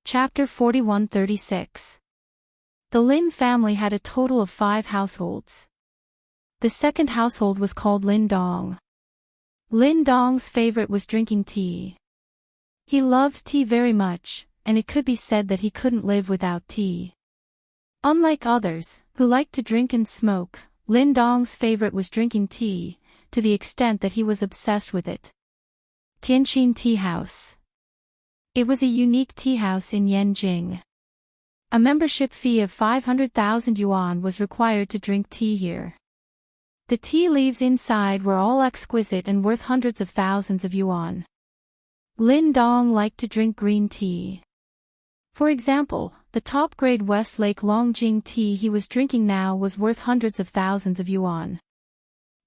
Chapter 4136. The Lin family had a total of 5 households. The second household was called Lin Dong. Lin Dong's favorite was drinking tea. He loved tea very much, and it could be said that he couldn't live without tea. Unlike others, who liked to drink and smoke, Lin Dong's favorite was drinking tea, to the extent that he was obsessed with it. Tianqin Tea House. It was a unique tea house in Yanjing. A membership fee of 500,000 yuan was required to drink tea here. The tea leaves inside were all exquisite and worth hundreds of thousands of yuan. Lin Dong liked to drink green tea. For example, the top-grade Westlake Longjing tea he was drinking now was worth hundreds of thousands of yuan.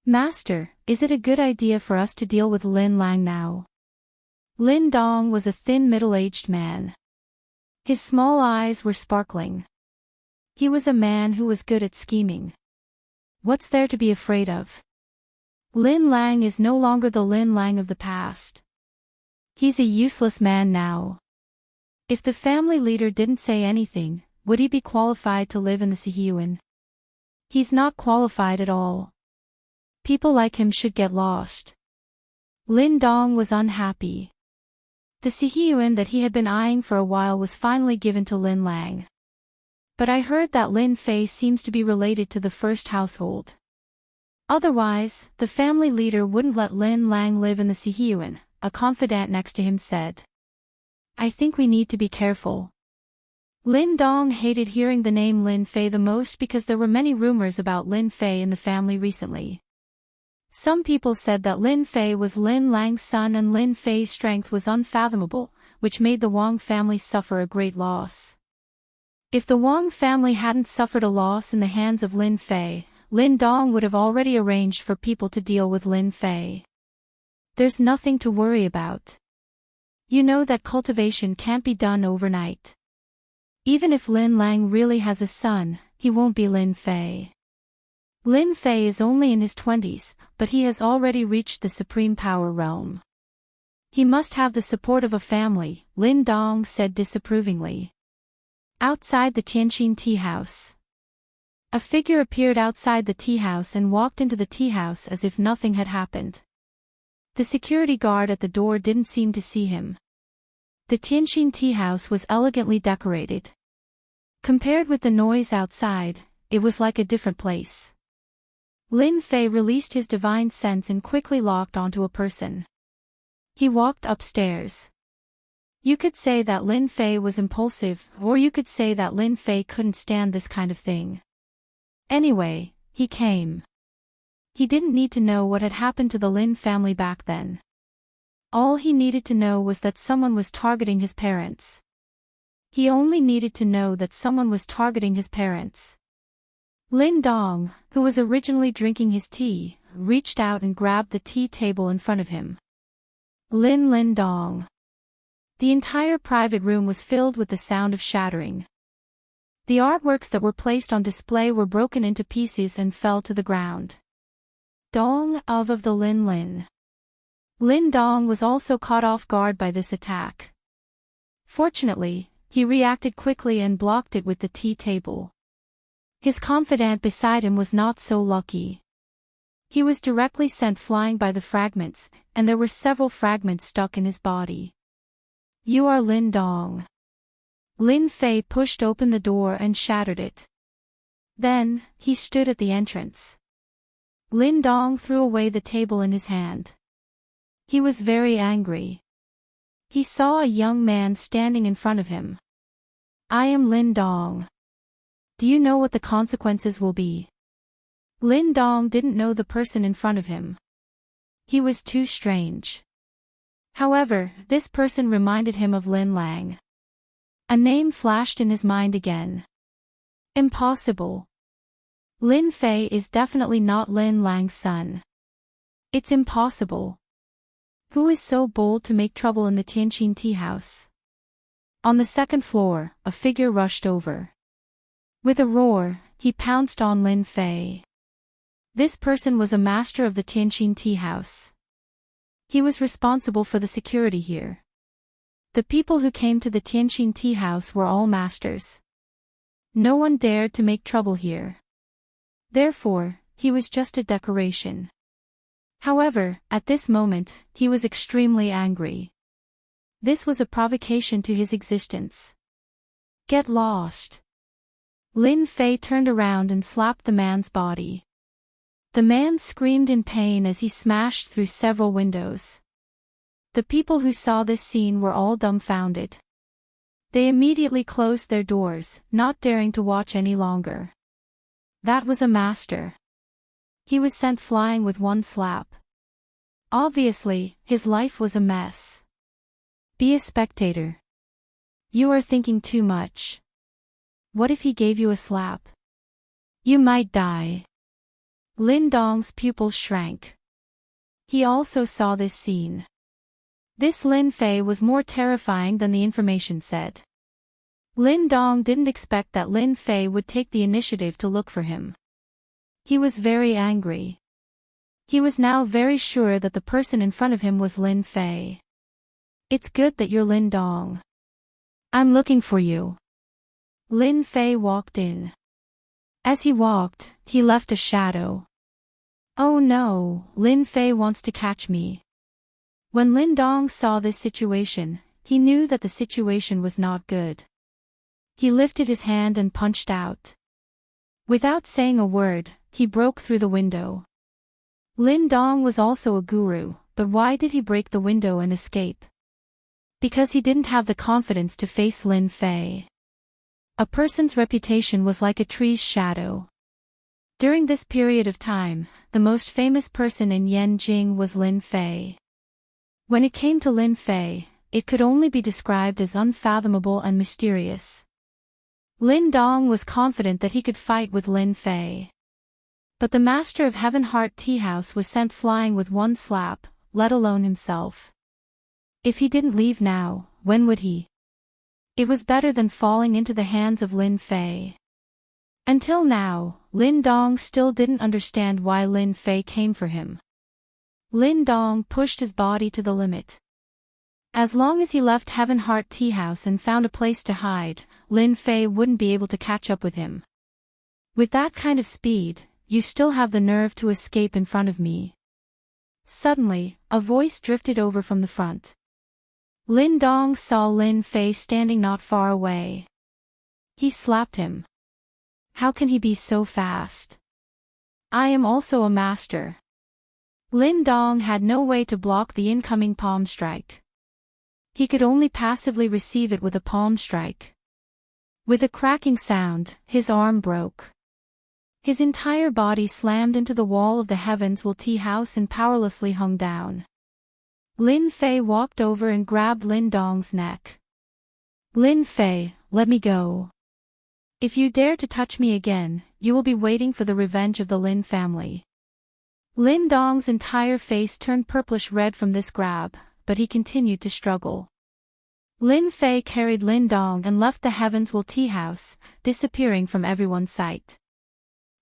Master, is it a good idea for us to deal with Lin Lang now? Lin Dong was a thin middle-aged man. His small eyes were sparkling. He was a man who was good at scheming. What's there to be afraid of? Lin Lang is no longer the Lin Lang of the past. He's a useless man now. If the family leader didn't say anything, would he be qualified to live in the Sihiyuan? He's not qualified at all. People like him should get lost. Lin Dong was unhappy. The Sihiyuan that he had been eyeing for a while was finally given to Lin Lang. But I heard that Lin Fei seems to be related to the first household. Otherwise, the family leader wouldn't let Lin Lang live in the Sihiyuan, a confidant next to him said. I think we need to be careful. Lin Dong hated hearing the name Lin Fei the most because there were many rumors about Lin Fei in the family recently. Some people said that Lin Fei was Lin Lang's son and Lin Fei's strength was unfathomable, which made the Wang family suffer a great loss. If the Wang family hadn't suffered a loss in the hands of Lin Fei, Lin Dong would have already arranged for people to deal with Lin Fei. There's nothing to worry about. You know that cultivation can't be done overnight. Even if Lin Lang really has a son, he won't be Lin Fei. Lin Fei is only in his 20s, but he has already reached the supreme power realm. He must have the support of a family, Lin Dong said disapprovingly. Outside the Tianqin tea house. A figure appeared outside the tea house and walked into the tea house as if nothing had happened. The security guard at the door didn't seem to see him. The Tianqin tea house was elegantly decorated. Compared with the noise outside, it was like a different place. Lin Fei released his divine sense and quickly locked onto a person. He walked upstairs. You could say that Lin Fei was impulsive, or you could say that Lin Fei couldn't stand this kind of thing. Anyway, he came. He didn't need to know what had happened to the Lin family back then. All he needed to know was that someone was targeting his parents. He only needed to know that someone was targeting his parents. Lin Dong, who was originally drinking his tea, reached out and grabbed the tea table in front of him. Lin Dong. The entire private room was filled with the sound of shattering. The artworks that were placed on display were broken into pieces and fell to the ground. Dong of the Lin. Lin Dong was also caught off guard by this attack. Fortunately, he reacted quickly and blocked it with the tea table. His confidant beside him was not so lucky. He was directly sent flying by the fragments, and there were several fragments stuck in his body. You are Lin Dong. Lin Fei pushed open the door and shattered it. Then, he stood at the entrance. Lin Dong threw away the table in his hand. He was very angry. He saw a young man standing in front of him. I am Lin Dong. Do you know what the consequences will be? Lin Dong didn't know the person in front of him. He was too strange. However, this person reminded him of Lin Lang. A name flashed in his mind again. Impossible. Lin Fei is definitely not Lin Lang's son. It's impossible. Who is so bold to make trouble in the Tianqin tea house? On the second floor, a figure rushed over. With a roar, he pounced on Lin Fei. This person was a master of the Tianqin tea house. He was responsible for the security here. The people who came to the Tianxin tea house were all masters. No one dared to make trouble here. Therefore, he was just a decoration. However, at this moment, he was extremely angry. This was a provocation to his existence. Get lost. Lin Fei turned around and slapped the man's body. The man screamed in pain as he smashed through several windows. The people who saw this scene were all dumbfounded. They immediately closed their doors, not daring to watch any longer. That was a master. He was sent flying with one slap. Obviously, his life was a mess. Be a spectator. You are thinking too much. What if he gave you a slap? You might die. Lin Dong's pupils shrank. He also saw this scene. This Lin Fei was more terrifying than the information said. Lin Dong didn't expect that Lin Fei would take the initiative to look for him. He was very angry. He was now very sure that the person in front of him was Lin Fei. It's good that you're Lin Dong. I'm looking for you. Lin Fei walked in. As he walked, he left a shadow. Oh no, Lin Fei wants to catch me. When Lin Dong saw this situation, he knew that the situation was not good. He lifted his hand and punched out. Without saying a word, he broke through the window. Lin Dong was also a guru, but why did he break the window and escape? Because he didn't have the confidence to face Lin Fei. A person's reputation was like a tree's shadow. During this period of time, the most famous person in Yanjing was Lin Fei. When it came to Lin Fei, it could only be described as unfathomable and mysterious. Lin Dong was confident that he could fight with Lin Fei. But the master of Heaven Heart Tea House was sent flying with one slap, let alone himself. If he didn't leave now, when would he? It was better than falling into the hands of Lin Fei. Until now, Lin Dong still didn't understand why Lin Fei came for him. Lin Dong pushed his body to the limit. As long as he left Heaven Heart Tea House and found a place to hide, Lin Fei wouldn't be able to catch up with him. With that kind of speed, you still have the nerve to escape in front of me. Suddenly, a voice drifted over from the front. Lin Dong saw Lin Fei standing not far away. He slapped him. How can he be so fast? I am also a master. Lin Dong had no way to block the incoming palm strike. He could only passively receive it with a palm strike. With a cracking sound, his arm broke. His entire body slammed into the wall of the Heavens Will Tea House and powerlessly hung down. Lin Fei walked over and grabbed Lin Dong's neck. Lin Fei, let me go. If you dare to touch me again, you will be waiting for the revenge of the Lin family. Lin Dong's entire face turned purplish red from this grab, but he continued to struggle. Lin Fei carried Lin Dong and left the Heavens Will Tea House, disappearing from everyone's sight.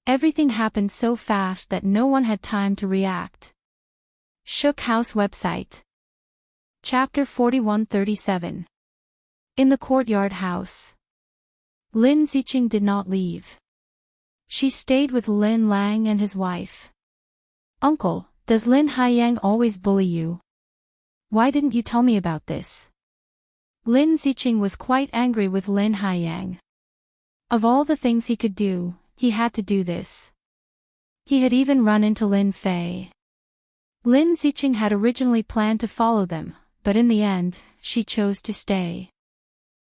Everything happened so fast that no one had time to react. Shook House website. Chapter 4137. In the courtyard house. Lin Ziqing did not leave. She stayed with Lin Lang and his wife. Uncle, does Lin Haiyang always bully you? Why didn't you tell me about this? Lin Ziqing was quite angry with Lin Haiyang. Of all the things he could do, he had to do this. He had even run into Lin Fei. Lin Ziqing had originally planned to follow them, but in the end, she chose to stay.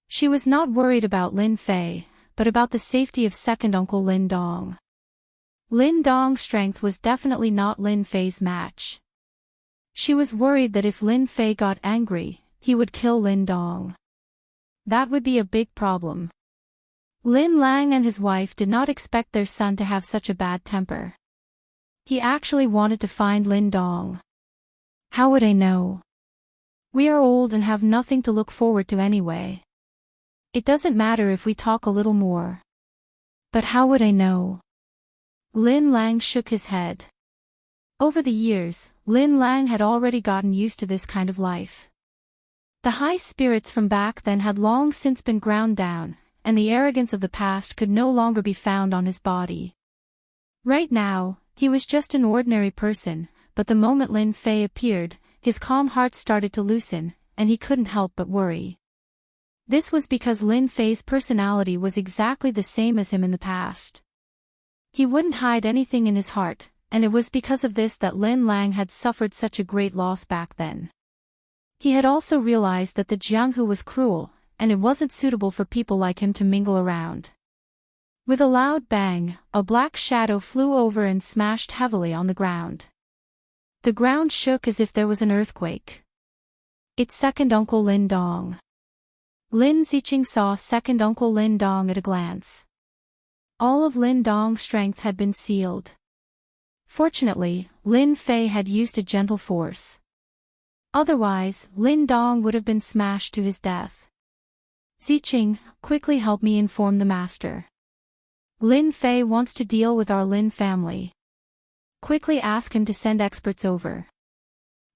She was not worried about Lin Fei, but about the safety of second uncle Lin Dong. Lin Dong's strength was definitely not Lin Fei's match. She was worried that if Lin Fei got angry, he would kill Lin Dong. That would be a big problem. Lin Lang and his wife did not expect their son to have such a bad temper. He actually wanted to find Lin Dong. How would I know? We are old and have nothing to look forward to anyway. It doesn't matter if we talk a little more. But how would I know? Lin Lang shook his head. Over the years, Lin Lang had already gotten used to this kind of life. The high spirits from back then had long since been ground down, and the arrogance of the past could no longer be found on his body. Right now, he was just an ordinary person, but the moment Lin Fei appeared, his calm heart started to loosen, and he couldn't help but worry. This was because Lin Fei's personality was exactly the same as him in the past. He wouldn't hide anything in his heart, and it was because of this that Lin Lang had suffered such a great loss back then. He had also realized that the Jianghu was cruel, and it wasn't suitable for people like him to mingle around. With a loud bang, a black shadow flew over and smashed heavily on the ground. The ground shook as if there was an earthquake. It's second uncle Lin Dong. Lin Ziqing saw second uncle Lin Dong at a glance. All of Lin Dong's strength had been sealed. Fortunately, Lin Fei had used a gentle force. Otherwise, Lin Dong would have been smashed to his death. Ziqing, quickly help me inform the master. Lin Fei wants to deal with our Lin family. Quickly ask him to send experts over.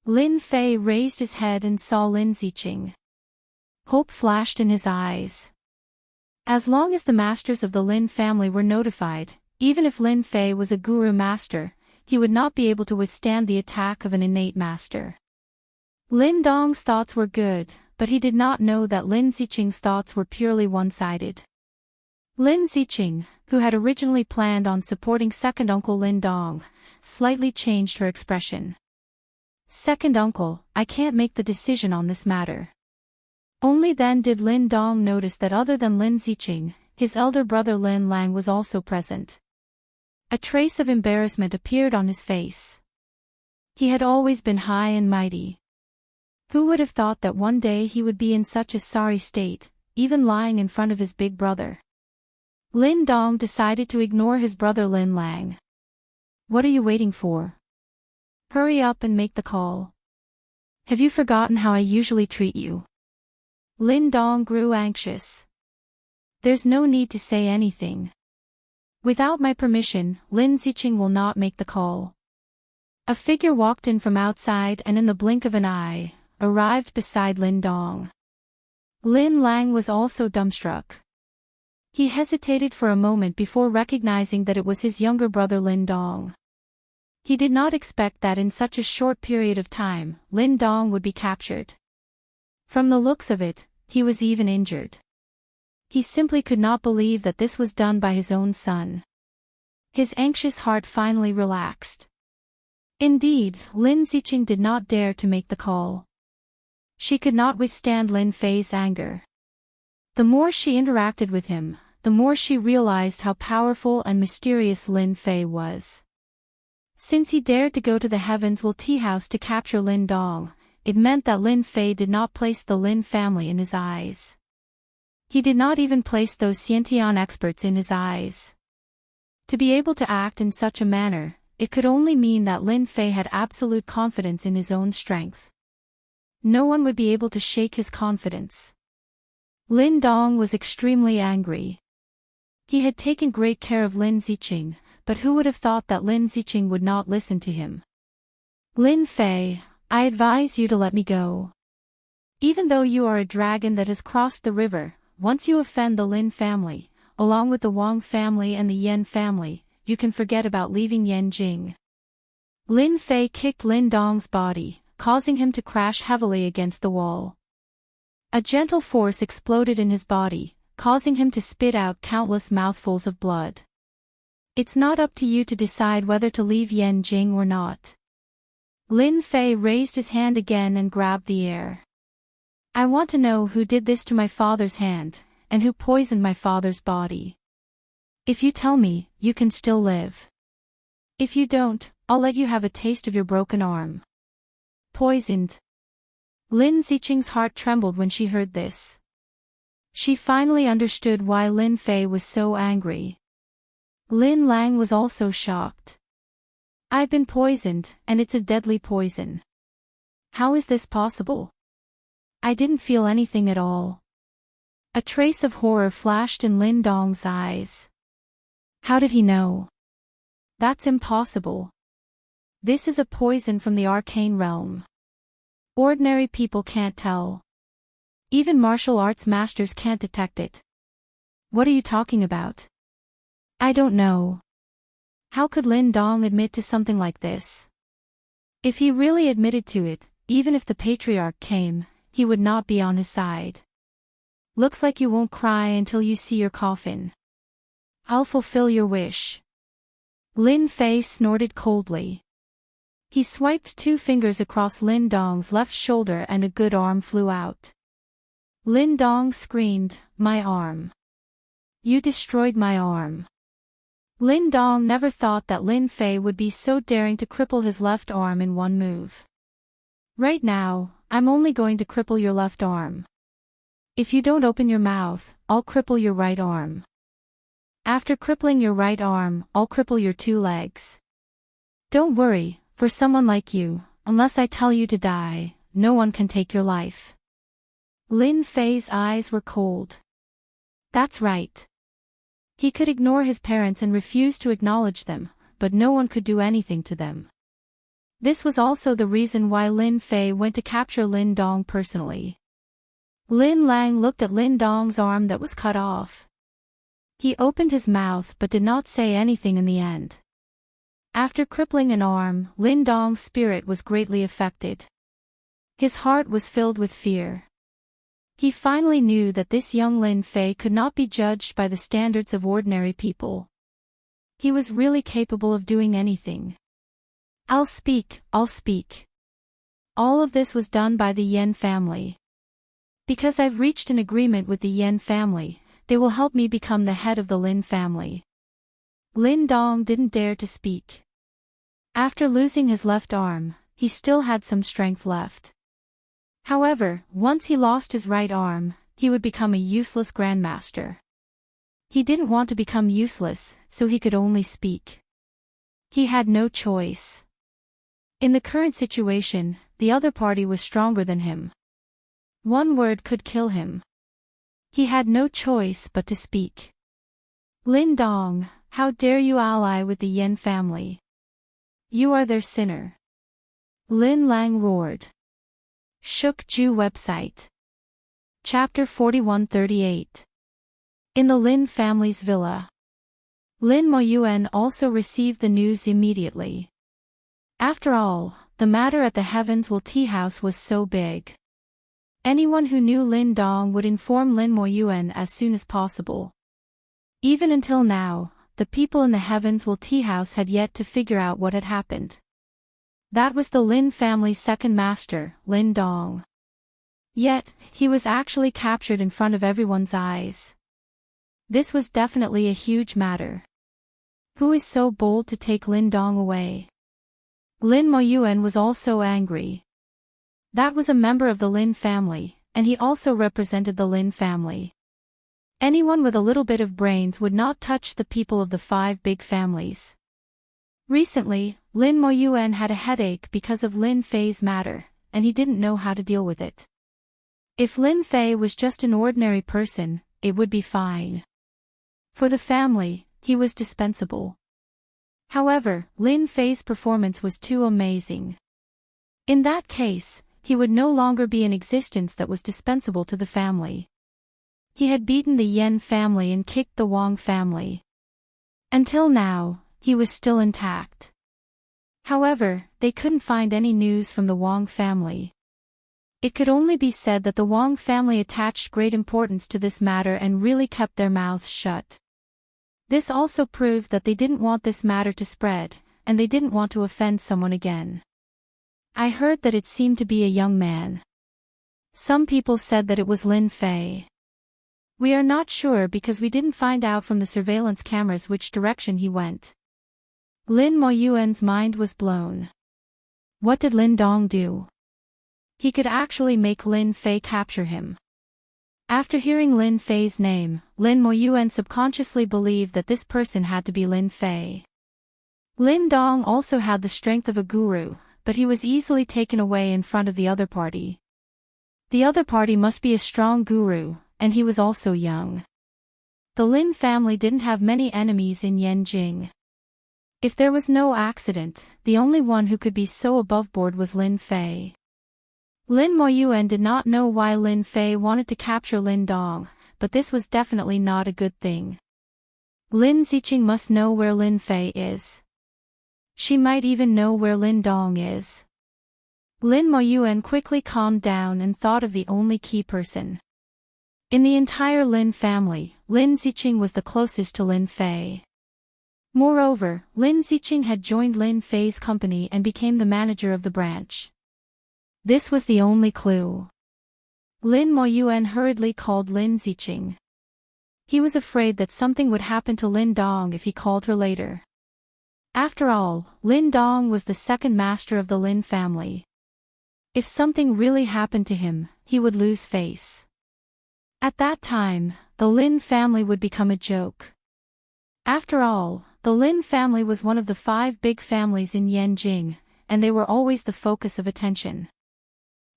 Lin Fei raised his head and saw Lin Ziqing. Hope flashed in his eyes. As long as the masters of the Lin family were notified, even if Lin Fei was a guru master, he would not be able to withstand the attack of an innate master. Lin Dong's thoughts were good, but he did not know that Lin Ziqing's thoughts were purely one-sided. Lin Ziqing, who had originally planned on supporting second uncle Lin Dong, slightly changed her expression. Second uncle, I can't make the decision on this matter. Only then did Lin Dong notice that other than Lin Ziqing, his elder brother Lin Lang was also present. A trace of embarrassment appeared on his face. He had always been high and mighty. Who would have thought that one day he would be in such a sorry state, even lying in front of his big brother? Lin Dong decided to ignore his brother Lin Lang. What are you waiting for? Hurry up and make the call. Have you forgotten how I usually treat you? Lin Dong grew anxious. There's no need to say anything. Without my permission, Lin Ziqing will not make the call. A figure walked in from outside and in the blink of an eye, arrived beside Lin Dong. Lin Lang was also dumbstruck. He hesitated for a moment before recognizing that it was his younger brother Lin Dong. He did not expect that in such a short period of time, Lin Dong would be captured. From the looks of it, he was even injured. He simply could not believe that this was done by his own son. His anxious heart finally relaxed. Indeed, Lin Ziqing did not dare to make the call. She could not withstand Lin Fei's anger. The more she interacted with him, the more she realized how powerful and mysterious Lin Fei was. Since he dared to go to the Heavenswell tea house to capture Lin Dong, it meant that Lin Fei did not place the Lin family in his eyes. He did not even place those Xiantian experts in his eyes. To be able to act in such a manner, it could only mean that Lin Fei had absolute confidence in his own strength. No one would be able to shake his confidence. Lin Dong was extremely angry. He had taken great care of Lin Ziqing, but who would have thought that Lin Ziqing would not listen to him? Lin Fei, I advise you to let me go. Even though you are a dragon that has crossed the river, once you offend the Lin family, along with the Wang family and the Yan family, you can forget about leaving Yanjing. Lin Fei kicked Lin Dong's body, causing him to crash heavily against the wall. A gentle force exploded in his body, causing him to spit out countless mouthfuls of blood. It's not up to you to decide whether to leave Yanjing or not. Lin Fei raised his hand again and grabbed the air. I want to know who did this to my father's hand, and who poisoned my father's body. If you tell me, you can still live. If you don't, I'll let you have a taste of your broken arm. Poisoned. Lin Ziqing's heart trembled when she heard this. She finally understood why Lin Fei was so angry. Lin Lang was also shocked. I've been poisoned, and it's a deadly poison. How is this possible? I didn't feel anything at all. A trace of horror flashed in Lin Dong's eyes. How did he know? That's impossible. This is a poison from the arcane realm. Ordinary people can't tell. Even martial arts masters can't detect it. What are you talking about? I don't know. How could Lin Dong admit to something like this? If he really admitted to it, even if the patriarch came, he would not be on his side. Looks like you won't cry until you see your coffin. I'll fulfill your wish. Lin Fei snorted coldly. He swiped 2 fingers across Lin Dong's left shoulder and a good arm flew out. Lin Dong screamed, "My arm. You destroyed my arm." Lin Dong never thought that Lin Fei would be so daring to cripple his left arm in one move. Right now, I'm only going to cripple your left arm. If you don't open your mouth, I'll cripple your right arm. After crippling your right arm, I'll cripple your 2 legs. Don't worry, for someone like you, unless I tell you to die, no one can take your life. Lin Fei's eyes were cold. That's right. He could ignore his parents and refuse to acknowledge them, but no one could do anything to them. This was also the reason why Lin Fei went to capture Lin Dong personally. Lin Lang looked at Lin Dong's arm that was cut off. He opened his mouth but did not say anything in the end. After crippling an arm, Lin Dong's spirit was greatly affected. His heart was filled with fear. He finally knew that this young Lin Fei could not be judged by the standards of ordinary people. He was really capable of doing anything. I'll speak. All of this was done by the Yen family. Because I've reached an agreement with the Yen family, they will help me become the head of the Lin family. Lin Dong didn't dare to speak. After losing his left arm, he still had some strength left. However, once he lost his right arm, he would become a useless grandmaster. He didn't want to become useless, so he could only speak. He had no choice. In the current situation, the other party was stronger than him. One word could kill him. He had no choice but to speak. Lin Dong, how dare you ally with the Yen family? You are their sinner. Lin Lang roared. Shook Ju website. Chapter 4138. In the Lin family's villa. Lin Moyuan also received the news immediately. After all, the matter at the Heavens Will Tea House was so big. Anyone who knew Lin Dong would inform Lin Moyuan as soon as possible. Even until now, the people in the Heavens Will Tea House had yet to figure out what had happened. That was the Lin family's second master, Lin Dong. Yet, he was actually captured in front of everyone's eyes. This was definitely a huge matter. Who is so bold to take Lin Dong away? Lin Moyuan was also angry. That was a member of the Lin family, and he also represented the Lin family. Anyone with a little bit of brains would not touch the people of the 5 big families. Recently, Lin Moyuan had a headache because of Lin Fei's matter, and he didn't know how to deal with it. If Lin Fei was just an ordinary person, it would be fine. For the family, he was dispensable. However, Lin Fei's performance was too amazing. In that case, he would no longer be an existence that was dispensable to the family. He had beaten the Yen family and kicked the Wang family. Until now, he was still intact. However, they couldn't find any news from the Wang family. It could only be said that the Wang family attached great importance to this matter and really kept their mouths shut. This also proved that they didn't want this matter to spread, and they didn't want to offend someone again. I heard that it seemed to be a young man. Some people said that it was Lin Fei. We are not sure because we didn't find out from the surveillance cameras which direction he went. Lin Moyuan's mind was blown. What did Lin Dong do? He could actually make Lin Fei capture him. After hearing Lin Fei's name, Lin Moyuan subconsciously believed that this person had to be Lin Fei. Lin Dong also had the strength of a guru, but he was easily taken away in front of the other party. The other party must be a strong guru, and he was also young. The Lin family didn't have many enemies in Yanjing. If there was no accident, the only one who could be so aboveboard was Lin Fei. Lin Moyuan did not know why Lin Fei wanted to capture Lin Dong, but this was definitely not a good thing. Lin Ziqing must know where Lin Fei is. She might even know where Lin Dong is. Lin Moyuan quickly calmed down and thought of the only key person. In the entire Lin family, Lin Ziqing was the closest to Lin Fei. Moreover, Lin Ziqing had joined Lin Fei's company and became the manager of the branch. This was the only clue. Lin Moyuan hurriedly called Lin Ziqing. He was afraid that something would happen to Lin Dong if he called her later. After all, Lin Dong was the second master of the Lin family. If something really happened to him, he would lose face. At that time, the Lin family would become a joke. After all, the Lin family was one of the 5 big families in Yanjing, and they were always the focus of attention.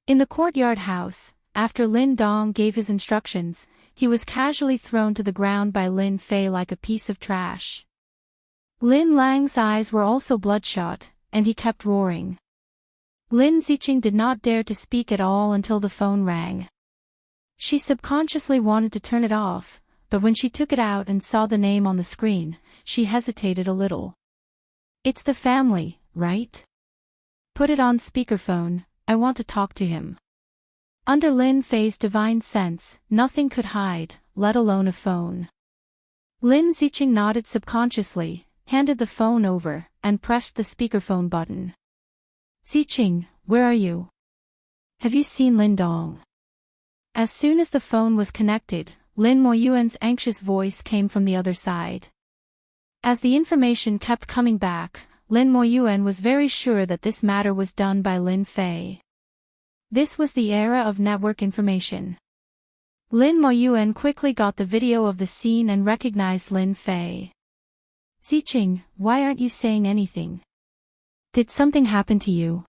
In the courtyard house, after Lin Dong gave his instructions, he was casually thrown to the ground by Lin Fei like a piece of trash. Lin Lang's eyes were also bloodshot, and he kept roaring. Lin Ziqing did not dare to speak at all until the phone rang. She subconsciously wanted to turn it off, but when she took it out and saw the name on the screen, she hesitated a little. It's the family, right? Put it on speakerphone, I want to talk to him. Under Lin Fei's divine sense, nothing could hide, let alone a phone. Lin Ziqing nodded subconsciously, handed the phone over, and pressed the speakerphone button. Ziqing, where are you? Have you seen Lin Dong? As soon as the phone was connected, Lin Moyuan's anxious voice came from the other side. As the information kept coming back, Lin Moyuan was very sure that this matter was done by Lin Fei. This was the era of network information. Lin Moyuan quickly got the video of the scene and recognized Lin Fei. Ziqing, why aren't you saying anything? Did something happen to you?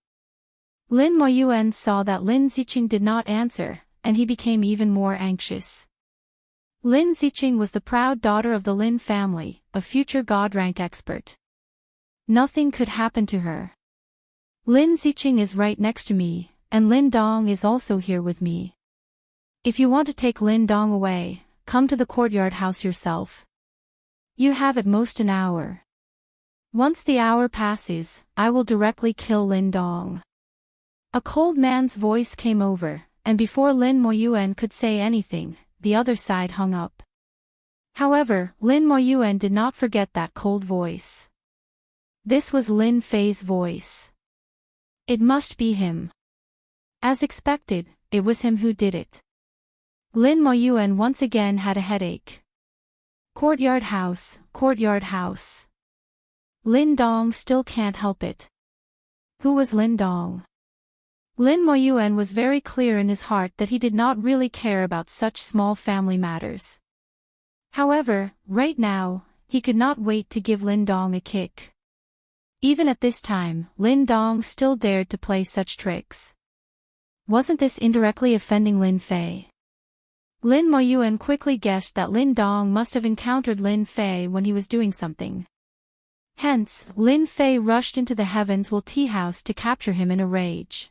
Lin Moyuan saw that Lin Ziqing did not answer, and he became even more anxious. Lin Ziqing was the proud daughter of the Lin family, a future god-rank expert. Nothing could happen to her. Lin Ziqing is right next to me, and Lin Dong is also here with me. If you want to take Lin Dong away, come to the courtyard house yourself. You have at most an hour. Once the hour passes, I will directly kill Lin Dong. A cold man's voice came over, and before Lin Moyuan could say anything, the other side hung up. However, Lin Moyuan did not forget that cold voice. This was Lin Fei's voice. It must be him. As expected, it was him who did it. Lin Moyuan once again had a headache. Courtyard house, courtyard house. Lin Dong still can't help it. Who was Lin Dong? Lin Moyuan was very clear in his heart that he did not really care about such small family matters. However, right now, he could not wait to give Lin Dong a kick. Even at this time, Lin Dong still dared to play such tricks. Wasn't this indirectly offending Lin Fei? Lin Moyuan quickly guessed that Lin Dong must have encountered Lin Fei when he was doing something. Hence, Lin Fei rushed into the Heavenswell tea house to capture him in a rage.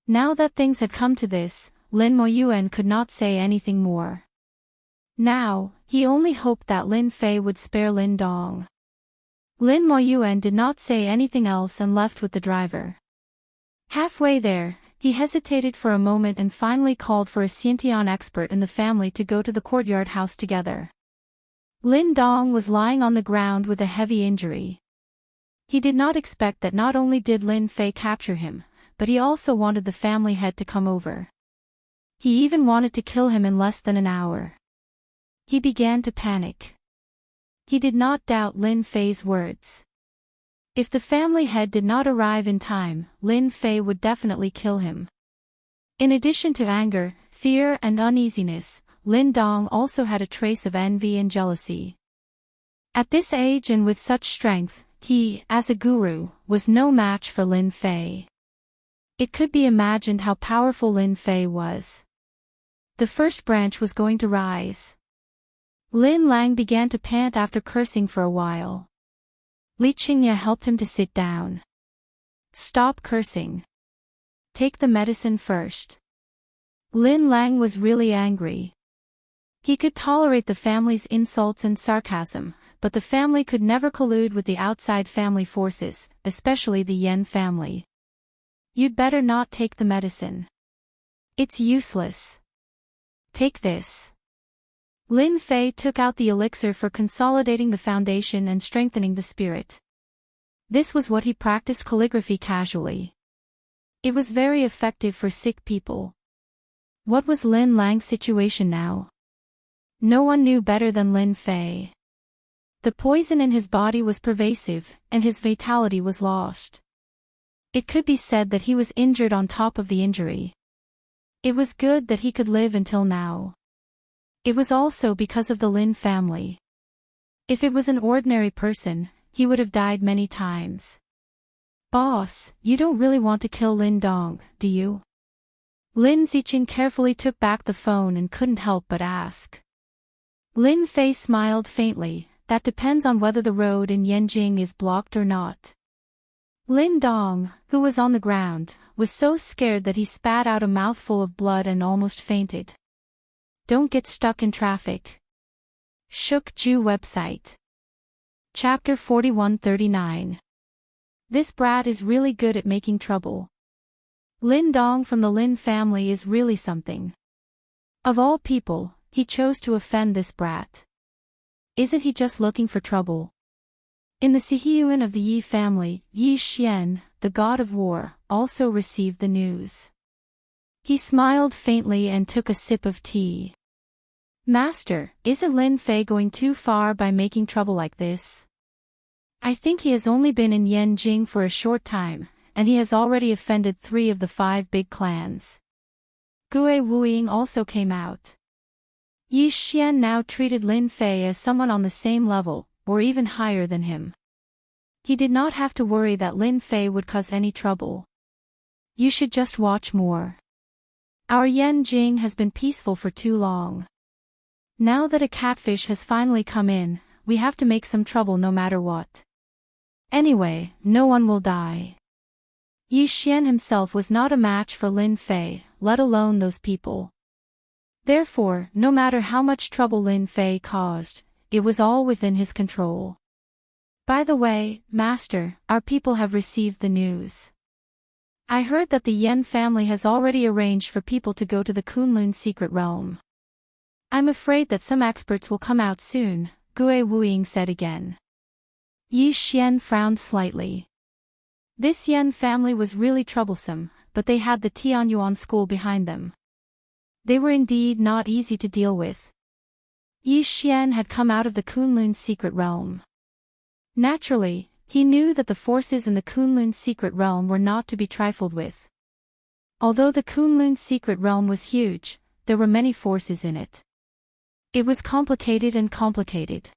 Now that things had come to this, Lin Moyuan could not say anything more. Now, he only hoped that Lin Fei would spare Lin Dong. Lin Moyuan did not say anything else and left with the driver. Halfway there, he hesitated for a moment and finally called for a Xiantian expert in the family to go to the courtyard house together. Lin Dong was lying on the ground with a heavy injury. He did not expect that not only did Lin Fei capture him, but he also wanted the family head to come over. He even wanted to kill him in less than an hour. He began to panic. He did not doubt Lin Fei's words. If the family head did not arrive in time, Lin Fei would definitely kill him. In addition to anger, fear and uneasiness, Lin Dong also had a trace of envy and jealousy. At this age and with such strength, he, as a guru, was no match for Lin Fei. It could be imagined how powerful Lin Fei was. The first branch was going to rise. Lin Lang began to pant after cursing for a while. Li Qingye helped him to sit down. Stop cursing. Take the medicine first. Lin Lang was really angry. He could tolerate the family's insults and sarcasm, but the family could never collude with the outside family forces, especially the Yen family. You'd better not take the medicine. It's useless. Take this. Lin Fei took out the elixir for consolidating the foundation and strengthening the spirit. This was what he practiced calligraphy casually. It was very effective for sick people. What was Lin Lang's situation now? No one knew better than Lin Fei. The poison in his body was pervasive, and his vitality was lost. It could be said that he was injured on top of the injury. It was good that he could live until now. It was also because of the Lin family. If it was an ordinary person, he would have died many times. Boss, you don't really want to kill Lin Dong, do you? Lin Ziqin carefully took back the phone and couldn't help but ask. Lin Fei smiled faintly. That depends on whether the road in Yanjing is blocked or not. Lin Dong, who was on the ground, was so scared that he spat out a mouthful of blood and almost fainted. Don't get stuck in traffic. Shook Ju website. Chapter 4139. This brat is really good at making trouble. Lin Dong from the Lin family is really something. Of all people, he chose to offend this brat. Isn't he just looking for trouble? In the Sihiyuan of the Yi family, Yi Xian, the god of war, also received the news. He smiled faintly and took a sip of tea. Master, isn't Lin Fei going too far by making trouble like this? I think he has only been in Yanjing for a short time, and he has already offended 3 of the 5 big clans. Gue Wuying also came out. Yi Xian now treated Lin Fei as someone on the same level, or even higher than him. He did not have to worry that Lin Fei would cause any trouble. You should just watch more. Our Yanjing has been peaceful for too long. Now that a catfish has finally come in, we have to make some trouble no matter what. Anyway, no one will die. Yi Xian himself was not a match for Lin Fei, let alone those people. Therefore, no matter how much trouble Lin Fei caused, it was all within his control. By the way, Master, our people have received the news. I heard that the Yen family has already arranged for people to go to the Kunlun secret realm. I'm afraid that some experts will come out soon, Gue Wuying said again. Yi Xian frowned slightly. This Yen family was really troublesome, but they had the Tianyuan school behind them. They were indeed not easy to deal with. Yi Xian had come out of the Kunlun secret realm. Naturally, he knew that the forces in the Kunlun secret realm were not to be trifled with. Although the Kunlun secret realm was huge, there were many forces in it. It was complicated and complicated.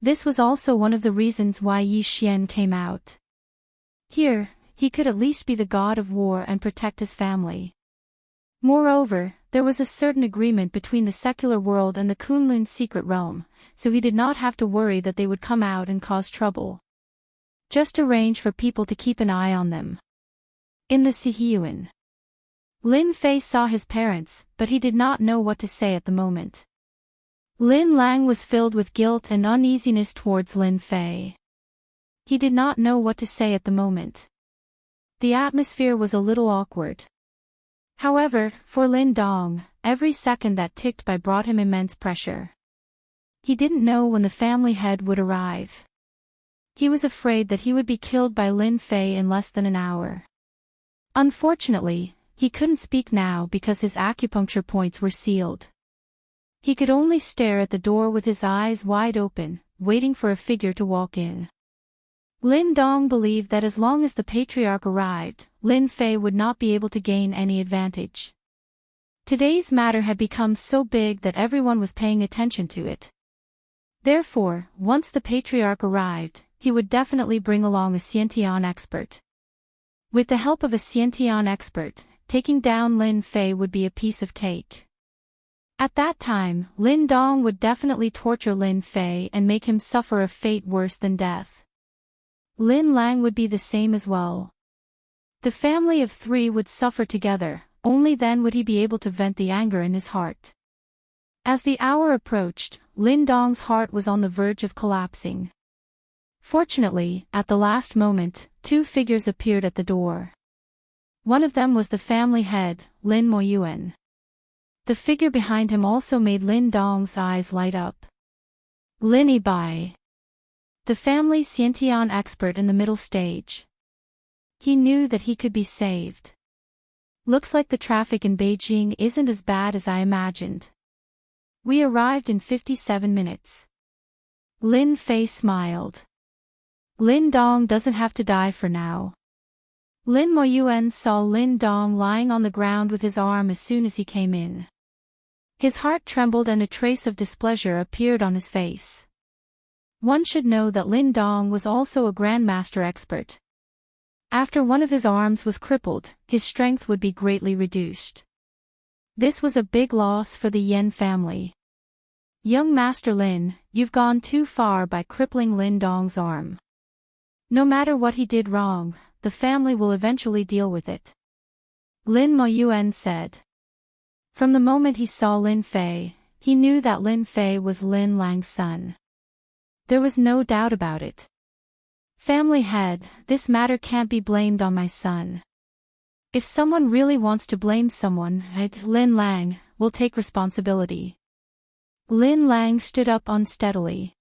This was also one of the reasons why Yi Xian came out. Here, he could at least be the god of war and protect his family. Moreover, there was a certain agreement between the secular world and the Kunlun secret realm, so he did not have to worry that they would come out and cause trouble. Just arrange for people to keep an eye on them. In the Sihiyuan. Lin Fei saw his parents, but he did not know what to say at the moment. Lin Lang was filled with guilt and uneasiness towards Lin Fei. He did not know what to say at the moment. The atmosphere was a little awkward. However, for Lin Dong, every second that ticked by brought him immense pressure. He didn't know when the family head would arrive. He was afraid that he would be killed by Lin Fei in less than an hour. Unfortunately, he couldn't speak now because his acupuncture points were sealed. He could only stare at the door with his eyes wide open, waiting for a figure to walk in. Lin Dong believed that as long as the patriarch arrived, Lin Fei would not be able to gain any advantage. Today's matter had become so big that everyone was paying attention to it. Therefore, once the patriarch arrived, he would definitely bring along a Xiantian expert. With the help of a Xiantian expert, taking down Lin Fei would be a piece of cake. At that time, Lin Dong would definitely torture Lin Fei and make him suffer a fate worse than death. Lin Lang would be the same as well. The family of 3 would suffer together, only then would he be able to vent the anger in his heart. As the hour approached, Lin Dong's heart was on the verge of collapsing. Fortunately, at the last moment, 2 figures appeared at the door. One of them was the family head, Lin Moyuan. The figure behind him also made Lin Dong's eyes light up. Lin Bai, the family Xiantian expert in the middle stage. He knew that he could be saved. Looks like the traffic in Beijing isn't as bad as I imagined. We arrived in 57 minutes. Lin Fei smiled. Lin Dong doesn't have to die for now. Lin Moyuan saw Lin Dong lying on the ground with his arm as soon as he came in. His heart trembled and a trace of displeasure appeared on his face. One should know that Lin Dong was also a grandmaster expert. After one of his arms was crippled, his strength would be greatly reduced. This was a big loss for the Yen family. Young Master Lin, you've gone too far by crippling Lin Dong's arm. No matter what he did wrong, the family will eventually deal with it. Lin Moyuan said. From the moment he saw Lin Fei, he knew that Lin Fei was Lin Lang's son. There was no doubt about it. Family head, this matter can't be blamed on my son. If someone really wants to blame someone, Lin Lang will take responsibility. Lin Lang stood up unsteadily.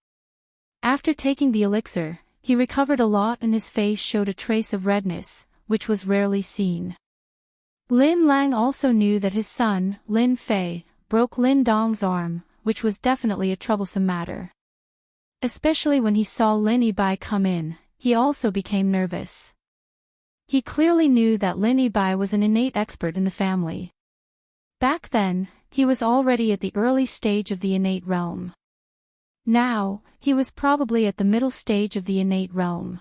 After taking the elixir, he recovered a lot and his face showed a trace of redness, which was rarely seen. Lin Lang also knew that his son, Lin Fei, broke Lin Dong's arm, which was definitely a troublesome matter. Especially when he saw Lin Bai come in, he also became nervous. He clearly knew that Lin Bai was an innate expert in the family. Back then, he was already at the early stage of the innate realm. Now, he was probably at the middle stage of the innate realm.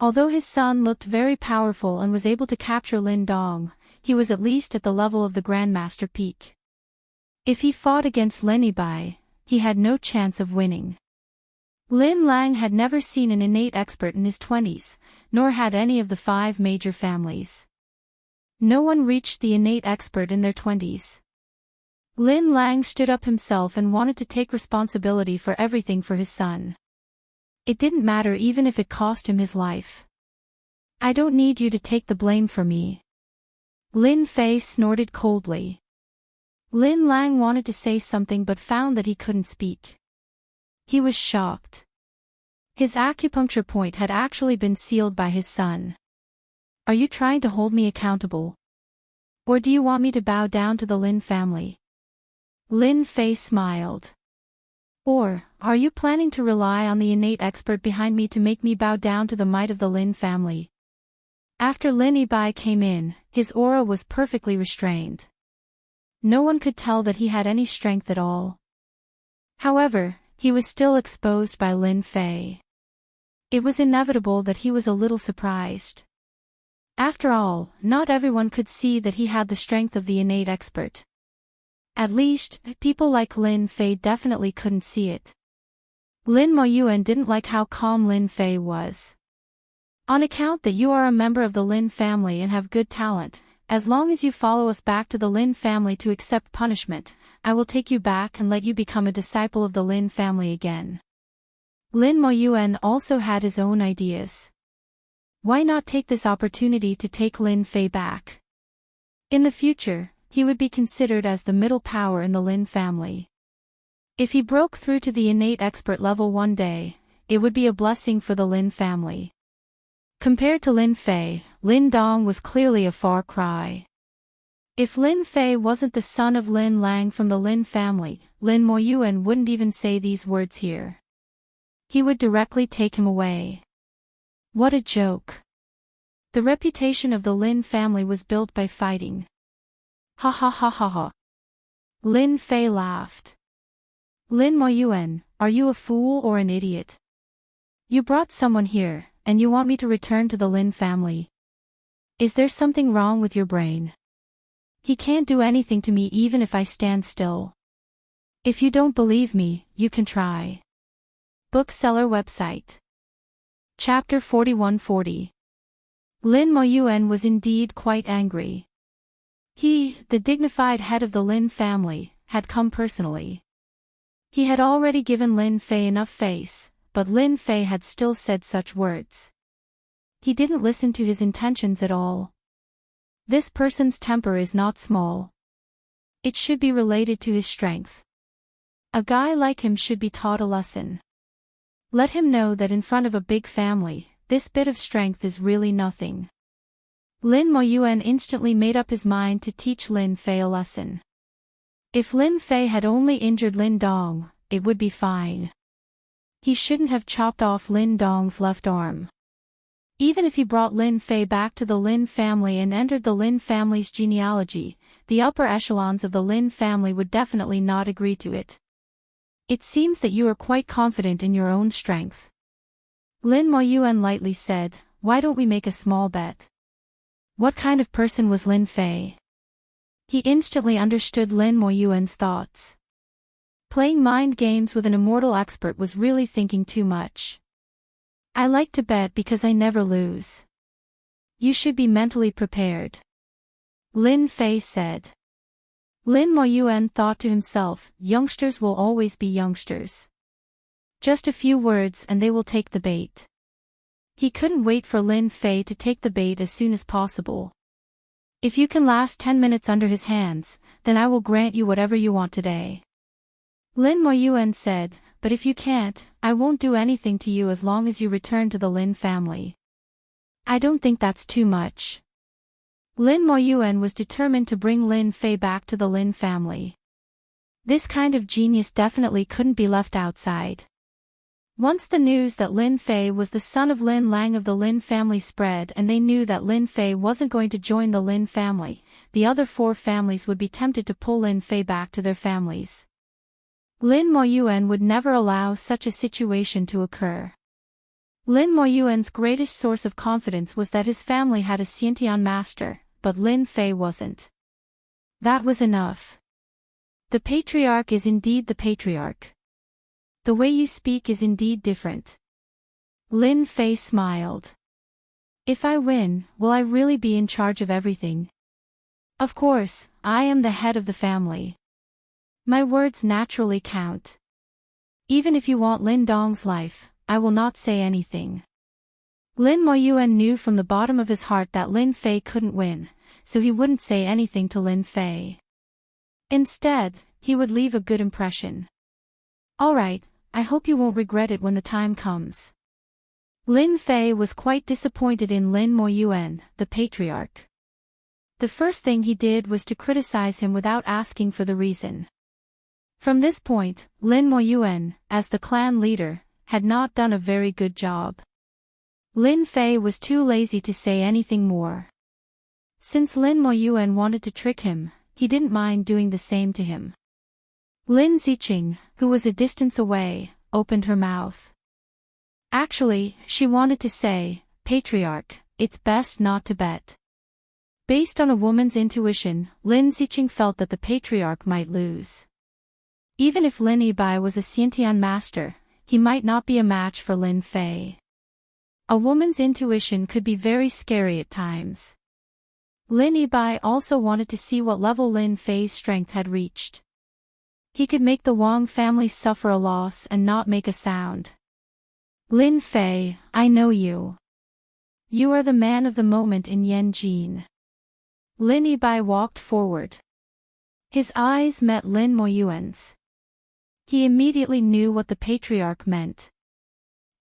Although his son looked very powerful and was able to capture Lin Dong, he was at least at the level of the Grandmaster peak. If he fought against Lin Bai, he had no chance of winning. Lin Lang had never seen an innate expert in his 20s, nor had any of the 5 major families. No one reached the innate expert in their 20s. Lin Lang stood up himself and wanted to take responsibility for everything for his son. It didn't matter even if it cost him his life. I don't need you to take the blame for me. Lin Fei snorted coldly. Lin Lang wanted to say something but found that he couldn't speak. He was shocked. His acupuncture point had actually been sealed by his son. Are you trying to hold me accountable? Or do you want me to bow down to the Lin family? Lin Fei smiled. Or, are you planning to rely on the innate expert behind me to make me bow down to the might of the Lin family? After Lin Bai came in, his aura was perfectly restrained. No one could tell that he had any strength at all. However, he was still exposed by Lin Fei. It was inevitable that he was a little surprised. After all, not everyone could see that he had the strength of the innate expert. At least, people like Lin Fei definitely couldn't see it. Lin Moyuan didn't like how calm Lin Fei was. On account that you are a member of the Lin family and have good talent, as long as you follow us back to the Lin family to accept punishment, I will take you back and let you become a disciple of the Lin family again. Lin Moyuan also had his own ideas. Why not take this opportunity to take Lin Fei back? In the future, he would be considered as the middle power in the Lin family. If he broke through to the innate expert level one day, it would be a blessing for the Lin family. Compared to Lin Fei, Lin Dong was clearly a far cry. If Lin Fei wasn't the son of Lin Lang from the Lin family, Lin Moyuan wouldn't even say these words here. He would directly take him away. What a joke. The reputation of the Lin family was built by fighting. Ha ha ha ha ha. Lin Fei laughed. Lin Moyuan, are you a fool or an idiot? You brought someone here, and you want me to return to the Lin family. Is there something wrong with your brain? He can't do anything to me even if I stand still. If you don't believe me, you can try. Bookseller website. Chapter 4140. Lin Moyuan was indeed quite angry. He, the dignified head of the Lin family, had come personally. He had already given Lin Fei enough face, but Lin Fei had still said such words. He didn't listen to his intentions at all. This person's temper is not small. It should be related to his strength. A guy like him should be taught a lesson. Let him know that in front of a big family, this bit of strength is really nothing. Lin Moyuan instantly made up his mind to teach Lin Fei a lesson. If Lin Fei had only injured Lin Dong, it would be fine. He shouldn't have chopped off Lin Dong's left arm. Even if he brought Lin Fei back to the Lin family and entered the Lin family's genealogy, the upper echelons of the Lin family would definitely not agree to it. It seems that you are quite confident in your own strength. Lin Moyuan lightly said, "Why don't we make a small bet?" What kind of person was Lin Fei? He instantly understood Lin Moyuan's thoughts. Playing mind games with an immortal expert was really thinking too much. I like to bet because I never lose. You should be mentally prepared. Lin Fei said. Lin Moyuan thought to himself, youngsters will always be youngsters. Just a few words and they will take the bait. He couldn't wait for Lin Fei to take the bait as soon as possible. If you can last 10 minutes under his hands, then I will grant you whatever you want today. Lin Moyuan said, but if you can't, I won't do anything to you as long as you return to the Lin family. I don't think that's too much. Lin Moyuan was determined to bring Lin Fei back to the Lin family. This kind of genius definitely couldn't be left outside. Once the news that Lin Fei was the son of Lin Lang of the Lin family spread and they knew that Lin Fei wasn't going to join the Lin family, the other 4 families would be tempted to pull Lin Fei back to their families. Lin Moyuan would never allow such a situation to occur. Lin Moyuan's greatest source of confidence was that his family had a Xiantian master, but Lin Fei wasn't. That was enough. The patriarch is indeed the patriarch. The way you speak is indeed different. Lin Fei smiled. If I win, will I really be in charge of everything? Of course, I am the head of the family. My words naturally count. Even if you want Lin Dong's life, I will not say anything. Lin Moyuan knew from the bottom of his heart that Lin Fei couldn't win, so he wouldn't say anything to Lin Fei. Instead, he would leave a good impression. Alright, I hope you won't regret it when the time comes. Lin Fei was quite disappointed in Lin Moyuan, the patriarch. The first thing he did was to criticize him without asking for the reason. From this point, Lin Moyuan, as the clan leader, had not done a very good job. Lin Fei was too lazy to say anything more. Since Lin Moyuan wanted to trick him, he didn't mind doing the same to him. Lin Ziqing, who was a distance away, opened her mouth. Actually, she wanted to say, Patriarch, it's best not to bet. Based on a woman's intuition, Lin Ziqing felt that the patriarch might lose. Even if Lin Yibai was a Xiantian master, he might not be a match for Lin Fei. A woman's intuition could be very scary at times. Lin Yibai also wanted to see what level Lin Fei's strength had reached. He could make the Wang family suffer a loss and not make a sound. Lin Fei, I know you. You are the man of the moment in Yanjin. Lin Yibai walked forward. His eyes met Lin Moyuan's. He immediately knew what the patriarch meant.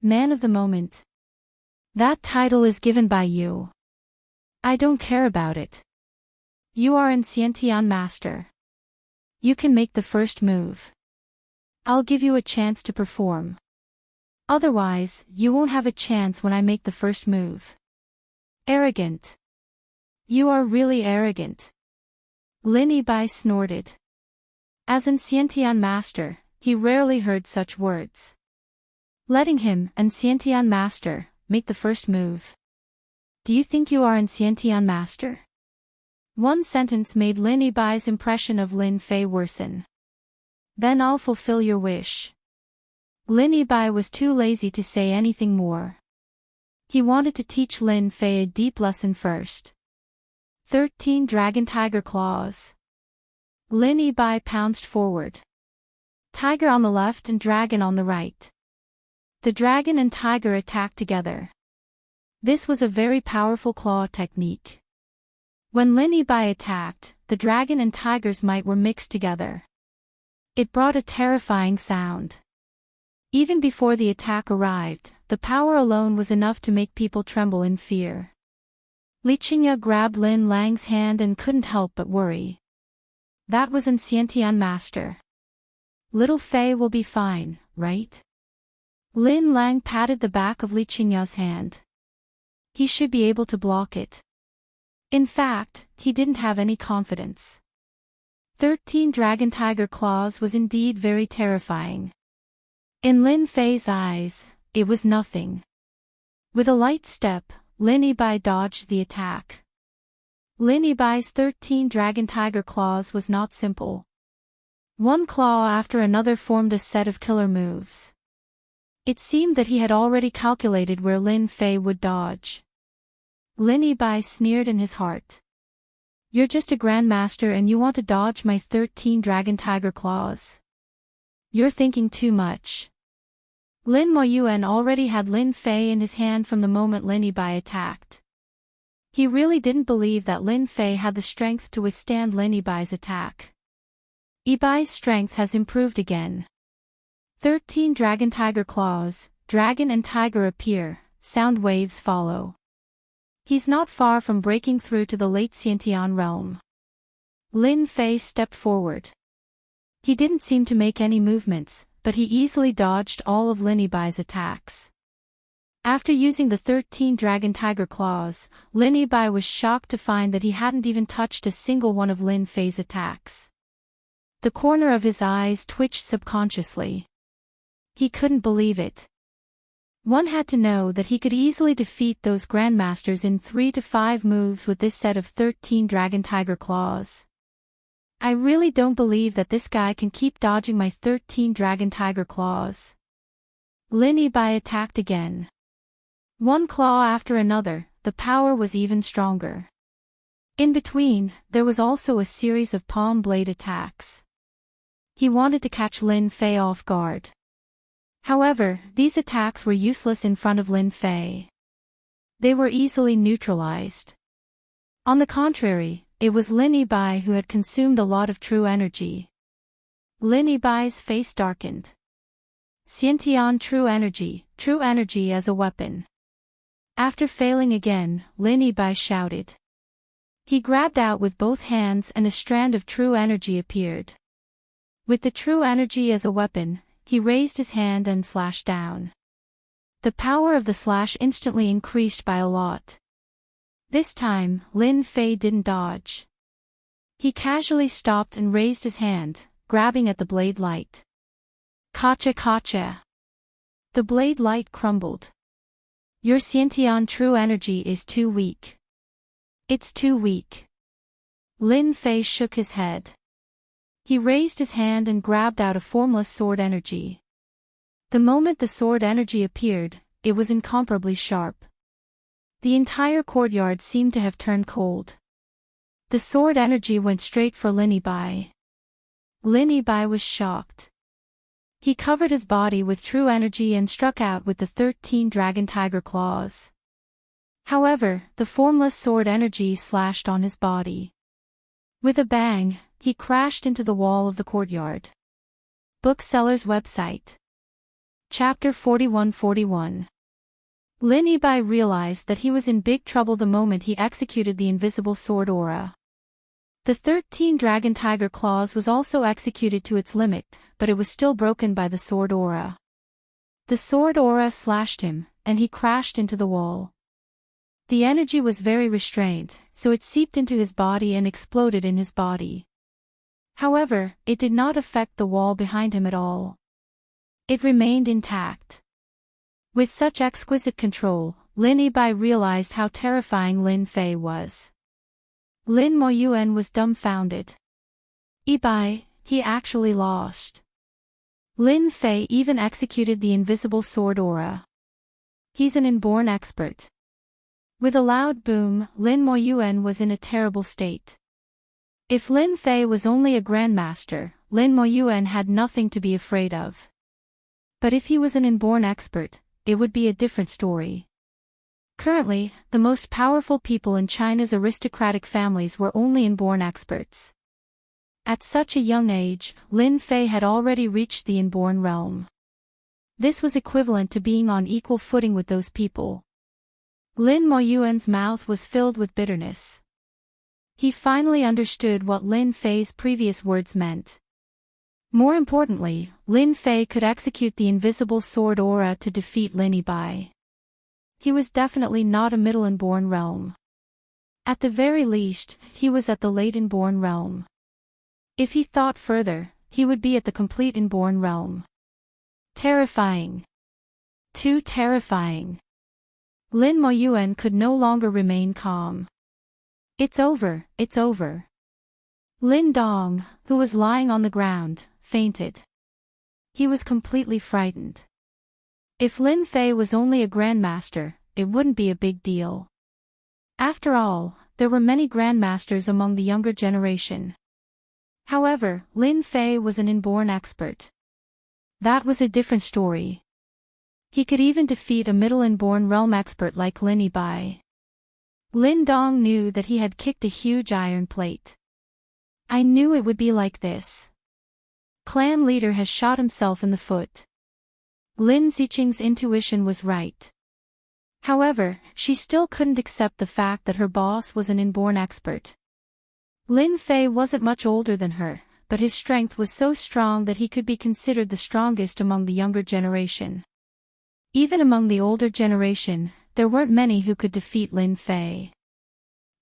Man of the moment. That title is given by you. I don't care about it. You are an Xiantian master. You can make the first move. I'll give you a chance to perform. Otherwise, you won't have a chance when I make the first move. Arrogant. You are really arrogant. Lin Yibai snorted. As an Xiantian master, he rarely heard such words. Letting him, an Xiantian master, make the first move. Do you think you are an Xiantian master? One sentence made Lin Yibai's impression of Lin Fei worsen. Then I'll fulfill your wish. Lin Yibai was too lazy to say anything more. He wanted to teach Lin Fei a deep lesson first. 13 Dragon Tiger Claws. Lin Yibai pounced forward. Tiger on the left and dragon on the right. The dragon and tiger attacked together. This was a very powerful claw technique. When Lin Yibai attacked, the dragon and tiger's might were mixed together. It brought a terrifying sound. Even before the attack arrived, the power alone was enough to make people tremble in fear. Li Qingya grabbed Lin Lang's hand and couldn't help but worry. That was an Xiantian master. Little Fei will be fine, right? Lin Lang patted the back of Li Qingya's hand. He should be able to block it. In fact, he didn't have any confidence. 13 Dragon Tiger Claws was indeed very terrifying. In Lin Fei's eyes, it was nothing. With a light step, Lin Yibai dodged the attack. Lin Yibai's 13 Dragon Tiger Claws was not simple. One claw after another formed a set of killer moves. It seemed that he had already calculated where Lin Fei would dodge. Lin Yibai sneered in his heart. You're just a grandmaster and you want to dodge my 13 Dragon Tiger Claws. You're thinking too much. Lin Moyuan already had Lin Fei in his hand from the moment Lin Yibai attacked. He really didn't believe that Lin Fei had the strength to withstand Lin Yibai's attack. Yibai's strength has improved again. 13 Dragon Tiger Claws, dragon and tiger appear, sound waves follow. He's not far from breaking through to the late Xiantian realm. Lin Fei stepped forward. He didn't seem to make any movements, but he easily dodged all of Lin Yibai's attacks. After using the 13 Dragon Tiger Claws, Lin Yibai was shocked to find that he hadn't even touched a single one of Lin Fei's attacks. The corner of his eyes twitched subconsciously. He couldn't believe it. One had to know that he could easily defeat those grandmasters in 3 to 5 moves with this set of 13 Dragon Tiger Claws. I really don't believe that this guy can keep dodging my 13 Dragon Tiger Claws. Lin Yibai attacked again. One claw after another, the power was even stronger. In between, there was also a series of palm blade attacks. He wanted to catch Lin Fei off guard. However, these attacks were useless in front of Lin Fei. They were easily neutralized. On the contrary, it was Lin Yibai who had consumed a lot of true energy. Lin Yibai's face darkened. Xiantian true energy as a weapon. After failing again, Lin Yibai shouted. He grabbed out with both hands and a strand of true energy appeared. With the true energy as a weapon, he raised his hand and slashed down. The power of the slash instantly increased by a lot. This time, Lin Fei didn't dodge. He casually stopped and raised his hand, grabbing at the blade light. Kacha kacha. The blade light crumbled. Your Xiantian true energy is too weak. It's too weak. Lin Fei shook his head. He raised his hand and grabbed out a formless sword energy. The moment the sword energy appeared, it was incomparably sharp. The entire courtyard seemed to have turned cold. The sword energy went straight for Lin Yibai. Lin Yibai was shocked. He covered his body with true energy and struck out with the 13 Dragon Tiger Claws. However, the formless sword energy slashed on his body. With a bang, he crashed into the wall of the courtyard. Bookseller's website. Chapter 41-41. Lin Yibai realized that he was in big trouble the moment he executed the invisible sword aura. The 13 Dragon Tiger Claws was also executed to its limit, but it was still broken by the sword aura. The sword aura slashed him, and he crashed into the wall. The energy was very restrained, so it seeped into his body and exploded in his body. However, it did not affect the wall behind him at all. It remained intact. With such exquisite control, Lin Yibai realized how terrifying Lin Fei was. Lin Moyuan was dumbfounded. Yibai, he actually lost. Lin Fei even executed the invisible sword aura. He's an inborn expert. With a loud boom, Lin Moyuan was in a terrible state. If Lin Fei was only a grandmaster, Lin Moyuan had nothing to be afraid of. But if he was an inborn expert, it would be a different story. Currently, the most powerful people in China's aristocratic families were only inborn experts. At such a young age, Lin Fei had already reached the inborn realm. This was equivalent to being on equal footing with those people. Lin Moyuan's mouth was filled with bitterness. He finally understood what Lin Fei's previous words meant. More importantly, Lin Fei could execute the invisible sword aura to defeat Lin Yibai. He was definitely not a middle inborn realm. At the very least, he was at the late inborn realm. If he thought further, he would be at the complete inborn realm. Terrifying. Too terrifying. Lin Moyuan could no longer remain calm. It's over, it's over. Lin Dong, who was lying on the ground, fainted. He was completely frightened. If Lin Fei was only a grandmaster, it wouldn't be a big deal. After all, there were many grandmasters among the younger generation. However, Lin Fei was an inborn expert. That was a different story. He could even defeat a middle inborn realm expert like Lin Yibai. Lin Dong knew that he had kicked a huge iron plate. I knew it would be like this. Clan leader has shot himself in the foot. Lin Ziqing's intuition was right. However, she still couldn't accept the fact that her boss was an inborn expert. Lin Fei wasn't much older than her, but his strength was so strong that he could be considered the strongest among the younger generation. Even among the older generation, there weren't many who could defeat Lin Fei.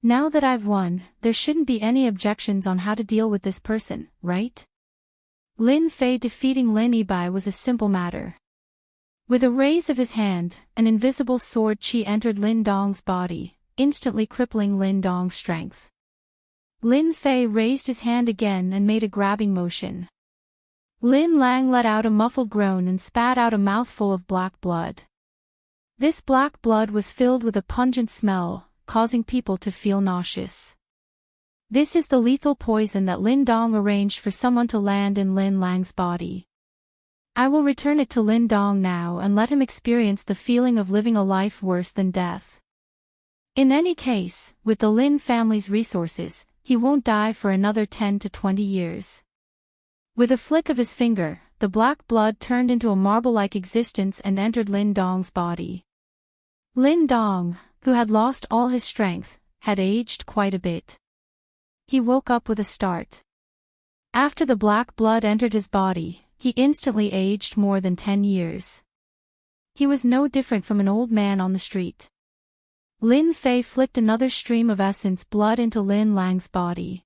Now that I've won, there shouldn't be any objections on how to deal with this person, right? Lin Fei defeating Lin Yibai was a simple matter. With a raise of his hand, an invisible sword qi entered Lin Dong's body, instantly crippling Lin Dong's strength. Lin Fei raised his hand again and made a grabbing motion. Lin Lang let out a muffled groan and spat out a mouthful of black blood. This black blood was filled with a pungent smell, causing people to feel nauseous. This is the lethal poison that Lin Dong arranged for someone to land in Lin Lang's body. I will return it to Lin Dong now and let him experience the feeling of living a life worse than death. In any case, with the Lin family's resources, he won't die for another 10 to 20 years. With a flick of his finger, the black blood turned into a marble-like existence and entered Lin Dong's body. Lin Dong, who had lost all his strength, had aged quite a bit. He woke up with a start. After the black blood entered his body, he instantly aged more than 10 years. He was no different from an old man on the street. Lin Fei flicked another stream of essence blood into Lin Lang's body.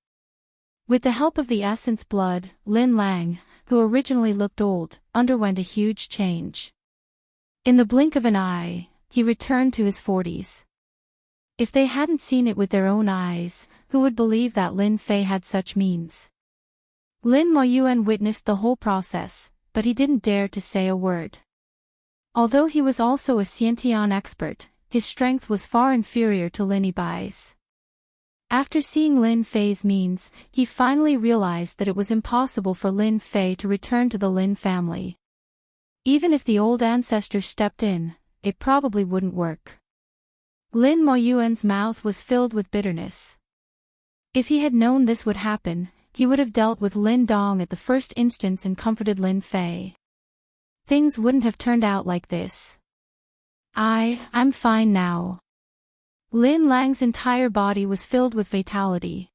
With the help of the essence blood, Lin Lang, who originally looked old, underwent a huge change. In the blink of an eye, he returned to his 40s. If they hadn't seen it with their own eyes, who would believe that Lin Fei had such means? Lin Moyuan witnessed the whole process, but he didn't dare to say a word. Although he was also a Xiantian expert, his strength was far inferior to Lin Yibai's. After seeing Lin Fei's means, he finally realized that it was impossible for Lin Fei to return to the Lin family. Even if the old ancestors stepped in, it probably wouldn't work. Lin Moyuan's mouth was filled with bitterness. If he had known this would happen, he would have dealt with Lin Dong at the first instance and comforted Lin Fei. Things wouldn't have turned out like this. I'm fine now. Lin Lang's entire body was filled with vitality.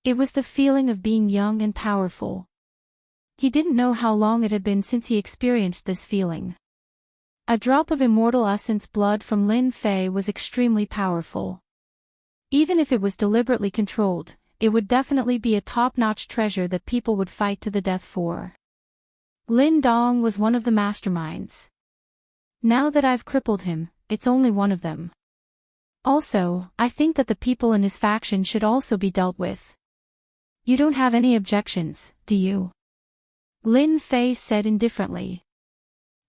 It was the feeling of being young and powerful. He didn't know how long it had been since he experienced this feeling. A drop of immortal essence blood from Lin Fei was extremely powerful. Even if it was deliberately controlled, it would definitely be a top-notch treasure that people would fight to the death for. Lin Dong was one of the masterminds. Now that I've crippled him, it's only one of them. Also, I think that the people in his faction should also be dealt with. You don't have any objections, do you? Lin Fei said indifferently.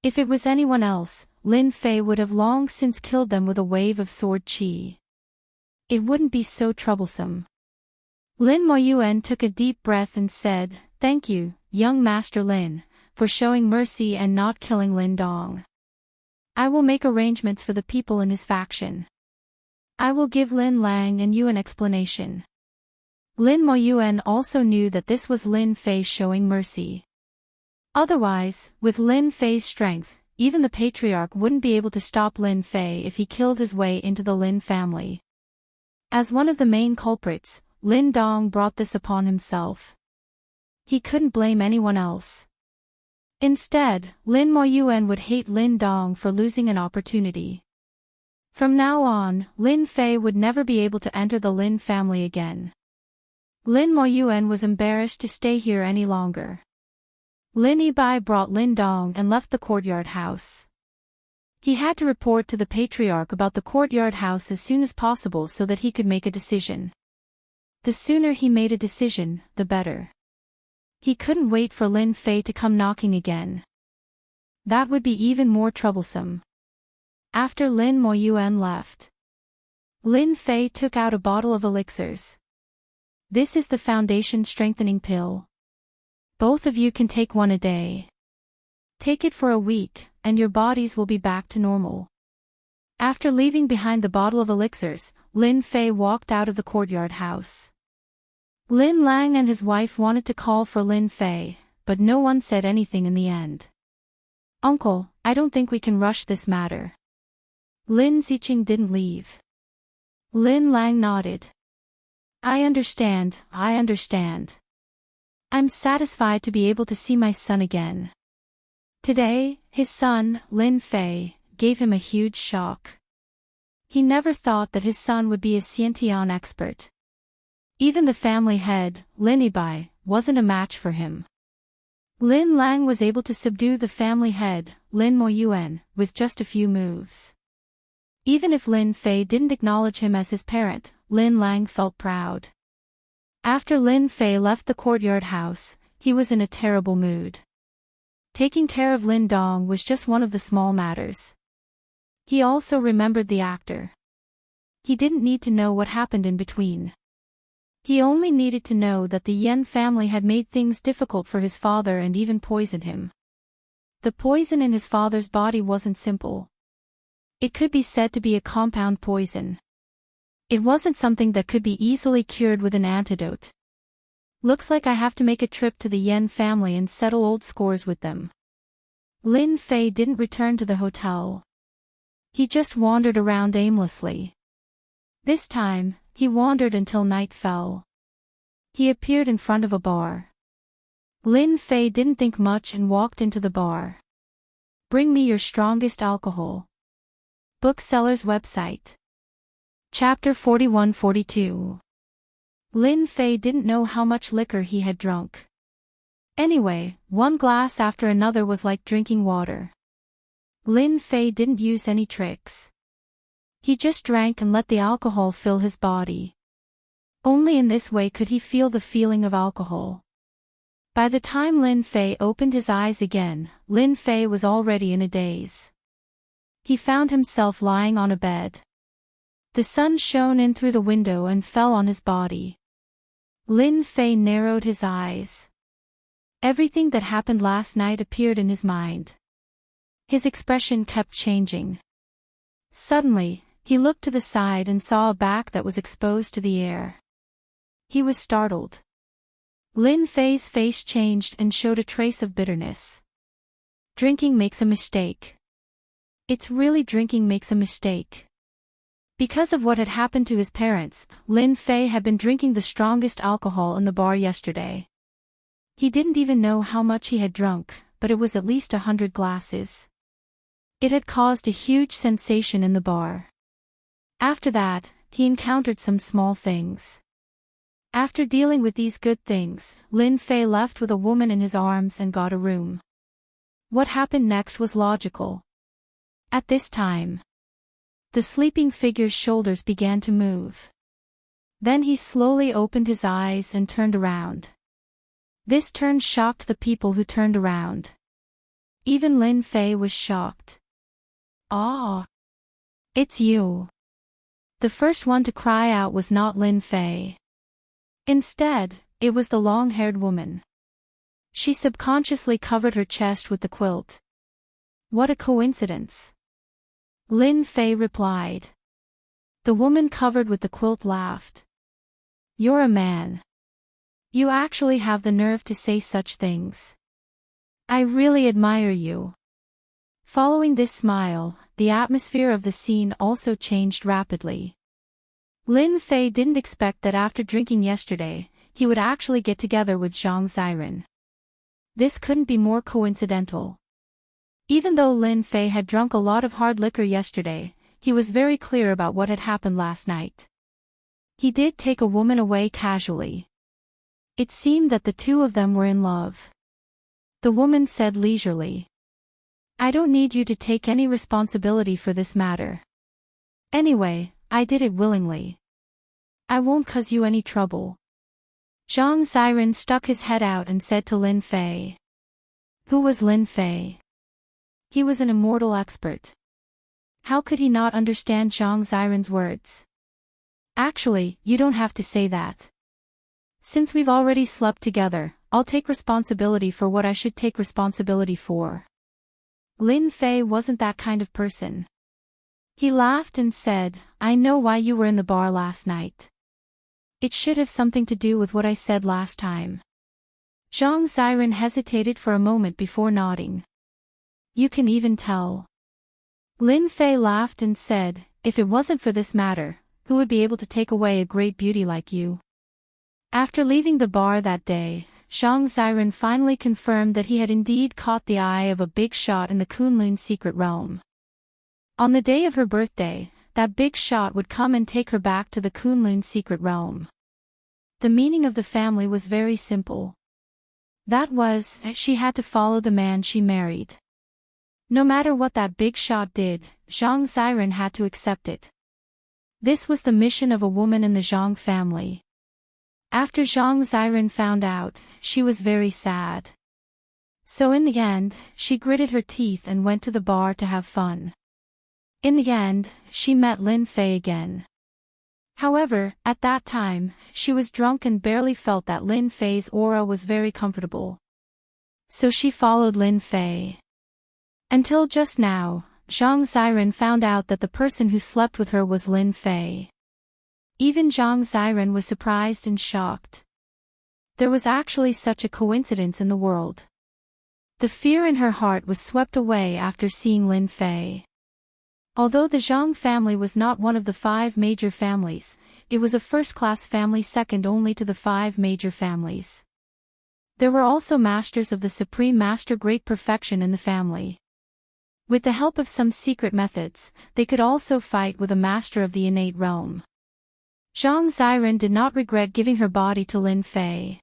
If it was anyone else, Lin Fei would have long since killed them with a wave of sword chi. It wouldn't be so troublesome. Lin Moyuan took a deep breath and said, "Thank you, young Master Lin, for showing mercy and not killing Lin Dong. I will make arrangements for the people in his faction. I will give Lin Lang and you an explanation." Lin Moyuan also knew that this was Lin Fei showing mercy. Otherwise, with Lin Fei's strength, even the patriarch wouldn't be able to stop Lin Fei if he killed his way into the Lin family. As one of the main culprits, Lin Dong brought this upon himself. He couldn't blame anyone else. Instead, Lin Moyuan would hate Lin Dong for losing an opportunity. From now on, Lin Fei would never be able to enter the Lin family again. Lin Moyuan was embarrassed to stay here any longer. Lin Yibai brought Lin Dong and left the courtyard house. He had to report to the patriarch about the courtyard house as soon as possible so that he could make a decision. The sooner he made a decision, the better. He couldn't wait for Lin Fei to come knocking again. That would be even more troublesome. After Lin Moyuan left, Lin Fei took out a bottle of elixirs. "This is the foundation strengthening pill. Both of you can take one a day. Take it for a week, and your bodies will be back to normal." After leaving behind the bottle of elixirs, Lin Fei walked out of the courtyard house. Lin Lang and his wife wanted to call for Lin Fei, but no one said anything in the end. "Uncle, I don't think we can rush this matter." Lin Ziqing didn't leave. Lin Lang nodded. I understand. I'm satisfied to be able to see my son again." Today, his son, Lin Fei, gave him a huge shock. He never thought that his son would be a Xiantian expert. Even the family head, Lin Yibai, wasn't a match for him. Lin Lang was able to subdue the family head, Lin Moyuan, with just a few moves. Even if Lin Fei didn't acknowledge him as his parent, Lin Lang felt proud. After Lin Fei left the courtyard house, he was in a terrible mood. Taking care of Lin Dong was just one of the small matters. He also remembered the actor. He didn't need to know what happened in between. He only needed to know that the Yen family had made things difficult for his father and even poisoned him. The poison in his father's body wasn't simple. It could be said to be a compound poison. It wasn't something that could be easily cured with an antidote. Looks like I have to make a trip to the Yen family and settle old scores with them. Lin Fei didn't return to the hotel. He just wandered around aimlessly. This time, he wandered until night fell. He appeared in front of a bar. Lin Fei didn't think much and walked into the bar. "Bring me your strongest alcohol." Bookseller's website. Chapter 41-42. Lin Fei didn't know how much liquor he had drunk. Anyway, one glass after another was like drinking water. Lin Fei didn't use any tricks. He just drank and let the alcohol fill his body. Only in this way could he feel the feeling of alcohol. By the time Lin Fei opened his eyes again, Lin Fei was already in a daze. He found himself lying on a bed. The sun shone in through the window and fell on his body. Lin Fei narrowed his eyes. Everything that happened last night appeared in his mind. His expression kept changing. Suddenly, he looked to the side and saw a back that was exposed to the air. He was startled. Lin Fei's face changed and showed a trace of bitterness. Drinking makes a mistake. It's really drinking makes a mistake. Because of what had happened to his parents, Lin Fei had been drinking the strongest alcohol in the bar yesterday. He didn't even know how much he had drunk, but it was at least 100 glasses. It had caused a huge sensation in the bar. After that, he encountered some small things. After dealing with these good things, Lin Fei left with a woman in his arms and got a room. What happened next was logical. At this time, the sleeping figure's shoulders began to move. Then he slowly opened his eyes and turned around. This turn shocked the people who turned around. Even Lin Fei was shocked. "Ah, it's you." The first one to cry out was not Lin Fei. Instead, it was the long-haired woman. She subconsciously covered her chest with the quilt. "What a coincidence," Lin Fei replied. The woman covered with the quilt laughed. "You're a man. You actually have the nerve to say such things. I really admire you." Following this smile, the atmosphere of the scene also changed rapidly. Lin Fei didn't expect that after drinking yesterday, he would actually get together with Zhang Xiren. This couldn't be more coincidental. Even though Lin Fei had drunk a lot of hard liquor yesterday, he was very clear about what had happened last night. He did take a woman away casually. It seemed that the two of them were in love. The woman said leisurely, "I don't need you to take any responsibility for this matter. Anyway, I did it willingly. I won't cause you any trouble." Zhang Xiren stuck his head out and said to Lin Fei. Who was Lin Fei? He was an immortal expert. How could he not understand Zhang Xiren's words? "Actually, you don't have to say that. Since we've already slept together, I'll take responsibility for what I should take responsibility for." Lin Fei wasn't that kind of person. He laughed and said, "I know why you were in the bar last night. It should have something to do with what I said last time." Zhang Xiren hesitated for a moment before nodding. "You can even tell." Lin Fei laughed and said, "If it wasn't for this matter, who would be able to take away a great beauty like you?" After leaving the bar that day, Zhang Xiren finally confirmed that he had indeed caught the eye of a big shot in the Kunlun secret realm. On the day of her birthday, that big shot would come and take her back to the Kunlun secret realm. The meaning of the family was very simple. That was, she had to follow the man she married. No matter what that big shot did, Zhang Xiren had to accept it. This was the mission of a woman in the Zhang family. After Zhang Xiren found out, she was very sad. So in the end, she gritted her teeth and went to the bar to have fun. In the end, she met Lin Fei again. However, at that time, she was drunk and barely felt that Lin Fei's aura was very comfortable. So she followed Lin Fei. Until just now, Zhang Xiren found out that the person who slept with her was Lin Fei. Even Zhang Xiren was surprised and shocked. There was actually such a coincidence in the world. The fear in her heart was swept away after seeing Lin Fei. Although the Zhang family was not one of the 5 major families, it was a first-class family second only to the 5 major families. There were also masters of the Supreme Master Great Perfection in the family. With the help of some secret methods, they could also fight with a master of the innate realm. Zhang Xiren did not regret giving her body to Lin Fei.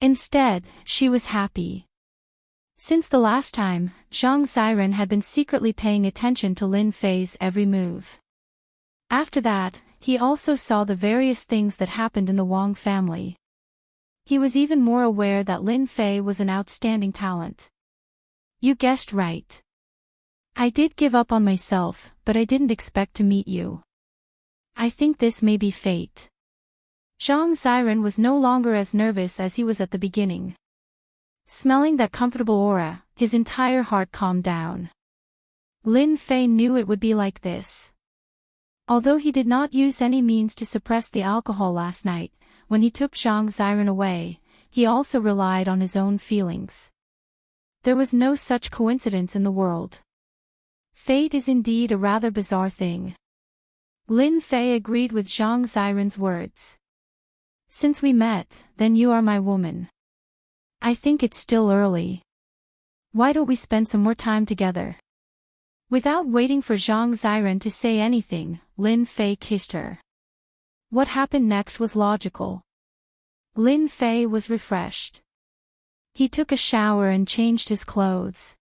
Instead, she was happy. Since the last time, Zhang Xiren had been secretly paying attention to Lin Fei's every move. After that, he also saw the various things that happened in the Wang family. He was even more aware that Lin Fei was an outstanding talent. You guessed right. I did give up on myself, but I didn't expect to meet you. I think this may be fate. Zhang Xiren was no longer as nervous as he was at the beginning. Smelling that comfortable aura, his entire heart calmed down. Lin Fei knew it would be like this. Although he did not use any means to suppress the alcohol last night, when he took Zhang Xiren away, he also relied on his own feelings. There was no such coincidence in the world. Fate is indeed a rather bizarre thing. Lin Fei agreed with Zhang Xiren's words. Since we met, then you are my woman. I think it's still early. Why don't we spend some more time together? Without waiting for Zhang Xiren to say anything, Lin Fei kissed her. What happened next was logical. Lin Fei was refreshed. He took a shower and changed his clothes.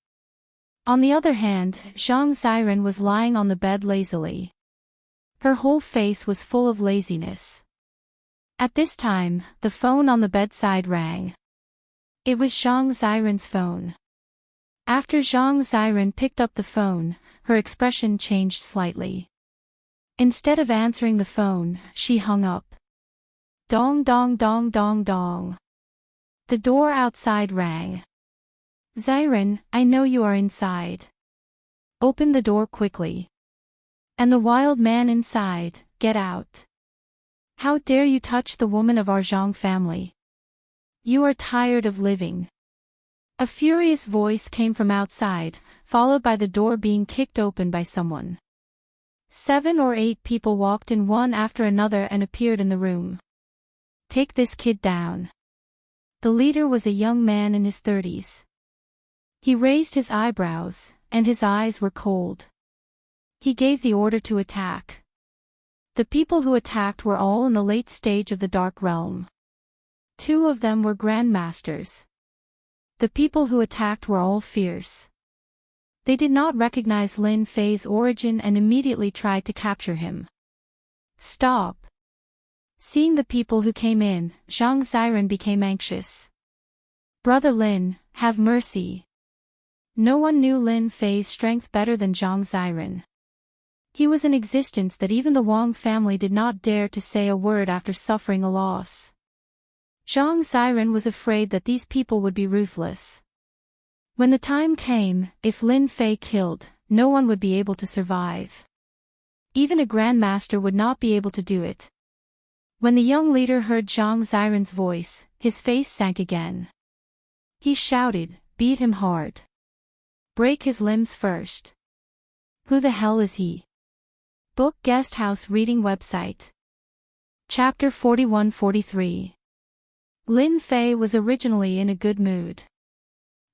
On the other hand, Zhang Xiren was lying on the bed lazily. Her whole face was full of laziness. At this time, the phone on the bedside rang. It was Zhang Xiren's phone. After Zhang Ziren picked up the phone, her expression changed slightly. Instead of answering the phone, she hung up. Dong dong dong dong dong. The door outside rang. Ziren, I know you are inside. Open the door quickly. And the wild man inside, get out. How dare you touch the woman of our Zhang family? You are tired of living. A furious voice came from outside, followed by the door being kicked open by someone. 7 or 8 people walked in one after another and appeared in the room. Take this kid down. The leader was a young man in his 30s. He raised his eyebrows, and his eyes were cold. He gave the order to attack. The people who attacked were all in the late stage of the Dark Realm. 2 of them were grandmasters. The people who attacked were all fierce. They did not recognize Lin Fei's origin and immediately tried to capture him. Stop! Seeing the people who came in, Zhang Ziren became anxious. Brother Lin, have mercy. No one knew Lin Fei's strength better than Zhang Ziren. He was in existence that even the Wang family did not dare to say a word after suffering a loss. Zhang Ziren was afraid that these people would be ruthless. When the time came, if Lin Fei killed, no one would be able to survive. Even a grandmaster would not be able to do it. When the young leader heard Zhang Ziren's voice, his face sank again. He shouted, beat him hard. Break his limbs first. Who the hell is he? Book Guest House Reading Website. Chapter 41-43. Lin Fei was originally in a good mood.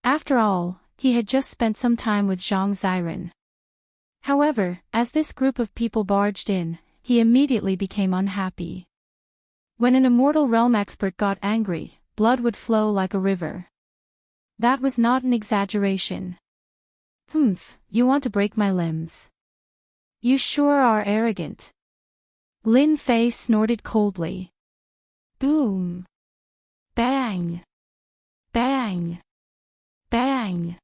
After all, he had just spent some time with Zhang Ziren. However, as this group of people barged in, he immediately became unhappy. When an immortal realm expert got angry, blood would flow like a river. That was not an exaggeration. Humph, you want to break my limbs. You sure are arrogant. Lin Fei snorted coldly. Boom. Bang. Bang. Bang.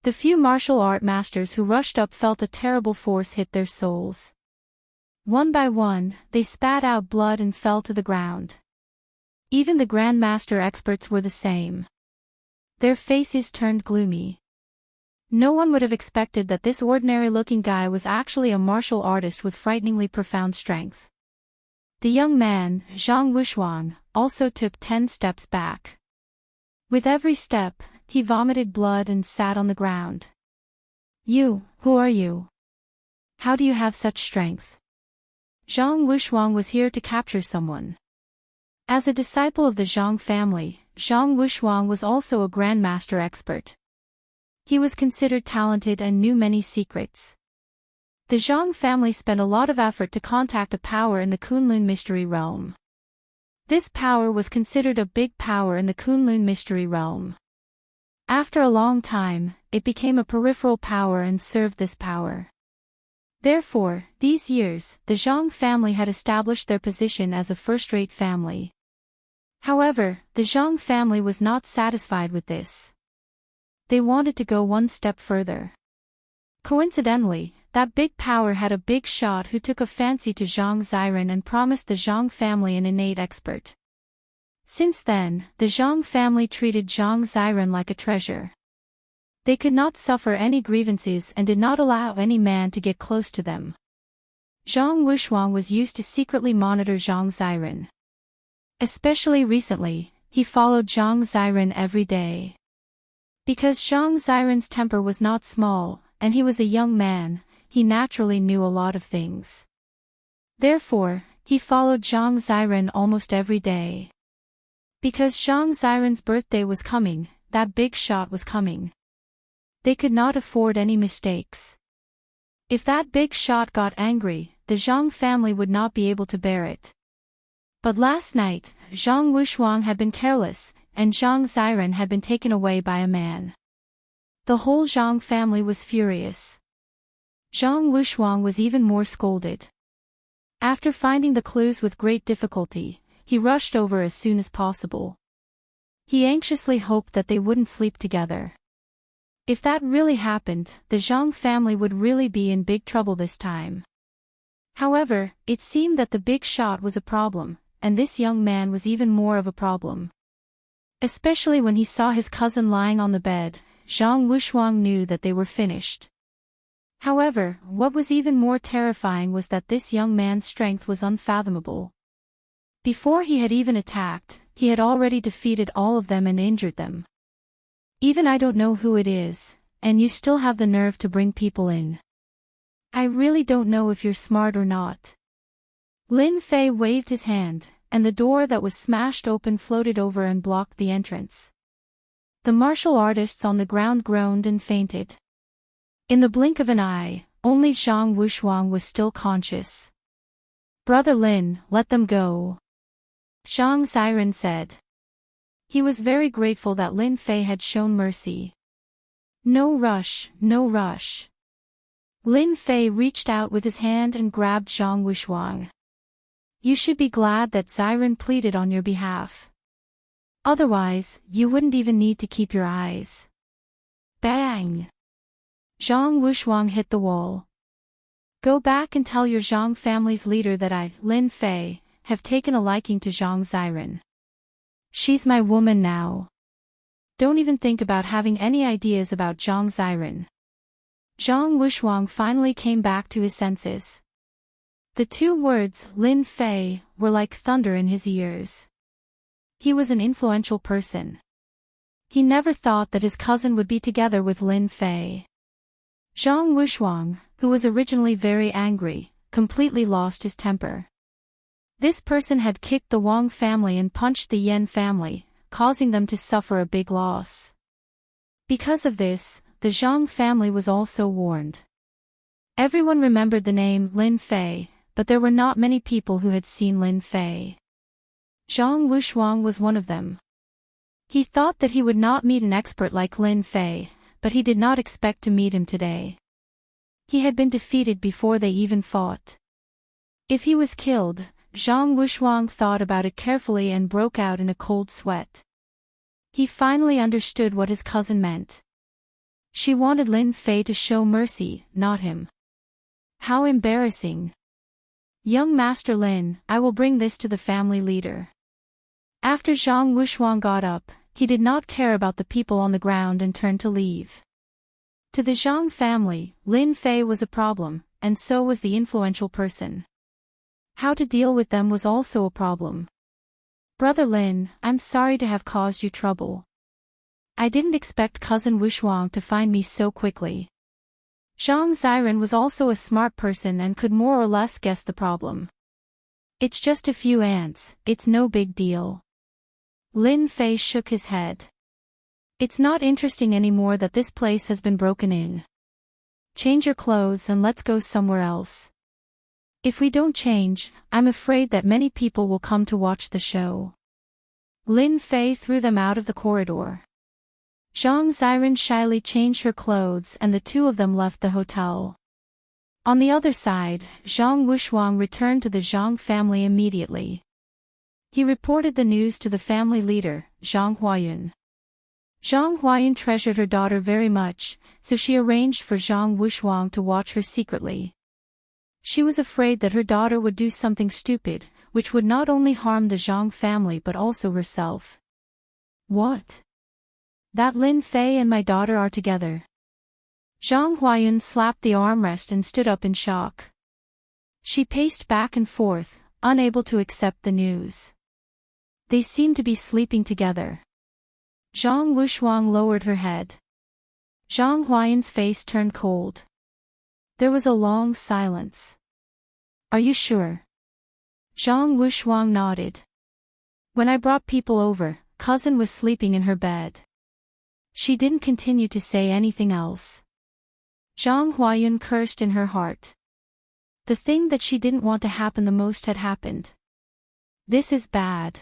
The few martial art masters who rushed up felt a terrible force hit their souls. One by one, they spat out blood and fell to the ground. Even the grandmaster experts were the same. Their faces turned gloomy. No one would have expected that this ordinary-looking guy was actually a martial artist with frighteningly profound strength. The young man, Zhang Wushuang, also took 10 steps back. With every step, he vomited blood and sat on the ground. You, who are you? How do you have such strength? Zhang Wushuang was here to capture someone. As a disciple of the Zhang family, Zhang Wushuang was also a grandmaster expert. He was considered talented and knew many secrets. The Zhang family spent a lot of effort to contact a power in the Kunlun mystery realm. This power was considered a big power in the Kunlun mystery realm. After a long time, it became a peripheral power and served this power. Therefore, these years, the Zhang family had established their position as a first-rate family. However, the Zhang family was not satisfied with this. They wanted to go one step further. Coincidentally, that big power had a big shot who took a fancy to Zhang Ziren and promised the Zhang family an innate expert. Since then, the Zhang family treated Zhang Ziren like a treasure. They could not suffer any grievances and did not allow any man to get close to them. Zhang Wushuang was used to secretly monitor Zhang Ziren. Especially recently, he followed Zhang Ziren every day. Because Zhang Ziren's temper was not small, and he was a young man, he naturally knew a lot of things. Therefore, he followed Zhang Ziren almost every day. Because Zhang Ziren's birthday was coming, that big shot was coming. They could not afford any mistakes. If that big shot got angry, the Zhang family would not be able to bear it. But last night, Zhang Wushuang had been careless, and Zhang Ziren had been taken away by a man. The whole Zhang family was furious. Zhang Wushuang was even more scolded. After finding the clues with great difficulty, he rushed over as soon as possible. He anxiously hoped that they wouldn't sleep together. If that really happened, the Zhang family would really be in big trouble this time. However, it seemed that the big shot was a problem, and this young man was even more of a problem. Especially when he saw his cousin lying on the bed, Zhang Wuxuang knew that they were finished. However, what was even more terrifying was that this young man's strength was unfathomable. Before he had even attacked, he had already defeated all of them and injured them. Even I don't know who it is, and you still have the nerve to bring people in. I really don't know if you're smart or not. Lin Fei waved his hand, and the door that was smashed open floated over and blocked the entrance. The martial artists on the ground groaned and fainted. In the blink of an eye, only Zhang Wuxuang was still conscious. "Brother Lin, let them go," Zhang Xiren said. He was very grateful that Lin Fei had shown mercy. "No rush, no rush." Lin Fei reached out with his hand and grabbed Zhang Wuxuang. "You should be glad that Xiren pleaded on your behalf. Otherwise, you wouldn't even need to keep your eyes." Bang! Zhang Wuxuang hit the wall. "Go back and tell your Zhang family's leader that I, Lin Fei, have taken a liking to Zhang Xiren. She's my woman now. Don't even think about having any ideas about Zhang Xiren." Zhang Wuxuang finally came back to his senses. The two words, Lin Fei, were like thunder in his ears. He was an influential person. He never thought that his cousin would be together with Lin Fei. Zhang Wuxuang, who was originally very angry, completely lost his temper. This person had kicked the Wang family and punched the Yan family, causing them to suffer a big loss. Because of this, the Zhang family was also warned. Everyone remembered the name Lin Fei, but there were not many people who had seen Lin Fei. Zhang Wuxuang was one of them. He thought that he would not meet an expert like Lin Fei, but he did not expect to meet him today. He had been defeated before they even fought. If he was killed, Zhang Wuxuang thought about it carefully and broke out in a cold sweat. He finally understood what his cousin meant. She wanted Lin Fei to show mercy, not him. How embarrassing. "Young Master Lin, I will bring this to the family leader." After Zhang Wuxuang got up, he did not care about the people on the ground and turned to leave. To the Zhang family, Lin Fei was a problem, and so was the influential person. How to deal with them was also a problem. "Brother Lin, I'm sorry to have caused you trouble. I didn't expect cousin Wuxuang to find me so quickly." Zhang Xiren was also a smart person and could more or less guess the problem. "It's just a few ants, it's no big deal." Lin Fei shook his head. "It's not interesting anymore that this place has been broken in. Change your clothes and let's go somewhere else. If we don't change, I'm afraid that many people will come to watch the show." Lin Fei threw them out of the corridor. Zhang Xiren shyly changed her clothes and the two of them left the hotel. On the other side, Zhang Wuxuang returned to the Zhang family immediately. He reported the news to the family leader, Zhang Huayun. Zhang Huayun treasured her daughter very much, so she arranged for Zhang Wuxuang to watch her secretly. She was afraid that her daughter would do something stupid, which would not only harm the Zhang family but also herself. "What? That Lin Fei and my daughter are together?" Zhang Huayun slapped the armrest and stood up in shock. She paced back and forth, unable to accept the news. They seemed to be sleeping together. Zhang Wuxuang lowered her head. Zhang Huayun's face turned cold. There was a long silence. "Are you sure?" Zhang Wuxuang nodded. "When I brought people over, cousin was sleeping in her bed." She didn't continue to say anything else. Zhang Huayun cursed in her heart. The thing that she didn't want to happen the most had happened. This is bad.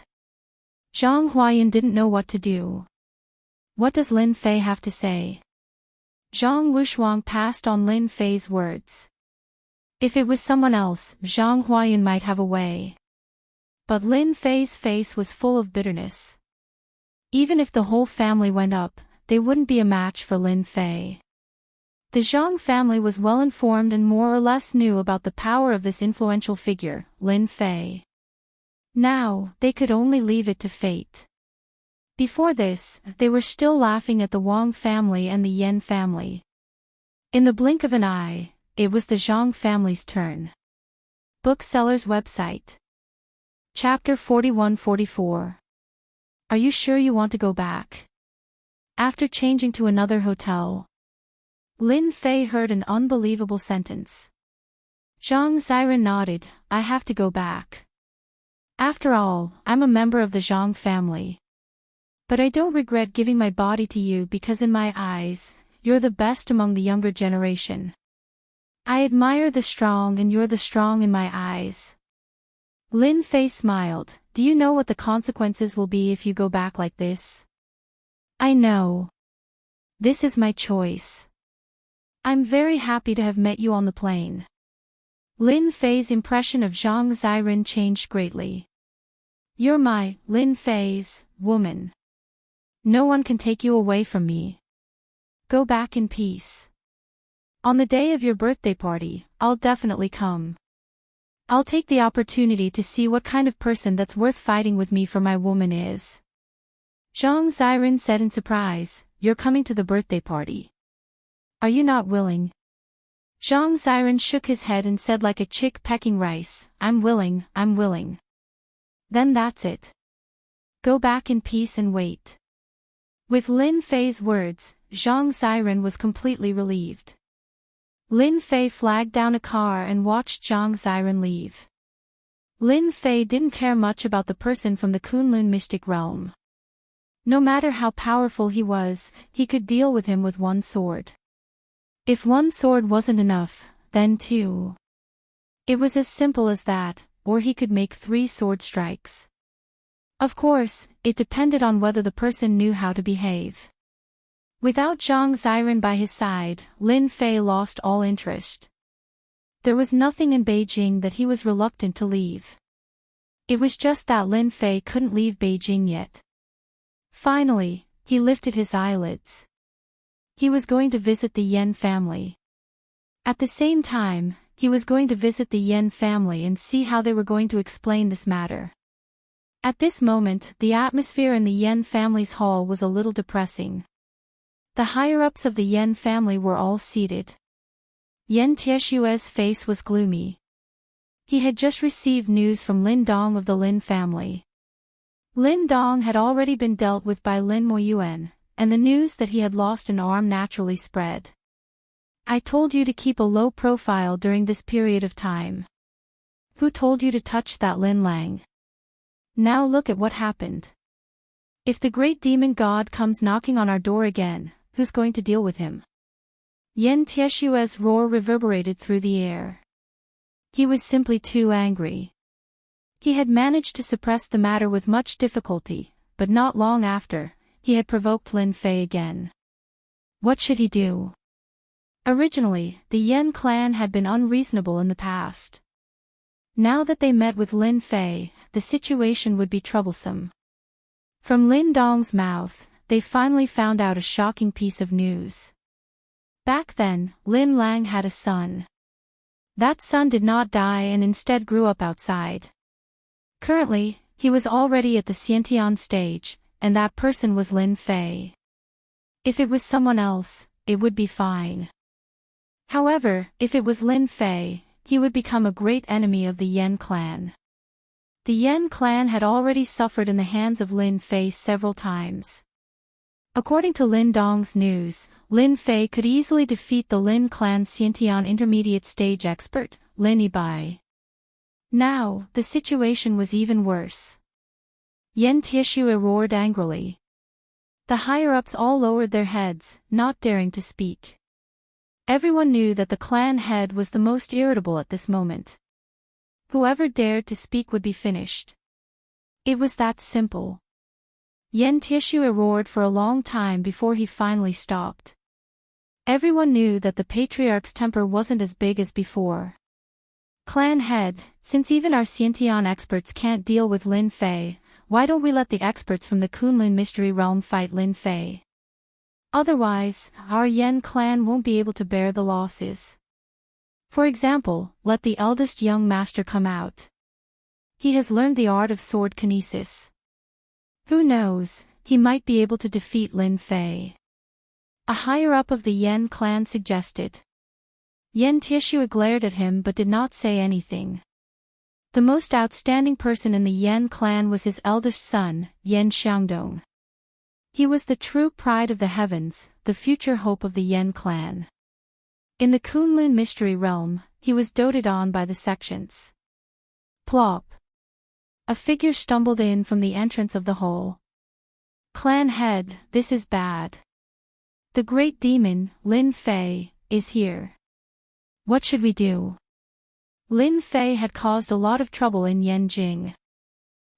Zhang Huayun didn't know what to do. What does Lin Fei have to say? Zhang Wuxuang passed on Lin Fei's words. If it was someone else, Zhang Huayun might have a way. But Lin Fei's face was full of bitterness. Even if the whole family went up, they wouldn't be a match for Lin Fei. The Zhang family was well informed and more or less knew about the power of this influential figure, Lin Fei. Now, they could only leave it to fate. Before this, they were still laughing at the Wang family and the Yan family. In the blink of an eye, it was the Zhang family's turn. Bookseller's website. Chapter 41-44. Are you sure you want to go back? After changing to another hotel, Lin Fei heard an unbelievable sentence. Zhang Xiren nodded. I have to go back. After all, I'm a member of the Zhang family. But I don't regret giving my body to you because in my eyes, you're the best among the younger generation. I admire the strong and you're the strong in my eyes. Lin Fei smiled. Do you know what the consequences will be if you go back like this? I know. This is my choice. I'm very happy to have met you on the plane. Lin Fei's impression of Zhang Xiren changed greatly. You're my, Lin Fei's, woman. No one can take you away from me. Go back in peace. On the day of your birthday party, I'll definitely come. I'll take the opportunity to see what kind of person that's worth fighting with me for my woman is. Zhang Xiren said in surprise, You're coming to the birthday party. Are you not willing? Zhang Xiren shook his head and said like a chick pecking rice, I'm willing, I'm willing. Then that's it. Go back in peace and wait. With Lin Fei's words, Zhang Xiren was completely relieved. Lin Fei flagged down a car and watched Zhang Xiren leave. Lin Fei didn't care much about the person from the Kunlun mystic realm. No matter how powerful he was, he could deal with him with one sword. If one sword wasn't enough, then two. It was as simple as that, or he could make 3 sword strikes. Of course, it depended on whether the person knew how to behave. Without Zhang Xiren by his side, Lin Fei lost all interest. There was nothing in Beijing that he was reluctant to leave. It was just that Lin Fei couldn't leave Beijing yet. Finally, he lifted his eyelids. He was going to visit the Yan family. At the same time, he was going to visit the Yan family and see how they were going to explain this matter. At this moment, the atmosphere in the Yan family's hall was a little depressing. The higher-ups of the Yan family were all seated. Yan Tieshue's face was gloomy. He had just received news from Lin Dong of the Lin family. Lin Dong had already been dealt with by Lin Moyuan, and the news that he had lost an arm naturally spread. I told you to keep a low profile during this period of time. Who told you to touch that Lin Lang? Now look at what happened. If the great demon god comes knocking on our door again, who's going to deal with him? Yan Tieshue's roar reverberated through the air. He was simply too angry. He had managed to suppress the matter with much difficulty, but not long after, he had provoked Lin Fei again. What should he do? Originally, the Yan clan had been unreasonable in the past. Now that they met with Lin Fei, the situation would be troublesome. From Lin Dong's mouth, they finally found out a shocking piece of news. Back then, Lin Lang had a son. That son did not die and instead grew up outside. Currently, he was already at the Xiantian stage, and that person was Lin Fei. If it was someone else, it would be fine. However, if it was Lin Fei, he would become a great enemy of the Yan clan. The Yan clan had already suffered in the hands of Lin Fei several times. According to Lin Dong's news, Lin Fei could easily defeat the Lin clan's Xiantian intermediate stage expert, Lin Yibai. Now, the situation was even worse. Yan Tieshue roared angrily. The higher-ups all lowered their heads, not daring to speak. Everyone knew that the clan head was the most irritable at this moment. Whoever dared to speak would be finished. It was that simple. Yan Tieshue roared for a long time before he finally stopped. Everyone knew that the patriarch's temper wasn't as big as before. Clan head, since even our Xiantian experts can't deal with Lin Fei, why don't we let the experts from the Kunlun mystery realm fight Lin Fei? Otherwise, our Yen clan won't be able to bear the losses. For example, let the eldest young master come out. He has learned the art of sword kinesis. Who knows, he might be able to defeat Lin Fei. A higher-up of the Yen clan suggested. Yen Tieshua glared at him but did not say anything. The most outstanding person in the Yen clan was his eldest son, Yen Xiangdong. He was the true pride of the heavens, the future hope of the Yen clan. In the Kunlun mystery realm, he was doted on by the sections. Plop. A figure stumbled in from the entrance of the hole. Clan head, this is bad. The great demon, Lin Fei, is here. What should we do? Lin Fei had caused a lot of trouble in Yanjing.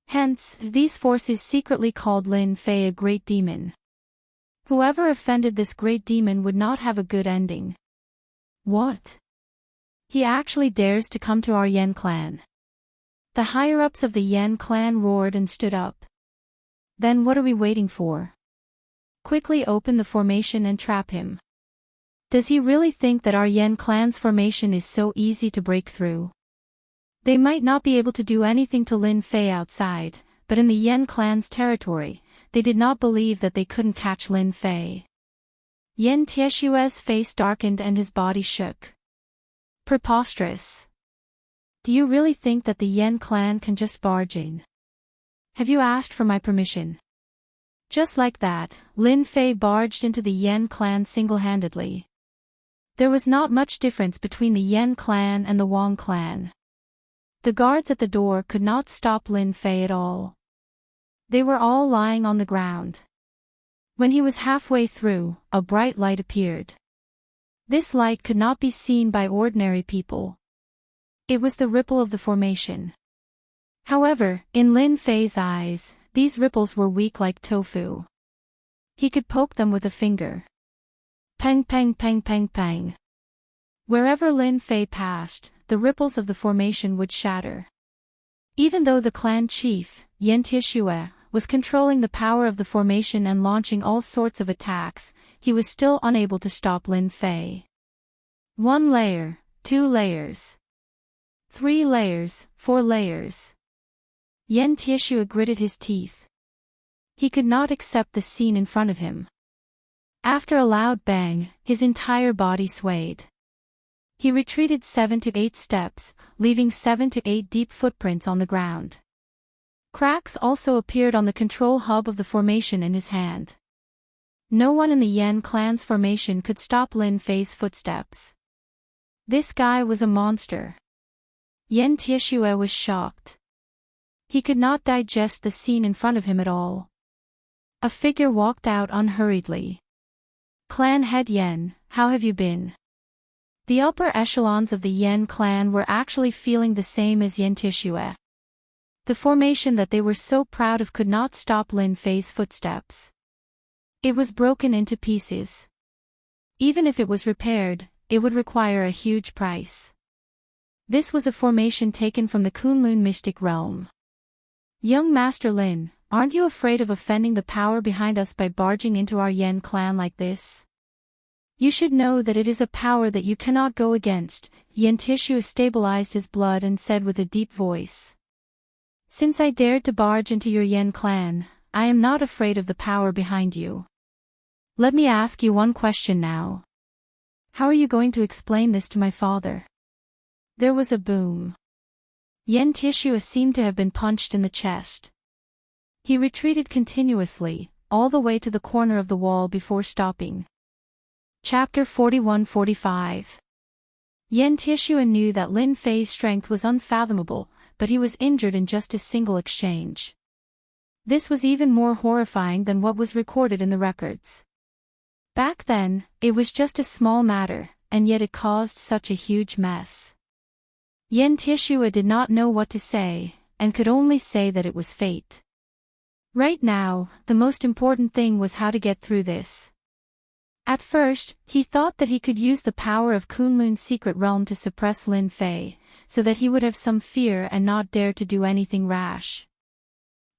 Hence, these forces secretly called Lin Fei a great demon. Whoever offended this great demon would not have a good ending. What? He actually dares to come to our Yen clan. The higher-ups of the Yen clan roared and stood up. Then what are we waiting for? Quickly open the formation and trap him. Does he really think that our Yen clan's formation is so easy to break through? They might not be able to do anything to Lin Fei outside, but in the Yen clan's territory, they did not believe that they couldn't catch Lin Fei. Yen Tieshue's face darkened and his body shook. Preposterous. Do you really think that the Yen clan can just barge in? Have you asked for my permission? Just like that, Lin Fei barged into the Yen clan single-handedly. There was not much difference between the Yen clan and the Wang clan. The guards at the door could not stop Lin Fei at all. They were all lying on the ground. When he was halfway through, a bright light appeared. This light could not be seen by ordinary people. It was the ripple of the formation. However, in Lin Fei's eyes, these ripples were weak like tofu. He could poke them with a finger. Peng peng peng peng peng. Wherever Lin Fei passed, the ripples of the formation would shatter. Even though the clan chief, Yen Tieshue, was controlling the power of the formation and launching all sorts of attacks, he was still unable to stop Lin Fei. 1 layer, 2 layers. 3 layers, 4 layers. Yen Tieshue gritted his teeth. He could not accept the scene in front of him. After a loud bang, his entire body swayed. He retreated 7 to 8 steps, leaving 7 to 8 deep footprints on the ground. Cracks also appeared on the control hub of the formation in his hand. No one in the Yen clan's formation could stop Lin Fei's footsteps. This guy was a monster. Yen Tieshue was shocked. He could not digest the scene in front of him at all. A figure walked out unhurriedly. Clan head Yen, how have you been? The upper echelons of the Yen clan were actually feeling the same as Yen Tieshue. The formation that they were so proud of could not stop Lin Fei's footsteps. It was broken into pieces. Even if it was repaired, it would require a huge price. This was a formation taken from the Kunlun mystic realm. Young Master Lin, aren't you afraid of offending the power behind us by barging into our Yen clan like this? You should know that it is a power that you cannot go against. Yen Tieshue stabilized his blood and said with a deep voice. Since I dared to barge into your Yen clan, I am not afraid of the power behind you. Let me ask you one question now. How are you going to explain this to my father? There was a boom. Yen Tieshue seemed to have been punched in the chest. He retreated continuously, all the way to the corner of the wall before stopping. Chapter 41-45. Yen Tieshue knew that Lin Fei's strength was unfathomable, but he was injured in just a single exchange. This was even more horrifying than what was recorded in the records. Back then, it was just a small matter, and yet it caused such a huge mess. Yen Tieshue did not know what to say, and could only say that it was fate. Right now, the most important thing was how to get through this. At first, he thought that he could use the power of Kunlun's secret realm to suppress Lin Fei, so that he would have some fear and not dare to do anything rash.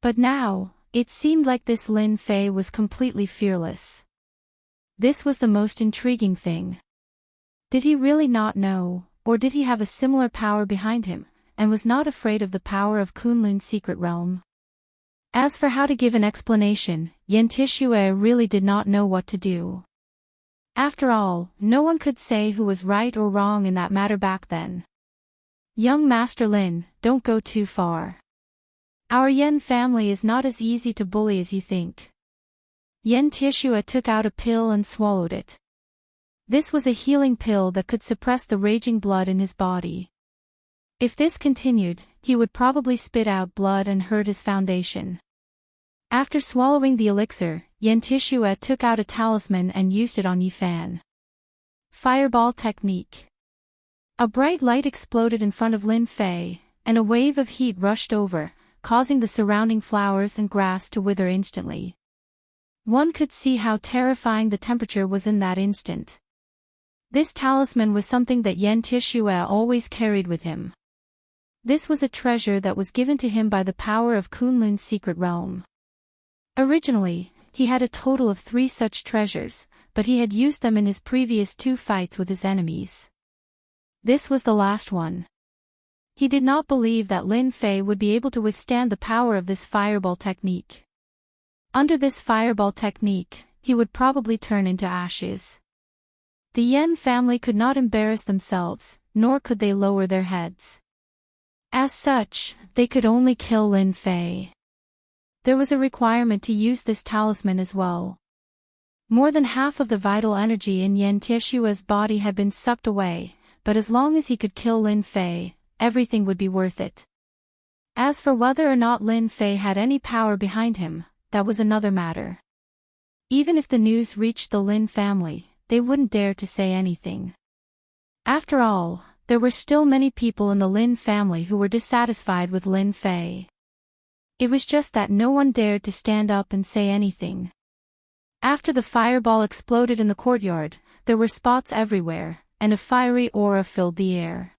But now, it seemed like this Lin Fei was completely fearless. This was the most intriguing thing. Did he really not know, or did he have a similar power behind him, and was not afraid of the power of Kunlun's secret realm? As for how to give an explanation, Yentishue really did not know what to do. After all, no one could say who was right or wrong in that matter back then. Young Master Lin, don't go too far. Our Yen family is not as easy to bully as you think. Yentishue took out a pill and swallowed it. This was a healing pill that could suppress the raging blood in his body. If this continued, he would probably spit out blood and hurt his foundation. After swallowing the elixir, Yentishue took out a talisman and used it on Yifan. Fireball technique. A bright light exploded in front of Lin Fei, and a wave of heat rushed over, causing the surrounding flowers and grass to wither instantly. One could see how terrifying the temperature was in that instant. This talisman was something that Yentishue always carried with him. This was a treasure that was given to him by the power of Kunlun's secret realm. Originally, he had a total of 3 such treasures, but he had used them in his previous 2 fights with his enemies. This was the last one. He did not believe that Lin Fei would be able to withstand the power of this fireball technique. Under this fireball technique, he would probably turn into ashes. The Yen family could not embarrass themselves, nor could they lower their heads. As such, they could only kill Lin Fei. There was a requirement to use this talisman as well. More than half of the vital energy in Yentishue's body had been sucked away, but as long as he could kill Lin Fei, everything would be worth it. As for whether or not Lin Fei had any power behind him, that was another matter. Even if the news reached the Lin family, they wouldn't dare to say anything. After all, there were still many people in the Lin family who were dissatisfied with Lin Fei. It was just that no one dared to stand up and say anything. After the fireball exploded in the courtyard, there were spots everywhere, and a fiery aura filled the air.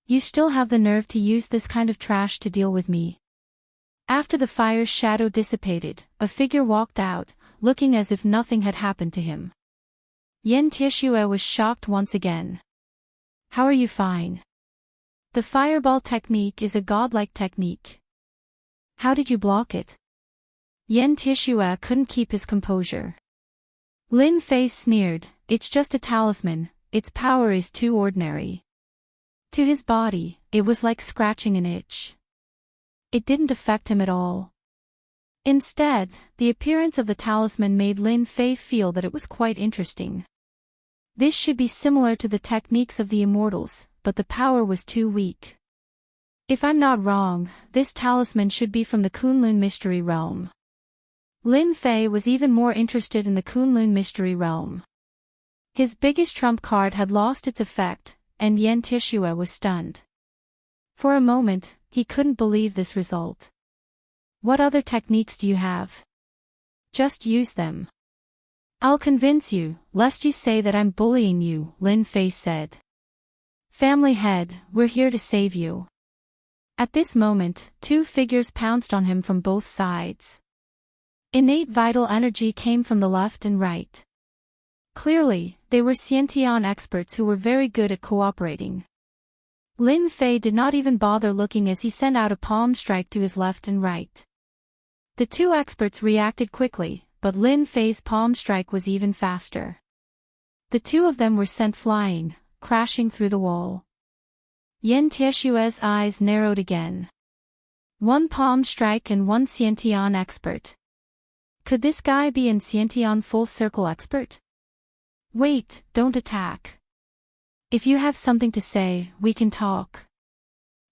You still have the nerve to use this kind of trash to deal with me? After the fire's shadow dissipated, a figure walked out, looking as if nothing had happened to him. Yentishue was shocked once again. How are you fine? The fireball technique is a godlike technique. How did you block it? Yentishue couldn't keep his composure. Lin Fei sneered, it's just a talisman, its power is too ordinary. To his body, it was like scratching an itch. It didn't affect him at all. Instead, the appearance of the talisman made Lin Fei feel that it was quite interesting. This should be similar to the techniques of the immortals, but the power was too weak. If I'm not wrong, this talisman should be from the Kunlun mystery realm. Lin Fei was even more interested in the Kunlun mystery realm. His biggest trump card had lost its effect, and Yentishue was stunned. For a moment, he couldn't believe this result. What other techniques do you have? Just use them. I'll convince you, lest you say that I'm bullying you, Lin Fei said. Family head, we're here to save you. At this moment, 2 figures pounced on him from both sides. Innate vital energy came from the left and right. Clearly, they were Xiantian experts who were very good at cooperating. Lin Fei did not even bother looking as he sent out a palm strike to his left and right. The 2 experts reacted quickly, but Lin Fei's palm strike was even faster. The 2 of them were sent flying, crashing through the wall. Yentishue's eyes narrowed again. 1 palm strike and 1 Xiantian expert. Could this guy be an Xiantian full circle expert? Wait, don't attack. If you have something to say, we can talk.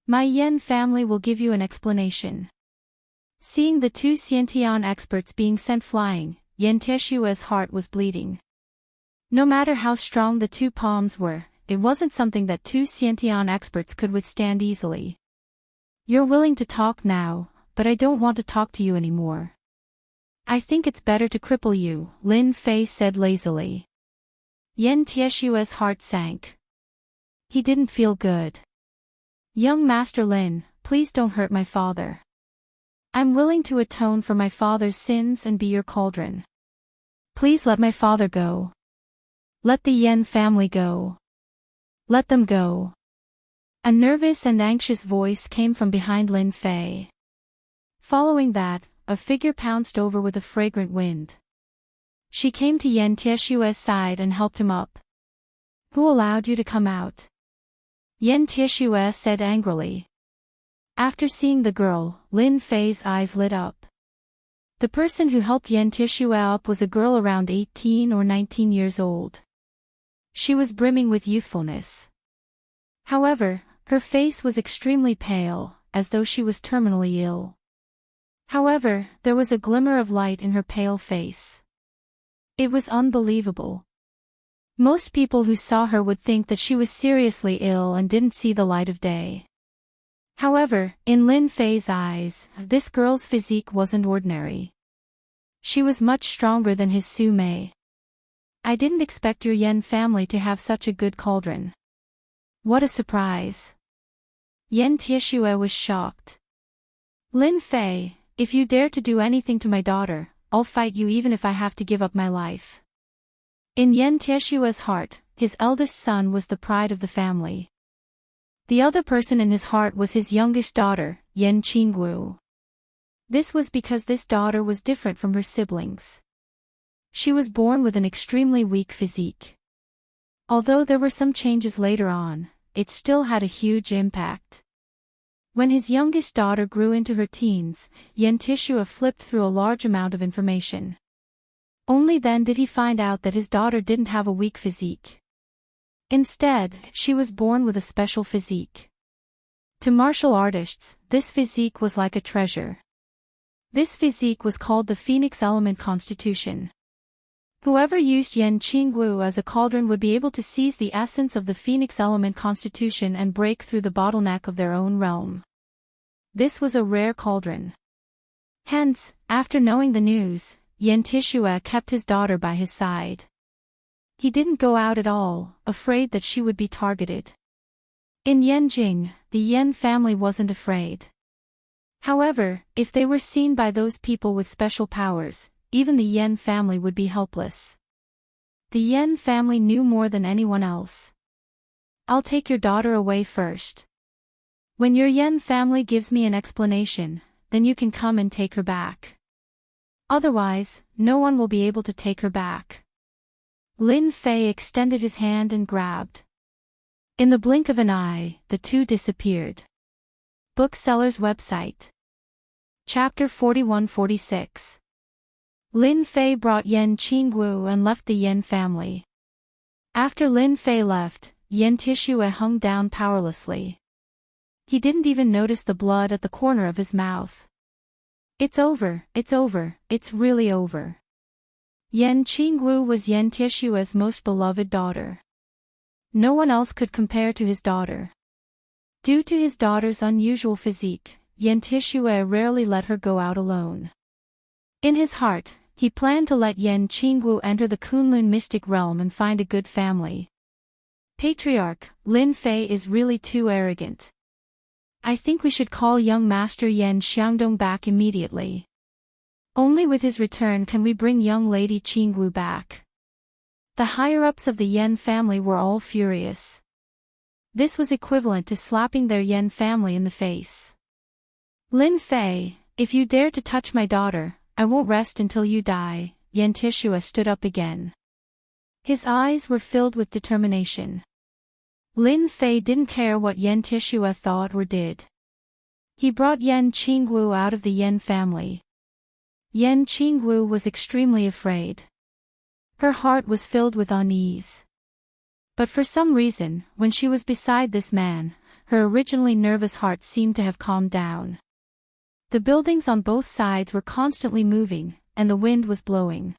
My Yen family will give you an explanation. Seeing the 2 Xiantian experts being sent flying, Yentishue's heart was bleeding. No matter how strong the 2 palms were, it wasn't something that 2 Xiantian experts could withstand easily. You're willing to talk now, but I don't want to talk to you anymore. I think it's better to cripple you, Lin Fei said lazily. Yentishue's heart sank. He didn't feel good. Young Master Lin, please don't hurt my father. I'm willing to atone for my father's sins and be your cauldron. Please let my father go. Let the Yen family go. Let them go. A nervous and anxious voice came from behind Lin Fei. Following that, a figure pounced over with a fragrant wind. She came to Yen Tieshue's side and helped him up. Who allowed you to come out? Yen Tieshue said angrily. After seeing the girl, Lin Fei's eyes lit up. The person who helped Yen Tieshue up was a girl around 18 or 19 years old. She was brimming with youthfulness. However, her face was extremely pale, as though she was terminally ill. However, there was a glimmer of light in her pale face. It was unbelievable. Most people who saw her would think that she was seriously ill and didn't see the light of day. However, in Lin Fei's eyes, this girl's physique wasn't ordinary. She was much stronger than his Su Mei. I didn't expect your Yen family to have such a good cauldron. What a surprise. Yen Tieshue was shocked. Lin Fei, if you dare to do anything to my daughter, I'll fight you even if I have to give up my life. In Yen Tieshue's heart, his eldest son was the pride of the family. The other person in his heart was his youngest daughter, Yen Qingwu. This was because this daughter was different from her siblings. She was born with an extremely weak physique. Although there were some changes later on, it still had a huge impact. When his youngest daughter grew into her teens, Yen Tieshue flipped through a large amount of information. Only then did he find out that his daughter didn't have a weak physique. Instead, she was born with a special physique. To martial artists, this physique was like a treasure. This physique was called the Phoenix Element Constitution. Whoever used Yen Qingwu as a cauldron would be able to seize the essence of the Phoenix Element Constitution and break through the bottleneck of their own realm. This was a rare cauldron. Hence, after knowing the news, Yen Tieshue kept his daughter by his side. He didn't go out at all, afraid that she would be targeted. In Yanjing, the Yen family wasn't afraid. However, if they were seen by those people with special powers, even the Yen family would be helpless. The Yen family knew more than anyone else. I'll take your daughter away first. When your Yen family gives me an explanation, then you can come and take her back. Otherwise, no one will be able to take her back. Lin Fei extended his hand and grabbed. In the blink of an eye, the two disappeared. Bookseller's website. Chapter 41-46. Lin Fei brought Yen Qingwu and left the Yen family. After Lin Fei left, Yen Tieshue hung down powerlessly. He didn't even notice the blood at the corner of his mouth. It's over, it's really over. Yen Qingwu was Yen Tieshue's most beloved daughter. No one else could compare to his daughter. Due to his daughter's unusual physique, Yen Tieshue rarely let her go out alone. In his heart, he planned to let Yen Qingwu enter the Kunlun mystic realm and find a good family. Patriarch, Lin Fei is really too arrogant. I think we should call young Master Yen Xiangdong back immediately. Only with his return can we bring young Lady Qingwu back. The higher-ups of the Yen family were all furious. This was equivalent to slapping their Yen family in the face. Lin Fei, if you dare to touch my daughter, I won't rest until you die. Yen Tieshue stood up again. His eyes were filled with determination. Lin Fei didn't care what Yen Tieshue thought or did. He brought Yen Qingwu out of the Yen family. Yen Qingwu was extremely afraid. Her heart was filled with unease. But for some reason, when she was beside this man, her originally nervous heart seemed to have calmed down. The buildings on both sides were constantly moving, and the wind was blowing.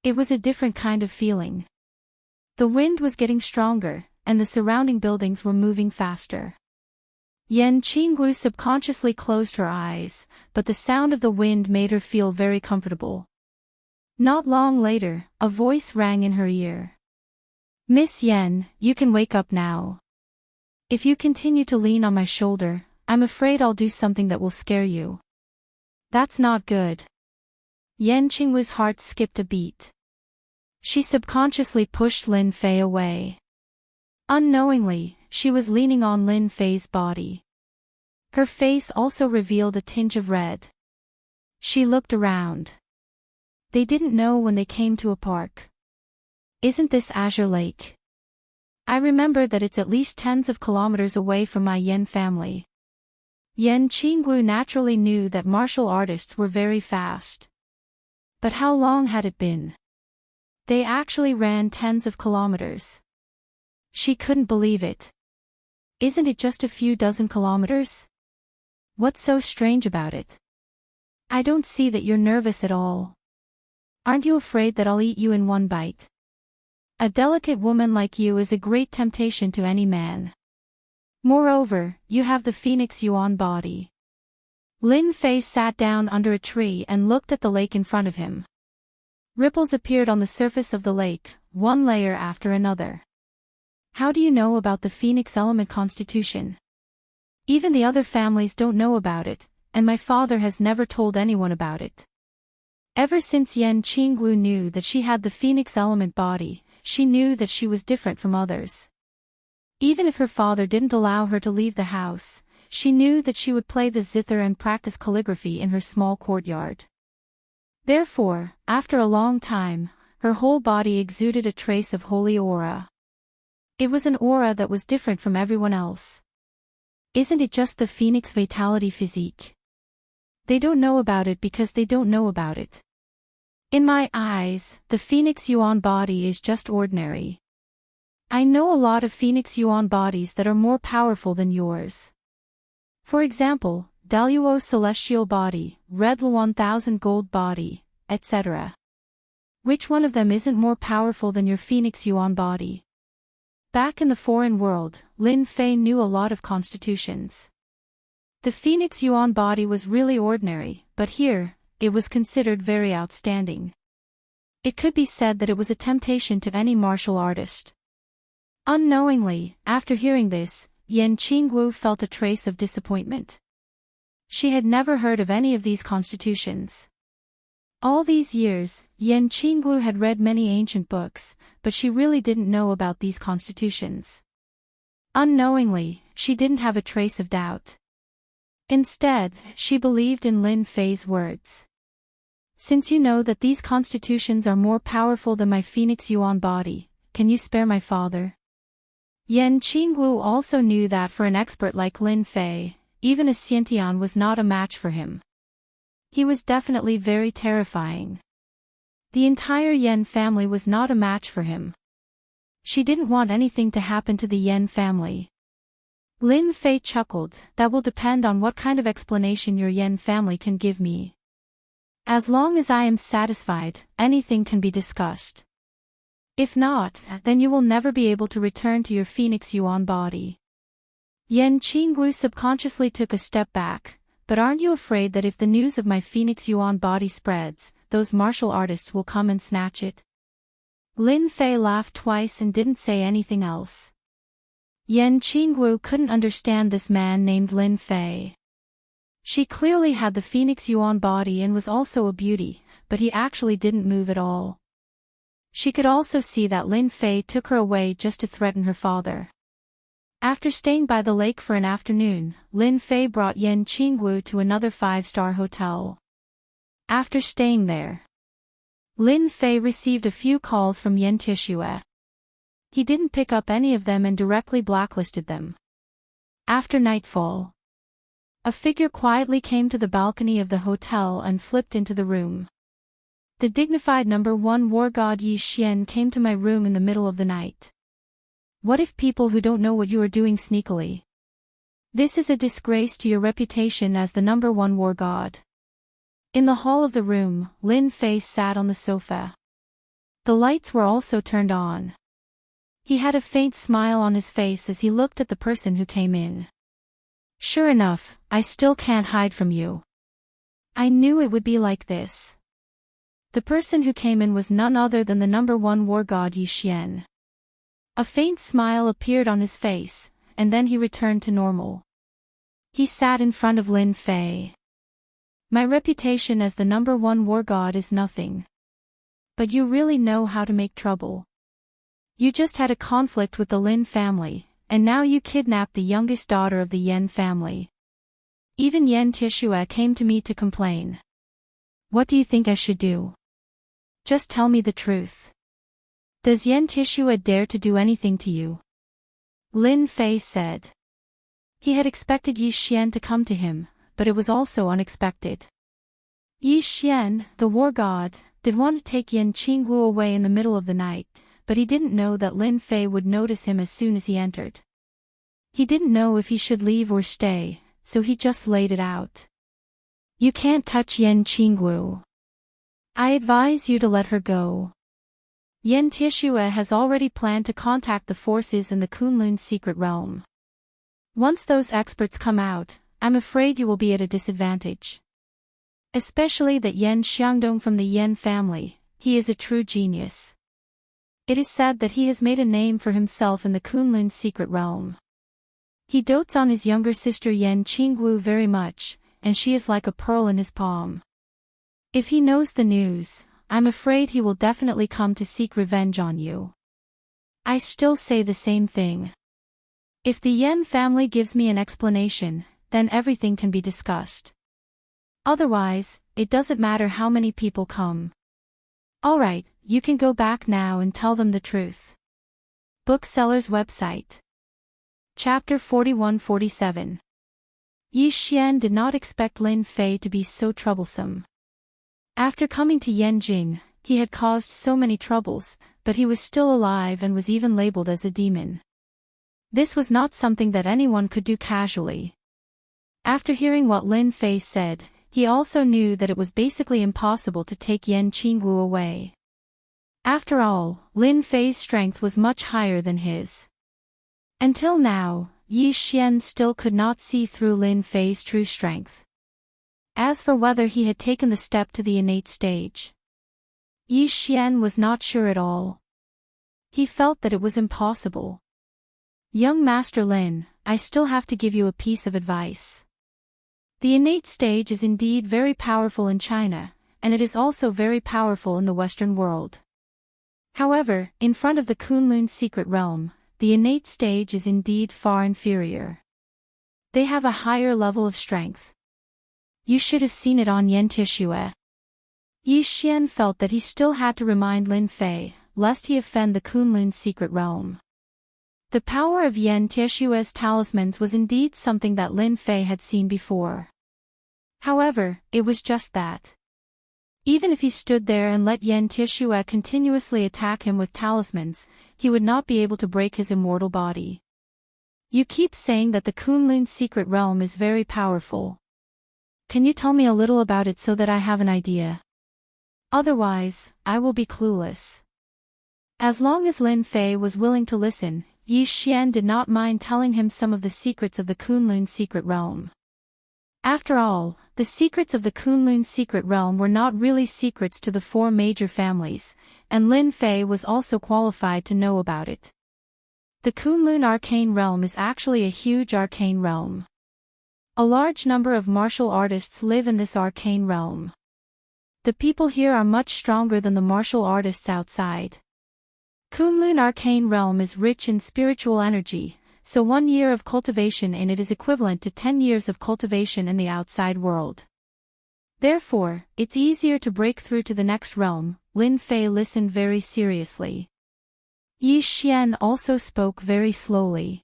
It was a different kind of feeling. The wind was getting stronger, and the surrounding buildings were moving faster. Yen Qingwu subconsciously closed her eyes, but the sound of the wind made her feel very comfortable. Not long later, a voice rang in her ear. Miss Yen, you can wake up now. If you continue to lean on my shoulder, I'm afraid I'll do something that will scare you. That's not good. Yen Qingwu's heart skipped a beat. She subconsciously pushed Lin Fei away. Unknowingly, she was leaning on Lin Fei's body. Her face also revealed a tinge of red. She looked around. They didn't know when they came to a park. Isn't this Azure Lake? I remember that it's at least tens of kilometers away from my Yen family. Yen Qinggu naturally knew that martial artists were very fast. But how long had it been? They actually ran tens of kilometers. She couldn't believe it. Isn't it just a few dozen kilometers? What's so strange about it? I don't see that you're nervous at all. Aren't you afraid that I'll eat you in one bite? A delicate woman like you is a great temptation to any man. Moreover, you have the Phoenix Yuan body. Lin Fei sat down under a tree and looked at the lake in front of him. Ripples appeared on the surface of the lake, one layer after another. How do you know about the Phoenix element constitution? Even the other families don't know about it, and my father has never told anyone about it. Ever since Yen Qinggu knew that she had the Phoenix element body, she knew that she was different from others. Even if her father didn't allow her to leave the house, she knew that she would play the zither and practice calligraphy in her small courtyard. Therefore, after a long time, her whole body exuded a trace of holy aura. It was an aura that was different from everyone else. Isn't it just the Phoenix Vitality physique? They don't know about it because they don't know about it. In my eyes, the Phoenix Yuan body is just ordinary. I know a lot of Phoenix Yuan bodies that are more powerful than yours. For example, Daluo Celestial body, Red 1000 Gold body, etc. Which one of them isn't more powerful than your Phoenix Yuan body? Back in the foreign world, Lin Fei knew a lot of constitutions. The Phoenix Yuan body was really ordinary, but here, it was considered very outstanding. It could be said that it was a temptation to any martial artist. Unknowingly, after hearing this, Yen Qinggu felt a trace of disappointment. She had never heard of any of these constitutions. All these years, Yen Qinggu had read many ancient books, but she really didn't know about these constitutions. Unknowingly, she didn't have a trace of doubt. Instead, she believed in Lin Fei's words. Since you know that these constitutions are more powerful than my Phoenix Yuan body, can you spare my father? Yen Qinggu also knew that for an expert like Lin Fei, even a Xiantian was not a match for him. He was definitely very terrifying. The entire Yen family was not a match for him. She didn't want anything to happen to the Yen family. Lin Fei chuckled, that will depend on what kind of explanation your Yen family can give me. As long as I am satisfied, anything can be discussed. If not, then you will never be able to return to your Phoenix Yuan body. Yen Qinggu subconsciously took a step back, but aren't you afraid that if the news of my Phoenix Yuan body spreads, those martial artists will come and snatch it? Lin Fei laughed twice and didn't say anything else. Yen Qinggu couldn't understand this man named Lin Fei. She clearly had the Phoenix Yuan body and was also a beauty, but he actually didn't move at all. She could also see that Lin Fei took her away just to threaten her father. After staying by the lake for an afternoon, Lin Fei brought Yen Qinggu to another 5-star hotel. After staying there, Lin Fei received a few calls from Yen Tixue. He didn't pick up any of them and directly blacklisted them. After nightfall, a figure quietly came to the balcony of the hotel and flipped into the room. The dignified number 1 war god Yi Xian came to my room in the middle of the night. What if people who don't know what you are doing sneakily? This is a disgrace to your reputation as the number 1 war god. In the hall of the room, Lin Fei sat on the sofa. The lights were also turned on. He had a faint smile on his face as he looked at the person who came in. Sure enough, I still can't hide from you. I knew it would be like this. The person who came in was none other than the number 1 war god Yi Xian. A faint smile appeared on his face, and then he returned to normal. He sat in front of Lin Fei. My reputation as the number 1 war god is nothing. But you really know how to make trouble. You just had a conflict with the Lin family, and now you kidnapped the youngest daughter of the Yen family. Even Yen Tishue came to me to complain. What do you think I should do? Just tell me the truth. Does Yen Tishue dare to do anything to you? Lin Fei said. He had expected Yi Xian to come to him, but it was also unexpected. Yi Xian, the war god, did want to take Yen Qingwu away in the middle of the night, but he didn't know that Lin Fei would notice him as soon as he entered. He didn't know if he should leave or stay, so he just laid it out. You can't touch Yen Qingwu. I advise you to let her go. Yen Tishue has already planned to contact the forces in the Kunlun's secret realm. Once those experts come out, I'm afraid you will be at a disadvantage. Especially that Yen Xiangdong from the Yen family, he is a true genius. It is said that he has made a name for himself in the Kunlun's secret realm. He dotes on his younger sister Yen Qingwu very much, and she is like a pearl in his palm. If he knows the news, I'm afraid he will definitely come to seek revenge on you. I still say the same thing. If the Yen family gives me an explanation, then everything can be discussed. Otherwise, it doesn't matter how many people come. Alright, you can go back now and tell them the truth. Bookseller's website. Chapter 41-47. Yi Xian did not expect Lin Fei to be so troublesome. After coming to Yanjing, he had caused so many troubles, but he was still alive and was even labeled as a demon. This was not something that anyone could do casually. After hearing what Lin Fei said, he also knew that it was basically impossible to take Yen Qingwu away. After all, Lin Fei's strength was much higher than his. Until now, Yi Xian still could not see through Lin Fei's true strength. As for whether he had taken the step to the innate stage, Yi Xian was not sure at all. He felt that it was impossible. Young Master Lin, I still have to give you a piece of advice. The innate stage is indeed very powerful in China, and it is also very powerful in the Western world. However, in front of the Kunlun's secret realm, the innate stage is indeed far inferior. They have a higher level of strength. You should have seen it on Yen Tishue. Yi Xian felt that he still had to remind Lin Fei, lest he offend the Kunlun's secret realm. The power of Yen Tishue's talismans was indeed something that Lin Fei had seen before. However, it was just that. Even if he stood there and let Yen Tishue continuously attack him with talismans, he would not be able to break his immortal body. You keep saying that the Kunlun's secret realm is very powerful. Can you tell me a little about it so that I have an idea? Otherwise, I will be clueless. As long as Lin Fei was willing to listen, Yi Xian did not mind telling him some of the secrets of the Kunlun's secret realm. After all, the secrets of the Kunlun's secret realm were not really secrets to the four major families, and Lin Fei was also qualified to know about it. The Kunlun arcane realm is actually a huge arcane realm. A large number of martial artists live in this arcane realm. The people here are much stronger than the martial artists outside. Kunlun arcane realm is rich in spiritual energy, so 1 year of cultivation in it is equivalent to 10 years of cultivation in the outside world. Therefore, it's easier to break through to the next realm. Lin Fei listened very seriously. Yi Xian also spoke very slowly.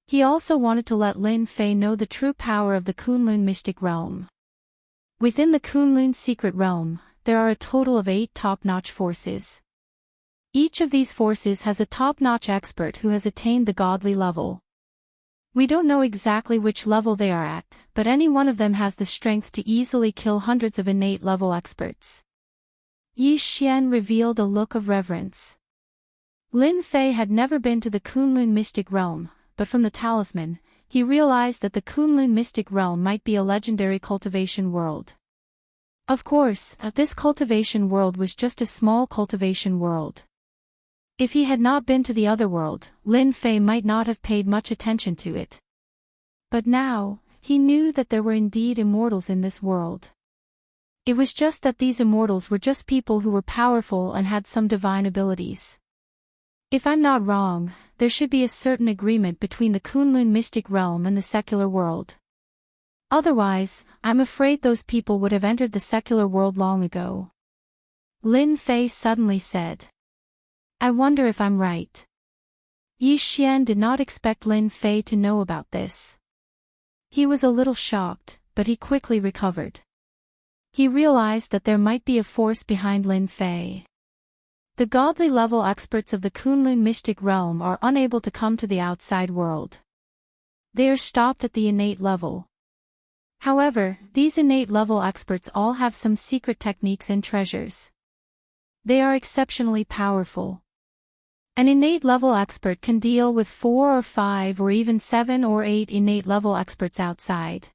He also wanted to let Lin Fei know the true power of the Kunlun mystic realm. Within the Kunlun secret realm, there are a total of 8 top-notch forces. Each of these forces has a top-notch expert who has attained the godly level. We don't know exactly which level they are at, but any one of them has the strength to easily kill hundreds of innate level experts. Yi Xian revealed a look of reverence. Lin Fei had never been to the Kunlun mystic realm, but from the talisman, he realized that the Kunlun mystic realm might be a legendary cultivation world. Of course, this cultivation world was just a small cultivation world. If he had not been to the other world, Lin Fei might not have paid much attention to it. But now, he knew that there were indeed immortals in this world. It was just that these immortals were just people who were powerful and had some divine abilities. If I'm not wrong, there should be a certain agreement between the Kunlun mystic realm and the secular world. Otherwise, I'm afraid those people would have entered the secular world long ago. Lin Fei suddenly said. I wonder if I'm right. Yi Xian did not expect Lin Fei to know about this. He was a little shocked, but he quickly recovered. He realized that there might be a force behind Lin Fei. The godly level experts of the Kunlun mystic realm are unable to come to the outside world. They are stopped at the innate level. However, these innate level experts all have some secret techniques and treasures. They are exceptionally powerful. An innate level expert can deal with 4 or 5 or even 7 or 8 innate level experts outside.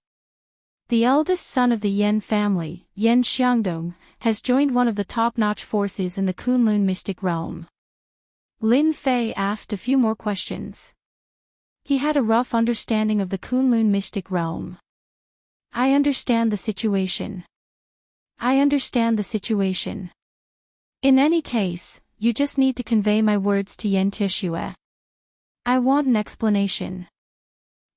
The eldest son of the Yan family, Yan Xiangdong, has joined one of the top-notch forces in the Kunlun mystic realm. Lin Fei asked a few more questions. He had a rough understanding of the Kunlun mystic realm. I understand the situation. I understand the situation. In any case, you just need to convey my words to Yan Tishue. I want an explanation.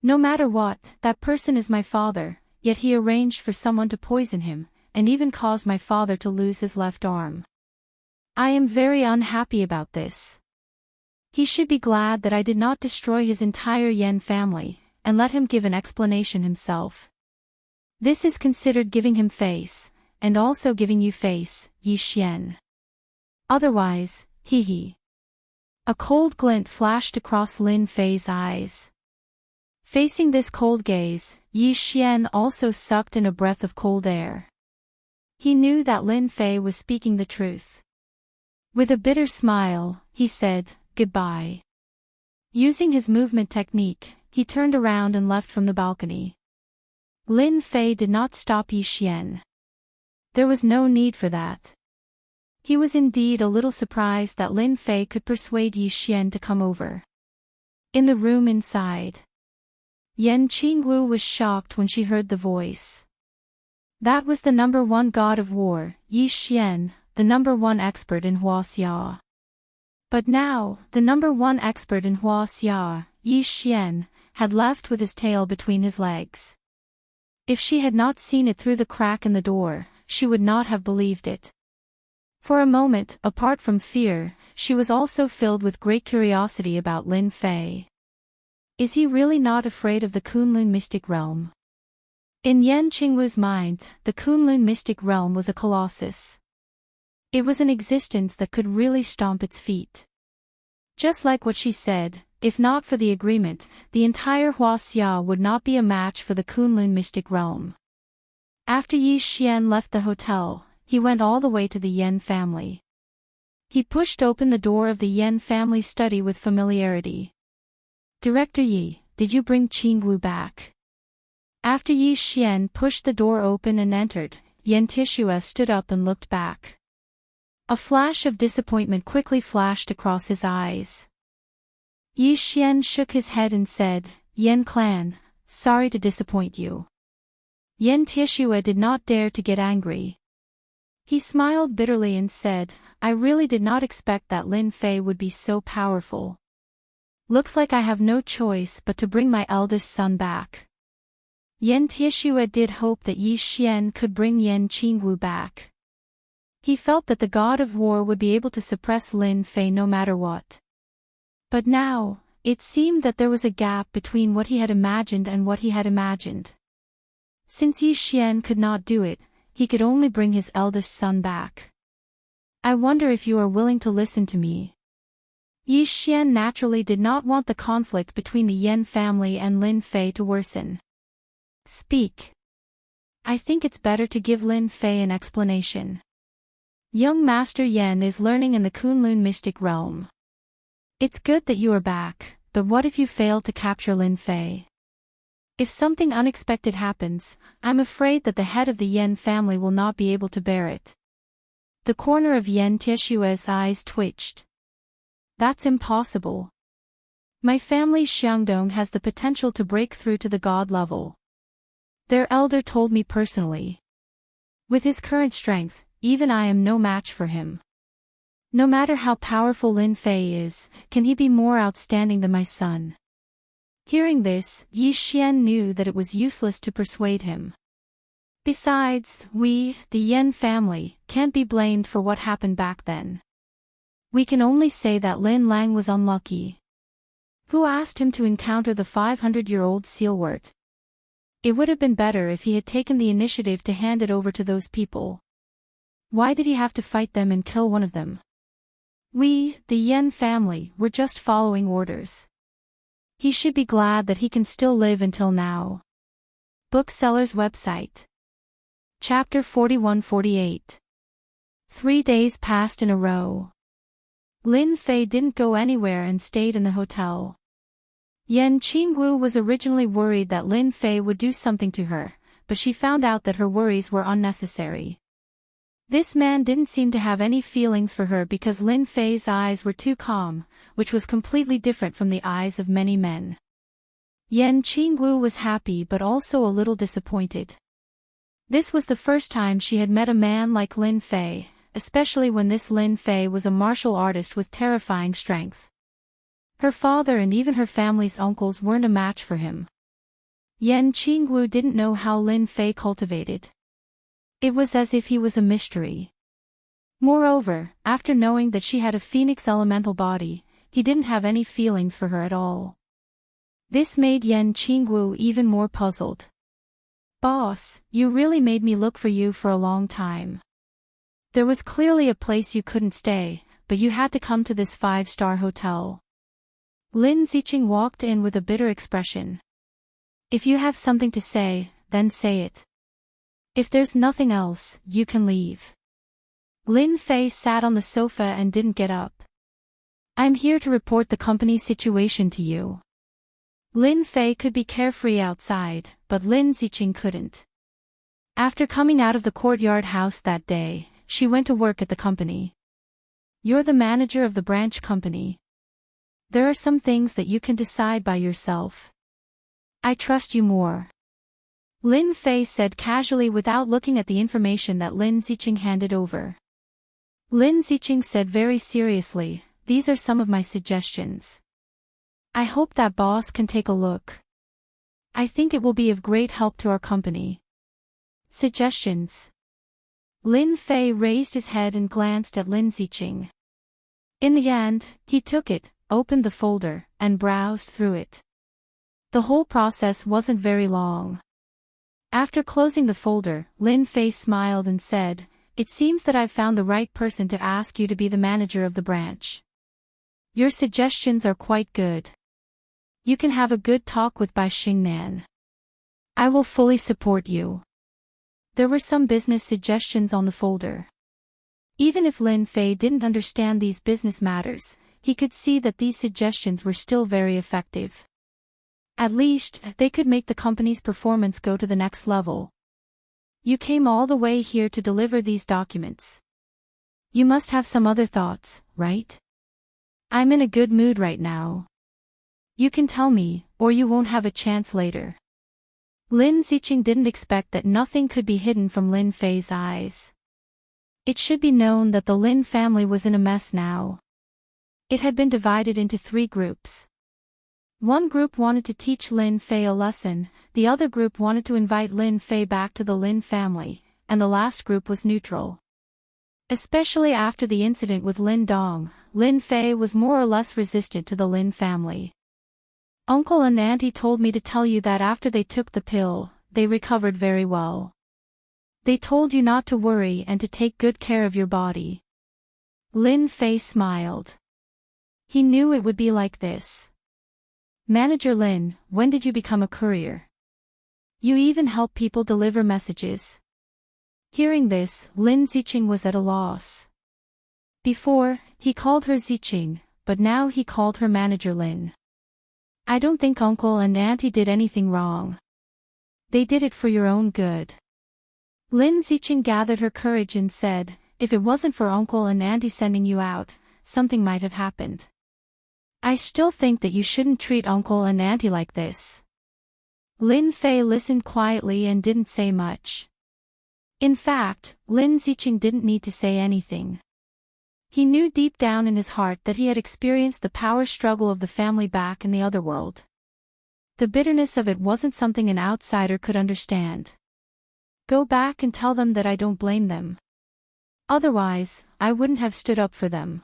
No matter what, that person is my father. Yet he arranged for someone to poison him, and even caused my father to lose his left arm. I am very unhappy about this. He should be glad that I did not destroy his entire Yan family, and let him give an explanation himself. This is considered giving him face, and also giving you face, Yi Xian. Otherwise, hee. A cold glint flashed across Lin Fei's eyes. Facing this cold gaze, Yi Xian also sucked in a breath of cold air. He knew that Lin Fei was speaking the truth. With a bitter smile, he said, goodbye. Using his movement technique, he turned around and left from the balcony. Lin Fei did not stop Yi Xian. There was no need for that. He was indeed a little surprised that Lin Fei could persuade Yi Xian to come over. In the room inside, Yan Qingwu was shocked when she heard the voice. That was the number 1 god of war, Yi Xian, the number 1 expert in Huaxia. But now, the number 1 expert in Huaxia, Yi Xian, had left with his tail between his legs. If she had not seen it through the crack in the door, she would not have believed it. For a moment, apart from fear, she was also filled with great curiosity about Lin Fei. Is he really not afraid of the Kunlun mystic realm? In Yan Qingwu's mind, the Kunlun mystic realm was a colossus. It was an existence that could really stomp its feet. Just like what she said, if not for the agreement, the entire Huaxia would not be a match for the Kunlun mystic realm. After Yi Xian left the hotel, he went all the way to the Yan family. He pushed open the door of the Yan family study with familiarity. Director Yi, did you bring Qingwu back? After Yi Xian pushed the door open and entered, Yan Tishue stood up and looked back. A flash of disappointment quickly flashed across his eyes. Yi Xian shook his head and said, Yan clan, sorry to disappoint you. Yan Tishue did not dare to get angry. He smiled bitterly and said, I really did not expect that Lin Fei would be so powerful. Looks like I have no choice but to bring my eldest son back. Yan Tishue did hope that Yi Xian could bring Yan Qingwu back. He felt that the god of war would be able to suppress Lin Fei no matter what. But now, it seemed that there was a gap between what he had imagined and what he had imagined. Since Yi Xian could not do it, he could only bring his eldest son back. I wonder if you are willing to listen to me. Yi Xian naturally did not want the conflict between the Yan family and Lin Fei to worsen. Speak. I think it's better to give Lin Fei an explanation. Young Master Yan is learning in the Kunlun mystic realm. It's good that you are back, but what if you fail to capture Lin Fei? If something unexpected happens, I'm afraid that the head of the Yan family will not be able to bear it. The corner of Yan Tishue's eyes twitched. That's impossible. My family Xiangdong has the potential to break through to the god level. Their elder told me personally. With his current strength, even I am no match for him. No matter how powerful Lin Fei is, can he be more outstanding than my son? Hearing this, Yi Xian knew that it was useless to persuade him. Besides, we, the Yan family, can't be blamed for what happened back then. We can only say that Lin Lang was unlucky. Who asked him to encounter the 500-year-old sealwort? It would have been better if he had taken the initiative to hand it over to those people. Why did he have to fight them and kill one of them? We, the Yan family, were just following orders. He should be glad that he can still live until now. Bookseller's website. Chapter 41-48. 3 days passed in a row. Lin Fei didn't go anywhere and stayed in the hotel. Yan Qingwu was originally worried that Lin Fei would do something to her, but she found out that her worries were unnecessary. This man didn't seem to have any feelings for her because Lin Fei's eyes were too calm, which was completely different from the eyes of many men. Yan Qingwu was happy but also a little disappointed. This was the first time she had met a man like Lin Fei, especially when this Lin Fei was a martial artist with terrifying strength. Her father and even her family's uncles weren't a match for him. Yan Qingwu didn't know how Lin Fei cultivated. It was as if he was a mystery. Moreover, after knowing that she had a phoenix elemental body, he didn't have any feelings for her at all. This made Yan Qingwu even more puzzled. "Boss, you really made me look for you for a long time. There was clearly a place you couldn't stay, but you had to come to this 5-star hotel." Lin Ziqing walked in with a bitter expression. "If you have something to say, then say it. If there's nothing else, you can leave." Lin Fei sat on the sofa and didn't get up. "I'm here to report the company's situation to you." Lin Fei could be carefree outside, but Lin Ziqing couldn't. After coming out of the courtyard house that day, she went to work at the company. "You're the manager of the branch company. There are some things that you can decide by yourself. I trust you more," Lin Fei said casually without looking at the information that Lin Ziqing handed over. Lin Ziqing said very seriously, "These are some of my suggestions. I hope that boss can take a look. I think it will be of great help to our company." Suggestions. Lin Fei raised his head and glanced at Lin Ziqing. In the end, he took it, opened the folder, and browsed through it. The whole process wasn't very long. After closing the folder, Lin Fei smiled and said, "It seems that I've found the right person to ask you to be the manager of the branch. Your suggestions are quite good. You can have a good talk with Bai Xingnan. I will fully support you." There were some business suggestions on the folder. Even if Lin Fei didn't understand these business matters, he could see that these suggestions were still very effective. At least, they could make the company's performance go to the next level. "You came all the way here to deliver these documents. You must have some other thoughts, right? I'm in a good mood right now. You can tell me, or you won't have a chance later." Lin Ziqing didn't expect that nothing could be hidden from Lin Fei's eyes. It should be known that the Lin family was in a mess now. It had been divided into 3 groups. One group wanted to teach Lin Fei a lesson, the other group wanted to invite Lin Fei back to the Lin family, and the last group was neutral. Especially after the incident with Lin Dong, Lin Fei was more or less resistant to the Lin family. "Uncle and Auntie told me to tell you that after they took the pill, they recovered very well. They told you not to worry and to take good care of your body." Lin Fei smiled. He knew it would be like this. "Manager Lin, when did you become a courier? You even help people deliver messages." Hearing this, Lin Ziqing was at a loss. Before, he called her Ziqing, but now he called her Manager Lin. "I don't think Uncle and Auntie did anything wrong. They did it for your own good." Lin Ziqing gathered her courage and said, "If it wasn't for Uncle and Auntie sending you out, something might have happened. I still think that you shouldn't treat Uncle and Auntie like this." Lin Fei listened quietly and didn't say much. In fact, Lin Ziqing didn't need to say anything. He knew deep down in his heart that he had experienced the power struggle of the family back in the other world. The bitterness of it wasn't something an outsider could understand. Go back and tell them that I don't blame them. Otherwise, I wouldn't have stood up for them.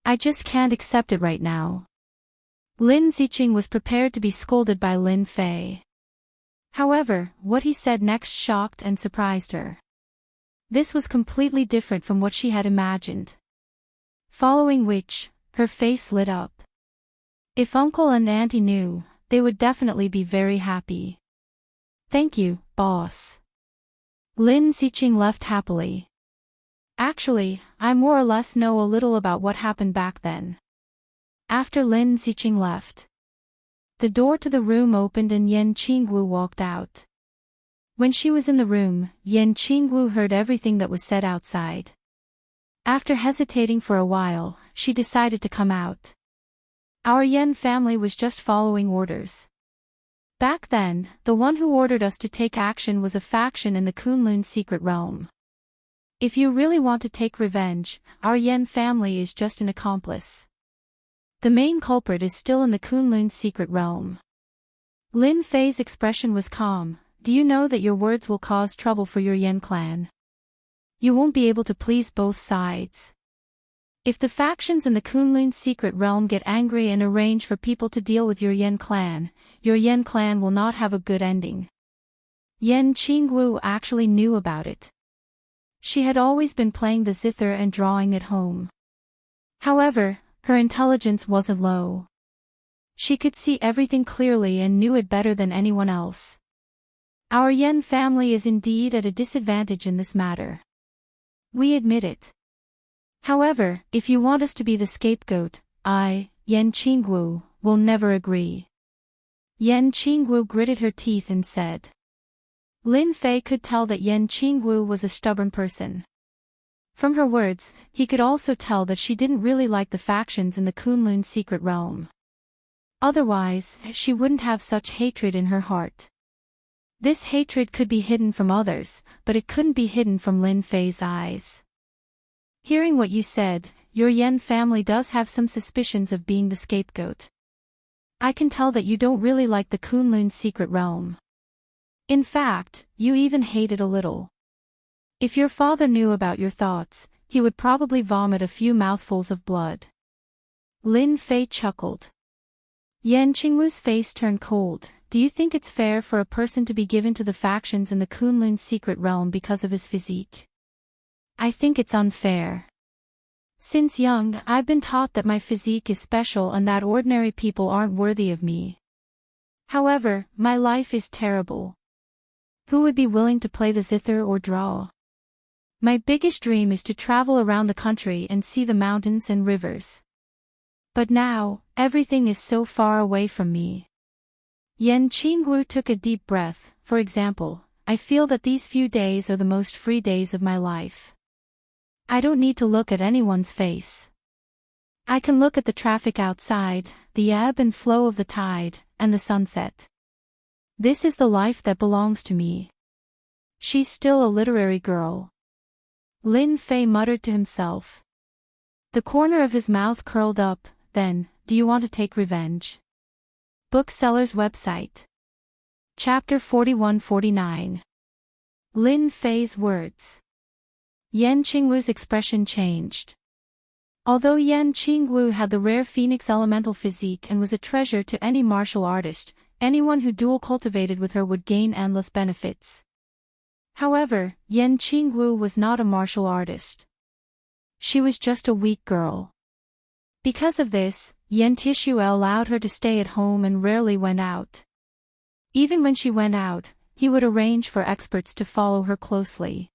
I just can't accept it right now. Lin Ziqing was prepared to be scolded by Lin Fei. However, what he said next shocked and surprised her. This was completely different from what she had imagined. Following which, her face lit up. If Uncle and Auntie knew, they would definitely be very happy. Thank you, boss. Lin Ziqing left happily. Actually, I more or less know a little about what happened back then. After Lin Ziqing left, the door to the room opened and Yan Qingwu walked out. When she was in the room, Yan Qingwu heard everything that was said outside. After hesitating for a while, she decided to come out. Our Yan family was just following orders. Back then, the one who ordered us to take action was a faction in the Kunlun secret realm. If you really want to take revenge, our Yan family is just an accomplice. The main culprit is still in the Kunlun secret realm. Lin Fei's expression was calm. Do you know that your words will cause trouble for your Yan clan? You won't be able to please both sides. If the factions in the Kunlun secret realm get angry and arrange for people to deal with your Yan clan will not have a good ending. Yan Qingwu actually knew about it. She had always been playing the zither and drawing at home. However, her intelligence wasn't low. She could see everything clearly and knew it better than anyone else. Our Yan family is indeed at a disadvantage in this matter. We admit it. However, if you want us to be the scapegoat, I, Yan Qingwu, will never agree. Yan Qingwu gritted her teeth and said. Lin Fei could tell that Yan Qingwu was a stubborn person. From her words, he could also tell that she didn't really like the factions in the Kunlun secret realm. Otherwise, she wouldn't have such hatred in her heart. This hatred could be hidden from others, but it couldn't be hidden from Lin Fei's eyes. Hearing what you said, your Yan family does have some suspicions of being the scapegoat. I can tell that you don't really like the Kunlun secret realm. In fact, you even hate it a little. If your father knew about your thoughts, he would probably vomit a few mouthfuls of blood. Lin Fei chuckled. Yan Qingwu's face turned cold. Do you think it's fair for a person to be given to the factions in the Kunlun secret realm because of his physique? I think it's unfair. Since young, I've been taught that my physique is special and that ordinary people aren't worthy of me. However, my life is terrible. Who would be willing to play the zither or draw? My biggest dream is to travel around the country and see the mountains and rivers. But now, everything is so far away from me. Yan Qingwu took a deep breath. For example, I feel that these few days are the most free days of my life. I don't need to look at anyone's face. I can look at the traffic outside, the ebb and flow of the tide, and the sunset. This is the life that belongs to me. She's still a literary girl. Lin Fei muttered to himself. The corner of his mouth curled up. Then, do you want to take revenge? Bookseller's website. Chapter 41-49. Lin Fei's words. Yan Qingwu's expression changed. Although Yan Qingwu had the rare phoenix elemental physique and was a treasure to any martial artist, anyone who dual cultivated with her would gain endless benefits. However, Yan Qingwu was not a martial artist. She was just a weak girl. Because of this, Yan Tishue allowed her to stay at home and rarely went out. Even when she went out, he would arrange for experts to follow her closely.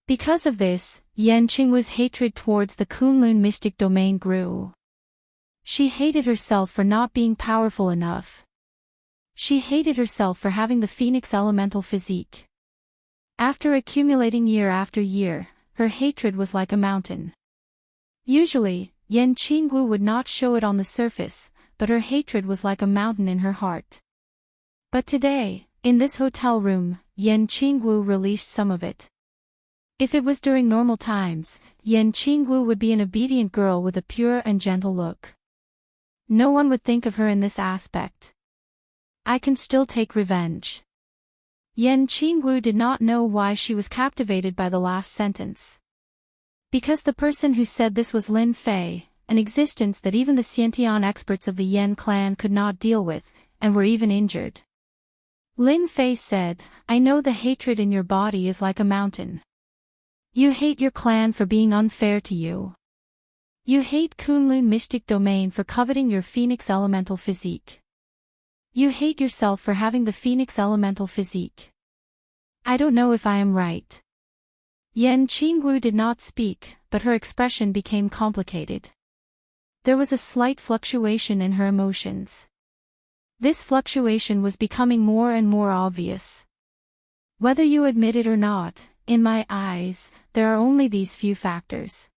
Because of this, Yan Qingwu's hatred towards the Kunlun mystic domain grew. She hated herself for not being powerful enough. She hated herself for having the phoenix elemental physique. After accumulating year after year, her hatred was like a mountain. Usually, Yan Qingwu would not show it on the surface, but her hatred was like a mountain in her heart. But today, in this hotel room, Yan Qingwu released some of it. If it was during normal times, Yan Qingwu would be an obedient girl with a pure and gentle look. No one would think of her in this aspect. I can still take revenge. Yan Qingwu did not know why she was captivated by the last sentence. Because the person who said this was Lin Fei, an existence that even the Xiantian experts of the Yan clan could not deal with, and were even injured. Lin Fei said, I know the hatred in your body is like a mountain. You hate your clan for being unfair to you. You hate Kunlun Mystic Domain for coveting your Phoenix Elemental physique. You hate yourself for having the Phoenix Elemental physique. I don't know if I am right. Yan Qingwu did not speak, but her expression became complicated. There was a slight fluctuation in her emotions. This fluctuation was becoming more and more obvious. Whether you admit it or not, in my eyes, there are only these few factors.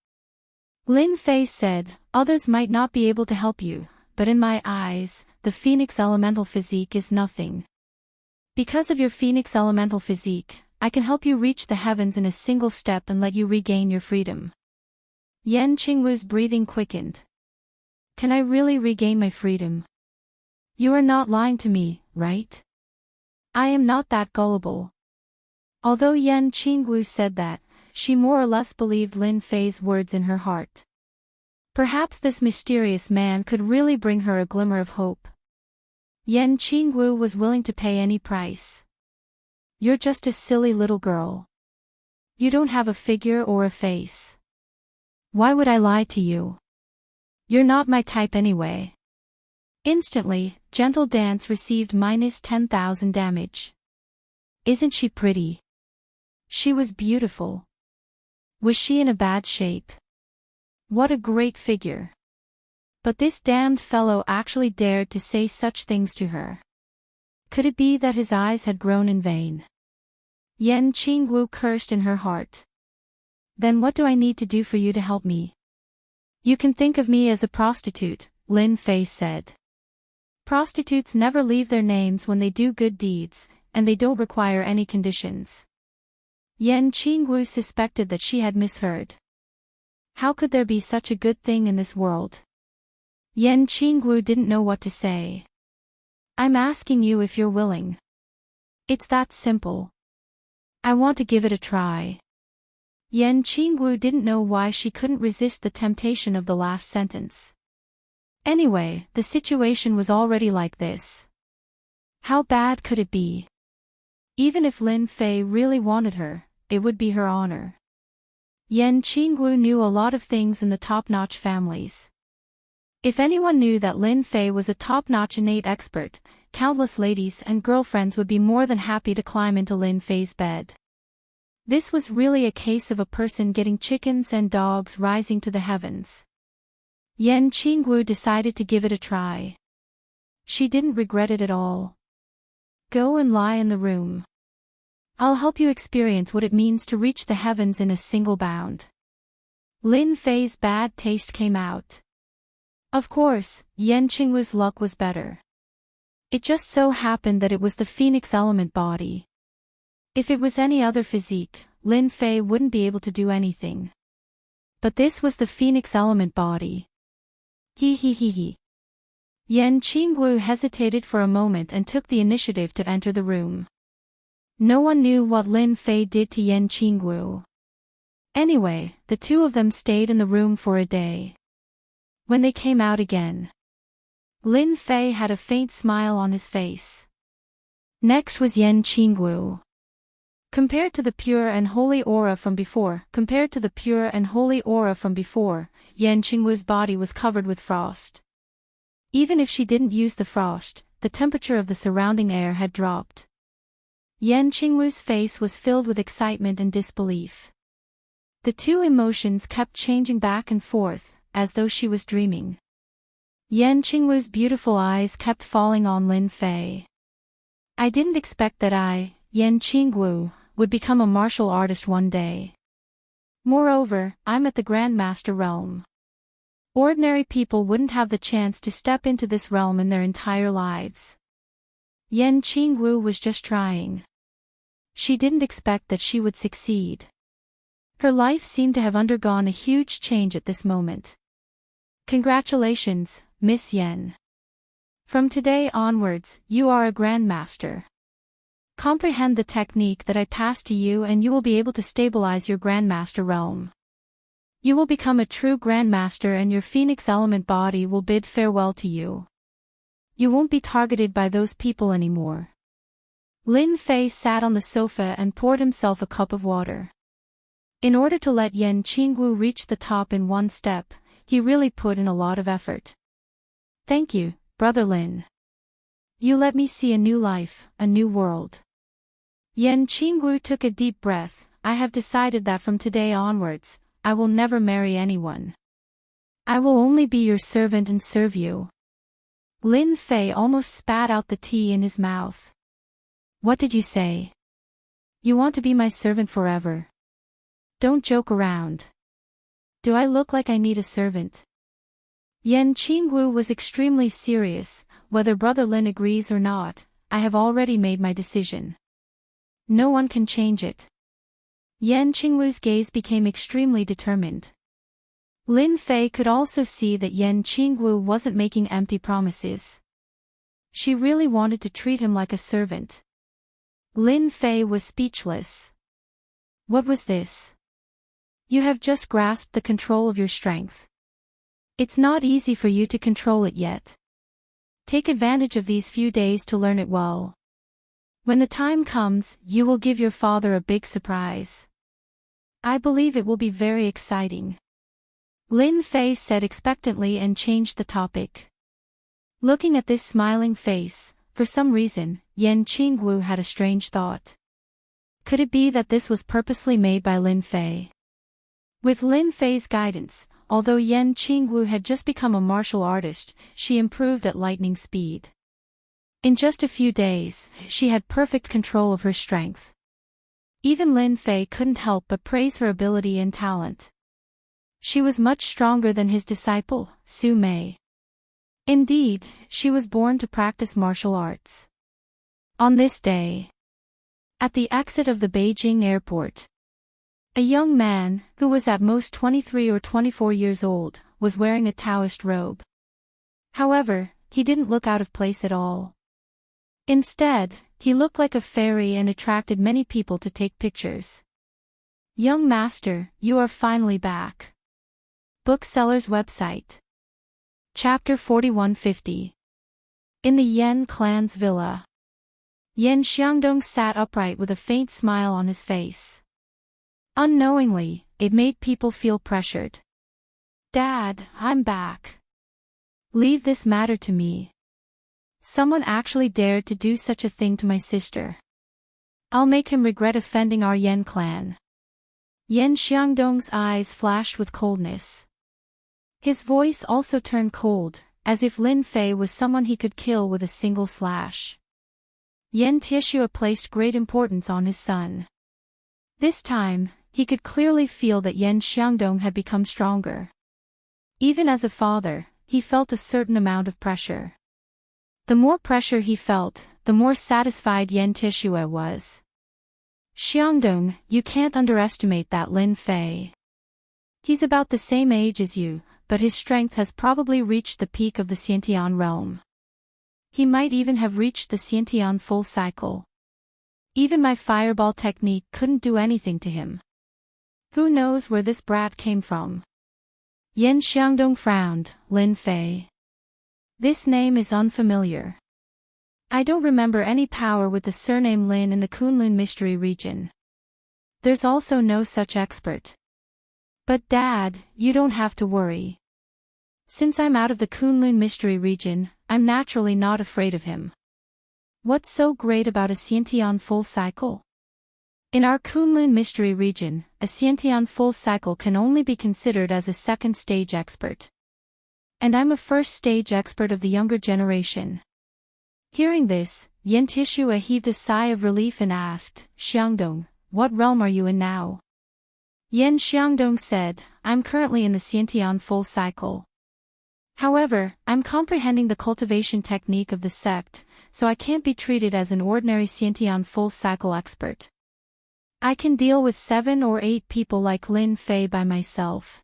Lin Fei said, others might not be able to help you, but in my eyes, the Phoenix Elemental physique is nothing. Because of your Phoenix Elemental physique, I can help you reach the heavens in a single step and let you regain your freedom. Yan Qingwu's breathing quickened. Can I really regain my freedom? You are not lying to me, right? I am not that gullible. Although Yan Qingwu said that, she more or less believed Lin Fei's words in her heart. Perhaps this mysterious man could really bring her a glimmer of hope. Yan Qingwu was willing to pay any price. You're just a silly little girl. You don't have a figure or a face. Why would I lie to you? You're not my type anyway. Instantly, Gentle Dance received minus 10,000 damage. Isn't she pretty? She was beautiful. Was she in a bad shape? What a great figure. But this damned fellow actually dared to say such things to her. Could it be that his eyes had grown in vain? Yan Qingwu cursed in her heart. Then what do I need to do for you to help me? You can think of me as a prostitute, Lin Fei said. Prostitutes never leave their names when they do good deeds, and they don't require any conditions. Yan Qingwu suspected that she had misheard. How could there be such a good thing in this world? Yan Qingwu didn't know what to say. I'm asking you if you're willing. It's that simple. I want to give it a try. Yan Qingwu didn't know why she couldn't resist the temptation of the last sentence. Anyway, the situation was already like this. How bad could it be? Even if Lin Fei really wanted her, it would be her honor. Yan Qingwu knew a lot of things in the top-notch families. If anyone knew that Lin Fei was a top-notch innate expert, countless ladies and girlfriends would be more than happy to climb into Lin Fei's bed. This was really a case of a person getting chickens and dogs rising to the heavens. Yan Qingwu decided to give it a try. She didn't regret it at all. Go and lie in the room. I'll help you experience what it means to reach the heavens in a single bound. Lin Fei's bad taste came out. Of course, Yan Qingwu's luck was better. It just so happened that it was the Phoenix element body. If it was any other physique, Lin Fei wouldn't be able to do anything. But this was the Phoenix element body. He. Yan Qingwu hesitated for a moment and took the initiative to enter the room. No one knew what Lin Fei did to Yan Qingwu. Anyway, the two of them stayed in the room for a day. When they came out again, Lin Fei had a faint smile on his face. Next was Yan Qingwu. Compared to the pure and holy aura from before, Yan Qingwu's body was covered with frost. Even if she didn't use the frost, the temperature of the surrounding air had dropped. Yan Qingwu's face was filled with excitement and disbelief. The two emotions kept changing back and forth, as though she was dreaming. Yan Qingwu's beautiful eyes kept falling on Lin Fei. I didn't expect that I, Yan Qingwu, would become a martial artist one day. Moreover, I'm at the Grandmaster realm. Ordinary people wouldn't have the chance to step into this realm in their entire lives. Yan Qingwu was just trying. She didn't expect that she would succeed. Her life seemed to have undergone a huge change at this moment. Congratulations, Miss Yen. From today onwards, you are a Grandmaster. Comprehend the technique that I passed to you and you will be able to stabilize your Grandmaster realm. You will become a true Grandmaster and your Phoenix element body will bid farewell to you. You won't be targeted by those people anymore. Lin Fei sat on the sofa and poured himself a cup of water. In order to let Yan Qingwu reach the top in one step, he really put in a lot of effort. Thank you, Brother Lin. You let me see a new life, a new world. Yan Qingwu took a deep breath. I have decided that from today onwards, I will never marry anyone. I will only be your servant and serve you. Lin Fei almost spat out the tea in his mouth. What did you say? You want to be my servant forever? Don't joke around. Do I look like I need a servant? Yan Qingwu was extremely serious. Whether Brother Lin agrees or not, I have already made my decision. No one can change it. Yan Qingwu's gaze became extremely determined. Lin Fei could also see that Yan Qingwu wasn't making empty promises. She really wanted to treat him like a servant. Lin Fei was speechless. What was this? You have just grasped the control of your strength. It's not easy for you to control it yet. Take advantage of these few days to learn it well. When the time comes, you will give your father a big surprise. I believe it will be very exciting. Lin Fei said expectantly and changed the topic. Looking at this smiling face, for some reason, Yan Qingwu had a strange thought. Could it be that this was purposely made by Lin Fei? With Lin Fei's guidance, although Yan Qingwu had just become a martial artist, she improved at lightning speed. In just a few days, she had perfect control of her strength. Even Lin Fei couldn't help but praise her ability and talent. She was much stronger than his disciple, Su Mei. Indeed, she was born to practice martial arts. On this day, at the exit of the Beijing airport, a young man, who was at most 23 or 24 years old, was wearing a Taoist robe. However, he didn't look out of place at all. Instead, he looked like a fairy and attracted many people to take pictures. Young master, you are finally back. Bookseller's website. Chapter 4150. In the Yan clan's villa. Yan Xiangdong sat upright with a faint smile on his face. Unknowingly, it made people feel pressured. Dad, I'm back. Leave this matter to me. Someone actually dared to do such a thing to my sister. I'll make him regret offending our Yan clan. Yan Xiangdong's eyes flashed with coldness. His voice also turned cold, as if Lin Fei was someone he could kill with a single slash. Yan Tishua placed great importance on his son. This time, he could clearly feel that Yan Xiangdong had become stronger. Even as a father, he felt a certain amount of pressure. The more pressure he felt, the more satisfied Yan Tishua was. Xiangdong, you can't underestimate that Lin Fei. He's about the same age as you, but his strength has probably reached the peak of the Xiantian realm. He might even have reached the Xiantian full cycle. Even my fireball technique couldn't do anything to him. Who knows where this brat came from? Yan Xiangdong frowned. Lin Fei. This name is unfamiliar. I don't remember any power with the surname Lin in the Kunlun mystery region. There's also no such expert. But Dad, you don't have to worry. Since I'm out of the Kunlun mystery region, I'm naturally not afraid of him. What's so great about a Xiantian full cycle? In our Kunlun mystery region, a Xiantian full cycle can only be considered as a second stage expert. And I'm a first stage expert of the younger generation. Hearing this, Yan Tishua heaved a sigh of relief and asked, Xiangdong, what realm are you in now? Yan Xiangdong said, I'm currently in the Xiantian full cycle. However, I'm comprehending the cultivation technique of the sect, so I can't be treated as an ordinary Xiantian full cycle expert. I can deal with 7 or 8 people like Lin Fei by myself.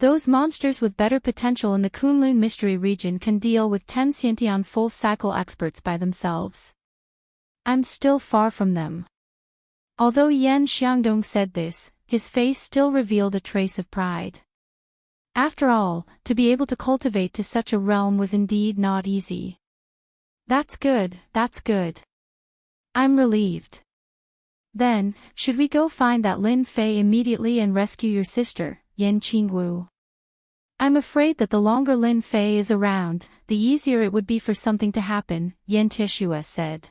Those monsters with better potential in the Kunlun mystery region can deal with 10 Xiantian full cycle experts by themselves. I'm still far from them. Although Yan Xiangdong said this, his face still revealed a trace of pride. After all, to be able to cultivate to such a realm was indeed not easy. That's good, that's good. I'm relieved. Then, should we go find that Lin Fei immediately and rescue your sister, Yan Qingwu? I'm afraid that the longer Lin Fei is around, the easier it would be for something to happen, Yan Tishue said.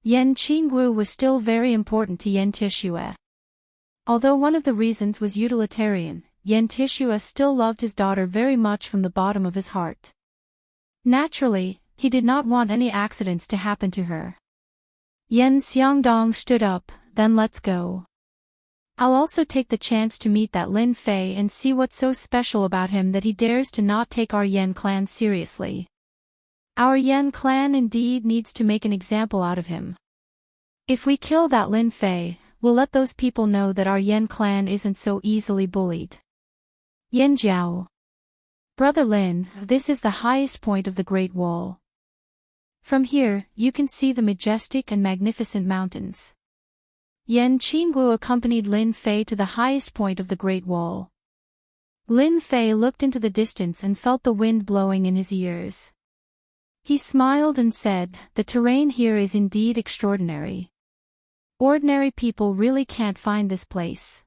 Yan Qingwu was still very important to Yan Tishue. Although one of the reasons was utilitarian, Yan Tishue still loved his daughter very much from the bottom of his heart. Naturally, he did not want any accidents to happen to her. Yan Xiangdong stood up, then let's go. I'll also take the chance to meet that Lin Fei and see what's so special about him that he dares to not take our Yan clan seriously. Our Yan clan indeed needs to make an example out of him. If we kill that Lin Fei, we'll let those people know that our Yan clan isn't so easily bullied. Yan Jiao. Brother Lin, this is the highest point of the Great Wall. From here, you can see the majestic and magnificent mountains. Yan Qinggu accompanied Lin Fei to the highest point of the Great Wall. Lin Fei looked into the distance and felt the wind blowing in his ears. He smiled and said, "The terrain here is indeed extraordinary. Ordinary people really can't find this place."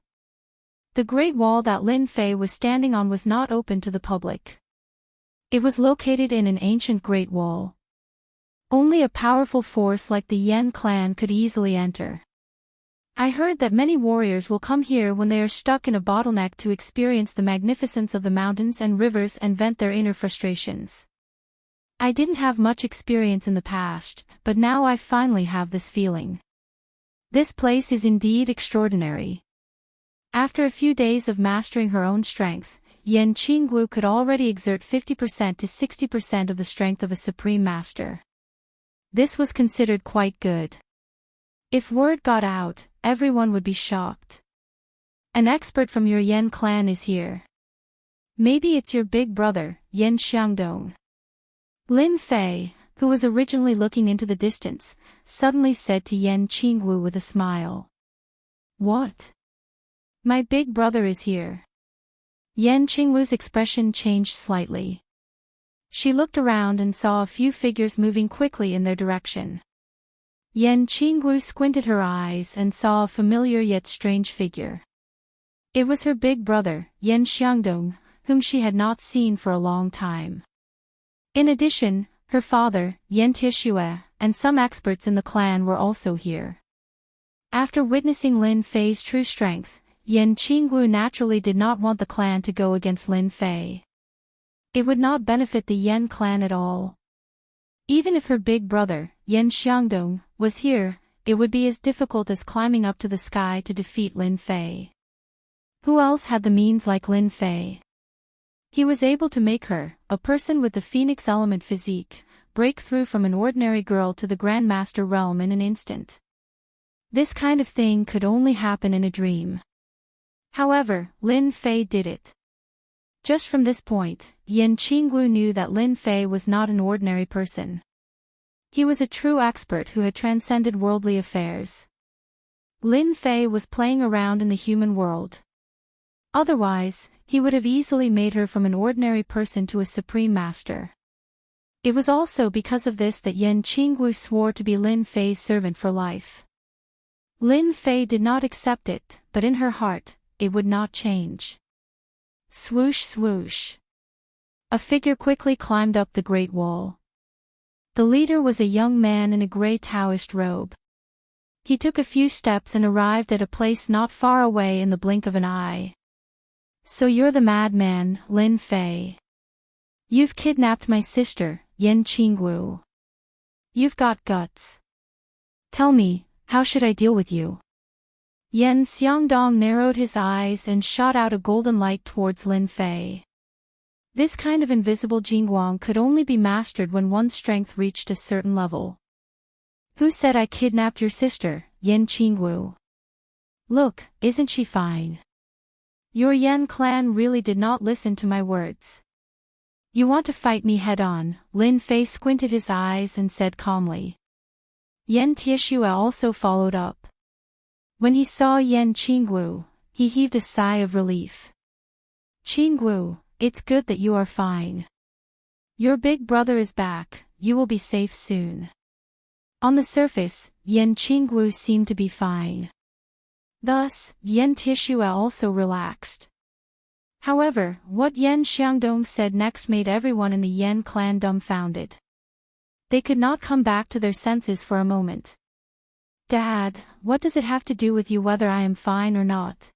The Great Wall that Lin Fei was standing on was not open to the public. It was located in an ancient Great Wall. Only a powerful force like the Yan clan could easily enter. I heard that many warriors will come here when they are stuck in a bottleneck to experience the magnificence of the mountains and rivers and vent their inner frustrations. I didn't have much experience in the past, but now I finally have this feeling. This place is indeed extraordinary. After a few days of mastering her own strength, Yan Qingwu could already exert 50% to 60% of the strength of a supreme master. This was considered quite good. If word got out, everyone would be shocked. An expert from your Yan clan is here. Maybe it's your big brother, Yan Xiangdong. Lin Fei, who was originally looking into the distance, suddenly said to Yan Qingwu with a smile. What? My big brother is here. Yan Qingwu's expression changed slightly. She looked around and saw a few figures moving quickly in their direction. Yan Qingwu squinted her eyes and saw a familiar yet strange figure. It was her big brother, Yan Xiangdong, whom she had not seen for a long time. In addition, her father, Yan Tishue, and some experts in the clan were also here. After witnessing Lin Fei's true strength, Yan Qingwu naturally did not want the clan to go against Lin Fei. It would not benefit the Yan clan at all. Even if her big brother, Yan Xiangdong, was here, it would be as difficult as climbing up to the sky to defeat Lin Fei. Who else had the means like Lin Fei? He was able to make her, a person with the phoenix element physique, break through from an ordinary girl to the Grandmaster realm in an instant. This kind of thing could only happen in a dream. However, Lin Fei did it. Just from this point, Yan Qingwu knew that Lin Fei was not an ordinary person. He was a true expert who had transcended worldly affairs. Lin Fei was playing around in the human world. Otherwise, he would have easily made her from an ordinary person to a supreme master. It was also because of this that Yan Qingwu swore to be Lin Fei's servant for life. Lin Fei did not accept it, but in her heart, it would not change. Swoosh swoosh. A figure quickly climbed up the Great Wall. The leader was a young man in a gray Taoist robe. He took a few steps and arrived at a place not far away in the blink of an eye. So you're the madman, Lin Fei. You've kidnapped my sister, Yan Qingwu. You've got guts. Tell me, how should I deal with you? Yan Xiangdong narrowed his eyes and shot out a golden light towards Lin Fei. This kind of invisible jingguang could only be mastered when one's strength reached a certain level. Who said I kidnapped your sister, Yan Qingwu? Look, isn't she fine? Your Yen clan really did not listen to my words. You want to fight me head-on, Lin Fei squinted his eyes and said calmly. Yen Tieshua also followed up. When he saw Yen Qingwu, he heaved a sigh of relief. Qingwu, it's good that you are fine. Your big brother is back, you will be safe soon. On the surface, Yen Qingwu seemed to be fine. Thus, Yen Tieshua also relaxed. However, what Yen Xiangdong said next made everyone in the Yen clan dumbfounded. They could not come back to their senses for a moment. Dad, what does it have to do with you whether I am fine or not?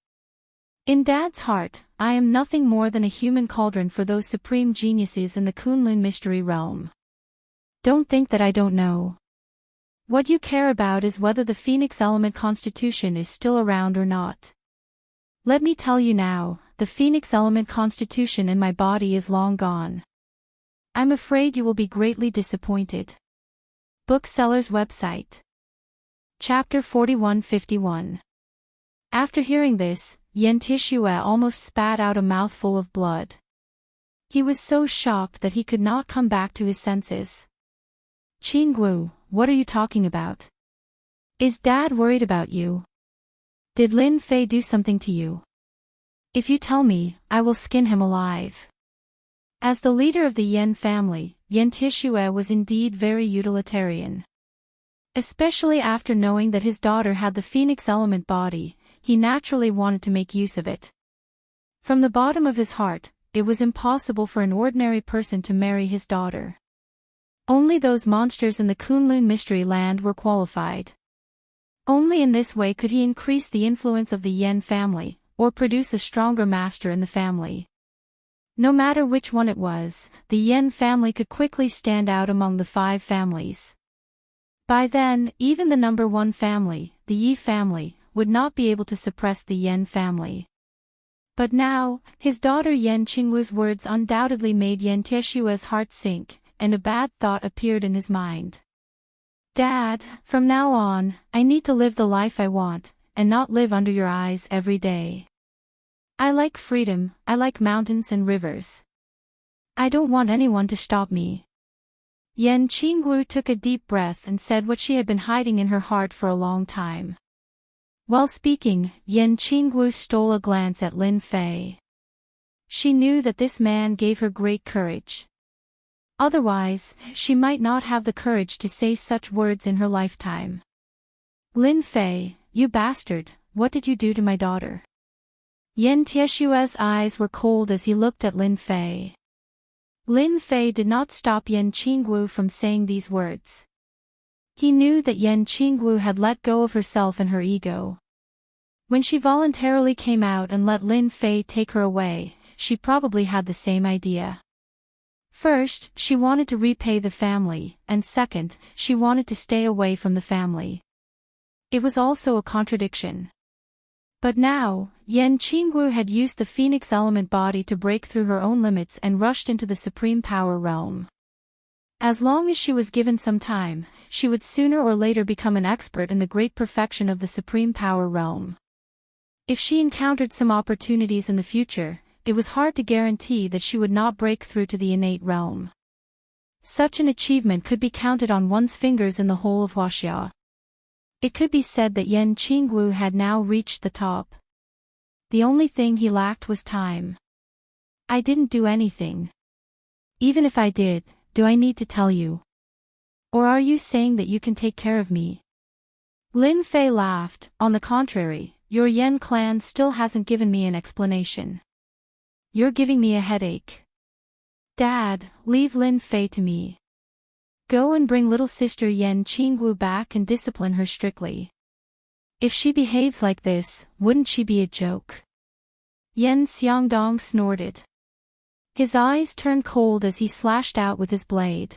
In Dad's heart, I am nothing more than a human cauldron for those supreme geniuses in the Kunlun mystery realm. Don't think that I don't know. What you care about is whether the Phoenix element constitution is still around or not. Let me tell you now, the Phoenix element constitution in my body is long gone. I'm afraid you will be greatly disappointed. Bookseller's website. Chapter 4151. After hearing this, Yen Tieshua almost spat out a mouthful of blood. He was so shocked that he could not come back to his senses. Qingwu, what are you talking about? Is Dad worried about you? Did Lin Fei do something to you? If you tell me, I will skin him alive. As the leader of the Yen family, Yen Tieshua was indeed very utilitarian. Especially after knowing that his daughter had the Phoenix element body, he naturally wanted to make use of it. From the bottom of his heart, it was impossible for an ordinary person to marry his daughter. Only those monsters in the Kunlun mystery land were qualified. Only in this way could he increase the influence of the Yen family, or produce a stronger master in the family. No matter which one it was, the Yen family could quickly stand out among the 5 families. By then, even the number 1 family, the Yi family, would not be able to suppress the Yen family. But now, his daughter Yen Qingwu's words undoubtedly made Yen Tieshua's heart sink, and a bad thought appeared in his mind. Dad, from now on, I need to live the life I want, and not live under your eyes every day. I like freedom, I like mountains and rivers. I don't want anyone to stop me. Yen Qingwu took a deep breath and said what she had been hiding in her heart for a long time. While speaking, Yen Qingwu stole a glance at Lin Fei. She knew that this man gave her great courage. Otherwise, she might not have the courage to say such words in her lifetime. Lin Fei, you bastard, what did you do to my daughter? Yen Tieshua's eyes were cold as he looked at Lin Fei. Lin Fei did not stop Yen Qingwu from saying these words. He knew that Yen Qingwu had let go of herself and her ego. When she voluntarily came out and let Lin Fei take her away, she probably had the same idea. First, she wanted to repay the family, and second, she wanted to stay away from the family. It was also a contradiction. But now, Yen Qingwu had used the Phoenix element body to break through her own limits and rushed into the supreme power realm. As long as she was given some time, she would sooner or later become an expert in the great perfection of the supreme power realm. If she encountered some opportunities in the future, it was hard to guarantee that she would not break through to the innate realm. Such an achievement could be counted on one's fingers in the whole of Huaxia. It could be said that Yen Qingwu had now reached the top. The only thing he lacked was time. I didn't do anything. Even if I did, do I need to tell you? Or are you saying that you can take care of me? Lin Fei laughed. On the contrary, your Yen clan still hasn't given me an explanation. You're giving me a headache. Dad, leave Lin Fei to me. Go and bring little sister Yen Qingwu back and discipline her strictly. If she behaves like this, wouldn't she be a joke? Yen Xiangdong snorted. His eyes turned cold as he slashed out with his blade.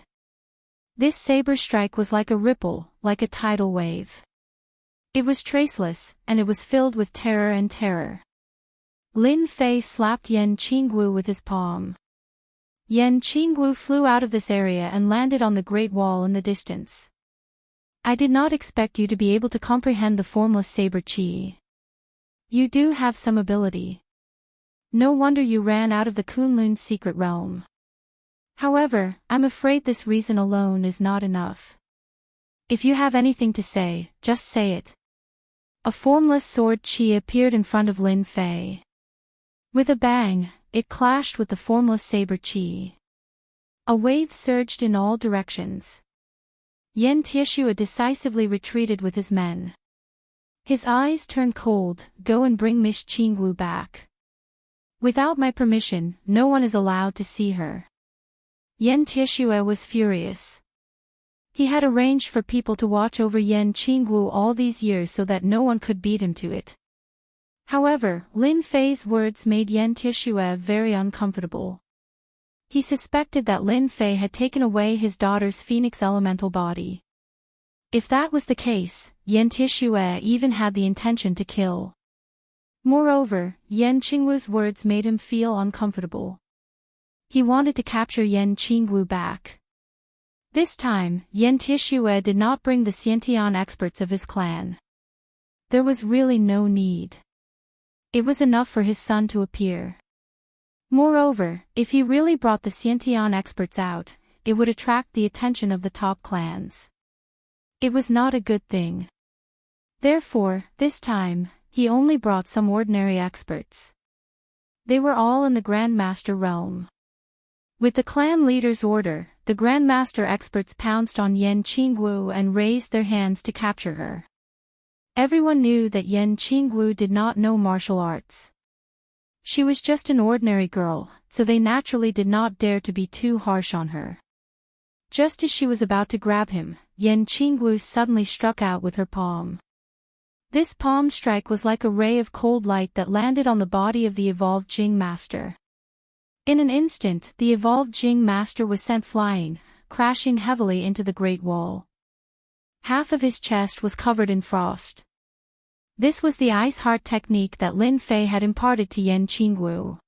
This saber strike was like a ripple, like a tidal wave. It was traceless, and it was filled with terror and terror. Lin Fei slapped Yen Qingwu with his palm. Yen Qingwu flew out of this area and landed on the Great Wall in the distance. I did not expect you to be able to comprehend the formless saber qi. You do have some ability. No wonder you ran out of the Kunlun's secret realm. However, I'm afraid this reason alone is not enough. If you have anything to say, just say it. A formless sword chi appeared in front of Lin Fei. With a bang, it clashed with the formless saber chi. A wave surged in all directions. Yen Tieshua decisively retreated with his men. His eyes turned cold. Go and bring Miss Qingwu back. Without my permission, no one is allowed to see her. Yen Tieshua was furious. He had arranged for people to watch over Yen Qingwu all these years so that no one could beat him to it. However, Lin Fei's words made Yen Tieshua very uncomfortable. He suspected that Lin Fei had taken away his daughter's phoenix elemental body. If that was the case, Yen Tieshua even had the intention to kill. Moreover, Yen Qingwu's words made him feel uncomfortable. He wanted to capture Yen Qingwu back. This time, Yen Tieshua did not bring the Xiantian experts of his clan. There was really no need. It was enough for his son to appear. Moreover, if he really brought the Xiantian experts out, it would attract the attention of the top clans. It was not a good thing. Therefore, this time, he only brought some ordinary experts. They were all in the Grandmaster realm. With the clan leader's order, the Grandmaster experts pounced on Yen Qingwu and raised their hands to capture her. Everyone knew that Yen Qingwu did not know martial arts. She was just an ordinary girl, so they naturally did not dare to be too harsh on her. Just as she was about to grab him, Yen Qingwu suddenly struck out with her palm. This palm strike was like a ray of cold light that landed on the body of the evolved Jing Master. In an instant, the evolved Jing Master was sent flying, crashing heavily into the Great Wall. Half of his chest was covered in frost. This was the Ice Heart technique that Lin Fei had imparted to Yen Qingwu.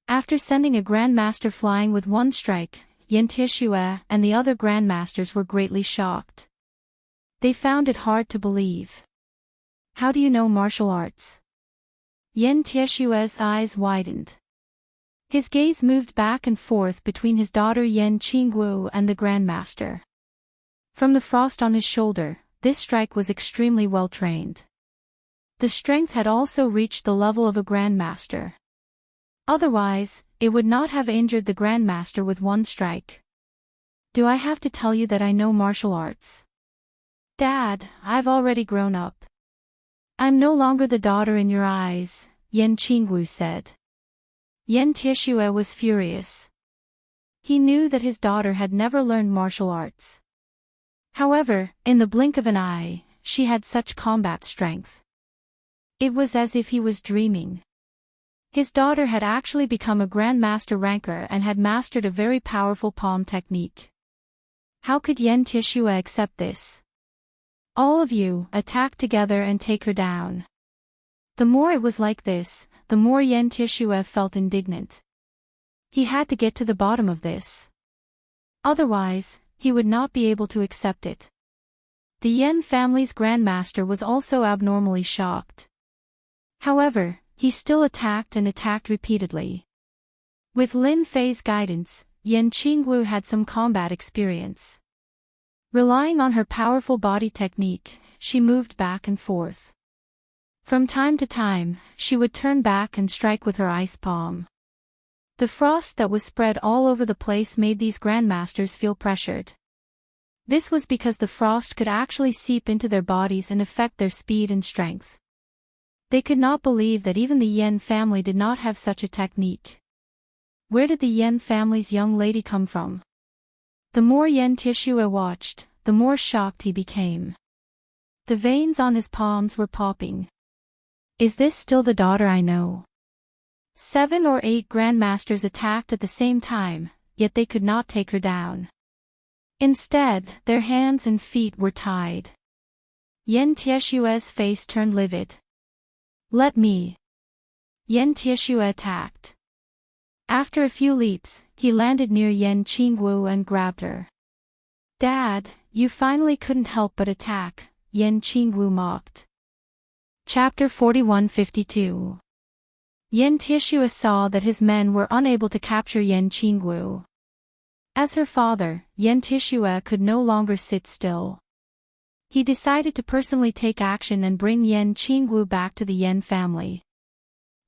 After sending a Grandmaster flying with one strike, Yen Tieshua and the other Grandmasters were greatly shocked. They found it hard to believe. How do you know martial arts? Yen Tieshua's eyes widened. His gaze moved back and forth between his daughter Yen Qingwu and the Grandmaster. From the frost on his shoulder, this strike was extremely well trained. The strength had also reached the level of a Grandmaster. Otherwise, it would not have injured the Grandmaster with one strike. Do I have to tell you that I know martial arts? Dad, I've already grown up. I'm no longer the daughter in your eyes, Yen Qingwu said. Yen Tieshua was furious. He knew that his daughter had never learned martial arts. However, in the blink of an eye, she had such combat strength. It was as if he was dreaming. His daughter had actually become a Grandmaster ranker and had mastered a very powerful palm technique. How could Yen Tieshua accept this? All of you, attack together and take her down. The more it was like this, the more Yen Tieshua felt indignant. He had to get to the bottom of this. Otherwise, he would not be able to accept it. The Yen family's Grandmaster was also abnormally shocked. However, he still attacked and attacked repeatedly. With Lin Fei's guidance, Yen Qingwu had some combat experience. Relying on her powerful body technique, she moved back and forth. From time to time, she would turn back and strike with her ice palm. The frost that was spread all over the place made these Grandmasters feel pressured. This was because the frost could actually seep into their bodies and affect their speed and strength. They could not believe that even the Yen family did not have such a technique. Where did the Yen family's young lady come from? The more Yen Tieshua watched, the more shocked he became. The veins on his palms were popping. Is this still the daughter I know? 7 or 8 Grandmasters attacked at the same time, yet they could not take her down. Instead, their hands and feet were tied. Yen Tieshua's face turned livid. Let me. Yen Tieshua attacked. After a few leaps, he landed near Yen Qingwu and grabbed her. Dad, you finally couldn't help but attack, Yen Qingwu mocked. Chapter 4152. Yen Tieshua saw that his men were unable to capture Yen Qingwu. As her father, Yen Tieshua could no longer sit still. He decided to personally take action and bring Yen Qingwu back to the Yen family.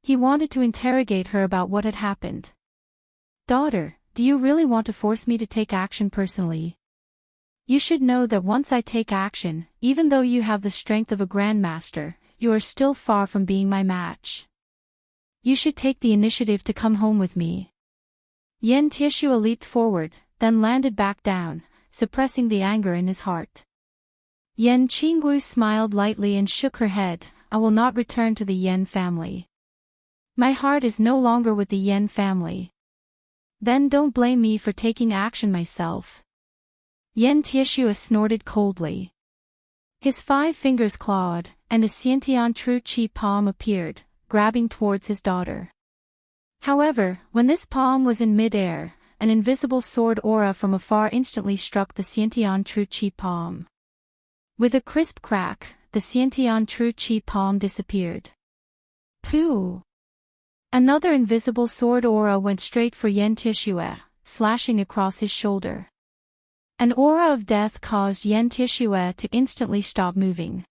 He wanted to interrogate her about what had happened. "Daughter, do you really want to force me to take action personally? You should know that once I take action, even though you have the strength of a grandmaster, you are still far from being my match. You should take the initiative to come home with me." Yen Tieshua leaped forward, then landed back down, suppressing the anger in his heart. Yen Qingwu smiled lightly and shook her head. "I will not return to the Yen family. My heart is no longer with the Yen family." "Then don't blame me for taking action myself." Yen Tieshua snorted coldly. His 5 fingers clawed, and a Xiantian True Chi palm appeared, grabbing towards his daughter. However, when this palm was in mid-air, an invisible sword aura from afar instantly struck the Xiantian True Chi palm. With a crisp crack, the Xiantian True Chi palm disappeared. Pooh! Another invisible sword aura went straight for Yen Tieshua, slashing across his shoulder. An aura of death caused Yen Tieshua to instantly stop moving.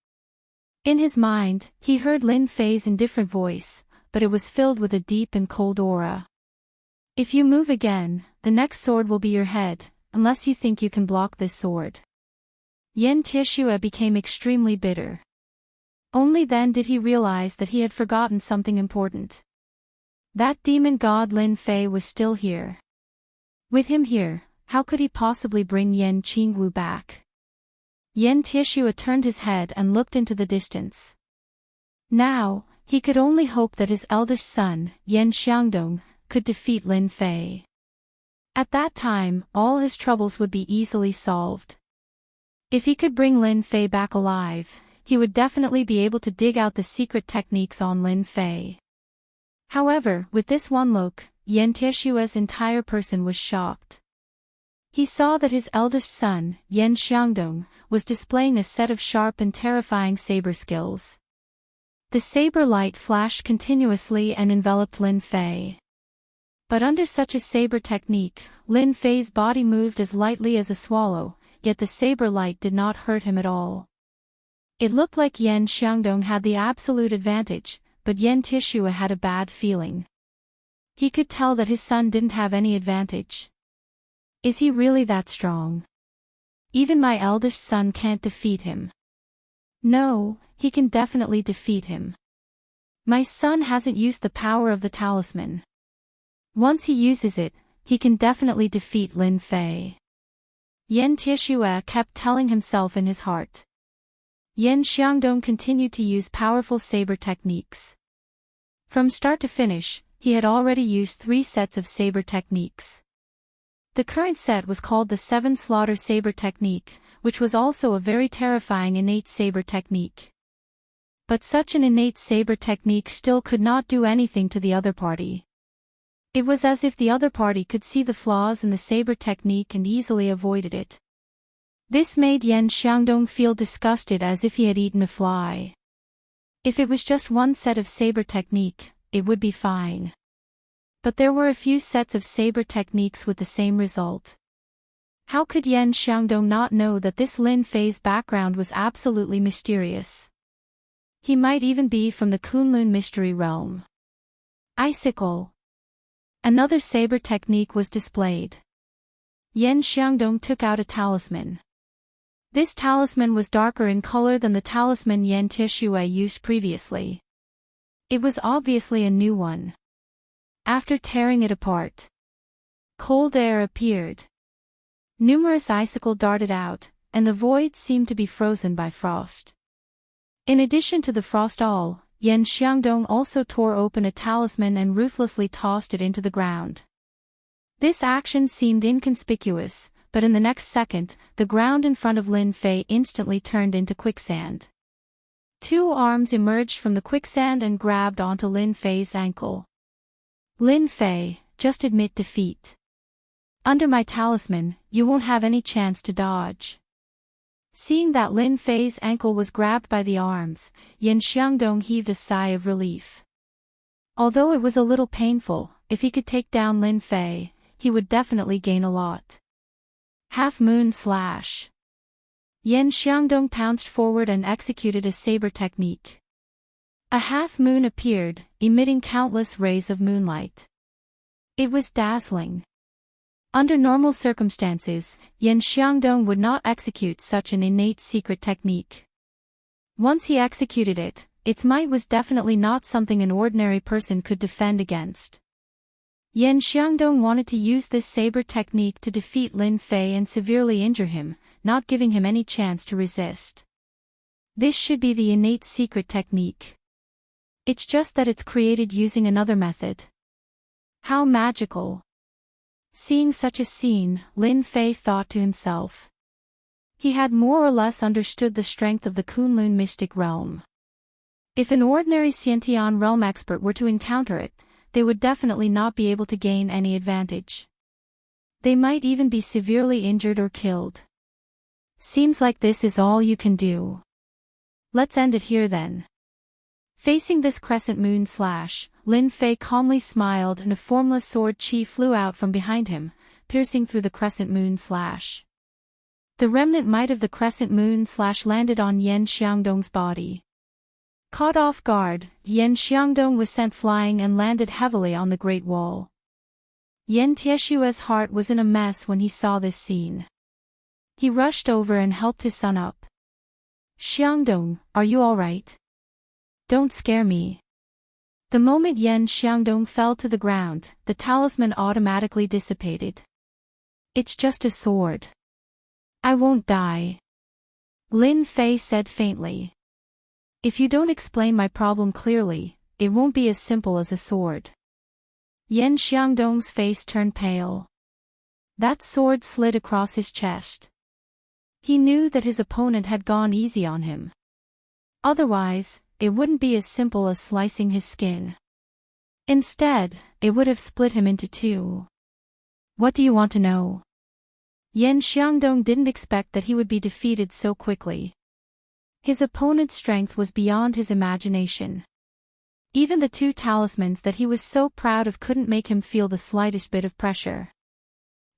In his mind, he heard Lin Fei's indifferent voice, but it was filled with a deep and cold aura. "If you move again, the next sword will be your head, unless you think you can block this sword." Yen Tieshua became extremely bitter. Only then did he realize that he had forgotten something important. That demon god Lin Fei was still here. With him here, how could he possibly bring Yen Qingwu back? Yen Tieshua turned his head and looked into the distance. Now, he could only hope that his eldest son, Yen Xiangdong, could defeat Lin Fei. At that time, all his troubles would be easily solved. If he could bring Lin Fei back alive, he would definitely be able to dig out the secret techniques on Lin Fei. However, with this one look, Yen Tieshua's entire person was shocked. He saw that his eldest son, Yen Xiangdong, was displaying a set of sharp and terrifying saber skills. The saber light flashed continuously and enveloped Lin Fei. But under such a saber technique, Lin Fei's body moved as lightly as a swallow, yet the saber light did not hurt him at all. It looked like Yen Xiangdong had the absolute advantage, but Yen Tieshua had a bad feeling. He could tell that his son didn't have any advantage. Is he really that strong? Even my eldest son can't defeat him. No, he can definitely defeat him. My son hasn't used the power of the talisman. Once he uses it, he can definitely defeat Lin Fei. Yen Tieshua kept telling himself in his heart. Yen Xiangdong continued to use powerful saber techniques. From start to finish, he had already used 3 sets of saber techniques. The current set was called the 7 Slaughter Saber Technique, which was also a very terrifying innate saber technique. But such an innate saber technique still could not do anything to the other party. It was as if the other party could see the flaws in the saber technique and easily avoided it. This made Yen Xiangdong feel disgusted as if he had eaten a fly. If it was just one set of saber technique, it would be fine. But there were a few sets of saber techniques with the same result. How could Yen Xiangdong not know that this Lin Fei's background was absolutely mysterious? He might even be from the Kunlun mystery realm. Icicle. Another saber technique was displayed. Yen Xiangdong took out a talisman. This talisman was darker in color than the talisman Yen Tieshua used previously. It was obviously a new one. After tearing it apart, cold air appeared. Numerous icicles darted out, and the void seemed to be frozen by frost. In addition to the frost all, Yen Xiangdong also tore open a talisman and ruthlessly tossed it into the ground. This action seemed inconspicuous, but in the next second, the ground in front of Lin Fei instantly turned into quicksand. 2 arms emerged from the quicksand and grabbed onto Lin Fei's ankle. Lin Fei, just admit defeat. Under my talisman, you won't have any chance to dodge. Seeing that Lin Fei's ankle was grabbed by the arms, Yan Xiangdong heaved a sigh of relief. Although it was a little painful, if he could take down Lin Fei, he would definitely gain a lot. Half Moon Slash. Yan Xiangdong pounced forward and executed a saber technique. A half moon appeared, emitting countless rays of moonlight. It was dazzling. Under normal circumstances, Yan Xiangdong would not execute such an innate secret technique. Once he executed it, its might was definitely not something an ordinary person could defend against. Yan Xiangdong wanted to use this saber technique to defeat Lin Fei and severely injure him, not giving him any chance to resist. This should be the innate secret technique. It's just that it's created using another method. How magical. Seeing such a scene, Lin Fei thought to himself. He had more or less understood the strength of the Kunlun mystic realm. If an ordinary Xiantian realm expert were to encounter it, they would definitely not be able to gain any advantage. They might even be severely injured or killed. Seems like this is all you can do. Let's end it here then. Facing this crescent moon slash, Lin Fei calmly smiled and a formless sword chi flew out from behind him, piercing through the crescent moon slash. The remnant might of the crescent moon slash landed on Yan Xiangdong's body. Caught off guard, Yan Xiangdong was sent flying and landed heavily on the Great Wall. Yan Tieshue's heart was in a mess when he saw this scene. He rushed over and helped his son up. Xiangdong, are you alright? Don't scare me. The moment Yan Xiangdong fell to the ground, the talisman automatically dissipated. It's just a sword. I won't die. Lin Fei said faintly. If you don't explain my problem clearly, it won't be as simple as a sword. Yan Xiangdong's face turned pale. That sword slid across his chest. He knew that his opponent had gone easy on him. Otherwise, it wouldn't be as simple as slicing his skin. Instead, it would have split him into two. What do you want to know? Yan Xiangdong didn't expect that he would be defeated so quickly. His opponent's strength was beyond his imagination. Even the two talismans that he was so proud of couldn't make him feel the slightest bit of pressure.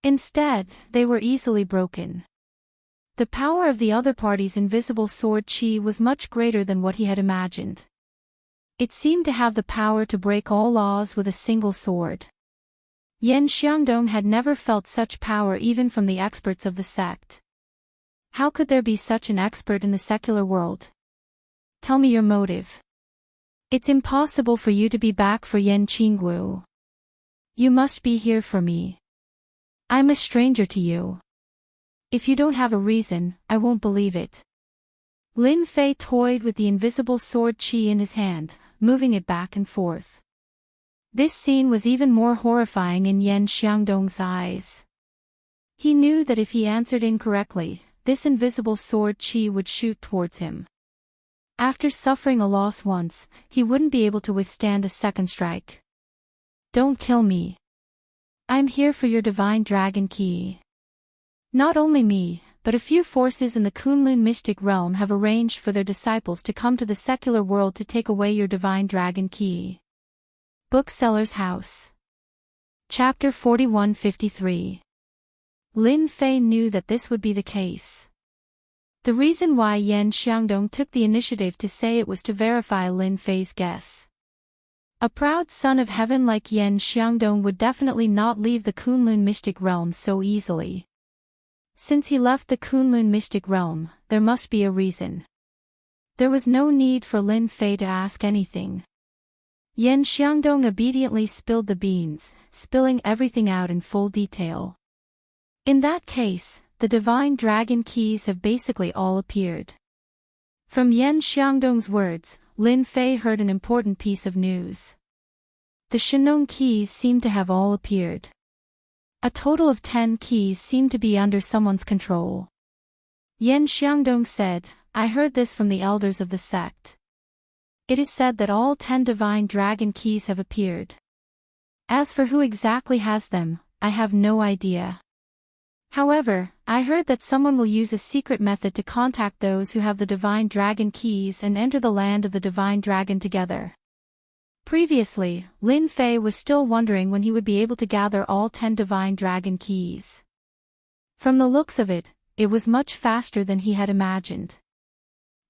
Instead, they were easily broken. The power of the other party's invisible sword chi was much greater than what he had imagined. It seemed to have the power to break all laws with a single sword. Yan Xiangdong had never felt such power even from the experts of the sect. How could there be such an expert in the secular world? Tell me your motive. It's impossible for you to be back for Yan Qinggu. You must be here for me. I'm a stranger to you. If you don't have a reason, I won't believe it. Lin Fei toyed with the invisible sword chi in his hand, moving it back and forth. This scene was even more horrifying in Yan Xiangdong's eyes. He knew that if he answered incorrectly, this invisible sword chi would shoot towards him. After suffering a loss once, he wouldn't be able to withstand a second strike. Don't kill me. I'm here for your divine dragon key. Not only me, but a few forces in the Kunlun mystic realm have arranged for their disciples to come to the secular world to take away your divine dragon key. Bookseller's House. Chapter 4153. Lin Fei knew that this would be the case. The reason why Yan Xiangdong took the initiative to say it was to verify Lin Fei's guess. A proud son of heaven like Yan Xiangdong would definitely not leave the Kunlun mystic realm so easily. Since he left the Kunlun mystic realm, there must be a reason. There was no need for Lin Fei to ask anything. Yan Xiangdong obediently spilled the beans, spilling everything out in full detail. In that case, the divine dragon keys have basically all appeared. From Yan Xiangdong's words, Lin Fei heard an important piece of news. The Shenong keys seem to have all appeared. A total of 10 keys seem to be under someone's control. Yan Xiangdong said, I heard this from the elders of the sect. It is said that all 10 divine dragon keys have appeared. As for who exactly has them, I have no idea. However, I heard that someone will use a secret method to contact those who have the Divine Dragon keys and enter the land of the Divine Dragon together. Previously, Lin Fei was still wondering when he would be able to gather all 10 Divine Dragon keys. From the looks of it, it was much faster than he had imagined.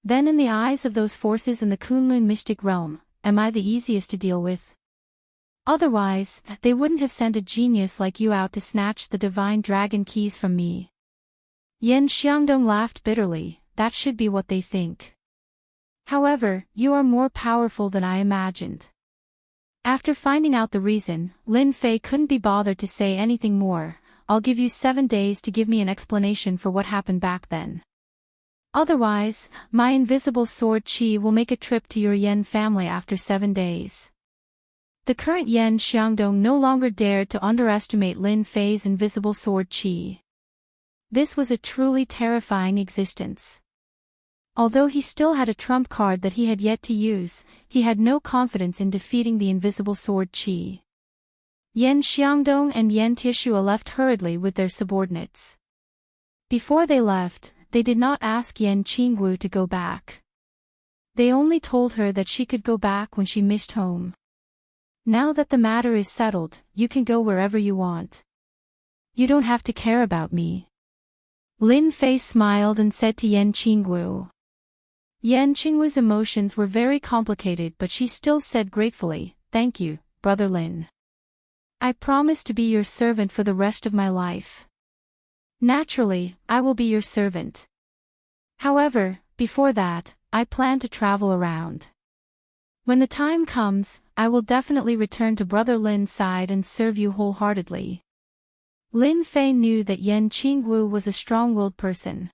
Then in the eyes of those forces in the Kunlun mystic realm, am I the easiest to deal with? Otherwise, they wouldn't have sent a genius like you out to snatch the Divine Dragon keys from me. Yan Xiangdong laughed bitterly. That should be what they think. However, you are more powerful than I imagined. After finding out the reason, Lin Fei couldn't be bothered to say anything more. I'll give you 7 days to give me an explanation for what happened back then. Otherwise, my invisible sword Qi will make a trip to your Yan family after 7 days. The current Yan Xiangdong no longer dared to underestimate Lin Fei's invisible sword Qi. This was a truly terrifying existence. Although he still had a trump card that he had yet to use, he had no confidence in defeating the invisible sword Qi. Yan Xiangdong and Yan Tishua left hurriedly with their subordinates. Before they left, they did not ask Yan Qingwu to go back. They only told her that she could go back when she missed home. Now that the matter is settled, you can go wherever you want. You don't have to care about me. Lin Fei smiled and said to Yan Qingwu. Yan Qingwu's emotions were very complicated, but she still said gratefully, "Thank you, Brother Lin. I promise to be your servant for the rest of my life. Naturally, I will be your servant. However, before that, I plan to travel around. When the time comes, I will definitely return to Brother Lin's side and serve you wholeheartedly." Lin Fei knew that Yan Qingwu was a strong-willed person.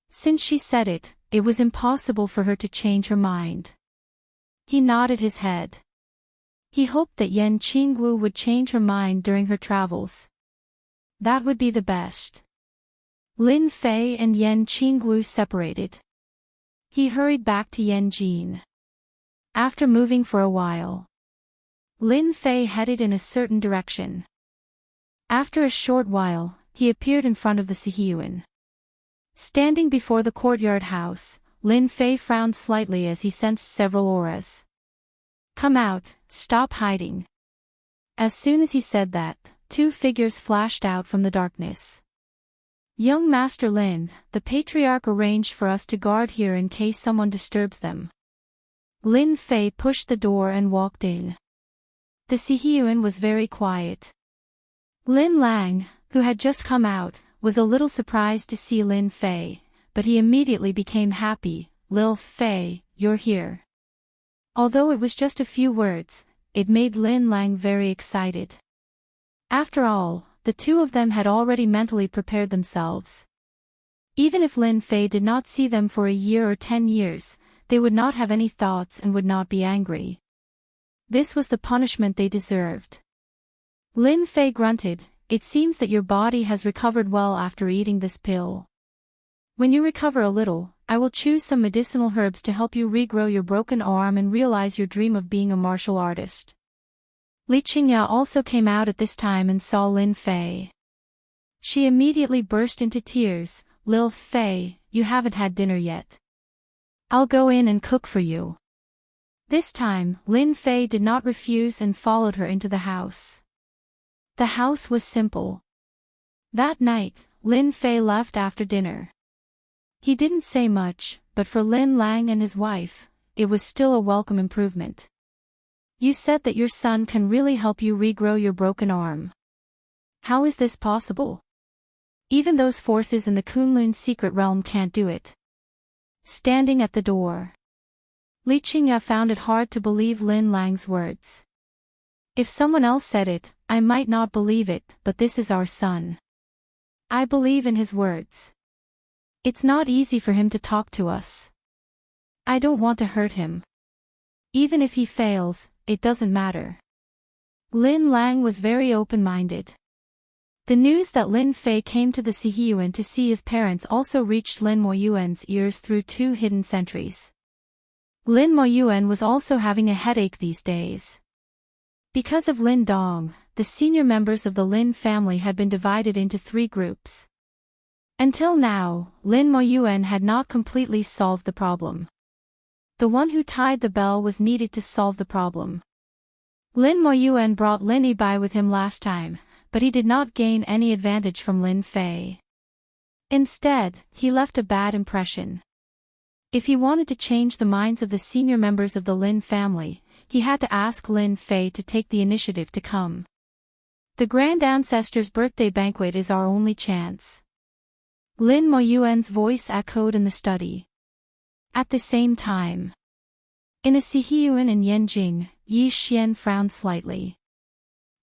Since she said it, it was impossible for her to change her mind. He nodded his head. He hoped that Yan Qingwu would change her mind during her travels. That would be the best. Lin Fei and Yan Qingwu separated. He hurried back to Yanjin. After moving for a while, Lin Fei headed in a certain direction. After a short while, he appeared in front of the Sihiyuan. Standing before the courtyard house, Lin Fei frowned slightly as he sensed several auras. "Come out, stop hiding." As soon as he said that, 2 figures flashed out from the darkness. "Young Master Lin, the Patriarch arranged for us to guard here in case someone disturbs them." Lin Fei pushed the door and walked in. The Sihiyuan was very quiet. Lin Lang, who had just come out, was a little surprised to see Lin Fei, but he immediately became happy. "Lil Fei, you're here." Although it was just a few words, it made Lin Lang very excited. After all, the 2 of them had already mentally prepared themselves. Even if Lin Fei did not see them for a year or 10 years, they would not have any thoughts and would not be angry. This was the punishment they deserved. Lin Fei grunted, "It seems that your body has recovered well after eating this pill. When you recover a little, I will choose some medicinal herbs to help you regrow your broken arm and realize your dream of being a martial artist." Li Qingya also came out at this time and saw Lin Fei. She immediately burst into tears. "Lil Fei, you haven't had dinner yet. I'll go in and cook for you." This time, Lin Fei did not refuse and followed her into the house. The house was simple. That night, Lin Fei left after dinner. He didn't say much, but for Lin Lang and his wife, it was still a welcome improvement. "You said that your son can really help you regrow your broken arm. How is this possible? Even those forces in the Kunlun secret realm can't do it." Standing at the door, Li Qingya found it hard to believe Lin Lang's words. "If someone else said it, I might not believe it, but this is our son. I believe in his words. It's not easy for him to talk to us. I don't want to hurt him. Even if he fails, it doesn't matter." Lin Lang was very open-minded. The news that Lin Fei came to the Sihiyuan to see his parents also reached Lin Moyuan's ears through 2 hidden sentries. Lin Moyuan was also having a headache these days. Because of Lin Dong, the senior members of the Lin family had been divided into 3 groups. Until now, Lin Moyuan had not completely solved the problem. The one who tied the bell was needed to solve the problem. Lin Moyuan brought Lin Yibai with him last time, but he did not gain any advantage from Lin Fei. Instead, he left a bad impression. If he wanted to change the minds of the senior members of the Lin family, he had to ask Lin Fei to take the initiative to come. The Grand Ancestor's birthday banquet is our only chance. Lin Moyuan's voice echoed in the study. At the same time, in a Sihiyuan in Yanjing, Yi Xian frowned slightly.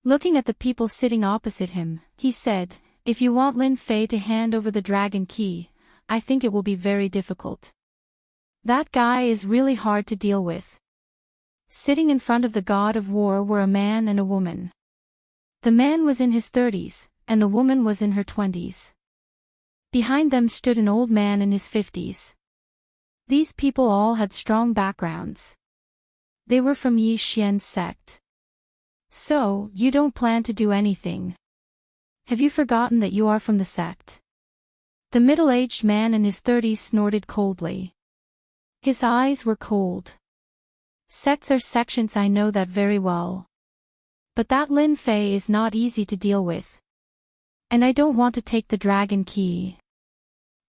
Looking at the people sitting opposite him, he said, "If you want Lin Fei to hand over the dragon key, I think it will be very difficult. That guy is really hard to deal with." Sitting in front of the god of war were a man and a woman. The man was in his 30s, and the woman was in her 20s. Behind them stood an old man in his 50s. These people all had strong backgrounds. They were from Yi Xian's sect. "So, you don't plan to do anything? Have you forgotten that you are from the sect?" The middle-aged man in his 30s snorted coldly. His eyes were cold. "Sects are sections, I know that very well. But that Lin Fei is not easy to deal with. And I don't want to take the dragon key.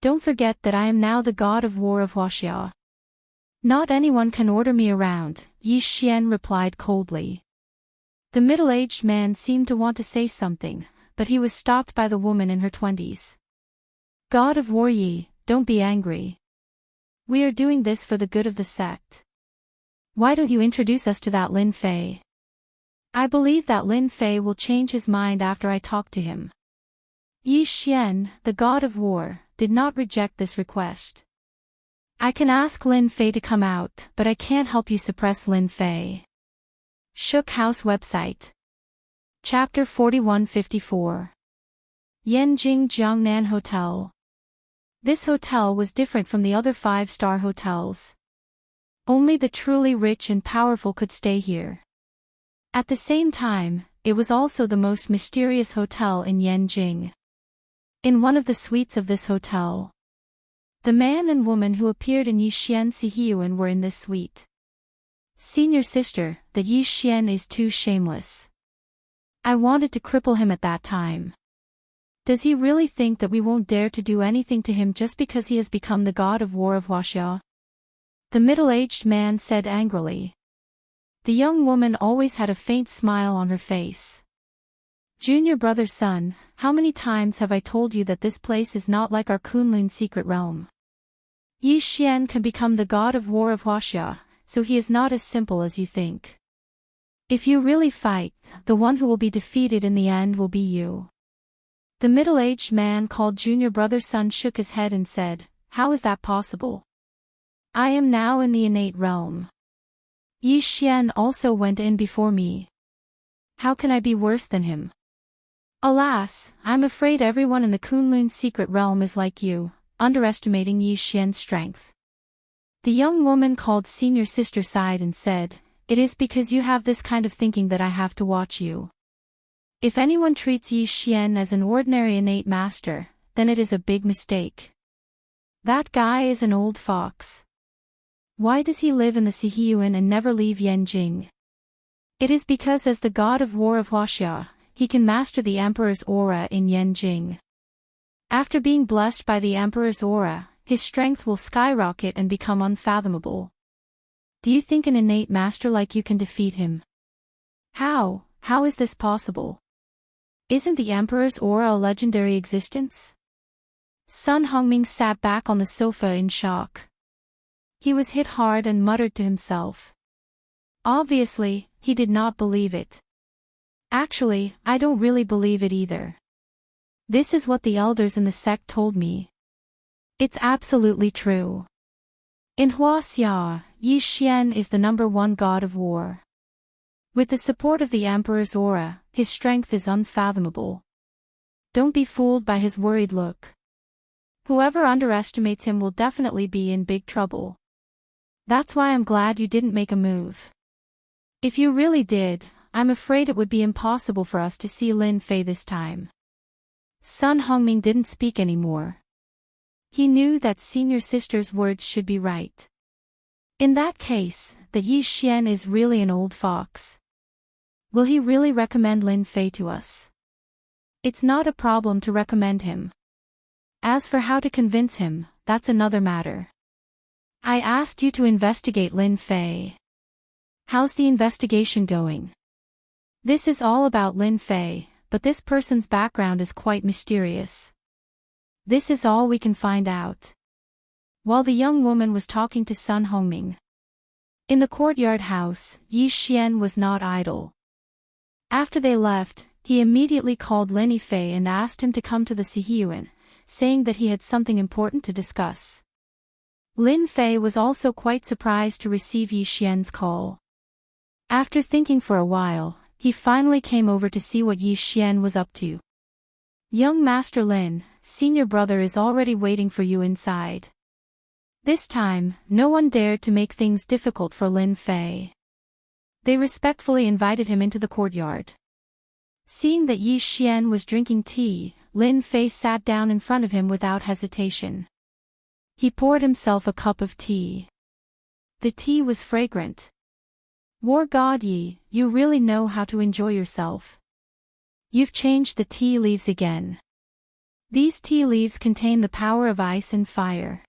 Don't forget that I am now the god of war of Huaxia. Not anyone can order me around," Yi Xian replied coldly. The middle-aged man seemed to want to say something, but he was stopped by the woman in her 20s. "God of war Yi, don't be angry. We are doing this for the good of the sect. Why don't you introduce us to that Lin Fei? I believe that Lin Fei will change his mind after I talk to him." Yi Xian, the god of war, did not reject this request. "I can ask Lin Fei to come out, but I can't help you suppress Lin Fei." Shook House website. Chapter 4154. Yanjing Jiangnan Hotel. This hotel was different from the other 5-star hotels. Only the truly rich and powerful could stay here. At the same time, it was also the most mysterious hotel in Yanjing. In one of the suites of this hotel, the man and woman who appeared in Yi Xian Sihiyuan were in this suite. "Senior sister, that Yi Xian is too shameless. I wanted to cripple him at that time. Does he really think that we won't dare to do anything to him just because he has become the god of war of Huaxia?" The middle-aged man said angrily. The young woman always had a faint smile on her face. "Junior brother's son, how many times have I told you that this place is not like our Kunlun secret realm? Yi Xian can become the god of war of Huaxia, so he is not as simple as you think. If you really fight, the one who will be defeated in the end will be you." The middle-aged man called junior brother's son shook his head and said, "How is that possible? I am now in the innate realm. Yi Xian also went in before me. How can I be worse than him? Alas, I'm afraid everyone in the Kunlun secret realm is like you, underestimating Yi Xian's strength." The young woman called senior sister sighed and said, "It is because you have this kind of thinking that I have to watch you. If anyone treats Yi Xian as an ordinary innate master, then it is a big mistake. That guy is an old fox. Why does he live in the Sihiyuan and never leave Yanjing? It is because as the god of war of Huaxia, he can master the emperor's aura in Yanjing. After being blessed by the emperor's aura, his strength will skyrocket and become unfathomable. Do you think an innate master like you can defeat him? How is this possible? Isn't the emperor's aura a legendary existence?" Sun Hongming sat back on the sofa in shock. He was hit hard and muttered to himself. Obviously, he did not believe it. "Actually, I don't really believe it either. This is what the elders in the sect told me. It's absolutely true. In Huaxia, Yi Xian is the #1 god of war. With the support of the emperor's aura, his strength is unfathomable. Don't be fooled by his worried look. Whoever underestimates him will definitely be in big trouble. That's why I'm glad you didn't make a move. If you really did, I'm afraid it would be impossible for us to see Lin Fei this time. Sun Hongming didn't speak anymore. He knew that senior sister's words should be right. In that case, the Yi Xian is really an old fox. Will he really recommend Lin Fei to us? It's not a problem to recommend him. As for how to convince him, that's another matter. I asked you to investigate Lin Fei. How's the investigation going? This is all about Lin Fei, but this person's background is quite mysterious. This is all we can find out. While the young woman was talking to Sun Hongming in the courtyard house, Yi Xian was not idle. After they left, he immediately called Lin Fei and asked him to come to the Sihiyuan, saying that he had something important to discuss. Lin Fei was also quite surprised to receive Yi Xian's call. After thinking for a while, he finally came over to see what Yi Xian was up to. Young Master Lin, senior brother is already waiting for you inside. This time, no one dared to make things difficult for Lin Fei. They respectfully invited him into the courtyard. Seeing that Yi Xian was drinking tea, Lin Fei sat down in front of him without hesitation. He poured himself a cup of tea. The tea was fragrant. War God Yi, you really know how to enjoy yourself. You've changed the tea leaves again. These tea leaves contain the power of ice and fire.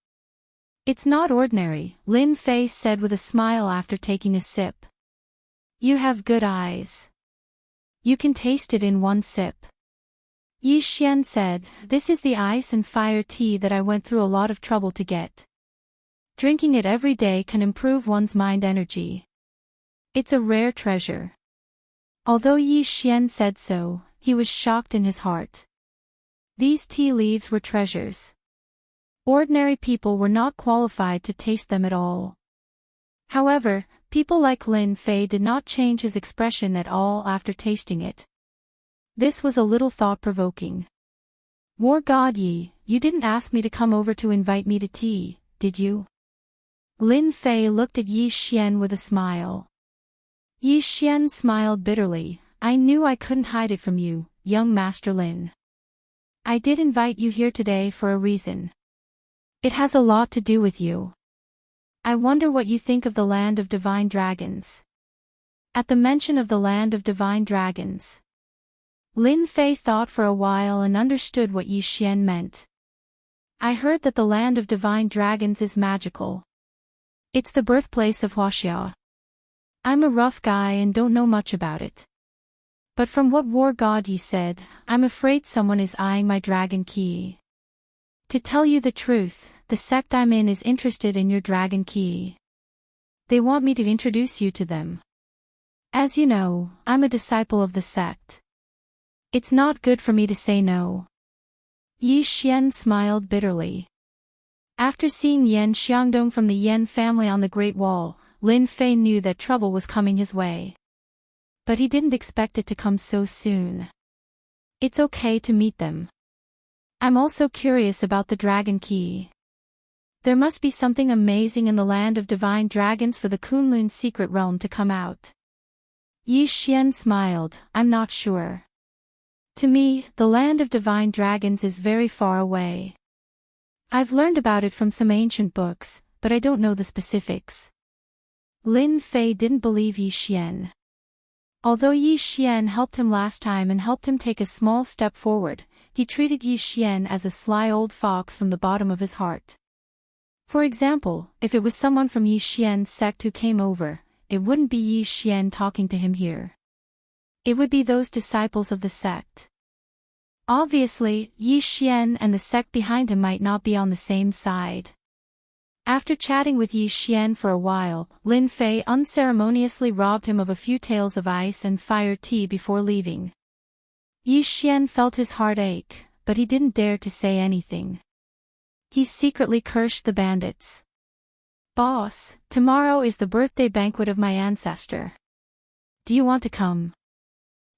It's not ordinary, Lin Fei said with a smile after taking a sip. You have good eyes. You can taste it in one sip. Yi Xian said, this is the ice and fire tea that I went through a lot of trouble to get. Drinking it every day can improve one's mind energy. It's a rare treasure. Although Yi Xian said so, he was shocked in his heart. These tea leaves were treasures. Ordinary people were not qualified to taste them at all. However, people like Lin Fei did not change his expression at all after tasting it. This was a little thought-provoking. War God Yi, you didn't ask me to come over to invite me to tea, did you? Lin Fei looked at Yi Xian with a smile. Yi Xian smiled bitterly. I knew I couldn't hide it from you, young Master Lin. I did invite you here today for a reason. It has a lot to do with you. I wonder what you think of the land of divine dragons. At the mention of the land of divine dragons, Lin Fei thought for a while and understood what Yi Xian meant. I heard that the land of divine dragons is magical. It's the birthplace of Huaxia. I'm a rough guy and don't know much about it. But from what War God Yi said, I'm afraid someone is eyeing my dragon key. To tell you the truth, the sect I'm in is interested in your dragon key. They want me to introduce you to them. As you know, I'm a disciple of the sect. It's not good for me to say no. Yi Xian smiled bitterly. After seeing Yan Xiangdong from the Yan family on the Great Wall, Lin Fei knew that trouble was coming his way. But he didn't expect it to come so soon. It's okay to meet them. I'm also curious about the dragon key. There must be something amazing in the land of divine dragons for the Kunlun secret realm to come out. Yi Xian smiled, I'm not sure. To me, the land of divine dragons is very far away. I've learned about it from some ancient books, but I don't know the specifics. Lin Fei didn't believe Yi Xian. Although Yi Xian helped him last time and helped him take a small step forward, he treated Yi Xian as a sly old fox from the bottom of his heart. For example, if it was someone from Yi Xian's sect who came over, it wouldn't be Yi Xian talking to him here. It would be those disciples of the sect. Obviously, Yi Xian and the sect behind him might not be on the same side. After chatting with Yi Xian for a while, Lin Fei unceremoniously robbed him of a few taels of ice and fire tea before leaving. Yi Xian felt his heart ache, but he didn't dare to say anything. He secretly cursed the bandits. Boss, tomorrow is the birthday banquet of my ancestor. Do you want to come?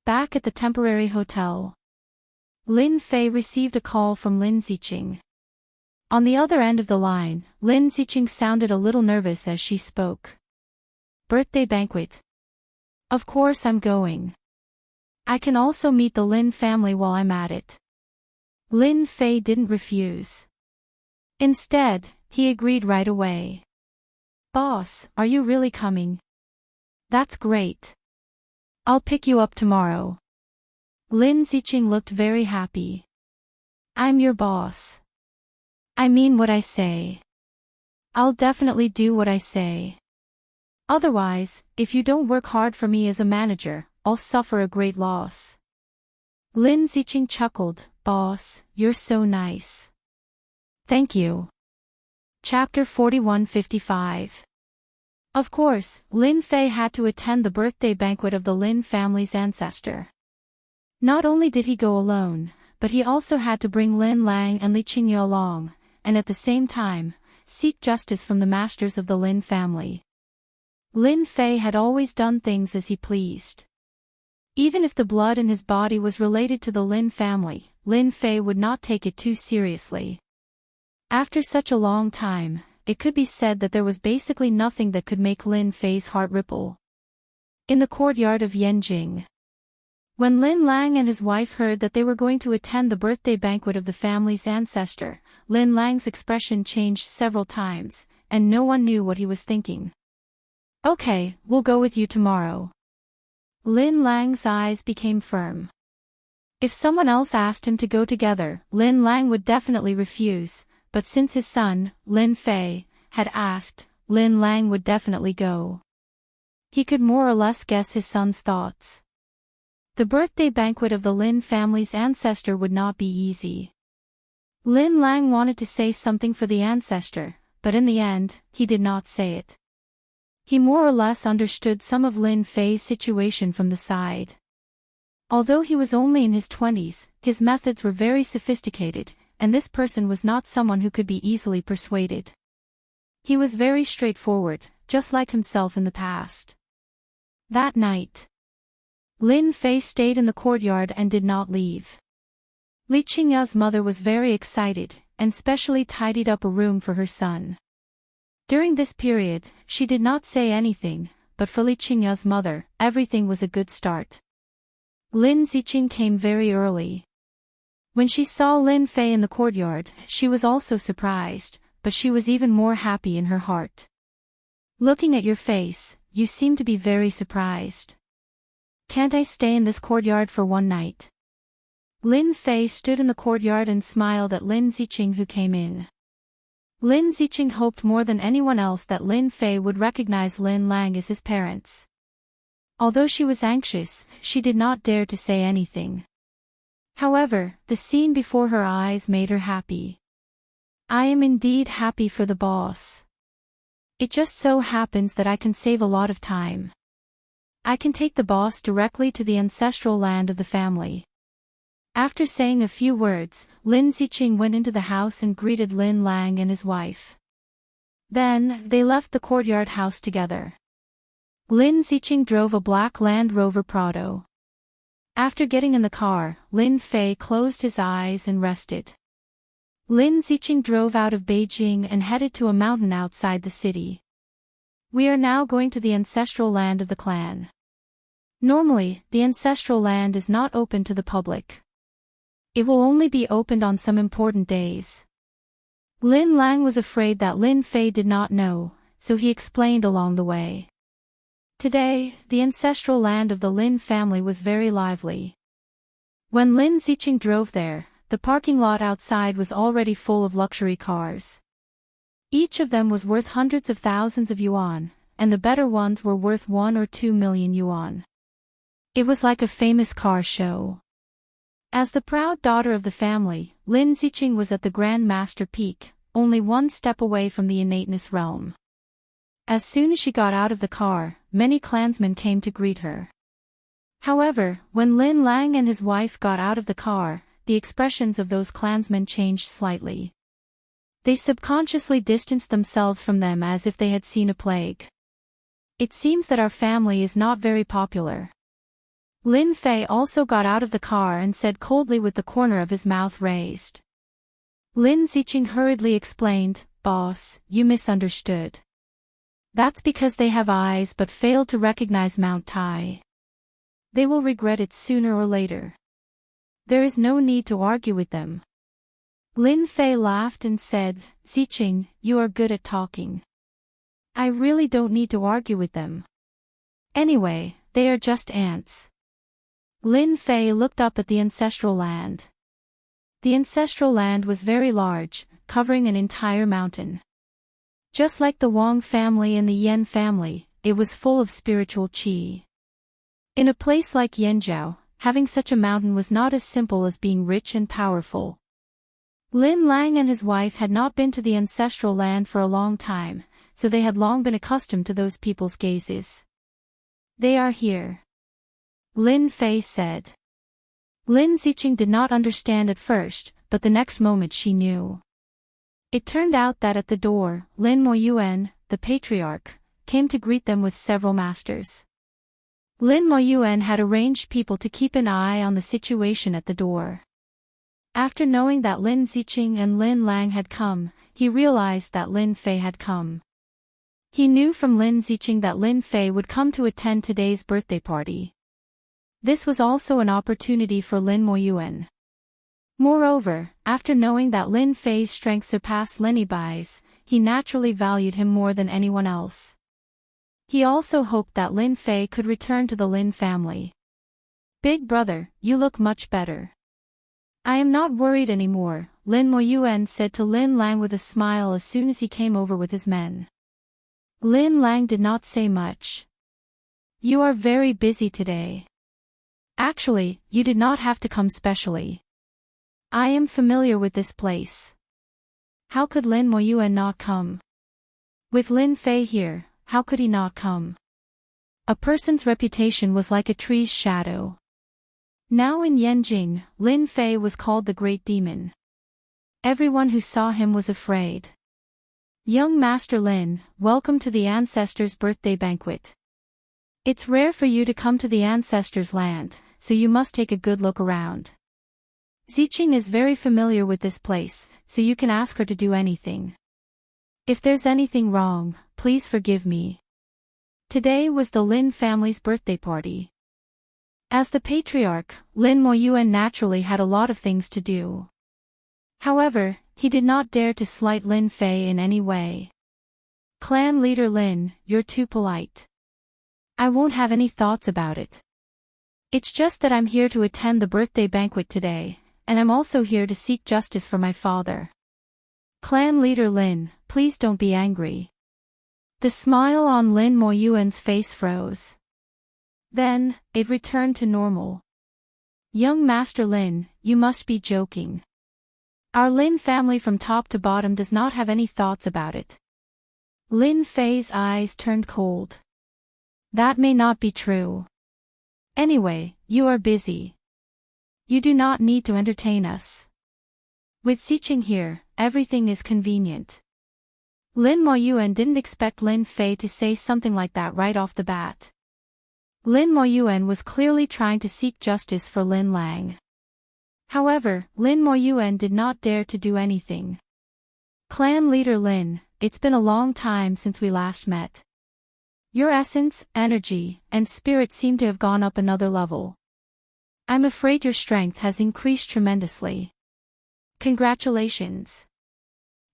Back at the temporary hotel, Lin Fei received a call from Lin Ziqing. On the other end of the line, Lin Ziqing sounded a little nervous as she spoke. Birthday banquet. Of course I'm going. I can also meet the Lin family while I'm at it. Lin Fei didn't refuse. Instead, he agreed right away. Boss, are you really coming? That's great. I'll pick you up tomorrow. Lin Ziqing looked very happy. I'm your boss. I mean what I say. I'll definitely do what I say. Otherwise, if you don't work hard for me as a manager, I'll suffer a great loss. Lin Ziqing chuckled, Boss, you're so nice. Thank you. Chapter 4155. Of course, Lin Fei had to attend the birthday banquet of the Lin family's ancestor. Not only did he go alone, but he also had to bring Lin Lang and Li Qingye along, and at the same time, seek justice from the masters of the Lin family. Lin Fei had always done things as he pleased. Even if the blood in his body was related to the Lin family, Lin Fei would not take it too seriously. After such a long time, it could be said that there was basically nothing that could make Lin Fei's heart ripple. In the courtyard of Yanjing. When Lin Lang and his wife heard that they were going to attend the birthday banquet of the family's ancestor, Lin Lang's expression changed several times, and no one knew what he was thinking. Okay, we'll go with you tomorrow. Lin Lang's eyes became firm. If someone else asked him to go together, Lin Lang would definitely refuse, but since his son, Lin Fei, had asked, Lin Lang would definitely go. He could more or less guess his son's thoughts. The birthday banquet of the Lin family's ancestor would not be easy. Lin Lang wanted to say something for the ancestor, but in the end, he did not say it. He more or less understood some of Lin Fei's situation from the side. Although he was only in his 20s, his methods were very sophisticated, and this person was not someone who could be easily persuaded. He was very straightforward, just like himself in the past. That night, Lin Fei stayed in the courtyard and did not leave. Li Qingye's mother was very excited, and specially tidied up a room for her son. During this period, she did not say anything, but for Li Qingye's mother, everything was a good start. Lin Ziqing came very early. When she saw Lin Fei in the courtyard, she was also surprised, but she was even more happy in her heart. Looking at your face, you seem to be very surprised. Can't I stay in this courtyard for one night? Lin Fei stood in the courtyard and smiled at Lin Ziqing who came in. Lin Ziqing hoped more than anyone else that Lin Fei would recognize Lin Lang as his parents. Although she was anxious, she did not dare to say anything. However, the scene before her eyes made her happy. I am indeed happy for the boss. It just so happens that I can save a lot of time. I can take the boss directly to the ancestral land of the family. After saying a few words, Lin Ziqing went into the house and greeted Lin Lang and his wife. Then, they left the courtyard house together. Lin Ziqing drove a black Land Rover Prado. After getting in the car, Lin Fei closed his eyes and rested. Lin Ziqing drove out of Beijing and headed to a mountain outside the city. We are now going to the ancestral land of the clan. Normally, the ancestral land is not open to the public. It will only be opened on some important days. Lin Lang was afraid that Lin Fei did not know, so he explained along the way. Today, the ancestral land of the Lin family was very lively. When Lin Ziqing drove there, the parking lot outside was already full of luxury cars. Each of them was worth hundreds of thousands of yuan, and the better ones were worth 1 or 2 million yuan. It was like a famous car show. As the proud daughter of the family, Lin Ziqing was at the Grand Master peak, only one step away from the innateness realm. As soon as she got out of the car, many clansmen came to greet her. However, when Lin Lang and his wife got out of the car, the expressions of those clansmen changed slightly. They subconsciously distanced themselves from them as if they had seen a plague. It seems that our family is not very popular. Lin Fei also got out of the car and said coldly with the corner of his mouth raised. Lin Ziqing hurriedly explained, Boss, you misunderstood. That's because they have eyes but failed to recognize Mount Tai. They will regret it sooner or later. There is no need to argue with them. Lin Fei laughed and said, Ziqing, you are good at talking. I really don't need to argue with them. Anyway, they are just ants. Lin Fei looked up at the ancestral land. The ancestral land was very large, covering an entire mountain. Just like the Wang family and the Yan family, it was full of spiritual qi. In a place like Yanzhou, having such a mountain was not as simple as being rich and powerful. Lin Lang and his wife had not been to the ancestral land for a long time, so they had long been accustomed to those people's gazes. They are here. Lin Fei said. Lin Ziqing did not understand at first, but the next moment she knew. It turned out that at the door, Lin Moyuan, the patriarch, came to greet them with several masters. Lin Moyuan had arranged people to keep an eye on the situation at the door. After knowing that Lin Ziqing and Lin Lang had come, he realized that Lin Fei had come. He knew from Lin Ziqing that Lin Fei would come to attend today's birthday party. This was also an opportunity for Lin Moyuan. Moreover, after knowing that Lin Fei's strength surpassed Lin Yibai's, he naturally valued him more than anyone else. He also hoped that Lin Fei could return to the Lin family. Big brother, you look much better. I am not worried anymore, Lin Moyuan said to Lin Lang with a smile as soon as he came over with his men. Lin Lang did not say much. You are very busy today. Actually, you did not have to come specially. I am familiar with this place. How could Lin Moyuan not come? With Lin Fei here, how could he not come? A person's reputation was like a tree's shadow. Now in Yanjing, Lin Fei was called the Great Demon. Everyone who saw him was afraid. Young Master Lin, welcome to the Ancestors' birthday banquet. It's rare for you to come to the Ancestors' land, so you must take a good look around. Ziqing is very familiar with this place, so you can ask her to do anything. If there's anything wrong, please forgive me. Today was the Lin family's birthday party. As the patriarch, Lin Moyuan naturally had a lot of things to do. However, he did not dare to slight Lin Fei in any way. Clan leader Lin, you're too polite. I won't have any thoughts about it. It's just that I'm here to attend the birthday banquet today, and I'm also here to seek justice for my father. Clan leader Lin, please don't be angry. The smile on Lin Moyuan's face froze. Then, it returned to normal. Young Master Lin, you must be joking. Our Lin family from top to bottom does not have any thoughts about it. Lin Fei's eyes turned cold. That may not be true. Anyway, you are busy. You do not need to entertain us. With Ziqing here, everything is convenient. Lin Moyuan didn't expect Lin Fei to say something like that right off the bat. Lin Moyuan was clearly trying to seek justice for Lin Lang. However, Lin Moyuan did not dare to do anything. Clan leader Lin, it's been a long time since we last met. Your essence, energy, and spirit seem to have gone up another level. I'm afraid your strength has increased tremendously. Congratulations.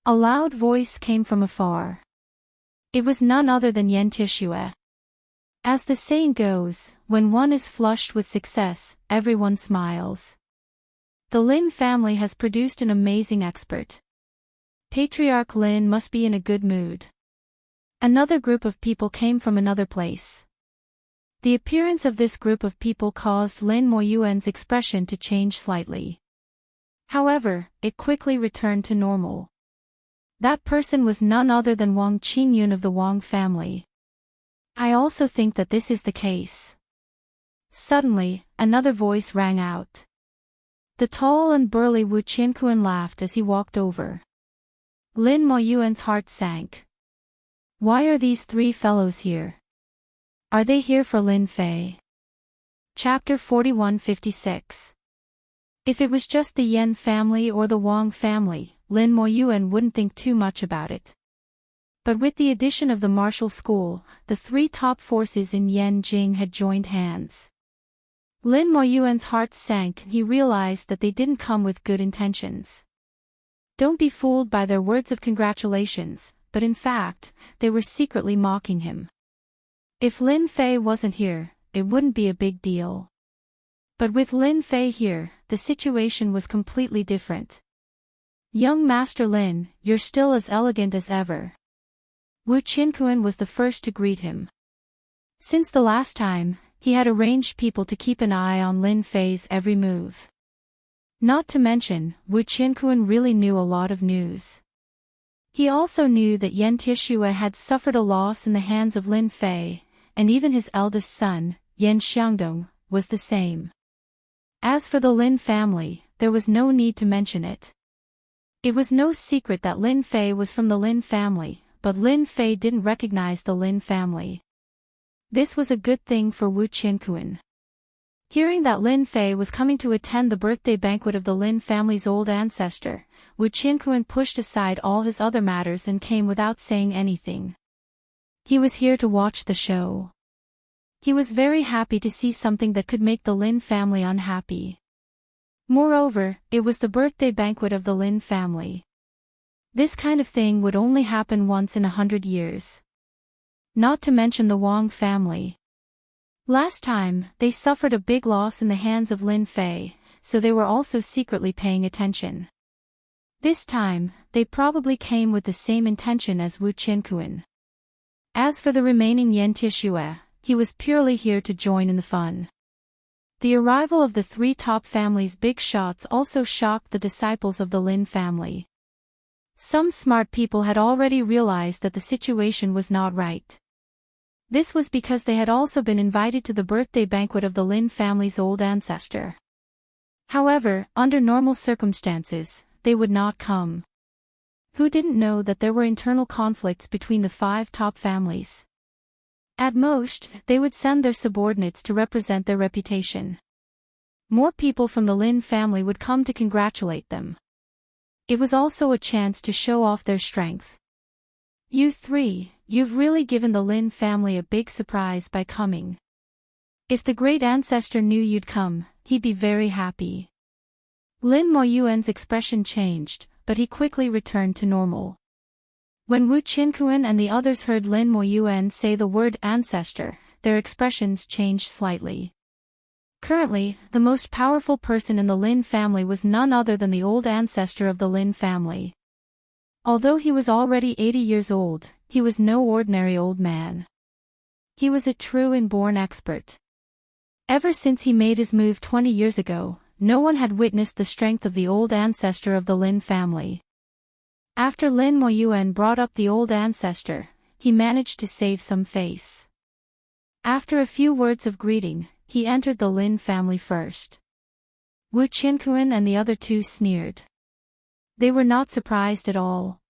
A loud voice came from afar. It was none other than Yan Tixue. As the saying goes, when one is flushed with success, everyone smiles. The Lin family has produced an amazing expert. Patriarch Lin must be in a good mood. Another group of people came from another place. The appearance of this group of people caused Lin Moyuan's expression to change slightly. However, it quickly returned to normal. That person was none other than Wang Qingyun of the Wang family. I also think that this is the case. Suddenly, another voice rang out. The tall and burly Wu Qiankuan laughed as he walked over. Lin Moyuan's heart sank. Why are these three fellows here? Are they here for Lin Fei? Chapter 4156. If it was just the Yan family or the Wang family, Lin Moyuan wouldn't think too much about it. But with the addition of the martial school, the three top forces in Yanjing had joined hands. Lin Moyuan's heart sank and he realized that they didn't come with good intentions. Don't be fooled by their words of congratulations, but in fact, they were secretly mocking him. If Lin Fei wasn't here, it wouldn't be a big deal. But with Lin Fei here, the situation was completely different. Young Master Lin, you're still as elegant as ever. Wu Qinkuan was the first to greet him. Since the last time, he had arranged people to keep an eye on Lin Fei's every move. Not to mention, Wu Qinkuan really knew a lot of news. He also knew that Yan Tixue had suffered a loss in the hands of Lin Fei, and even his eldest son, Yan Xiangdong, was the same. As for the Lin family, there was no need to mention it. It was no secret that Lin Fei was from the Lin family, but Lin Fei didn't recognize the Lin family. This was a good thing for Wu Qinkuan. Hearing that Lin Fei was coming to attend the birthday banquet of the Lin family's old ancestor, Wu Qinkuan pushed aside all his other matters and came without saying anything. He was here to watch the show. He was very happy to see something that could make the Lin family unhappy. Moreover, it was the birthday banquet of the Lin family. This kind of thing would only happen once in 100 years. Not to mention the Wang family. Last time, they suffered a big loss in the hands of Lin Fei, so they were also secretly paying attention. This time, they probably came with the same intention as Wu Qinkuan. As for the remaining Yan Tixue, he was purely here to join in the fun. The arrival of the three top families' big shots also shocked the disciples of the Lin family. Some smart people had already realized that the situation was not right. This was because they had also been invited to the birthday banquet of the Lin family's old ancestor. However, under normal circumstances, they would not come. Who didn't know that there were internal conflicts between the five top families? At most, they would send their subordinates to represent their reputation. More people from the Lin family would come to congratulate them. It was also a chance to show off their strength. You three, you've really given the Lin family a big surprise by coming. If the great ancestor knew you'd come, he'd be very happy. Lin Moyuan's expression changed, but he quickly returned to normal. When Wu Qinkuan and the others heard Lin Moyuan say the word ancestor, their expressions changed slightly. Currently, the most powerful person in the Lin family was none other than the old ancestor of the Lin family. Although he was already 80 years old, he was no ordinary old man. He was a true inborn expert. Ever since he made his move 20 years ago, no one had witnessed the strength of the old ancestor of the Lin family. After Lin Moyuan brought up the old ancestor, he managed to save some face. After a few words of greeting, he entered the Lin family first. Wu Qinkuan and the other two sneered. They were not surprised at all.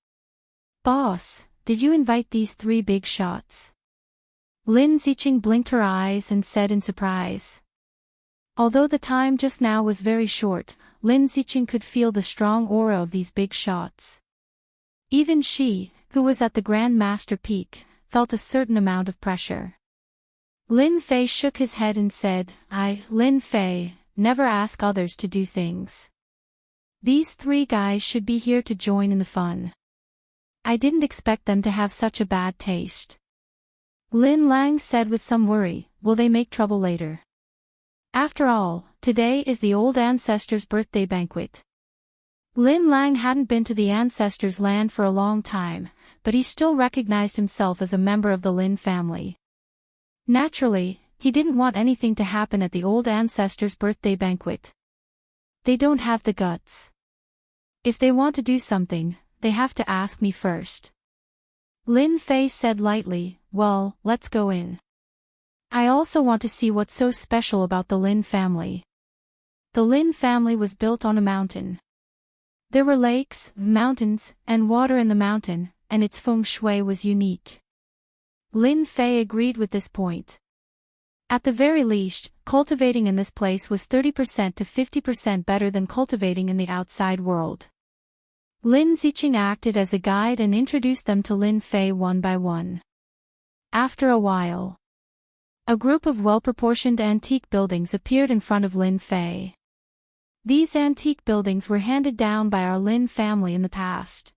"Boss, did you invite these three big shots?" Lin Ziqing blinked her eyes and said in surprise. Although the time just now was very short, Lin Ziqing could feel the strong aura of these big shots. Even she, who was at the Grand Master peak, felt a certain amount of pressure. Lin Fei shook his head and said, Lin Fei, never ask others to do things. These three guys should be here to join in the fun. I didn't expect them to have such a bad taste. Lin Lang said with some worry, will they make trouble later? After all, today is the old ancestor's birthday banquet. Lin Lang hadn't been to the ancestor's land for a long time, but he still recognized himself as a member of the Lin family. Naturally, he didn't want anything to happen at the old ancestor's birthday banquet. They don't have the guts. If they want to do something, they have to ask me first. Lin Fei said lightly, well, let's go in. I also want to see what's so special about the Lin family. The Lin family was built on a mountain. There were lakes, mountains, and water in the mountain, and its feng shui was unique. Lin Fei agreed with this point. At the very least, cultivating in this place was 30% to 50% better than cultivating in the outside world. Lin Ziqing acted as a guide and introduced them to Lin Fei one by one. After a while, a group of well-proportioned antique buildings appeared in front of Lin Fei. These antique buildings were handed down by our Lin family in the past.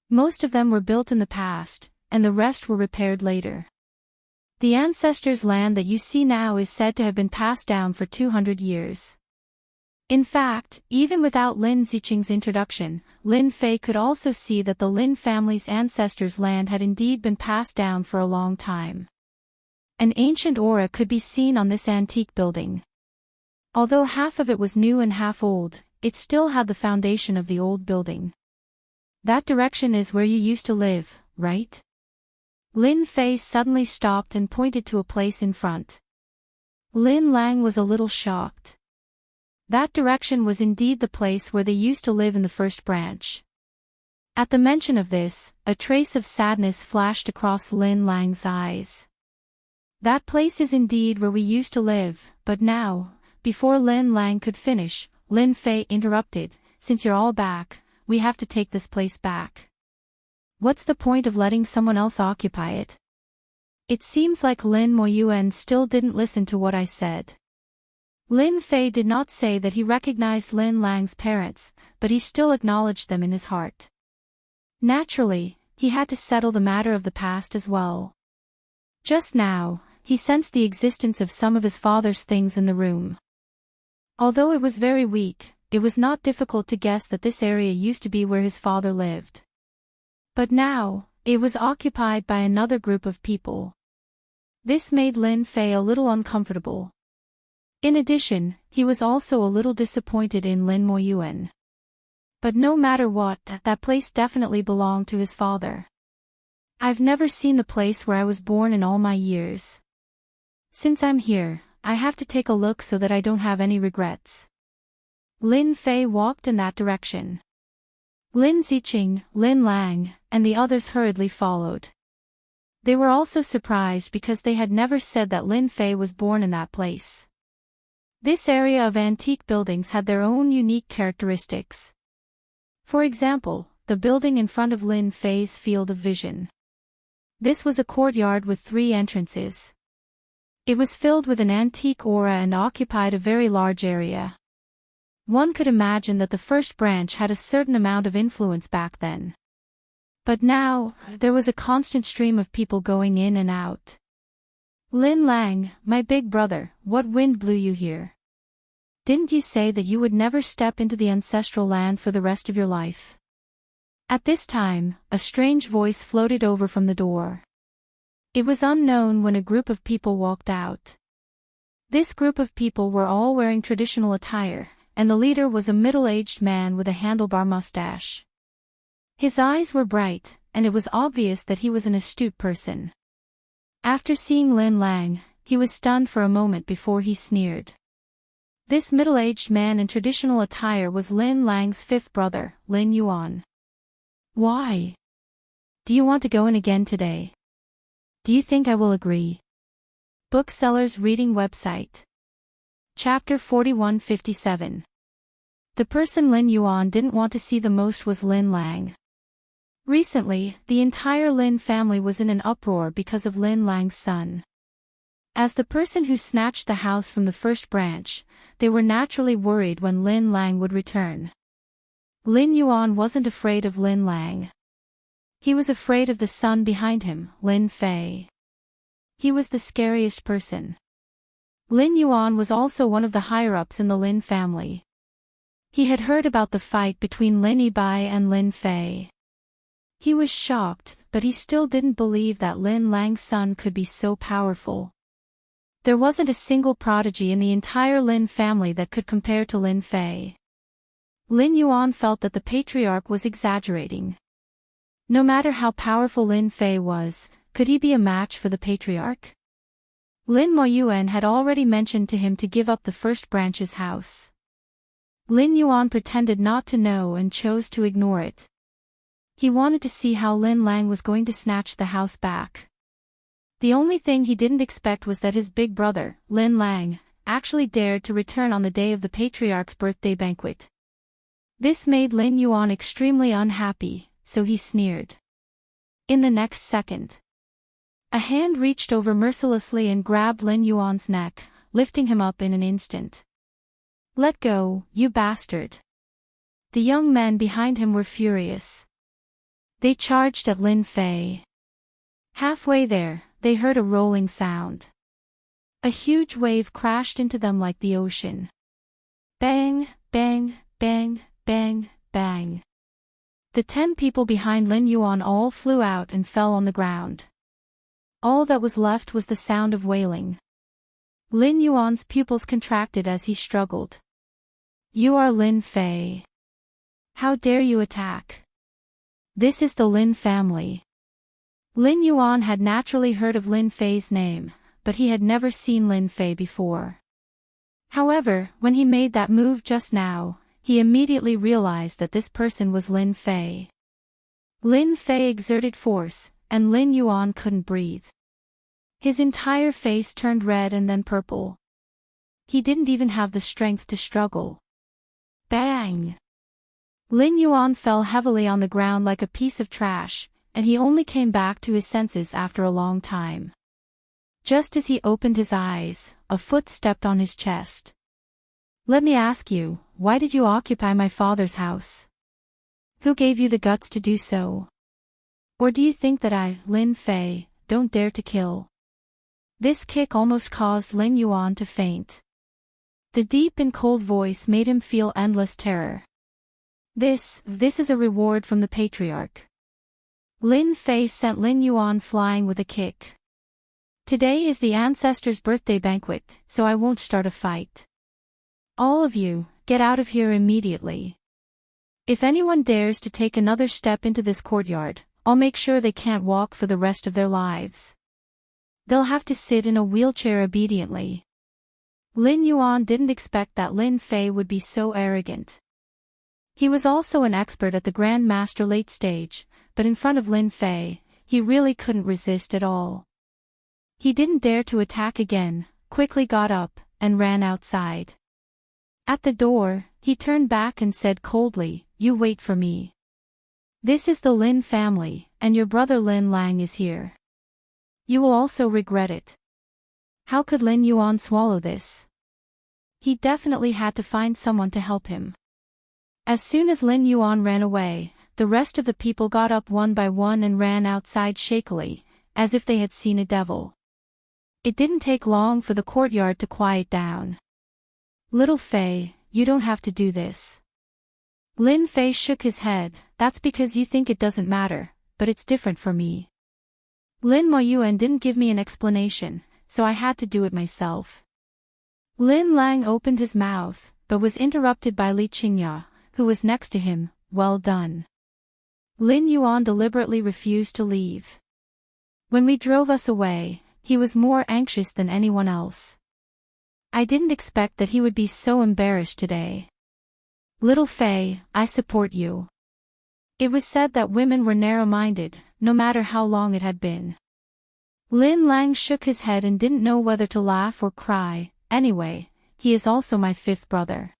Most of them were built in the past, and the rest were repaired later. The ancestors' land that you see now is said to have been passed down for 200 years. In fact, even without Lin Ziqing's introduction, Lin Fei could also see that the Lin family's ancestors' land had indeed been passed down for a long time. An ancient aura could be seen on this antique building. Although half of it was new and half old, it still had the foundation of the old building. That direction is where you used to live, right? Lin Fei suddenly stopped and pointed to a place in front. Lin Lang was a little shocked. That direction was indeed the place where they used to live in the first branch. At the mention of this, a trace of sadness flashed across Lin Lang's eyes. That place is indeed where we used to live, but now, before Lin Lang could finish, Lin Fei interrupted, "Since you're all back, we have to take this place back. What's the point of letting someone else occupy it?" It seems like Lin Moyuan still didn't listen to what I said. Lin Fei did not say that he recognized Lin Lang's parents, but he still acknowledged them in his heart. Naturally, he had to settle the matter of the past as well. Just now, he sensed the existence of some of his father's things in the room. Although it was very weak, it was not difficult to guess that this area used to be where his father lived. But now, it was occupied by another group of people. This made Lin Fei a little uncomfortable. In addition, he was also a little disappointed in Lin Moyuan. But no matter what, that place definitely belonged to his father. I've never seen the place where I was born in all my years. Since I'm here, I have to take a look so that I don't have any regrets. Lin Fei walked in that direction. Lin Ziqing, Lin Lang, and the others hurriedly followed. They were also surprised because they had never said that Lin Fei was born in that place. This area of antique buildings had their own unique characteristics. For example, the building in front of Lin Fei's field of vision. This was a courtyard with 3 entrances. It was filled with an antique aura and occupied a very large area. One could imagine that the first branch had a certain amount of influence back then. But now, there was a constant stream of people going in and out. "Lin Lang, my big brother, what wind blew you here? Didn't you say that you would never step into the ancestral land for the rest of your life?" At this time, a strange voice floated over from the door. It was unknown when a group of people walked out. This group of people were all wearing traditional attire, and the leader was a middle-aged man with a handlebar mustache. His eyes were bright, and it was obvious that he was an astute person. After seeing Lin Lang, he was stunned for a moment before he sneered. This middle-aged man in traditional attire was Lin Lang's 5th brother, Lin Yuan. "Why? Do you want to go in again today? Do you think I will agree?" Bookseller's reading website. Chapter 4157. The person Lin Yuan didn't want to see the most was Lin Lang. Recently, the entire Lin family was in an uproar because of Lin Lang's son. As the person who snatched the house from the first branch, they were naturally worried when Lin Lang would return. Lin Yuan wasn't afraid of Lin Lang. He was afraid of the son behind him, Lin Fei. He was the scariest person. Lin Yuan was also one of the higher-ups in the Lin family. He had heard about the fight between Lin Yibai and Lin Fei. He was shocked, but he still didn't believe that Lin Lang's son could be so powerful. There wasn't a single prodigy in the entire Lin family that could compare to Lin Fei. Lin Yuan felt that the patriarch was exaggerating. No matter how powerful Lin Fei was, could he be a match for the patriarch? Lin Moyuan had already mentioned to him to give up the first branch's house. Lin Yuan pretended not to know and chose to ignore it. He wanted to see how Lin Lang was going to snatch the house back. The only thing he didn't expect was that his big brother, Lin Lang, actually dared to return on the day of the patriarch's birthday banquet. This made Lin Yuan extremely unhappy, so he sneered. In the next second, a hand reached over mercilessly and grabbed Lin Yuan's neck, lifting him up in an instant. "Let go, you bastard." The young men behind him were furious. They charged at Lin Fei. Halfway there, they heard a rolling sound. A huge wave crashed into them like the ocean. Bang, bang, bang, bang, bang. The 10 people behind Lin Yuan all flew out and fell on the ground. All that was left was the sound of wailing. Lin Yuan's pupils contracted as he struggled. "You are Lin Fei. How dare you attack? This is the Lin family." Lin Yuan had naturally heard of Lin Fei's name, but he had never seen Lin Fei before. However, when he made that move just now, he immediately realized that this person was Lin Fei. Lin Fei exerted force, and Lin Yuan couldn't breathe. His entire face turned red and then purple. He didn't even have the strength to struggle. Bang! Lin Yuan fell heavily on the ground like a piece of trash, and he only came back to his senses after a long time. Just as he opened his eyes, a foot stepped on his chest. "Let me ask you, why did you occupy my father's house? Who gave you the guts to do so? Or do you think that I, Lin Fei, don't dare to kill?" This kick almost caused Lin Yuan to faint. The deep and cold voice made him feel endless terror. This is a reward from the patriarch." Lin Fei sent Lin Yuan flying with a kick. "Today is the ancestor's birthday banquet, so I won't start a fight. All of you, get out of here immediately. If anyone dares to take another step into this courtyard, I'll make sure they can't walk for the rest of their lives. They'll have to sit in a wheelchair obediently." Lin Yuan didn't expect that Lin Fei would be so arrogant. He was also an expert at the Grand Master late stage, but in front of Lin Fei, he really couldn't resist at all. He didn't dare to attack again, quickly got up, and ran outside. At the door, he turned back and said coldly, "You wait for me. This is the Lin family, and your brother Lin Lang is here. You will also regret it." How could Lin Yuan swallow this? He definitely had to find someone to help him. As soon as Lin Yuan ran away, the rest of the people got up one by one and ran outside shakily, as if they had seen a devil. It didn't take long for the courtyard to quiet down. "Little Fei, you don't have to do this." Lin Fei shook his head. "That's because you think it doesn't matter, but it's different for me. Lin Moyuan didn't give me an explanation, so I had to do it myself." Lin Lang opened his mouth, but was interrupted by Li Qingya, who was next to him. "Well done." Lin Yuan deliberately refused to leave. "When we drove us away, he was more anxious than anyone else. I didn't expect that he would be so embarrassed today. Little Fei, I support you." It was said that women were narrow-minded, no matter how long it had been. Lin Lang shook his head and didn't know whether to laugh or cry. "Anyway, he is also my 5th brother."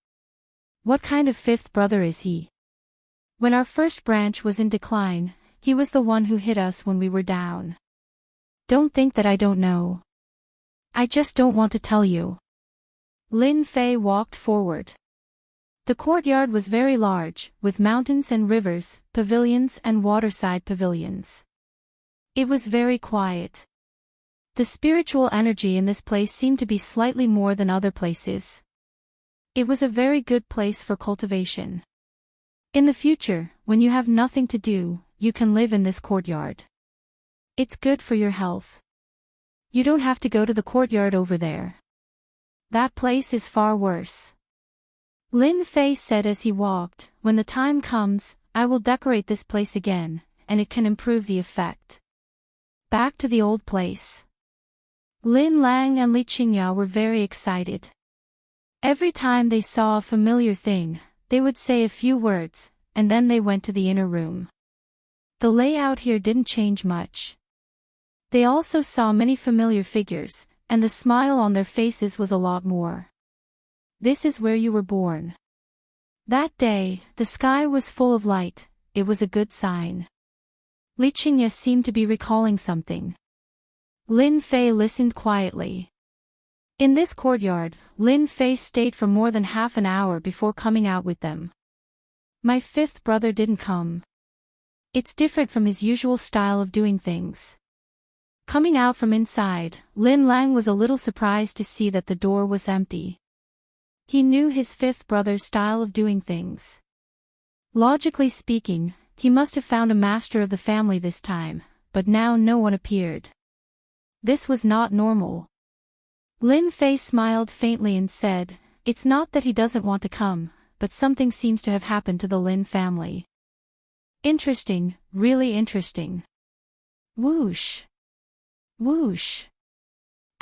"What kind of 5th brother is he?" "When our first branch was in decline, he was the one who hit us when we were down." "Don't think that I don't know. I just don't want to tell you." Lin Fei walked forward. The courtyard was very large, with mountains and rivers, pavilions and waterside pavilions. It was very quiet. The spiritual energy in this place seemed to be slightly more than other places. It was a very good place for cultivation. In the future, when you have nothing to do, you can live in this courtyard. It's good for your health. You don't have to go to the courtyard over there. That place is far worse. Lin Fei said as he walked, "When the time comes, I will decorate this place again, and it can improve the effect." Back to the old place. Lin Lang and Li Qingya were very excited. Every time they saw a familiar thing, they would say a few words, and then they went to the inner room. The layout here didn't change much. They also saw many familiar figures, and the smile on their faces was a lot more. "This is where you were born." That day, the sky was full of light. It was a good sign. Li Qingye seemed to be recalling something. Lin Fei listened quietly. In this courtyard, Lin Fei stayed for more than half an hour before coming out with them. My fifth brother didn't come. It's different from his usual style of doing things. Coming out from inside, Lin Lang was a little surprised to see that the door was empty. He knew his fifth brother's style of doing things. Logically speaking, he must have found a master of the family this time, but now no one appeared. This was not normal. Lin Fei smiled faintly and said, "It's not that he doesn't want to come, but something seems to have happened to the Lin family. Interesting, really interesting." Whoosh! Whoosh!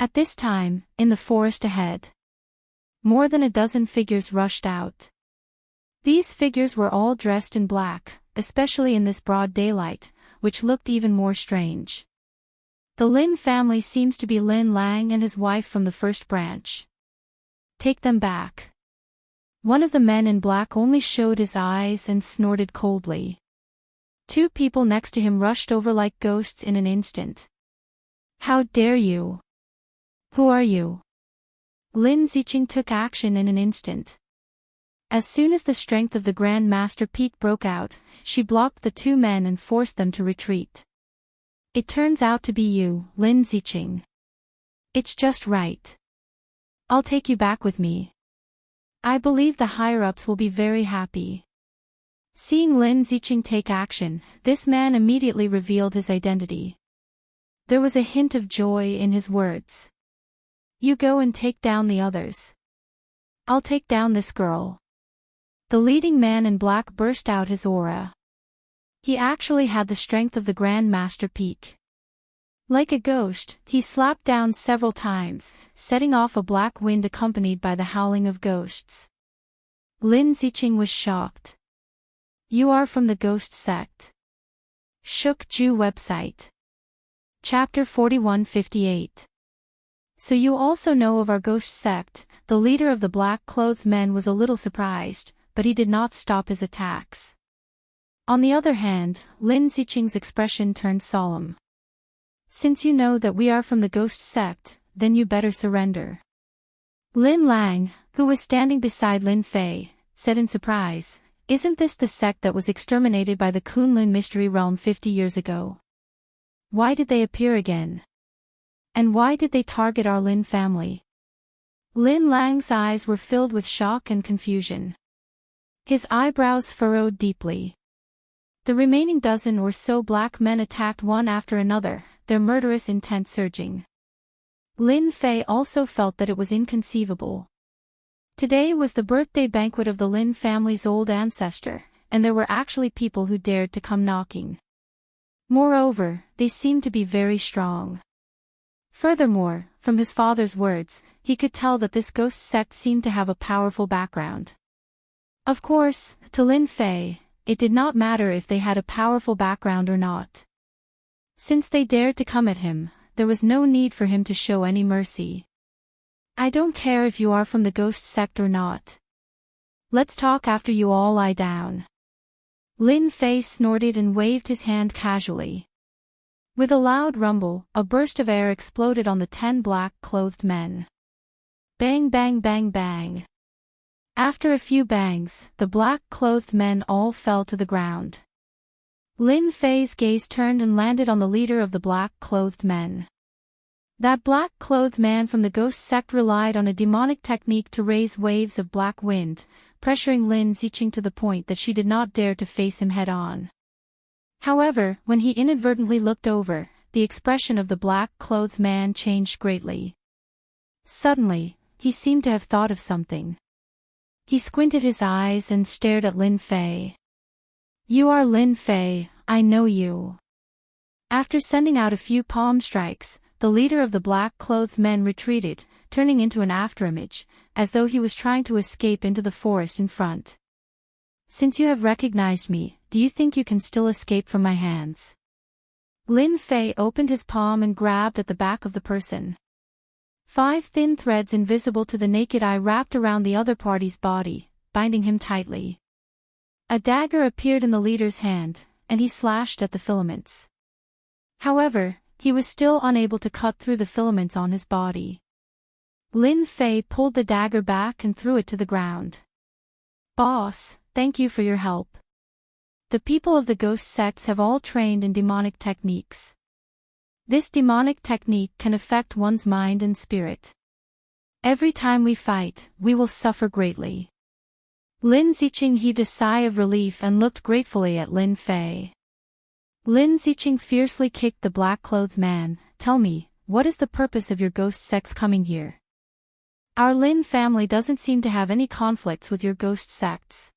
At this time, in the forest ahead, more than a dozen figures rushed out. These figures were all dressed in black, especially in this broad daylight, which looked even more strange. The Lin family seems to be Lin Lang and his wife from the first branch. Take them back. One of the men in black only showed his eyes and snorted coldly. Two people next to him rushed over like ghosts in an instant. How dare you? Who are you? Lin Ziqing took action in an instant. As soon as the strength of the Grand Master Peak broke out, she blocked the two men and forced them to retreat. It turns out to be you, Lin Ziqing. It's just right. I'll take you back with me. I believe the higher-ups will be very happy. Seeing Lin Ziqing take action, this man immediately revealed his identity. There was a hint of joy in his words. You go and take down the others. I'll take down this girl. The leading man in black burst out his aura. He actually had the strength of the Grand Master Peak. Like a ghost, he slapped down several times, setting off a black wind accompanied by the howling of ghosts. Lin Ziqing was shocked. You are from the ghost sect. Shuk Ju website. Chapter 4158. So you also know of our ghost sect. The leader of the black-clothed men was a little surprised, but he did not stop his attacks. On the other hand, Lin Ziqing's expression turned solemn. Since you know that we are from the ghost sect, then you better surrender. Lin Lang, who was standing beside Lin Fei, said in surprise, Isn't this the sect that was exterminated by the Kunlun Mystery Realm 50 years ago? Why did they appear again? And why did they target our Lin family? Lin Lang's eyes were filled with shock and confusion. His eyebrows furrowed deeply. The remaining dozen or so black men attacked one after another, their murderous intent surging. Lin Fei also felt that it was inconceivable. Today was the birthday banquet of the Lin family's old ancestor, and there were actually people who dared to come knocking. Moreover, they seemed to be very strong. Furthermore, from his father's words, he could tell that this ghost sect seemed to have a powerful background. Of course, to Lin Fei, it did not matter if they had a powerful background or not. Since they dared to come at him, there was no need for him to show any mercy. I don't care if you are from the ghost sect or not. Let's talk after you all lie down. Lin Fei snorted and waved his hand casually. With a loud rumble, a burst of air exploded on the 10 black-clothed men. Bang bang bang bang. After a few bangs, the black-clothed men all fell to the ground. Lin Fei's gaze turned and landed on the leader of the black-clothed men. That black-clothed man from the ghost sect relied on a demonic technique to raise waves of black wind, pressuring Lin Ziqing to the point that she did not dare to face him head-on. However, when he inadvertently looked over, the expression of the black-clothed man changed greatly. Suddenly, he seemed to have thought of something. He squinted his eyes and stared at Lin Fei. You are Lin Fei, I know you. After sending out a few palm strikes, the leader of the black-clothed men retreated, turning into an afterimage, as though he was trying to escape into the forest in front. Since you have recognized me, do you think you can still escape from my hands? Lin Fei opened his palm and grabbed at the back of the person. 5 thin threads invisible to the naked eye wrapped around the other party's body, binding him tightly. A dagger appeared in the leader's hand, and he slashed at the filaments. However, he was still unable to cut through the filaments on his body. Lin Fei pulled the dagger back and threw it to the ground. "Boss, thank you for your help. The people of the ghost sects have all trained in demonic techniques. This demonic technique can affect one's mind and spirit. Every time we fight, we will suffer greatly." Lin Ziqing heaved a sigh of relief and looked gratefully at Lin Fei. Lin Ziqing fiercely kicked the black-clothed man. "Tell me, what is the purpose of your ghost sects coming here? Our Lin family doesn't seem to have any conflicts with your ghost sects."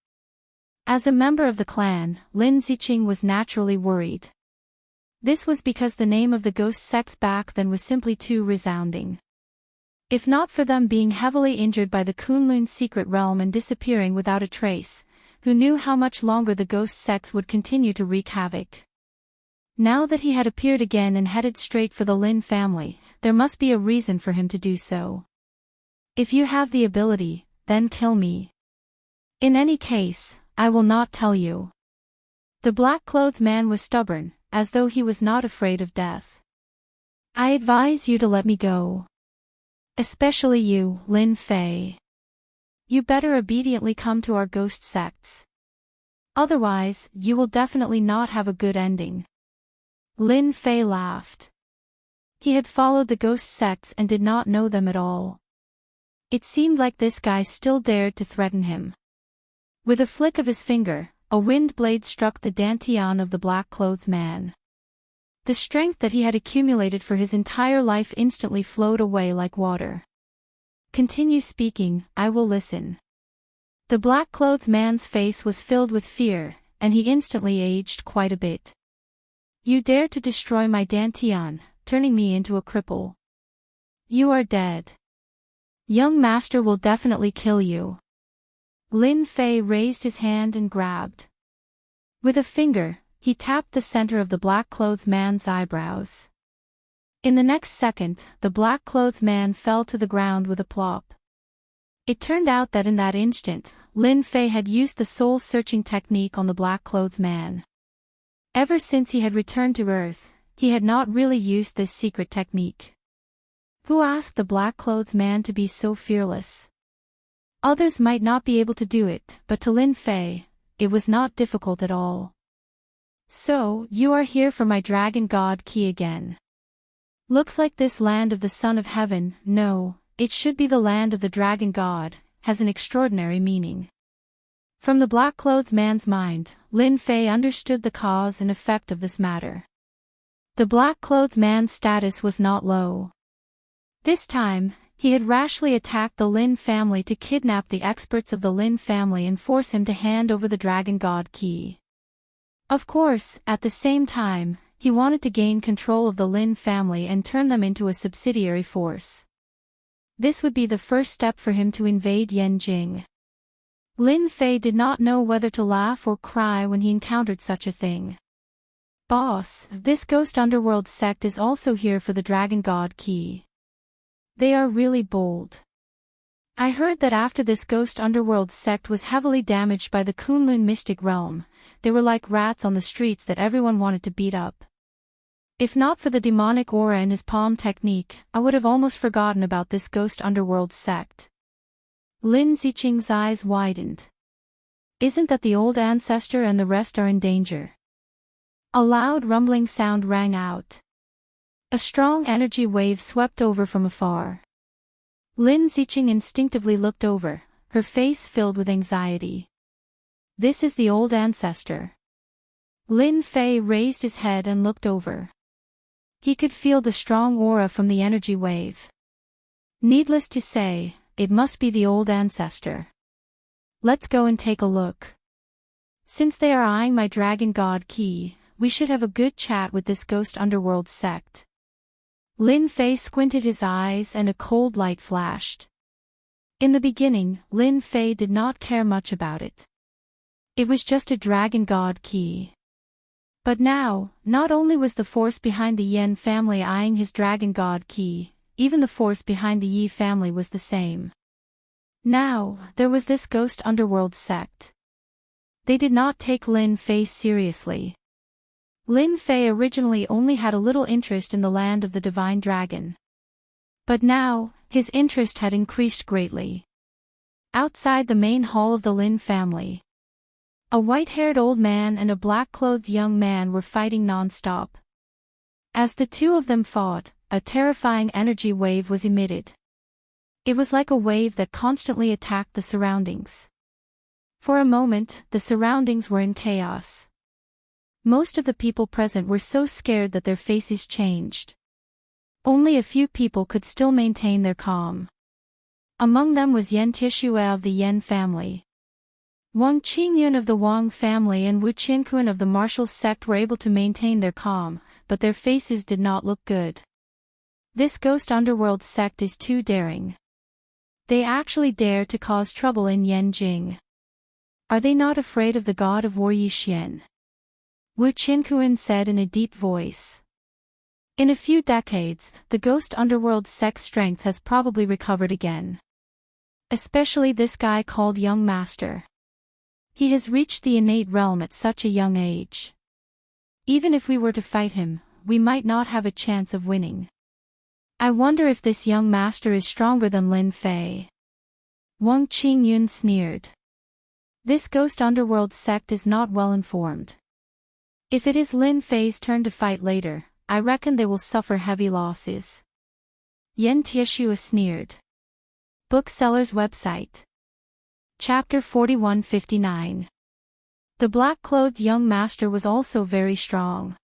As a member of the clan, Lin Ziqing was naturally worried. This was because the name of the ghost sects back then was simply too resounding. If not for them being heavily injured by the Kunlun secret realm and disappearing without a trace, who knew how much longer the ghost sects would continue to wreak havoc? Now that he had appeared again and headed straight for the Lin family, there must be a reason for him to do so. "If you have the ability, then kill me. In any case, I will not tell you." The black-clothed man was stubborn, as though he was not afraid of death. "I advise you to let me go. Especially you, Lin Fei. You better obediently come to our ghost sects. Otherwise, you will definitely not have a good ending." Lin Fei laughed. He had followed the ghost sects and did not know them at all. It seemed like this guy still dared to threaten him. With a flick of his finger, a wind blade struck the dantian of the black-clothed man. The strength that he had accumulated for his entire life instantly flowed away like water. "Continue speaking, I will listen." The black-clothed man's face was filled with fear, and he instantly aged quite a bit. "You dare to destroy my dantian, turning me into a cripple. You are dead. Young master will definitely kill you." Lin Fei raised his hand and grabbed. With a finger, he tapped the center of the black-clothed man's eyebrows. In the next second, the black-clothed man fell to the ground with a plop. It turned out that in that instant, Lin Fei had used the soul-searching technique on the black-clothed man. Ever since he had returned to Earth, he had not really used this secret technique. Who asked the black-clothed man to be so fearless? Others might not be able to do it, but to Lin Fei, it was not difficult at all. "So, you are here for my dragon god key again. Looks like this land of the Son of Heaven, no, it should be the land of the dragon god, has an extraordinary meaning." From the black-clothed man's mind, Lin Fei understood the cause and effect of this matter. The black-clothed man's status was not low. This time, he had rashly attacked the Lin family to kidnap the experts of the Lin family and force him to hand over the dragon god key. Of course, at the same time, he wanted to gain control of the Lin family and turn them into a subsidiary force. This would be the first step for him to invade Yanjing. Lin Fei did not know whether to laugh or cry when he encountered such a thing. "Boss, this ghost underworld sect is also here for the dragon god key. They are really bold. I heard that after this ghost underworld sect was heavily damaged by the Kunlun mystic realm, they were like rats on the streets that everyone wanted to beat up. If not for the demonic aura in his palm technique, I would have almost forgotten about this ghost underworld sect." Lin Ziqing's eyes widened. "Isn't that the old ancestor and the rest are in danger?" A loud rumbling sound rang out. A strong energy wave swept over from afar. Lin Ziqing instinctively looked over, her face filled with anxiety. "This is the old ancestor." Lin Fei raised his head and looked over. He could feel the strong aura from the energy wave. Needless to say, it must be the old ancestor. "Let's go and take a look. Since they are eyeing my dragon god key, we should have a good chat with this ghost underworld sect." Lin Fei squinted his eyes and a cold light flashed. In the beginning, Lin Fei did not care much about it. It was just a dragon god key. But now, not only was the force behind the Yen family eyeing his dragon god key, even the force behind the Yi family was the same. Now, there was this ghost underworld sect. They did not take Lin Fei seriously. Lin Fei originally only had a little interest in the land of the divine dragon. But now, his interest had increased greatly. Outside the main hall of the Lin family, a white-haired old man and a black-clothed young man were fighting non-stop. As the two of them fought, a terrifying energy wave was emitted. It was like a wave that constantly attacked the surroundings. For a moment, the surroundings were in chaos. Most of the people present were so scared that their faces changed. Only a few people could still maintain their calm. Among them was Yan Tishue of the Yan family. Wang Qingyun of the Wang family and Wu Qiankuan of the martial sect were able to maintain their calm, but their faces did not look good. This ghost underworld sect is too daring. They actually dare to cause trouble in Yanjing. Are they not afraid of the god of war Yixian? Wu Qiankuan said in a deep voice. In a few decades, the ghost underworld sect's strength has probably recovered again. Especially this guy called Young Master. He has reached the innate realm at such a young age. Even if we were to fight him, we might not have a chance of winning. I wonder if this young master is stronger than Lin Fei. Wang Qingyun sneered. This ghost underworld sect is not well informed. If it is Lin Fei's turn to fight later, I reckon they will suffer heavy losses. Yan Tieshua sneered. Bookseller's website. Chapter 4159. The black-clothed young master was also very strong.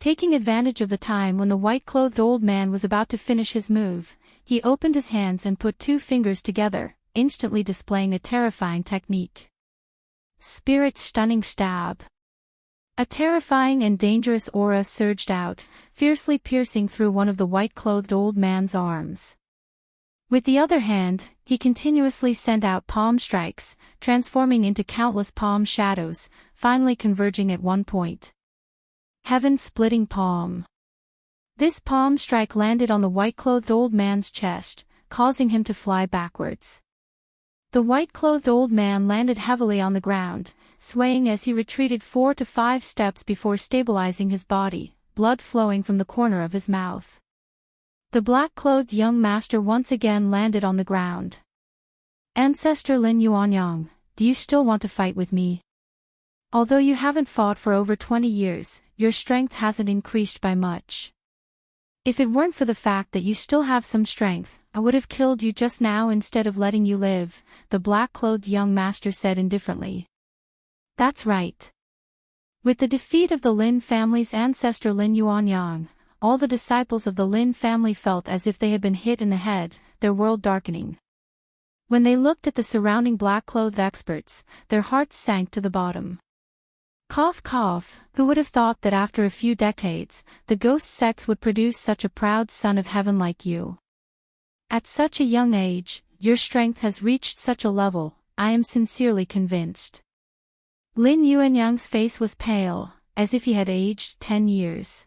Taking advantage of the time when the white-clothed old man was about to finish his move, he opened his hands and put two fingers together, instantly displaying a terrifying technique. Spirit Stunning Stab. A terrifying and dangerous aura surged out, fiercely piercing through one of the white-clothed old man's arms. With the other hand, he continuously sent out palm strikes, transforming into countless palm shadows, finally converging at one point. Heaven-splitting palm. This palm strike landed on the white-clothed old man's chest, causing him to fly backwards. The white-clothed old man landed heavily on the ground, swaying as he retreated 4 to 5 steps before stabilizing his body, blood flowing from the corner of his mouth. The black-clothed young master once again landed on the ground. Ancestor Lin Yuanyang, do you still want to fight with me? Although you haven't fought for over 20 years, your strength hasn't increased by much. If it weren't for the fact that you still have some strength, I would have killed you just now instead of letting you live, the black-clothed young master said indifferently. That's right. With the defeat of the Lin family's ancestor Lin Yuanyang, all the disciples of the Lin family felt as if they had been hit in the head, their world darkening. When they looked at the surrounding black-clothed experts, their hearts sank to the bottom. Cough cough, who would have thought that after a few decades, the ghost sects would produce such a proud son of heaven like you? At such a young age, your strength has reached such a level, I am sincerely convinced. Lin Yuanyang's face was pale, as if he had aged 10 years.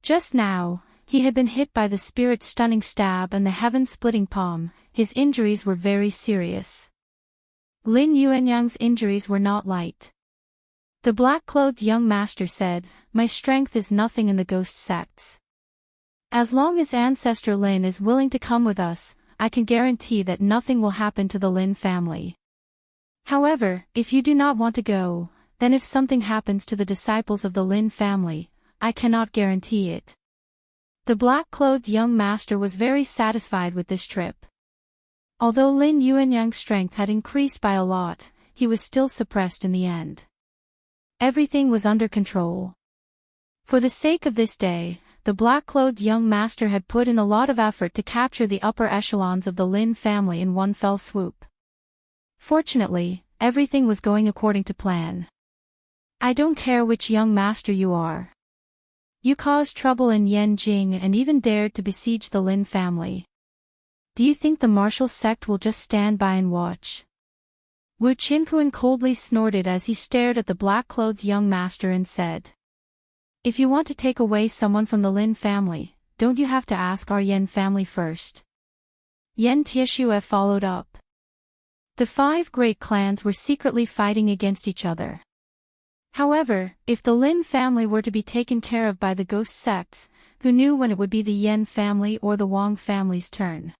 Just now, he had been hit by the spirit-stunning stab and the heaven-splitting palm, his injuries were very serious. Lin Yuanyang's injuries were not light. The black-clothed young master said, my strength is nothing in the ghost sects. As long as Ancestor Lin is willing to come with us, I can guarantee that nothing will happen to the Lin family. However, if you do not want to go, then if something happens to the disciples of the Lin family, I cannot guarantee it. The black-clothed young master was very satisfied with this trip. Although Lin Yuanyang's strength had increased by a lot, he was still suppressed in the end. Everything was under control. For the sake of this day, the black-clothed young master had put in a lot of effort to capture the upper echelons of the Lin family in one fell swoop. Fortunately, everything was going according to plan. I don't care which young master you are. You caused trouble in Yanjing and even dared to besiege the Lin family. Do you think the martial sect will just stand by and watch? Wu Qinkuan coldly snorted as he stared at the black-clothed young master and said, if you want to take away someone from the Lin family, don't you have to ask our Yan family first? Yan Tieshue followed up. The 5 great clans were secretly fighting against each other. However, if the Lin family were to be taken care of by the ghost sects, who knew when it would be the Yen family or the Wang family's turn?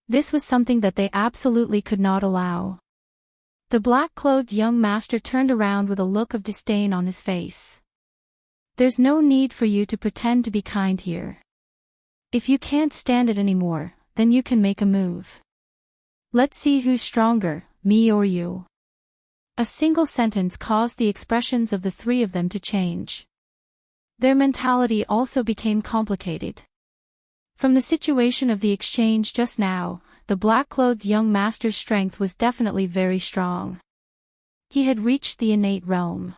This was something that they absolutely could not allow. The black-clothed young master turned around with a look of disdain on his face. There's no need for you to pretend to be kind here. If you can't stand it anymore, then you can make a move. Let's see who's stronger, me or you. A single sentence caused the expressions of the 3 of them to change. Their mentality also became complicated. From the situation of the exchange just now, the black-clothed young master's strength was definitely very strong. He had reached the innate realm.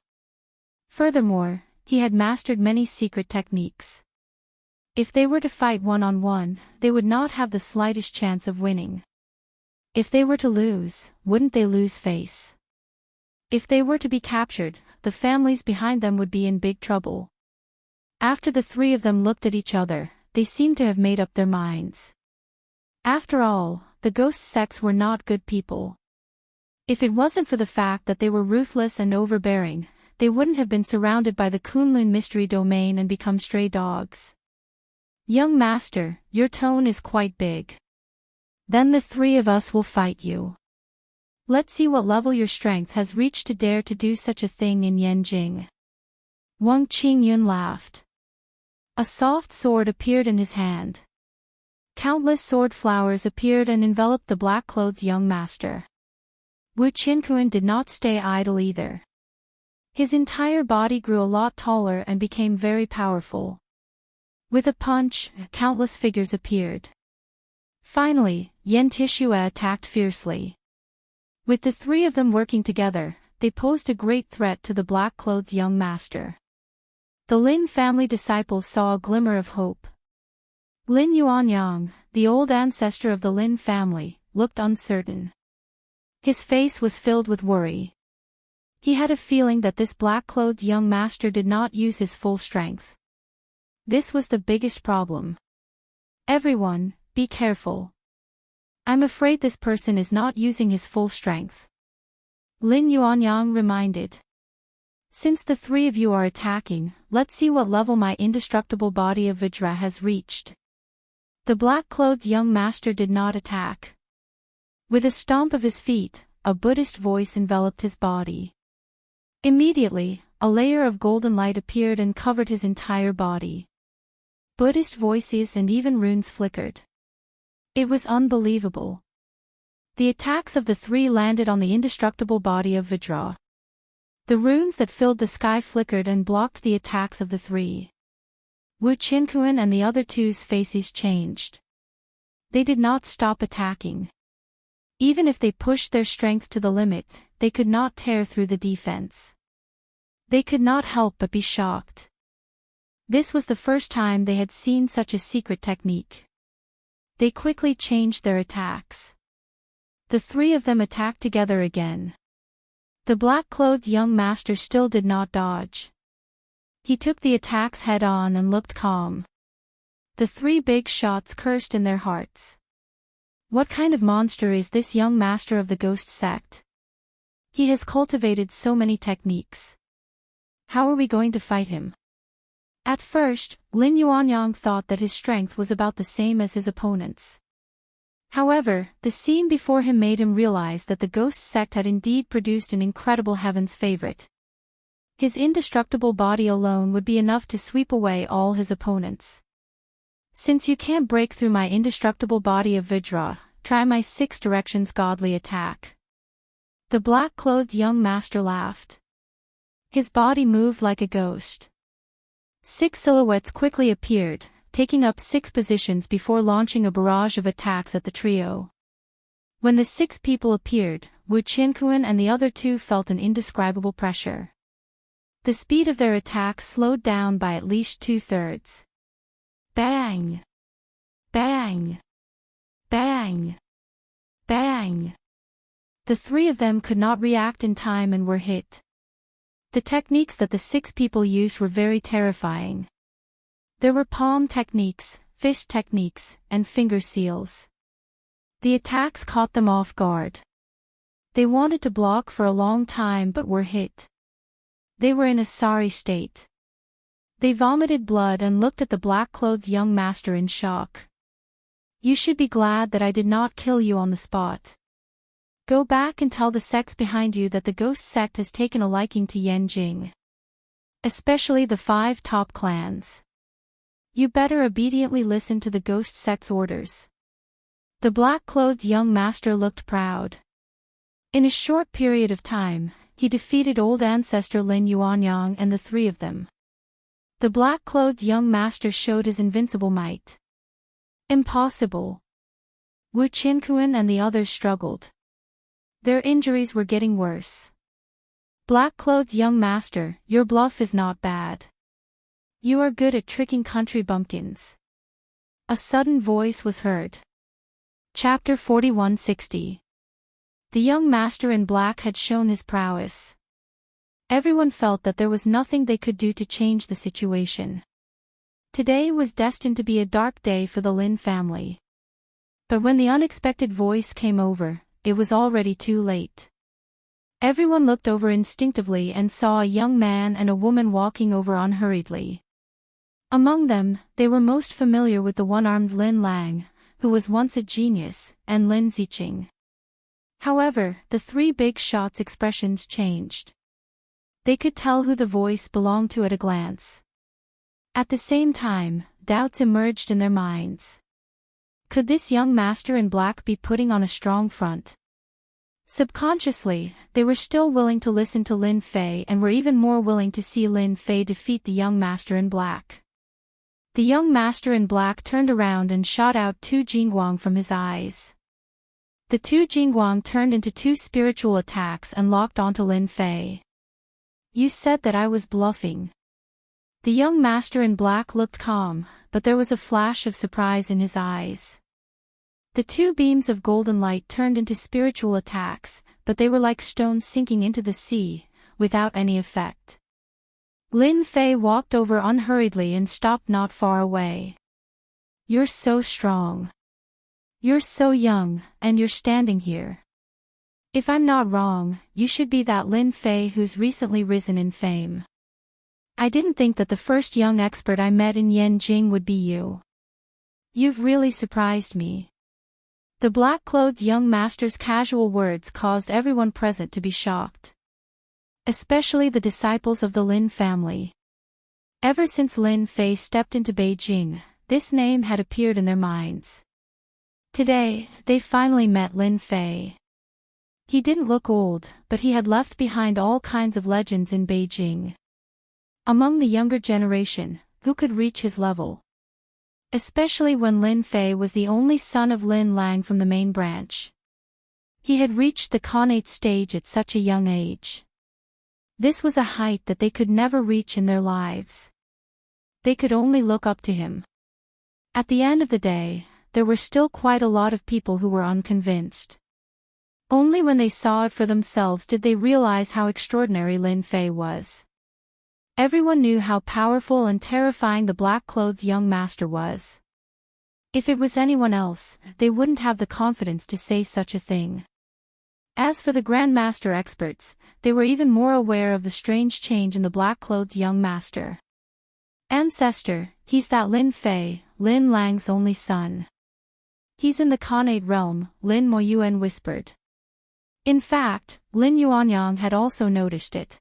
Furthermore, he had mastered many secret techniques. If they were to fight one-on-one, they would not have the slightest chance of winning. If they were to lose, wouldn't they lose face? If they were to be captured, the families behind them would be in big trouble. After the 3 of them looked at each other, they seemed to have made up their minds. After all, the ghost sects were not good people. If it wasn't for the fact that they were ruthless and overbearing, they wouldn't have been surrounded by the Kunlun mystery domain and become stray dogs. Young master, your tone is quite big. Then the 3 of us will fight you. Let's see what level your strength has reached to dare to do such a thing in Yanjing. Wang Qingyun laughed. A soft sword appeared in his hand. Countless sword flowers appeared and enveloped the black-clothed young master. Wu Qinkuan did not stay idle either. His entire body grew a lot taller and became very powerful. With a punch, countless figures appeared. Finally, Yen Tishue attacked fiercely. With the 3 of them working together, they posed a great threat to the black-clothed young master. The Lin family disciples saw a glimmer of hope. Lin Yuanyang, the old ancestor of the Lin family, looked uncertain. His face was filled with worry. He had a feeling that this black-clothed young master did not use his full strength. This was the biggest problem. Everyone, be careful. I'm afraid this person is not using his full strength. Lin Yuanyang reminded. Since the 3 of you are attacking, let's see what level my indestructible body of Vajra has reached. The black-clothed young master did not attack. With a stomp of his feet, a Buddhist voice enveloped his body. Immediately, a layer of golden light appeared and covered his entire body. Buddhist voices and even runes flickered. It was unbelievable. The attacks of the 3 landed on the indestructible body of Vajra. The runes that filled the sky flickered and blocked the attacks of the 3. Wu Qinkuan and the other 2's faces changed. They did not stop attacking. Even if they pushed their strength to the limit, they could not tear through the defense. They could not help but be shocked. This was the first time they had seen such a secret technique. They quickly changed their attacks. The 3 of them attacked together again. The black-clothed young master still did not dodge. He took the attacks head-on and looked calm. The 3 big shots cursed in their hearts. What kind of monster is this young master of the ghost sect? He has cultivated so many techniques. How are we going to fight him? At first, Lin Yuanyang thought that his strength was about the same as his opponent's. However, the scene before him made him realize that the ghost sect had indeed produced an incredible heaven's favorite. His indestructible body alone would be enough to sweep away all his opponents. Since you can't break through my indestructible body of Vajra, try my 6 directions godly attack. The black-clothed young master laughed. His body moved like a ghost. 6 silhouettes quickly appeared, taking up 6 positions before launching a barrage of attacks at the trio. When the 6 people appeared, Wu Qinkuan and the other 2 felt an indescribable pressure. The speed of their attacks slowed down by at least 2/3. Bang! Bang! Bang! Bang! The 3 of them could not react in time and were hit. The techniques that the 6 people used were very terrifying. There were palm techniques, fist techniques, and finger seals. The attacks caught them off guard. They wanted to block for a long time but were hit. They were in a sorry state. They vomited blood and looked at the black-clothed young master in shock. You should be glad that I did not kill you on the spot. Go back and tell the sects behind you that the ghost sect has taken a liking to Yanjing. Especially the 5 top clans. You better obediently listen to the ghost sect's orders. The black-clothed young master looked proud. In a short period of time, he defeated old ancestor Lin Yuanyang and the 3 of them. The black-clothed young master showed his invincible might. Impossible. Wu Qinkuan and the others struggled. Their injuries were getting worse. Black-clothed young master, your bluff is not bad. You are good at tricking country bumpkins. A sudden voice was heard. Chapter 4160. The young master in black had shown his prowess. Everyone felt that there was nothing they could do to change the situation. Today was destined to be a dark day for the Lin family. But when the unexpected voice came over, it was already too late. Everyone looked over instinctively and saw a young man and a woman walking over unhurriedly. Among them, they were most familiar with the one-armed Lin Lang, who was once a genius, and Lin Ziqing. However, the 3 big shots' expressions changed. They could tell who the voice belonged to at a glance. At the same time, doubts emerged in their minds. Could this young master in black be putting on a strong front? Subconsciously, they were still willing to listen to Lin Fei and were even more willing to see Lin Fei defeat the young master in black. The young master in black turned around and shot out 2 jingguang from his eyes. The 2 jingguang turned into 2 spiritual attacks and locked onto Lin Fei. You said that I was bluffing. The young master in black looked calm, but there was a flash of surprise in his eyes. The 2 beams of golden light turned into spiritual attacks, but they were like stones sinking into the sea, without any effect. Lin Fei walked over unhurriedly and stopped not far away. You're so strong. You're so young, and you're standing here. If I'm not wrong, you should be that Lin Fei who's recently risen in fame. I didn't think that the first young expert I met in Yanjing would be you. You've really surprised me. The black-clothed young master's casual words caused everyone present to be shocked. Especially the disciples of the Lin family. Ever since Lin Fei stepped into Beijing, this name had appeared in their minds. Today, they finally met Lin Fei. He didn't look old, but he had left behind all kinds of legends in Beijing. Among the younger generation, who could reach his level? Especially when Lin Fei was the only son of Lin Lang from the main branch. He had reached the Khanate stage at such a young age. This was a height that they could never reach in their lives. They could only look up to him. At the end of the day, there were still quite a lot of people who were unconvinced. Only when they saw it for themselves did they realize how extraordinary Lin Fei was. Everyone knew how powerful and terrifying the black-clothed young master was. If it was anyone else, they wouldn't have the confidence to say such a thing. As for the Grandmaster experts, they were even more aware of the strange change in the black-clothed young master. Ancestor, he's that Lin Fei, Lin Lang's only son. He's in the Khanate realm, Lin Moyuan whispered. In fact, Lin Yuanyang had also noticed it.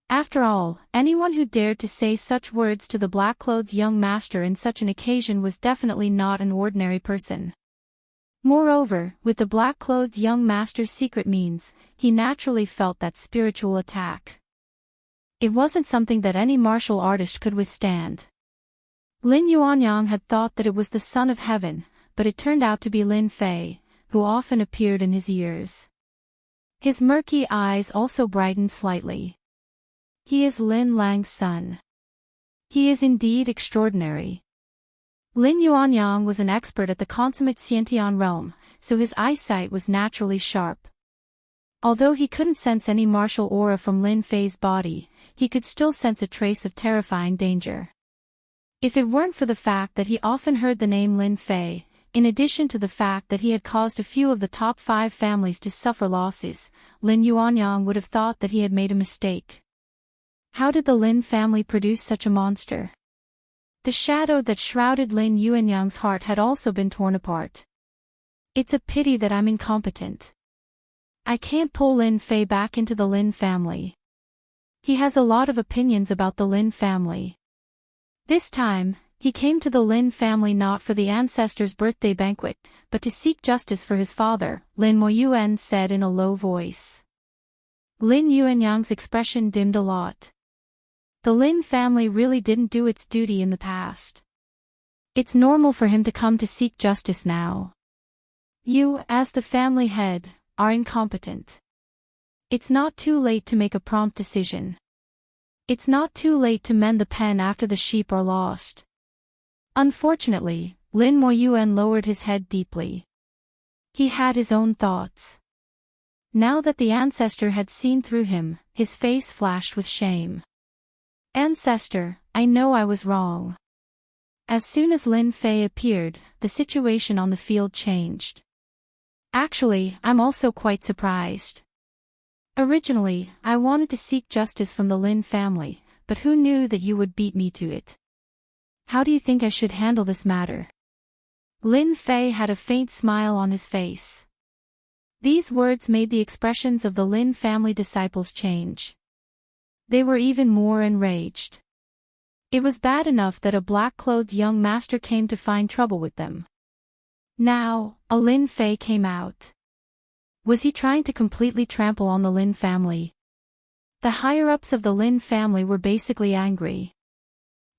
After all, anyone who dared to say such words to the black-clothed young master in such an occasion was definitely not an ordinary person. Moreover, with the black-clothed young master's secret means, he naturally felt that spiritual attack. It wasn't something that any martial artist could withstand. Lin Yuanyang had thought that it was the son of heaven, but it turned out to be Lin Fei, who often appeared in his ears. His murky eyes also brightened slightly. He is Lin Lang's son. He is indeed extraordinary. Lin Yuanyang was an expert at the consummate Xiantian realm, so his eyesight was naturally sharp. Although he couldn't sense any martial aura from Lin Fei's body, he could still sense a trace of terrifying danger. If it weren't for the fact that he often heard the name Lin Fei, In addition to the fact that he had caused a few of the top 5 families to suffer losses, Lin Yuanyang would have thought that he had made a mistake. How did the Lin family produce such a monster? The shadow that shrouded Lin Yuanyang's heart had also been torn apart. It's a pity that I'm incompetent. I can't pull Lin Fei back into the Lin family. He has a lot of opinions about the Lin family. This time, he came to the Lin family not for the ancestors' birthday banquet, but to seek justice for his father, Lin Moyuan said in a low voice. Lin Yuanyang's expression dimmed a lot. The Lin family really didn't do its duty in the past. It's normal for him to come to seek justice now. You, as the family head, are incompetent. It's not too late to make a prompt decision. It's not too late to mend the pen after the sheep are lost. Unfortunately, Lin Moyuan lowered his head deeply. He had his own thoughts. Now that the ancestor had seen through him, his face flashed with shame. Ancestor, I know I was wrong. As soon as Lin Fei appeared, the situation on the field changed. Actually, I'm also quite surprised. Originally, I wanted to seek justice from the Lin family, but who knew that you would beat me to it? How do you think I should handle this matter? Lin Fei had a faint smile on his face. These words made the expressions of the Lin family disciples change. They were even more enraged. It was bad enough that a black-clothed young master came to find trouble with them. Now, a Lin Fei came out. Was he trying to completely trample on the Lin family? The higher-ups of the Lin family were basically angry.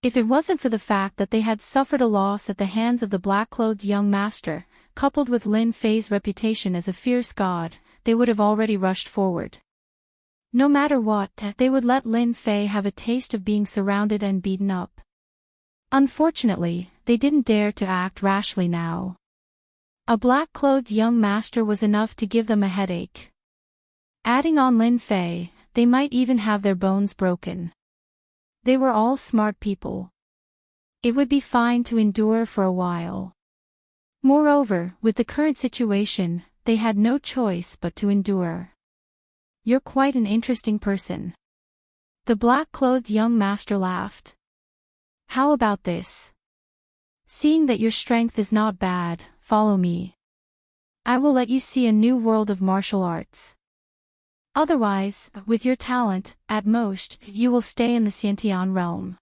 If it wasn't for the fact that they had suffered a loss at the hands of the black-clothed young master, coupled with Lin Fei's reputation as a fierce god, they would have already rushed forward. No matter what, they would let Lin Fei have a taste of being surrounded and beaten up. Unfortunately, they didn't dare to act rashly now. A black-clothed young master was enough to give them a headache. Adding on Lin Fei, they might even have their bones broken. They were all smart people. It would be fine to endure for a while. Moreover, with the current situation, they had no choice but to endure. You're quite an interesting person. The black-clothed young master laughed. How about this? Seeing that your strength is not bad, follow me. I will let you see a new world of martial arts. Otherwise, with your talent, at most, you will stay in the Xiantian realm.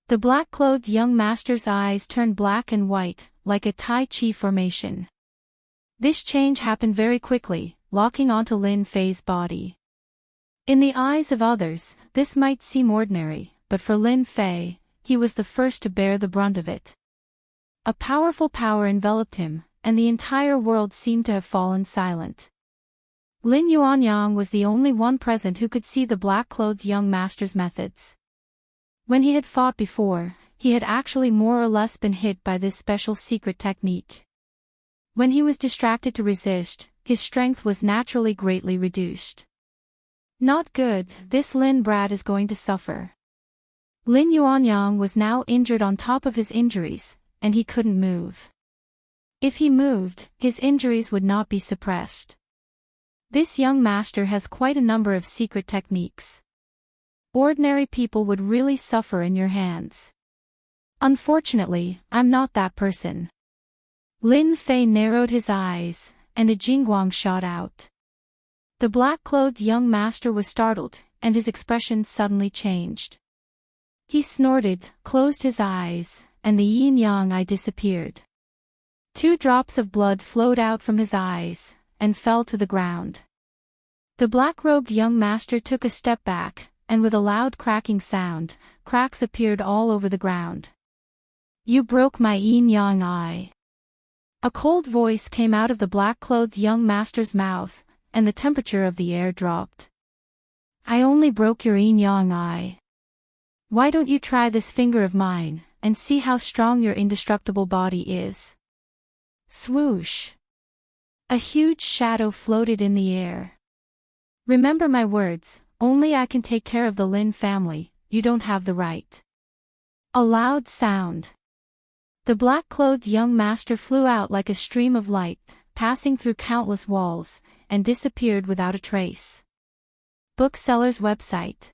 The black-clothed young master's eyes turned black and white, like a Tai Chi formation. This change happened very quickly, locking onto Lin Fei's body. In the eyes of others, this might seem ordinary, but for Lin Fei, he was the first to bear the brunt of it. A powerful power enveloped him, and the entire world seemed to have fallen silent. Lin Yuanyang was the only one present who could see the black-clothed young master's methods. When he had fought before, he had actually more or less been hit by this special secret technique. When he was distracted to resist, his strength was naturally greatly reduced. Not good, this Lin brat is going to suffer. Lin Yuanyang was now injured on top of his injuries, and he couldn't move. If he moved, his injuries would not be suppressed. This young master has quite a number of secret techniques. Ordinary people would really suffer in your hands. Unfortunately, I'm not that person. Lin Fei narrowed his eyes, and a jingguang shot out. The black-clothed young master was startled, and his expression suddenly changed. He snorted, closed his eyes, and the yin-yang eye disappeared. 2 drops of blood flowed out from his eyes, and fell to the ground. The black-robed young master took a step back, and with a loud cracking sound, cracks appeared all over the ground. You broke my yin-yang eye. A cold voice came out of the black-clothed young master's mouth, and the temperature of the air dropped. I only broke your yin-yang eye. Why don't you try this finger of mine, and see how strong your indestructible body is? Swoosh! A huge shadow floated in the air. Remember my words, only I can take care of the Lin family, you don't have the right. A loud sound. The black-clothed young master flew out like a stream of light, passing through countless walls, and disappeared without a trace. Bookseller's website.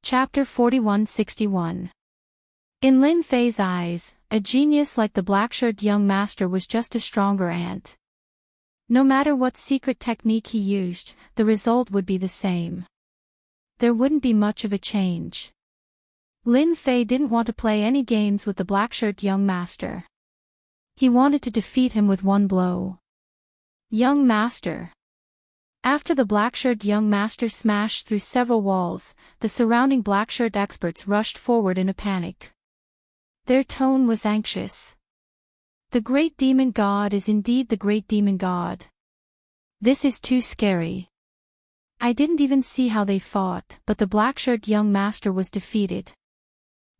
Chapter 4161. In Lin Fei's eyes, a genius like the black-shirted young master was just a stronger ant. No matter what secret technique he used, the result would be the same. There wouldn't be much of a change. Lin Fei didn't want to play any games with the black-shirted young master. He wanted to defeat him with one blow. Young master. After the black-shirted young master smashed through several walls, the surrounding black-shirted experts rushed forward in a panic. Their tone was anxious. The great demon god is indeed the great demon god. This is too scary. I didn't even see how they fought, but the black-shirted young master was defeated.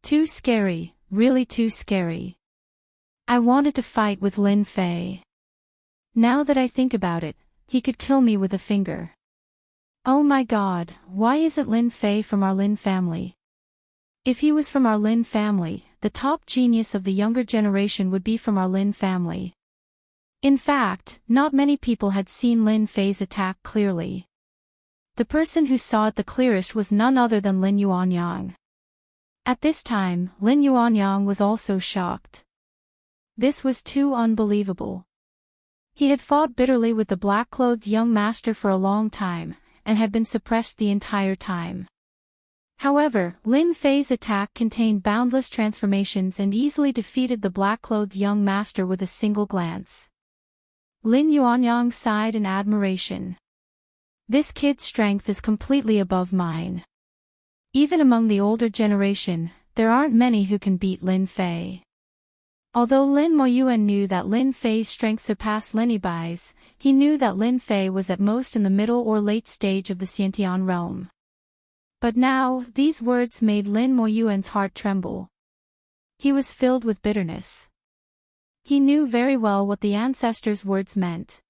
Too scary, really too scary. I wanted to fight with Lin Fei. Now that I think about it, he could kill me with a finger. Oh my god, why isn't Lin Fei from our Lin family? If he was from our Lin family, the top genius of the younger generation would be from our Lin family. In fact, not many people had seen Lin Fei's attack clearly. The person who saw it the clearest was none other than Lin Yuanyang. At this time, Lin Yuanyang was also shocked. This was too unbelievable. He had fought bitterly with the black-clothed young master for a long time, and had been suppressed the entire time. However, Lin Fei's attack contained boundless transformations and easily defeated the black-clothed young master with a single glance. Lin Yuanyang sighed in admiration. This kid's strength is completely above mine. Even among the older generation, there aren't many who can beat Lin Fei. Although Lin Moyuan knew that Lin Fei's strength surpassed Lin Yibai's, he knew that Lin Fei was at most in the middle or late stage of the Xiantian realm. But now, these words made Lin Moyuan's heart tremble. He was filled with bitterness. He knew very well what the ancestors' words meant.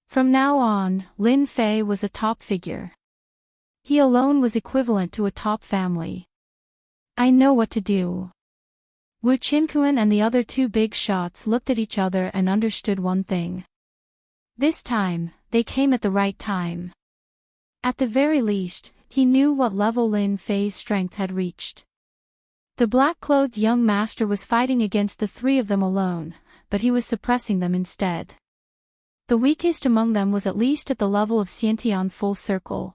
From now on, Lin Fei was a top figure. He alone was equivalent to a top family. I know what to do. Wu Qinkuan and the other two big shots looked at each other and understood one thing. This time, they came at the right time. At the very least, he knew what level Lin Fei's strength had reached. The black-clothed young master was fighting against the three of them alone, but he was suppressing them instead. The weakest among them was at least at the level of Xiantian full circle.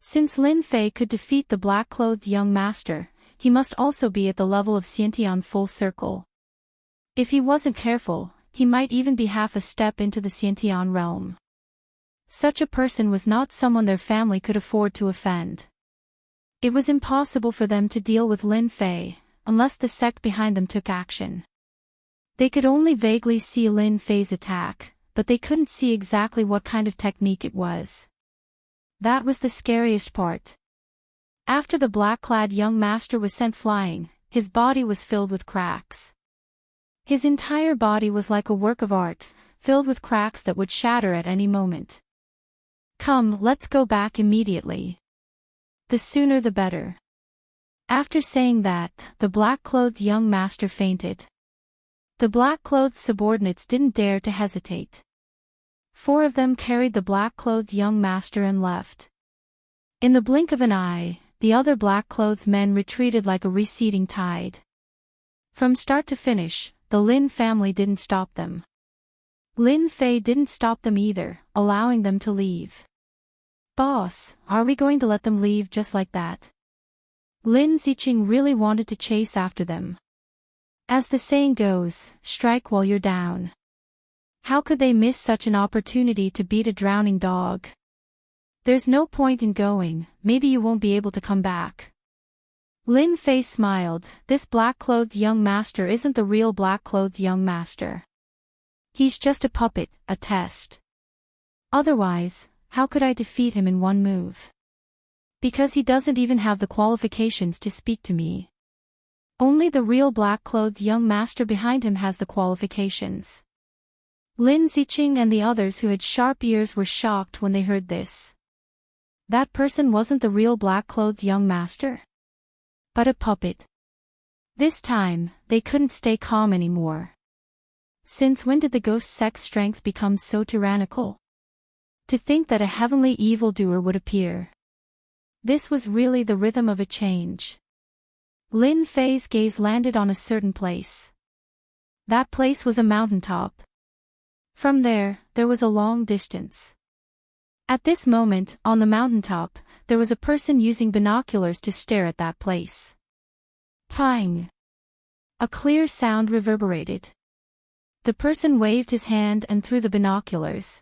Since Lin Fei could defeat the black-clothed young master, he must also be at the level of Xiantian full circle. If he wasn't careful, he might even be half a step into the Xiantian realm. Such a person was not someone their family could afford to offend. It was impossible for them to deal with Lin Fei, unless the sect behind them took action. They could only vaguely see Lin Fei's attack, but they couldn't see exactly what kind of technique it was. That was the scariest part. After the black-clad young master was sent flying, his body was filled with cracks. His entire body was like a work of art, filled with cracks that would shatter at any moment. Come, let's go back immediately. The sooner the better. After saying that, the black-clothed young master fainted. The black-clothed subordinates didn't dare to hesitate. 4 of them carried the black-clothed young master and left. In the blink of an eye, the other black-clothed men retreated like a receding tide. From start to finish, the Lin family didn't stop them. Lin Fei didn't stop them either, allowing them to leave. Boss, are we going to let them leave just like that? Lin Ziqing really wanted to chase after them. As the saying goes, strike while you're down. How could they miss such an opportunity to beat a drowning dog? There's no point in going, maybe you won't be able to come back. Lin Fei smiled, this black-clothed young master isn't the real black-clothed young master. He's just a puppet, a test. Otherwise, how could I defeat him in one move? Because he doesn't even have the qualifications to speak to me. Only the real black-clothed young master behind him has the qualifications. Lin Ziqing and the others who had sharp ears were shocked when they heard this. That person wasn't the real black-clothed young master? But a puppet. This time, they couldn't stay calm anymore. Since when did the ghost sect's strength become so tyrannical? To think that a heavenly evildoer would appear. This was really the rhythm of a change. Lin Fei's gaze landed on a certain place. That place was a mountaintop. From there was a long distance. At this moment, on the mountaintop, there was a person using binoculars to stare at that place. Pang! A clear sound reverberated. The person waved his hand and threw the binoculars.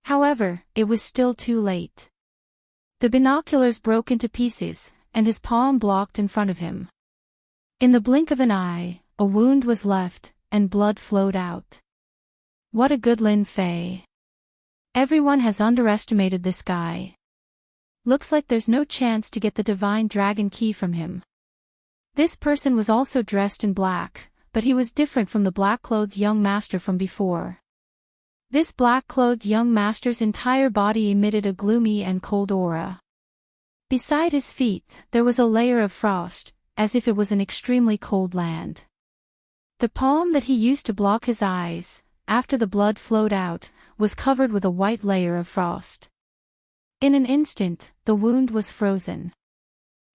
However, it was still too late. The binoculars broke into pieces, and his palm blocked in front of him. In the blink of an eye, a wound was left, and blood flowed out. What a good Lin Fei. Everyone has underestimated this guy. Looks like there's no chance to get the divine dragon key from him. This person was also dressed in black, but he was different from the black-clothed young master from before. This black-clothed young master's entire body emitted a gloomy and cold aura. Beside his feet, there was a layer of frost, as if it was an extremely cold land. The palm that he used to block his eyes, after the blood flowed out, was covered with a white layer of frost. In an instant, the wound was frozen.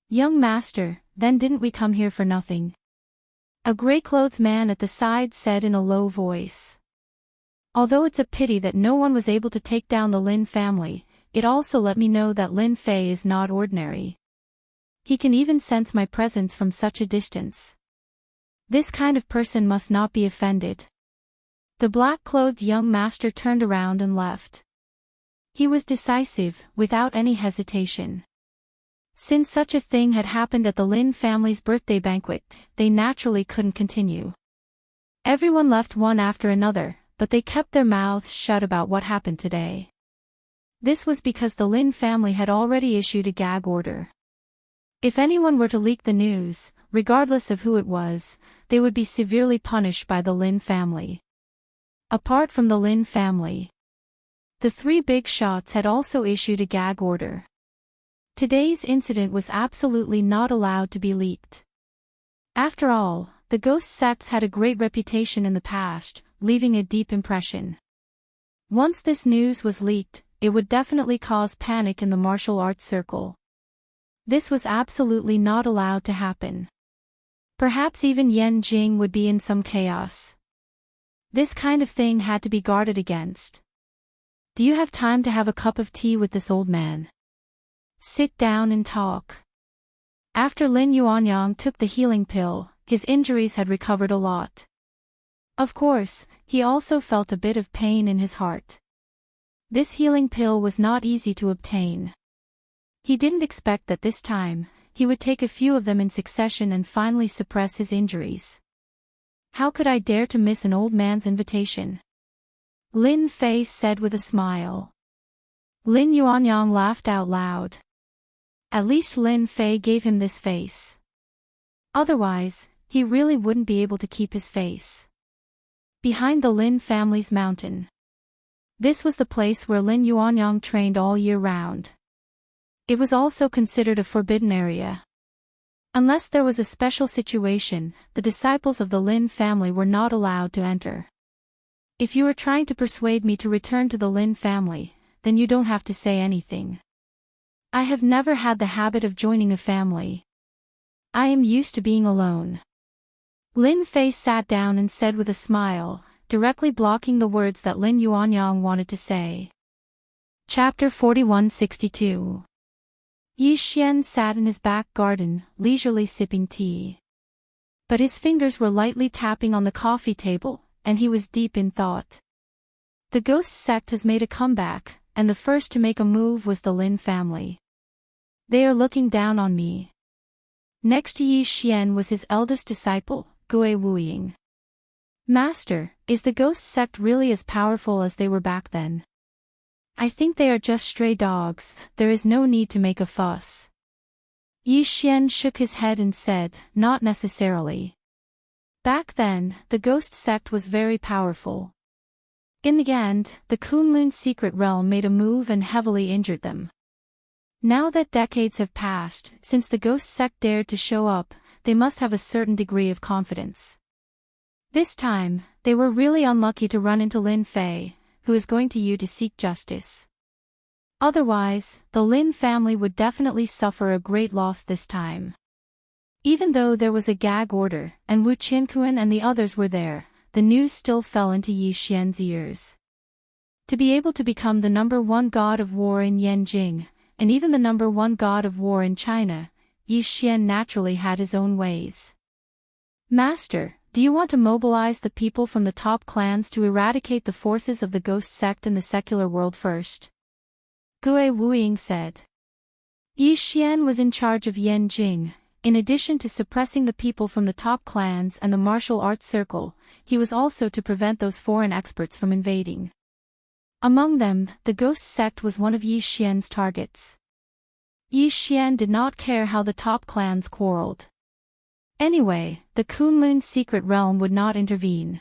Young master, then didn't we come here for nothing? A gray-clothed man at the side said in a low voice. Although it's a pity that no one was able to take down the Lin family, it also let me know that Lin Fei is not ordinary. He can even sense my presence from such a distance. This kind of person must not be offended. The black-clothed young master turned around and left. He was decisive, without any hesitation. Since such a thing had happened at the Lin family's birthday banquet, they naturally couldn't continue. Everyone left one after another, but they kept their mouths shut about what happened today. This was because the Lin family had already issued a gag order. If anyone were to leak the news, regardless of who it was, they would be severely punished by the Lin family. Apart from the Lin family, the three big shots had also issued a gag order. Today's incident was absolutely not allowed to be leaked. After all, the ghost sects had a great reputation in the past, leaving a deep impression. Once this news was leaked, it would definitely cause panic in the martial arts circle. This was absolutely not allowed to happen. Perhaps even Yan Jing would be in some chaos. This kind of thing had to be guarded against. Do you have time to have a cup of tea with this old man? Sit down and talk. After Lin Yuanyang took the healing pill, his injuries had recovered a lot. Of course, he also felt a bit of pain in his heart. This healing pill was not easy to obtain. He didn't expect that this time, he would take a few of them in succession and finally suppress his injuries. How could I dare to miss an old man's invitation? Lin Fei said with a smile. Lin Yuanyang laughed out loud. At least Lin Fei gave him this face. Otherwise, he really wouldn't be able to keep his face. Behind the Lin family's mountain. This was the place where Lin Yuanyang trained all year round. It was also considered a forbidden area. Unless there was a special situation, the disciples of the Lin family were not allowed to enter. If you are trying to persuade me to return to the Lin family, then you don't have to say anything. I have never had the habit of joining a family. I am used to being alone. Lin Fei sat down and said with a smile, directly blocking the words that Lin Yuanyang wanted to say. Chapter 4162. Yi Xian sat in his back garden, leisurely sipping tea. But his fingers were lightly tapping on the coffee table, and he was deep in thought. The ghost sect has made a comeback, and the first to make a move was the Lin family. They are looking down on me. Next to Yi Xian was his eldest disciple, Gui Wuying. Master, is the ghost sect really as powerful as they were back then? I think they are just stray dogs, there is no need to make a fuss. Yi Xian shook his head and said, not necessarily. Back then, the ghost sect was very powerful. In the end, the Kunlun secret realm made a move and heavily injured them. Now that decades have passed, since the ghost sect dared to show up, they must have a certain degree of confidence. This time, they were really unlucky to run into Lin Fei, who is going to you to seek justice. Otherwise, the Lin family would definitely suffer a great loss this time. Even though there was a gag order, and Wu Qinkuan and the others were there, the news still fell into Yi Xian's ears. To be able to become the #1 god of war in Yanjing, and even the #1 god of war in China, Yi Xian naturally had his own ways. Master, do you want to mobilize the people from the top clans to eradicate the forces of the ghost sect in the secular world first? Gue Wuying said. Yi Xian was in charge of Yanjing. In addition to suppressing the people from the top clans and the martial arts circle, he was also to prevent those foreign experts from invading. Among them, the ghost sect was one of Yi Xian's targets. Yi Xian did not care how the top clans quarreled. Anyway, the Kunlun secret realm would not intervene.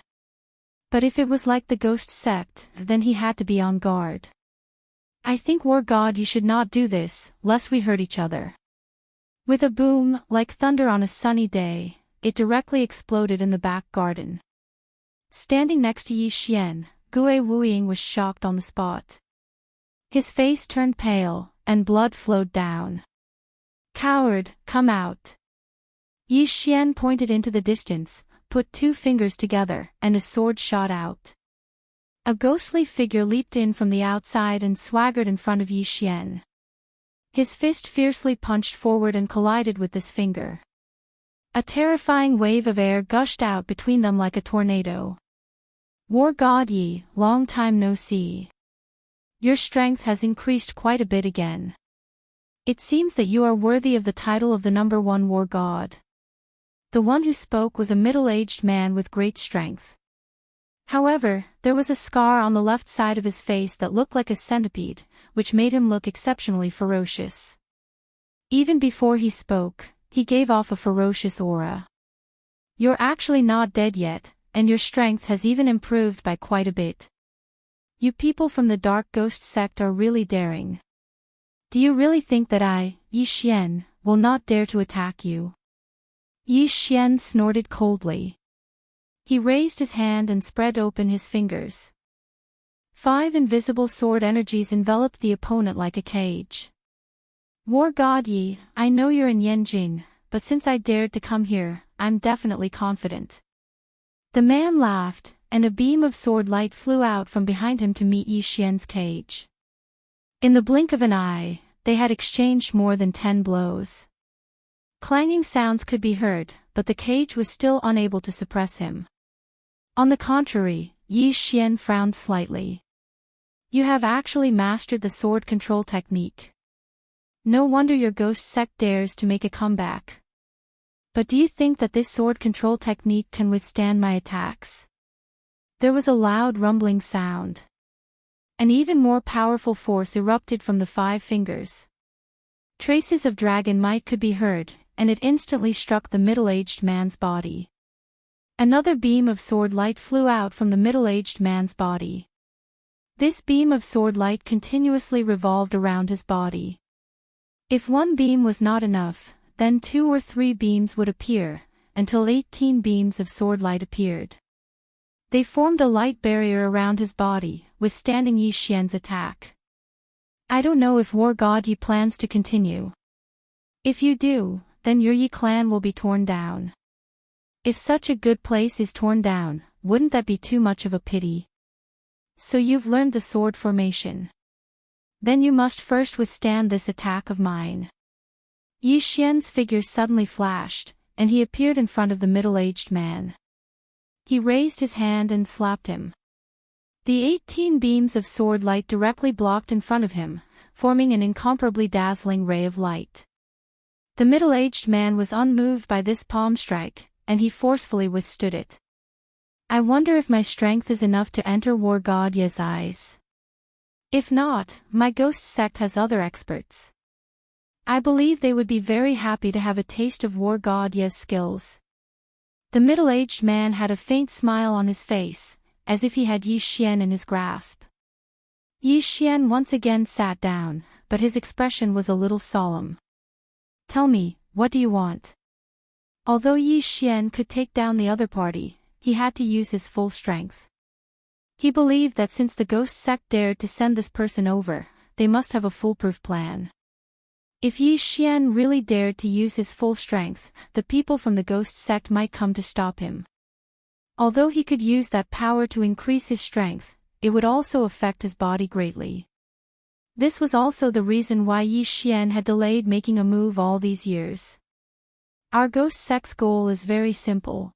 But if it was like the ghost sect, then he had to be on guard. I think, War God, you should not do this, lest we hurt each other. With a boom, like thunder on a sunny day, it directly exploded in the back garden. Standing next to Yi Xian, Gue Wuying was shocked on the spot. His face turned pale, and blood flowed down. Coward, come out. Yi Xian pointed into the distance, put 2 fingers together, and a sword shot out. A ghostly figure leaped in from the outside and swaggered in front of Yi Xian. His fist fiercely punched forward and collided with this finger. A terrifying wave of air gushed out between them like a tornado. War God Yi, long time no see. Your strength has increased quite a bit again. It seems that you are worthy of the title of the #1 war god. The one who spoke was a middle-aged man with great strength. However, there was a scar on the left side of his face that looked like a centipede, which made him look exceptionally ferocious. Even before he spoke, he gave off a ferocious aura. You're actually not dead yet, and your strength has even improved by quite a bit. You people from the Dark Ghost sect are really daring. Do you really think that I, Yi Xian, will not dare to attack you? Yi Xian snorted coldly. He raised his hand and spread open his fingers. 5 invisible sword energies enveloped the opponent like a cage. War God Yi, I know you're in Yanjing, but since I dared to come here, I'm definitely confident. The man laughed, and a beam of sword light flew out from behind him to meet Yi Xian's cage. In the blink of an eye, they had exchanged more than 10 blows. Clanging sounds could be heard, but the cage was still unable to suppress him. On the contrary, Yi Xian frowned slightly. You have actually mastered the sword control technique. No wonder your ghost sect dares to make a comeback. But do you think that this sword control technique can withstand my attacks? There was a loud rumbling sound. An even more powerful force erupted from the 5 fingers. Traces of dragon might could be heard, and it instantly struck the middle-aged man's body. Another beam of sword light flew out from the middle-aged man's body. This beam of sword light continuously revolved around his body. If one beam was not enough, then 2 or 3 beams would appear, until 18 beams of sword light appeared. They formed a light barrier around his body, withstanding Yi Xian's attack. I don't know if War God Yi plans to continue. If you do, then your Yi clan will be torn down. If such a good place is torn down, wouldn't that be too much of a pity? So you've learned the sword formation. Then you must first withstand this attack of mine. Yi Xian's figure suddenly flashed, and he appeared in front of the middle-aged man. He raised his hand and slapped him. The 18 beams of sword light directly blocked in front of him, forming an incomparably dazzling ray of light. The middle-aged man was unmoved by this palm strike, and he forcefully withstood it. I wonder if my strength is enough to enter War God Ye's eyes. If not, my ghost sect has other experts. I believe they would be very happy to have a taste of War God Ye's skills. The middle-aged man had a faint smile on his face, as if he had Yi Xian in his grasp. Yi Xian once again sat down, but his expression was a little solemn. Tell me, what do you want? Although Yi Xian could take down the other party, he had to use his full strength. He believed that since the ghost sect dared to send this person over, they must have a foolproof plan. If Yi Xian really dared to use his full strength, the people from the ghost sect might come to stop him. Although he could use that power to increase his strength, it would also affect his body greatly. This was also the reason why Yi Xian had delayed making a move all these years. Our ghost sect's goal is very simple.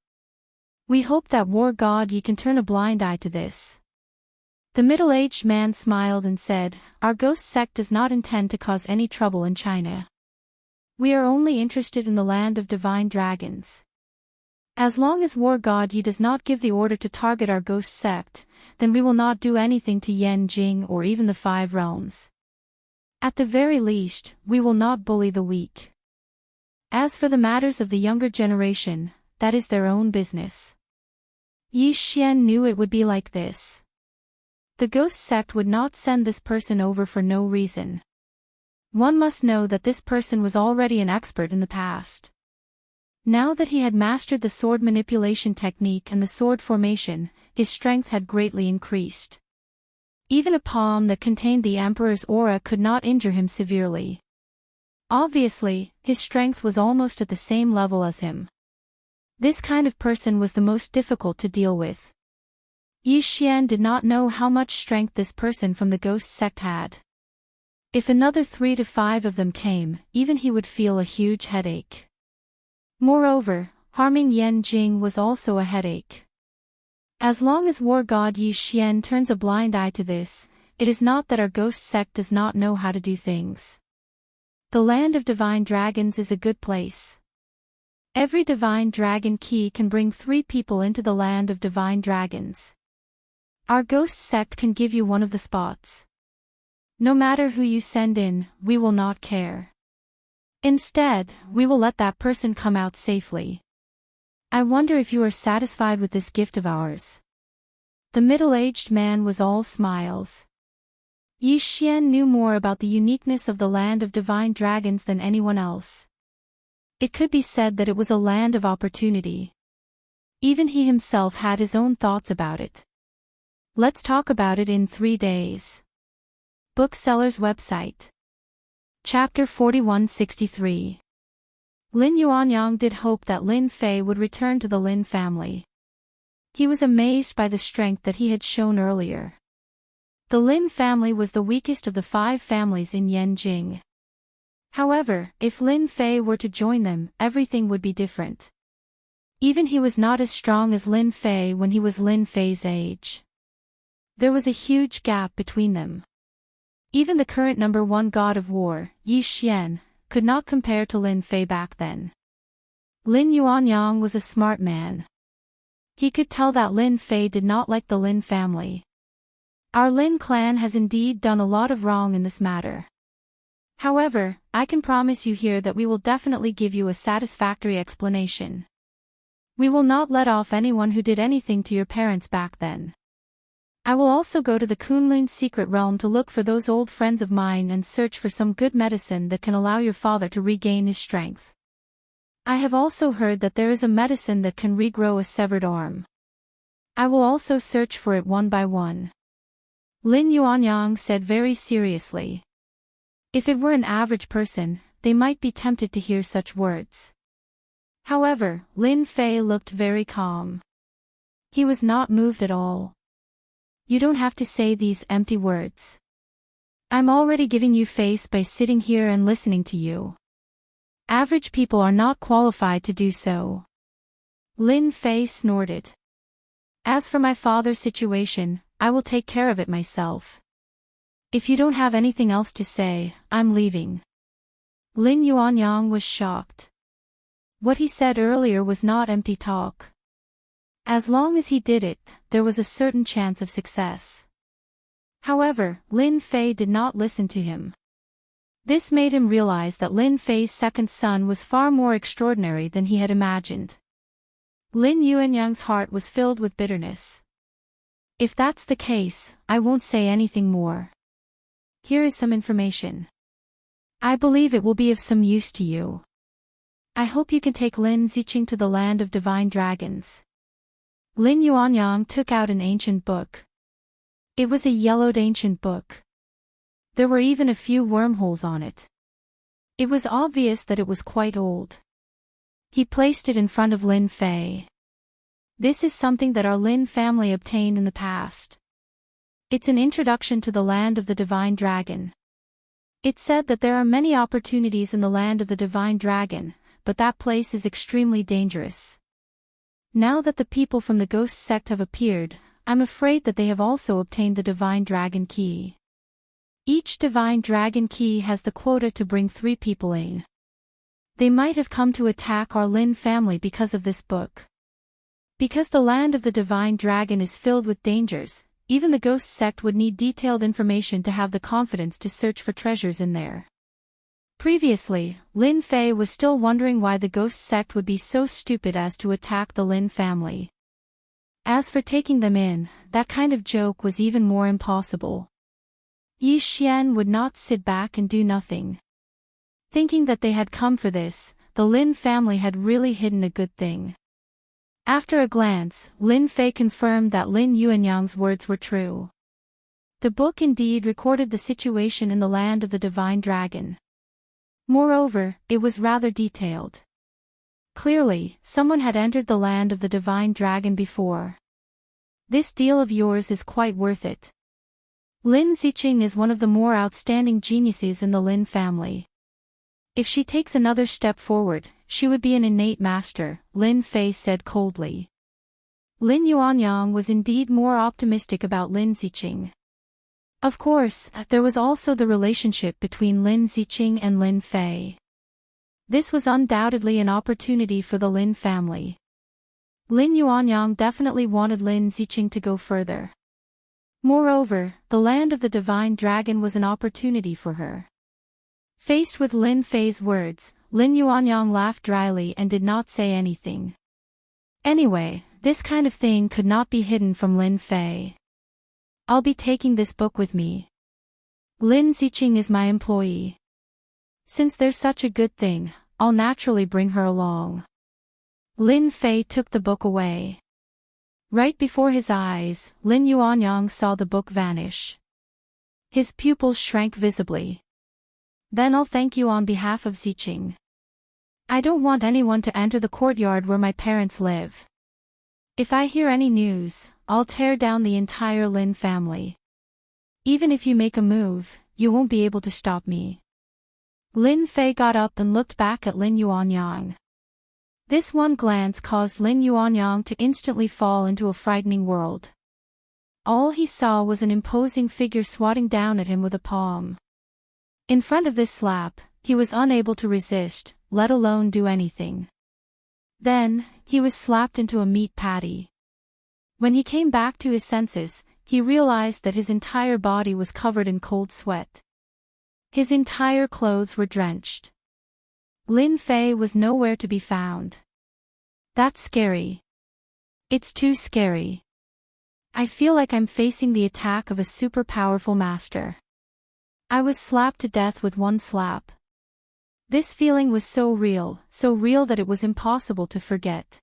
We hope that war god Yi can turn a blind eye to this. The middle-aged man smiled and said, "Our ghost sect does not intend to cause any trouble in China. We are only interested in the land of divine dragons. As long as war god Yi does not give the order to target our ghost sect, then we will not do anything to Yanjing or even the 5 realms. At the very least, we will not bully the weak. As for the matters of the younger generation, that is their own business." Yi Xian knew it would be like this. The ghost sect would not send this person over for no reason. One must know that this person was already an expert in the past. Now that he had mastered the sword manipulation technique and the sword formation, his strength had greatly increased. Even a palm that contained the Emperor's aura could not injure him severely. Obviously, his strength was almost at the same level as him. This kind of person was the most difficult to deal with. Yi Xian did not know how much strength this person from the ghost sect had. If another 3 to 5 of them came, even he would feel a huge headache. Moreover, harming Yanjing was also a headache. As long as war god Yi Xian turns a blind eye to this, it is not that our ghost sect does not know how to do things. The land of divine dragons is a good place. Every divine dragon key can bring 3 people into the land of divine dragons. Our ghost sect can give you one of the spots. No matter who you send in, we will not care. Instead, we will let that person come out safely. I wonder if you are satisfied with this gift of ours." The middle-aged man was all smiles. Yi Xian knew more about the uniqueness of the land of divine dragons than anyone else. It could be said that it was a land of opportunity. Even he himself had his own thoughts about it. Let's talk about it in 3 days. Bookseller's website. Chapter 4163. Lin Yuanyang did hope that Lin Fei would return to the Lin family. He was amazed by the strength that he had shown earlier. The Lin family was the weakest of the 5 families in Yanjing. However, if Lin Fei were to join them, everything would be different. Even he was not as strong as Lin Fei when he was Lin Fei's age. There was a huge gap between them. Even the current number 1 god of war, Yi Xian, could not compare to Lin Fei back then. Lin Yuanyang was a smart man. He could tell that Lin Fei did not like the Lin family. Our Lin clan has indeed done a lot of wrong in this matter. However, I can promise you here that we will definitely give you a satisfactory explanation. We will not let off anyone who did anything to your parents back then. I will also go to the Kunlun secret realm to look for those old friends of mine and search for some good medicine that can allow your father to regain his strength. I have also heard that there is a medicine that can regrow a severed arm. I will also search for it one by one. Lin Yuanyang said very seriously. If it were an average person, they might be tempted to hear such words. However, Lin Fei looked very calm. He was not moved at all. You don't have to say these empty words. I'm already giving you face by sitting here and listening to you. Average people are not qualified to do so. Lin Fei snorted. As for my father's situation, I will take care of it myself. If you don't have anything else to say, I'm leaving. Lin Yuanyang was shocked. What he said earlier was not empty talk. As long as he did it, there was a certain chance of success. However, Lin Fei did not listen to him. This made him realize that Lin Fei's second son was far more extraordinary than he had imagined. Lin Yuanyang's heart was filled with bitterness. If that's the case, I won't say anything more. Here is some information. I believe it will be of some use to you. I hope you can take Lin Ziqing to the land of divine dragons. Lin Yuanyang took out an ancient book. It was a yellowed ancient book. There were even a few wormholes on it. It was obvious that it was quite old. He placed it in front of Lin Fei. This is something that our Lin family obtained in the past. It's an introduction to the land of the divine dragon. It said that there are many opportunities in the land of the divine dragon, but that place is extremely dangerous. Now that the people from the ghost sect have appeared, I'm afraid that they have also obtained the divine dragon key. Each divine dragon key has the quota to bring 3 people in. They might have come to attack our Lin family because of this book. Because the land of the divine dragon is filled with dangers, even the ghost sect would need detailed information to have the confidence to search for treasures in there. Previously, Lin Fei was still wondering why the ghost sect would be so stupid as to attack the Lin family. As for taking them in, that kind of joke was even more impossible. Yi Xian would not sit back and do nothing. Thinking that they had come for this, the Lin family had really hidden a good thing. After a glance, Lin Fei confirmed that Lin Yuanyang's words were true. The book indeed recorded the situation in the land of the divine dragon. Moreover, it was rather detailed. Clearly, someone had entered the land of the divine dragon before. This deal of yours is quite worth it. Lin Ziqing is one of the more outstanding geniuses in the Lin family. If she takes another step forward, she would be an innate master, Lin Fei said coldly. Lin Yuanyang was indeed more optimistic about Lin Ziqing. Of course, there was also the relationship between Lin Ziqing and Lin Fei. This was undoubtedly an opportunity for the Lin family. Lin Yuanyang definitely wanted Lin Ziqing to go further. Moreover, the land of the divine dragon was an opportunity for her. Faced with Lin Fei's words, Lin Yuanyang laughed dryly and did not say anything. Anyway, this kind of thing could not be hidden from Lin Fei. I'll be taking this book with me. Lin Ziqing is my employee. Since there's such a good thing, I'll naturally bring her along. Lin Fei took the book away. Right before his eyes, Lin Yuanyang saw the book vanish. His pupils shrank visibly. Then I'll thank you on behalf of Ziqing. I don't want anyone to enter the courtyard where my parents live. If I hear any news, I'll tear down the entire Lin family. Even if you make a move, you won't be able to stop me. Lin Fei got up and looked back at Lin Yuanyang. This one glance caused Lin Yuanyang to instantly fall into a frightening world. All he saw was an imposing figure swatting down at him with a palm. In front of this slap, he was unable to resist, let alone do anything. Then, he was slapped into a meat patty. When he came back to his senses, he realized that his entire body was covered in cold sweat. His entire clothes were drenched. Lin Fei was nowhere to be found. That's scary. It's too scary. I feel like I'm facing the attack of a super powerful master. I was slapped to death with one slap. This feeling was so real that it was impossible to forget.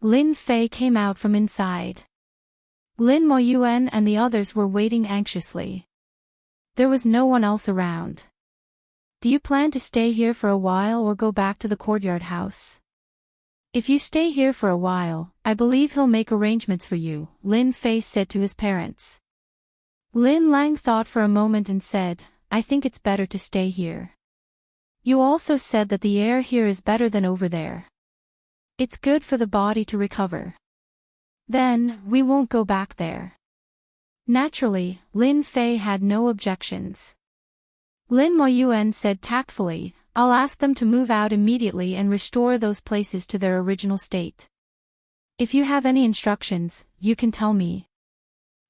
Lin Fei came out from inside. Lin Moyuan and the others were waiting anxiously. There was no one else around. Do you plan to stay here for a while or go back to the courtyard house? If you stay here for a while, I believe he'll make arrangements for you, Lin Fei said to his parents. Lin Lang thought for a moment and said, I think it's better to stay here. You also said that the air here is better than over there. It's good for the body to recover. Then, we won't go back there. Naturally, Lin Fei had no objections. Lin Moyuan said tactfully, I'll ask them to move out immediately and restore those places to their original state. If you have any instructions, you can tell me.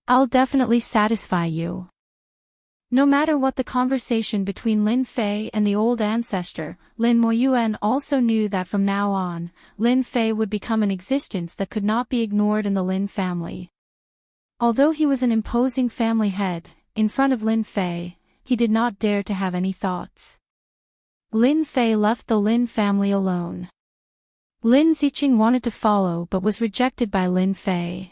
I'll definitely satisfy you. No matter what the conversation between Lin Fei and the old ancestor, Lin Moyuan also knew that from now on, Lin Fei would become an existence that could not be ignored in the Lin family. Although he was an imposing family head, in front of Lin Fei, he did not dare to have any thoughts. Lin Fei left the Lin family alone. Lin Ziqing wanted to follow but was rejected by Lin Fei.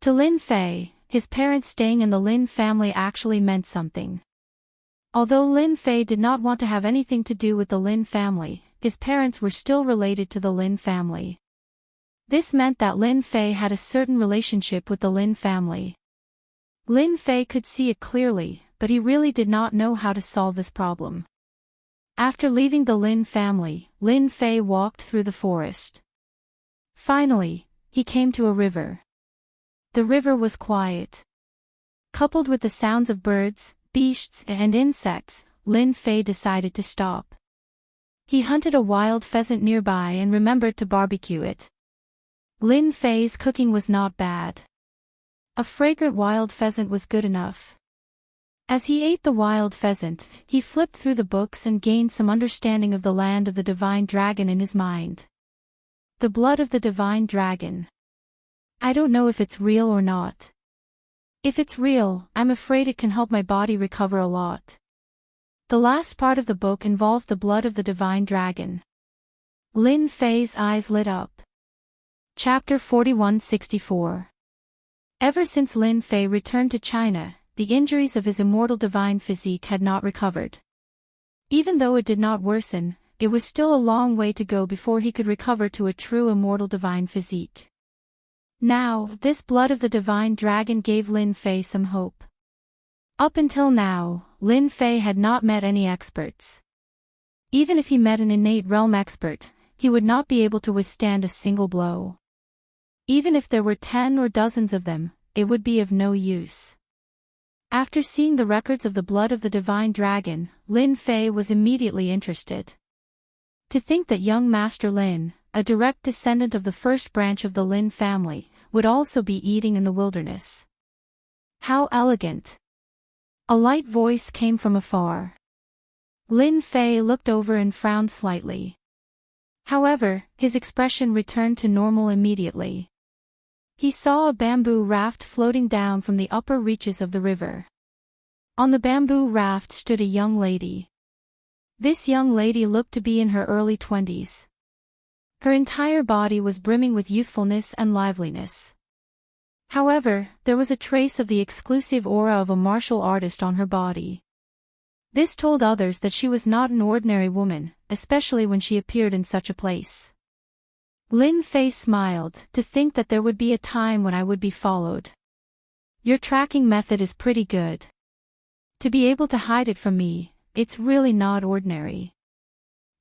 To Lin Fei, his parents staying in the Lin family actually meant something. Although Lin Fei did not want to have anything to do with the Lin family, his parents were still related to the Lin family. This meant that Lin Fei had a certain relationship with the Lin family. Lin Fei could see it clearly, but he really did not know how to solve this problem. After leaving the Lin family, Lin Fei walked through the forest. Finally, he came to a river. The river was quiet. Coupled with the sounds of birds, beasts, and insects, Lin Fei decided to stop. He hunted a wild pheasant nearby and remembered to barbecue it. Lin Fei's cooking was not bad. A fragrant wild pheasant was good enough. As he ate the wild pheasant, he flipped through the books and gained some understanding of the land of the divine dragon in his mind. The blood of the divine dragon. I don't know if it's real or not. If it's real, I'm afraid it can help my body recover a lot. The last part of the book involved the blood of the divine dragon. Lin Fei's eyes lit up. Chapter 4164. Ever since Lin Fei returned to China, the injuries of his immortal divine physique had not recovered. Even though it did not worsen, it was still a long way to go before he could recover to a true immortal divine physique. Now, this blood of the divine dragon gave Lin Fei some hope. Up until now, Lin Fei had not met any experts. Even if he met an innate realm expert, he would not be able to withstand a single blow. Even if there were 10 or dozens of them, it would be of no use. After seeing the records of the blood of the divine dragon, Lin Fei was immediately interested. To think that young Master Lin, a direct descendant of the first branch of the Lin family, would also be eating in the wilderness. How elegant! A light voice came from afar. Lin Fei looked over and frowned slightly. However, his expression returned to normal immediately. He saw a bamboo raft floating down from the upper reaches of the river. On the bamboo raft stood a young lady. This young lady looked to be in her early 20s. Her entire body was brimming with youthfulness and liveliness. However, there was a trace of the exclusive aura of a martial artist on her body. This told others that she was not an ordinary woman, especially when she appeared in such a place. Lin Fei smiled, to think that there would be a time when I would be followed. Your tracking method is pretty good. To be able to hide it from me, it's really not ordinary.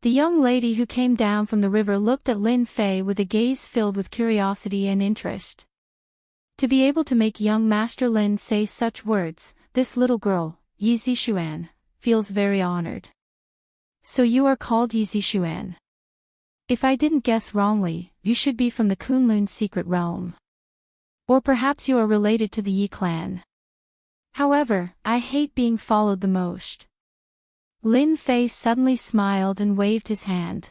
The young lady who came down from the river looked at Lin Fei with a gaze filled with curiosity and interest. To be able to make young Master Lin say such words, this little girl, Yi Zixuan, feels very honored. So you are called Yi Zixuan. If I didn't guess wrongly, you should be from the Kunlun secret realm. Or perhaps you are related to the Yi clan. However, I hate being followed the most. Lin Fei suddenly smiled and waved his hand.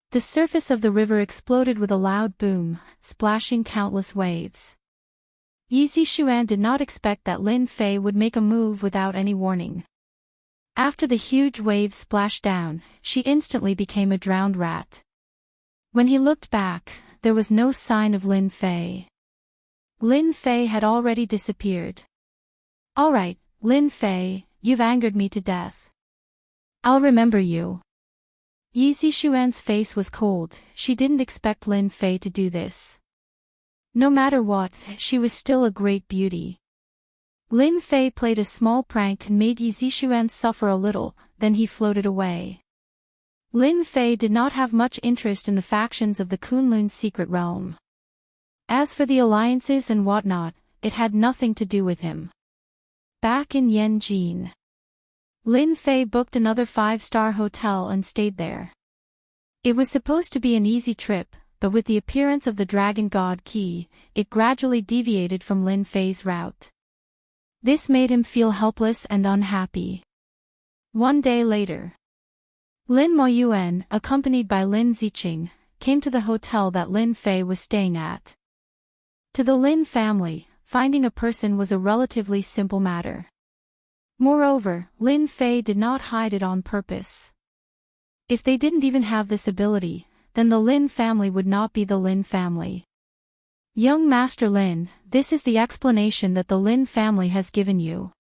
The surface of the river exploded with a loud boom, splashing countless waves. Yi Zixuan did not expect that Lin Fei would make a move without any warning. After the huge waves splashed down, she instantly became a drowned rat. When he looked back, there was no sign of Lin Fei. Lin Fei had already disappeared. Alright, Lin Fei, you've angered me to death. I'll remember you. Yi Zixuan's face was cold, she didn't expect Lin Fei to do this. No matter what, she was still a great beauty. Lin Fei played a small prank and made Yi Zixuan suffer a little, then he floated away. Lin Fei did not have much interest in the factions of the Kunlun secret realm. As for the alliances and whatnot, it had nothing to do with him. Back in Yanjin, Lin Fei booked another 5-star hotel and stayed there. It was supposed to be an easy trip, but with the appearance of the dragon god Qi, it gradually deviated from Lin Fei's route. This made him feel helpless and unhappy. One day later, Lin Moyuan, accompanied by Lin Ziqing, came to the hotel that Lin Fei was staying at. To the Lin family, finding a person was a relatively simple matter. Moreover, Lin Fei did not hide it on purpose. If they didn't even have this ability, then the Lin family would not be the Lin family. Young Master Lin, this is the explanation that the Lin family has given you.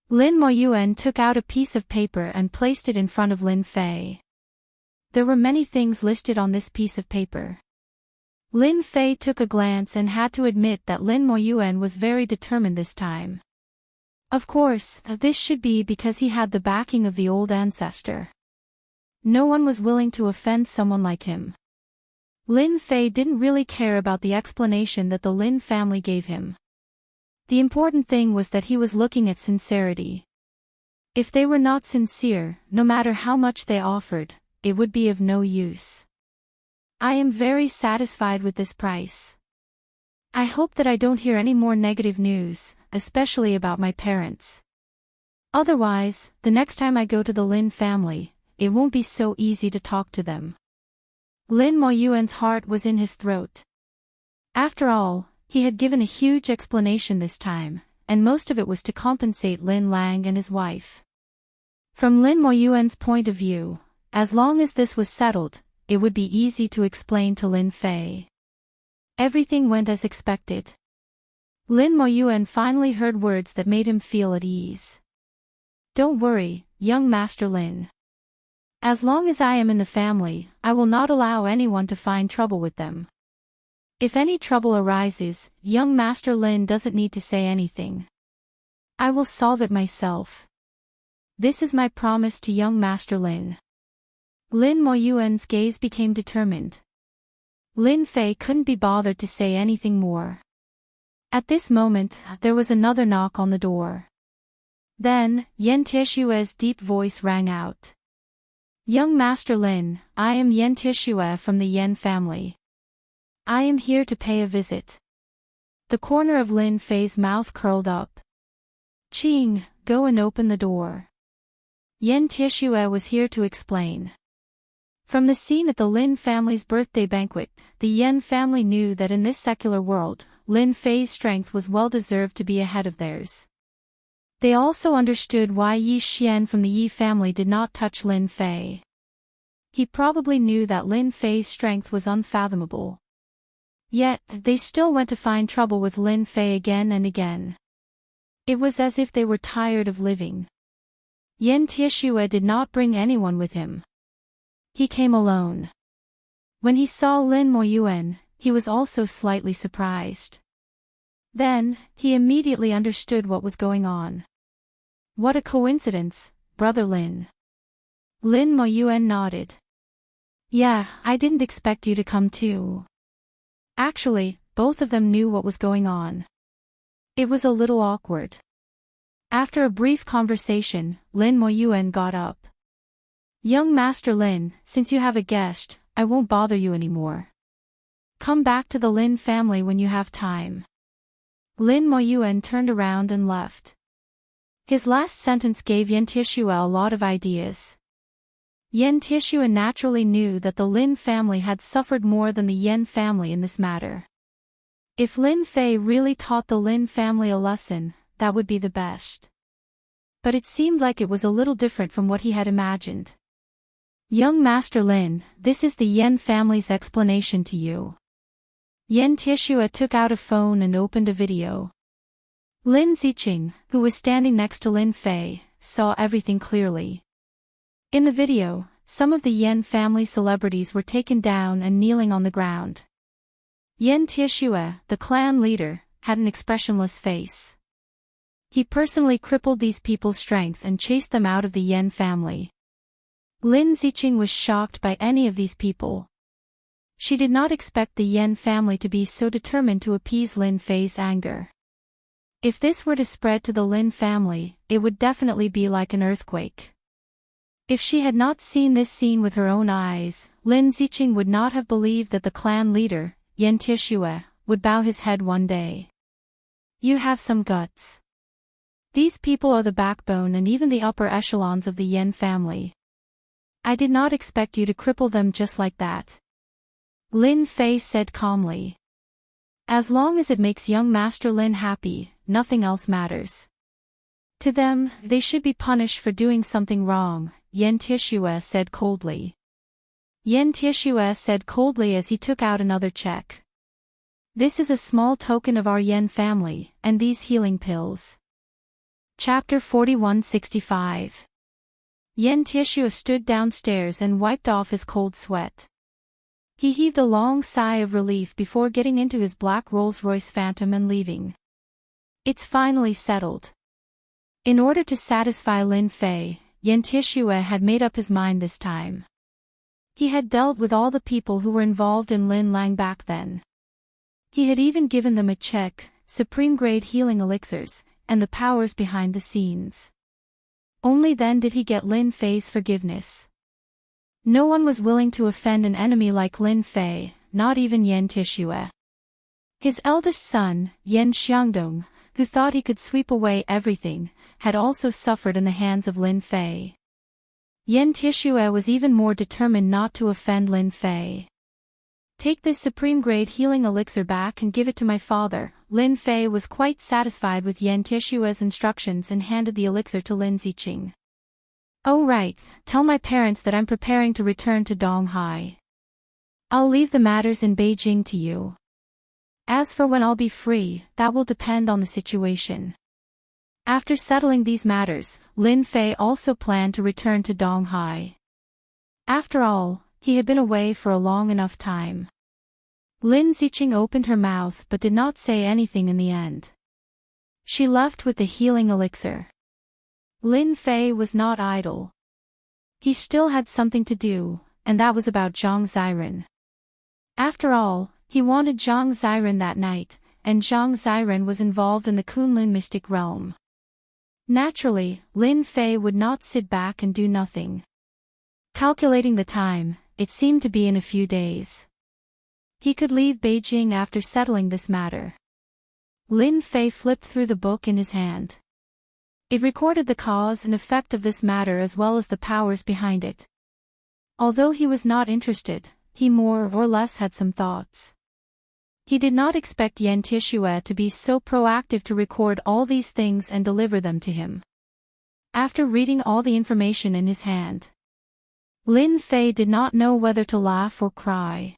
Lin Moyuan took out a piece of paper and placed it in front of Lin Fei. There were many things listed on this piece of paper. Lin Fei took a glance and had to admit that Lin Moyuan was very determined this time. Of course, this should be because he had the backing of the old ancestor. No one was willing to offend someone like him. Lin Fei didn't really care about the explanation that the Lin family gave him. The important thing was that he was looking at sincerity. If they were not sincere, no matter how much they offered, it would be of no use. I am very satisfied with this price. I hope that I don't hear any more negative news, especially about my parents. Otherwise, the next time I go to the Lin family, it won't be so easy to talk to them. Lin Moyuan's heart was in his throat. After all, he had given a huge explanation this time, and most of it was to compensate Lin Lang and his wife. From Lin Moyuan's point of view, as long as this was settled, it would be easy to explain to Lin Fei. Everything went as expected. Lin Moyuan finally heard words that made him feel at ease. Don't worry, young Master Lin. As long as I am in the family, I will not allow anyone to find trouble with them. If any trouble arises, young Master Lin doesn't need to say anything. I will solve it myself. This is my promise to young Master Lin. Lin Moyuan's gaze became determined. Lin Fei couldn't be bothered to say anything more. At this moment, there was another knock on the door. Then, Yen Tishue's deep voice rang out. Young Master Lin, I am Yen Tishue from the Yen family. I am here to pay a visit. The corner of Lin Fei's mouth curled up. Qing, go and open the door. Yen Tishue was here to explain. From the scene at the Lin family's birthday banquet, the Yen family knew that in this secular world, Lin Fei's strength was well deserved to be ahead of theirs. They also understood why Yi Xian from the Yi family did not touch Lin Fei. He probably knew that Lin Fei's strength was unfathomable. Yet, they still went to find trouble with Lin Fei again and again. It was as if they were tired of living. Yen Tishue did not bring anyone with him. He came alone. When he saw Lin Moyuan, he was also slightly surprised. Then, he immediately understood what was going on. What a coincidence, Brother Lin. Lin Moyuan nodded. Yeah, I didn't expect you to come too. Actually, both of them knew what was going on. It was a little awkward. After a brief conversation, Lin Moyuan got up. Young Master Lin, since you have a guest, I won't bother you anymore. Come back to the Lin family when you have time. Lin Moyuan turned around and left. His last sentence gave Yen Tishue a lot of ideas. Yen Tishue naturally knew that the Lin family had suffered more than the Yen family in this matter. If Lin Fei really taught the Lin family a lesson, that would be the best. But it seemed like it was a little different from what he had imagined. Young Master Lin, this is the Yen family's explanation to you. Yen Tishue took out a phone and opened a video. Lin Ziqing, who was standing next to Lin Fei, saw everything clearly. In the video, some of the Yen family celebrities were taken down and kneeling on the ground. Yen Tishue, the clan leader, had an expressionless face. He personally crippled these people's strength and chased them out of the Yen family. Lin Ziqing was shocked by any of these people. She did not expect the Yen family to be so determined to appease Lin Fei's anger. If this were to spread to the Lin family, it would definitely be like an earthquake. If she had not seen this scene with her own eyes, Lin Ziqing would not have believed that the clan leader, Yen Tishue, would bow his head one day. You have some guts. These people are the backbone and even the upper echelons of the Yen family. I did not expect you to cripple them just like that. Lin Fei said calmly. As long as it makes young Master Lin happy, nothing else matters. To them, they should be punished for doing something wrong, Yen Tishue said coldly. Yen Tishue said coldly as he took out another check. This is a small token of our Yen family, and these healing pills. Chapter 4165. Yen Tishue stood downstairs and wiped off his cold sweat. He heaved a long sigh of relief before getting into his black Rolls-Royce Phantom and leaving. It's finally settled. In order to satisfy Lin Fei, Yen Tishue had made up his mind this time. He had dealt with all the people who were involved in Lin Lang back then. He had even given them a check, supreme-grade healing elixirs, and the powers behind the scenes. Only then did he get Lin Fei's forgiveness. No one was willing to offend an enemy like Lin Fei, not even Yen Tishue. His eldest son, Yen Xiangdong, who thought he could sweep away everything, had also suffered in the hands of Lin Fei. Yen Tishue was even more determined not to offend Lin Fei. Take this supreme-grade healing elixir back and give it to my father. Lin Fei was quite satisfied with Yen Tishue's instructions and handed the elixir to Lin Ziqing. Oh right, tell my parents that I'm preparing to return to Donghai. I'll leave the matters in Beijing to you. As for when I'll be free, that will depend on the situation. After settling these matters, Lin Fei also planned to return to Donghai. After all, he had been away for a long enough time. Lin Ziqing opened her mouth but did not say anything in the end. She left with the healing elixir. Lin Fei was not idle. He still had something to do, and that was about Zhang Ziren. After all, he wanted Zhang Ziren that night, and Zhang Ziren was involved in the Kunlun mystic realm. Naturally, Lin Fei would not sit back and do nothing. Calculating the time, it seemed to be in a few days. He could leave Beijing after settling this matter. Lin Fei flipped through the book in his hand. It recorded the cause and effect of this matter as well as the powers behind it. Although he was not interested, he more or less had some thoughts. He did not expect Yen Tishue to be so proactive to record all these things and deliver them to him. After reading all the information in his hand, Lin Fei did not know whether to laugh or cry.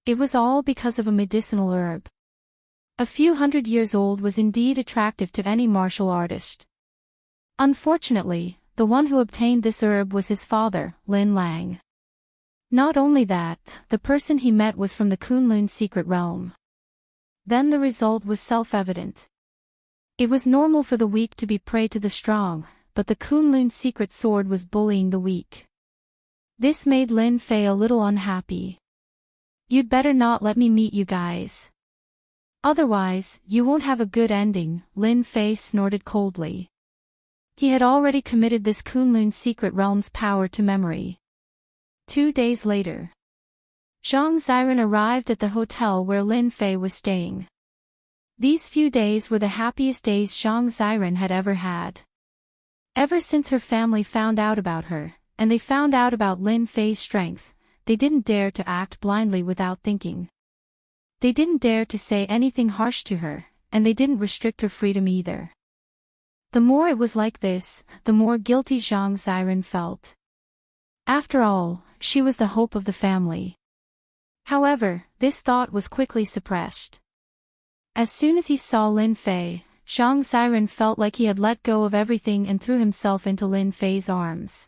It was all because of a medicinal herb. A few hundred years old was indeed attractive to any martial artist. Unfortunately, the one who obtained this herb was his father, Lin Lang. Not only that, the person he met was from the Kunlun secret realm. Then the result was self-evident. It was normal for the weak to be prey to the strong, but the Kunlun secret sword was bullying the weak. This made Lin Fei a little unhappy. You'd better not let me meet you guys. Otherwise, you won't have a good ending, Lin Fei snorted coldly. He had already committed this Kunlun secret realm's power to memory. 2 days later, Zhang Ziren arrived at the hotel where Lin Fei was staying. These few days were the happiest days Zhang Ziren had ever had. Ever since her family found out about her, and they found out about Lin Fei's strength, they didn't dare to act blindly without thinking. They didn't dare to say anything harsh to her, and they didn't restrict her freedom either. The more it was like this, the more guilty Zhang Ziren felt. After all, she was the hope of the family. However, this thought was quickly suppressed. As soon as he saw Lin Fei, Zhang Ziren felt like he had let go of everything and threw himself into Lin Fei's arms.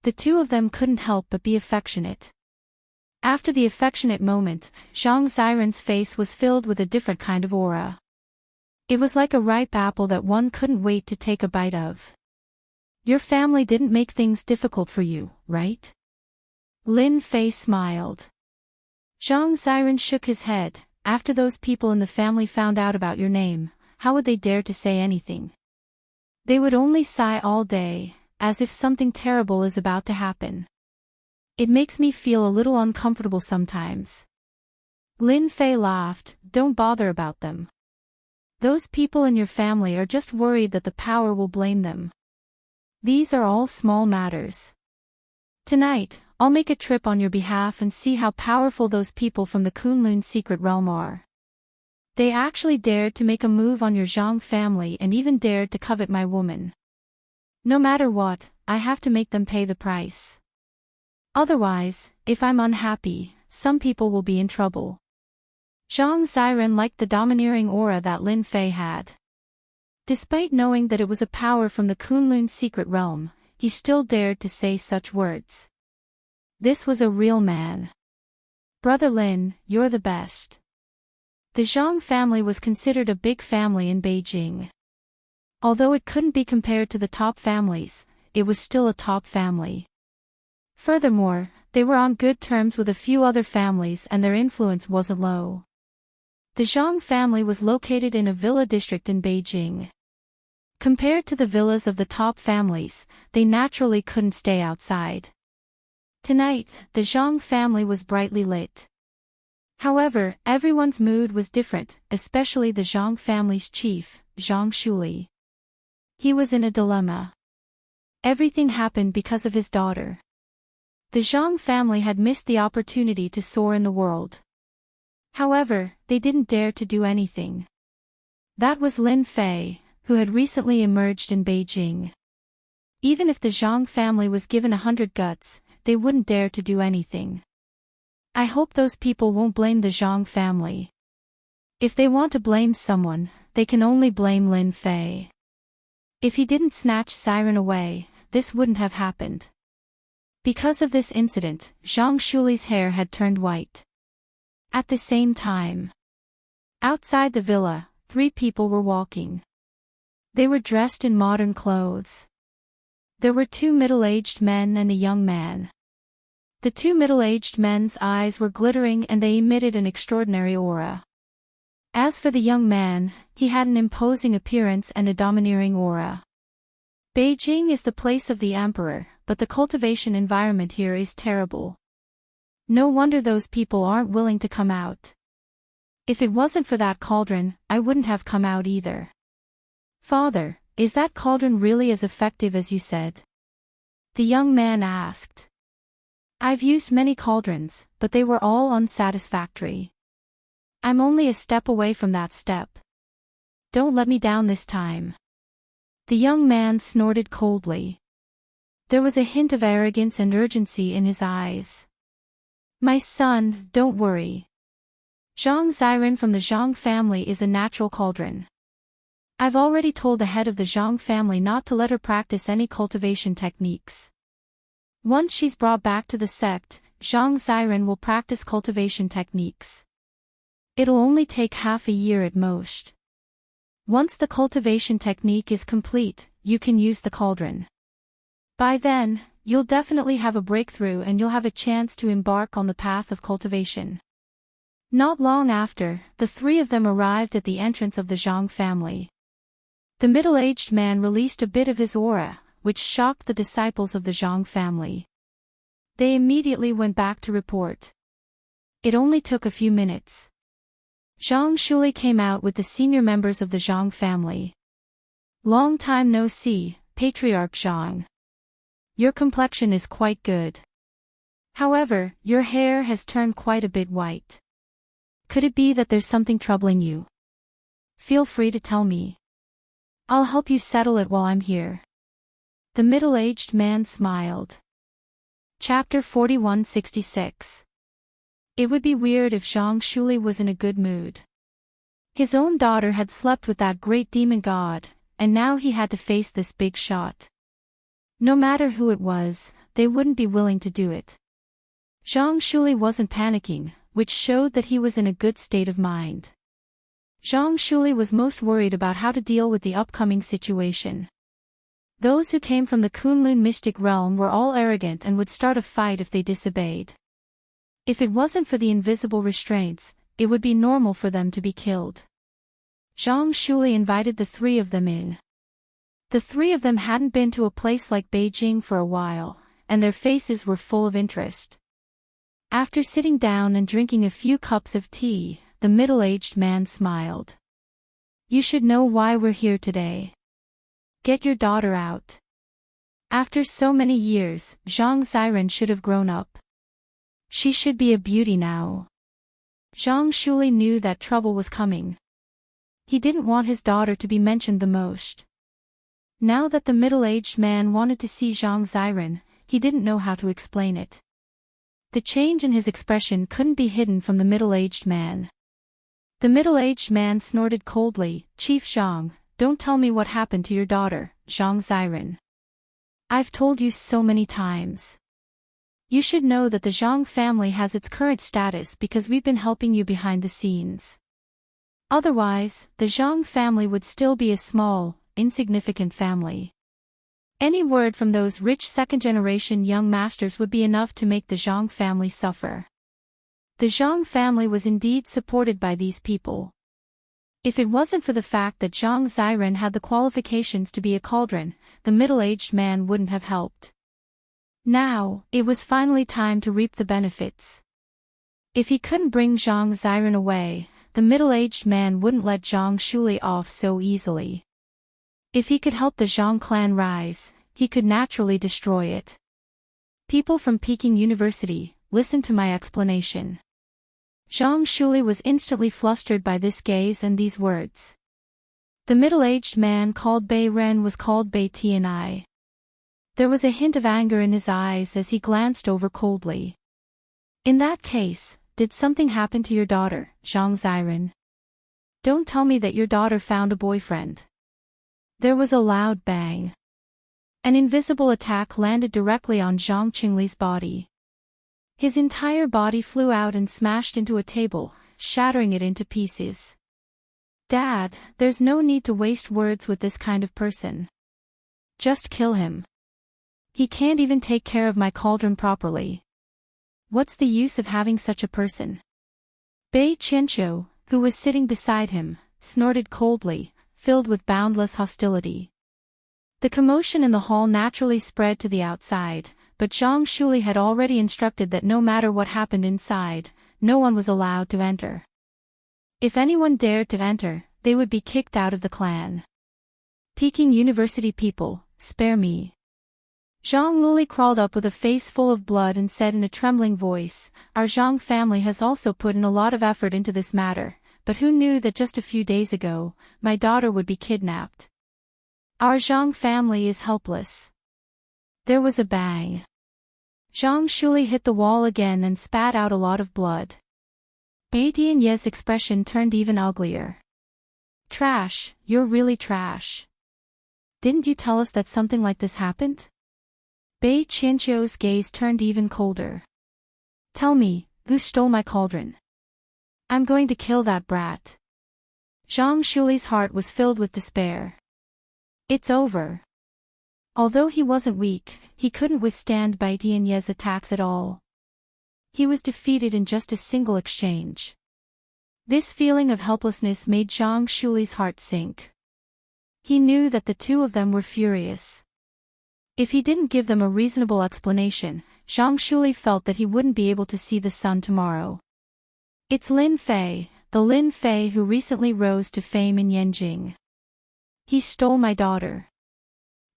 The two of them couldn't help but be affectionate. After the affectionate moment, Zhang Ziren's face was filled with a different kind of aura. It was like a ripe apple that one couldn't wait to take a bite of. Your family didn't make things difficult for you, right? Lin Fei smiled. Zhang Ziren shook his head. After those people in the family found out about your name, how would they dare to say anything? They would only sigh all day, as if something terrible is about to happen. It makes me feel a little uncomfortable sometimes. Lin Fei laughed. Don't bother about them. Those people in your family are just worried that the power will blame them. These are all small matters. Tonight, I'll make a trip on your behalf and see how powerful those people from the Kunlun secret realm are. They actually dared to make a move on your Zhang family and even dared to covet my woman. No matter what, I have to make them pay the price. Otherwise, if I'm unhappy, some people will be in trouble. Zhang Xiren liked the domineering aura that Lin Fei had. Despite knowing that it was a power from the Kunlun's secret realm, he still dared to say such words. This was a real man. Brother Lin, you're the best. The Zhang family was considered a big family in Beijing. Although it couldn't be compared to the top families, it was still a top family. Furthermore, they were on good terms with a few other families and their influence wasn't low. The Zhang family was located in a villa district in Beijing. Compared to the villas of the top families, they naturally couldn't stay outside. Tonight, the Zhang family was brightly lit. However, everyone's mood was different, especially the Zhang family's chief, Zhang Shuli. He was in a dilemma. Everything happened because of his daughter. The Zhang family had missed the opportunity to soar in the world. However, they didn't dare to do anything. That was Lin Fei, who had recently emerged in Beijing. Even if the Zhang family was given 100 guts, they wouldn't dare to do anything. I hope those people won't blame the Zhang family. If they want to blame someone, they can only blame Lin Fei. If he didn't snatch Siren away, this wouldn't have happened. Because of this incident, Zhang Shuli's hair had turned white. At the same time, outside the villa, 3 people were walking. They were dressed in modern clothes. There were 2 middle-aged men and a young man. The 2 middle-aged men's eyes were glittering and they emitted an extraordinary aura. As for the young man, he had an imposing appearance and a domineering aura. Beijing is the place of the emperor, but the cultivation environment here is terrible. No wonder those people aren't willing to come out. If it wasn't for that cauldron, I wouldn't have come out either. Father, is that cauldron really as effective as you said? The young man asked. I've used many cauldrons, but they were all unsatisfactory. I'm only a step away from that step. Don't let me down this time. The young man snorted coldly. There was a hint of arrogance and urgency in his eyes. My son, don't worry. Zhang Xiren from the Zhang family is a natural cauldron. I've already told the head of the Zhang family not to let her practice any cultivation techniques. Once she's brought back to the sect, Zhang Xiren will practice cultivation techniques. It'll only take half a year at most. Once the cultivation technique is complete, you can use the cauldron. By then, you'll definitely have a breakthrough and you'll have a chance to embark on the path of cultivation. Not long after, the 3 of them arrived at the entrance of the Zhang family. The middle-aged man released a bit of his aura, which shocked the disciples of the Zhang family. They immediately went back to report. It only took a few minutes. Zhang Shuli came out with the senior members of the Zhang family. Long time no see, Patriarch Zhang. Your complexion is quite good. However, your hair has turned quite a bit white. Could it be that there's something troubling you? Feel free to tell me. I'll help you settle it while I'm here. The middle-aged man smiled. Chapter 4166. It would be weird if Zhang Shuli was in a good mood. His own daughter had slept with that great demon god, and now he had to face this big shot. No matter who it was, they wouldn't be willing to do it. Zhang Shuli wasn't panicking, which showed that he was in a good state of mind. Zhang Shuli was most worried about how to deal with the upcoming situation. Those who came from the Kunlun mystic realm were all arrogant and would start a fight if they disobeyed. If it wasn't for the invisible restraints, it would be normal for them to be killed. Zhang Shuli invited the 3 of them in. The 3 of them hadn't been to a place like Beijing for a while, and their faces were full of interest. After sitting down and drinking a few cups of tea, the middle-aged man smiled. You should know why we're here today. Get your daughter out. After so many years, Zhang Xiren should have grown up. She should be a beauty now. Zhang Shuli knew that trouble was coming. He didn't want his daughter to be mentioned the most. Now that the middle-aged man wanted to see Zhang Ziren, he didn't know how to explain it. The change in his expression couldn't be hidden from the middle-aged man. The middle-aged man snorted coldly, "Chief Zhang, don't tell me what happened to your daughter, Zhang Ziren. I've told you so many times. You should know that the Zhang family has its current status because we've been helping you behind the scenes. Otherwise, the Zhang family would still be a small, insignificant family. Any word from those rich second-generation young masters would be enough to make the Zhang family suffer." The Zhang family was indeed supported by these people. If it wasn't for the fact that Zhang Ziren had the qualifications to be a cauldron, the middle-aged man wouldn't have helped. Now, it was finally time to reap the benefits. If he couldn't bring Zhang Ziren away, the middle-aged man wouldn't let Zhang Shuli off so easily. If he could help the Zhang clan rise, he could naturally destroy it. "People from Peking University, listen to my explanation." Zhang Shuli was instantly flustered by this gaze and these words. The middle-aged man called Bei Ren was called Bei Tianai. There was a hint of anger in his eyes as he glanced over coldly. "In that case, did something happen to your daughter, Zhang Ziren? Don't tell me that your daughter found a boyfriend." There was a loud bang. An invisible attack landed directly on Zhang Qingli's body. His entire body flew out and smashed into a table, shattering it into pieces. "Dad, there's no need to waste words with this kind of person. Just kill him. He can't even take care of my cauldron properly. What's the use of having such a person?" Bei Qianqiu, who was sitting beside him, snorted coldly, filled with boundless hostility. The commotion in the hall naturally spread to the outside, but Zhang Shuli had already instructed that no matter what happened inside, no one was allowed to enter. If anyone dared to enter, they would be kicked out of the clan. "Peking University people, spare me." Zhang Luli crawled up with a face full of blood and said in a trembling voice, "Our Zhang family has also put in a lot of effort into this matter, but who knew that just a few days ago, my daughter would be kidnapped? Our Zhang family is helpless." There was a bang. Zhang Shuli hit the wall again and spat out a lot of blood. Bei Tianye's expression turned even uglier. "Trash, you're really trash. Didn't you tell us that something like this happened?" Bei Qianqiu's gaze turned even colder. "Tell me, who stole my cauldron? I'm going to kill that brat." Zhang Shuli's heart was filled with despair. It's over. Although he wasn't weak, he couldn't withstand Bei Tianye's attacks at all. He was defeated in just a single exchange. This feeling of helplessness made Zhang Shuli's heart sink. He knew that the two of them were furious. If he didn't give them a reasonable explanation, Zhang Shuli felt that he wouldn't be able to see the sun tomorrow. "It's Lin Fei, the Lin Fei who recently rose to fame in Yanjing. He stole my daughter.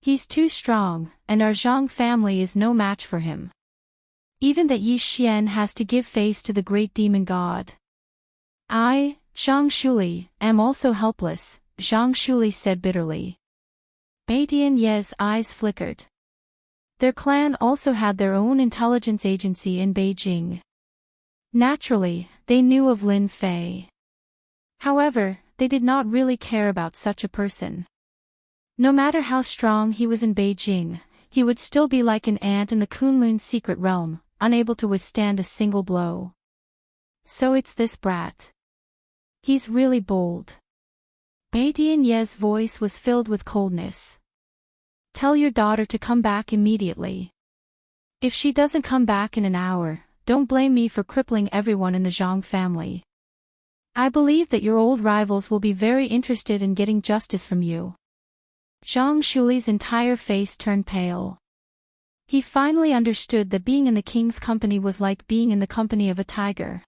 He's too strong, and our Zhang family is no match for him. Even that Yi Xian has to give face to the great demon god. I, Zhang Shuli, am also helpless," Zhang Shuli said bitterly. Bei Tianye's eyes flickered. Their clan also had their own intelligence agency in Beijing. Naturally, they knew of Lin Fei. However, they did not really care about such a person. No matter how strong he was in Beijing, he would still be like an ant in the Kunlun's secret realm, unable to withstand a single blow. "So it's this brat. He's really bold." Bei Tianye's voice was filled with coldness. "Tell your daughter to come back immediately. If she doesn't come back in an hour, don't blame me for crippling everyone in the Zhang family. I believe that your old rivals will be very interested in getting justice from you." Zhang Shuli's entire face turned pale. He finally understood that being in the king's company was like being in the company of a tiger.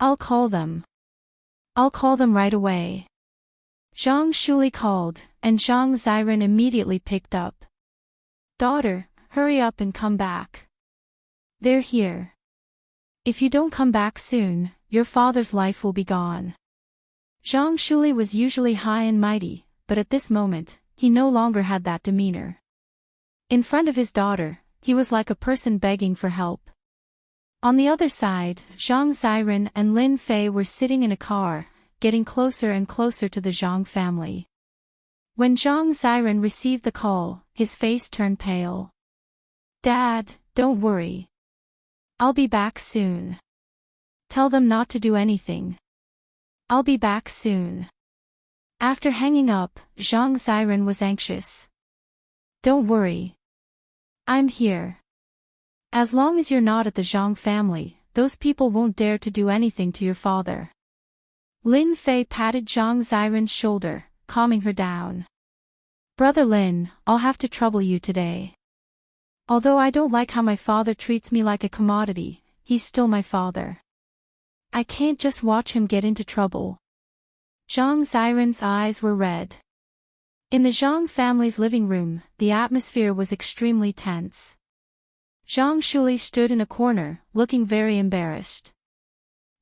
I'll call them right away." Zhang Shuli called, and Zhang Ziren immediately picked up. "Daughter, hurry up and come back. They're here. If you don't come back soon, your father's life will be gone." Zhang Shuli was usually high and mighty, but at this moment, he no longer had that demeanor. In front of his daughter, he was like a person begging for help. On the other side, Zhang Xiren and Lin Fei were sitting in a car, getting closer and closer to the Zhang family. When Zhang Xiren received the call, his face turned pale. "Dad, don't worry. I'll be back soon. Tell them not to do anything. I'll be back soon." After hanging up, Zhang Xiren was anxious. "Don't worry. I'm here. As long as you're not at the Zhang family, those people won't dare to do anything to your father." Lin Fei patted Zhang Xiren's shoulder, calming her down. "Brother Lin, I'll have to trouble you today. Although I don't like how my father treats me like a commodity, he's still my father. I can't just watch him get into trouble." Zhang Xiren's eyes were red. In the Zhang family's living room, the atmosphere was extremely tense. Zhang Shuli stood in a corner, looking very embarrassed.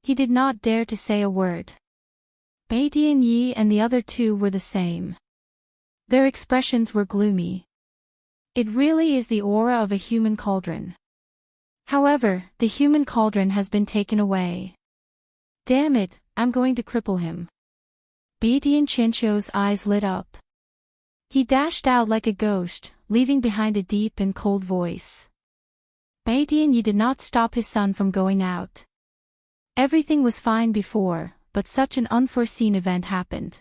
He did not dare to say a word. Bai Dianyi and the other two were the same. Their expressions were gloomy. It really is the aura of a human cauldron. However, the human cauldron has been taken away. "Damn it, I'm going to cripple him." Bai Dianqianqiu's eyes lit up. He dashed out like a ghost, leaving behind a deep and cold voice. Bai Dianyi did not stop his son from going out. Everything was fine before, but such an unforeseen event happened.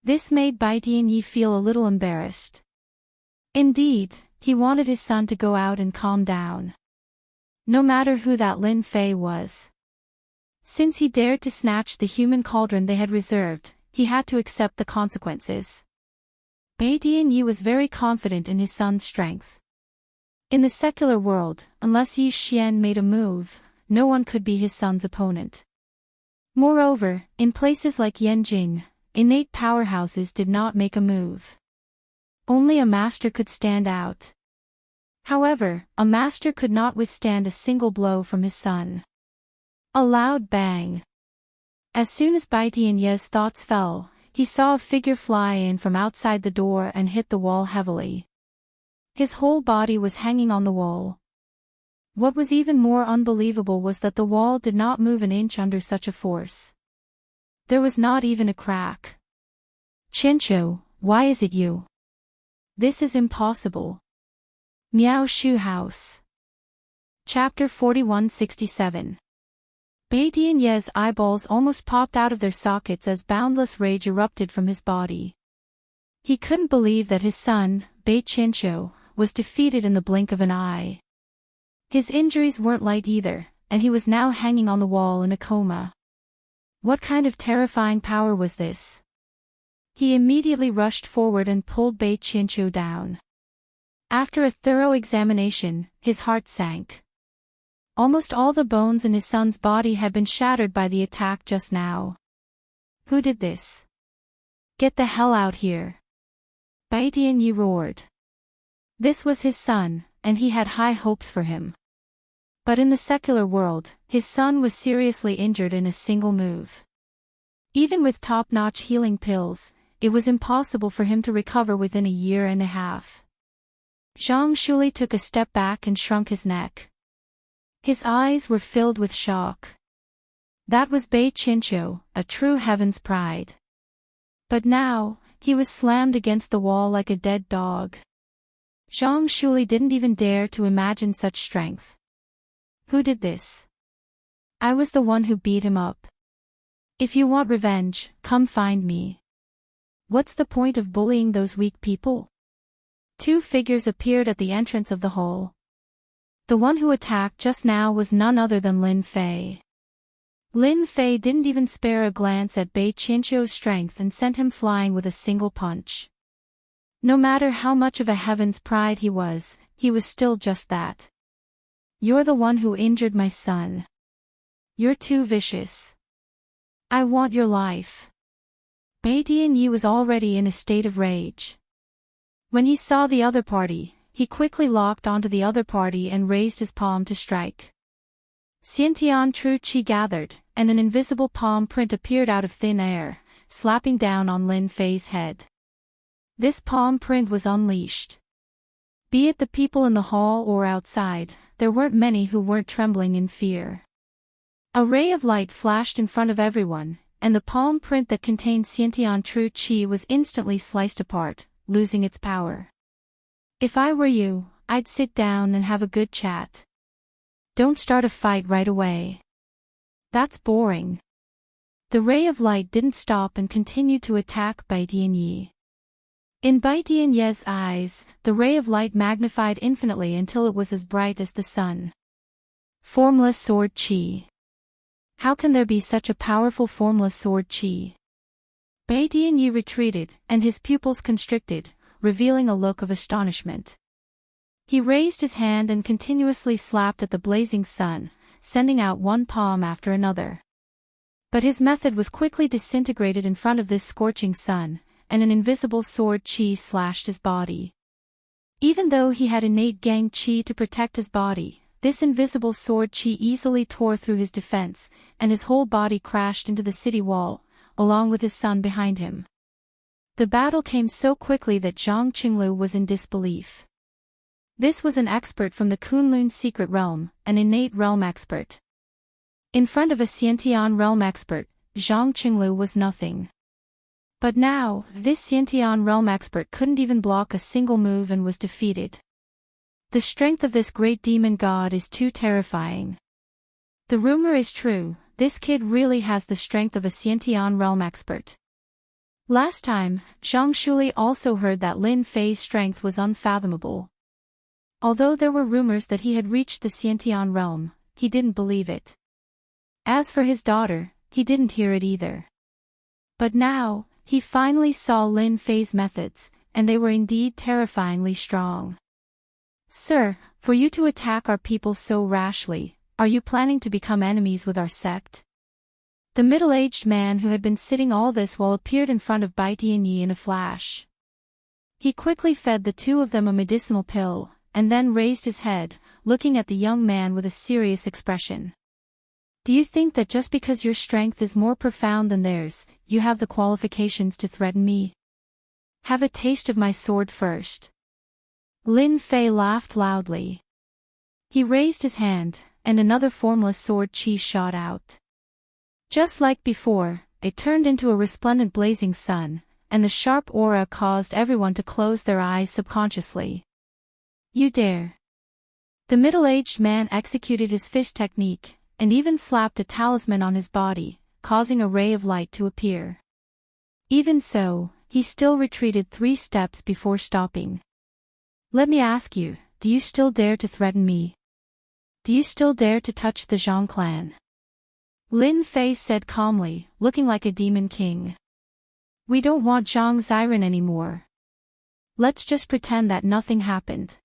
This made Bai Dianyi feel a little embarrassed. Indeed, he wanted his son to go out and calm down. No matter who that Lin Fei was. Since he dared to snatch the human cauldron they had reserved, he had to accept the consequences. Bai Dianyi was very confident in his son's strength. In the secular world, unless Yi Xian made a move, no one could be his son's opponent. Moreover, in places like Yanjing, innate powerhouses did not make a move. Only a master could stand out. However, a master could not withstand a single blow from his son. A loud bang. As soon as Bai Dianyi's thoughts fell, he saw a figure fly in from outside the door and hit the wall heavily. His whole body was hanging on the wall. What was even more unbelievable was that the wall did not move an inch under such a force. There was not even a crack. "Qianqiu, why is it you? This is impossible." Miao Shu House. Chapter 4167. Bai Dianyi's eyeballs almost popped out of their sockets as boundless rage erupted from his body. He couldn't believe that his son, Bai Qianqiu, was defeated in the blink of an eye. His injuries weren't light either, and he was now hanging on the wall in a coma. What kind of terrifying power was this? He immediately rushed forward and pulled Bai Qianqiu down. After a thorough examination, his heart sank. Almost all the bones in his son's body had been shattered by the attack just now. Who did this? "Get the hell out here!" Bai Dianyi roared. This was his son, and he had high hopes for him. But in the secular world, his son was seriously injured in a single move. Even with top-notch healing pills, it was impossible for him to recover within a year and a half. Zhang Shuli took a step back and shrunk his neck. His eyes were filled with shock. That was Bai Qianqiu, a true heaven's pride. But now, he was slammed against the wall like a dead dog. Zhang Shuli didn't even dare to imagine such strength. Who did this? I was the one who beat him up. If you want revenge, come find me. What's the point of bullying those weak people? Two figures appeared at the entrance of the hall. The one who attacked just now was none other than Lin Fei. Lin Fei didn't even spare a glance at Bai Qianqiu's strength and sent him flying with a single punch. No matter how much of a heaven's pride he was still just that. "You're the one who injured my son. You're too vicious. I want your life." Bai Dianyi was already in a state of rage. When he saw the other party, he quickly locked onto the other party and raised his palm to strike. Xiantian Tru Qi gathered, and an invisible palm print appeared out of thin air, slapping down on Lin Fei's head. This palm print was unleashed. Be it the people in the hall or outside, there weren't many who weren't trembling in fear. A ray of light flashed in front of everyone, and the palm print that contained Xiantian True Qi was instantly sliced apart, losing its power. If I were you, I'd sit down and have a good chat. Don't start a fight right away. That's boring. The ray of light didn't stop and continued to attack Bai Tianyi. In Bai Tianyi's eyes, the ray of light magnified infinitely until it was as bright as the sun. Formless sword Qi. How can there be such a powerful formless sword Qi? Bai Tianyi retreated, and his pupils constricted, revealing a look of astonishment. He raised his hand and continuously slapped at the blazing sun, sending out one palm after another. But his method was quickly disintegrated in front of this scorching sun, and an invisible sword Qi slashed his body. Even though he had innate Gang Qi to protect his body, this invisible sword Qi easily tore through his defense, and his whole body crashed into the city wall, along with his son behind him. The battle came so quickly that Zhang Qinglu was in disbelief. This was an expert from the Kunlun secret realm, an innate realm expert. In front of a Xiantian realm expert, Zhang Qinglu was nothing. But now, this Xiantian realm expert couldn't even block a single move and was defeated. The strength of this great demon god is too terrifying. The rumor is true, this kid really has the strength of a Xiantian realm expert. Last time, Zhang Shuli also heard that Lin Fei's strength was unfathomable. Although there were rumors that he had reached the Xiantian realm, he didn't believe it. As for his daughter, he didn't hear it either. But now, he finally saw Lin Fei's methods, and they were indeed terrifyingly strong. Sir, for you to attack our people so rashly, are you planning to become enemies with our sect? The middle-aged man who had been sitting all this while appeared in front of Bai Tianyi in a flash. He quickly fed the two of them a medicinal pill, and then raised his head, looking at the young man with a serious expression. Do you think that just because your strength is more profound than theirs, you have the qualifications to threaten me? Have a taste of my sword first. Lin Fei laughed loudly. He raised his hand, and another formless sword Qi shot out. Just like before, it turned into a resplendent blazing sun, and the sharp aura caused everyone to close their eyes subconsciously. You dare. The middle-aged man executed his fist technique, and even slapped a talisman on his body, causing a ray of light to appear. Even so, he still retreated 3 steps before stopping. Let me ask you, do you still dare to threaten me? Do you still dare to touch the Zhang clan? Lin Fei said calmly, looking like a demon king. We don't want Zhang Xiren anymore. Let's just pretend that nothing happened.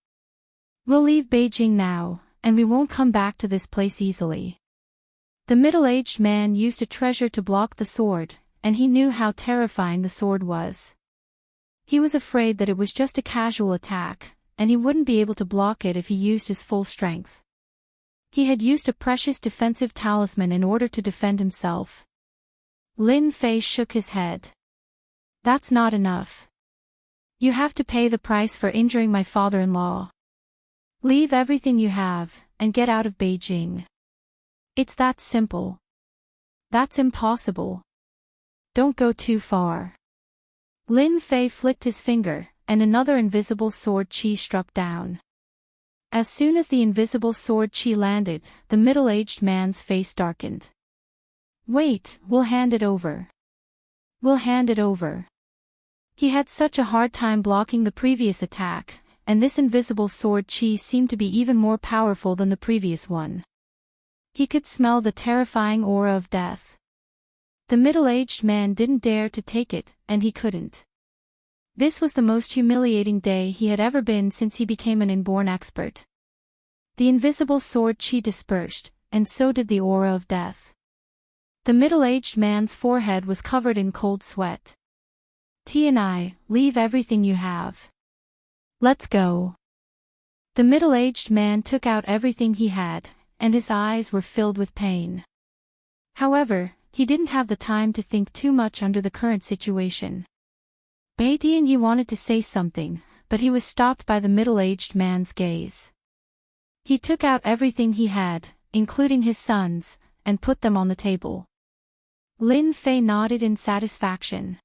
We'll leave Beijing now, and we won't come back to this place easily. The middle-aged man used a treasure to block the sword, and he knew how terrifying the sword was. He was afraid that it was just a casual attack, and he wouldn't be able to block it if he used his full strength. He had used a precious defensive talisman in order to defend himself. Lin Fei shook his head. That's not enough. You have to pay the price for injuring my father-in-law. Leave everything you have, and get out of Beijing. It's that simple. That's impossible. Don't go too far. Lin Fei flicked his finger, and another invisible sword Qi struck down. As soon as the invisible sword Qi landed, the middle-aged man's face darkened. Wait, we'll hand it over. We'll hand it over. He had such a hard time blocking the previous attack, and this invisible sword Qi seemed to be even more powerful than the previous one. He could smell the terrifying aura of death. The middle-aged man didn't dare to take it, and he couldn't. This was the most humiliating day he had ever been since he became an inborn expert. The invisible sword Qi dispersed, and so did the aura of death. The middle-aged man's forehead was covered in cold sweat. T&I, leave everything you have. Let's go. The middle-aged man took out everything he had, and his eyes were filled with pain. However, he didn't have the time to think too much under the current situation. Bai Dianyi wanted to say something, but he was stopped by the middle-aged man's gaze. He took out everything he had, including his sons, and put them on the table. Lin Fei nodded in satisfaction.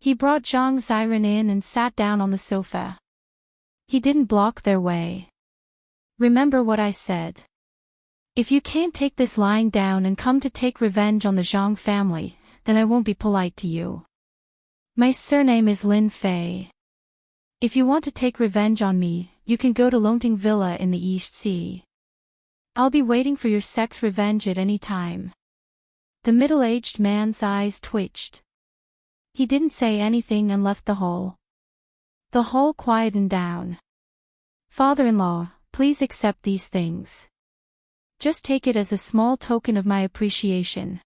He brought Zhang Xiren in and sat down on the sofa. He didn't block their way. Remember what I said. If you can't take this lying down and come to take revenge on the Zhang family, then I won't be polite to you. My surname is Lin Fei. If you want to take revenge on me, you can go to Longting Villa in the East Sea. I'll be waiting for your sex revenge at any time. The middle-aged man's eyes twitched. He didn't say anything and left the hall. The hall quietened down. Father-in-law, please accept these things. Just take it as a small token of my appreciation.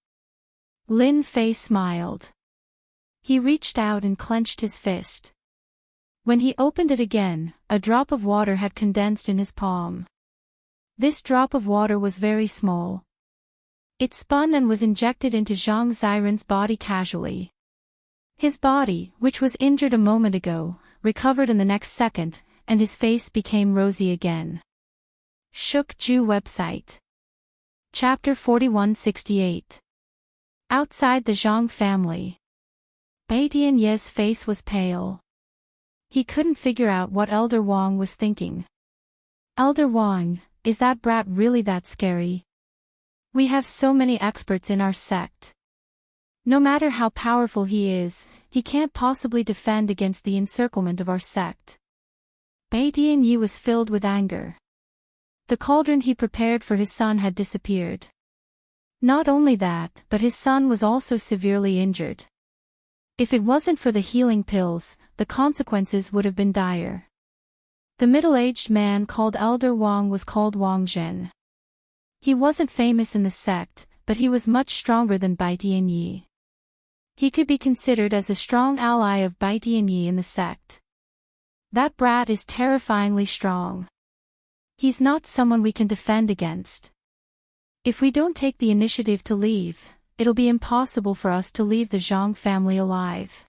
Lin Fei smiled. He reached out and clenched his fist. When he opened it again, a drop of water had condensed in his palm. This drop of water was very small. It spun and was injected into Zhang Xiren's body casually. His body, which was injured a moment ago, recovered in the next second, and his face became rosy again. Shook Ju website. Chapter 4168. Outside the Zhang family. Bai Dianye's face was pale. He couldn't figure out what Elder Wang was thinking. Elder Wang, is that brat really that scary? We have so many experts in our sect. No matter how powerful he is, he can't possibly defend against the encirclement of our sect. Bai Dianyi was filled with anger. The cauldron he prepared for his son had disappeared. Not only that, but his son was also severely injured. If it wasn't for the healing pills, the consequences would have been dire. The middle-aged man called Elder Wang was called Wang Zhen. He wasn't famous in the sect, but he was much stronger than Bai Dianyi. He could be considered as a strong ally of Bai Dianyi in the sect. That brat is terrifyingly strong. He's not someone we can defend against. If we don't take the initiative to leave, it'll be impossible for us to leave the Zhang family alive.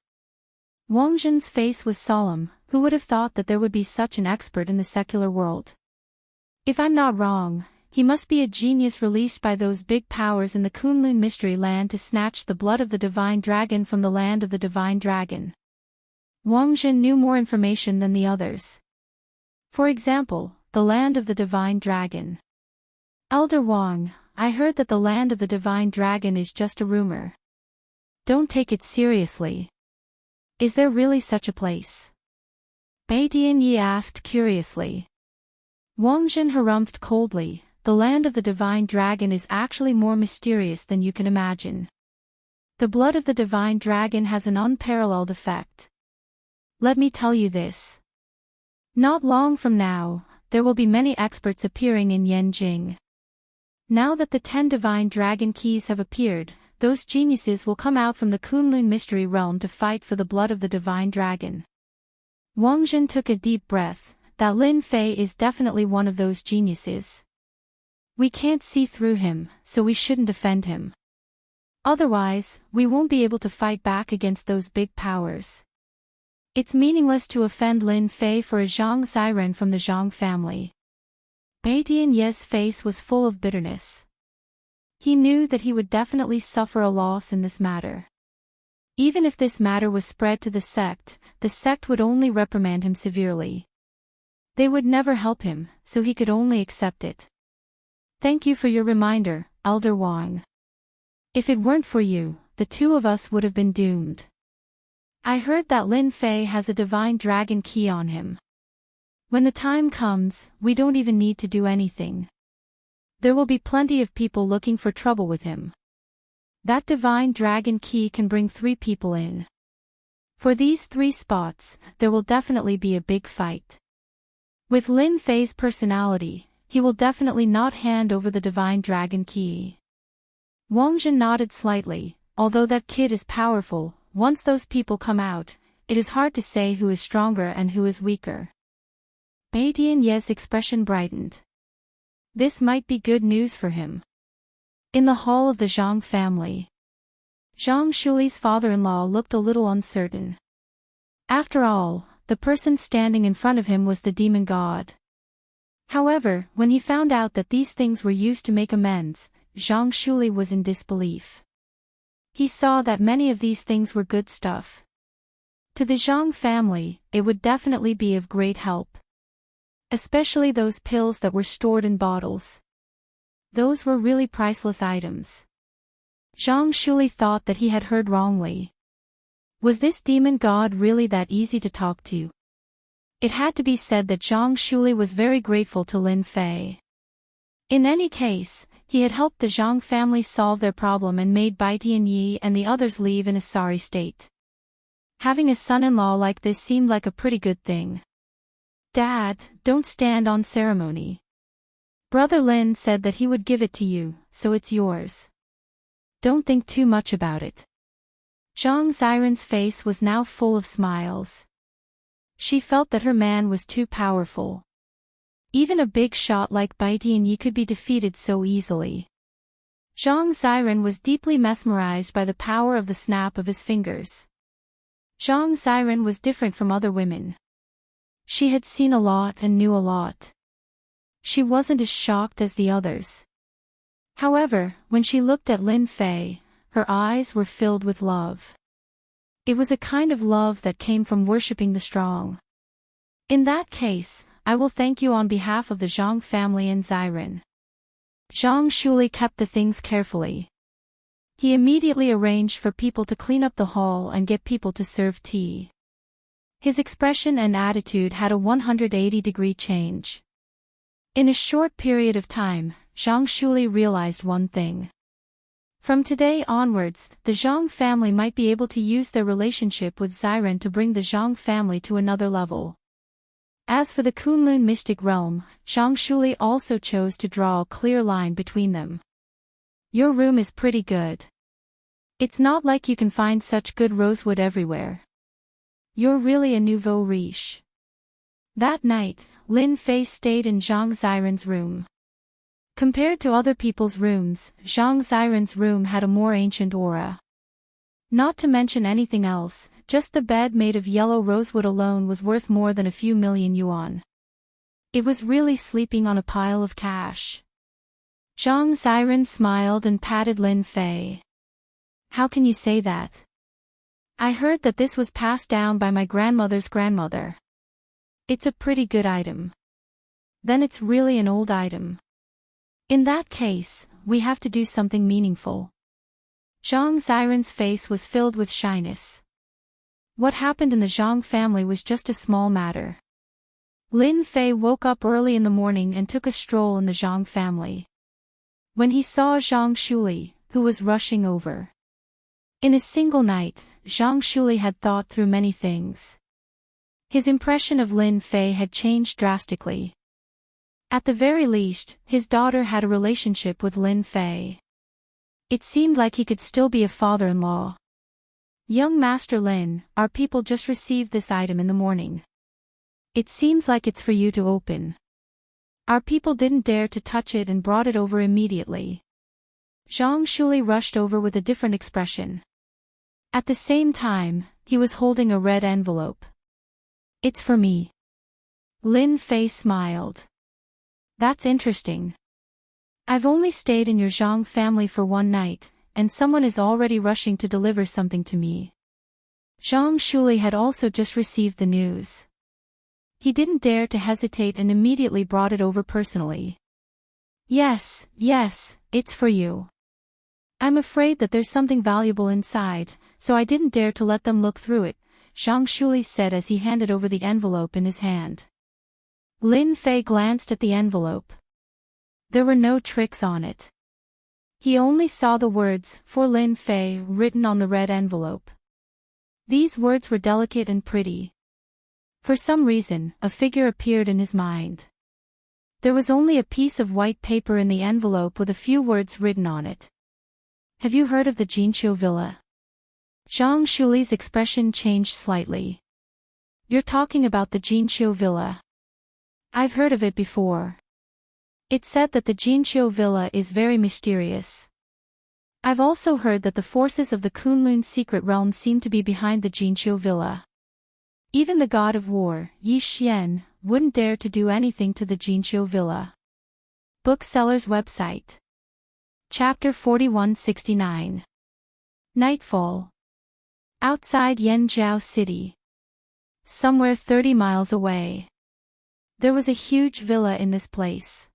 Wang Zhen's face was solemn. Who would have thought that there would be such an expert in the secular world? If I'm not wrong, he must be a genius released by those big powers in the Kunlun Mystery Land to snatch the blood of the Divine Dragon from the land of the Divine Dragon. Wang Zhen knew more information than the others. For example, the land of the Divine Dragon. Elder Wang, I heard that the land of the Divine Dragon is just a rumor. Don't take it seriously. Is there really such a place? Bai Dianyi asked curiously. Wang Zhen harumphed coldly. The land of the Divine Dragon is actually more mysterious than you can imagine. The blood of the Divine Dragon has an unparalleled effect. Let me tell you this. Not long from now, there will be many experts appearing in Yanjing. Now that the 10 Divine Dragon Keys have appeared, those geniuses will come out from the Kunlun Mystery Realm to fight for the blood of the Divine Dragon. Wang Zhen took a deep breath. That Lin Fei is definitely one of those geniuses. We can't see through him, so we shouldn't defend him. Otherwise, we won't be able to fight back against those big powers. It's meaningless to offend Lin Fei for a Zhang Xiren from the Zhang family. Bai Dianye's face was full of bitterness. He knew that he would definitely suffer a loss in this matter. Even if this matter was spread to the sect would only reprimand him severely. They would never help him, so he could only accept it. Thank you for your reminder, Elder Wang. If it weren't for you, the two of us would have been doomed. I heard that Lin Fei has a Divine Dragon Key on him. When the time comes, we don't even need to do anything. There will be plenty of people looking for trouble with him. That Divine Dragon Key can bring 3 people in. For these 3 spots, there will definitely be a big fight. With Lin Fei's personality, he will definitely not hand over the Divine Dragon Key. Wang Zhen nodded slightly. Although that kid is powerful, once those people come out, it is hard to say who is stronger and who is weaker. Bai Dianye's expression brightened. This might be good news for him. In the hall of the Zhang family, Zhang Shuli's father-in-law looked a little uncertain. After all, the person standing in front of him was the demon god. However, when he found out that these things were used to make amends, Zhang Shuli was in disbelief. He saw that many of these things were good stuff. To the Zhang family, it would definitely be of great help. Especially those pills that were stored in bottles. Those were really priceless items. Zhang Shuli thought that he had heard wrongly. Was this demon god really that easy to talk to? It had to be said that Zhang Shuli was very grateful to Lin Fei. In any case, he had helped the Zhang family solve their problem and made Bai Tianyi and the others leave in a sorry state. Having a son-in-law like this seemed like a pretty good thing. Dad, don't stand on ceremony. Brother Lin said that he would give it to you, so it's yours. Don't think too much about it. Zhang Xiren's face was now full of smiles. She felt that her man was too powerful. Even a big shot like Bai Tianyi could be defeated so easily. Zhang Xiren was deeply mesmerized by the power of the snap of his fingers. Zhang Xiren was different from other women. She had seen a lot and knew a lot. She wasn't as shocked as the others. However, when she looked at Lin Fei, her eyes were filled with love. It was a kind of love that came from worshipping the strong. In that case, I will thank you on behalf of the Zhang family and Xiren. Zhang Shuli kept the things carefully. He immediately arranged for people to clean up the hall and get people to serve tea. His expression and attitude had a 180-degree change. In a short period of time, Zhang Shuli realized one thing. From today onwards, the Zhang family might be able to use their relationship with Xiren to bring the Zhang family to another level. As for the Kunlun mystic realm, Zhang Shuli also chose to draw a clear line between them. Your room is pretty good. It's not like you can find such good rosewood everywhere. You're really a nouveau riche. That night, Lin Fei stayed in Zhang Xiren's room. Compared to other people's rooms, Zhang Xiren's room had a more ancient aura. Not to mention anything else, just the bed made of yellow rosewood alone was worth more than a few million yuan. It was really sleeping on a pile of cash. Zhang Xiren smiled and patted Lin Fei. How can you say that? I heard that this was passed down by my grandmother's grandmother. It's a pretty good item. Then it's really an old item. In that case, we have to do something meaningful. Zhang Xiren's face was filled with shyness. What happened in the Zhang family was just a small matter. Lin Fei woke up early in the morning and took a stroll in the Zhang family. When he saw Zhang Shuli, who was rushing over. In a single night, Zhang Shuli had thought through many things. His impression of Lin Fei had changed drastically. At the very least, his daughter had a relationship with Lin Fei. It seemed like he could still be a father-in-law. Young Master Lin, our people just received this item in the morning. It seems like it's for you to open. Our people didn't dare to touch it and brought it over immediately. Zhang Shuli rushed over with a different expression. At the same time, he was holding a red envelope. It's for me. Lin Fei smiled. That's interesting. I've only stayed in your Zhang family for one night, and someone is already rushing to deliver something to me. Zhang Shuli had also just received the news. He didn't dare to hesitate and immediately brought it over personally. Yes, it's for you. I'm afraid that there's something valuable inside, so I didn't dare to let them look through it, Zhang Shuli said as he handed over the envelope in his hand. Lin Fei glanced at the envelope. There were no tricks on it. He only saw the words, for Lin Fei, written on the red envelope. These words were delicate and pretty. For some reason, a figure appeared in his mind. There was only a piece of white paper in the envelope with a few words written on it. Have you heard of the Jinqiu Villa? Zhang Shuli's expression changed slightly. You're talking about the Jinqiu Villa. I've heard of it before. It's said that the Jinqiu Villa is very mysterious. I've also heard that the forces of the Kunlun secret realm seem to be behind the Jinqiu Villa. Even the god of war, Yi Xian, wouldn't dare to do anything to the Jinqiu villa. Bookseller's website. Chapter 4169. Nightfall. Outside Yanjiao City. Somewhere 30 miles away. There was a huge villa in this place.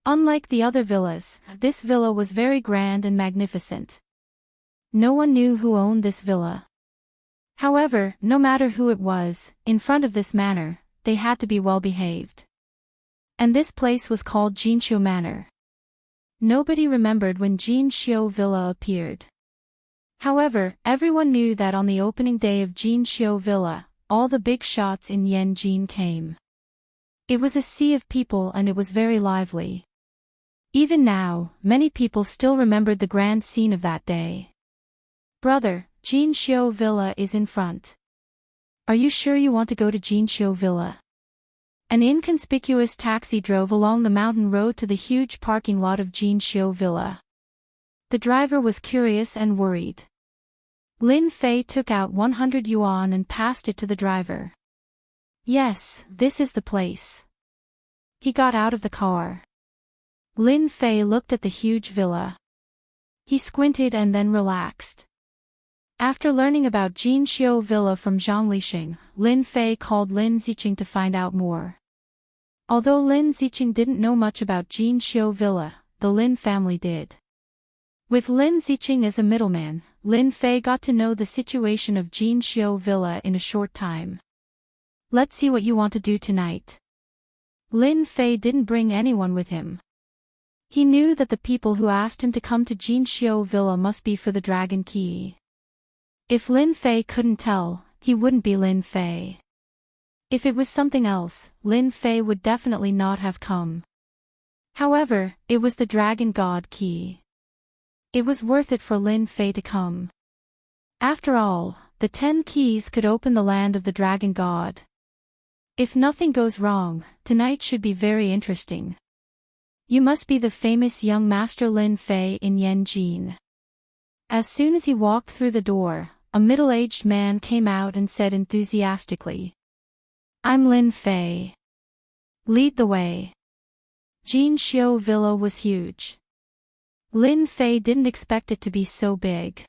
Unlike the other villas, this villa was very grand and magnificent. No one knew who owned this villa. However, no matter who it was, in front of this manor, they had to be well behaved. And this place was called Jinqiu Manor. Nobody remembered when Jinqiu Villa appeared. However, everyone knew that on the opening day of Jinqiu Villa, all the big shots in Yanjin came. It was a sea of people and it was very lively. Even now, many people still remembered the grand scene of that day. Brother, Jinqiu Villa is in front. Are you sure you want to go to Jinqiu Villa? An inconspicuous taxi drove along the mountain road to the huge parking lot of Jinqiu Villa. The driver was curious and worried. Lin Fei took out 100 yuan and passed it to the driver. Yes, this is the place. He got out of the car. Lin Fei looked at the huge villa. He squinted and then relaxed. After learning about Jinqiu Villa from Zhang Lixing, Lin Fei called Lin Ziqing to find out more. Although Lin Ziqing didn't know much about Jinqiu Villa, the Lin family did. With Lin Ziqing as a middleman, Lin Fei got to know the situation of Jinqiu Villa in a short time. Let's see what you want to do tonight. Lin Fei didn't bring anyone with him. He knew that the people who asked him to come to Jinqiu Villa must be for the dragon key. If Lin Fei couldn't tell, he wouldn't be Lin Fei. If it was something else, Lin Fei would definitely not have come. However, it was the dragon god key. It was worth it for Lin Fei to come. After all, the 10 keys could open the land of the dragon god. If nothing goes wrong, tonight should be very interesting. You must be the famous young master Lin Fei in Yanjin. As soon as he walked through the door, a middle-aged man came out and said enthusiastically, I'm Lin Fei. Lead the way. Jinqiu Villa was huge. Lin Fei didn't expect it to be so big.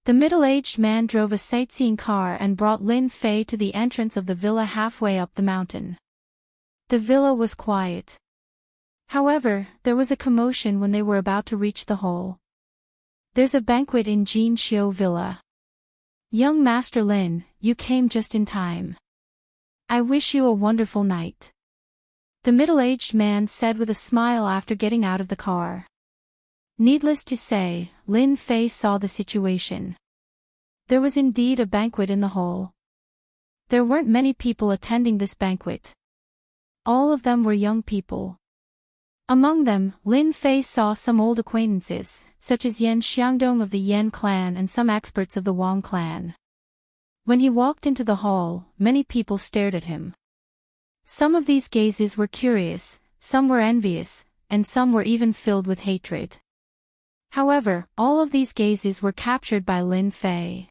The middle-aged man drove a sightseeing car and brought Lin Fei to the entrance of the villa halfway up the mountain. The villa was quiet. However, there was a commotion when they were about to reach the hall. There's a banquet in Jinqiu Villa. Young Master Lin, you came just in time. I wish you a wonderful night. The middle-aged man said with a smile after getting out of the car. Needless to say, Lin Fei saw the situation. There was indeed a banquet in the hall. There weren't many people attending this banquet. All of them were young people. Among them, Lin Fei saw some old acquaintances, such as Yan Xiangdong of the Yan clan and some experts of the Wang clan. When he walked into the hall, many people stared at him. Some of these gazes were curious, some were envious, and some were even filled with hatred. However, all of these gazes were captured by Lin Fei.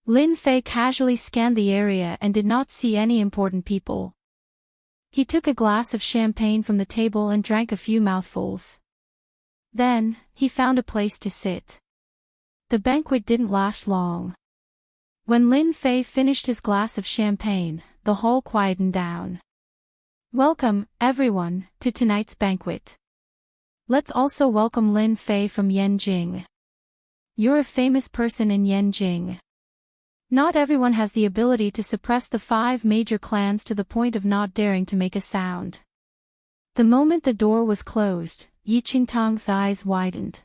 Lin Fei casually scanned the area and did not see any important people. He took a glass of champagne from the table and drank a few mouthfuls. Then, he found a place to sit. The banquet didn't last long. When Lin Fei finished his glass of champagne, the hall quietened down. Welcome, everyone, to tonight's banquet. Let's also welcome Lin Fei from Yanjing. You're a famous person in Yanjing. Not everyone has the ability to suppress the 5 major clans to the point of not daring to make a sound. The moment the door was closed, Yi Qingtang's eyes widened.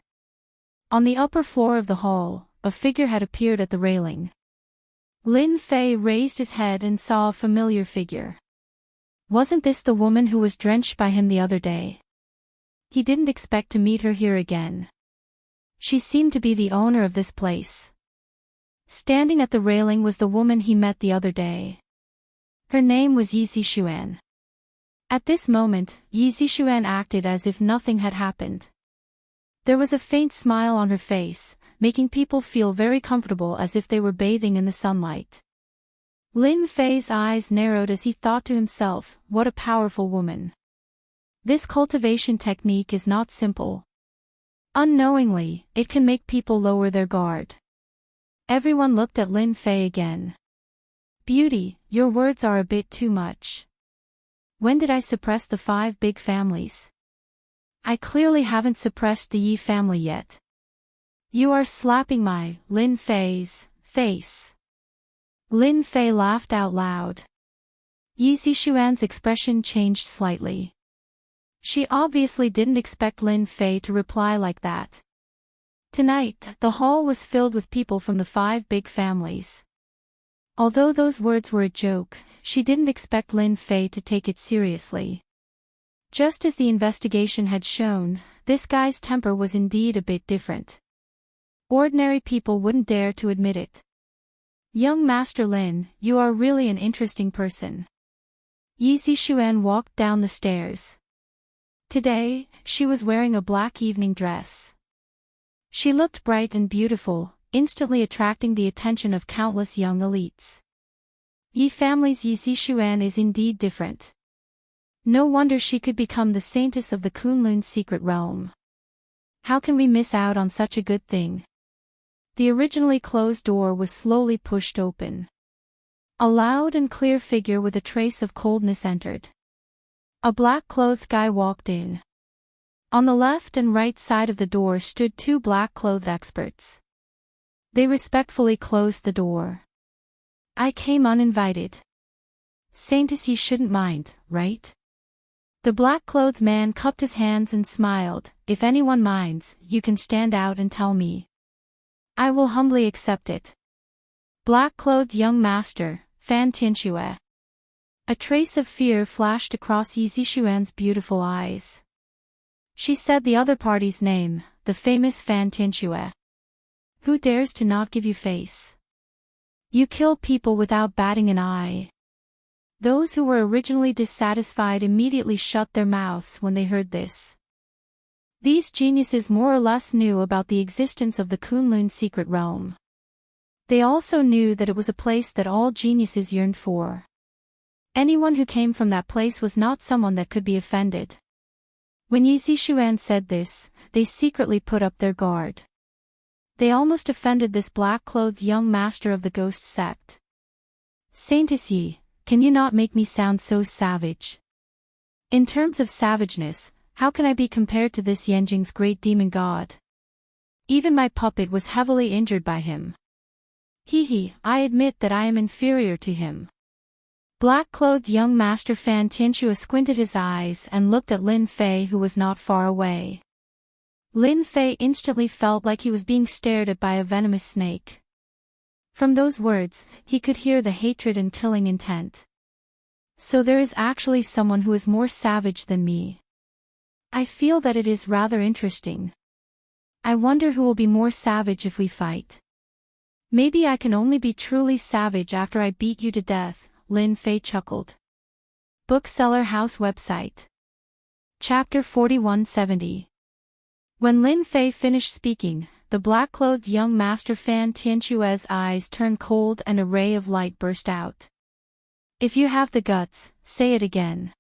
On the upper floor of the hall, a figure had appeared at the railing. Lin Fei raised his head and saw a familiar figure. Wasn't this the woman who was drenched by him the other day? He didn't expect to meet her here again. She seemed to be the owner of this place. Standing at the railing was the woman he met the other day. Her name was Yi Zixuan. At this moment, Yi Zixuan acted as if nothing had happened. There was a faint smile on her face, making people feel very comfortable as if they were bathing in the sunlight. Lin Fei's eyes narrowed as he thought to himself, what a powerful woman. This cultivation technique is not simple. Unknowingly, it can make people lower their guard. Everyone looked at Lin Fei again. Beauty, your words are a bit too much. When did I suppress the 5 big families? I clearly haven't suppressed the Yi family yet. You are slapping my, Lin Fei's, face. Lin Fei laughed out loud. Yi Zixuan's expression changed slightly. She obviously didn't expect Lin Fei to reply like that. Tonight, the hall was filled with people from the 5 big families. Although those words were a joke, she didn't expect Lin Fei to take it seriously. Just as the investigation had shown, this guy's temper was indeed a bit different. Ordinary people wouldn't dare to admit it. Young Master Lin, you are really an interesting person. Yi Zixuan walked down the stairs. Today, she was wearing a black evening dress. She looked bright and beautiful, instantly attracting the attention of countless young elites. Yi family's Yi Zixuan is indeed different. No wonder she could become the saintess of the Kunlun secret realm. How can we miss out on such a good thing? The originally closed door was slowly pushed open. A loud and clear figure with a trace of coldness entered. A black-clothed guy walked in. On the left and right side of the door stood 2 black-clothed experts. They respectfully closed the door. I came uninvited. Saintess, you shouldn't mind, right? The black-clothed man cupped his hands and smiled. If anyone minds, you can stand out and tell me. I will humbly accept it. Black-clothed young master, Fan Tianxue. A trace of fear flashed across Yi Zixuan's beautiful eyes. She said the other party's name, the famous Fan Tianxue. Who dares to not give you face? You kill people without batting an eye. Those who were originally dissatisfied immediately shut their mouths when they heard this. These geniuses more or less knew about the existence of the Kunlun secret realm. They also knew that it was a place that all geniuses yearned for. Anyone who came from that place was not someone that could be offended. When Yi Zixuan said this, they secretly put up their guard. They almost offended this black-clothed young master of the ghost sect. Saintess Yi, can you not make me sound so savage? In terms of savageness, how can I be compared to this Yanjing's great demon god? Even my puppet was heavily injured by him. I admit that I am inferior to him. Black-clothed young Master Fan Tianxue squinted his eyes and looked at Lin Fei, who was not far away. Lin Fei instantly felt like he was being stared at by a venomous snake. From those words, he could hear the hatred and killing intent. So there is actually someone who is more savage than me. I feel that it is rather interesting. I wonder who will be more savage if we fight. Maybe I can only be truly savage after I beat you to death, Lin Fei chuckled. Bookseller House website. Chapter 4170. When Lin Fei finished speaking, the black-clothed young Master Fan Tianxue's eyes turned cold and a ray of light burst out. If you have the guts, say it again.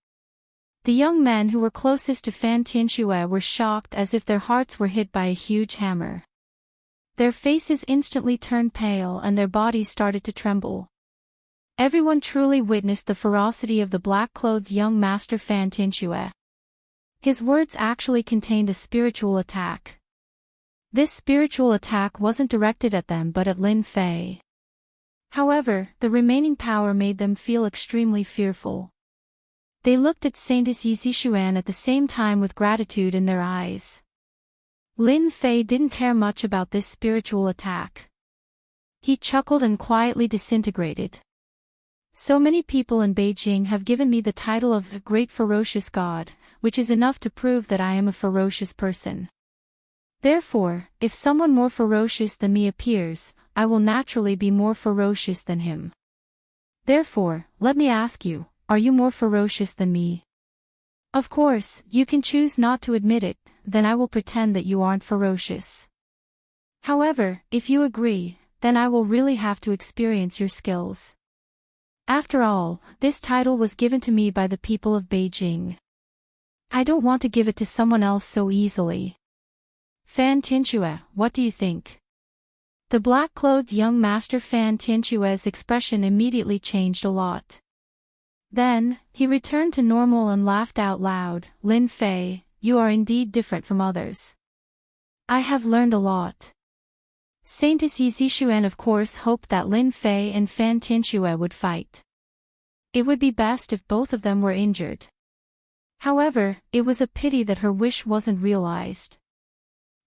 The young men who were closest to Fan Tianxue were shocked as if their hearts were hit by a huge hammer. Their faces instantly turned pale and their bodies started to tremble. Everyone truly witnessed the ferocity of the black-clothed young Master Fan Tianxue. His words actually contained a spiritual attack. This spiritual attack wasn't directed at them but at Lin Fei. However, the remaining power made them feel extremely fearful. They looked at Saintess Yi Zixuan at the same time with gratitude in their eyes. Lin Fei didn't care much about this spiritual attack. He chuckled and quietly disintegrated. So many people in Beijing have given me the title of a great ferocious god, which is enough to prove that I am a ferocious person. Therefore, if someone more ferocious than me appears, I will naturally be more ferocious than him. Therefore, let me ask you, are you more ferocious than me? Of course, you can choose not to admit it, then I will pretend that you aren't ferocious. However, if you agree, then I will really have to experience your skills. After all, this title was given to me by the people of Beijing. I don't want to give it to someone else so easily. Fan Tianxue, what do you think? The black-clothed young master Fan Tianxue's expression immediately changed a lot. Then, he returned to normal and laughed out loud. Lin Fei, you are indeed different from others. I have learned a lot. Saintess Yi Zixuan of course hoped that Lin Fei and Fan Tianxue would fight. It would be best if both of them were injured. However, it was a pity that her wish wasn't realized.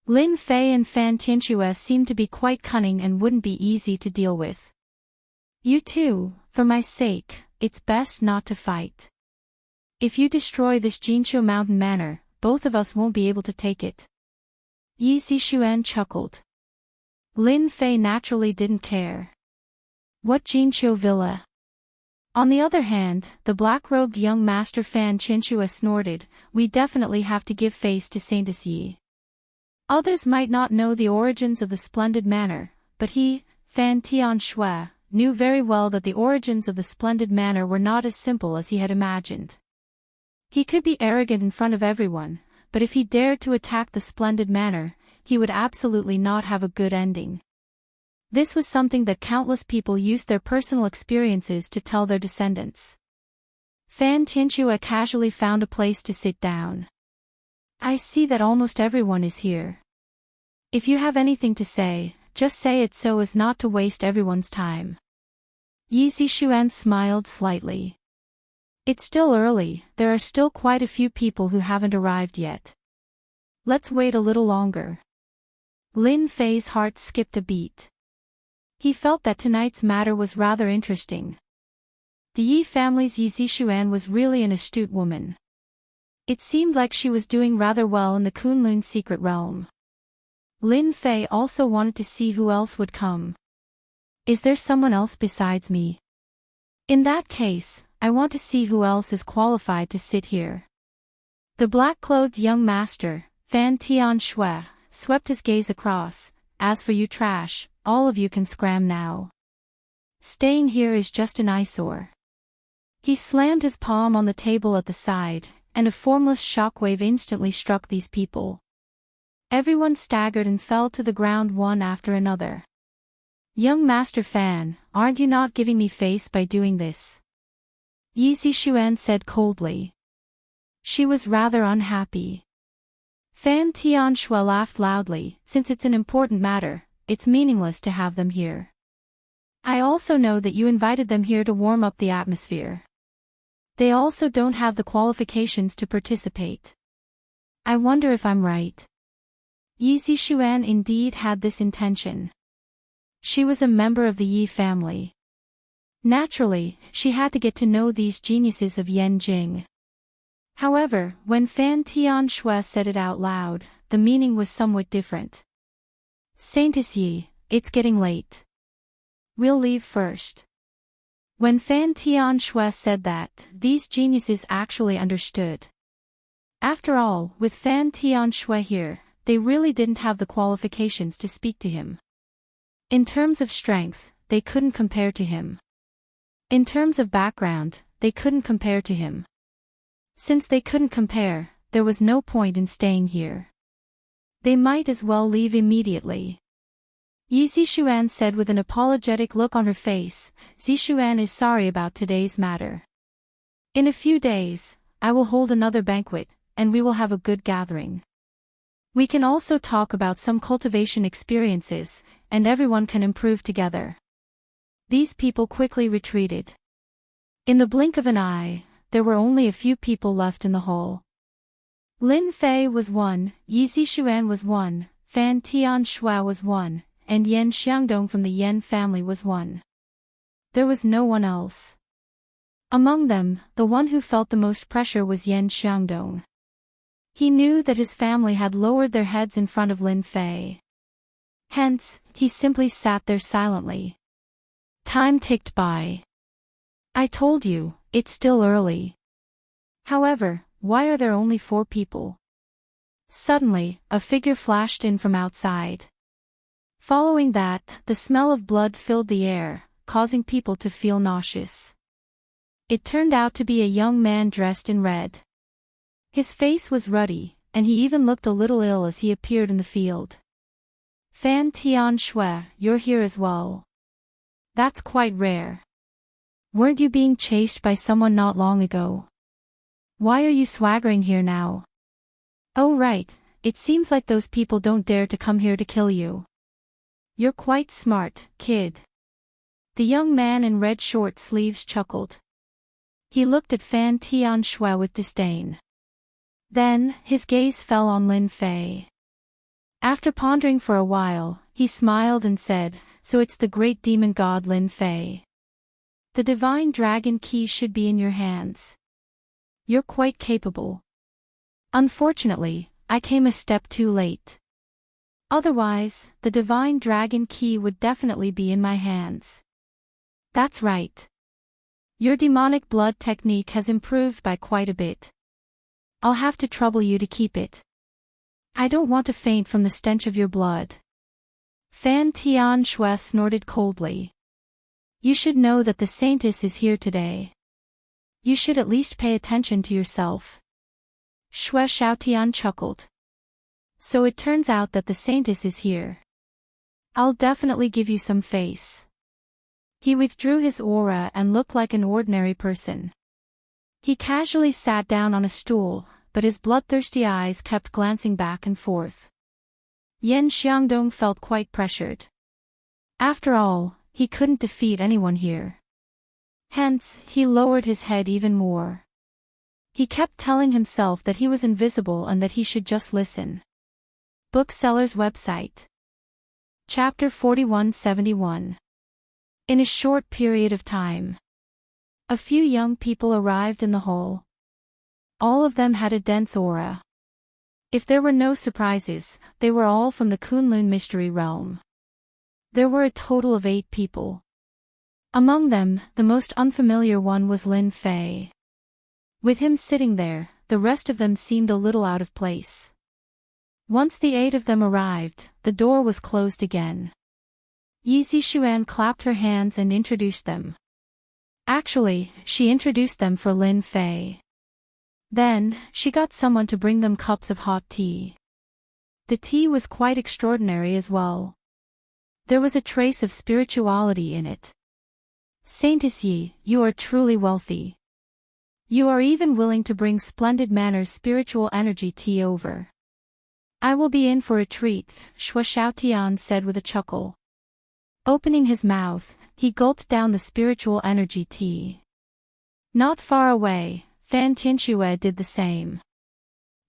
Lin Fei and Fan Tianxue seemed to be quite cunning and wouldn't be easy to deal with. You two, for my sake, it's best not to fight. If you destroy this Jinshu Mountain Manor, both of us won't be able to take it. Yi Zixuan chuckled. Lin Fei naturally didn't care. What Jinshu Villa? On the other hand, the black-robed young master Fan Tianxue snorted, we definitely have to give face to Saintess Yi. Others might not know the origins of the splendid manor, but he, Fan Tianxue, knew very well that the origins of the splendid manor were not as simple as he had imagined. He could be arrogant in front of everyone, but if he dared to attack the splendid manor, he would absolutely not have a good ending. This was something that countless people used their personal experiences to tell their descendants. Fan Tianxue casually found a place to sit down. I see that almost everyone is here. If you have anything to say, just say it so as not to waste everyone's time. Yi Zixuan smiled slightly. It's still early, there are still quite a few people who haven't arrived yet. Let's wait a little longer. Lin Fei's heart skipped a beat. He felt that tonight's matter was rather interesting. The Yi family's Yi Zixuan was really an astute woman. It seemed like she was doing rather well in the Kunlun secret realm. Lin Fei also wanted to see who else would come. Is there someone else besides me? In that case, I want to see who else is qualified to sit here. The black-clothed young master, Fan Tianxue, swept his gaze across. As for you trash, all of you can scram now. Staying here is just an eyesore. He slammed his palm on the table at the side, and a formless shockwave instantly struck these people. Everyone staggered and fell to the ground one after another. Young Master Fan, aren't you not giving me face by doing this? Yi Zixuan said coldly. She was rather unhappy. Fan Tianxue laughed loudly, since it's an important matter, it's meaningless to have them here. I also know that you invited them here to warm up the atmosphere. They also don't have the qualifications to participate. I wonder if I'm right. Yi Zixuan indeed had this intention. She was a member of the Yi family. Naturally, she had to get to know these geniuses of Yanjing. However, when Fan Tianxue said it out loud, the meaning was somewhat different. Saintess Yi, it's getting late. We'll leave first. When Fan Tianxue said that, these geniuses actually understood. After all, with Fan Tianxue here, they really didn't have the qualifications to speak to him. In terms of strength, they couldn't compare to him. In terms of background, they couldn't compare to him. Since they couldn't compare, there was no point in staying here. They might as well leave immediately. Yi Zixuan said with an apologetic look on her face, Zixuan is sorry about today's matter. In a few days, I will hold another banquet, and we will have a good gathering. We can also talk about some cultivation experiences, and everyone can improve together. These people quickly retreated. In the blink of an eye, there were only a few people left in the hall. Lin Fei was one, Yi Zixuan was one, Fan Tianxue was one, and Yan Xiangdong from the Yan family was one. There was no one else. Among them, the one who felt the most pressure was Yan Xiangdong. He knew that his family had lowered their heads in front of Lin Fei. Hence, he simply sat there silently. Time ticked by. I told you, it's still early. However, why are there only 4 people? Suddenly, a figure flashed in from outside. Following that, the smell of blood filled the air, causing people to feel nauseous. It turned out to be a young man dressed in red. His face was ruddy, and he even looked a little ill as he appeared in the field. Fan Tian Shui, you're here as well. That's quite rare. Weren't you being chased by someone not long ago? Why are you swaggering here now? Oh right, it seems like those people don't dare to come here to kill you. You're quite smart, kid. The young man in red short sleeves chuckled. He looked at Fan Tian Shui with disdain. Then, his gaze fell on Lin Fei. After pondering for a while, he smiled and said, "So it's the great demon god Lin Fei. The divine dragon key should be in your hands. You're quite capable. Unfortunately, I came a step too late. Otherwise, the divine dragon key would definitely be in my hands." That's right. Your demonic blood technique has improved by quite a bit. I'll have to trouble you to keep it. I don't want to faint from the stench of your blood. Fan Tian Shui snorted coldly. You should know that the saintess is here today. You should at least pay attention to yourself. Shui Xiaotian chuckled. So it turns out that the saintess is here. I'll definitely give you some face. He withdrew his aura and looked like an ordinary person. He casually sat down on a stool, but his bloodthirsty eyes kept glancing back and forth. Yan Xiangdong felt quite pressured. After all, he couldn't defeat anyone here. Hence, he lowered his head even more. He kept telling himself that he was invisible and that he should just listen. Bookseller's website. Chapter 4171. In a short period of time, a few young people arrived in the hall. All of them had a dense aura. If there were no surprises, they were all from the Kunlun mystery realm. There were a total of 8 people. Among them, the most unfamiliar one was Lin Fei. With him sitting there, the rest of them seemed a little out of place. Once the 8 of them arrived, the door was closed again. Yi Zixuan clapped her hands and introduced them. Actually, she introduced them for Lin Fei. Then, she got someone to bring them cups of hot tea. The tea was quite extraordinary as well. There was a trace of spirituality in it. Saintess Yi, you are truly wealthy. You are even willing to bring splendid manners spiritual energy tea over. I will be in for a treat, Shui Xiaotian said with a chuckle. Opening his mouth, he gulped down the spiritual energy tea. Not far away, Fan Tianxue did the same.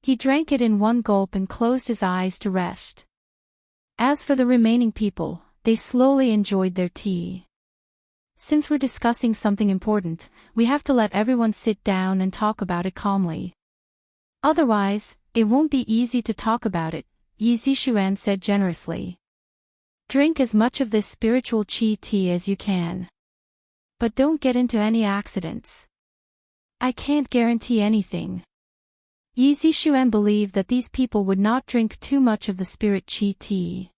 He drank it in one gulp and closed his eyes to rest. As for the remaining people, they slowly enjoyed their tea. Since we're discussing something important, we have to let everyone sit down and talk about it calmly. Otherwise, it won't be easy to talk about it, Yi Zixuan said generously. Drink as much of this spiritual qi tea as you can. But don't get into any accidents. I can't guarantee anything. Yi Zixuan believed that these people would not drink too much of the spirit qi tea.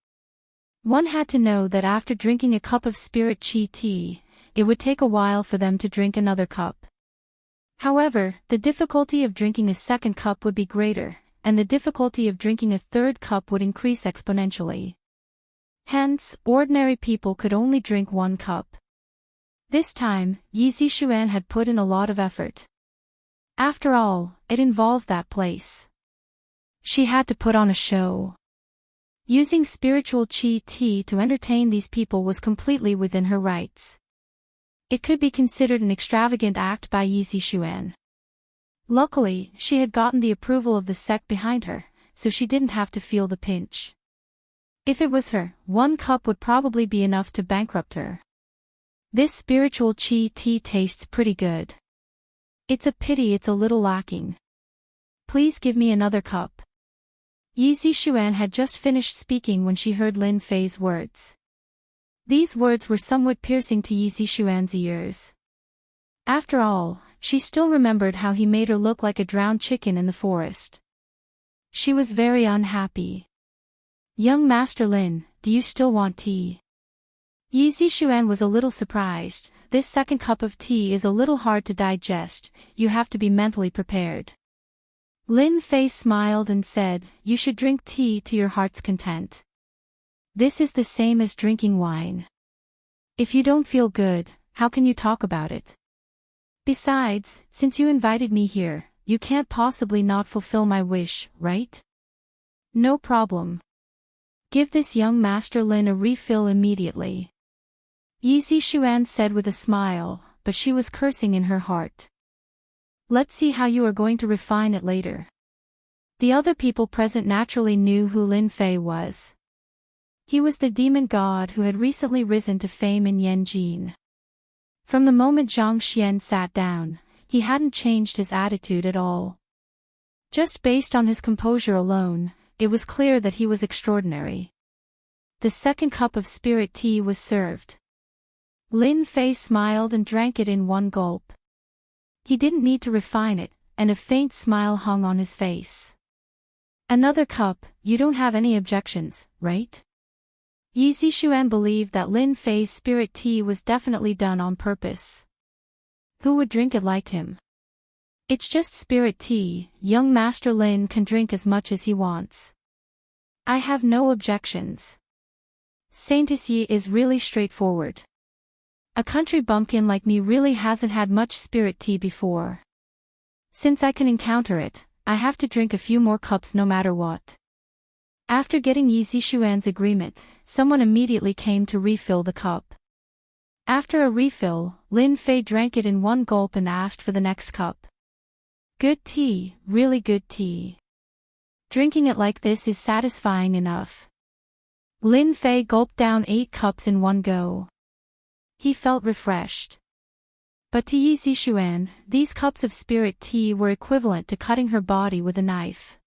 One had to know that after drinking a cup of spirit qi tea, it would take a while for them to drink another cup. However, the difficulty of drinking a second cup would be greater, and the difficulty of drinking a third cup would increase exponentially. Hence, ordinary people could only drink 1 cup. This time, Yi Zixuan had put in a lot of effort. After all, it involved that place. She had to put on a show. Using spiritual qi tea to entertain these people was completely within her rights. It could be considered an extravagant act by Yi Zixuan. Luckily, she had gotten the approval of the sect behind her, so she didn't have to feel the pinch. If it was her, 1 cup would probably be enough to bankrupt her. This spiritual qi tea tastes pretty good. It's a pity it's a little lacking. Please give me another cup. Yi Zixuan had just finished speaking when she heard Lin Fei's words. These words were somewhat piercing to Yi Zixuan's ears. After all, she still remembered how he made her look like a drowned chicken in the forest. She was very unhappy. Young Master Lin, do you still want tea? Yi Zixuan was a little surprised, this second cup of tea is a little hard to digest, you have to be mentally prepared. Lin Fei smiled and said, you should drink tea to your heart's content. This is the same as drinking wine. If you don't feel good, how can you talk about it? Besides, since you invited me here, you can't possibly not fulfill my wish, right? No problem. Give this young Master Lin a refill immediately. Yi Zixuan said with a smile, but she was cursing in her heart. Let's see how you are going to refine it later. The other people present naturally knew who Lin Fei was. He was the demon god who had recently risen to fame in Yanjin. From the moment Zhang Xian sat down, he hadn't changed his attitude at all. Just based on his composure alone, it was clear that he was extraordinary. The second cup of spirit tea was served. Lin Fei smiled and drank it in one gulp. He didn't need to refine it, and a faint smile hung on his face. Another cup, you don't have any objections, right? Yi Zixuan believed that Lin Fei's spirit tea was definitely done on purpose. Who would drink it like him? It's just spirit tea, young Master Lin can drink as much as he wants. I have no objections. Saint-Yi is really straightforward. A country bumpkin like me really hasn't had much spirit tea before. Since I can encounter it, I have to drink a few more cups no matter what. After getting Yi Zixuan's agreement, someone immediately came to refill the cup. After a refill, Lin Fei drank it in one gulp and asked for the next cup. Good tea, really good tea. Drinking it like this is satisfying enough. Lin Fei gulped down 8 cups in one go. He felt refreshed. But to Yi Zixuan, these cups of spirit tea were equivalent to cutting her body with a knife.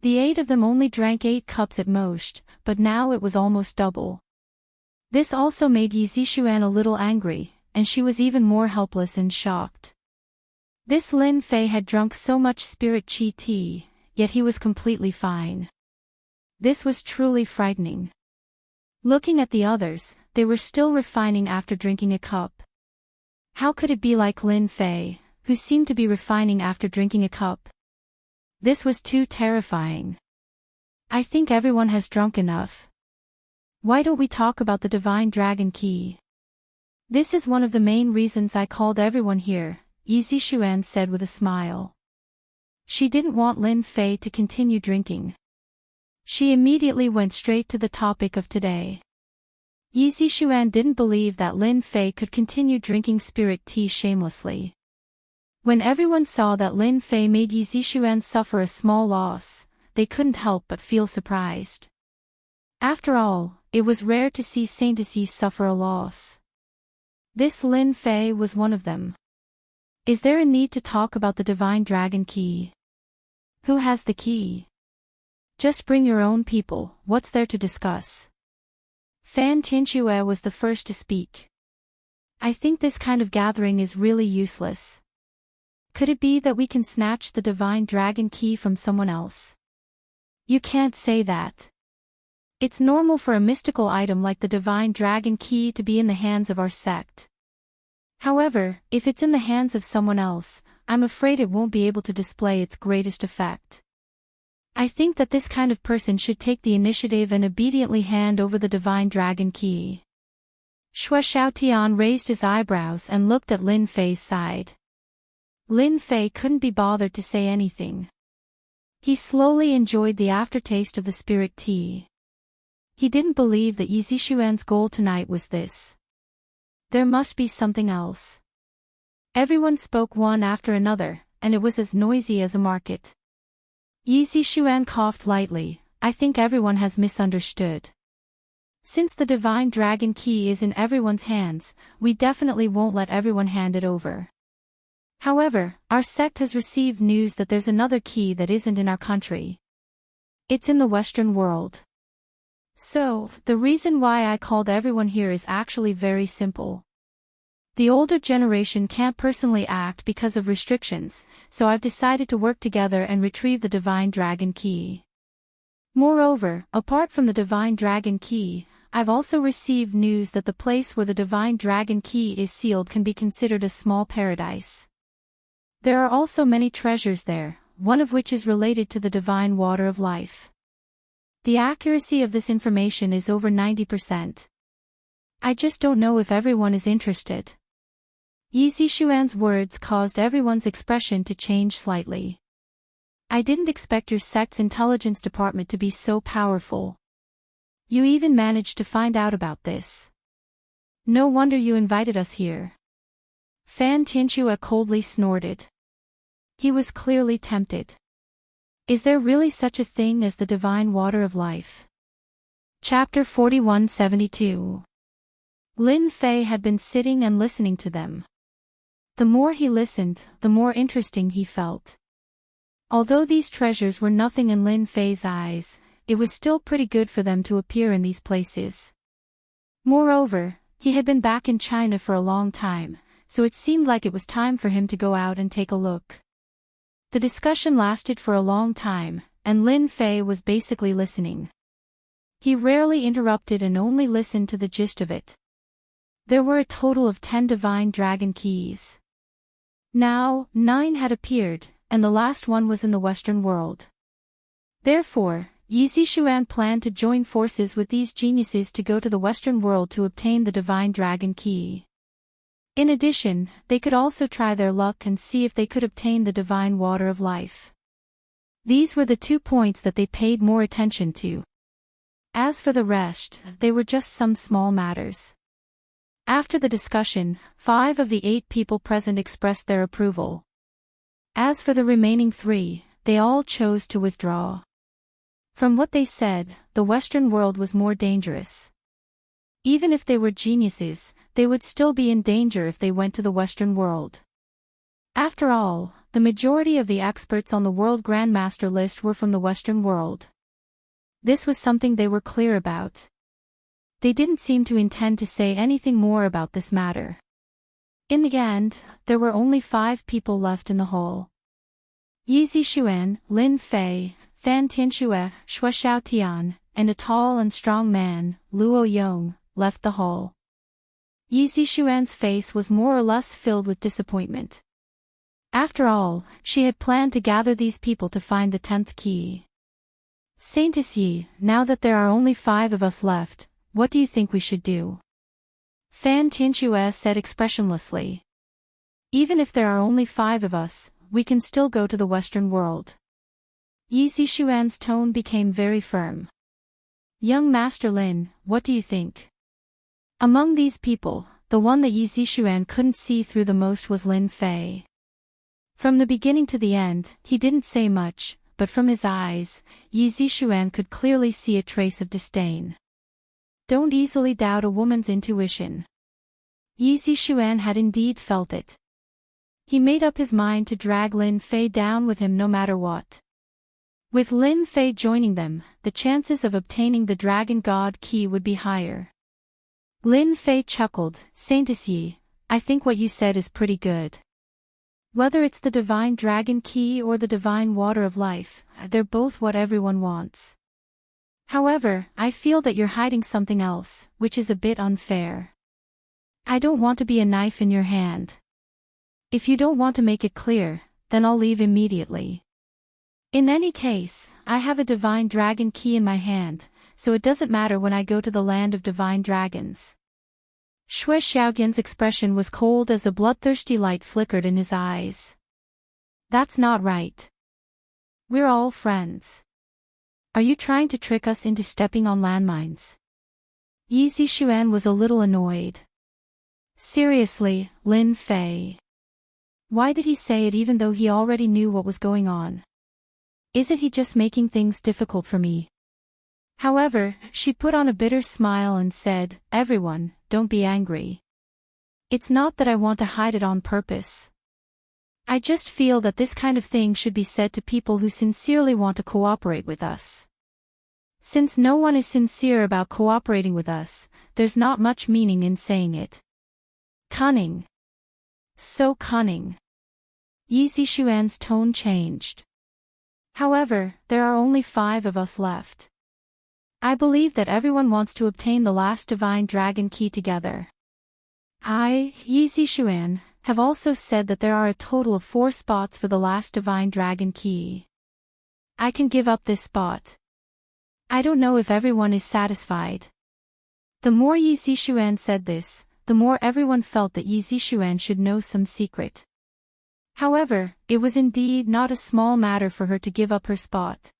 The 8 of them only drank 8 cups at most, but now it was almost double. This also made Yi Zixuan a little angry, and she was even more helpless and shocked. This Lin Fei had drunk so much spirit chi tea, yet he was completely fine. This was truly frightening. Looking at the others, they were still refining after drinking a cup. How could it be like Lin Fei, who seemed to be refining after drinking a cup? This was too terrifying. I think everyone has drunk enough. Why don't we talk about the Divine Dragon Key? This is one of the main reasons I called everyone here, Yi Zixuan said with a smile. She didn't want Lin Fei to continue drinking. She immediately went straight to the topic of today. Yi Zixuan didn't believe that Lin Fei could continue drinking spirit tea shamelessly. When everyone saw that Lin Fei made Yi Zixuan suffer a small loss, they couldn't help but feel surprised. After all, it was rare to see Saint-Yi suffer a loss. This Lin Fei was one of them. Is there a need to talk about the Divine Dragon Key? Who has the key? Just bring your own people, what's there to discuss? Fan Tianxue was the first to speak. I think this kind of gathering is really useless. Could it be that we can snatch the Divine Dragon Key from someone else? You can't say that. It's normal for a mystical item like the Divine Dragon Key to be in the hands of our sect. However, if it's in the hands of someone else, I'm afraid it won't be able to display its greatest effect. I think that this kind of person should take the initiative and obediently hand over the Divine Dragon Key. Shui Xiaotian raised his eyebrows and looked at Lin Fei's side. Lin Fei couldn't be bothered to say anything. He slowly enjoyed the aftertaste of the spirit tea. He didn't believe that Yi Zixuan's goal tonight was this. There must be something else. Everyone spoke one after another, and it was as noisy as a market. Yi Zixuan coughed lightly. I think everyone has misunderstood. Since the Divine Dragon Key is in everyone's hands, we definitely won't let everyone hand it over. However, our sect has received news that there's another key that isn't in our country. It's in the Western world. So, the reason why I called everyone here is actually very simple. The older generation can't personally act because of restrictions, so I've decided to work together and retrieve the Divine Dragon Key. Moreover, apart from the Divine Dragon Key, I've also received news that the place where the divine dragon key is sealed can be considered a small paradise. There are also many treasures there, one of which is related to the divine water of life. The accuracy of this information is over 90%. I just don't know if everyone is interested. Yi Zishuan's words caused everyone's expression to change slightly. I didn't expect your sect's intelligence department to be so powerful. You even managed to find out about this. No wonder you invited us here. Fan Tianxue coldly snorted. He was clearly tempted. Is there really such a thing as the divine water of life? Chapter 4172. Lin Fei had been sitting and listening to them. The more he listened, the more interesting he felt. Although these treasures were nothing in Lin Fei's eyes, it was still pretty good for them to appear in these places. Moreover, he had been back in China for a long time, so it seemed like it was time for him to go out and take a look. The discussion lasted for a long time, and Lin Fei was basically listening. He rarely interrupted and only listened to the gist of it. There were a total of 10 divine dragon keys. Now, 9 had appeared, and the last one was in the Western world. Therefore, Yi Zishuan planned to join forces with these geniuses to go to the Western world to obtain the divine dragon key. In addition, they could also try their luck and see if they could obtain the divine water of life. These were the 2 points that they paid more attention to. As for the rest, they were just some small matters. After the discussion, 5 of the 8 people present expressed their approval. As for the remaining 3, they all chose to withdraw. From what they said, the Western world was more dangerous. Even if they were geniuses, they would still be in danger if they went to the Western world. After all, the majority of the experts on the World Grandmaster list were from the Western world. This was something they were clear about. They didn't seem to intend to say anything more about this matter. In the end, there were only 5 people left in the hall. Yi Zishuan, Lin Fei, Fan Tianxue, Shui Xiaotian, and a tall and strong man, Luo Yong, left the hall. Yi Zishuan's face was more or less filled with disappointment. After all, she had planned to gather these people to find the 10th key. Saintess Yi, now that there are only 5 of us left, what do you think we should do? Fan Tianxue said expressionlessly. Even if there are only 5 of us, we can still go to the Western world. Yi Zishuan's tone became very firm. Young Master Lin, what do you think? Among these people, the one that Yi Zishuan couldn't see through the most was Lin Fei. From the beginning to the end, he didn't say much, but from his eyes, Yi Zishuan could clearly see a trace of disdain. Don't easily doubt a woman's intuition. Yi Zishuan had indeed felt it. He made up his mind to drag Lin Fei down with him no matter what. With Lin Fei joining them, the chances of obtaining the Dragon God key would be higher. Lin Fei chuckled, Saintess Yi, I think what you said is pretty good. Whether it's the Divine Dragon Key or the Divine Water of Life, they're both what everyone wants. However, I feel that you're hiding something else, which is a bit unfair. I don't want to be a knife in your hand. If you don't want to make it clear, then I'll leave immediately. In any case, I have a Divine Dragon Key in my hand, so it doesn't matter when I go to the land of Divine Dragons. Shui Xiaoqian's expression was cold as a bloodthirsty light flickered in his eyes. That's not right. We're all friends. Are you trying to trick us into stepping on landmines? Yi Zishuan was a little annoyed. Seriously, Lin Fei. Why did he say it even though he already knew what was going on? Isn't he just making things difficult for me? However, she put on a bitter smile and said, Everyone, don't be angry. It's not that I want to hide it on purpose. I just feel that this kind of thing should be said to people who sincerely want to cooperate with us. Since no one is sincere about cooperating with us, there's not much meaning in saying it. Cunning. So cunning. Yi Zishuan's tone changed. However, there are only 5 of us left. I believe that everyone wants to obtain the last divine dragon key together. Yi Zishuan, have also said that there are a total of 4 spots for the last divine dragon key. I can give up this spot. I don't know if everyone is satisfied. The more Yi Zishuan said this, the more everyone felt that Yi Zishuan should know some secret. However, it was indeed not a small matter for her to give up her spot.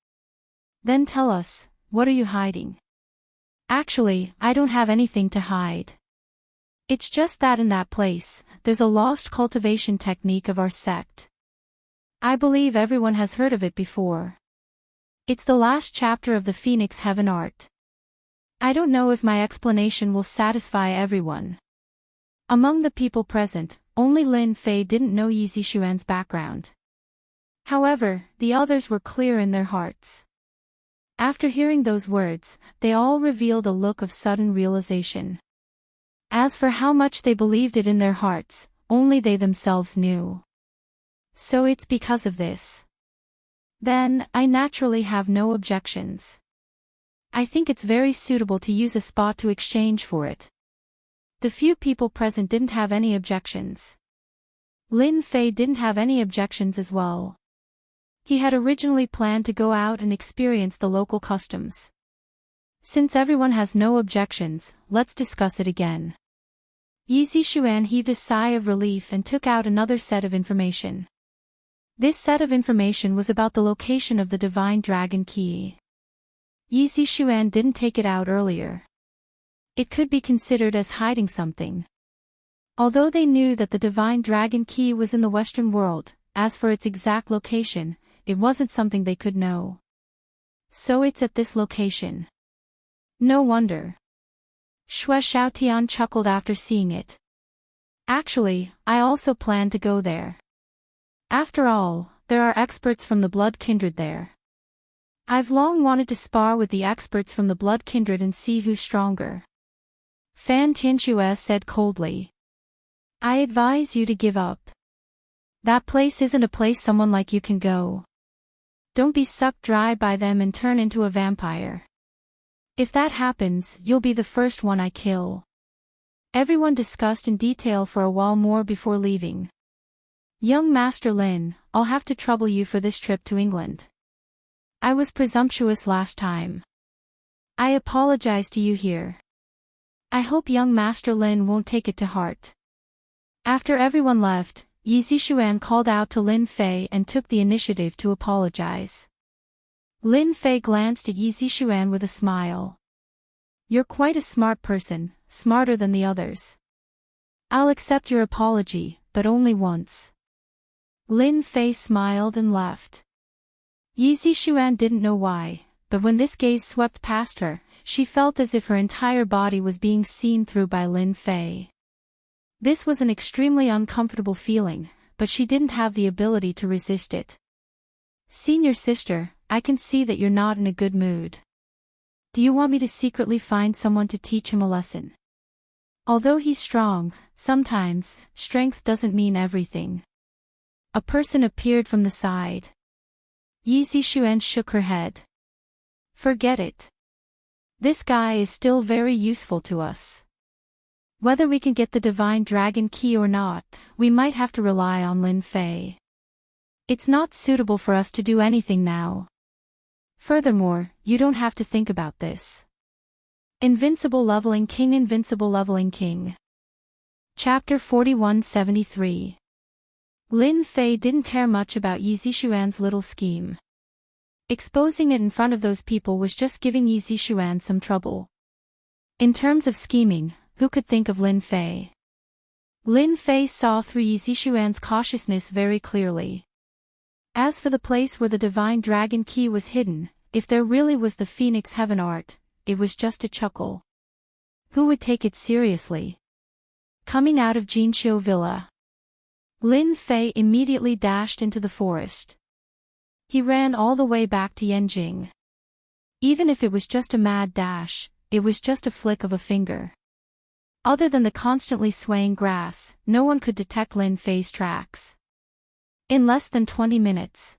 Then tell us, what are you hiding? Actually, I don't have anything to hide. It's just that in that place, there's a lost cultivation technique of our sect. I believe everyone has heard of it before. It's the last chapter of the Phoenix Heaven art. I don't know if my explanation will satisfy everyone. Among the people present, only Lin Fei didn't know Yi Zishuan's background. However, the others were clear in their hearts. After hearing those words, they all revealed a look of sudden realization. As for how much they believed it in their hearts, only they themselves knew. So it's because of this. Then, I naturally have no objections. I think it's very suitable to use a spot to exchange for it. The few people present didn't have any objections. Lin Fei didn't have any objections as well. He had originally planned to go out and experience the local customs. Since everyone has no objections, let's discuss it again. Yi Zishuan heaved a sigh of relief and took out another set of information. This set of information was about the location of the divine dragon key. Yi Zishuan didn't take it out earlier. It could be considered as hiding something. Although they knew that the divine dragon key was in the Western world, as for its exact location, it wasn't something they could know. So it's at this location. No wonder. Xue Xiaotian chuckled after seeing it. Actually, I also plan to go there. After all, there are experts from the blood kindred there. I've long wanted to spar with the experts from the blood kindred and see who's stronger. Fan Tianxue said coldly. I advise you to give up. That place isn't a place someone like you can go. Don't be sucked dry by them and turn into a vampire. If that happens, you'll be the first one I kill. Everyone discussed in detail for a while more before leaving. Young Master Lin, I'll have to trouble you for this trip to England. I was presumptuous last time. I apologize to you here. I hope young Master Lin won't take it to heart. After everyone left, Yi Zishuan called out to Lin Fei and took the initiative to apologize. Lin Fei glanced at Yi Zishuan with a smile. You're quite a smart person, smarter than the others. I'll accept your apology, but only once. Lin Fei smiled and left. Yi Zishuan didn't know why, but when this gaze swept past her, she felt as if her entire body was being seen through by Lin Fei. This was an extremely uncomfortable feeling, but she didn't have the ability to resist it. Senior sister, I can see that you're not in a good mood. Do you want me to secretly find someone to teach him a lesson? Although he's strong, sometimes, strength doesn't mean everything. A person appeared from the side. Yi Zishuan shook her head. Forget it. This guy is still very useful to us. Whether we can get the divine dragon key or not, we might have to rely on Lin Fei. It's not suitable for us to do anything now. Furthermore, you don't have to think about this. Invincible Leveling King. Invincible Leveling King. Chapter 4173. Lin Fei didn't care much about Yi Zishuan's little scheme. Exposing it in front of those people was just giving Yi Zishuan some trouble. In terms of scheming, who could think of Lin Fei? Lin Fei saw through Yi Zishuan's cautiousness very clearly. As for the place where the divine dragon key was hidden, if there really was the Phoenix Heaven art, it was just a chuckle. Who would take it seriously? Coming out of Jinqiu Villa, Lin Fei immediately dashed into the forest. He ran all the way back to Yanjing. Even if it was just a mad dash, it was just a flick of a finger. Other than the constantly swaying grass, no one could detect Lin Fei's tracks. In less than 20 minutes,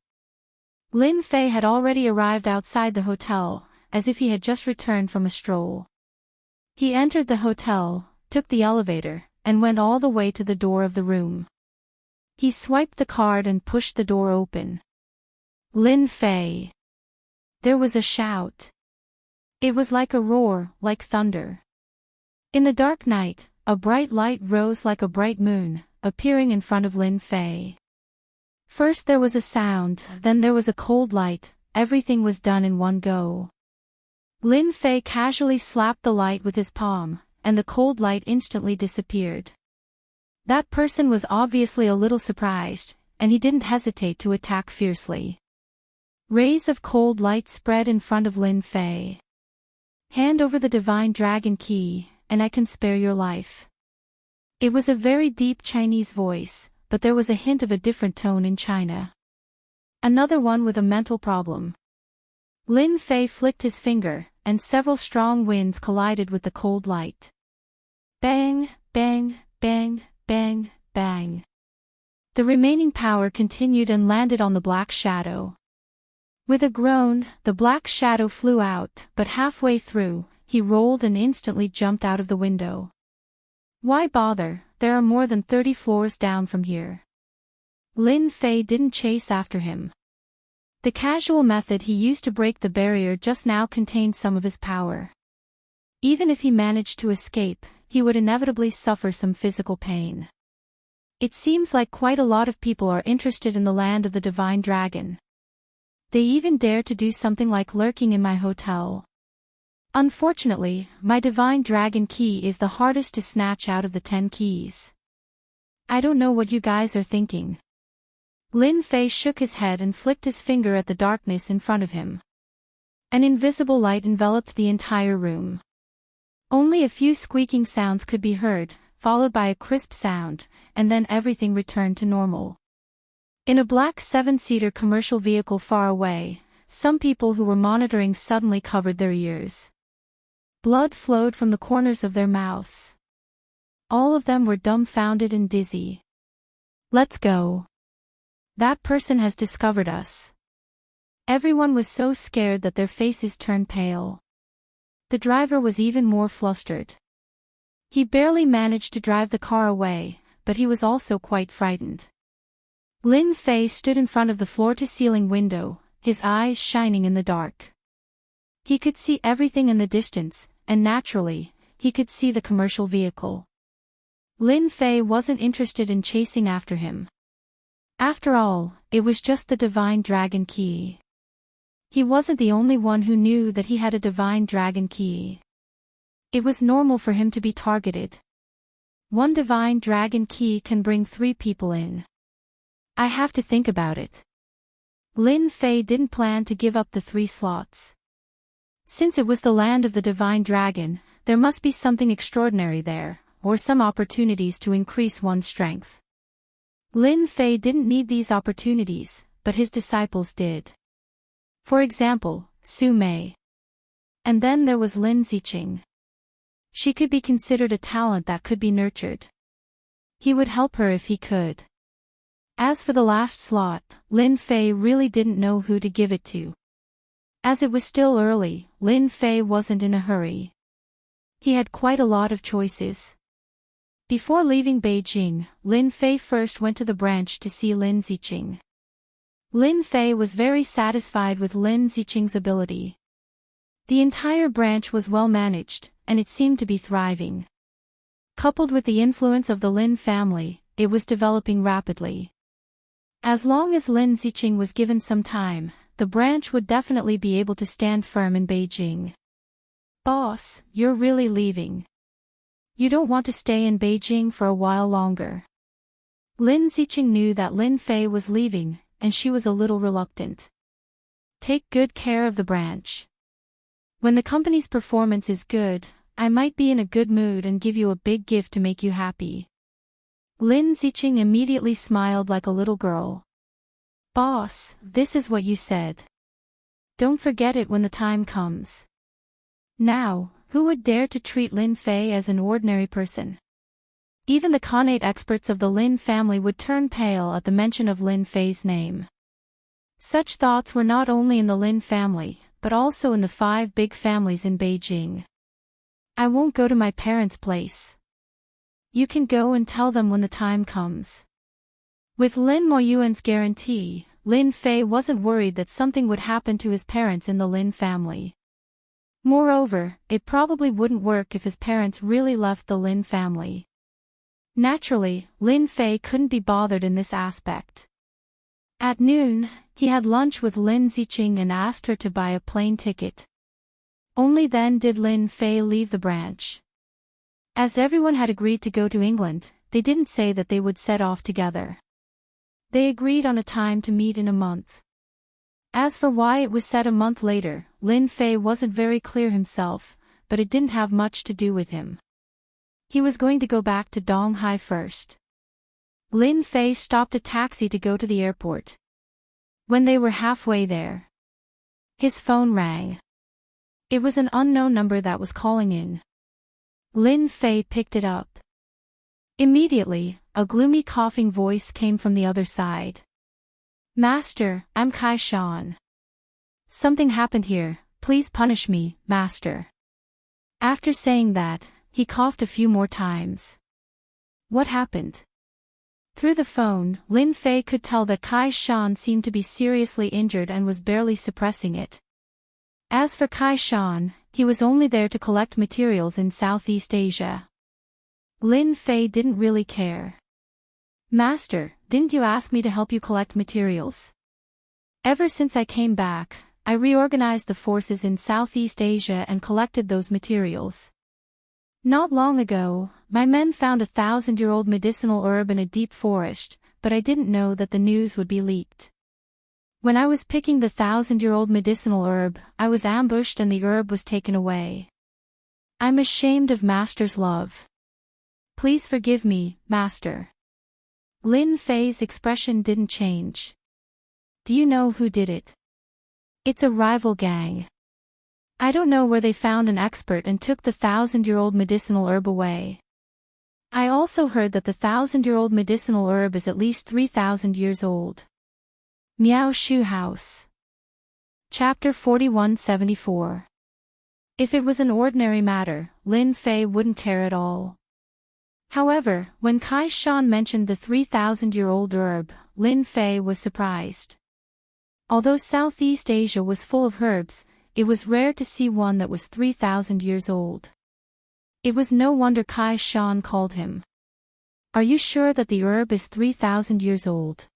Lin Fei had already arrived outside the hotel, as if he had just returned from a stroll. He entered the hotel, took the elevator, and went all the way to the door of the room. He swiped the card and pushed the door open. Lin Fei. There was a shout. It was like a roar, like thunder. In the dark night, a bright light rose like a bright moon, appearing in front of Lin Fei. First there was a sound, then there was a cold light, everything was done in one go. Lin Fei casually slapped the light with his palm, and the cold light instantly disappeared. That person was obviously a little surprised, and he didn't hesitate to attack fiercely. Rays of cold light spread in front of Lin Fei. Hand over the divine dragon key, and I can spare your life. It was a very deep Chinese voice, but there was a hint of a different tone in China. Another one with a mental problem. Lin Fei flicked his finger, and several strong winds collided with the cold light. Bang, bang, bang, bang, bang. The remaining power continued and landed on the black shadow. With a groan, the black shadow flew out, but halfway through, he rolled and instantly jumped out of the window. Why bother, there are more than 30 floors down from here. Lin Fei didn't chase after him. The casual method he used to break the barrier just now contained some of his power. Even if he managed to escape, he would inevitably suffer some physical pain. It seems like quite a lot of people are interested in the land of the divine dragon. They even dare to do something like lurking in my hotel. Unfortunately, my divine dragon key is the hardest to snatch out of the 10 keys. I don't know what you guys are thinking. Lin Fei shook his head and flicked his finger at the darkness in front of him. An invisible light enveloped the entire room. Only a few squeaking sounds could be heard, followed by a crisp sound, and then everything returned to normal. In a black 7-seater commercial vehicle far away, some people who were monitoring suddenly covered their ears. Blood flowed from the corners of their mouths. All of them were dumbfounded and dizzy. Let's go. That person has discovered us. Everyone was so scared that their faces turned pale. The driver was even more flustered. He barely managed to drive the car away, but he was also quite frightened. Lin Fei stood in front of the floor-to-ceiling window, his eyes shining in the dark. He could see everything in the distance, and naturally, he could see the commercial vehicle. Lin Fei wasn't interested in chasing after him. After all, it was just the divine dragon key. He wasn't the only one who knew that he had a divine dragon key. It was normal for him to be targeted. One divine dragon key can bring 3 people in. I have to think about it. Lin Fei didn't plan to give up the 3 slots. Since it was the land of the divine dragon, there must be something extraordinary there, or some opportunities to increase one's strength. Lin Fei didn't need these opportunities, but his disciples did. For example, Su Mei. And then there was Lin Ziqing. She could be considered a talent that could be nurtured. He would help her if he could. As for the last slot, Lin Fei really didn't know who to give it to. As it was still early, Lin Fei wasn't in a hurry. He had quite a lot of choices. Before leaving Beijing, Lin Fei first went to the branch to see Lin Ziqing. Lin Fei was very satisfied with Lin Ziqing's ability. The entire branch was well managed, and it seemed to be thriving. Coupled with the influence of the Lin family, it was developing rapidly. As long as Lin Ziqing was given some time, the branch would definitely be able to stand firm in Beijing. Boss, you're really leaving. You don't want to stay in Beijing for a while longer. Lin Ziqing knew that Lin Fei was leaving, and she was a little reluctant. Take good care of the branch. When the company's performance is good, I might be in a good mood and give you a big gift to make you happy. Lin Ziqing immediately smiled like a little girl. Boss, this is what you said. Don't forget it when the time comes. Now, who would dare to treat Lin Fei as an ordinary person? Even the Khanate experts of the Lin family would turn pale at the mention of Lin Fei's name. Such thoughts were not only in the Lin family, but also in the 5 big families in Beijing. I won't go to my parents' place. You can go and tell them when the time comes. With Lin Moyuan's guarantee, Lin Fei wasn't worried that something would happen to his parents in the Lin family. Moreover, it probably wouldn't work if his parents really left the Lin family. Naturally, Lin Fei couldn't be bothered in this aspect. At noon, he had lunch with Lin Ziqing and asked her to buy a plane ticket. Only then did Lin Fei leave the branch. As everyone had agreed to go to England, they didn't say that they would set off together. They agreed on a time to meet in a month. As for why it was set a month later, Lin Fei wasn't very clear himself, but it didn't have much to do with him. He was going to go back to Donghai first. Lin Fei stopped a taxi to go to the airport. When they were halfway there, his phone rang. It was an unknown number that was calling in. Lin Fei picked it up. Immediately, a gloomy coughing voice came from the other side. Master, I'm Kai Shan. Something happened here, please punish me, Master. After saying that, he coughed a few more times. What happened? Through the phone, Lin Fei could tell that Kai Shan seemed to be seriously injured and was barely suppressing it. As for Kai Shan, he was only there to collect materials in Southeast Asia. Lin Fei didn't really care. Master, didn't you ask me to help you collect materials? Ever since I came back, I reorganized the forces in Southeast Asia and collected those materials. Not long ago, my men found a 1,000-year-old medicinal herb in a deep forest, but I didn't know that the news would be leaked. When I was picking the 1,000-year-old medicinal herb, I was ambushed and the herb was taken away. I'm ashamed of Master's love. Please forgive me, Master. Lin Fei's expression didn't change. Do you know who did it? It's a rival gang. I don't know where they found an expert and took the 1,000-year-old medicinal herb away. I also heard that the 1,000-year-old medicinal herb is at least 3,000 years old. Miao Shu House. Chapter 4174. If it was an ordinary matter, Lin Fei wouldn't care at all. However, when Kai Shan mentioned the 3,000-year-old herb, Lin Fei was surprised. Although Southeast Asia was full of herbs, it was rare to see one that was 3,000 years old. It was no wonder Kai Shan called him. Are you sure that the herb is 3,000 years old?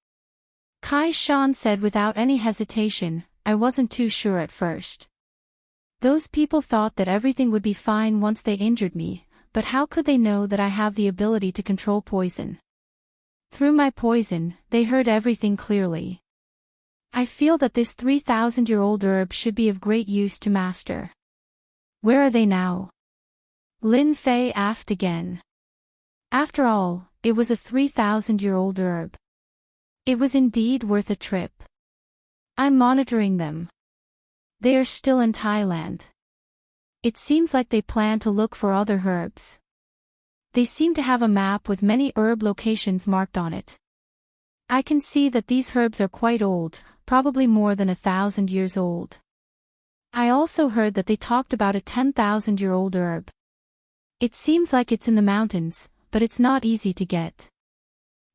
Kai Shan said without any hesitation, I wasn't too sure at first. Those people thought that everything would be fine once they injured me, but how could they know that I have the ability to control poison? Through my poison, they heard everything clearly. I feel that this 3,000-year-old herb should be of great use to Master. Where are they now? Lin Fei asked again. After all, it was a 3,000-year-old herb. It was indeed worth a trip. I'm monitoring them. They are still in Thailand. It seems like they plan to look for other herbs. They seem to have a map with many herb locations marked on it. I can see that these herbs are quite old, probably more than 1,000 years old. I also heard that they talked about a 10,000-year-old herb. It seems like it's in the mountains, but it's not easy to get.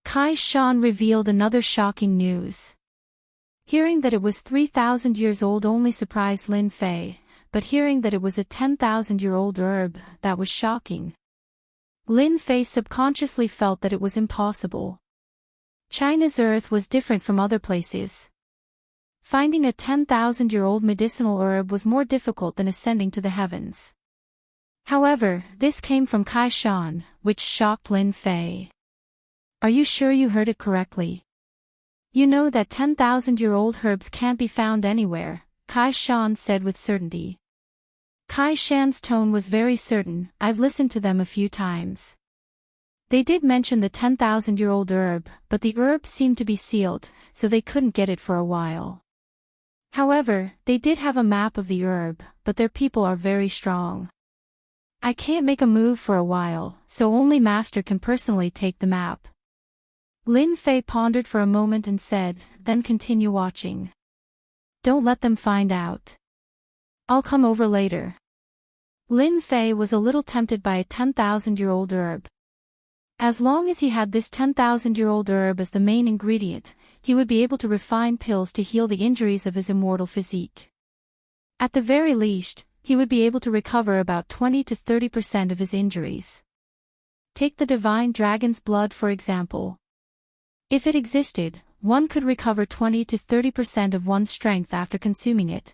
Kai Shan revealed another shocking news. Hearing that it was 3,000 years old only surprised Lin Fei, but hearing that it was a 10,000-year-old herb, that was shocking. Lin Fei subconsciously felt that it was impossible. China's earth was different from other places. Finding a 10,000-year-old medicinal herb was more difficult than ascending to the heavens. However, this came from Kai Shan, which shocked Lin Fei. Are you sure you heard it correctly? You know that 10,000-year-old herbs can't be found anywhere, Kai Shan said with certainty. Kai Shan's tone was very certain. I've listened to them a few times. They did mention the 10,000-year-old herb, but the herb seemed to be sealed, so they couldn't get it for a while. However, they did have a map of the herb, but their people are very strong. I can't make a move for a while, so only Master can personally take the map. Lin Fei pondered for a moment and said, then continue watching. Don't let them find out. I'll come over later. Lin Fei was a little tempted by a 10,000-year-old herb. As long as he had this 10,000-year-old herb as the main ingredient, he would be able to refine pills to heal the injuries of his immortal physique. At the very least, he would be able to recover about 20 to 30% of his injuries. Take the divine dragon's blood for example. If it existed, one could recover 20 to 30% of one's strength after consuming it.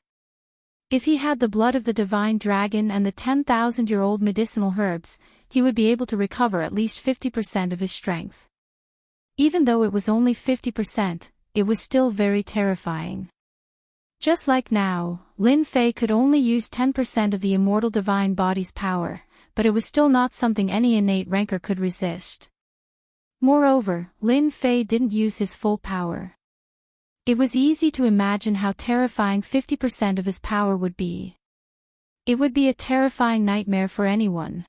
If he had the blood of the divine dragon and the 10,000-year-old medicinal herbs, he would be able to recover at least 50% of his strength. Even though it was only 50%, it was still very terrifying. Just like now, Lin Fei could only use 10% of the immortal divine body's power, but it was still not something any innate rancor could resist. Moreover, Lin Fei didn't use his full power. It was easy to imagine how terrifying 50% of his power would be. It would be a terrifying nightmare for anyone.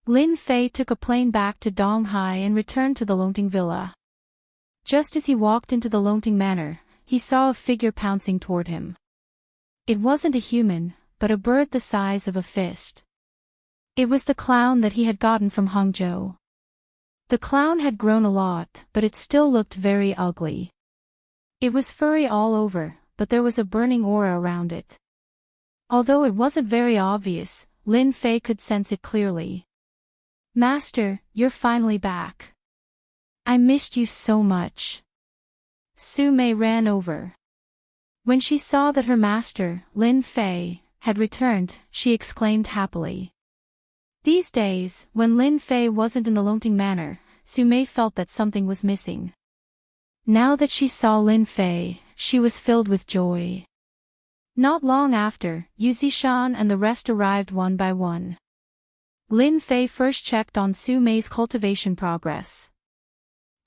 Lin Fei took a plane back to Donghai and returned to the Longting Villa. Just as he walked into the Longting Manor, he saw a figure pouncing toward him. It wasn't a human, but a bird the size of a fist. It was the clown that he had gotten from Hangzhou. The clown had grown a lot, but it still looked very ugly. It was furry all over, but there was a burning aura around it. Although it wasn't very obvious, Lin Fei could sense it clearly. "Master, you're finally back. I missed you so much." Su Mei ran over. When she saw that her master, Lin Fei, had returned, she exclaimed happily. These days, when Lin Fei wasn't in the Longting Manor, Su Mei felt that something was missing. Now that she saw Lin Fei, she was filled with joy. Not long after, Yu Zishan and the rest arrived one by one. Lin Fei first checked on Su Mei's cultivation progress.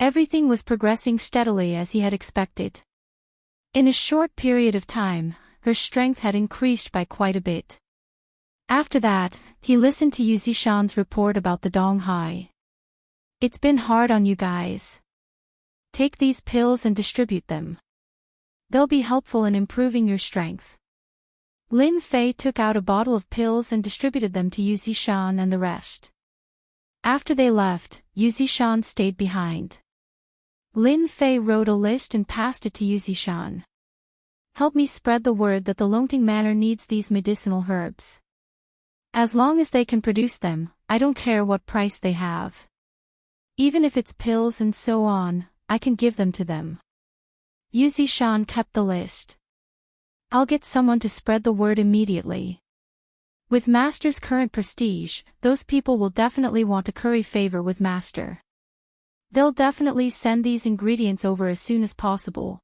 Everything was progressing steadily as he had expected. In a short period of time, her strength had increased by quite a bit. After that, he listened to Yu Zishan's report about the Donghai. "It's been hard on you guys. Take these pills and distribute them. They'll be helpful in improving your strength." Lin Fei took out a bottle of pills and distributed them to Yu Zishan and the rest. After they left, Yu Zishan stayed behind. Lin Fei wrote a list and passed it to Yu Zishan. "Help me spread the word that the Longting Manor needs these medicinal herbs. As long as they can produce them, I don't care what price they have. Even if it's pills and so on, I can give them to them." Yu Zishan kept the list. "I'll get someone to spread the word immediately. With Master's current prestige, those people will definitely want to curry favor with Master. They'll definitely send these ingredients over as soon as possible."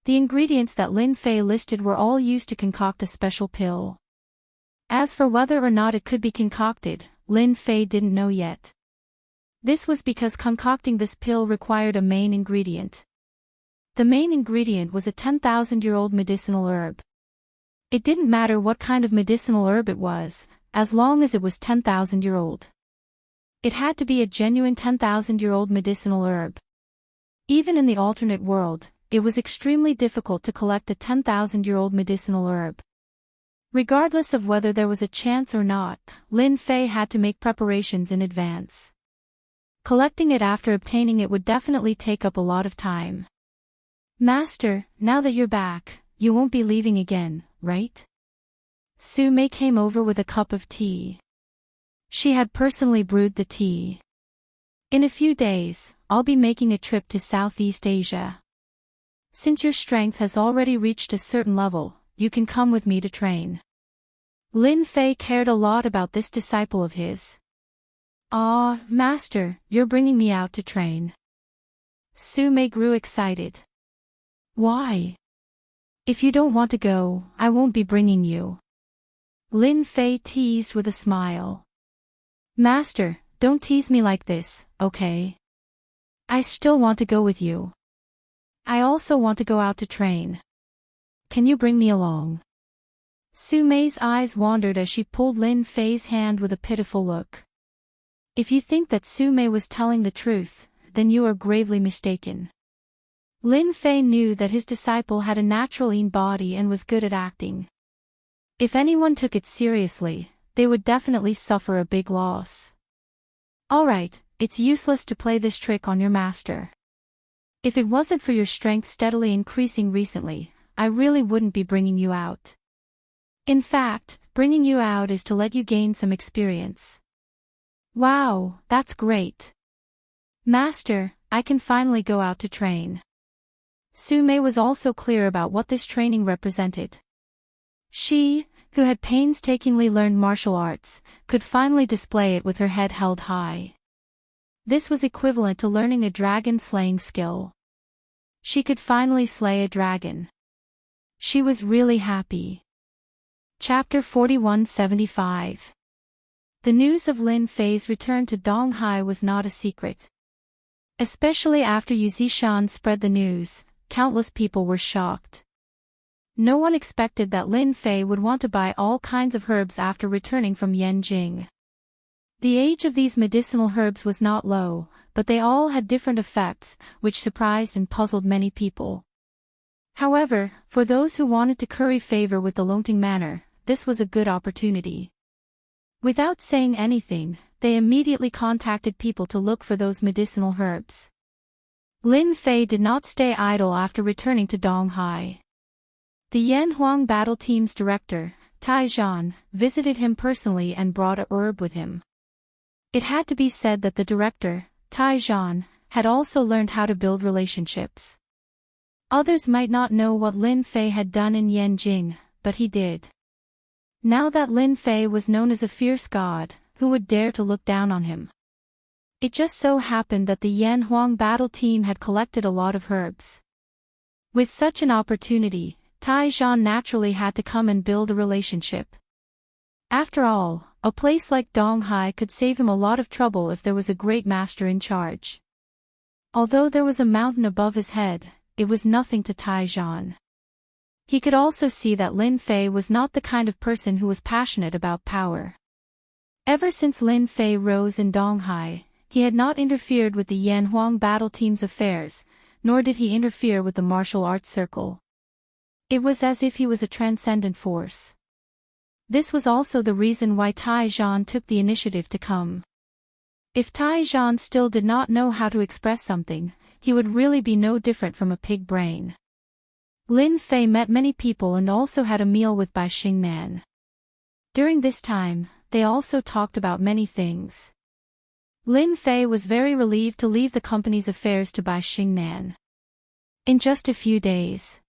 The ingredients that Lin Fei listed were all used to concoct a special pill. As for whether or not it could be concocted, Lin Fei didn't know yet. This was because concocting this pill required a main ingredient. The main ingredient was a 10,000-year-old medicinal herb. It didn't matter what kind of medicinal herb it was, as long as it was 10,000-year-old. It had to be a genuine 10,000-year-old medicinal herb. Even in the alternate world, it was extremely difficult to collect a 10,000-year-old medicinal herb. Regardless of whether there was a chance or not, Lin Fei had to make preparations in advance. Collecting it after obtaining it would definitely take up a lot of time. "Master, now that you're back, you won't be leaving again, right?" Su Mei came over with a cup of tea. She had personally brewed the tea. "In a few days, I'll be making a trip to Southeast Asia. Since your strength has already reached a certain level, you can come with me to train." Lin Fei cared a lot about this disciple of his. "Ah, Master, you're bringing me out to train." Su Mei grew excited. "Why? If you don't want to go, I won't be bringing you." Lin Fei teased with a smile. "Master, don't tease me like this, okay? I still want to go with you. I also want to go out to train. Can you bring me along?" Su Mei's eyes wandered as she pulled Lin Fei's hand with a pitiful look. If you think that Su Mei was telling the truth, then you are gravely mistaken. Lin Fei knew that his disciple had a natural lean body and was good at acting. If anyone took it seriously, they would definitely suffer a big loss. Alright, it's useless to play this trick on your master. If it wasn't for your strength steadily increasing recently, I really wouldn't be bringing you out. In fact, bringing you out is to let you gain some experience. Wow, that's great. Master, I can finally go out to train. Sume was also clear about what this training represented. She, who had painstakingly learned martial arts, could finally display it with her head held high. This was equivalent to learning a dragon-slaying skill. She could finally slay a dragon. She was really happy. Chapter 4175. The news of Lin Fei's return to Donghai was not a secret. Especially after Yu Zishan spread the news, countless people were shocked. No one expected that Lin Fei would want to buy all kinds of herbs after returning from Yanjing. The age of these medicinal herbs was not low, but they all had different effects, which surprised and puzzled many people. However, for those who wanted to curry favor with the Longting Manor, this was a good opportunity. Without saying anything, they immediately contacted people to look for those medicinal herbs. Lin Fei did not stay idle after returning to Donghai. The Yan Huang battle team's director, Tai Zhan, visited him personally and brought a herb with him. It had to be said that the director, Tai Zhan, had also learned how to build relationships. Others might not know what Lin Fei had done in Yanjing, but he did. Now that Lin Fei was known as a fierce god, who would dare to look down on him? It just so happened that the Yan Huang battle team had collected a lot of herbs. With such an opportunity, Tai Zhan naturally had to come and build a relationship. After all, a place like Donghai could save him a lot of trouble if there was a great master in charge. Although there was a mountain above his head, it was nothing to Tai Zhan. He could also see that Lin Fei was not the kind of person who was passionate about power. Ever since Lin Fei rose in Donghai, he had not interfered with the Yan Huang battle team's affairs, nor did he interfere with the martial arts circle. It was as if he was a transcendent force. This was also the reason why Tai Zhan took the initiative to come. If Tai Zhan still did not know how to express something, he would really be no different from a pig brain. Lin Fei met many people and also had a meal with Bai Xingnan. During this time, they also talked about many things. Lin Fei was very relieved to leave the company's affairs to Bai Xingnan. In just a few days,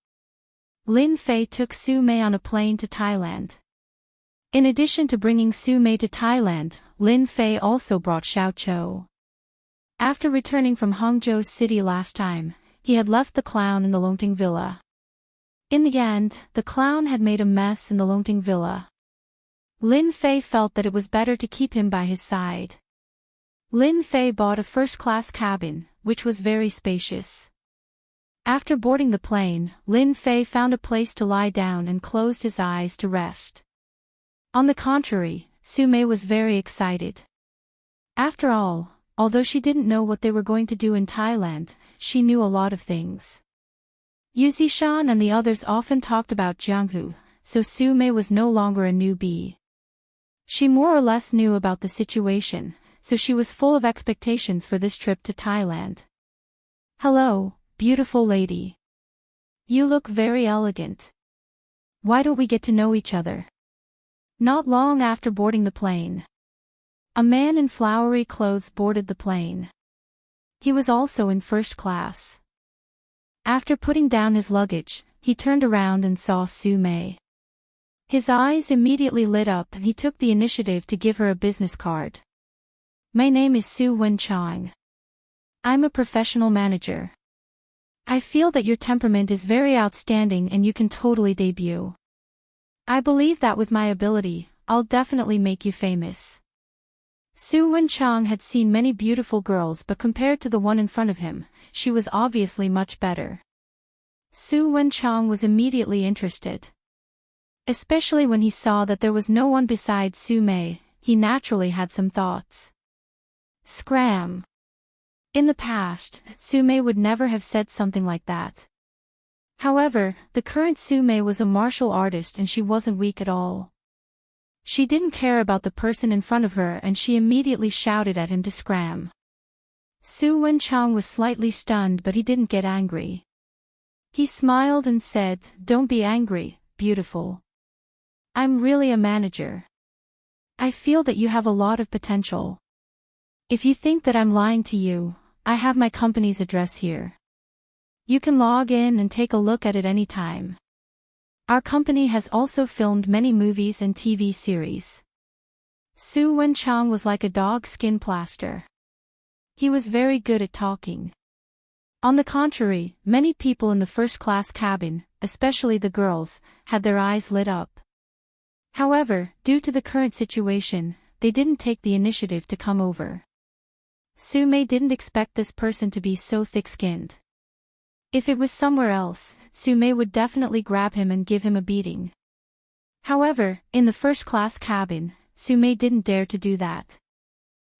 Lin Fei took Su Mei on a plane to Thailand. In addition to bringing Su Mei to Thailand, Lin Fei also brought Xiao Chou. After returning from Hangzhou City last time, he had left the clown in the Longting Villa. In the end, the clown had made a mess in the Longting Villa. Lin Fei felt that it was better to keep him by his side. Lin Fei bought a first-class cabin, which was very spacious. After boarding the plane, Lin Fei found a place to lie down and closed his eyes to rest. On the contrary, Su Mei was very excited. After all, although she didn't know what they were going to do in Thailand, she knew a lot of things. Yu Zishan and the others often talked about Jianghu, so Su Mei was no longer a newbie. She more or less knew about the situation, so she was full of expectations for this trip to Thailand. Hello, beautiful lady. You look very elegant. Why don't we get to know each other? Not long after boarding the plane, a man in flowery clothes boarded the plane. He was also in first class. After putting down his luggage, he turned around and saw Su Mei. His eyes immediately lit up and he took the initiative to give her a business card. My name is Su Wenchang. I'm a professional manager. I feel that your temperament is very outstanding and you can totally debut. I believe that with my ability, I'll definitely make you famous. Su Wenchang had seen many beautiful girls, but compared to the one in front of him, she was obviously much better. Su Wenchang was immediately interested. Especially when he saw that there was no one besides Su Mei, he naturally had some thoughts. Scram! In the past, Su Mei would never have said something like that. However, the current Sume was a martial artist and she wasn't weak at all. She didn't care about the person in front of her and she immediately shouted at him to scram. Su Wenchang was slightly stunned but he didn't get angry. He smiled and said, "Don't be angry, beautiful. I'm really a manager. I feel that you have a lot of potential. If you think that I'm lying to you, I have my company's address here. You can log in and take a look at it anytime. Our company has also filmed many movies and TV series." Su Wenchang was like a dog skin plaster. He was very good at talking. On the contrary, many people in the first-class cabin, especially the girls, had their eyes lit up. However, due to the current situation, they didn't take the initiative to come over. Sume didn't expect this person to be so thick-skinned. If it was somewhere else, Sume would definitely grab him and give him a beating. However, in the first-class cabin, Sume didn't dare to do that.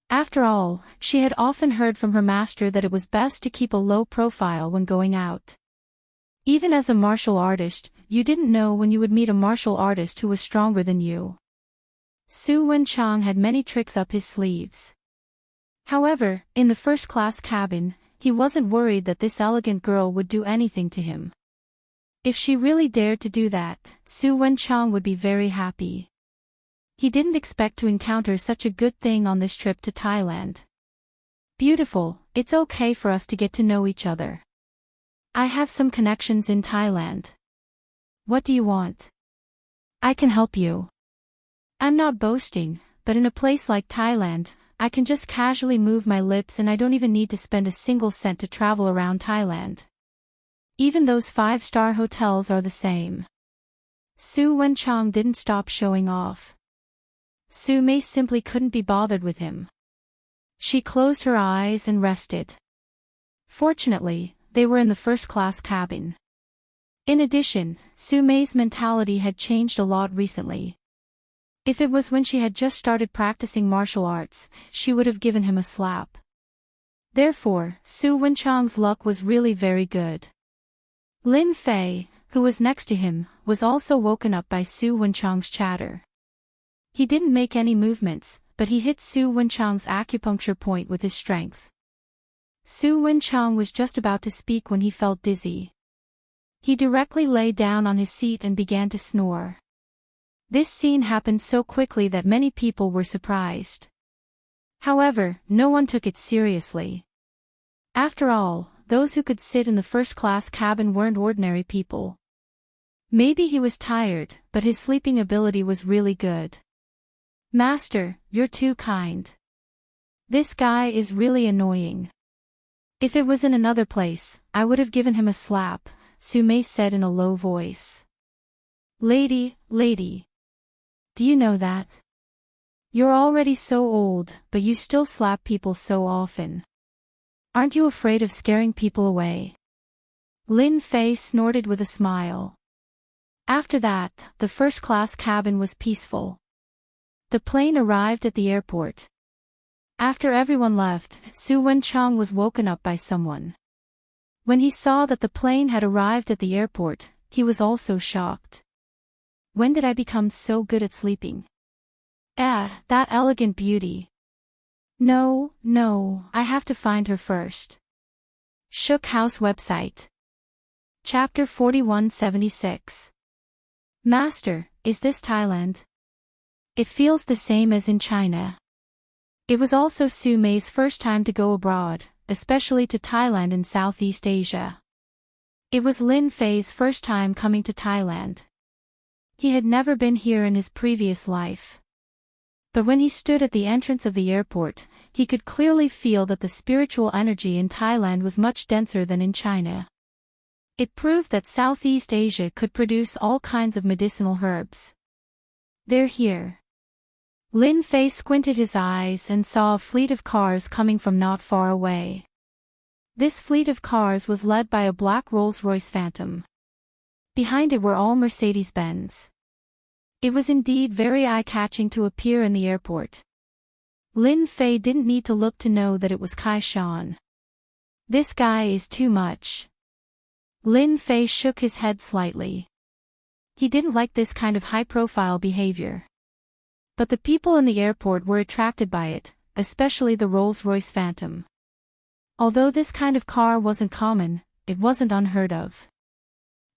After all, she had often heard from her master that it was best to keep a low profile when going out. Even as a martial artist, you didn't know when you would meet a martial artist who was stronger than you. Su Wenchang had many tricks up his sleeves. However, in the first-class cabin, he wasn't worried that this elegant girl would do anything to him. If she really dared to do that, Su Wenchang would be very happy. He didn't expect to encounter such a good thing on this trip to Thailand. "Beautiful, it's okay for us to get to know each other. I have some connections in Thailand. What do you want? I can help you. I'm not boasting, but in a place like Thailand, I can just casually move my lips and I don't even need to spend a single cent to travel around Thailand. Even those 5-star hotels are the same." Su Wenchang didn't stop showing off. Sume simply couldn't be bothered with him. She closed her eyes and rested. Fortunately, they were in the first-class cabin. In addition, Sume's mentality had changed a lot recently. If it was when she had just started practicing martial arts, she would have given him a slap. Therefore, Su Wenchang's luck was really very good. Lin Fei, who was next to him, was also woken up by Su Wenchang's chatter. He didn't make any movements, but he hit Su Wenchang's acupuncture point with his strength. Su Wenchang was just about to speak when he felt dizzy. He directly lay down on his seat and began to snore. This scene happened so quickly that many people were surprised. However, no one took it seriously. After all, those who could sit in the first-class cabin weren't ordinary people. Maybe he was tired, but his sleeping ability was really good. "Master, you're too kind. This guy is really annoying. If it was in another place, I would have given him a slap," Sume said in a low voice. Lady. Do you know that? You're already so old, but you still slap people so often. Aren't you afraid of scaring people away?" Lin Fei snorted with a smile. After that, the first-class cabin was peaceful. The plane arrived at the airport. After everyone left, Su Wenchang was woken up by someone. When he saw that the plane had arrived at the airport, he was also shocked. "When did I become so good at sleeping? That elegant beauty. No, I have to find her first." Shook House website. Chapter 4176. Master, is this Thailand? It feels the same as in China. It was also Sume's first time to go abroad, especially to Thailand in Southeast Asia. It was Lin Fei's first time coming to Thailand. He had never been here in his previous life. But when he stood at the entrance of the airport, he could clearly feel that the spiritual energy in Thailand was much denser than in China. It proved that Southeast Asia could produce all kinds of medicinal herbs. "They're here." Lin Fei squinted his eyes and saw a fleet of cars coming from not far away. This fleet of cars was led by a black Rolls-Royce Phantom. Behind it were all Mercedes-Benz. It was indeed very eye-catching to appear in the airport. Lin Fei didn't need to look to know that it was Kai Shan. This guy is too much. Lin Fei shook his head slightly. He didn't like this kind of high-profile behavior. But the people in the airport were attracted by it, especially the Rolls-Royce Phantom. Although this kind of car wasn't common, it wasn't unheard of.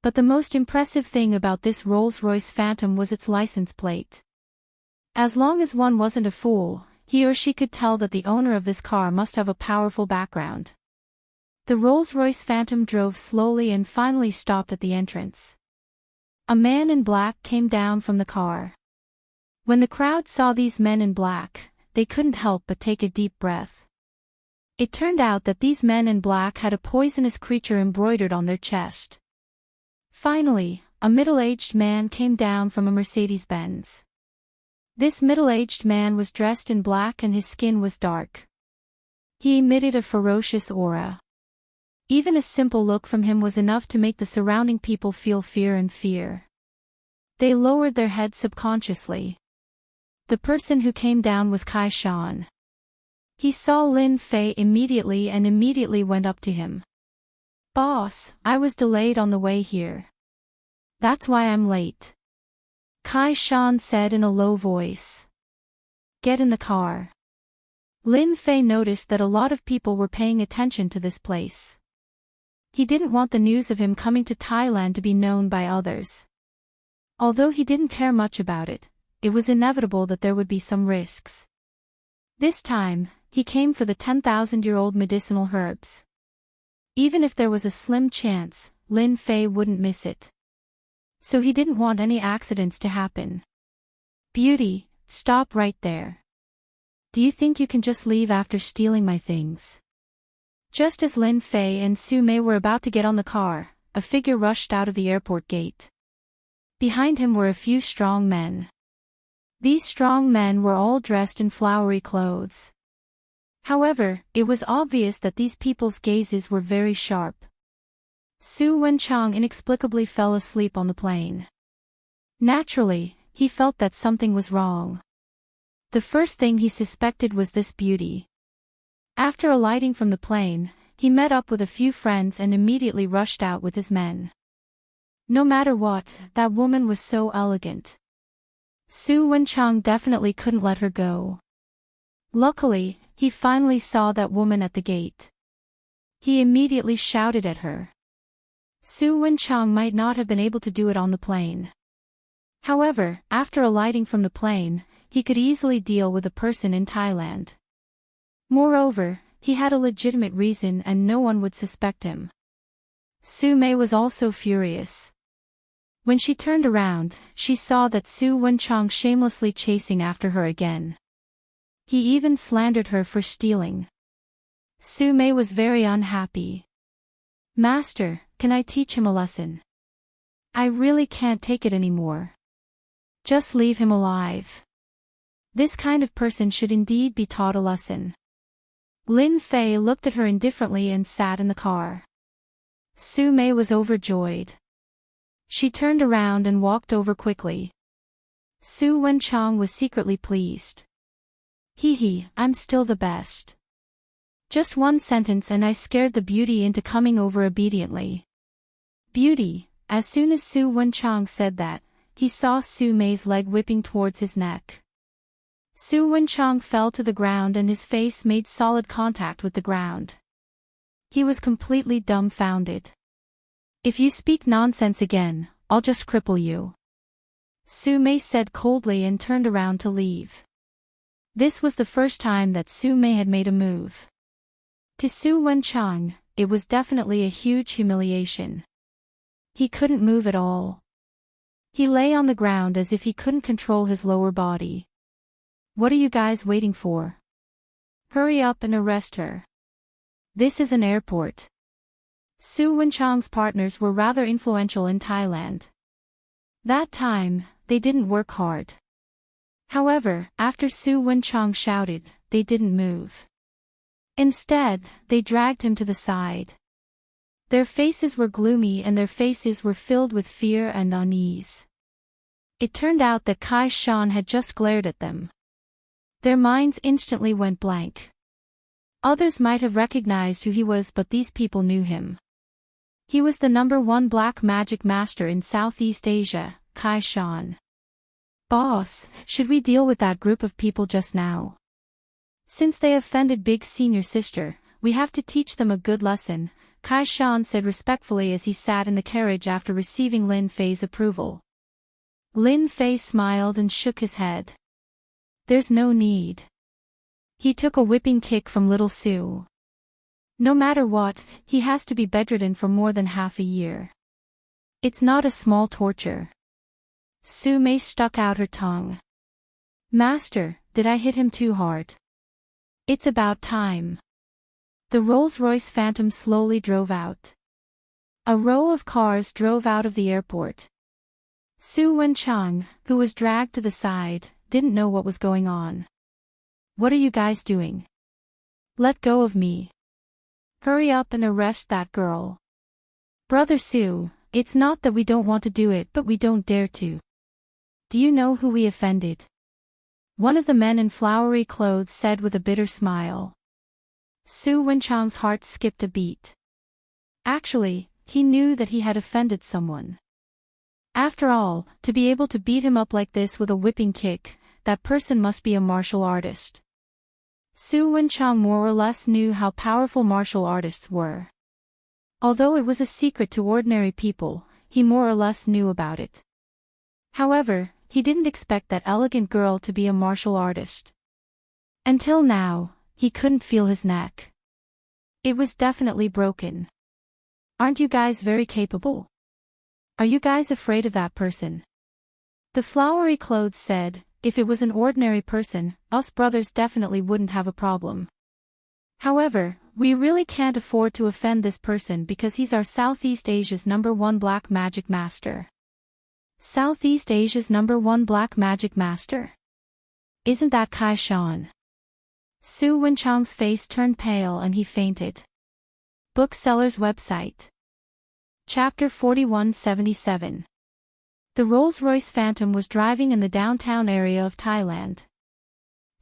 But the most impressive thing about this Rolls-Royce Phantom was its license plate. As long as one wasn't a fool, he or she could tell that the owner of this car must have a powerful background. The Rolls-Royce Phantom drove slowly and finally stopped at the entrance. A man in black came down from the car. When the crowd saw these men in black, they couldn't help but take a deep breath. It turned out that these men in black had a poisonous creature embroidered on their chest. Finally, a middle-aged man came down from a Mercedes-Benz. This middle-aged man was dressed in black and his skin was dark. He emitted a ferocious aura. Even a simple look from him was enough to make the surrounding people feel fear. They lowered their heads subconsciously. The person who came down was Kai Shan. He saw Lin Fei immediately and immediately went up to him. "Boss, I was delayed on the way here. That's why I'm late," Kai Shan said in a low voice. "Get in the car." Lin Fei noticed that a lot of people were paying attention to this place. He didn't want the news of him coming to Thailand to be known by others. Although he didn't care much about it, it was inevitable that there would be some risks. This time, he came for the 10,000-year-old medicinal herbs. Even if there was a slim chance, Lin Fei wouldn't miss it. So he didn't want any accidents to happen. "Beauty, stop right there. Do you think you can just leave after stealing my things?" Just as Lin Fei and Su Mei were about to get on the car, a figure rushed out of the airport gate. Behind him were a few strong men. These strong men were all dressed in flowery clothes. However, it was obvious that these people's gazes were very sharp. Su Wenchang inexplicably fell asleep on the plane. Naturally, he felt that something was wrong. The first thing he suspected was this beauty. After alighting from the plane, he met up with a few friends and immediately rushed out with his men. No matter what, that woman was so elegant. Su Wenchang definitely couldn't let her go. Luckily, he finally saw that woman at the gate. He immediately shouted at her. Su Wenchang might not have been able to do it on the plane. However, after alighting from the plane, he could easily deal with a person in Thailand. Moreover, he had a legitimate reason and no one would suspect him. Su Mei was also furious. When she turned around, she saw that Su Wenchang shamelessly chasing after her again. He even slandered her for stealing. Su Mei was very unhappy. "Master, can I teach him a lesson? I really can't take it anymore. Just leave him alive. This kind of person should indeed be taught a lesson." Lin Fei looked at her indifferently and sat in the car. Su Mei was overjoyed. She turned around and walked over quickly. Su Wenchang was secretly pleased. Hee, I'm still the best. Just one sentence and I scared the beauty into coming over obediently. Beauty, as soon as Su Wenchang said that, he saw Su Mei's leg whipping towards his neck. Su Wenchang fell to the ground and his face made solid contact with the ground. He was completely dumbfounded. "If you speak nonsense again, I'll just cripple you," Su Mei said coldly and turned around to leave. This was the first time that Su Mei had made a move. To Su Wenchang, it was definitely a huge humiliation. He couldn't move at all. He lay on the ground as if he couldn't control his lower body. "What are you guys waiting for? Hurry up and arrest her. This is an airport." Su Wenchang's partners were rather influential in Thailand. That time, they didn't work hard. However, after Su Wenchang shouted, they didn't move. Instead, they dragged him to the side. Their faces were gloomy and their faces were filled with fear and unease. It turned out that Kai Shan had just glared at them. Their minds instantly went blank. Others might have recognized who he was, but these people knew him. He was the #1 black magic master in Southeast Asia, Kai Shan. Boss, should we deal with that group of people just now? Since they offended Big Senior Sister, we have to teach them a good lesson, Kai Shan said respectfully as he sat in the carriage after receiving Lin Fei's approval. Lin Fei smiled and shook his head. There's no need. He took a whipping kick from little Sue. No matter what, he has to be bedridden for more than half a year. It's not a small torture. Sue Mei stuck out her tongue. Master, did I hit him too hard? It's about time. The Rolls-Royce Phantom slowly drove out. A row of cars drove out of the airport. Su Wenchang, who was dragged to the side, didn't know what was going on. What are you guys doing? Let go of me. Hurry up and arrest that girl. Brother Su, it's not that we don't want to do it but we don't dare to. Do you know who we offended? One of the men in flowery clothes said with a bitter smile. Su Wenchang's heart skipped a beat. Actually, he knew that he had offended someone. After all, to be able to beat him up like this with a whipping kick, that person must be a martial artist. Su Wenchang more or less knew how powerful martial artists were. Although it was a secret to ordinary people, he more or less knew about it. However, he didn't expect that elegant girl to be a martial artist. Until now, he couldn't feel his neck. It was definitely broken. Aren't you guys very capable? Are you guys afraid of that person? The flowery clothes said, if it was an ordinary person, us brothers definitely wouldn't have a problem. However, we really can't afford to offend this person because he's our Southeast Asia's #1 black magic master. Southeast Asia's #1 black magic master? Isn't that Kai Shan? Su Wenchang's face turned pale and he fainted. Bookseller's website. Chapter 4177. The Rolls-Royce Phantom was driving in the downtown area of Thailand.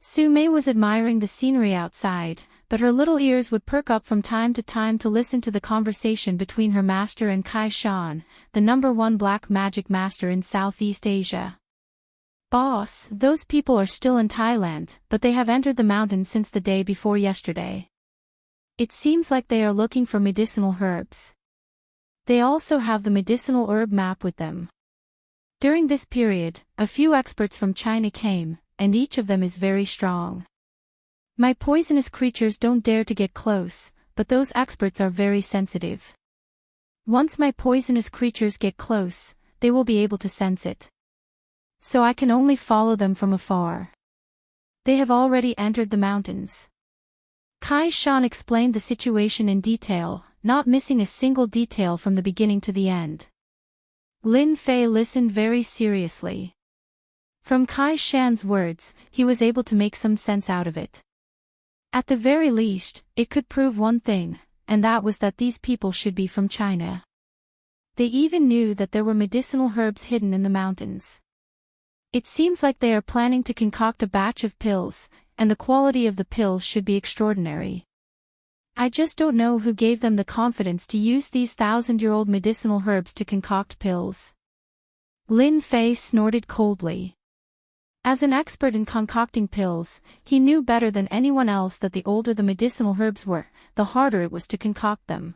Su Mei was admiring the scenery outside, but her little ears would perk up from time to time to listen to the conversation between her master and Kai Shan, the #1 black magic master in Southeast Asia. Boss, those people are still in Thailand, but they have entered the mountains since the day before yesterday. It seems like they are looking for medicinal herbs. They also have the medicinal herb map with them. During this period, a few experts from China came, and each of them is very strong. My poisonous creatures don't dare to get close, but those experts are very sensitive. Once my poisonous creatures get close, they will be able to sense it. So I can only follow them from afar. They have already entered the mountains. Kai Shan explained the situation in detail, not missing a single detail from the beginning to the end. Lin Fei listened very seriously. From Kai Shan's words, he was able to make some sense out of it. At the very least, it could prove one thing, and that was that these people should be from China. They even knew that there were medicinal herbs hidden in the mountains. It seems like they are planning to concoct a batch of pills, and the quality of the pills should be extraordinary. I just don't know who gave them the confidence to use these 1,000-year-old medicinal herbs to concoct pills. Lin Fei snorted coldly. As an expert in concocting pills, he knew better than anyone else that the older the medicinal herbs were, the harder it was to concoct them.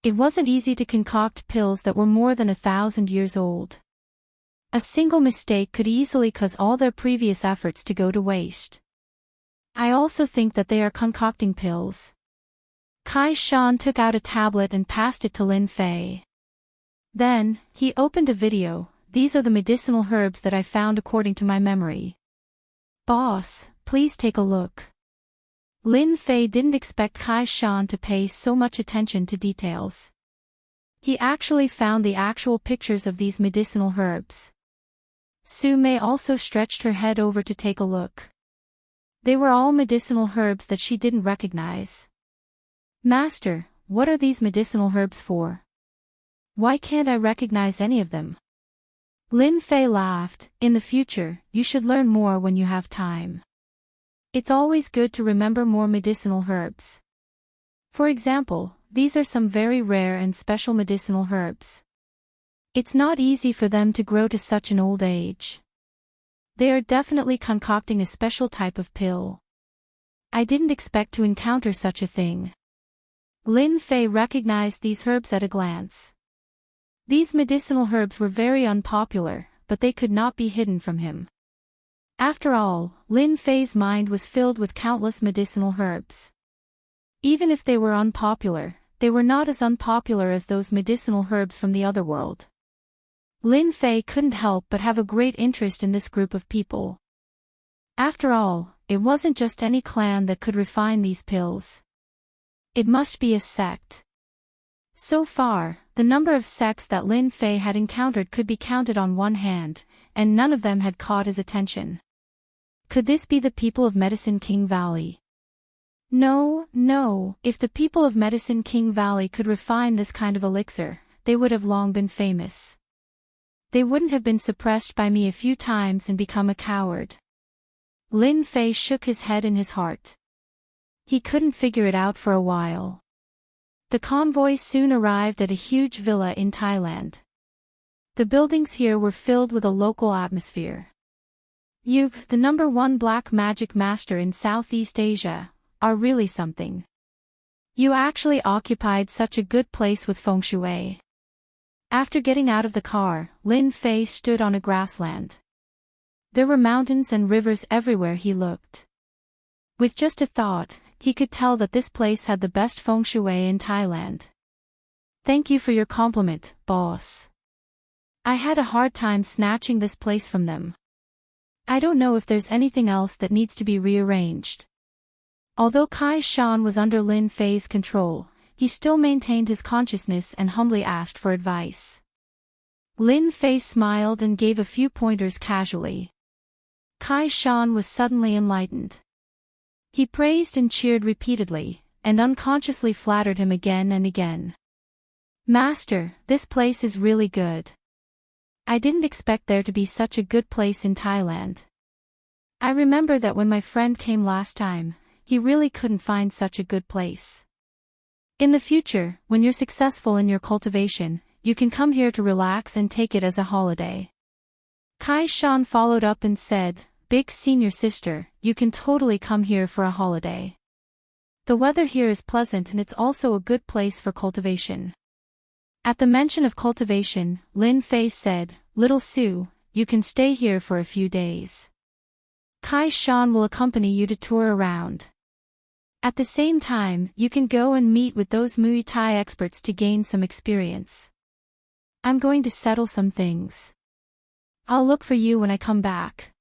It wasn't easy to concoct pills that were more than 1,000 years old. A single mistake could easily cause all their previous efforts to go to waste. I also think that they are concocting pills. Kai Shan took out a tablet and passed it to Lin Fei. Then, he opened a video. These are the medicinal herbs that I found according to my memory. Boss, please take a look. Lin Fei didn't expect Kai Shan to pay so much attention to details. He actually found the actual pictures of these medicinal herbs. Su Mei also stretched her head over to take a look. They were all medicinal herbs that she didn't recognize. Master, what are these medicinal herbs for? Why can't I recognize any of them? Lin Fei laughed. In the future, you should learn more when you have time. It's always good to remember more medicinal herbs. For example, these are some very rare and special medicinal herbs. It's not easy for them to grow to such an old age. They are definitely concocting a special type of pill. I didn't expect to encounter such a thing. Lin Fei recognized these herbs at a glance. These medicinal herbs were very unpopular, but they could not be hidden from him. After all, Lin Fei's mind was filled with countless medicinal herbs. Even if they were unpopular, they were not as unpopular as those medicinal herbs from the other world. Lin Fei couldn't help but have a great interest in this group of people. After all, it wasn't just any clan that could refine these pills. It must be a sect. So far, the number of sects that Lin Fei had encountered could be counted on one hand, and none of them had caught his attention. Could this be the people of Medicine King Valley? No, if the people of Medicine King Valley could refine this kind of elixir, they would have long been famous. They wouldn't have been suppressed by me a few times and become a coward. Lin Fei shook his head in his heart. He couldn't figure it out for a while. The convoy soon arrived at a huge villa in Thailand. The buildings here were filled with a local atmosphere. You, the #1 black magic master in Southeast Asia, are really something. You actually occupied such a good place with feng shui. After getting out of the car, Lin Fei stood on a grassland. There were mountains and rivers everywhere he looked. With just a thought, he could tell that this place had the best feng shui in Thailand. Thank you for your compliment, boss. I had a hard time snatching this place from them. I don't know if there's anything else that needs to be rearranged. Although Kai Shan was under Lin Fei's control, he still maintained his consciousness and humbly asked for advice. Lin Fei smiled and gave a few pointers casually. Kai Shan was suddenly enlightened. He praised and cheered repeatedly, and unconsciously flattered him again and again. Master, this place is really good. I didn't expect there to be such a good place in Thailand. I remember that when my friend came last time, he really couldn't find such a good place. In the future, when you're successful in your cultivation, you can come here to relax and take it as a holiday. Kai Shan followed up and said, Big senior sister, you can totally come here for a holiday. The weather here is pleasant and it's also a good place for cultivation. At the mention of cultivation, Lin Fei said, Little Sue, you can stay here for a few days. Kai Shan will accompany you to tour around. At the same time, you can go and meet with those Muay Thai experts to gain some experience. I'm going to settle some things. I'll look for you when I come back.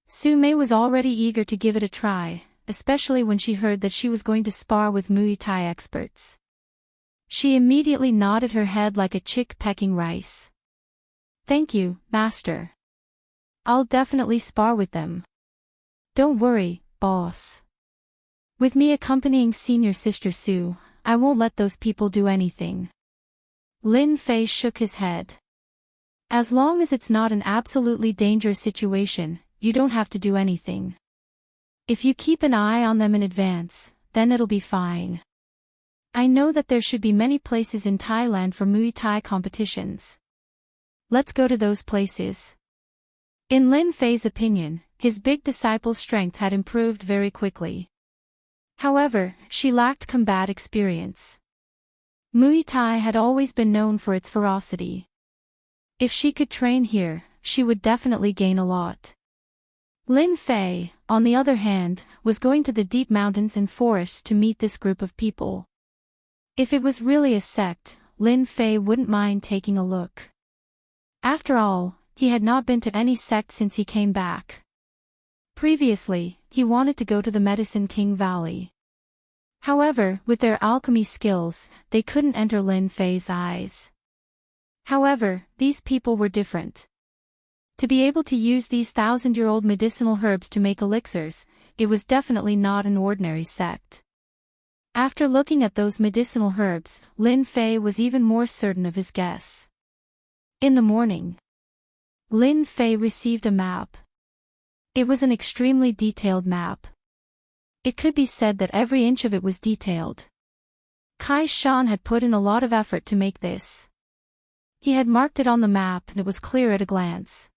Su Mei was already eager to give it a try, especially when she heard that she was going to spar with Muay Thai experts. She immediately nodded her head like a chick pecking rice. Thank you, master. I'll definitely spar with them. Don't worry, boss. With me accompanying senior sister Sue, I won't let those people do anything. Lin Fei shook his head. As long as it's not an absolutely dangerous situation, you don't have to do anything. If you keep an eye on them in advance, then it'll be fine. I know that there should be many places in Thailand for Muay Thai competitions. Let's go to those places. In Lin Fei's opinion, his big disciple's strength had improved very quickly. However, she lacked combat experience. Muay Thai had always been known for its ferocity. If she could train here, she would definitely gain a lot. Lin Fei, on the other hand, was going to the deep mountains and forests to meet this group of people. If it was really a sect, Lin Fei wouldn't mind taking a look. After all, he had not been to any sect since he came back. Previously, he wanted to go to the Medicine King Valley. However, with their alchemy skills, they couldn't enter Lin Fei's eyes. However, these people were different. To be able to use these 1,000-year-old medicinal herbs to make elixirs, it was definitely not an ordinary sect. After looking at those medicinal herbs, Lin Fei was even more certain of his guess. In the morning, Lin Fei received a map. It was an extremely detailed map. It could be said that every inch of it was detailed. Kai Shan had put in a lot of effort to make this. He had marked it on the map and it was clear at a glance.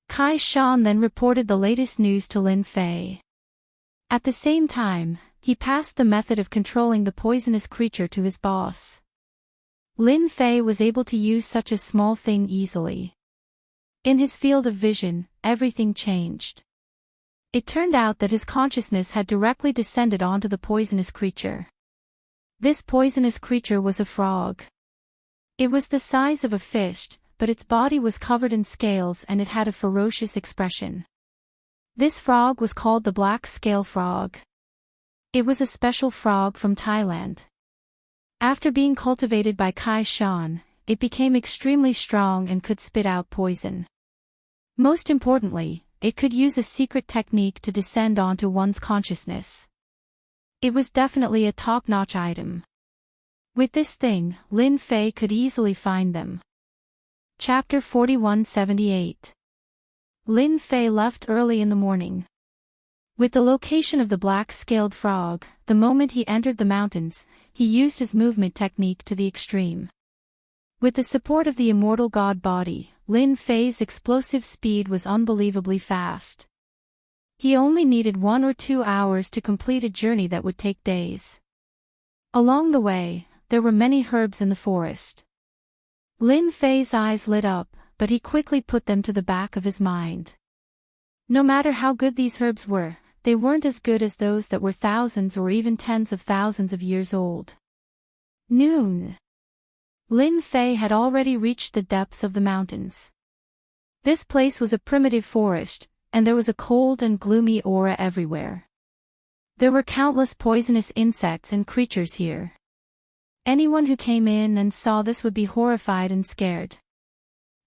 Kai Shan then reported the latest news to Lin Fei. At the same time, he passed the method of controlling the poisonous creature to his boss. Lin Fei was able to use such a small thing easily. In his field of vision, everything changed. It turned out that his consciousness had directly descended onto the poisonous creature. This poisonous creature was a frog. It was the size of a fish, but its body was covered in scales and it had a ferocious expression. This frog was called the black scale frog. It was a special frog from Thailand. After being cultivated by Kai Shan, it became extremely strong and could spit out poison. Most importantly, it could use a secret technique to descend onto one's consciousness. It was definitely a top-notch item. With this thing, Lin Fei could easily find them. Chapter 4178. Lin Fei left early in the morning. With the location of the black-scaled frog, the moment he entered the mountains, he used his movement technique to the extreme. With the support of the immortal god body, Lin Fei's explosive speed was unbelievably fast. He only needed 1 or 2 hours to complete a journey that would take days. Along the way, there were many herbs in the forest. Lin Fei's eyes lit up, but he quickly put them to the back of his mind. No matter how good these herbs were, they weren't as good as those that were thousands or even tens of thousands of years old. Noon. Lin Fei had already reached the depths of the mountains. This place was a primitive forest, and there was a cold and gloomy aura everywhere. There were countless poisonous insects and creatures here. Anyone who came in and saw this would be horrified and scared.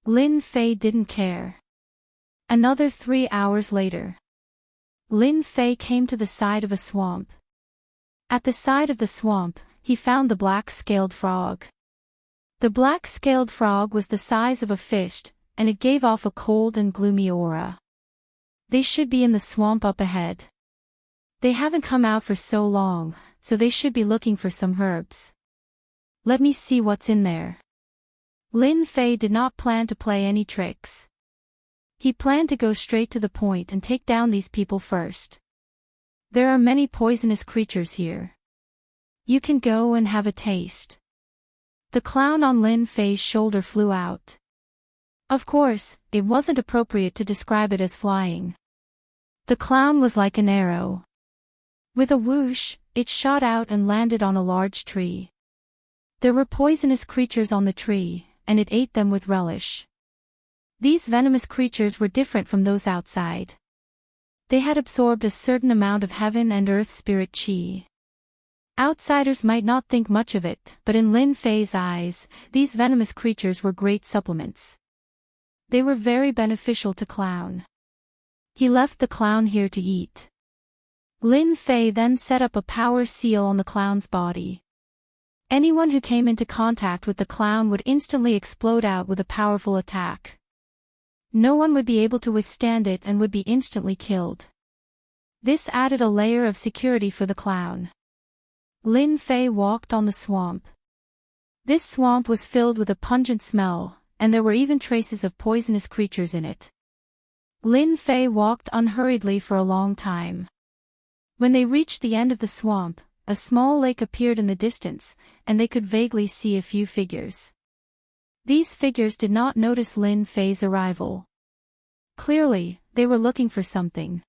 Lin Fei didn't care. Another 3 hours later. Lin Fei came to the side of a swamp. At the side of the swamp, he found the black-scaled frog. The black-scaled frog was the size of a fish, and it gave off a cold and gloomy aura. They should be in the swamp up ahead. They haven't come out for so long, so they should be looking for some herbs. Let me see what's in there. Lin Fei did not plan to play any tricks. He planned to go straight to the point and take down these people first. There are many poisonous creatures here. You can go and have a taste. The clown on Lin Fei's shoulder flew out. Of course, it wasn't appropriate to describe it as flying. The clown was like an arrow. With a whoosh, it shot out and landed on a large tree. There were poisonous creatures on the tree, and it ate them with relish. These venomous creatures were different from those outside. They had absorbed a certain amount of heaven and earth spirit chi. Outsiders might not think much of it, but in Lin Fei's eyes, these venomous creatures were great supplements. They were very beneficial to Clown. He left the clown here to eat. Lin Fei then set up a power seal on the clown's body. Anyone who came into contact with the clown would instantly explode out with a powerful attack. No one would be able to withstand it and would be instantly killed. This added a layer of security for the clown. Lin Fei walked on the swamp. This swamp was filled with a pungent smell, and there were even traces of poisonous creatures in it. Lin Fei walked unhurriedly for a long time. When they reached the end of the swamp, a small lake appeared in the distance, and they could vaguely see a few figures. These figures did not notice Lin Fei's arrival. Clearly, they were looking for something.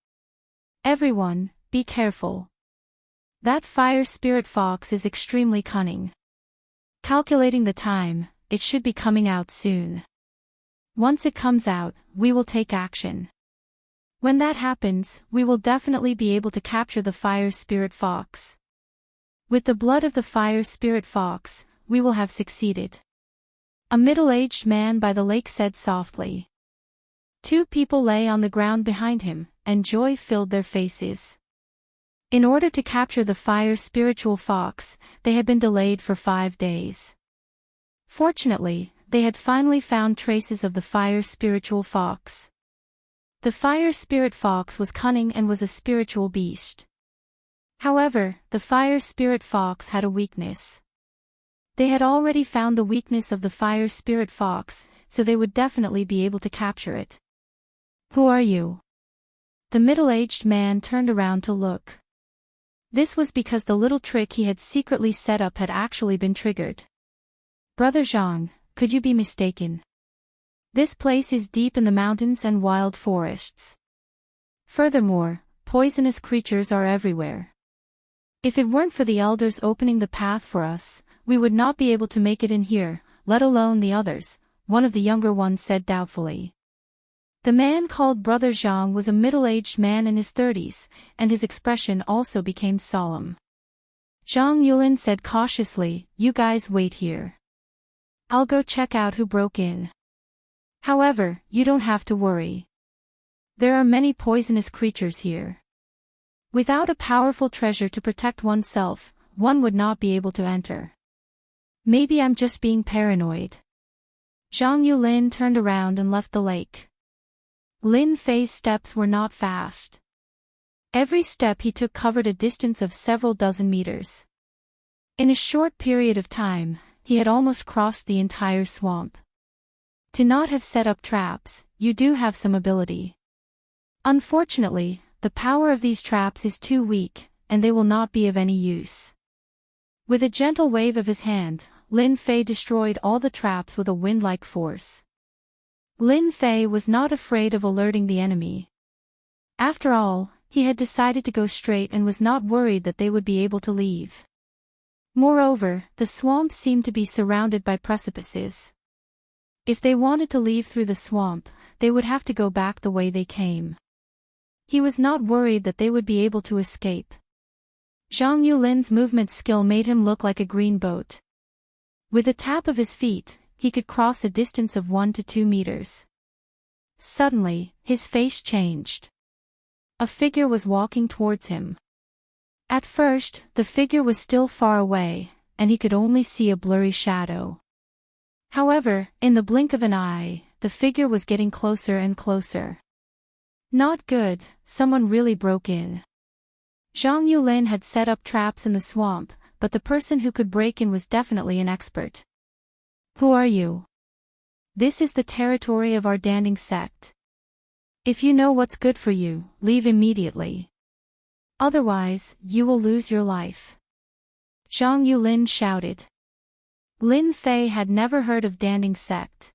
Everyone, be careful. That fire spirit fox is extremely cunning. Calculating the time, it should be coming out soon. Once it comes out, we will take action. When that happens, we will definitely be able to capture the fire spirit fox. With the blood of the fire spirit fox, we will have succeeded. A middle-aged man by the lake said softly. 2 people lay on the ground behind him, and joy filled their faces. In order to capture the fire spiritual fox, they had been delayed for 5 days. Fortunately, they had finally found traces of the fire spiritual fox. The fire spirit fox was cunning and was a spiritual beast. However, the fire spirit fox had a weakness. They had already found the weakness of the fire spirit fox, so they would definitely be able to capture it. Who are you? The middle-aged man turned around to look. This was because the little trick he had secretly set up had actually been triggered. Brother Zhang, could you be mistaken? This place is deep in the mountains and wild forests. Furthermore, poisonous creatures are everywhere. If it weren't for the elders opening the path for us, we would not be able to make it in here, let alone the others, one of the younger ones said doubtfully. The man called Brother Zhang was a middle-aged man in his 30s, and his expression also became solemn. Zhang Yulin said cautiously, "You guys wait here. I'll go check out who broke in. However, you don't have to worry. There are many poisonous creatures here. Without a powerful treasure to protect oneself, one would not be able to enter. Maybe I'm just being paranoid." Zhang Yulin turned around and left the lake. Lin Fei's steps were not fast. Every step he took covered a distance of several dozen meters. In a short period of time, he had almost crossed the entire swamp. To not have set up traps, you do have some ability. Unfortunately, the power of these traps is too weak, and they will not be of any use. With a gentle wave of his hand, Lin Fei destroyed all the traps with a wind-like force. Lin Fei was not afraid of alerting the enemy. After all, he had decided to go straight and was not worried that they would be able to leave. Moreover, the swamp seemed to be surrounded by precipices. If they wanted to leave through the swamp, they would have to go back the way they came. He was not worried that they would be able to escape. Zhang Yulin's movement skill made him look like a green boat. With a tap of his feet, he could cross a distance of 1 to 2 meters. Suddenly, his face changed. A figure was walking towards him. At first, the figure was still far away, and he could only see a blurry shadow. However, in the blink of an eye, the figure was getting closer and closer. Not good, someone really broke in. Zhang Yulin had set up traps in the swamp, but the person who could break in was definitely an expert. Who are you? This is the territory of our Danding sect. If you know what's good for you, leave immediately. Otherwise, you will lose your life. Zhang Yulin shouted. Lin Fei had never heard of Danding sect.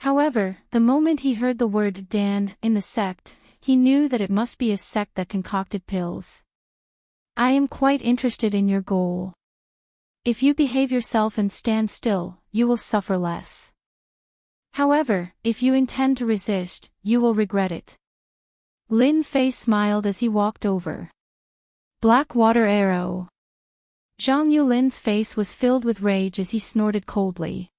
However, the moment he heard the word Dan in the sect, he knew that it must be a sect that concocted pills. I am quite interested in your goal. If you behave yourself and stand still, you will suffer less. However, if you intend to resist, you will regret it. Lin Fei smiled as he walked over. Black water arrow. Zhang Yulin's face was filled with rage as he snorted coldly.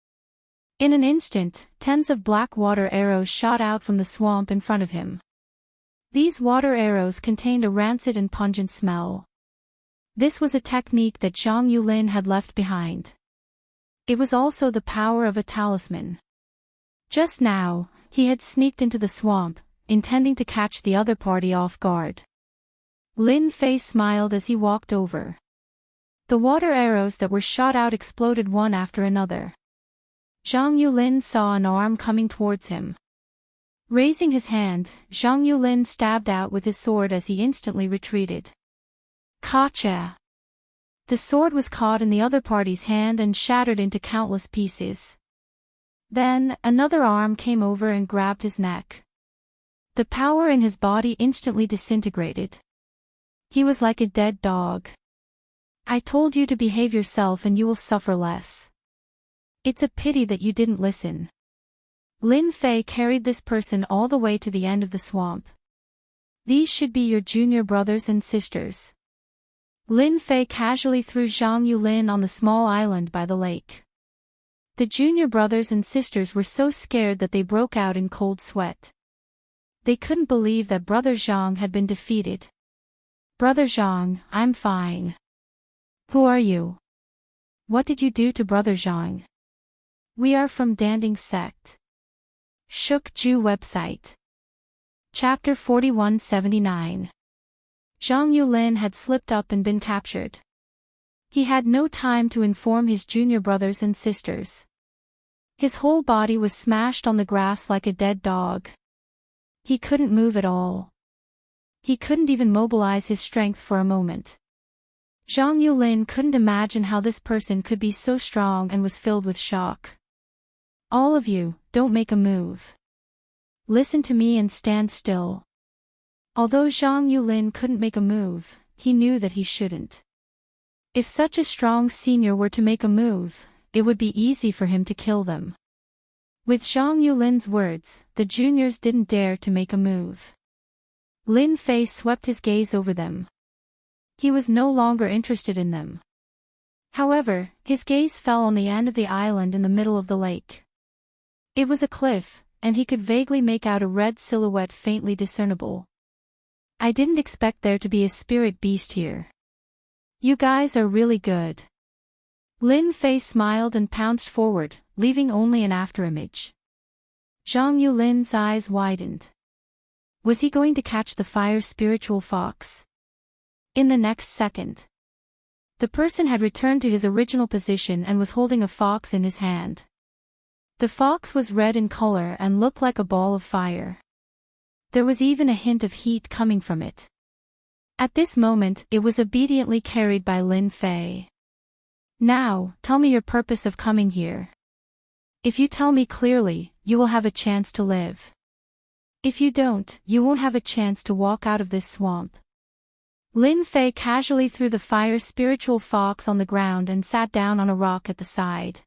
In an instant, tens of black water arrows shot out from the swamp in front of him. These water arrows contained a rancid and pungent smell. This was a technique that Zhang Yulin had left behind. It was also the power of a talisman. Just now, he had sneaked into the swamp, intending to catch the other party off guard. Lin Fei smiled as he walked over. The water arrows that were shot out exploded one after another. Zhang Yulin saw an arm coming towards him. Raising his hand, Zhang Yulin stabbed out with his sword as he instantly retreated. Gotcha! The sword was caught in the other party's hand and shattered into countless pieces. Then, another arm came over and grabbed his neck. The power in his body instantly disintegrated. He was like a dead dog. I told you to behave yourself and you will suffer less. It's a pity that you didn't listen. Lin Fei carried this person all the way to the end of the swamp. These should be your junior brothers and sisters. Lin Fei casually threw Zhang Yulin on the small island by the lake. The junior brothers and sisters were so scared that they broke out in cold sweat. They couldn't believe that Brother Zhang had been defeated. Brother Zhang, I'm fine. Who are you? What did you do to Brother Zhang? We are from Danding sect. Shuk Ju website. Chapter 4179. Zhang Yulin had slipped up and been captured. He had no time to inform his junior brothers and sisters. His whole body was smashed on the grass like a dead dog. He couldn't move at all. He couldn't even mobilize his strength for a moment. Zhang Yulin couldn't imagine how this person could be so strong and was filled with shock. All of you, don't make a move. Listen to me and stand still. Although Zhang Yulin couldn't make a move, he knew that he shouldn't. If such a strong senior were to make a move, it would be easy for him to kill them. With Zhang Yulin's words, the juniors didn't dare to make a move. Lin Fei swept his gaze over them. He was no longer interested in them. However, his gaze fell on the end of the island in the middle of the lake. It was a cliff, and he could vaguely make out a red silhouette faintly discernible. I didn't expect there to be a spirit beast here. You guys are really good. Lin Fei smiled and pounced forward, leaving only an afterimage. Zhang Yulin's eyes widened. Was he going to catch the fire spiritual fox? In the next second, the person had returned to his original position and was holding a fox in his hand. The fox was red in color and looked like a ball of fire. There was even a hint of heat coming from it. At this moment, it was obediently carried by Lin Fei. Now, tell me your purpose of coming here. If you tell me clearly, you will have a chance to live. If you don't, you won't have a chance to walk out of this swamp. Lin Fei casually threw the fire spiritual fox on the ground and sat down on a rock at the side.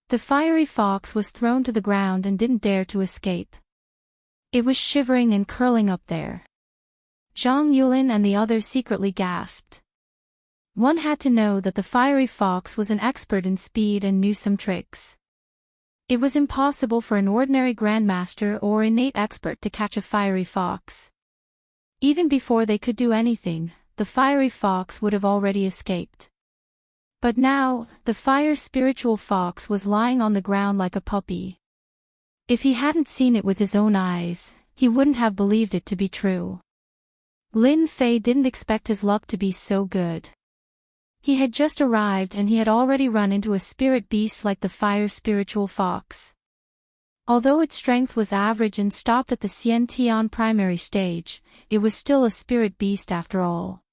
The fiery fox was thrown to the ground and didn't dare to escape. It was shivering and curling up there. Zhang Yulin and the others secretly gasped. One had to know that the fiery fox was an expert in speed and knew some tricks. It was impossible for an ordinary grandmaster or innate expert to catch a fiery fox. Even before they could do anything, the fiery fox would have already escaped. But now, the fire spiritual fox was lying on the ground like a puppy. If he hadn't seen it with his own eyes, he wouldn't have believed it to be true. Lin Fei didn't expect his luck to be so good. He had just arrived and he had already run into a spirit beast like the fire spiritual fox. Although its strength was average and stopped at the Xiantian primary stage, it was still a spirit beast after all.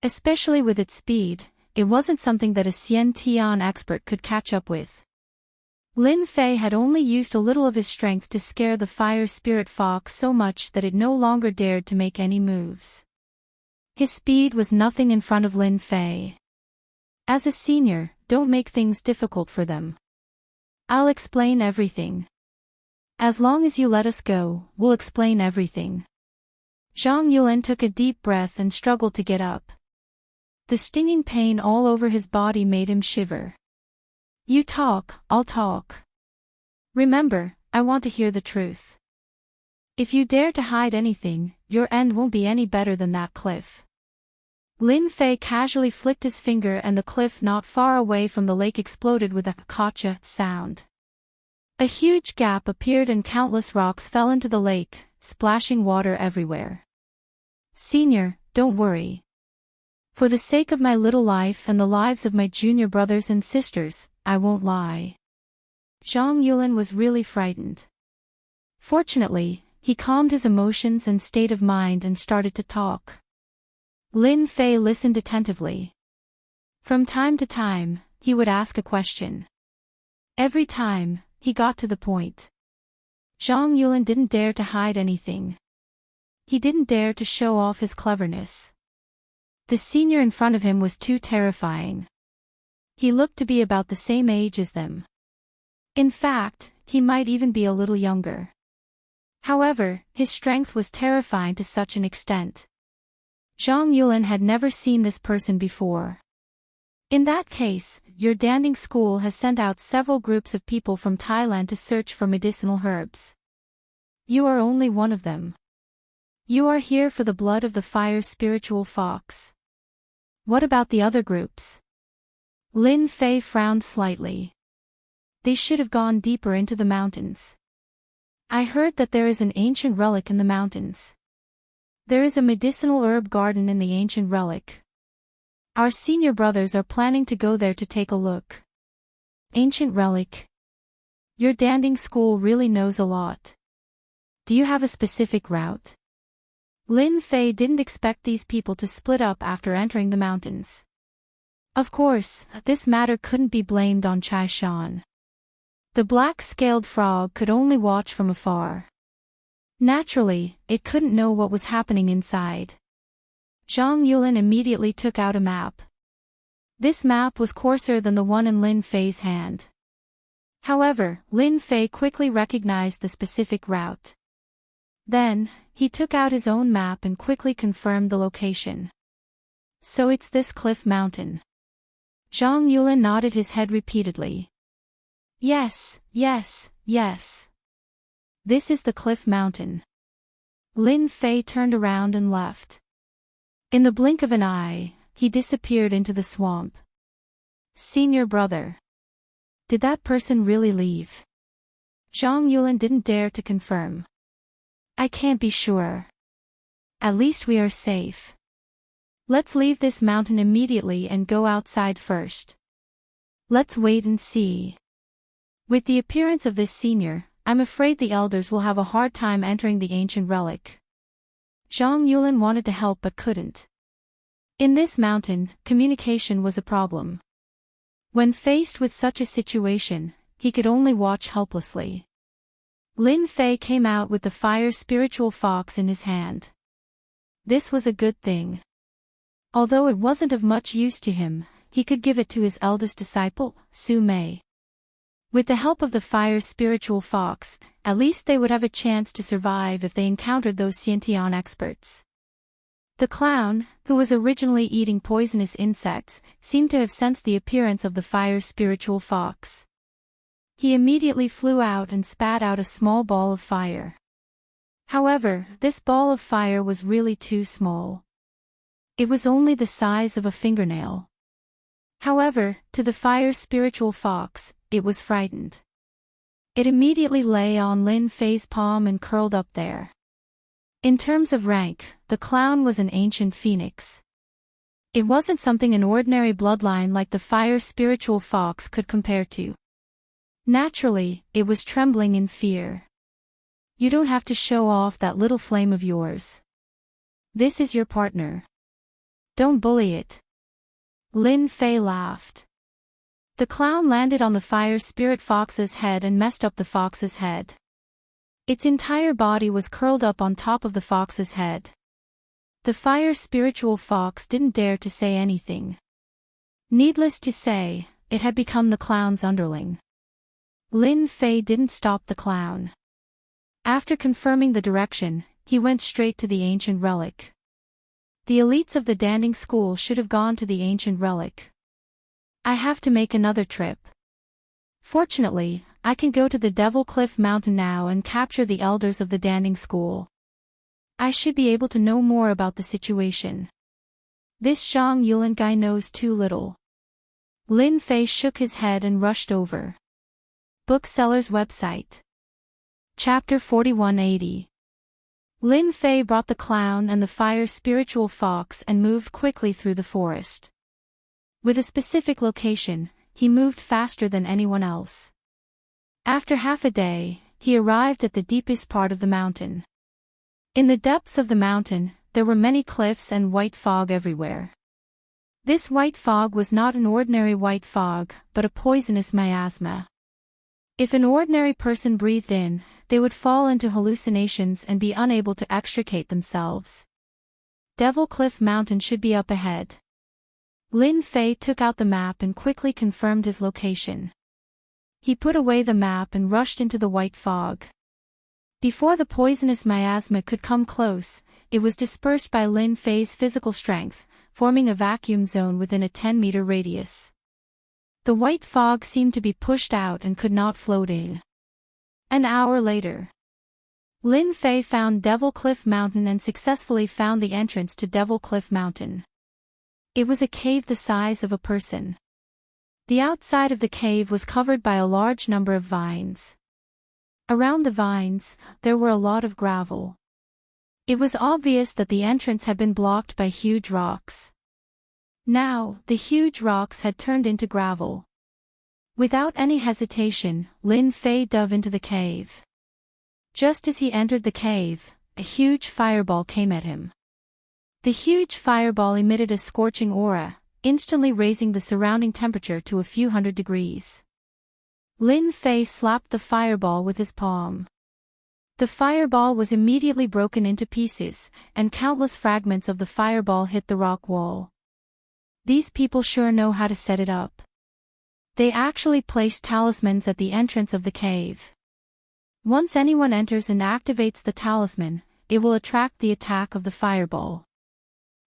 Especially with its speed, it wasn't something that a Xiantian expert could catch up with. Lin Fei had only used a little of his strength to scare the fire spirit fox so much that it no longer dared to make any moves. His speed was nothing in front of Lin Fei. As a senior, don't make things difficult for them. I'll explain everything. As long as you let us go, we'll explain everything. Zhang Yulin took a deep breath and struggled to get up. The stinging pain all over his body made him shiver. You talk, I'll talk. Remember, I want to hear the truth. If you dare to hide anything, your end won't be any better than that cliff. Lin Fei casually flicked his finger and the cliff not far away from the lake exploded with a kacha sound. A huge gap appeared and countless rocks fell into the lake, splashing water everywhere. Senior, don't worry. For the sake of my little life and the lives of my junior brothers and sisters, I won't lie. Zhang Yulin was really frightened. Fortunately, he calmed his emotions and state of mind and started to talk. Lin Fei listened attentively. From time to time, he would ask a question. Every time, he got to the point. Zhang Yulin didn't dare to hide anything. He didn't dare to show off his cleverness. The senior in front of him was too terrifying. He looked to be about the same age as them. In fact, he might even be a little younger. However, his strength was terrifying to such an extent. Zhang Yulin had never seen this person before. In that case, your Danding school has sent out several groups of people from Thailand to search for medicinal herbs. You are only one of them. You are here for the blood of the fire spiritual fox. What about the other groups? Lin Fei frowned slightly. They should have gone deeper into the mountains. I heard that there is an ancient relic in the mountains. There is a medicinal herb garden in the ancient relic. Our senior brothers are planning to go there to take a look. Ancient relic. Your danding school really knows a lot. Do you have a specific route? Lin Fei didn't expect these people to split up after entering the mountains. Of course, this matter couldn't be blamed on Chai Shan. The black-scaled frog could only watch from afar. Naturally, it couldn't know what was happening inside. Zhang Yulin immediately took out a map. This map was coarser than the one in Lin Fei's hand. However, Lin Fei quickly recognized the specific route. Then, he took out his own map and quickly confirmed the location. So it's this cliff mountain. Zhang Yulin nodded his head repeatedly. Yes, yes, yes. This is the cliff mountain. Lin Fei turned around and left. In the blink of an eye, he disappeared into the swamp. Senior brother. Did that person really leave? Zhang Yulin didn't dare to confirm. I can't be sure. At least we are safe. Let's leave this mountain immediately and go outside first. Let's wait and see. With the appearance of this senior, I'm afraid the elders will have a hard time entering the ancient relic. Zhang Yulin wanted to help but couldn't. In this mountain, communication was a problem. When faced with such a situation, he could only watch helplessly. Lin Fei came out with the fire spiritual fox in his hand. This was a good thing. Although it wasn't of much use to him, he could give it to his eldest disciple, Su Mei. With the help of the fire spiritual fox, at least they would have a chance to survive if they encountered those Xiantian experts. The clown, who was originally eating poisonous insects, seemed to have sensed the appearance of the fire spiritual fox. He immediately flew out and spat out a small ball of fire. However, this ball of fire was really too small. It was only the size of a fingernail. However, to the fire spiritual fox, it was frightened. It immediately lay on Lin Fei's palm and curled up there. In terms of rank, the clown was an ancient phoenix. It wasn't something an ordinary bloodline like the fire spiritual fox could compare to. Naturally, it was trembling in fear. You don't have to show off that little flame of yours. This is your partner. Don't bully it. Lin Fei laughed. The clown landed on the fire spirit fox's head and messed up the fox's head. Its entire body was curled up on top of the fox's head. The fire spiritual fox didn't dare to say anything. Needless to say, it had become the clown's underling. Lin Fei didn't stop the clown. After confirming the direction, he went straight to the ancient relic. The elites of the Danding School should have gone to the ancient relic. I have to make another trip. Fortunately, I can go to the Devil Cliff Mountain now and capture the elders of the Danding School. I should be able to know more about the situation. This Zhang Yulin guy knows too little. Lin Fei shook his head and rushed over. Bookseller's website. Chapter 4180. Lin Fei brought the clown and the fire spiritual fox and moved quickly through the forest. With a specific location, he moved faster than anyone else. After half a day, he arrived at the deepest part of the mountain. In the depths of the mountain, there were many cliffs and white fog everywhere. This white fog was not an ordinary white fog, but a poisonous miasma. If an ordinary person breathed in, they would fall into hallucinations and be unable to extricate themselves. Devil Cliff Mountain should be up ahead. Lin Fei took out the map and quickly confirmed his location. He put away the map and rushed into the white fog. Before the poisonous miasma could come close, it was dispersed by Lin Fei's physical strength, forming a vacuum zone within a 10-meter radius. The white fog seemed to be pushed out and could not float in. An hour later, Lin Fei found Devil Cliff Mountain and successfully found the entrance to Devil Cliff Mountain. It was a cave the size of a person. The outside of the cave was covered by a large number of vines. Around the vines, there were a lot of gravel. It was obvious that the entrance had been blocked by huge rocks. Now, the huge rocks had turned into gravel. Without any hesitation, Lin Fei dove into the cave. Just as he entered the cave, a huge fireball came at him. The huge fireball emitted a scorching aura, instantly raising the surrounding temperature to a few hundred degrees. Lin Fei slapped the fireball with his palm. The fireball was immediately broken into pieces, and countless fragments of the fireball hit the rock wall. These people sure know how to set it up. They actually placed talismans at the entrance of the cave. Once anyone enters and activates the talisman, it will attract the attack of the fireball.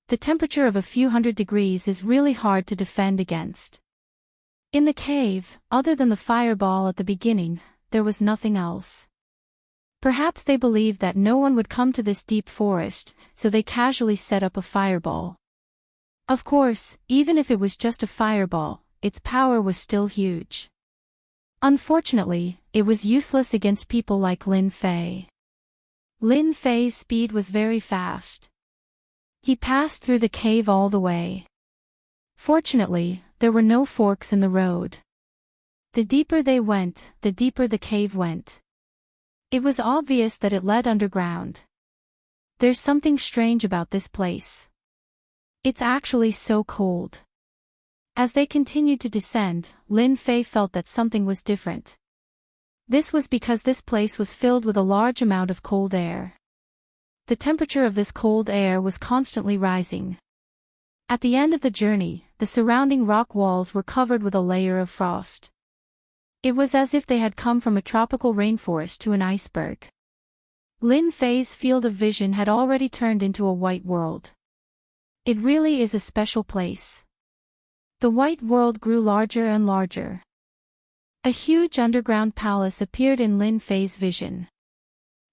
The temperature of a few hundred degrees is really hard to defend against. In the cave, other than the fireball at the beginning, there was nothing else. Perhaps they believed that no one would come to this deep forest, so they casually set up a fireball. Of course, even if it was just a fireball, its power was still huge. Unfortunately, it was useless against people like Lin Fei. Lin Fei's speed was very fast. He passed through the cave all the way. Fortunately, there were no forks in the road. The deeper they went, the deeper the cave went. It was obvious that it led underground. There's something strange about this place. It's actually so cold. As they continued to descend, Lin Fei felt that something was different. This was because this place was filled with a large amount of cold air. The temperature of this cold air was constantly rising. At the end of the journey, the surrounding rock walls were covered with a layer of frost. It was as if they had come from a tropical rainforest to an iceberg. Lin Fei's field of vision had already turned into a white world. It really is a special place. The white world grew larger and larger. A huge underground palace appeared in Lin Fei's vision.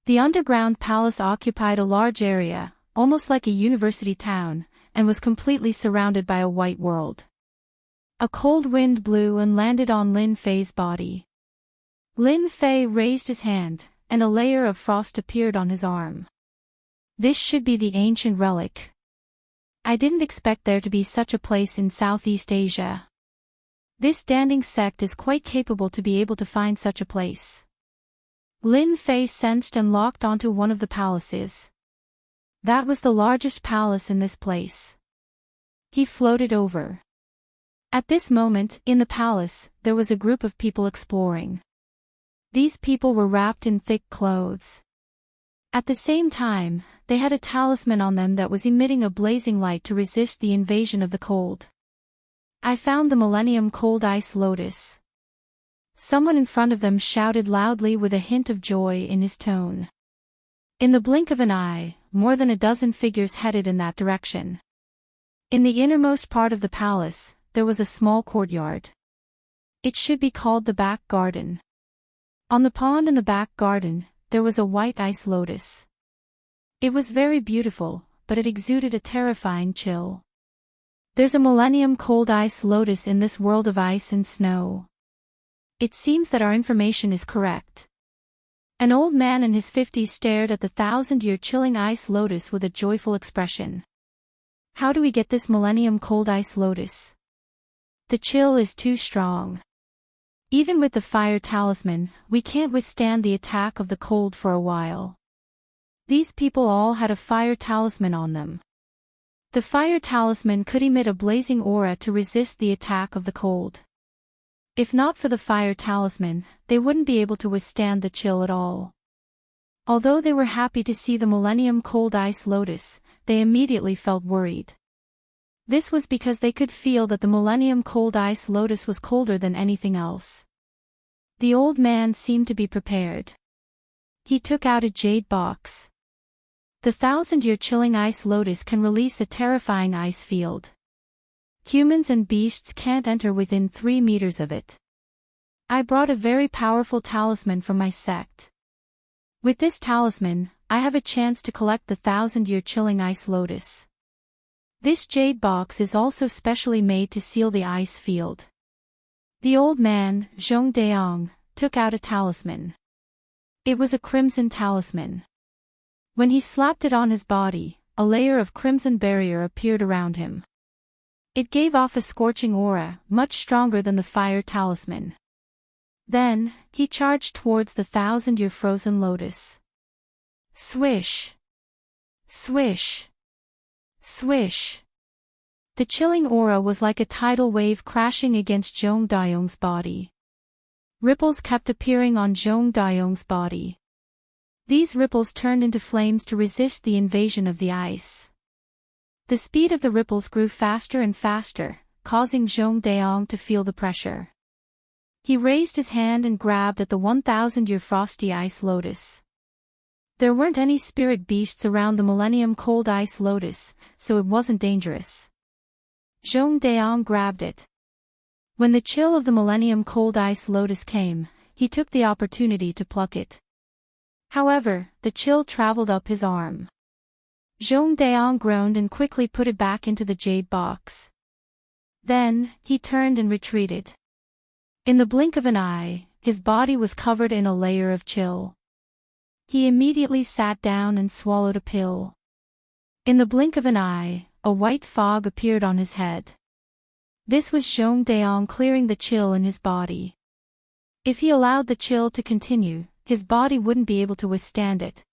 The underground palace occupied a large area, almost like a university town, and was completely surrounded by a white world. A cold wind blew and landed on Lin Fei's body. Lin Fei raised his hand, and a layer of frost appeared on his arm. This should be the ancient relic. I didn't expect there to be such a place in Southeast Asia. This standing sect is quite capable to be able to find such a place. Lin Fei sensed and locked onto one of the palaces. That was the largest palace in this place. He floated over. At this moment, in the palace, there was a group of people exploring. These people were wrapped in thick clothes. At the same time, they had a talisman on them that was emitting a blazing light to resist the invasion of the cold. I found the Millennium Cold Ice Lotus. Someone in front of them shouted loudly with a hint of joy in his tone. In the blink of an eye, more than a dozen figures headed in that direction. In the innermost part of the palace, there was a small courtyard. It should be called the back garden. On the pond in the back garden, there was a white ice lotus. It was very beautiful, but it exuded a terrifying chill. There's a Millennium Cold Ice Lotus in this world of ice and snow. It seems that our information is correct. An old man in his 50s stared at the 1,000-year chilling ice lotus with a joyful expression. How do we get this Millennium Cold Ice Lotus? The chill is too strong. Even with the fire talisman, we can't withstand the attack of the cold for a while. These people all had a fire talisman on them. The fire talisman could emit a blazing aura to resist the attack of the cold. If not for the fire talisman, they wouldn't be able to withstand the chill at all. Although they were happy to see the Millennium Cold Ice Lotus, they immediately felt worried. This was because they could feel that the Millennium Cold Ice Lotus was colder than anything else. The old man seemed to be prepared. He took out a jade box. The 1,000-year chilling ice lotus can release a terrifying ice field. Humans and beasts can't enter within 3 meters of it. I brought a very powerful talisman from my sect. With this talisman, I have a chance to collect the 1,000-year chilling ice lotus. This jade box is also specially made to seal the ice field. The old man, Zhong Deong, took out a talisman. It was a crimson talisman. When he slapped it on his body, a layer of crimson barrier appeared around him. It gave off a scorching aura, much stronger than the fire talisman. Then, he charged towards the 1,000-year frozen lotus. Swish! Swish! Swish! The chilling aura was like a tidal wave crashing against Zhong Dayong's body. Ripples kept appearing on Zhong Dayong's body. These ripples turned into flames to resist the invasion of the ice. The speed of the ripples grew faster and faster, causing Zhong Dayong to feel the pressure. He raised his hand and grabbed at the 1,000-year frosty ice lotus. There weren't any spirit beasts around the Millennium Cold Ice Lotus, so it wasn't dangerous. Zhong Dayong grabbed it. When the chill of the Millennium Cold Ice Lotus came, he took the opportunity to pluck it. However, the chill traveled up his arm. Zhong Dayong groaned and quickly put it back into the jade box. Then, he turned and retreated. In the blink of an eye, his body was covered in a layer of chill. He immediately sat down and swallowed a pill. In the blink of an eye, a white fog appeared on his head. This was Zhong Dayong clearing the chill in his body. If he allowed the chill to continue, his body wouldn't be able to withstand it.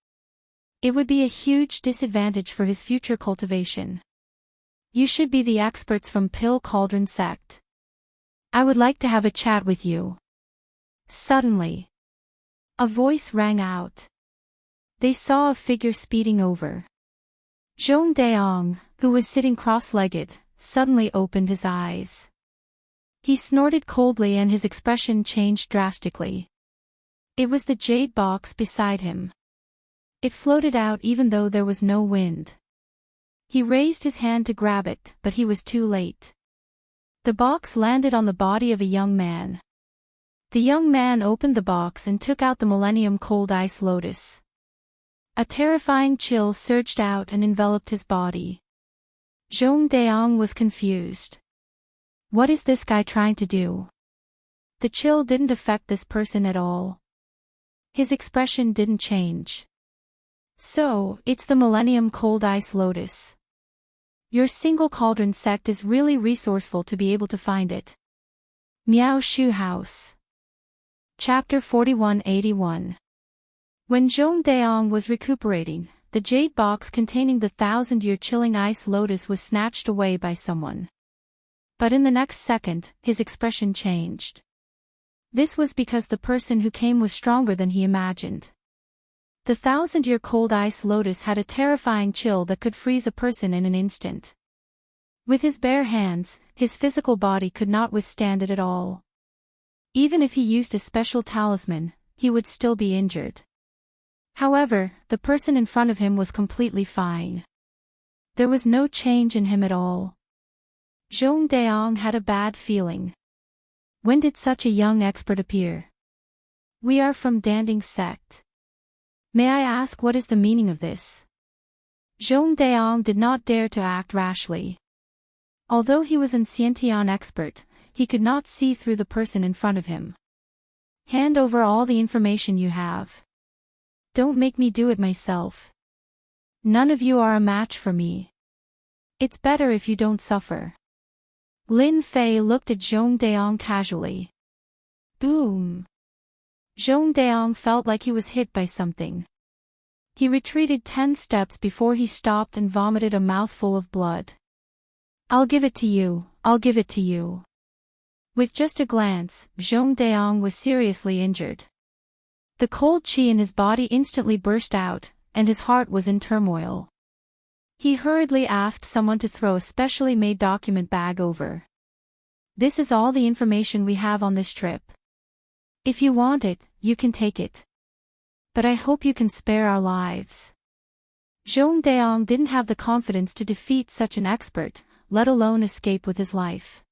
It would be a huge disadvantage for his future cultivation. You should be the experts from Pill Cauldron Sect. I would like to have a chat with you. Suddenly, a voice rang out. They saw a figure speeding over. Zhong Dayong, who was sitting cross-legged, suddenly opened his eyes. He snorted coldly and his expression changed drastically. It was the jade box beside him. It floated out even though there was no wind. He raised his hand to grab it, but he was too late. The box landed on the body of a young man. The young man opened the box and took out the Millennium Cold Ice Lotus. A terrifying chill surged out and enveloped his body. Zhong Dayong was confused. What is this guy trying to do? The chill didn't affect this person at all. His expression didn't change. So, it's the Millennium Cold Ice Lotus. Your single cauldron sect is really resourceful to be able to find it. Miao Shu House. Chapter 4181. When Zhong Dayong was recuperating, the jade box containing the 1,000-year chilling ice lotus was snatched away by someone. But in the next second, his expression changed. This was because the person who came was stronger than he imagined. The 1,000-year cold ice lotus had a terrifying chill that could freeze a person in an instant. With his bare hands, his physical body could not withstand it at all. Even if he used a special talisman, he would still be injured. However, the person in front of him was completely fine. There was no change in him at all. Zhong Dayong had a bad feeling. When did such a young expert appear? We are from Danding Sect. May I ask what is the meaning of this? Zhong Dayong did not dare to act rashly. Although he was an Xiantian expert, he could not see through the person in front of him. Hand over all the information you have. Don't make me do it myself. None of you are a match for me. It's better if you don't suffer. Lin Fei looked at Zhong Dayong casually. Boom. Zhong Dayong felt like he was hit by something. He retreated 10 steps before he stopped and vomited a mouthful of blood. I'll give it to you, I'll give it to you. With just a glance, Zhong Dayong was seriously injured. The cold chi in his body instantly burst out, and his heart was in turmoil. He hurriedly asked someone to throw a specially made document bag over. This is all the information we have on this trip. If you want it, you can take it. But I hope you can spare our lives. Zhong Dayong didn't have the confidence to defeat such an expert, let alone escape with his life.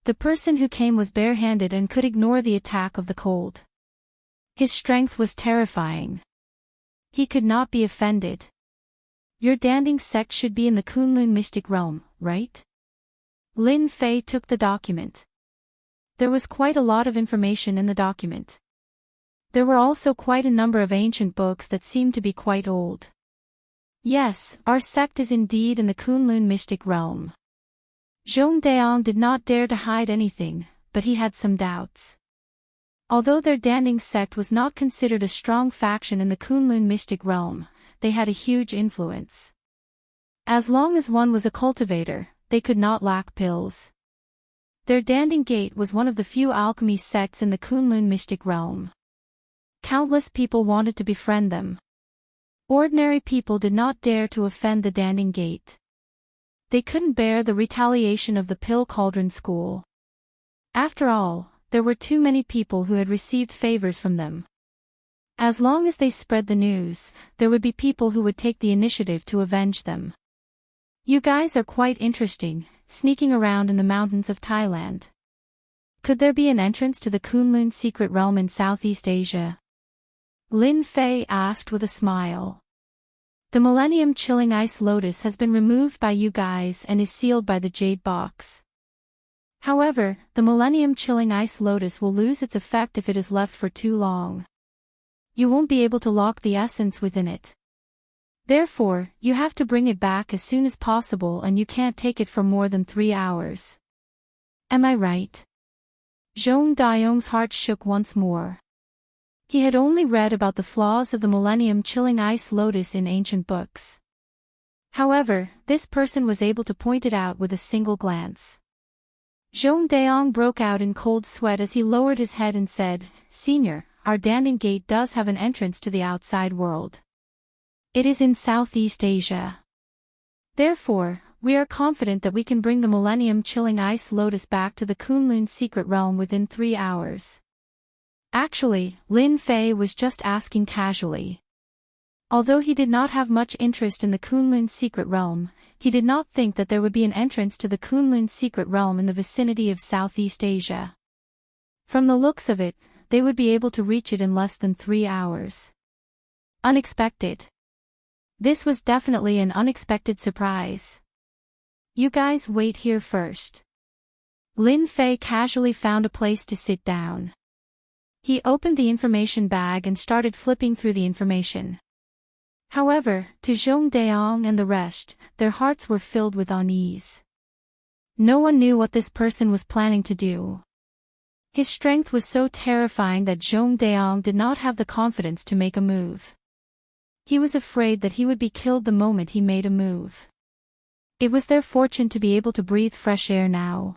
The person who came was barehanded and could ignore the attack of the cold. His strength was terrifying. He could not be offended. Your Danding sect should be in the Kunlun mystic realm, right? Lin Fei took the document. There was quite a lot of information in the document. There were also quite a number of ancient books that seemed to be quite old. Yes, our sect is indeed in the Kunlun mystic realm. Zhongdaong did not dare to hide anything, but he had some doubts. Although their Danding sect was not considered a strong faction in the Kunlun mystic realm, they had a huge influence. As long as one was a cultivator, they could not lack pills. Their Danding Gate was one of the few alchemy sects in the Kunlun mystic realm. Countless people wanted to befriend them. Ordinary people did not dare to offend the Danding Gate. They couldn't bear the retaliation of the Pill Cauldron School. After all, there were too many people who had received favors from them. As long as they spread the news, there would be people who would take the initiative to avenge them. You guys are quite interesting, sneaking around in the mountains of Thailand. Could there be an entrance to the Kunlun secret realm in Southeast Asia? Lin Fei asked with a smile. The Millennium Chilling Ice Lotus has been removed by you guys and is sealed by the Jade Box. However, the Millennium Chilling Ice Lotus will lose its effect if it is left for too long. You won't be able to lock the essence within it. Therefore, you have to bring it back as soon as possible and you can't take it for more than 3 hours. Am I right? Zhong Daiyong's heart shook once more. He had only read about the flaws of the Millennium Chilling Ice Lotus in ancient books. However, this person was able to point it out with a single glance. Zhong Daiyong broke out in cold sweat as he lowered his head and said, "Senior, our Danding Gate does have an entrance to the outside world. It is in Southeast Asia. Therefore, we are confident that we can bring the Millennium Chilling Ice Lotus back to the Kunlun secret realm within 3 hours." Actually, Lin Fei was just asking casually. Although he did not have much interest in the Kunlun secret realm, he did not think that there would be an entrance to the Kunlun secret realm in the vicinity of Southeast Asia. From the looks of it, they would be able to reach it in less than 3 hours. Unexpected. This was definitely an unexpected surprise. You guys wait here first. Lin Fei casually found a place to sit down. He opened the information bag and started flipping through the information. However, to Zhong Daiyong and the rest, their hearts were filled with unease. No one knew what this person was planning to do. His strength was so terrifying that Zhong Daiyong did not have the confidence to make a move. He was afraid that he would be killed the moment he made a move. It was their fortune to be able to breathe fresh air now.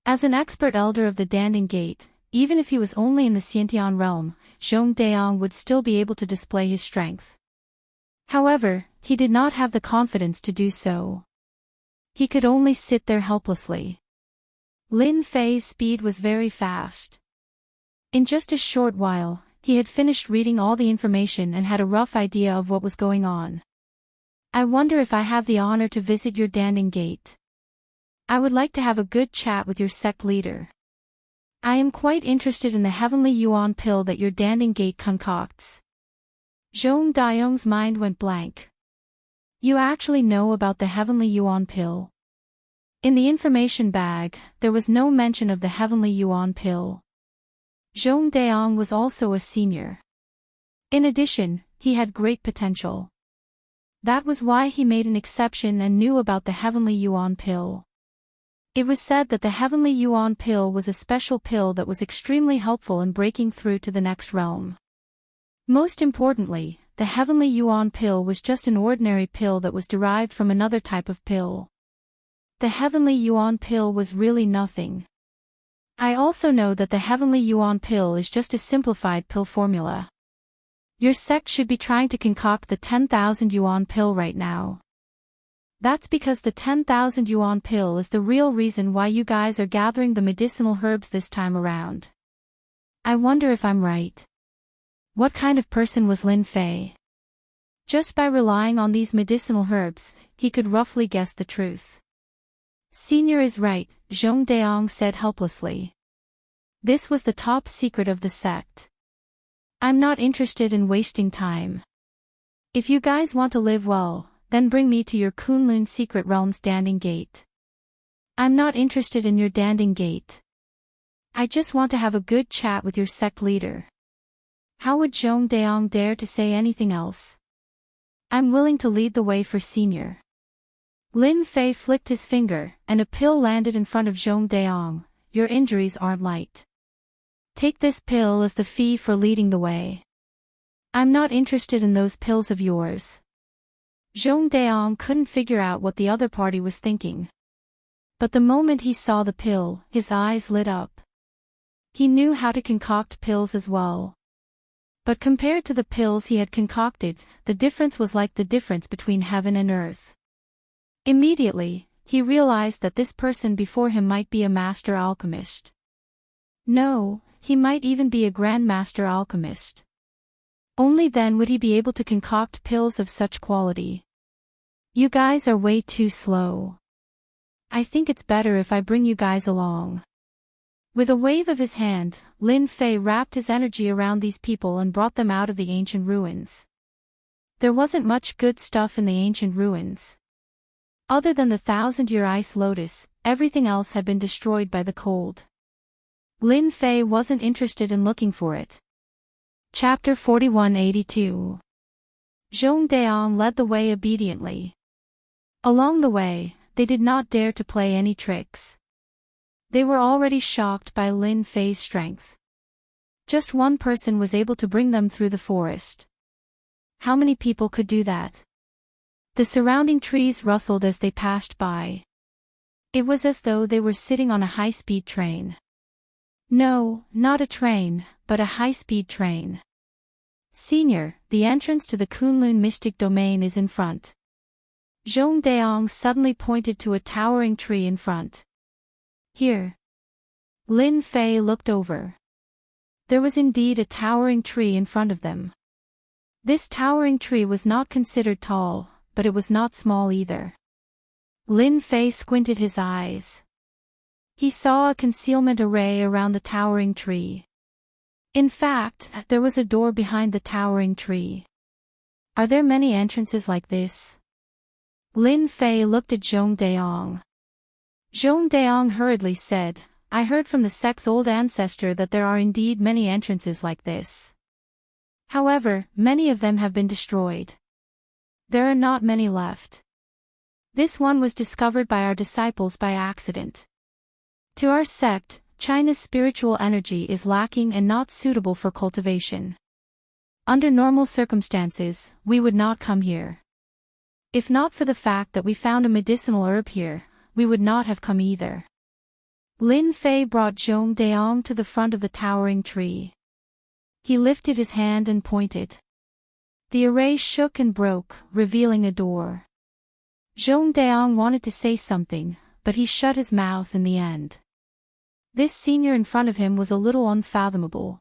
As an expert elder of the Danding Gate, even if he was only in the Xiantian realm, Zhong Daiyong would still be able to display his strength. However, he did not have the confidence to do so. He could only sit there helplessly. Lin Fei's speed was very fast. In just a short while, he had finished reading all the information and had a rough idea of what was going on. I wonder if I have the honor to visit your Danding Gate. I would like to have a good chat with your sect leader. I am quite interested in the heavenly yuan pill that your Danding Gate concocts. Zhong Daiyong's mind went blank. You actually know about the heavenly yuan pill? In the information bag, there was no mention of the heavenly yuan pill. Zhong Daiyong was also a senior. In addition, he had great potential. That was why he made an exception and knew about the heavenly yuan pill. It was said that the heavenly yuan pill was a special pill that was extremely helpful in breaking through to the next realm. Most importantly, the heavenly yuan pill was just an ordinary pill that was derived from another type of pill. The heavenly yuan pill was really nothing. I also know that the heavenly yuan pill is just a simplified pill formula. Your sect should be trying to concoct the 10,000 yuan pill right now. That's because the 10,000 yuan pill is the real reason why you guys are gathering the medicinal herbs this time around. I wonder if I'm right. What kind of person was Lin Fei? Just by relying on these medicinal herbs, he could roughly guess the truth. Senior is right, Zhong Daiyong said helplessly. This was the top secret of the sect. I'm not interested in wasting time. If you guys want to live well, then bring me to your Kunlun secret realm's Danding Gate. I'm not interested in your Danding Gate. I just want to have a good chat with your sect leader. How would Zhong Daiyong dare to say anything else? I'm willing to lead the way for Senior. Lin Fei flicked his finger, and a pill landed in front of Zhong Daong. Your injuries aren't light. Take this pill as the fee for leading the way. I'm not interested in those pills of yours. Zhong Daong couldn't figure out what the other party was thinking. But the moment he saw the pill, his eyes lit up. He knew how to concoct pills as well. But compared to the pills he had concocted, the difference was like the difference between heaven and earth. Immediately, he realized that this person before him might be a master alchemist. No, he might even be a grandmaster alchemist. Only then would he be able to concoct pills of such quality. You guys are way too slow. I think it's better if I bring you guys along. With a wave of his hand, Lin Fei wrapped his energy around these people and brought them out of the ancient ruins. There wasn't much good stuff in the ancient ruins. Other than the 1,000-year ice lotus, everything else had been destroyed by the cold. Lin Fei wasn't interested in looking for it. Chapter 4182. Zhong Daong led the way obediently. Along the way, they did not dare to play any tricks. They were already shocked by Lin Fei's strength. Just one person was able to bring them through the forest. How many people could do that? The surrounding trees rustled as they passed by. It was as though they were sitting on a high-speed train. No, not a train, but a high-speed train. Senior, the entrance to the Kunlun mystic domain is in front. Zhong Daong suddenly pointed to a towering tree in front. Here. Lin Fei looked over. There was indeed a towering tree in front of them. This towering tree was not considered tall, but it was not small either. Lin Fei squinted his eyes. He saw a concealment array around the towering tree. In fact, there was a door behind the towering tree. Are there many entrances like this? Lin Fei looked at Zhong Daong. Zhong Daong hurriedly said, I heard from the sect's old ancestor that there are indeed many entrances like this. However, many of them have been destroyed. There are not many left. This one was discovered by our disciples by accident. To our sect, China's spiritual energy is lacking and not suitable for cultivation. Under normal circumstances, we would not come here. If not for the fact that we found a medicinal herb here, we would not have come either. Lin Fei brought Zhong Daong to the front of the towering tree. He lifted his hand and pointed. The array shook and broke, revealing a door. Zhong Daong wanted to say something, but he shut his mouth in the end. This senior in front of him was a little unfathomable.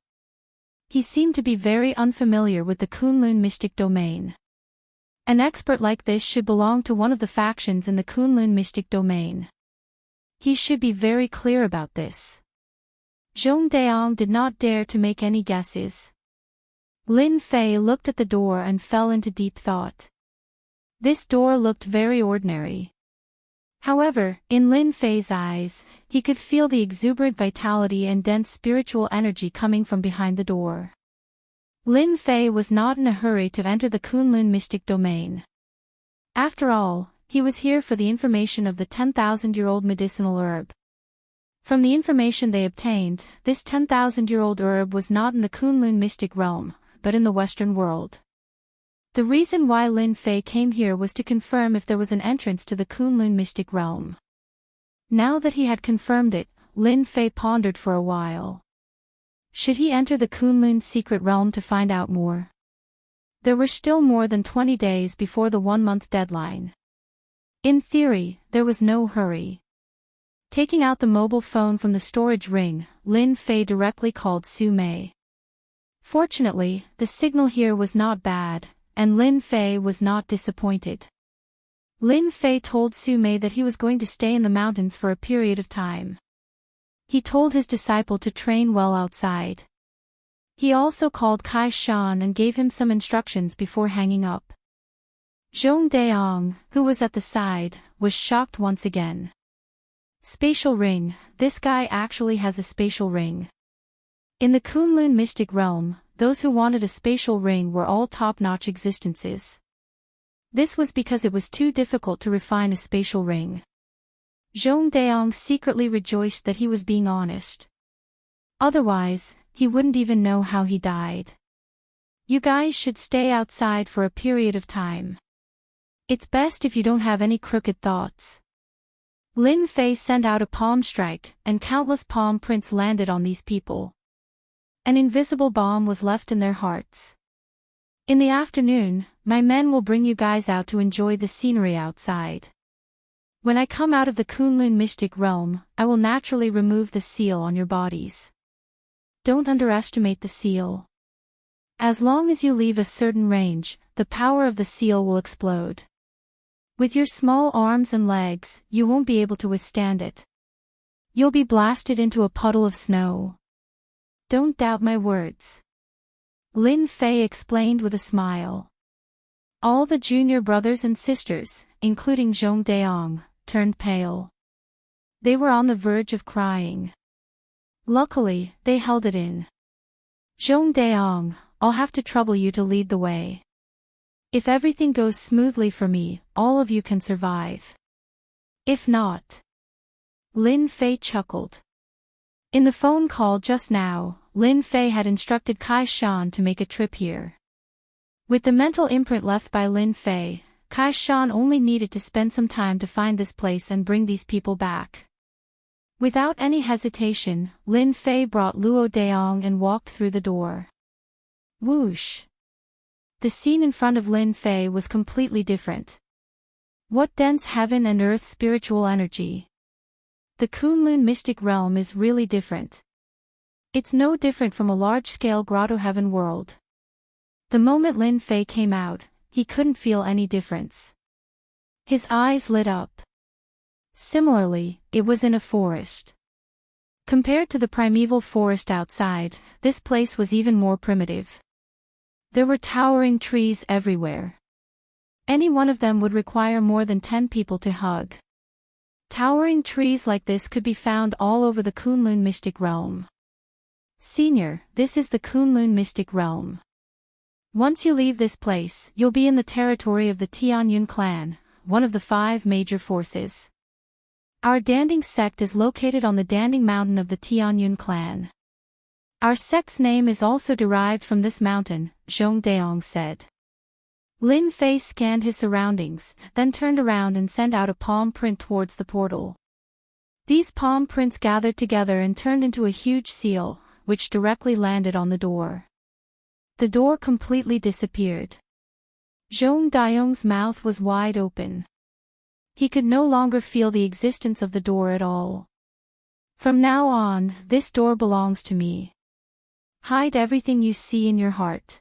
He seemed to be very unfamiliar with the Kunlun mystic domain. An expert like this should belong to one of the factions in the Kunlun mystic domain. He should be very clear about this. Zhong Daong did not dare to make any guesses. Lin Fei looked at the door and fell into deep thought. This door looked very ordinary. However, in Lin Fei's eyes, he could feel the exuberant vitality and dense spiritual energy coming from behind the door. Lin Fei was not in a hurry to enter the Kunlun mystic domain. After all, he was here for the information of the 10,000-year-old medicinal herb. From the information they obtained, this 10,000-year-old herb was not in the Kunlun mystic realm, but in the Western world. The reason why Lin Fei came here was to confirm if there was an entrance to the Kunlun mystic realm. Now that he had confirmed it, Lin Fei pondered for a while. Should he enter the Kunlun secret realm to find out more? There were still more than 20 days before the 1-month deadline. In theory, there was no hurry. Taking out the mobile phone from the storage ring, Lin Fei directly called Su Mei. Fortunately, the signal here was not bad, and Lin Fei was not disappointed. Lin Fei told Su Mei that he was going to stay in the mountains for a period of time. He told his disciple to train well outside. He also called Kai Shan and gave him some instructions before hanging up. Zhong Daong, who was at the side, was shocked once again. Spatial ring, this guy actually has a spatial ring. In the Kunlun mystic realm, those who wanted a spatial ring were all top-notch existences. This was because it was too difficult to refine a spatial ring. Zhong Daong secretly rejoiced that he was being honest. Otherwise, he wouldn't even know how he died. You guys should stay outside for a period of time. It's best if you don't have any crooked thoughts. Lin Fei sent out a palm strike, and countless palm prints landed on these people. An invisible balm was left in their hearts. In the afternoon, my men will bring you guys out to enjoy the scenery outside. When I come out of the Kunlun mystic realm, I will naturally remove the seal on your bodies. Don't underestimate the seal. As long as you leave a certain range, the power of the seal will explode. With your small arms and legs, you won't be able to withstand it. You'll be blasted into a puddle of snow. Don't doubt my words. Lin Fei explained with a smile. All the junior brothers and sisters, including Zhong Daong, turned pale. They were on the verge of crying. Luckily, they held it in. Zhong Daong, I'll have to trouble you to lead the way. If everything goes smoothly for me, all of you can survive. If not. Lin Fei chuckled. In the phone call just now, Lin Fei had instructed Kai Shan to make a trip here. With the mental imprint left by Lin Fei, Kai Shan only needed to spend some time to find this place and bring these people back. Without any hesitation, Lin Fei brought Luo Daong and walked through the door. Whoosh! The scene in front of Lin Fei was completely different. What dense heaven and earth spiritual energy! The Kunlun mystic realm is really different. It's no different from a large-scale grotto heaven world. The moment Lin Fei came out, he couldn't feel any difference. His eyes lit up. Similarly, it was in a forest. Compared to the primeval forest outside, this place was even more primitive. There were towering trees everywhere. Any one of them would require more than 10 people to hug. Towering trees like this could be found all over the Kunlun mystic realm. Senior, this is the Kunlun mystic realm. Once you leave this place, you'll be in the territory of the Tianyun clan, one of the 5 major forces. Our Danding sect is located on the Danding mountain of the Tianyun clan. Our sect's name is also derived from this mountain, Zhong Daong said. Lin Fei scanned his surroundings, then turned around and sent out a palm print towards the portal. These palm prints gathered together and turned into a huge seal, which directly landed on the door. The door completely disappeared. Zhong Daong's mouth was wide open. He could no longer feel the existence of the door at all. From now on, this door belongs to me. Hide everything you see in your heart.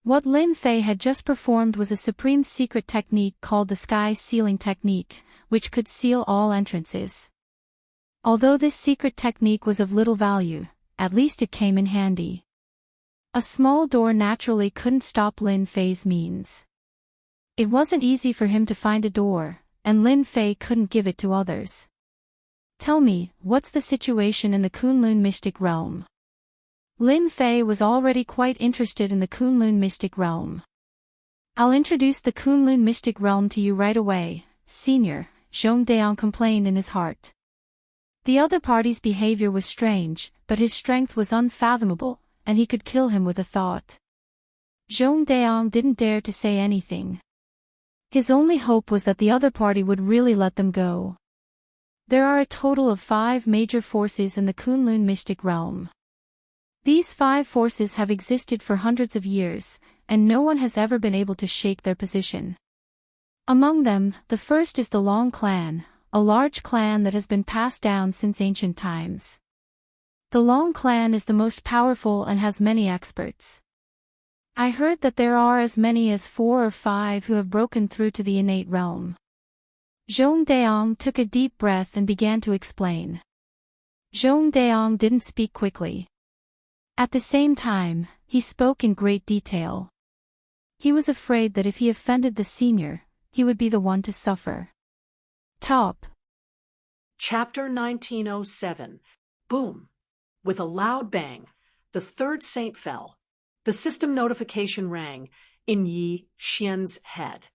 What Lin Fei had just performed was a supreme secret technique called the sky sealing technique, which could seal all entrances. Although this secret technique was of little value, at least it came in handy. A small door naturally couldn't stop Lin Fei's means. It wasn't easy for him to find a door, and Lin Fei couldn't give it to others. Tell me, what's the situation in the Kunlun mystic realm? Lin Fei was already quite interested in the Kunlun mystic realm. I'll introduce the Kunlun mystic realm to you right away, senior, Zhong Daong complained in his heart. The other party's behavior was strange, but his strength was unfathomable, and he could kill him with a thought. Zhong Daong didn't dare to say anything. His only hope was that the other party would really let them go. There are a total of 5 major forces in the Kunlun mystic realm. These 5 forces have existed for hundreds of years, and no one has ever been able to shake their position. Among them, the first is the Long clan, a large clan that has been passed down since ancient times. The Long clan is the most powerful and has many experts. I heard that there are as many as 4 or 5 who have broken through to the innate realm. Zhong Daong took a deep breath and began to explain. Zhong Daong didn't speak quickly. At the same time, he spoke in great detail. He was afraid that if he offended the senior, he would be the one to suffer. Top. Chapter 1907. Boom. With a loud bang, the 3rd saint fell. The system notification rang in Yi Xian's head.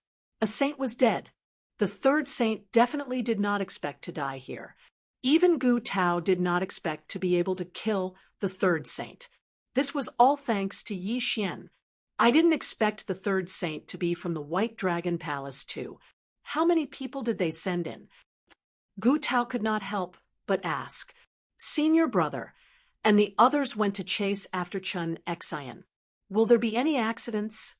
A saint was dead. The third saint definitely did not expect to die here. Even Gu Tao did not expect to be able to kill the third saint. This was all thanks to Yi Xian. I didn't expect the third saint to be from the White Dragon Palace too. How many people did they send in? Gu Tao could not help but ask. Senior brother, and the others went to chase after Chen Xian. Will there be any accidents?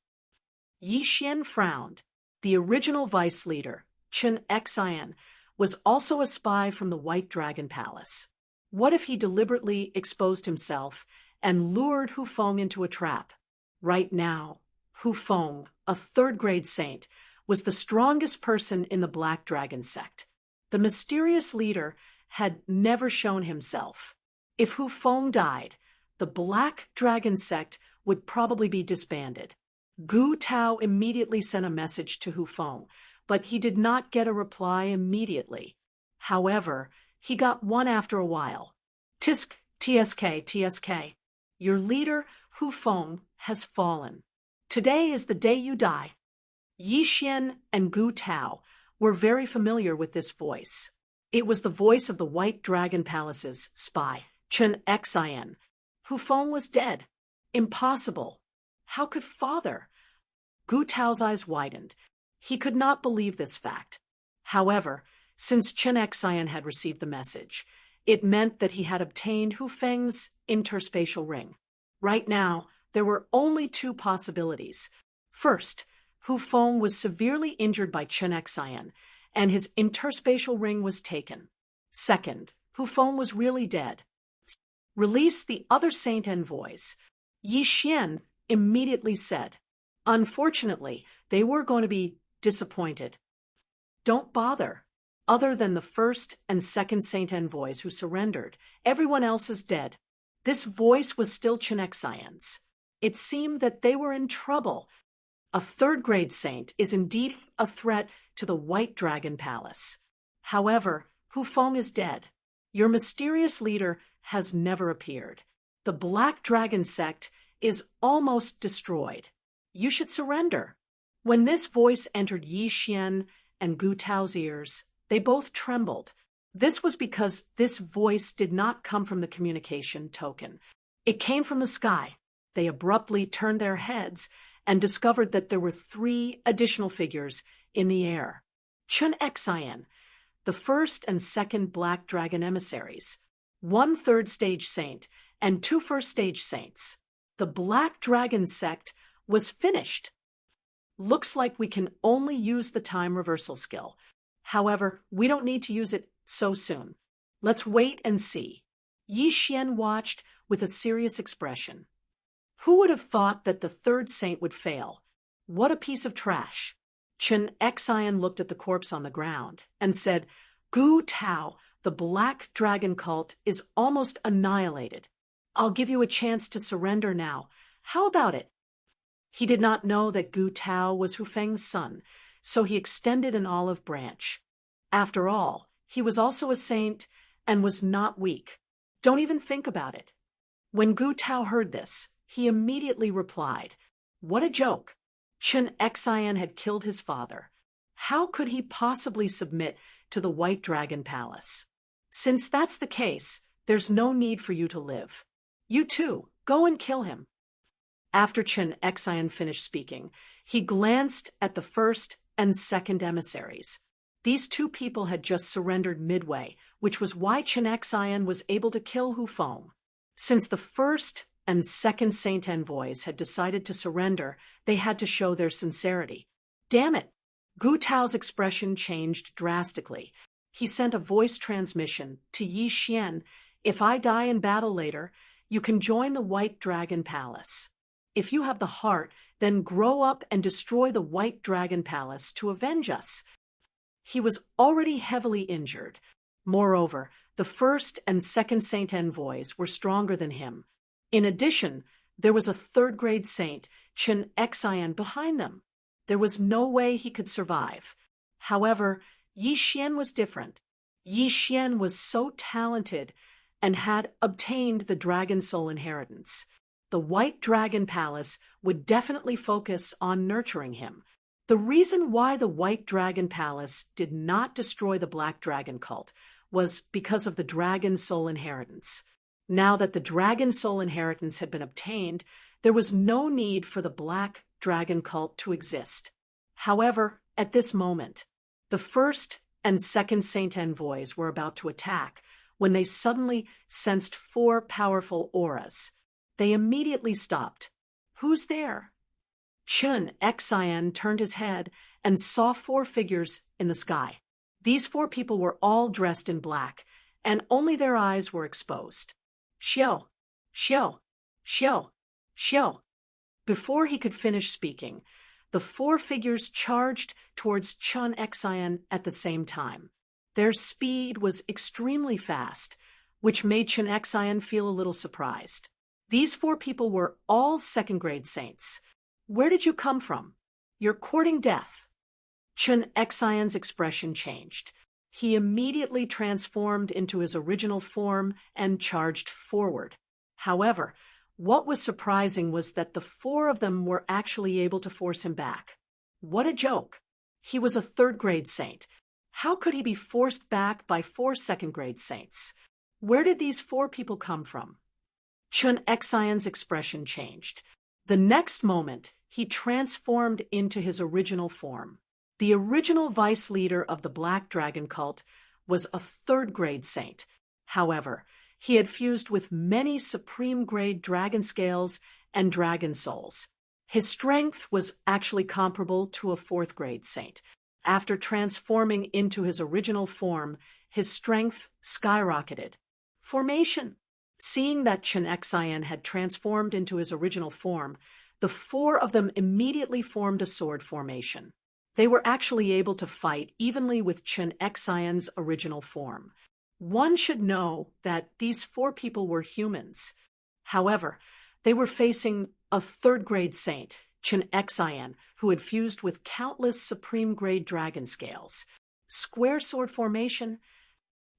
Yi Xian frowned. The original vice leader, Chen Xian, was also a spy from the White Dragon Palace. What if he deliberately exposed himself and lured Hu Feng into a trap? Right now, Hu Feng, a third-grade saint, was the strongest person in the Black Dragon sect. The mysterious leader had never shown himself. If Hu Feng died, the Black Dragon sect would probably be disbanded. Gu Tao immediately sent a message to Hu Feng, but he did not get a reply immediately. However, he got one after a while. TSK. Your leader, Hu Feng, has fallen. Today is the day you die. Yi Xian and Gu Tao were very familiar with this voice. It was the voice of the White Dragon Palace's spy, Chen Xian. Hu Feng was dead. Impossible. How could father? Gu Tao's eyes widened. He could not believe this fact. However, since Chen Xian had received the message, it meant that he had obtained Hu Feng's interspatial ring. Right now, there were only two possibilities. First, Hu Feng was severely injured by Chen Xian, and his interspatial ring was taken. Second, Hu Feng was really dead. Release the other saint envoys. Yi Xian immediately said. Unfortunately, they were going to be disappointed. Don't bother. Other than the first and second saint envoys who surrendered, everyone else is dead. This voice was still Chen Xian's. It seemed that they were in trouble. A third-grade saint is indeed a threat to the White Dragon Palace. However, Hu Feng is dead. Your mysterious leader has never appeared. The Black Dragon sect is almost destroyed. You should surrender. When this voice entered Yi Xian and Gu Tao's ears, they both trembled. This was because this voice did not come from the communication token. It came from the sky. They abruptly turned their heads and discovered that there were 3 additional figures in the air. Chen Xian, the first and second Black Dragon emissaries, 1 third-stage saint, and 2 first-stage saints. The Black Dragon sect was finished. Looks like we can only use the time reversal skill. However, we don't need to use it so soon. Let's wait and see. Yi Xian watched with a serious expression. Who would have thought that the third saint would fail? What a piece of trash. Chen Xian looked at the corpse on the ground and said, Gu Tao, the Black Dragon cult, is almost annihilated. I'll give you a chance to surrender now. How about it? He did not know that Gu Tao was Hu Feng's son, so he extended an olive branch. After all, he was also a saint and was not weak. Don't even think about it. When Gu Tao heard this, he immediately replied, What a joke! Chen Xian had killed his father. How could he possibly submit to the White Dragon Palace? Since that's the case, there's no need for you to live. You too, go and kill him. After Chen Xian finished speaking, he glanced at the first and second emissaries. These 2 people had just surrendered midway, which was why Chen Xian was able to kill Hu Feng. Since the first and second saint envoys had decided to surrender, they had to show their sincerity. Damn it! Gu Tao's expression changed drastically. He sent a voice transmission to Yi Xian. If I die in battle later, you can join the White Dragon Palace. If you have the heart, then grow up and destroy the White Dragon Palace to avenge us. He was already heavily injured. Moreover, the first and second saint envoys were stronger than him. In addition, there was a third-grade saint, Chen Xian, behind them. There was no way he could survive. However, Yi Xian was different. Yi Xian was so talented and had obtained the Dragon Soul inheritance. The White Dragon Palace would definitely focus on nurturing him. The reason why the White Dragon Palace did not destroy the Black Dragon cult was because of the Dragon Soul Inheritance. Now that the Dragon Soul Inheritance had been obtained, there was no need for the Black Dragon cult to exist. However, at this moment, the first and second Saint Envoys were about to attack when they suddenly sensed 4 powerful auras. They immediately stopped. "Who's there?" Chun Xian turned his head and saw 4 figures in the sky. These 4 people were all dressed in black, and only their eyes were exposed. "Xiao, Xiao, Xiao, Xiao." Before he could finish speaking, the 4 figures charged towards Chun Xian at the same time. Their speed was extremely fast, which made Chun Xian feel a little surprised. These 4 people were all second-grade saints. "Where did you come from? You're courting death." Chun Xian's expression changed. He immediately transformed into his original form and charged forward. However, what was surprising was that the 4 of them were actually able to force him back. What a joke! He was a 3rd-grade saint. How could he be forced back by 4 second-grade saints? Where did these 4 people come from? Chun Xian's expression changed. The next moment, he transformed into his original form. The original vice leader of the Black Dragon cult was a 3rd-grade saint. However, he had fused with many supreme-grade dragon scales and dragon souls. His strength was actually comparable to a 4th-grade saint. After transforming into his original form, his strength skyrocketed. Formation. Seeing that Chun Xian had transformed into his original form, the 4 of them immediately formed a sword formation. They were actually able to fight evenly with Chun Xian's original form. One should know that these 4 people were humans. However, they were facing a 3rd-grade saint, Chun Xian, who had fused with countless supreme-grade dragon scales. Square sword formation.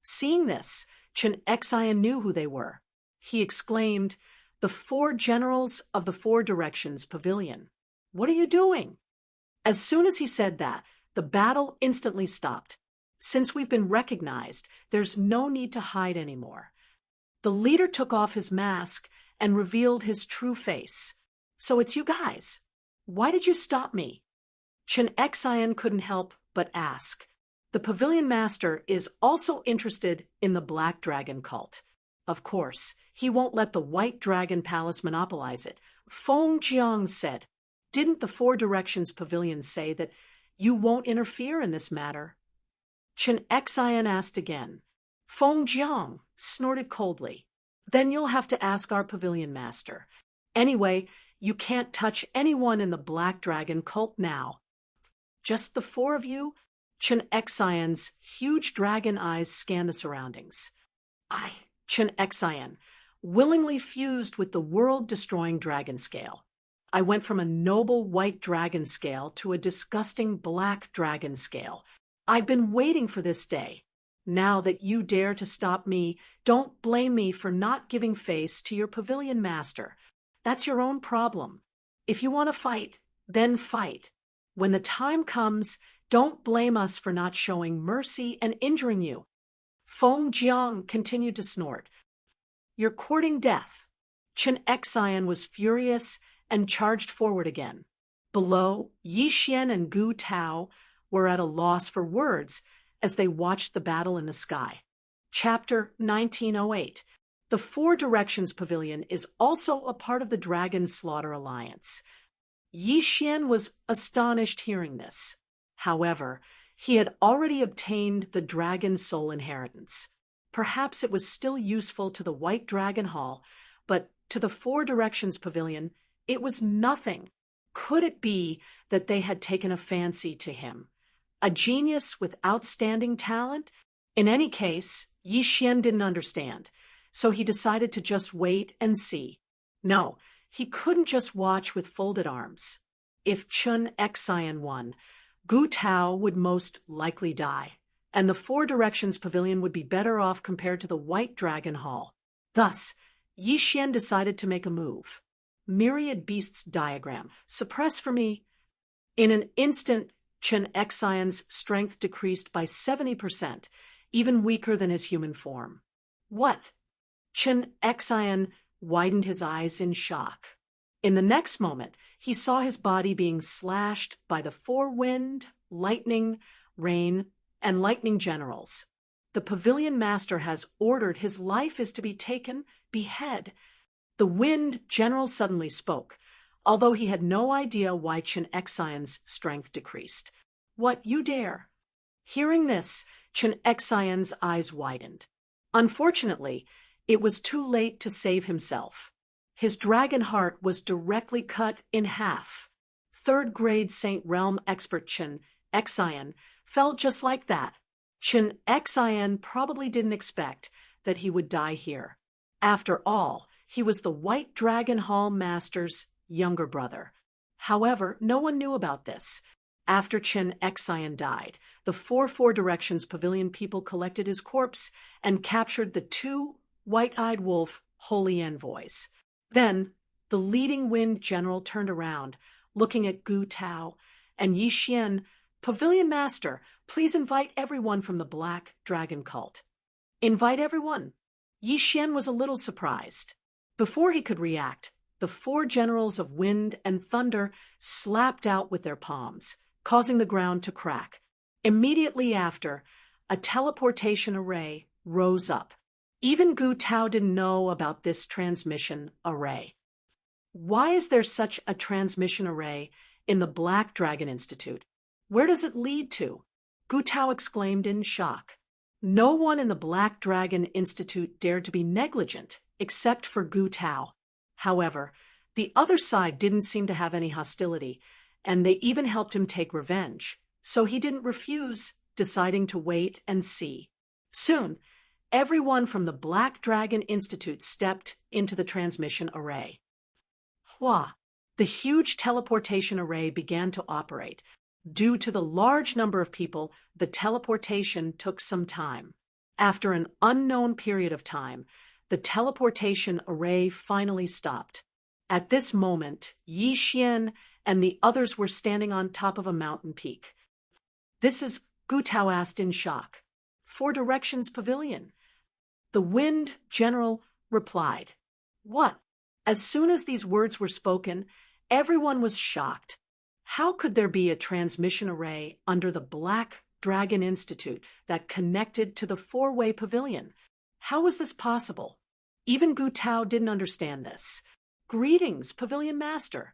Seeing this, Chun Xian knew who they were. He exclaimed, "The 4 generals of the 4 directions pavilion. What are you doing?" As soon as he said that, the battle instantly stopped. Since we've been recognized, there's no need to hide anymore. The leader took off his mask and revealed his true face. "So it's you guys. Why did you stop me?" Chun Xian couldn't help but ask. The pavilion master is also interested in the Black Dragon cult. Of course, he won't let the White Dragon Palace monopolize it. Feng Jiang said, "Didn't the 4 Directions Pavilion say that you won't interfere in this matter?" Chun Xian asked again. Feng Jiang snorted coldly. "Then you'll have to ask our pavilion master. Anyway, you can't touch anyone in the Black Dragon cult now." "Just the 4 of you?" Chun Xian's huge dragon eyes scanned the surroundings. Chun Xian, willingly fused with the world-destroying dragon scale. "I went from a noble white dragon scale to a disgusting black dragon scale. I've been waiting for this day. Now that you dare to stop me, don't blame me for not giving face to your pavilion master. That's your own problem. If you want to fight, then fight. When the time comes, don't blame us for not showing mercy and injuring you." Feng Jiang continued to snort. "You're courting death." Chun Xian was furious and charged forward again. Below, Yixian and Gu Tao were at a loss for words as they watched the battle in the sky. Chapter 1908. The 4 Directions Pavilion is also a part of the Dragon Slaughter Alliance. Yixian was astonished hearing this. However, he had already obtained the Dragon Soul Inheritance. Perhaps it was still useful to the White Dragon Hall, but to the 4 Directions Pavilion, it was nothing. Could it be that they had taken a fancy to him? A genius with outstanding talent? In any case, Yixian didn't understand, so he decided to just wait and see. No, he couldn't just watch with folded arms. If Chun Xian won, Gu Tao would most likely die, and the 4 Directions Pavilion would be better off compared to the White Dragon Hall. Thus, Yixian decided to make a move. Myriad Beasts diagram. Suppress for me. In an instant, Chen Xian's strength decreased by 70%, even weaker than his human form. What? Chen Xian widened his eyes in shock. In the next moment, he saw his body being slashed by the four wind, lightning, rain, and lightning generals. The pavilion master has ordered his life is to be taken, behead. The wind general suddenly spoke, although he had no idea why Chen Xian's strength decreased. What, you dare? Hearing this, Chen Xian's eyes widened. Unfortunately, it was too late to save himself. His dragon heart was directly cut in half. Third-grade Saint Realm expert Chen Xian fell just like that. Chen Xian probably didn't expect that he would die here. After all, he was the White Dragon Hall Master's younger brother. However, no one knew about this. After Chen Xian died, the Four Directions Pavilion people collected his corpse and captured the two white-eyed wolf holy envoys. Then, the leading wind general turned around, looking at Gu Tao, and Yi Xian, Pavilion Master, please invite everyone from the Black Dragon Cult. Invite everyone? Yi Xian was a little surprised. Before he could react, the four generals of wind and thunder slapped out with their palms, causing the ground to crack. Immediately after, a teleportation array rose up. Even Gu Tao didn't know about this transmission array. Why is there such a transmission array in the Black Dragon Institute? Where does it lead to? Gu Tao exclaimed in shock. No one in the Black Dragon Institute dared to be negligent, except for Gu Tao. However, the other side didn't seem to have any hostility, and they even helped him take revenge, so he didn't refuse, deciding to wait and see. Soon, everyone from the Black Dragon Institute stepped into the transmission array. Hua! The huge teleportation array began to operate. Due to the large number of people, the teleportation took some time. After an unknown period of time, the teleportation array finally stopped. At this moment, Yi Xian and the others were standing on top of a mountain peak. This is, Gu Tao asked in shock. Four Directions Pavilion. The wind general replied. What? As soon as these words were spoken, everyone was shocked. How could there be a transmission array under the Black Dragon Institute that connected to the four-way pavilion? How was this possible? Even Gu Tao didn't understand this. Greetings, Pavilion Master.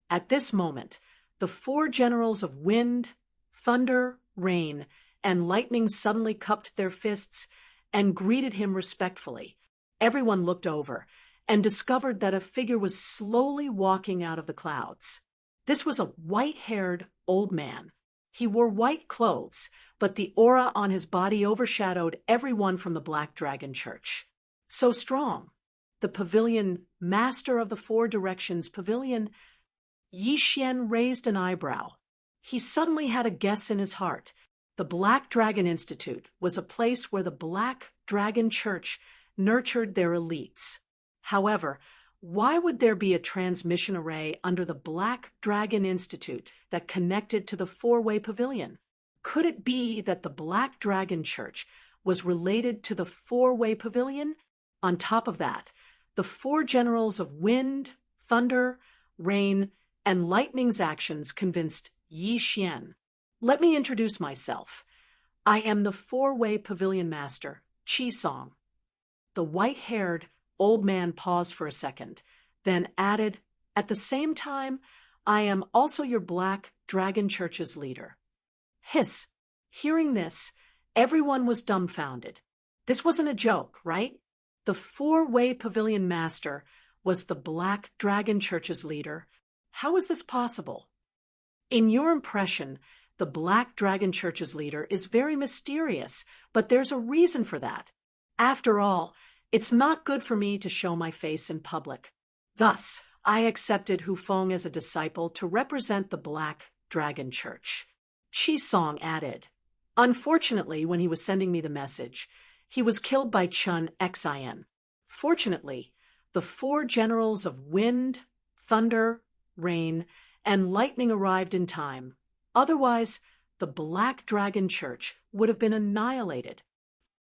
At this moment, the four generals of wind, thunder, rain, and lightning suddenly cupped their fists and greeted him respectfully. Everyone looked over and discovered that a figure was slowly walking out of the clouds. This was a white-haired old man. He wore white clothes, but the aura on his body overshadowed everyone from the Black Dragon Church. So strong. The pavilion master of the Four Directions Pavilion, Yi Xian raised an eyebrow. He suddenly had a guess in his heart. The Black Dragon Institute was a place where the Black Dragon Church nurtured their elites. However, why would there be a transmission array under the Black Dragon Institute that connected to the four-way pavilion? Could it be that the Black Dragon Church was related to the four-way pavilion? On top of that, the four generals of wind, thunder, rain, and lightning's actions convinced Yi Xian. Let me introduce myself. I am the four-way pavilion master, Qi Song. The white-haired old man paused for a second, then added, at the same time, I am also your Black Dragon Church's leader. Hiss. Hearing this, everyone was dumbfounded. This wasn't a joke, right? The four-way pavilion master was the Black Dragon Church's leader. How is this possible? In your impression, the Black Dragon Church's leader is very mysterious, but there's a reason for that. After all, it's not good for me to show my face in public. Thus, I accepted Hu Feng as a disciple to represent the Black Dragon Church. Qi Song added. Unfortunately, when he was sending me the message, he was killed by Chen Xian. Fortunately, the four generals of wind, thunder, rain, and lightning arrived in time. Otherwise, the Black Dragon Church would have been annihilated.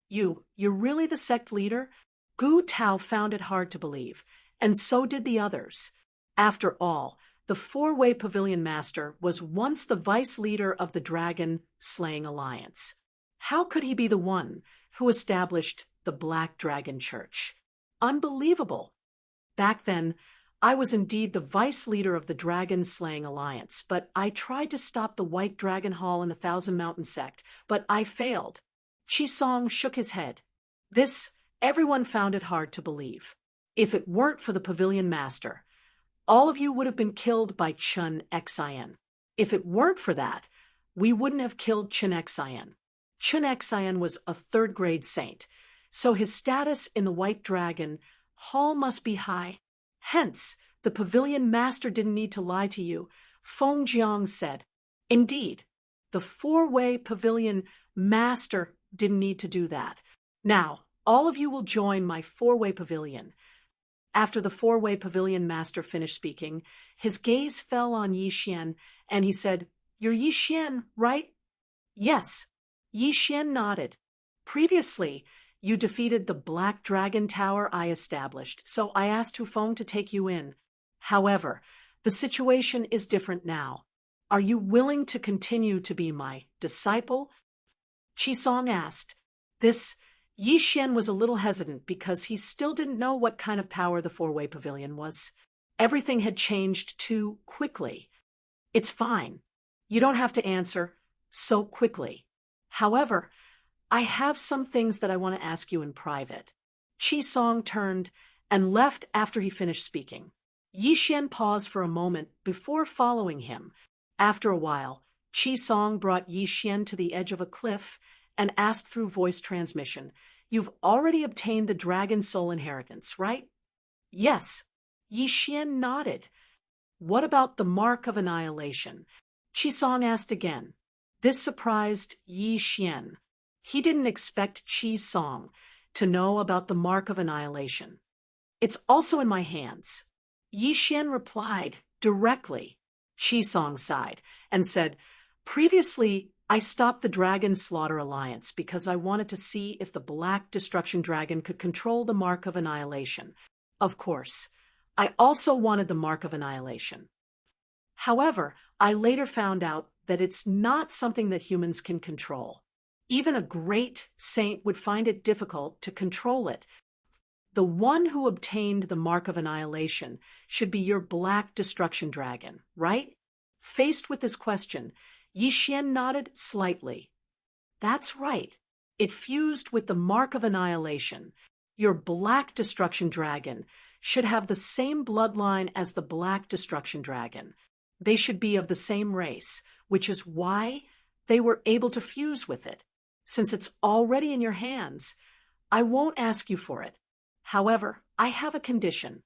You're really the sect leader? Gu Tao found it hard to believe, and so did the others. After all, the four-way pavilion master was once the vice leader of the Dragon-Slaying Alliance. How could he be the one who established the Black Dragon Church? Unbelievable! Back then, I was indeed the vice leader of the Dragon-Slaying Alliance, but I tried to stop the White Dragon Hall and the Thousand Mountain Sect, but I failed. Qisong shook his head. Everyone found it hard to believe. If it weren't for the pavilion master, all of you would have been killed by Chun Xin. If it weren't for that, we wouldn't have killed Chun Xin. Chun Xin was a third-grade saint, so his status in the White Dragon Hall must be high. Hence, the pavilion master didn't need to lie to you, Feng Jiang said. Indeed, the four-way pavilion master didn't need to do that. Now, all of you will join my four-way pavilion. After the four-way pavilion master finished speaking, his gaze fell on Yi Xian, and he said, "You're Yi Xian, right?" "Yes." Yi Xian nodded. "Previously, you defeated the Black Dragon Tower I established, so I asked Hufeng to take you in. However, the situation is different now. Are you willing to continue to be my disciple?" Qisong asked. Yi Xian was a little hesitant because he still didn't know what kind of power the four-way pavilion was. Everything had changed too quickly. "It's fine. You don't have to answer so quickly. However, I have some things that I want to ask you in private." Qisong turned and left after he finished speaking. Yi Xian paused for a moment before following him. After a while, Qisong brought Yi Xian to the edge of a cliff and asked through voice transmission, "You've already obtained the Dragon Soul Inheritance, right?" "Yes." Yi Xian nodded. "What about the Mark of Annihilation?" Qisong asked again. This surprised Yi Xian. He didn't expect Qisong to know about the Mark of Annihilation. "It's also in my hands." Yi Xian replied directly. Qisong sighed and said, "Previously, I stopped the Dragon Slaughter Alliance because I wanted to see if the Black Destruction Dragon could control the Mark of Annihilation. Of course, I also wanted the Mark of Annihilation. However, I later found out that it's not something that humans can control. Even a great saint would find it difficult to control it. The one who obtained the Mark of Annihilation should be your Black Destruction Dragon, right?" Faced with this question, Yi Xian nodded slightly. "That's right. It fused with the Mark of Annihilation. Your Black Destruction Dragon should have the same bloodline as the Black Destruction Dragon. They should be of the same race, which is why they were able to fuse with it. Since it's already in your hands, I won't ask you for it. However, I have a condition."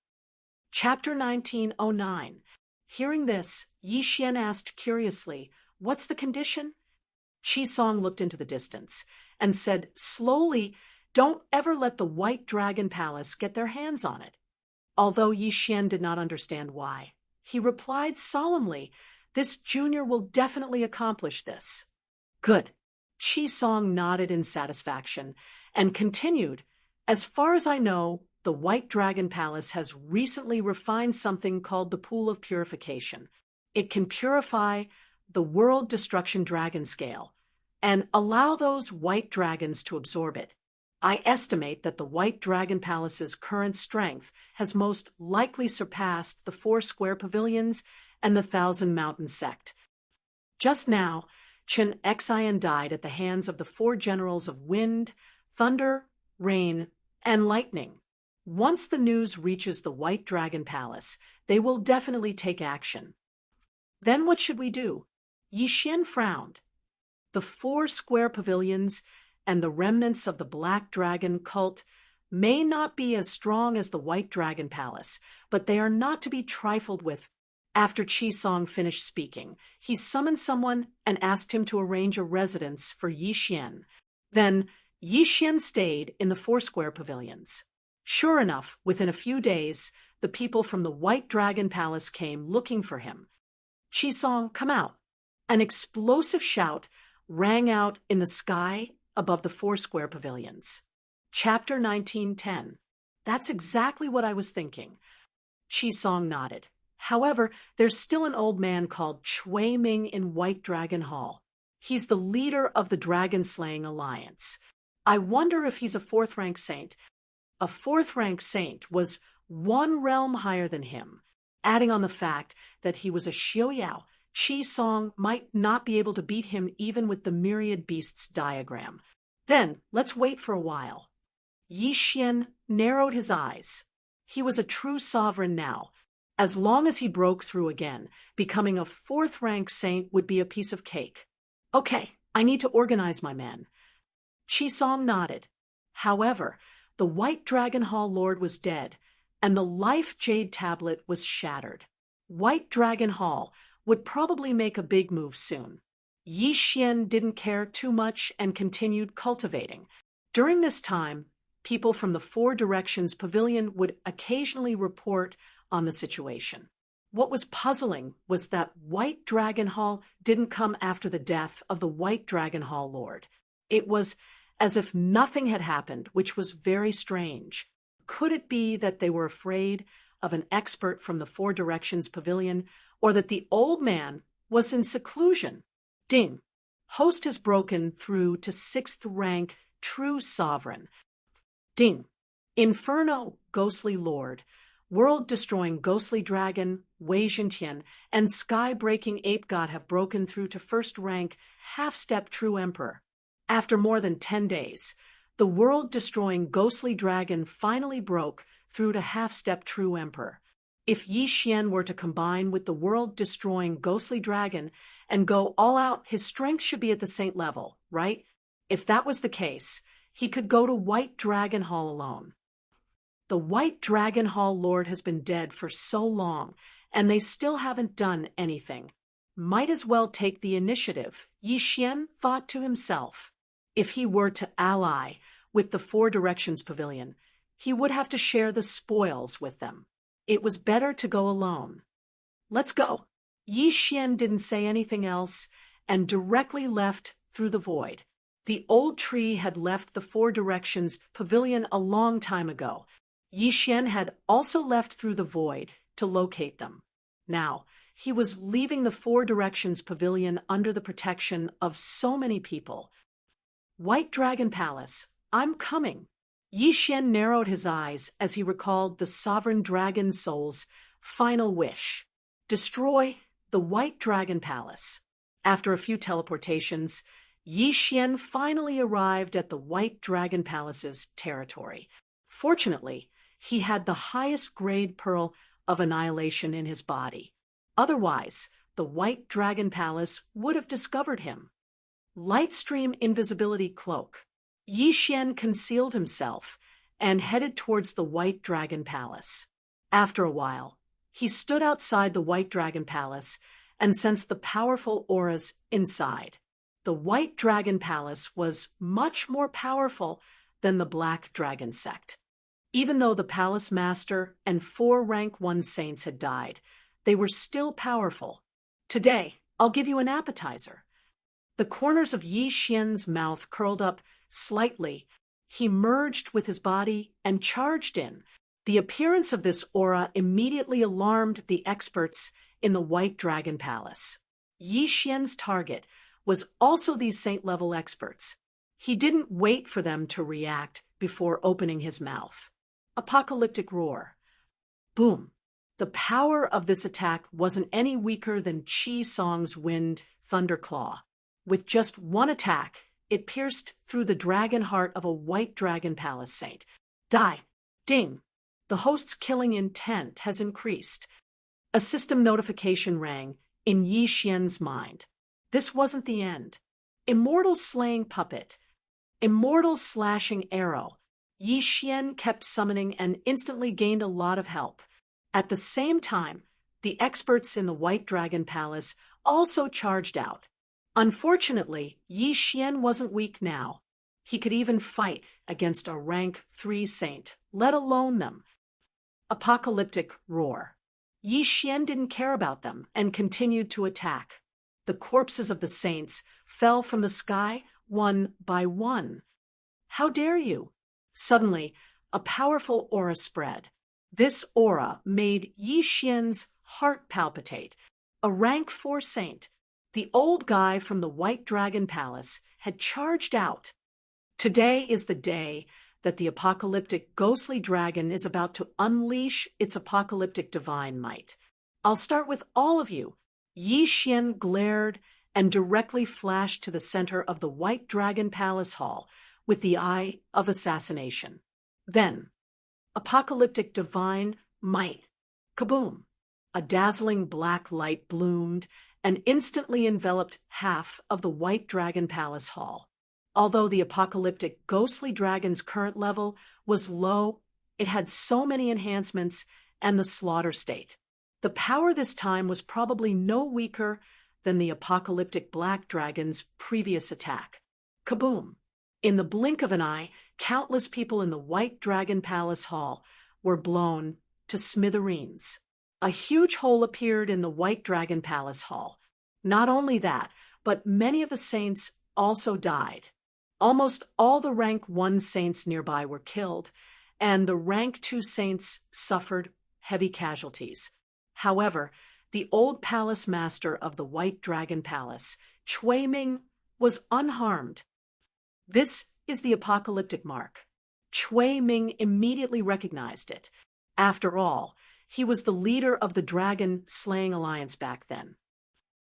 Chapter 1909. Hearing this, Yi Xian asked curiously, "What's the condition?" Qisong looked into the distance and said slowly, "Don't ever let the White Dragon Palace get their hands on it." Although Yi Xian did not understand why, he replied solemnly, "This junior will definitely accomplish this." "Good." Qisong nodded in satisfaction and continued, "As far as I know, the White Dragon Palace has recently refined something called the Pool of Purification. It can purify the World Destruction Dragon Scale and allow those white dragons to absorb it. I estimate that the White Dragon Palace's current strength has most likely surpassed the 4 square pavilions and the Thousand Mountain Sect. Just now, Chun Xian died at the hands of the 4 generals of wind, thunder, rain, and lightning. Once the news reaches the White Dragon Palace, they will definitely take action." "Then what should we do?" Yi Xian frowned. "The 4 square pavilions and the remnants of the Black Dragon cult may not be as strong as the White Dragon Palace, but they are not to be trifled with." After Qisong finished speaking, he summoned someone and asked him to arrange a residence for Yi Xian. Then Yi Xian stayed in the 4 square pavilions. Sure enough, within a few days, the people from the White Dragon Palace came looking for him. Chi-song, come out. An explosive shout rang out in the sky above the Foursquare pavilions. Chapter 1910. That's exactly what I was thinking. Chi-song nodded. However, there's still an old man called Chui Ming in White Dragon Hall. He's the leader of the Dragon-Slaying Alliance. I wonder if he's a fourth-rank saint. A fourth-rank saint was one realm higher than him. Adding on the fact that he was a Xiaoyao, Chi-song might not be able to beat him even with the myriad beasts diagram. Then, let's wait for a while. Yi Xian narrowed his eyes. He was a true sovereign now. As long as he broke through again, becoming a fourth-rank saint would be a piece of cake. Okay, I need to organize my men. Chi-song nodded. However, the White Dragon Hall Lord was dead, and the Life Jade Tablet was shattered. White Dragon Hall would probably make a big move soon. Yi Xian didn't care too much and continued cultivating. During this time, people from the Four Directions Pavilion would occasionally report on the situation. What was puzzling was that White Dragon Hall didn't come after the death of the White Dragon Hall Lord. It was as if nothing had happened, which was very strange. Could it be that they were afraid of an expert from the Four Directions Pavilion, or that the old man was in seclusion? Ding! Host has broken through to 6th rank True Sovereign. Ding! Inferno, Ghostly Lord, World-Destroying Ghostly Dragon, Wei Jintian, and Sky-Breaking Ape God have broken through to 1st rank Half-Step True Emperor. After more than 10 days, the world-destroying Ghostly Dragon finally broke through to Half-Step True Emperor. If Yi Xian were to combine with the world-destroying Ghostly Dragon and go all out, his strength should be at the saint level, right? If that was the case, he could go to White Dragon Hall alone. The White Dragon Hall Lord has been dead for so long, and they still haven't done anything. Might as well take the initiative, Yi Xian thought to himself. If he were to ally with the Four Directions Pavilion, he would have to share the spoils with them. It was better to go alone. Let's go. Yi Xian didn't say anything else and directly left through the void. The old tree had left the Four Directions Pavilion a long time ago. Yi Xian had also left through the void to locate them. Now, he was leaving the Four Directions Pavilion under the protection of so many people. White Dragon Palace, I'm coming. Yi Xian narrowed his eyes as he recalled the Sovereign Dragon Soul's final wish. Destroy the White Dragon Palace. After a few teleportations, Yi Xian finally arrived at the White Dragon Palace's territory. Fortunately, he had the highest grade pearl of annihilation in his body. Otherwise, the White Dragon Palace would have discovered him. Lightstream Invisibility Cloak. Yi Xian concealed himself and headed towards the White Dragon Palace. After a while, he stood outside the White Dragon Palace and sensed the powerful auras inside. The White Dragon Palace was much more powerful than the Black Dragon Sect. Even though the Palace Master and 4 Rank 1 saints had died, they were still powerful. Today, I'll give you an appetizer. The corners of Yi Xian's mouth curled up slightly. He merged with his body and charged in. The appearance of this aura immediately alarmed the experts in the White Dragon Palace. Yi Xian's target was also these saint-level experts. He didn't wait for them to react before opening his mouth. Apocalyptic roar. Boom. The power of this attack wasn't any weaker than Chi-song's wind thunderclaw. With just one attack, it pierced through the dragon heart of a White Dragon Palace saint. Die. Ding. The host's killing intent has increased. A system notification rang in Yi Xian's mind. This wasn't the end. Immortal Slaying Puppet. Immortal Slashing Arrow. Yi Xian kept summoning and instantly gained a lot of help. At the same time, the experts in the White Dragon Palace also charged out. Unfortunately, Yi Xian wasn't weak now. He could even fight against a rank 3 saint, let alone them. Apocalyptic roar. Yi Xian didn't care about them and continued to attack. The corpses of the saints fell from the sky one by one. How dare you? Suddenly, a powerful aura spread. This aura made Yi Xian's heart palpitate. A rank 4 saint, the old guy from the White Dragon Palace, had charged out. Today is the day that the apocalyptic ghostly dragon is about to unleash its apocalyptic divine might. I'll start with all of you. Yi Xian glared and directly flashed to the center of the White Dragon Palace Hall with the eye of assassination. Then, apocalyptic divine might. Kaboom! A dazzling black light bloomed and instantly enveloped half of the White Dragon Palace Hall. Although the apocalyptic ghostly dragon's current level was low, it had so many enhancements and the slaughter state. The power this time was probably no weaker than the apocalyptic black dragon's previous attack. Kaboom! In the blink of an eye, countless people in the White Dragon Palace Hall were blown to smithereens. A huge hole appeared in the White Dragon Palace Hall. Not only that, but many of the saints also died. Almost all the rank 1 saints nearby were killed, and the rank 2 saints suffered heavy casualties. However, the old palace master of the White Dragon Palace, Chui Ming, was unharmed. This is the apocalyptic mark. Chui Ming immediately recognized it. After all, he was the leader of the dragon-slaying alliance back then.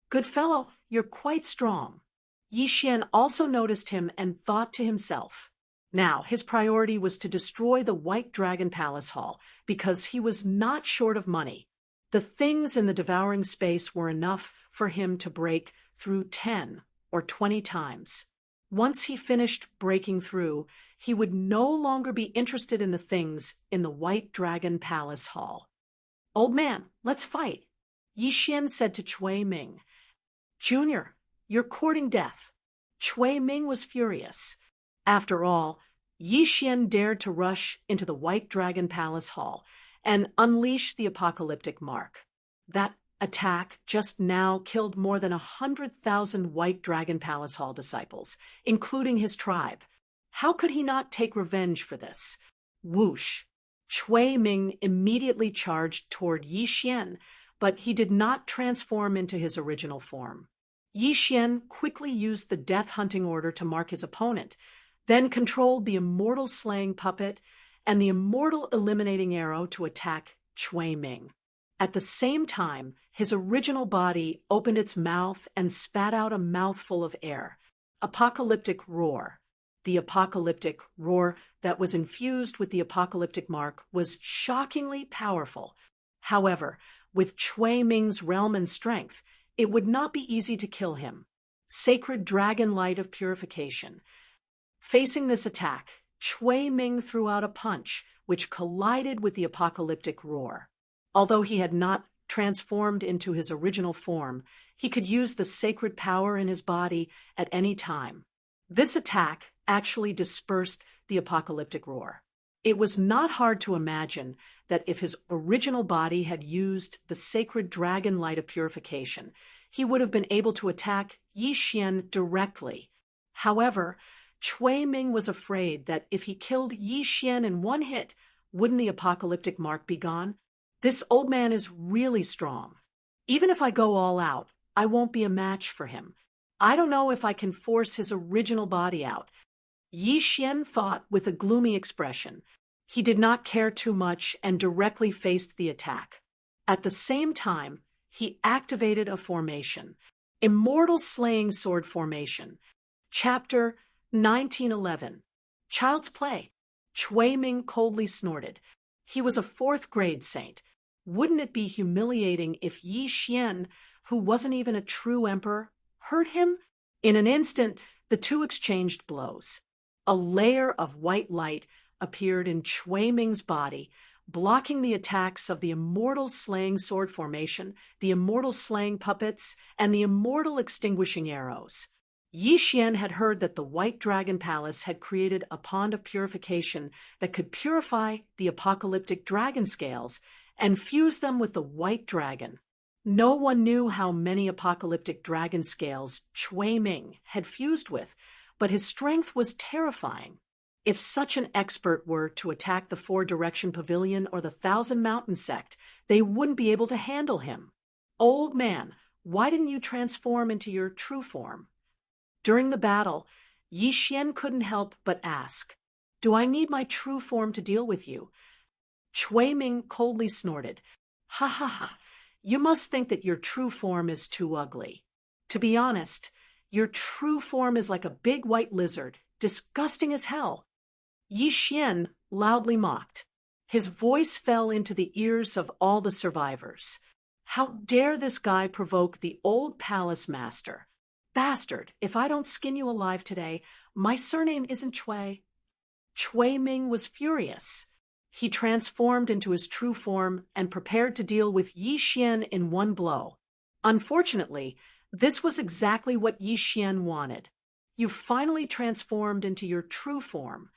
Good fellow, you're quite strong. Yi Xian also noticed him and thought to himself. Now, his priority was to destroy the White Dragon Palace Hall because he was not short of money. The things in the devouring space were enough for him to break through 10 or 20 times. Once he finished breaking through, he would no longer be interested in the things in the White Dragon Palace Hall. Old man, let's fight, Yi Xian said to Chui Ming. Junior, you're courting death. Chui Ming was furious. After all, Yi Xian dared to rush into the White Dragon Palace Hall and unleash the apocalyptic mark. That attack just now killed more than 100,000 White Dragon Palace Hall disciples, including his tribe. How could he not take revenge for this? Whoosh! Chui Ming immediately charged toward Yi Xian, but he did not transform into his original form. Yi Xian quickly used the death hunting order to mark his opponent, then controlled the immortal slaying puppet and the immortal eliminating arrow to attack Chui Ming. At the same time, his original body opened its mouth and spat out a mouthful of air. Apocalyptic roar. The apocalyptic roar that was infused with the apocalyptic mark was shockingly powerful. However, with Chui Ming's realm and strength, it would not be easy to kill him. Sacred dragon light of purification. Facing this attack, Chui Ming threw out a punch, which collided with the apocalyptic roar. Although he had not transformed into his original form, he could use the sacred power in his body at any time. This attack actually dispersed the apocalyptic roar. It was not hard to imagine that if his original body had used the sacred dragon light of purification, he would have been able to attack Yi Xian directly. However, Chui Ming was afraid that if he killed Yi Xian in one hit, wouldn't the apocalyptic mark be gone? This old man is really strong. Even if I go all out, I won't be a match for him. I don't know if I can force his original body out. Yi Xian thought with a gloomy expression. He did not care too much and directly faced the attack. At the same time, he activated a formation. Immortal Slaying Sword Formation. Chapter 1911. Child's Play. Chui Ming coldly snorted. He was a 4th grade saint. Wouldn't it be humiliating if Yi Xian, who wasn't even a true emperor, hurt him? In an instant, the two exchanged blows. A layer of white light appeared in Chui Ming's body, blocking the attacks of the immortal slaying sword formation, the immortal slaying puppets, and the immortal extinguishing arrows. Yi Xian had heard that the White Dragon Palace had created a pond of purification that could purify the apocalyptic dragon scales and fuse them with the white dragon. No one knew how many apocalyptic dragon scales Chueming had fused with, but his strength was terrifying. If such an expert were to attack the Four-Direction Pavilion or the Thousand Mountain Sect, they wouldn't be able to handle him. Old man, why didn't you transform into your true form? During the battle, Yi Xian couldn't help but ask, "Do I need my true form to deal with you?" Chueming coldly snorted, "Ha ha ha, you must think that your true form is too ugly. To be honest, your true form is like a big white lizard, disgusting as hell." Yi Xian loudly mocked. His voice fell into the ears of all the survivors. How dare this guy provoke the old palace master? Bastard, if I don't skin you alive today, my surname isn't Chui. Chueming was furious. He transformed into his true form and prepared to deal with Yi Xian in one blow. Unfortunately, this was exactly what Yi Xian wanted. "You finally transformed into your true form."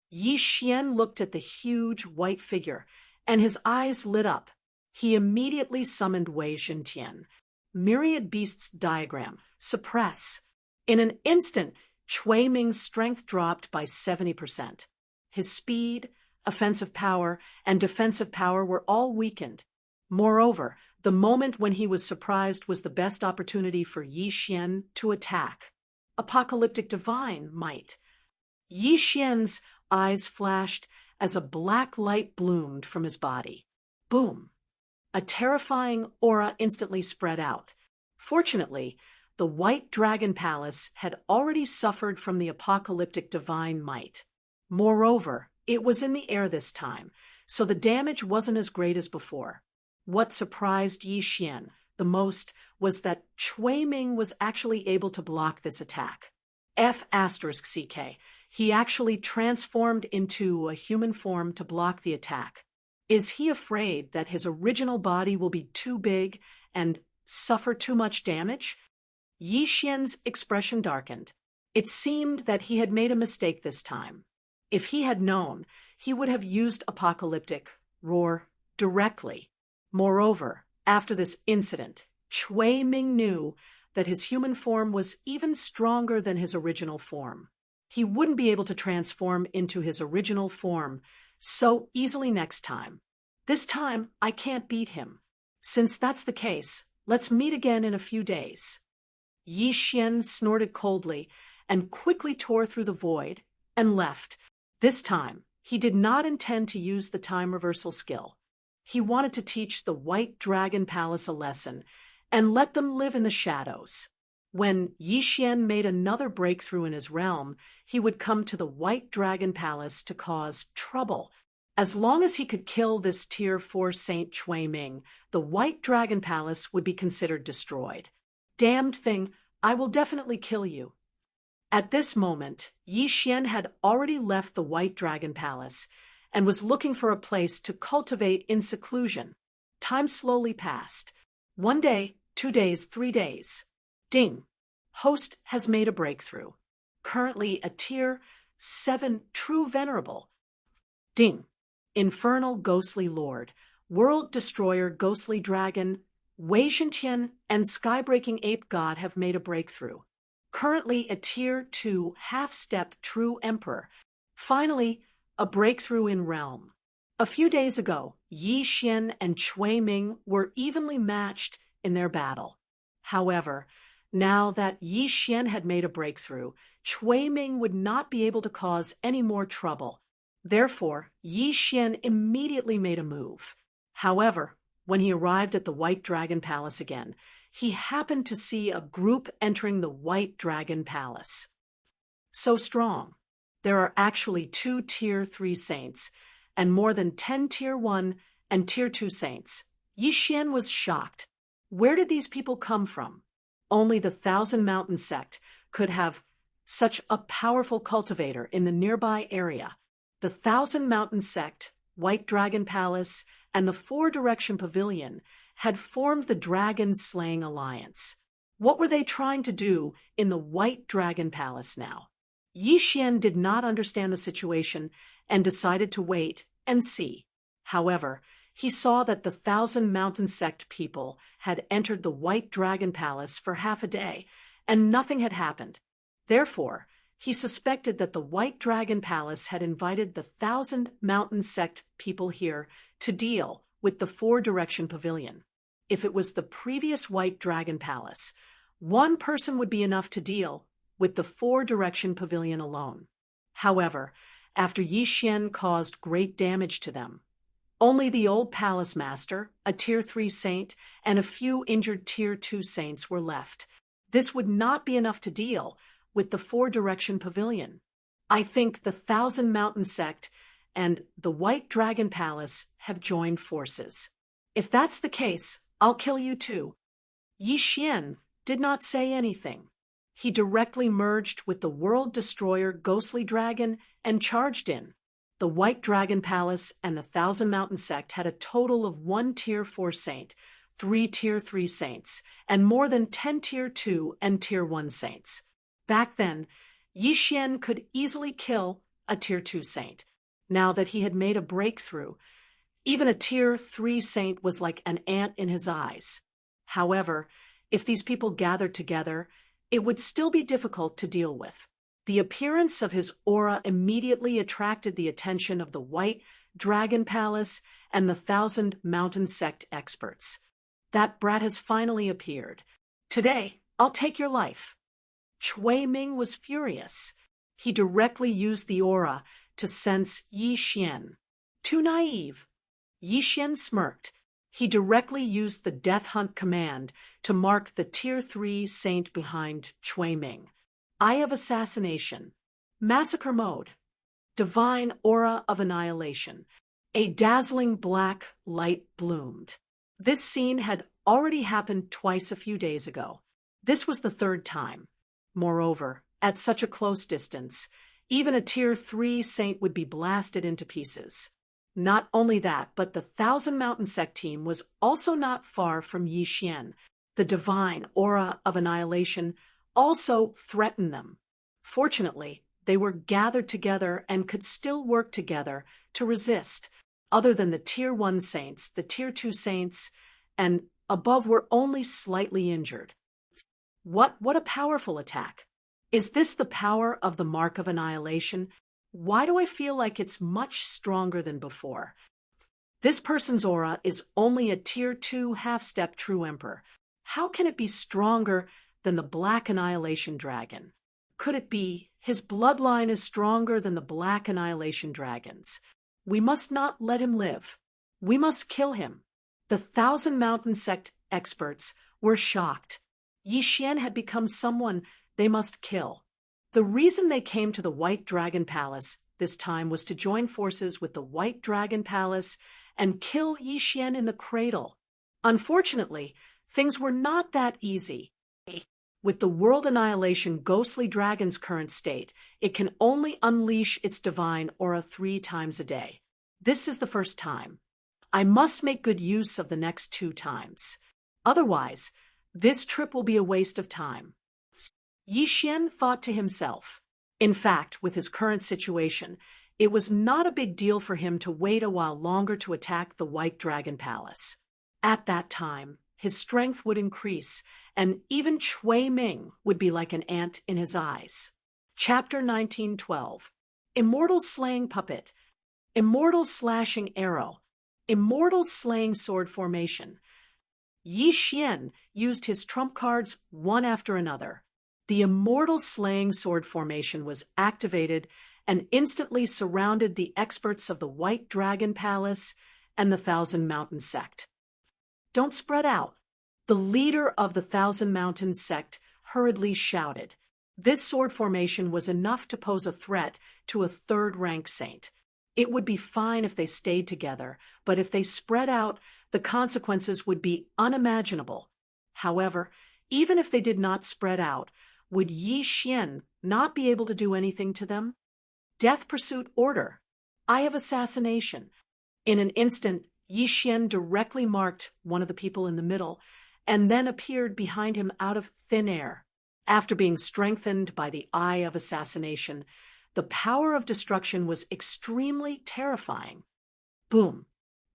Yi Xian looked at the huge white figure, and his eyes lit up. He immediately summoned Wei Zhentian. Myriad Beasts diagram. Suppress. In an instant, Chueming's strength dropped by 70%. His speed, offensive power, and defensive power were all weakened. Moreover, the moment when he was surprised was the best opportunity for Yi Xian to attack. Apocalyptic divine might. Yi Xian's eyes flashed as a black light bloomed from his body. Boom! A terrifying aura instantly spread out. Fortunately, the White Dragon Palace had already suffered from the apocalyptic divine might. Moreover, it was in the air this time, so the damage wasn't as great as before. What surprised Yi Xian the most was that Chueming was actually able to block this attack. F*CK. He actually transformed into a human form to block the attack. Is he afraid that his original body will be too big and suffer too much damage? Yi Xian's expression darkened. It seemed that he had made a mistake this time. If he had known, he would have used apocalyptic roar directly. Moreover, after this incident, Chueming knew that his human form was even stronger than his original form. He wouldn't be able to transform into his original form so easily next time. This time, I can't beat him. Since that's the case, let's meet again in a few days. Yi Xian snorted coldly and quickly tore through the void and left. This time, he did not intend to use the time reversal skill. He wanted to teach the White Dragon Palace a lesson and let them live in the shadows. When Yi Xian made another breakthrough in his realm, he would come to the White Dragon Palace to cause trouble. As long as he could kill this Tier 4 Saint Chueming, the White Dragon Palace would be considered destroyed. Damned thing, I will definitely kill you. At this moment, Yi Xian had already left the White Dragon Palace and was looking for a place to cultivate in seclusion. Time slowly passed. 1 day, 2 days, 3 days. Ding! Host has made a breakthrough. Currently a Tier 7 True Venerable. Ding! Infernal Ghostly Lord, World Destroyer Ghostly Dragon, Wei Zhentian, and Skybreaking Ape God have made a breakthrough. Currently a Tier 2 Half-Step True Emperor. Finally, a breakthrough in Realm. A few days ago, Yi Xian and Chueming were evenly matched in their battle. However, now that Yi Xian had made a breakthrough, Chueming would not be able to cause any more trouble. Therefore, Yi Xian immediately made a move. However, when he arrived at the White Dragon Palace again, he happened to see a group entering the White Dragon Palace. So strong. There are actually 2 Tier 3 saints, and more than 10 Tier 1 and Tier 2 saints. Yi Xian was shocked. Where did these people come from? Only the Thousand Mountain Sect could have such a powerful cultivator in the nearby area. The Thousand Mountain Sect, White Dragon Palace, and the Four-Direction Pavilion had formed the Dragon-Slaying Alliance. What were they trying to do in the White Dragon Palace now? Yi Xian did not understand the situation and decided to wait and see. However, He saw that the 1,000 Mountain Sect people had entered the White Dragon Palace for half a day, and nothing had happened. Therefore, he suspected that the White Dragon Palace had invited the 1,000 Mountain Sect people here to deal with the Four-Direction Pavilion. If it was the previous White Dragon Palace, one person would be enough to deal with the Four-Direction Pavilion alone. However, after Yi Xian caused great damage to them, only the old palace master, a Tier 3 saint, and a few injured Tier 2 saints were left. This would not be enough to deal with the Four-Direction Pavilion. I think the 1,000 Mountain Sect and the White Dragon Palace have joined forces. If that's the case, I'll kill you too. Yi Xian did not say anything. He directly merged with the World Destroyer Ghostly Dragon and charged in. The White Dragon Palace and the 1,000 Mountain Sect had a total of 1 Tier 4 saint, 3 Tier 3 saints, and more than 10 Tier 2 and Tier 1 saints. Back then, Yi Xian could easily kill a Tier 2 saint. Now that he had made a breakthrough, even a Tier 3 saint was like an ant in his eyes. However, if these people gathered together, it would still be difficult to deal with. The appearance of his aura immediately attracted the attention of the White Dragon Palace and the 1,000 Mountain Sect experts. That brat has finally appeared. Today, I'll take your life. Cui Ming was furious. He directly used the aura to sense Yi Xian. Too naive. Yi Xian smirked. He directly used the Death Hunt command to mark the Tier 3 saint behind Cui Ming. Eye of Assassination. Massacre Mode. Divine Aura of Annihilation. A dazzling black light bloomed. This scene had already happened twice a few days ago. This was the third time. Moreover, at such a close distance, even a Tier 3 saint would be blasted into pieces. Not only that, but the 1,000 Mountain Sect team was also not far from Yi Xian. The divine aura of annihilation also threatened them. Fortunately, they were gathered together and could still work together to resist. Other than the Tier 1 saints, the Tier 2 saints, and above were only slightly injured. What a powerful attack. Is this the power of the Mark of Annihilation? Why do I feel like it's much stronger than before? This person's aura is only a Tier 2 half-step True Emperor. How can it be stronger than the Black Annihilation Dragon? Could it be his bloodline is stronger than the Black Annihilation Dragons? We must not let him live. We must kill him. The 1,000 Mountain Sect experts were shocked. Yi Xian had become someone they must kill. The reason they came to the White Dragon Palace this time was to join forces with the White Dragon Palace and kill Yi Xian in the cradle. Unfortunately, things were not that easy. With the World Annihilation Ghostly Dragon's current state, it can only unleash its divine aura 3 times a day. This is the first time. I must make good use of the next 2 times. Otherwise, this trip will be a waste of time. Yi Xian thought to himself. In fact, with his current situation, it was not a big deal for him to wait a while longer to attack the White Dragon Palace. At that time, his strength would increase, and even Cui Ming would be like an ant in his eyes. Chapter 1912. Immortal Slaying Puppet. Immortal Slashing Arrow. Immortal Slaying Sword Formation. Yi Xian used his trump cards one after another. The Immortal Slaying Sword Formation was activated and instantly surrounded the experts of the White Dragon Palace and the 1,000 Mountain Sect. Don't spread out. The leader of the 1,000 Mountain Sect hurriedly shouted. This sword formation was enough to pose a threat to a third-rank saint. It would be fine if they stayed together, but if they spread out, the consequences would be unimaginable. However, even if they did not spread out, would Yi Xian not be able to do anything to them? Death Pursuit Order. Eye of Assassination. In an instant, Yi Xian directly marked one of the people in the middle, and then appeared behind him out of thin air. After being strengthened by the Eye of Assassination, the power of destruction was extremely terrifying. Boom.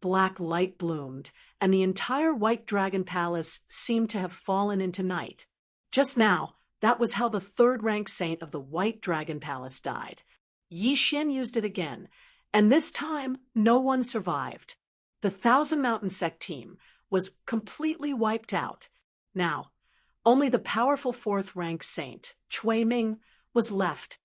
black light bloomed, and the entire White Dragon Palace seemed to have fallen into night. Just now, that was how the third-rank saint of the White Dragon Palace died. Yi Xian used it again, and this time no one survived. The Thousand Mountain Sect team was completely wiped out. Now, only the powerful fourth-rank saint, Cui Ming, was left.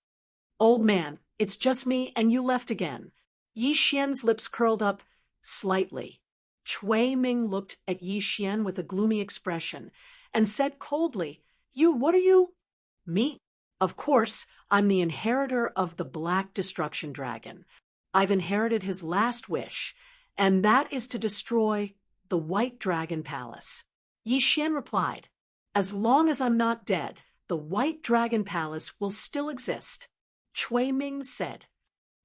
"Old man, it's just me and you left again." Yi Xian's lips curled up slightly. Cui Ming looked at Yi Xian with a gloomy expression and said coldly, What are you?" "Me? Of course, I'm the inheritor of the Black Destruction Dragon. I've inherited his last wish, and that is to destroy the White Dragon Palace." Yi Xian replied, "As long as I'm not dead, the White Dragon Palace will still exist." Cui Ming said,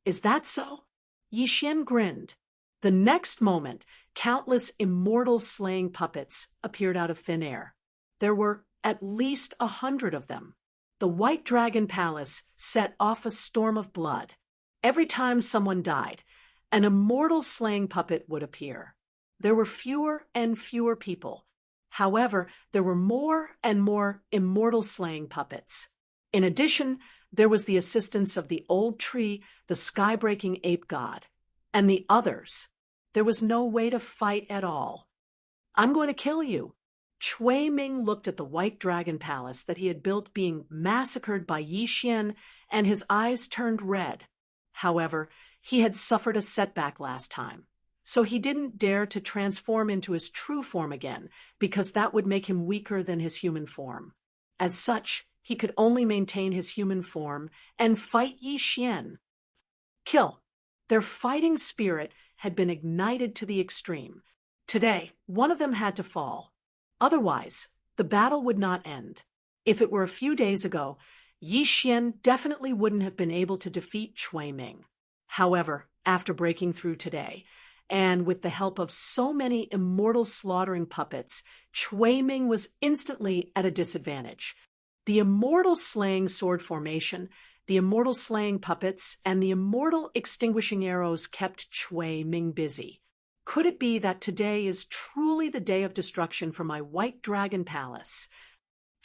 "Is that so?" Yi Xian grinned. The next moment, countless immortal slaying puppets appeared out of thin air. There were at least 100 of them. The White Dragon Palace set off a storm of blood. Every time someone died, an immortal slaying puppet would appear. There were fewer and fewer people. However, there were more and more immortal slaying puppets. In addition, there was the assistance of the old tree, the sky-breaking ape god, and the others. There was no way to fight at all. "I'm going to kill you." Cui Ming looked at the White Dragon Palace that he had built being massacred by Yi Xian, and his eyes turned red. However, he had suffered a setback last time, so he didn't dare to transform into his true form again, because that would make him weaker than his human form. As such, he could only maintain his human form and fight Yi Xian. Kill. Their fighting spirit had been ignited to the extreme. Today, one of them had to fall. Otherwise, the battle would not end. If it were a few days ago, Yi Xian definitely wouldn't have been able to defeat Cui Ming. However, after breaking through today, and with the help of so many immortal slaughtering puppets, Cui Ming was instantly at a disadvantage. The immortal slaying sword formation, the immortal slaying puppets, and the immortal extinguishing arrows kept Cui Ming busy. Could it be that today is truly the day of destruction for my White Dragon Palace?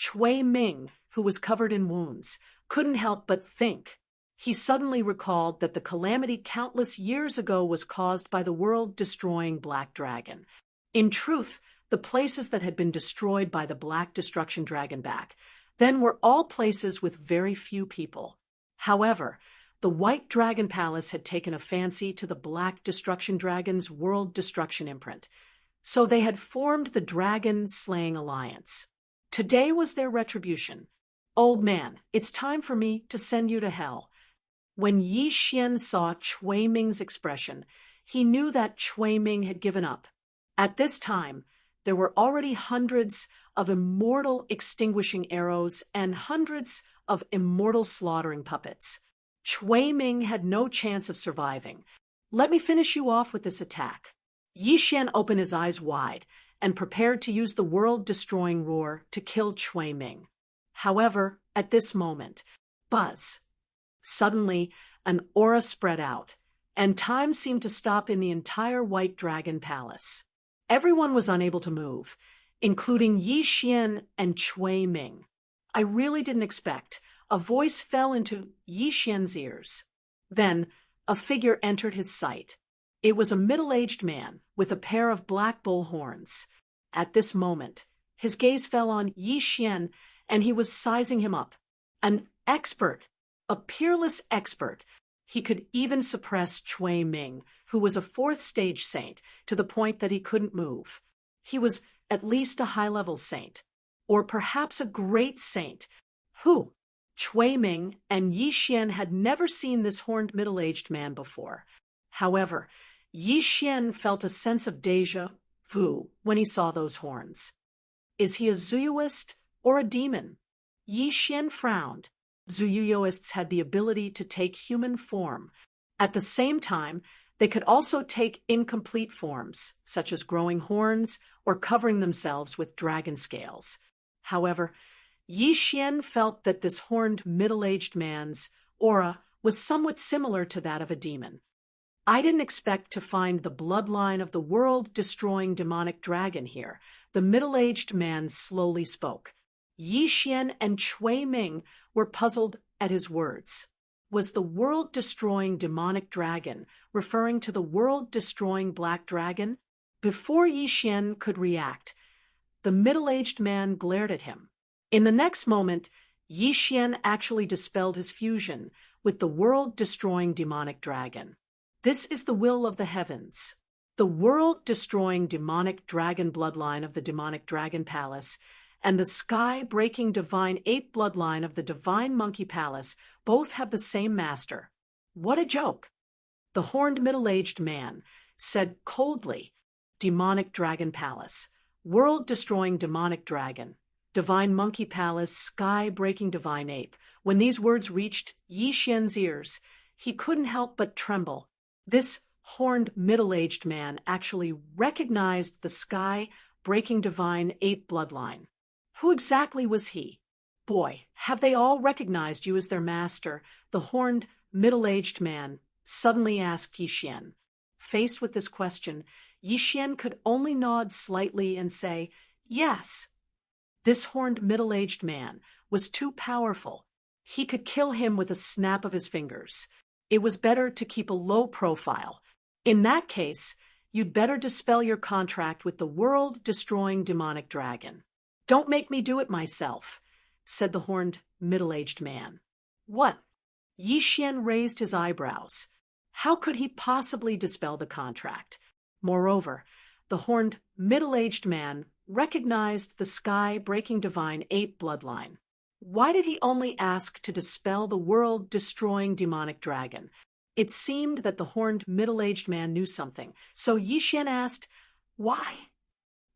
Cui Ming, who was covered in wounds, couldn't help but think. He suddenly recalled that the calamity countless years ago was caused by the world-destroying Black Dragon. In truth, the places that had been destroyed by the Black Destruction Dragon back then were all places with very few people. However, the White Dragon Palace had taken a fancy to the Black Destruction Dragon's world destruction imprint, so they had formed the Dragon Slaying Alliance. Today was their retribution. "Old man, it's time for me to send you to hell." When Yi Xian saw Cui Ming's expression, he knew that Cui Ming had given up. At this time, there were already hundreds of immortal extinguishing arrows and hundreds of immortal slaughtering puppets. Cui Ming had no chance of surviving. "Let me finish you off with this attack." Yi Xian opened his eyes wide and prepared to use the world-destroying roar to kill Cui Ming. However, at this moment, buzz. Suddenly, an aura spread out, and time seemed to stop in the entire White Dragon Palace. Everyone was unable to move, including Yi Xian and Cui Ming. "I really didn't expect." A voice fell into Yi Xian's ears. Then, a figure entered his sight. It was a middle-aged man with a pair of black bull horns. At this moment, his gaze fell on Yi Xian, and he was sizing him up. An expert, a peerless expert. He could even suppress Cui Ming, who was a fourth-stage saint, to the point that he couldn't move. He was at least a high-level saint, or perhaps a great saint. Who? Cui Ming and Yi Xian had never seen this horned middle-aged man before. However, Yi Xian felt a sense of déjà vu when he saw those horns. Is he a Zuyuist or a demon? Yi Xian frowned. Zuyuists had the ability to take human form. At the same time, they could also take incomplete forms, such as growing horns or covering themselves with dragon scales. However, Yi Xian felt that this horned middle-aged man's aura was somewhat similar to that of a demon. I didn't expect to find the bloodline of the world-destroying demonic dragon here. The middle-aged man slowly spoke. Yi Xian and Cui Ming were puzzled at his words. Was the world-destroying demonic dragon referring to the world-destroying black dragon? Before Yi Xian could react, the middle-aged man glared at him. In the next moment, Yi Xian actually dispelled his fusion with the world-destroying demonic dragon. This is the will of the heavens. The world-destroying demonic dragon bloodline of the demonic dragon palace and the sky-breaking divine ape bloodline of the divine monkey palace both have the same master. What a joke! The horned middle-aged man said coldly, demonic dragon palace, world-destroying demonic dragon, divine monkey palace, sky-breaking divine ape. When these words reached Yi Xian's ears, he couldn't help but tremble. This horned middle-aged man actually recognized the sky-breaking divine ape bloodline. Who exactly was he? Boy, have they all recognized you as their master, the horned middle-aged man suddenly asked Yi Xian. Faced with this question, Yi Xian could only nod slightly and say, yes. This horned middle-aged man was too powerful. He could kill him with a snap of his fingers. It was better to keep a low profile. In that case, you'd better dispel your contract with the world-destroying demonic dragon. Don't make me do it myself, said the horned middle-aged man. What? Yi Xian raised his eyebrows. How could he possibly dispel the contract? Moreover, the horned middle-aged man recognized the sky-breaking divine ape bloodline. Why did he only ask to dispel the world-destroying demonic dragon? It seemed that the horned middle-aged man knew something, so Yi Xian asked, why?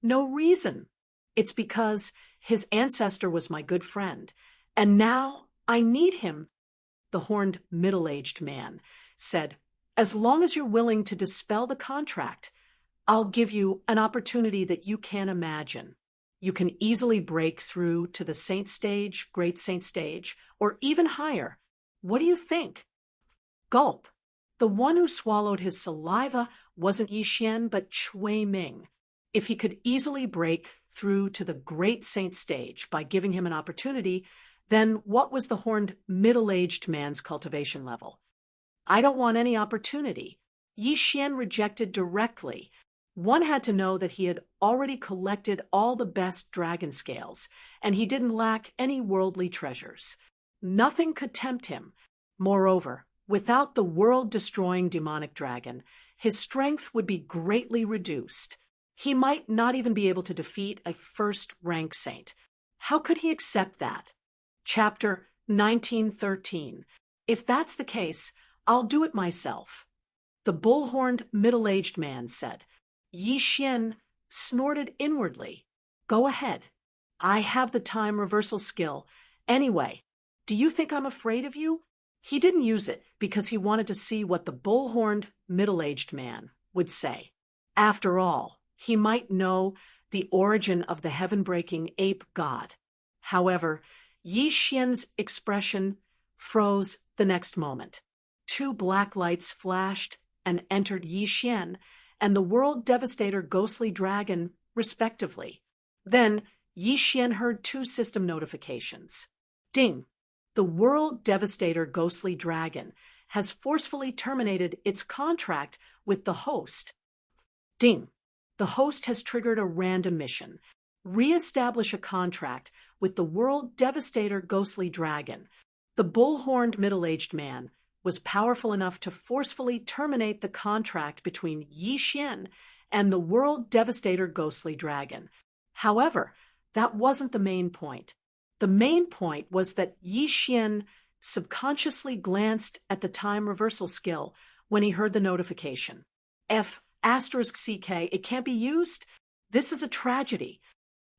No reason. It's because his ancestor was my good friend, and now I need him. The horned middle-aged man said, as long as you're willing to dispel the contract, I'll give you an opportunity that you can't imagine. You can easily break through to the saint stage, great saint stage, or even higher. What do you think? Gulp. The one who swallowed his saliva wasn't Yi Xian, but Cui Ming. If he could easily break through to the great saint stage by giving him an opportunity, then what was the horned middle-aged man's cultivation level? I don't want any opportunity. Yi Xian rejected directly. One had to know that he had already collected all the best dragon scales, and he didn't lack any worldly treasures. Nothing could tempt him. Moreover, without the world-destroying demonic dragon, his strength would be greatly reduced. He might not even be able to defeat a first-rank saint. How could he accept that? Chapter 1913. If that's the case, I'll do it myself. The bull-horned middle-aged man said. Yi Xian snorted inwardly. Go ahead. I have the time reversal skill. Anyway, do you think I'm afraid of you? He didn't use it because he wanted to see what the bull-horned middle-aged man would say. After all, he might know the origin of the heaven-breaking ape god. However, Yi Xian's expression froze the next moment. Two black lights flashed and entered Yi Xian and the World Devastator Ghostly Dragon, respectively. Then, Yi Xian heard two system notifications. Ding! The World Devastator Ghostly Dragon has forcefully terminated its contract with the host. Ding! The host has triggered a random mission. Re-establish a contract with the World Devastator Ghostly Dragon. The bull-horned middle-aged man was powerful enough to forcefully terminate the contract between Yi Xian and the World Devastator Ghostly Dragon. However, that wasn't the main point. The main point was that Yi Xian subconsciously glanced at the time reversal skill when he heard the notification. F***CK, it can't be used? This is a tragedy.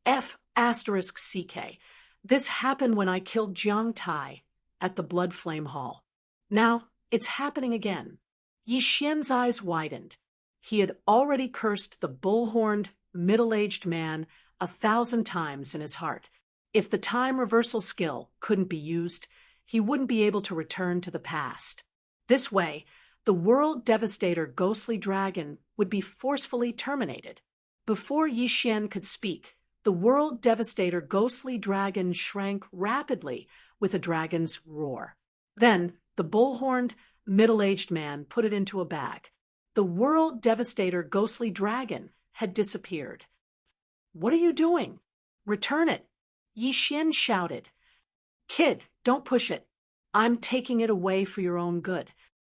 F***CK, this happened when I killed Jiang Tai at the Blood Flame Hall. Now, it's happening again. Yi Xian's eyes widened. He had already cursed the bull-horned, middle-aged man 1,000 times in his heart. If the time reversal skill couldn't be used, he wouldn't be able to return to the past. This way, the world devastator ghostly dragon would be forcefully terminated. Before Yixian could speak, the world devastator ghostly dragon shrank rapidly with a dragon's roar. Then, the bull-horned, middle-aged man put it into a bag. The world devastator ghostly dragon had disappeared. "What are you doing? Return it!" Yixian shouted. "Kid, don't push it. I'm taking it away for your own good.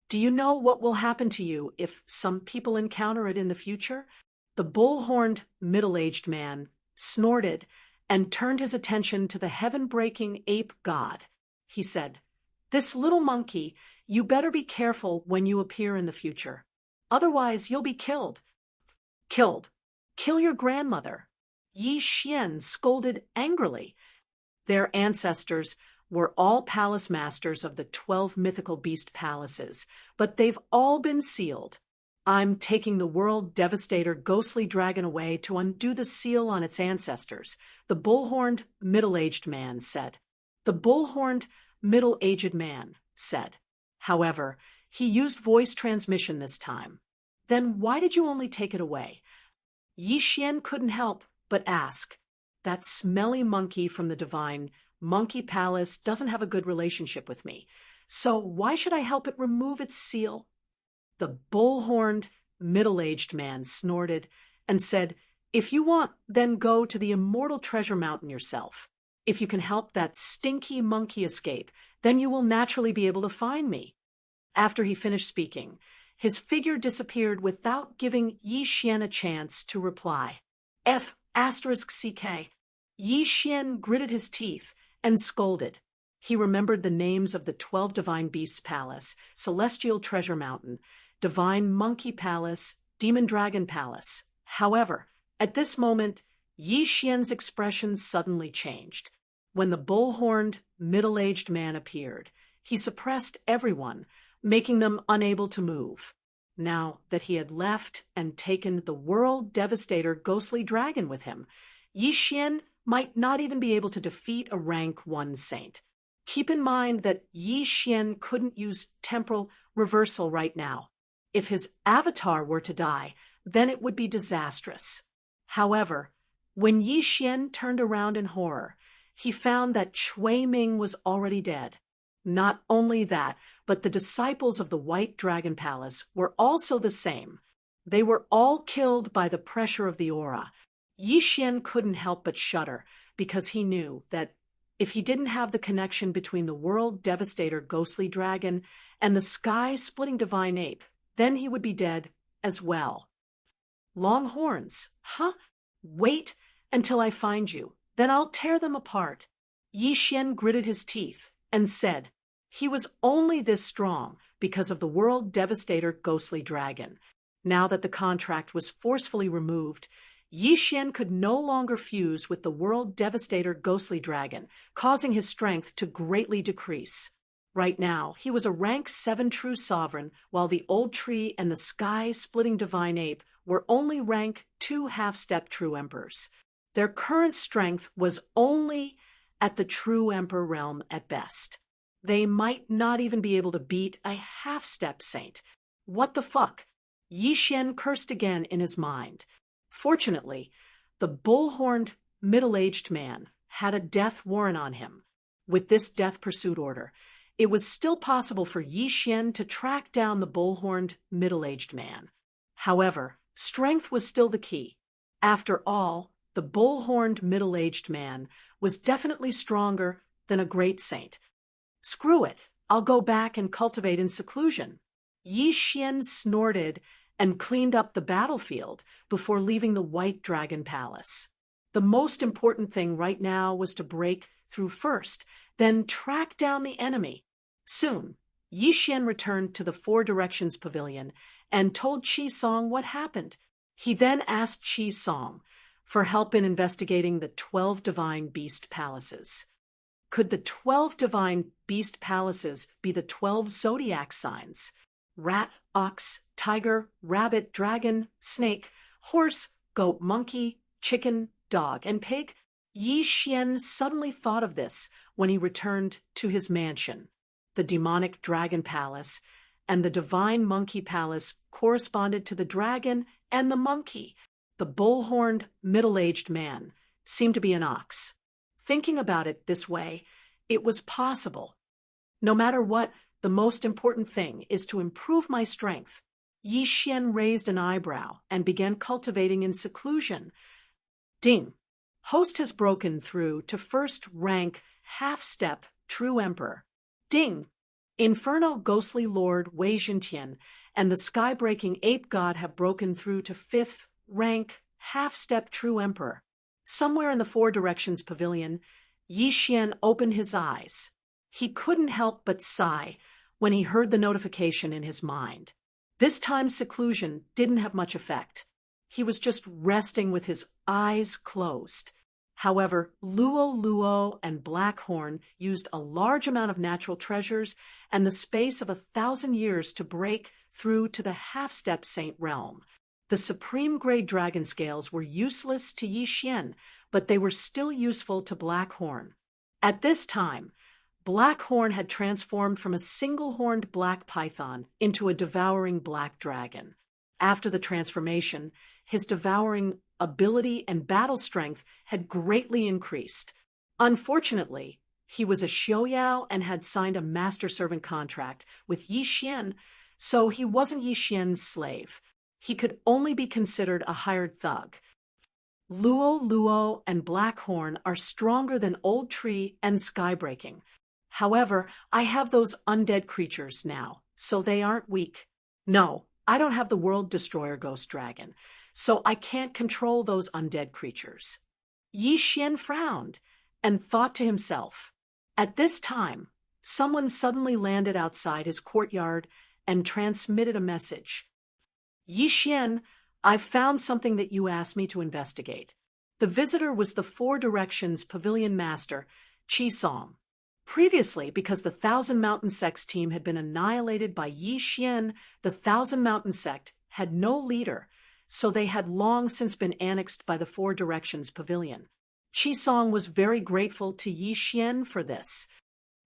Do you know what will happen to you if some people encounter it in the future?" The bull-horned, middle-aged man snorted and turned his attention to the heaven-breaking ape god. He said, "This little monkey, you better be careful when you appear in the future. Otherwise, you'll be killed." "Killed? Kill your grandmother." Yixian scolded angrily. Their ancestors were all palace masters of the 12 mythical beast palaces, but they've all been sealed. "I'm taking the world devastator ghostly dragon away to undo the seal on its ancestors," the bull-horned, middle-aged man said. The bull-horned, middle-aged man said. However, he used voice transmission this time. "Then why did you only take it away?" Yixian couldn't help but ask. "That smelly monkey from the divine Monkey Palace doesn't have a good relationship with me, so why should I help it remove its seal?" The bull-horned, middle-aged man snorted and said, "If you want, then go to the immortal treasure mountain yourself. If you can help that stinky monkey escape, then you will naturally be able to find me." After he finished speaking, his figure disappeared without giving Yixian a chance to reply. F***CK. Yixian gritted his teeth and scolded. He remembered the names of the 12 Divine Beasts Palace, Celestial Treasure Mountain, Divine Monkey Palace, Demon Dragon Palace. However, at this moment, Yixian's expression suddenly changed. When the bull-horned, middle-aged man appeared, he suppressed everyone, making them unable to move. Now that he had left and taken the world devastator ghostly dragon with him, Yixian might not even be able to defeat a rank 1 saint. Keep in mind that Yixian couldn't use temporal reversal right now. If his avatar were to die, then it would be disastrous. However, when Yixian turned around in horror, he found that Cui Ming was already dead. Not only that, but the disciples of the White Dragon Palace were also the same. They were all killed by the pressure of the aura. Yixian couldn't help but shudder, because he knew that if he didn't have the connection between the world devastator ghostly dragon and the sky-splitting divine ape, then he would be dead as well. "Long horns, huh? Wait until I find you, then I'll tear them apart." Yixian gritted his teeth and said he was only this strong because of the world devastator ghostly dragon. Now that the contract was forcefully removed, Yixian could no longer fuse with the world devastator ghostly dragon, causing his strength to greatly decrease. Right now, he was a rank 7 true sovereign, while the old tree and the sky-splitting divine ape were only rank 2 half-step true emperors. Their current strength was only at the true emperor realm at best. They might not even be able to beat a half-step saint. What the fuck? Yixian cursed again in his mind. Fortunately, the bull-horned, middle-aged man had a death warrant on him. With this death pursuit order, it was still possible for Yixian to track down the bull-horned, middle-aged man. However, strength was still the key. After all, the bull-horned, middle-aged man was definitely stronger than a great saint. "Screw it, I'll go back and cultivate in seclusion." Yixian snorted and cleaned up the battlefield before leaving the White Dragon Palace. The most important thing right now was to break through first, then track down the enemy. Soon, Yixian returned to the Four Directions Pavilion and told Qisong what happened. He then asked Qisong for help in investigating the 12 Divine Beast Palaces. Could the 12 Divine Beast Palaces be the 12 zodiac signs? Rat, ox, tiger, rabbit, dragon, snake, horse, goat, monkey, chicken, dog, and pig? Yixian suddenly thought of this when he returned to his mansion, the demonic dragon palace, and the divine monkey palace corresponded to the dragon and the monkey. The bull-horned, middle-aged man seemed to be an ox. Thinking about it this way, it was possible. No matter what, the most important thing is to improve my strength. Yi Xian raised an eyebrow and began cultivating in seclusion. Ding! Host has broken through to first rank half-step true emperor. Ding! Inferno ghostly lord Wei Jintian and the sky-breaking ape god have broken through to fifth rank half-step true emperor. Somewhere in the Four Directions Pavilion, Yi Xian opened his eyes. He couldn't help but sigh when he heard the notification in his mind. This time seclusion didn't have much effect. He was just resting with his eyes closed. However, Luo and Blackhorn used a large amount of natural treasures and the space of 1,000 years to break through to the half-step saint realm. The supreme grade dragon scales were useless to Yi Xian, but they were still useful to Blackhorn. At this time, Blackhorn had transformed from a single-horned black python into a devouring black dragon. After the transformation, his devouring ability and battle strength had greatly increased. Unfortunately, he was a Xiaoyao and had signed a master-servant contract with Yi Xian, so he wasn't Yi Xian's slave. He could only be considered a hired thug. Luo and Blackhorn are stronger than Old Tree and Skybreaking. However, I have those undead creatures now, so they aren't weak. No, I don't have the World Destroyer Ghost Dragon, so I can't control those undead creatures. Yi Xian frowned and thought to himself. At this time, someone suddenly landed outside his courtyard and transmitted a message. Yi Xian, I've found something that you asked me to investigate. The visitor was the Four Directions Pavilion Master, Qi Song. Previously, because the Thousand Mountain Sect's team had been annihilated by Yi Xian, the Thousand Mountain Sect had no leader, so they had long since been annexed by the Four Directions Pavilion. Qi Song was very grateful to Yi Xian for this.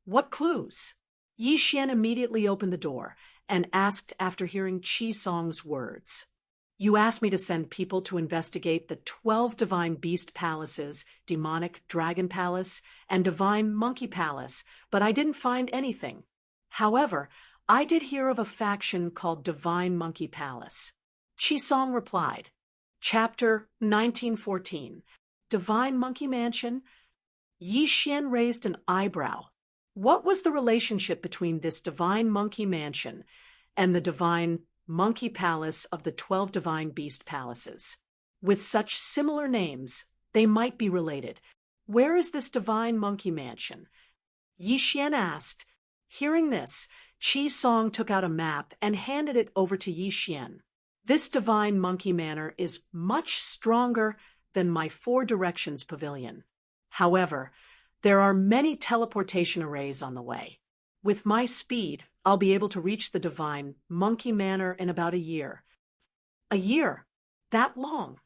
What clues? Yi Xian immediately opened the door and asked after hearing Qi Song's words. You asked me to send people to investigate the 12 Divine Beast Palaces, Demonic Dragon Palace, and Divine Monkey Palace, but I didn't find anything. However, I did hear of a faction called Divine Monkey Palace. Qi Song replied. Chapter 1914. Divine Monkey Mansion? Yi Xian raised an eyebrow. What was the relationship between this Divine Monkey Mansion and the Divine Monkey Palace of the 12 Divine Beast Palaces? With such similar names, they might be related. Where is this Divine Monkey Mansion? Yi Xian asked. Hearing this, Qi Song took out a map and handed it over to Yi Xian. This Divine Monkey Manor is much stronger than my Four Directions Pavilion. However, there are many teleportation arrays on the way. With my speed, I'll be able to reach the Divine Monkey Manor in about a year. A year? That long?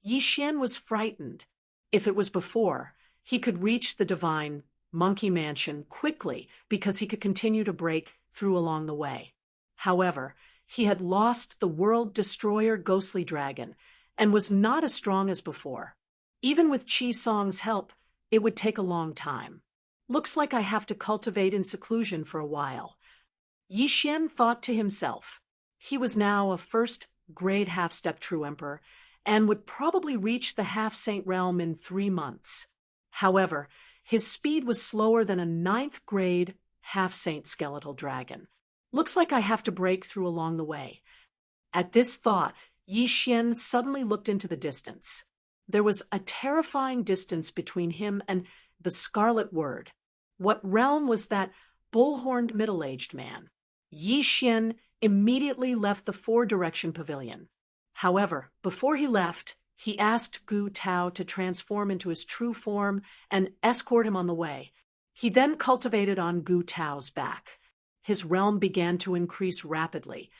Yi Xian was frightened. If it was before, he could reach the Divine Monkey Mansion quickly because he could continue to break through along the way. However, he had lost the World Destroyer Ghostly Dragon and was not as strong as before. Even with Qi Song's help, it would take a long time. Looks like I have to cultivate in seclusion for a while. Yi Xian thought to himself. He was now a first-grade half-step true emperor and would probably reach the half-saint realm in 3 months. However, his speed was slower than a 9th-grade half-saint skeletal dragon. Looks like I have to break through along the way. At this thought, Yi Xian suddenly looked into the distance. There was a terrifying distance between him and the Scarlet Word. What realm was that bull-horned middle-aged man? Yi Xian immediately left the Four Direction Pavilion. However, before he left, he asked Gu Tao to transform into his true form and escort him on the way. He then cultivated on Gu Tao's back. His realm began to increase rapidly,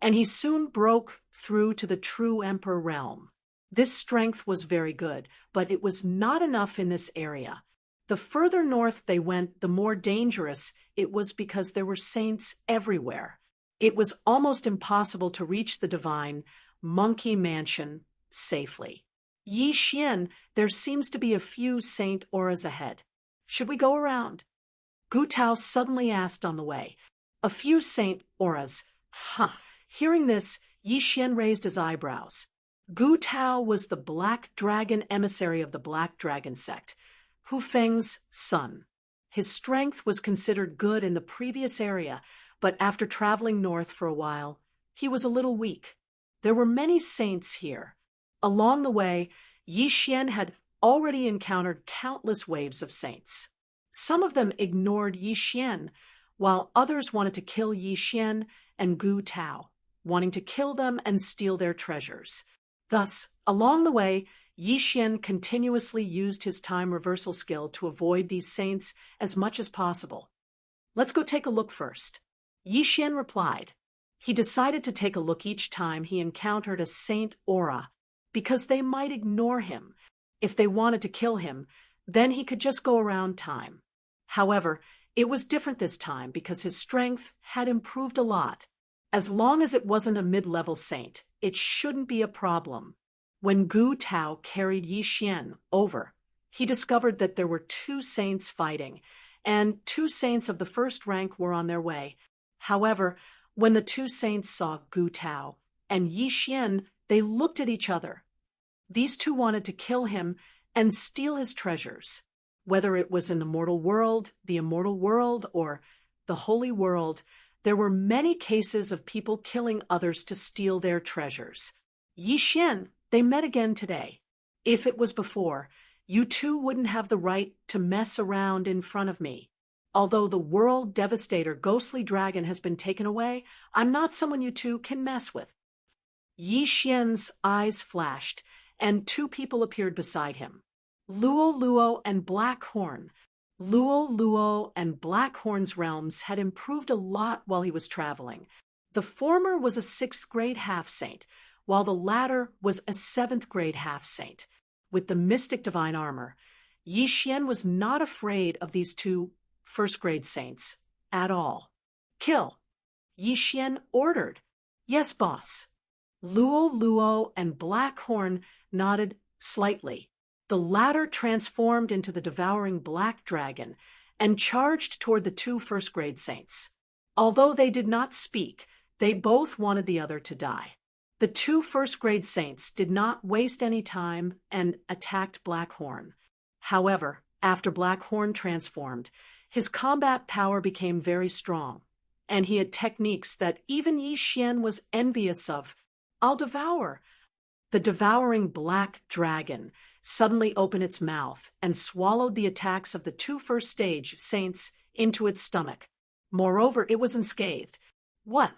and he soon broke through to the true Emperor realm. This strength was very good, but it was not enough in this area. The further north they went, the more dangerous it was because there were saints everywhere. It was almost impossible to reach the divine monkey mansion safely. Yi Xian, there seems to be a few Saint Auras ahead. Should we go around? Gu Tao suddenly asked on the way. A few Saint Auras. Huh. Hearing this, Yi Xian raised his eyebrows. Gu Tao was the Black Dragon emissary of the Black Dragon sect, Hu Feng's son. His strength was considered good in the previous area, but after traveling north for a while, he was a little weak. There were many saints here. Along the way, Yi Xian had already encountered countless waves of saints. Some of them ignored Yi Xian, while others wanted to kill Yi Xian and Gu Tao, wanting to kill them and steal their treasures. Thus, along the way, Yi Xian continuously used his time reversal skill to avoid these saints as much as possible. Let's go take a look first. Yi Xian replied. He decided to take a look each time he encountered a saint aura, because they might ignore him. If they wanted to kill him, then he could just go around time. However, it was different this time because his strength had improved a lot. As long as it wasn't a mid-level saint, it shouldn't be a problem. When Gu Tao carried Yi Xian over, he discovered that there were 2 saints fighting, and 2 saints of the first rank were on their way. However, when the 2 saints saw Gu Tao and Yi Xian, they looked at each other. These 2 wanted to kill him and steal his treasures. Whether it was in the mortal world, the immortal world, or the holy world, there were many cases of people killing others to steal their treasures. Yi Xian, they met again today. If it was before, you 2 wouldn't have the right to mess around in front of me. Although the world devastator ghostly dragon has been taken away, I'm not someone you 2 can mess with. Yi Xian's eyes flashed, and 2 people appeared beside him. Luo Luo and Blackhorn. Luo Luo and Blackhorn's realms had improved a lot while he was traveling. The former was a 6th grade half-saint, while the latter was a 7th grade half-saint. With the mystic divine armor, Yi Xian was not afraid of these 2 first-grade saints at all. Kill. Yi Xian ordered. Yes, boss. Luo Luo and Blackhorn nodded slightly. The latter transformed into the devouring black dragon and charged toward the 2 first-grade saints. Although they did not speak, they both wanted the other to die. The 2 first-grade saints did not waste any time and attacked Blackhorn. However, after Blackhorn transformed, his combat power became very strong, and he had techniques that even Yi Xian was envious of. I'll devour. The devouring black dragon suddenly opened its mouth and swallowed the attacks of the 2 first-stage saints into its stomach. Moreover, it was unscathed. What?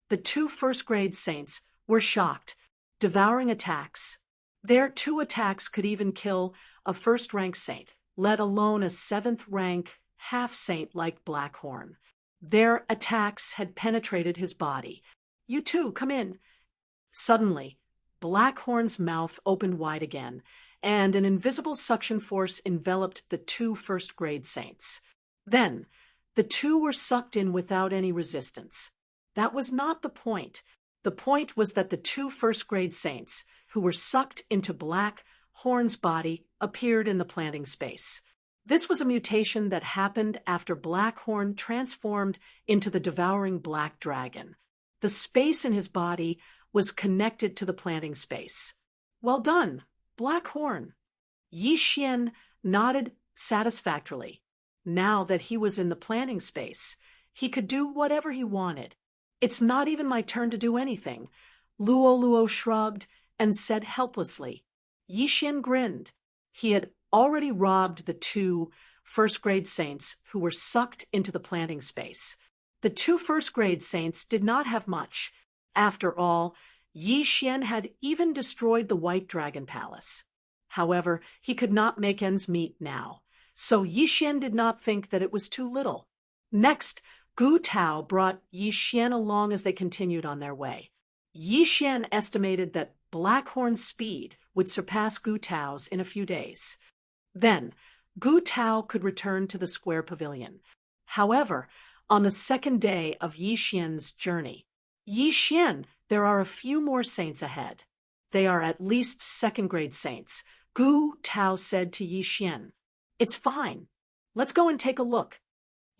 The 2 first-grade saints were shocked. Devouring attacks. Their 2 attacks could even kill a first-rank saint, let alone a 7th-rank half-saint like Blackhorn. Their attacks had penetrated his body. You 2, come in. Suddenly, Blackhorn's mouth opened wide again, and an invisible suction force enveloped the 2 first-grade saints. Then, the 2 were sucked in without any resistance. That was not the point. The point was that the 2 first-grade saints, who were sucked into Blackhorn's body, appeared in the planting space. This was a mutation that happened after Blackhorn transformed into the devouring black dragon. The space in his body was connected to the planting space. Well done, Blackhorn. Yi Xian nodded satisfactorily. Now that he was in the planting space, he could do whatever he wanted. It's not even my turn to do anything. Luo Luo shrugged and said helplessly. Yi Xian grinned. He had already robbed the 2 first-grade saints who were sucked into the planting space. The 2 first-grade saints did not have much. After all, Yi Xian had even destroyed the White Dragon Palace. However, he could not make ends meet now, so Yi Xian did not think that it was too little. Next, Gu Tao brought Yi Xian along as they continued on their way. Yi Xian estimated that Blackhorn's speed would surpass Gu Tao's in a few days. Then, Gu Tao could return to the square pavilion. However, on the second day of Yixian's journey. Yixian, there are a few more saints ahead. They are at least second-grade saints, Gu Tao said to Yixian. It's fine. Let's go and take a look.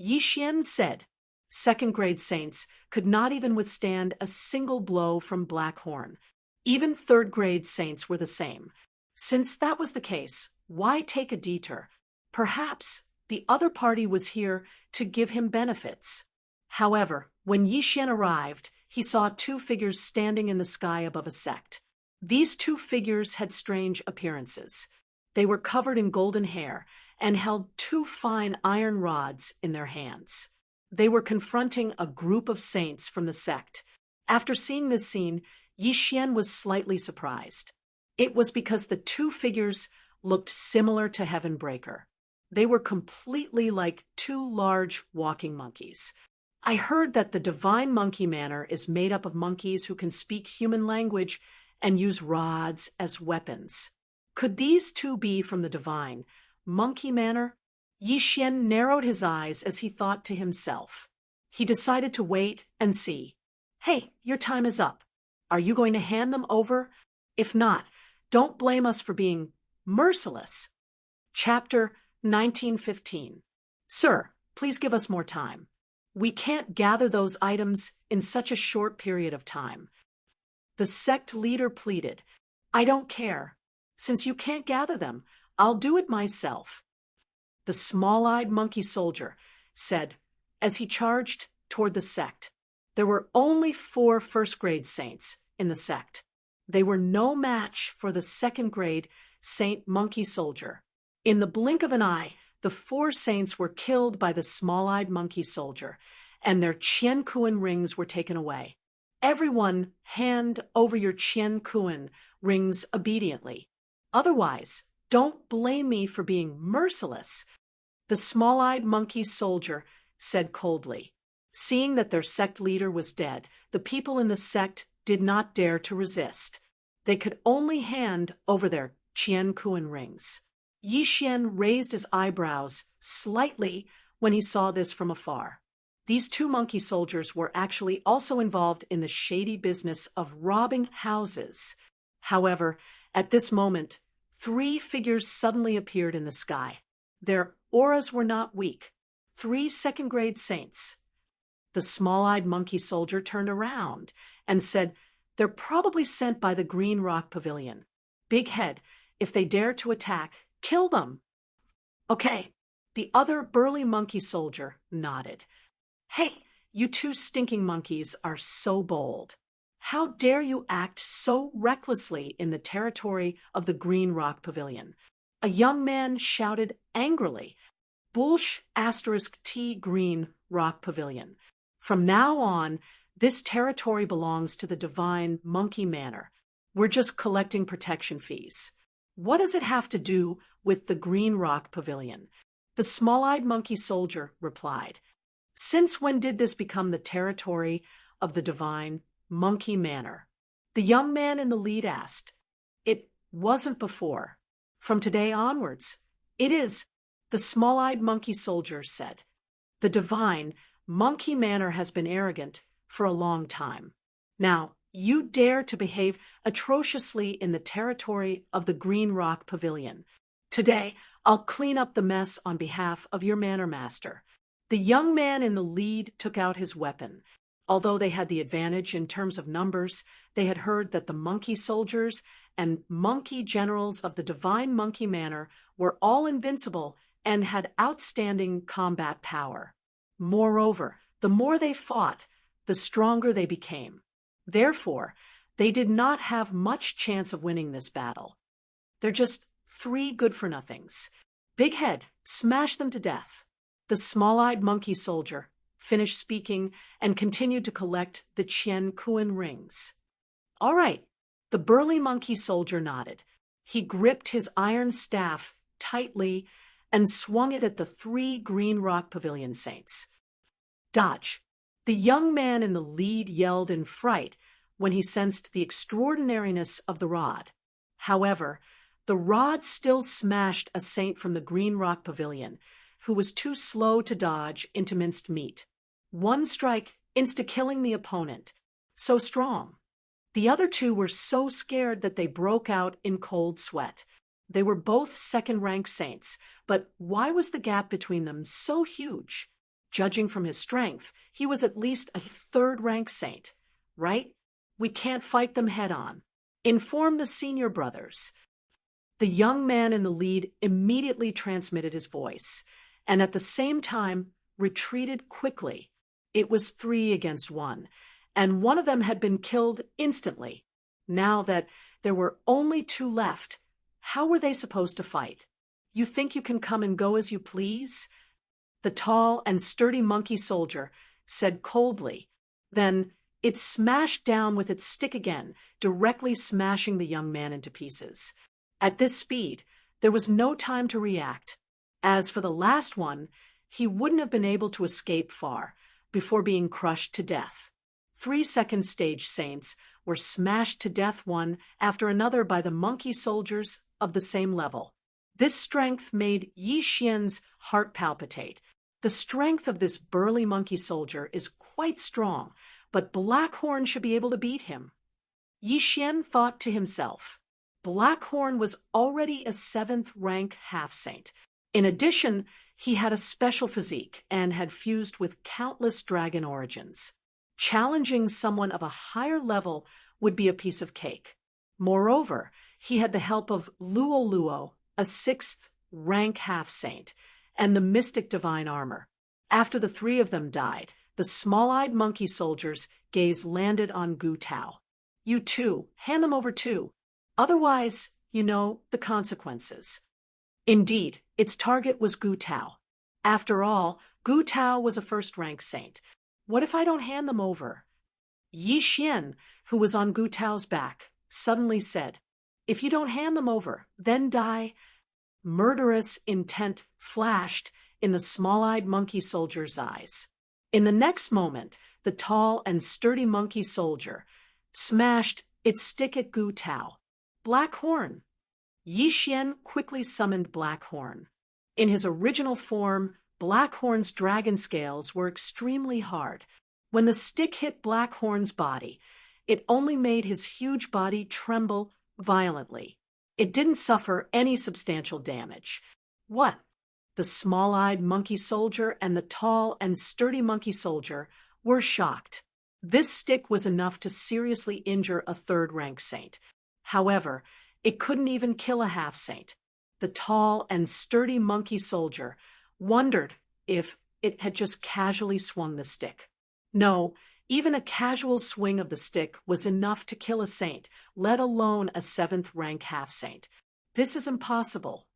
Yixian said. Second-grade saints could not even withstand a single blow from Blackhorn. Even third-grade saints were the same. Since that was the case, why take a detour? Perhaps the other party was here to give him benefits. However, when Yixian arrived, he saw two figures standing in the sky above a sect. These two figures had strange appearances. They were covered in golden hair and held two fine iron rods in their hands. They were confronting a group of saints from the sect. After seeing this scene, Yixian was slightly surprised. It was because the two figures looked similar to Heavenbreaker. They were completely like two large walking monkeys. I heard that the Divine Monkey Manor is made up of monkeys who can speak human language and use rods as weapons. Could these two be from the Divine Monkey Manor? Yixian narrowed his eyes as he thought to himself. He decided to wait and see. Hey, your time is up. Are you going to hand them over? If not, don't blame us for being merciless. Chapter 1915. Sir, please give us more time. We can't gather those items in such a short period of time. The sect leader pleaded. I don't care. Since you can't gather them, I'll do it myself. The small-eyed monkey soldier said as he charged toward the sect. There were only 4 first-grade saints in the sect. They were no match for the second-grade Saint Monkey Soldier. In the blink of an eye, the 4 saints were killed by the small-eyed monkey soldier, and their Qian Kuan rings were taken away. Everyone hand over your Qian Kuan rings obediently. Otherwise, don't blame me for being merciless, the small-eyed monkey soldier said coldly. Seeing that their sect leader was dead, the people in the sect did not dare to resist. They could only hand over their Qian Kuan rings. Yixian raised his eyebrows slightly when he saw this from afar. These 2 monkey soldiers were actually also involved in the shady business of robbing houses. However, at this moment, 3 figures suddenly appeared in the sky. Their auras were not weak. 3 second-grade saints. The small-eyed monkey soldier turned around and said, They're probably sent by the Green Rock Pavilion. Big Head, if they dare to attack, kill them. Okay. The other burly monkey soldier nodded. Hey, you 2 stinking monkeys are so bold. How dare you act so recklessly in the territory of the Green Rock Pavilion? A young man shouted angrily. Bullsh *T Green Rock Pavilion. From now on, this territory belongs to the Divine Monkey Manor. We're just collecting protection fees. What does it have to do with the Green Rock Pavilion? The small-eyed monkey soldier replied. Since when did this become the territory of the Divine Monkey Manor? The young man in the lead asked. It wasn't before. From today onwards, it is, the small-eyed monkey soldier said. The Divine Monkey Manor has been arrogant for a long time. Now, you dare to behave atrociously in the territory of the Green Rock Pavilion. Today, I'll clean up the mess on behalf of your manor master. The young man in the lead took out his weapon. Although they had the advantage in terms of numbers, they had heard that the monkey soldiers and monkey generals of the Divine Monkey Manor were all invincible and had outstanding combat power. Moreover, the more they fought, the stronger they became. Therefore, they did not have much chance of winning this battle. They're just 3 good-for-nothings. Big Head, smash them to death. The small-eyed monkey soldier finished speaking and continued to collect the Qian Kuan rings. All right, the burly monkey soldier nodded. He gripped his iron staff tightly and swung it at the 3 Green Rock Pavilion saints. Dodge! The young man in the lead yelled in fright when he sensed the extraordinariness of the rod. However, the rod still smashed a saint from the Green Rock Pavilion, who was too slow to dodge into minced meat. One strike, insta-killing the opponent. So strong. The other two were so scared that they broke out in cold sweat. They were both second-rank saints, but why was the gap between them so huge? Judging from his strength, he was at least a third-rank saint, right? We can't fight them head-on. Inform the senior brothers. The young man in the lead immediately transmitted his voice, and at the same time retreated quickly. It was 3 against 1, and one of them had been killed instantly. Now that there were only 2 left, how were they supposed to fight? You think you can come and go as you please? The tall and sturdy monkey soldier said coldly. Then it smashed down with its stick again, directly smashing the young man into pieces. At this speed, there was no time to react. As for the last one, he wouldn't have been able to escape far before being crushed to death. 3 second stage saints were smashed to death one after another by the monkey soldiers of the same level. This strength made Yi Xian's heart palpitate. The strength of this burly monkey soldier is quite strong, but Blackhorn should be able to beat him. Yi Xian thought to himself. Blackhorn was already a 7th rank half-saint. In addition, he had a special physique and had fused with countless dragon origins. Challenging someone of a higher level would be a piece of cake. Moreover, he had the help of Luo Luo, a 6th rank half-saint, and the mystic divine armor. After the 3 of them died, the small-eyed monkey soldier's gaze landed on Gu Tao. You too, hand them over too. Otherwise, you know the consequences. Indeed, its target was Gu Tao. After all, Gu Tao was a 1st-rank saint. What if I don't hand them over? Yi Xian, who was on Gu Tao's back, suddenly said, If you don't hand them over, then die. Murderous intent flashed in the small-eyed monkey soldier's eyes. In the next moment, the tall and sturdy monkey soldier smashed its stick at Gu Tao. Black Horn. Yi Xian quickly summoned Black Horn. In his original form, Black Horn's dragon scales were extremely hard. When the stick hit Black Horn's body, it only made his huge body tremble violently. It didn't suffer any substantial damage. What? The small-eyed monkey soldier and the tall and sturdy monkey soldier were shocked. This stick was enough to seriously injure a 3rd-rank saint. However, it couldn't even kill a half-saint. The tall and sturdy monkey soldier wondered if it had just casually swung the stick. No, even a casual swing of the stick was enough to kill a saint, let alone a 7th-rank half-saint. This is impossible.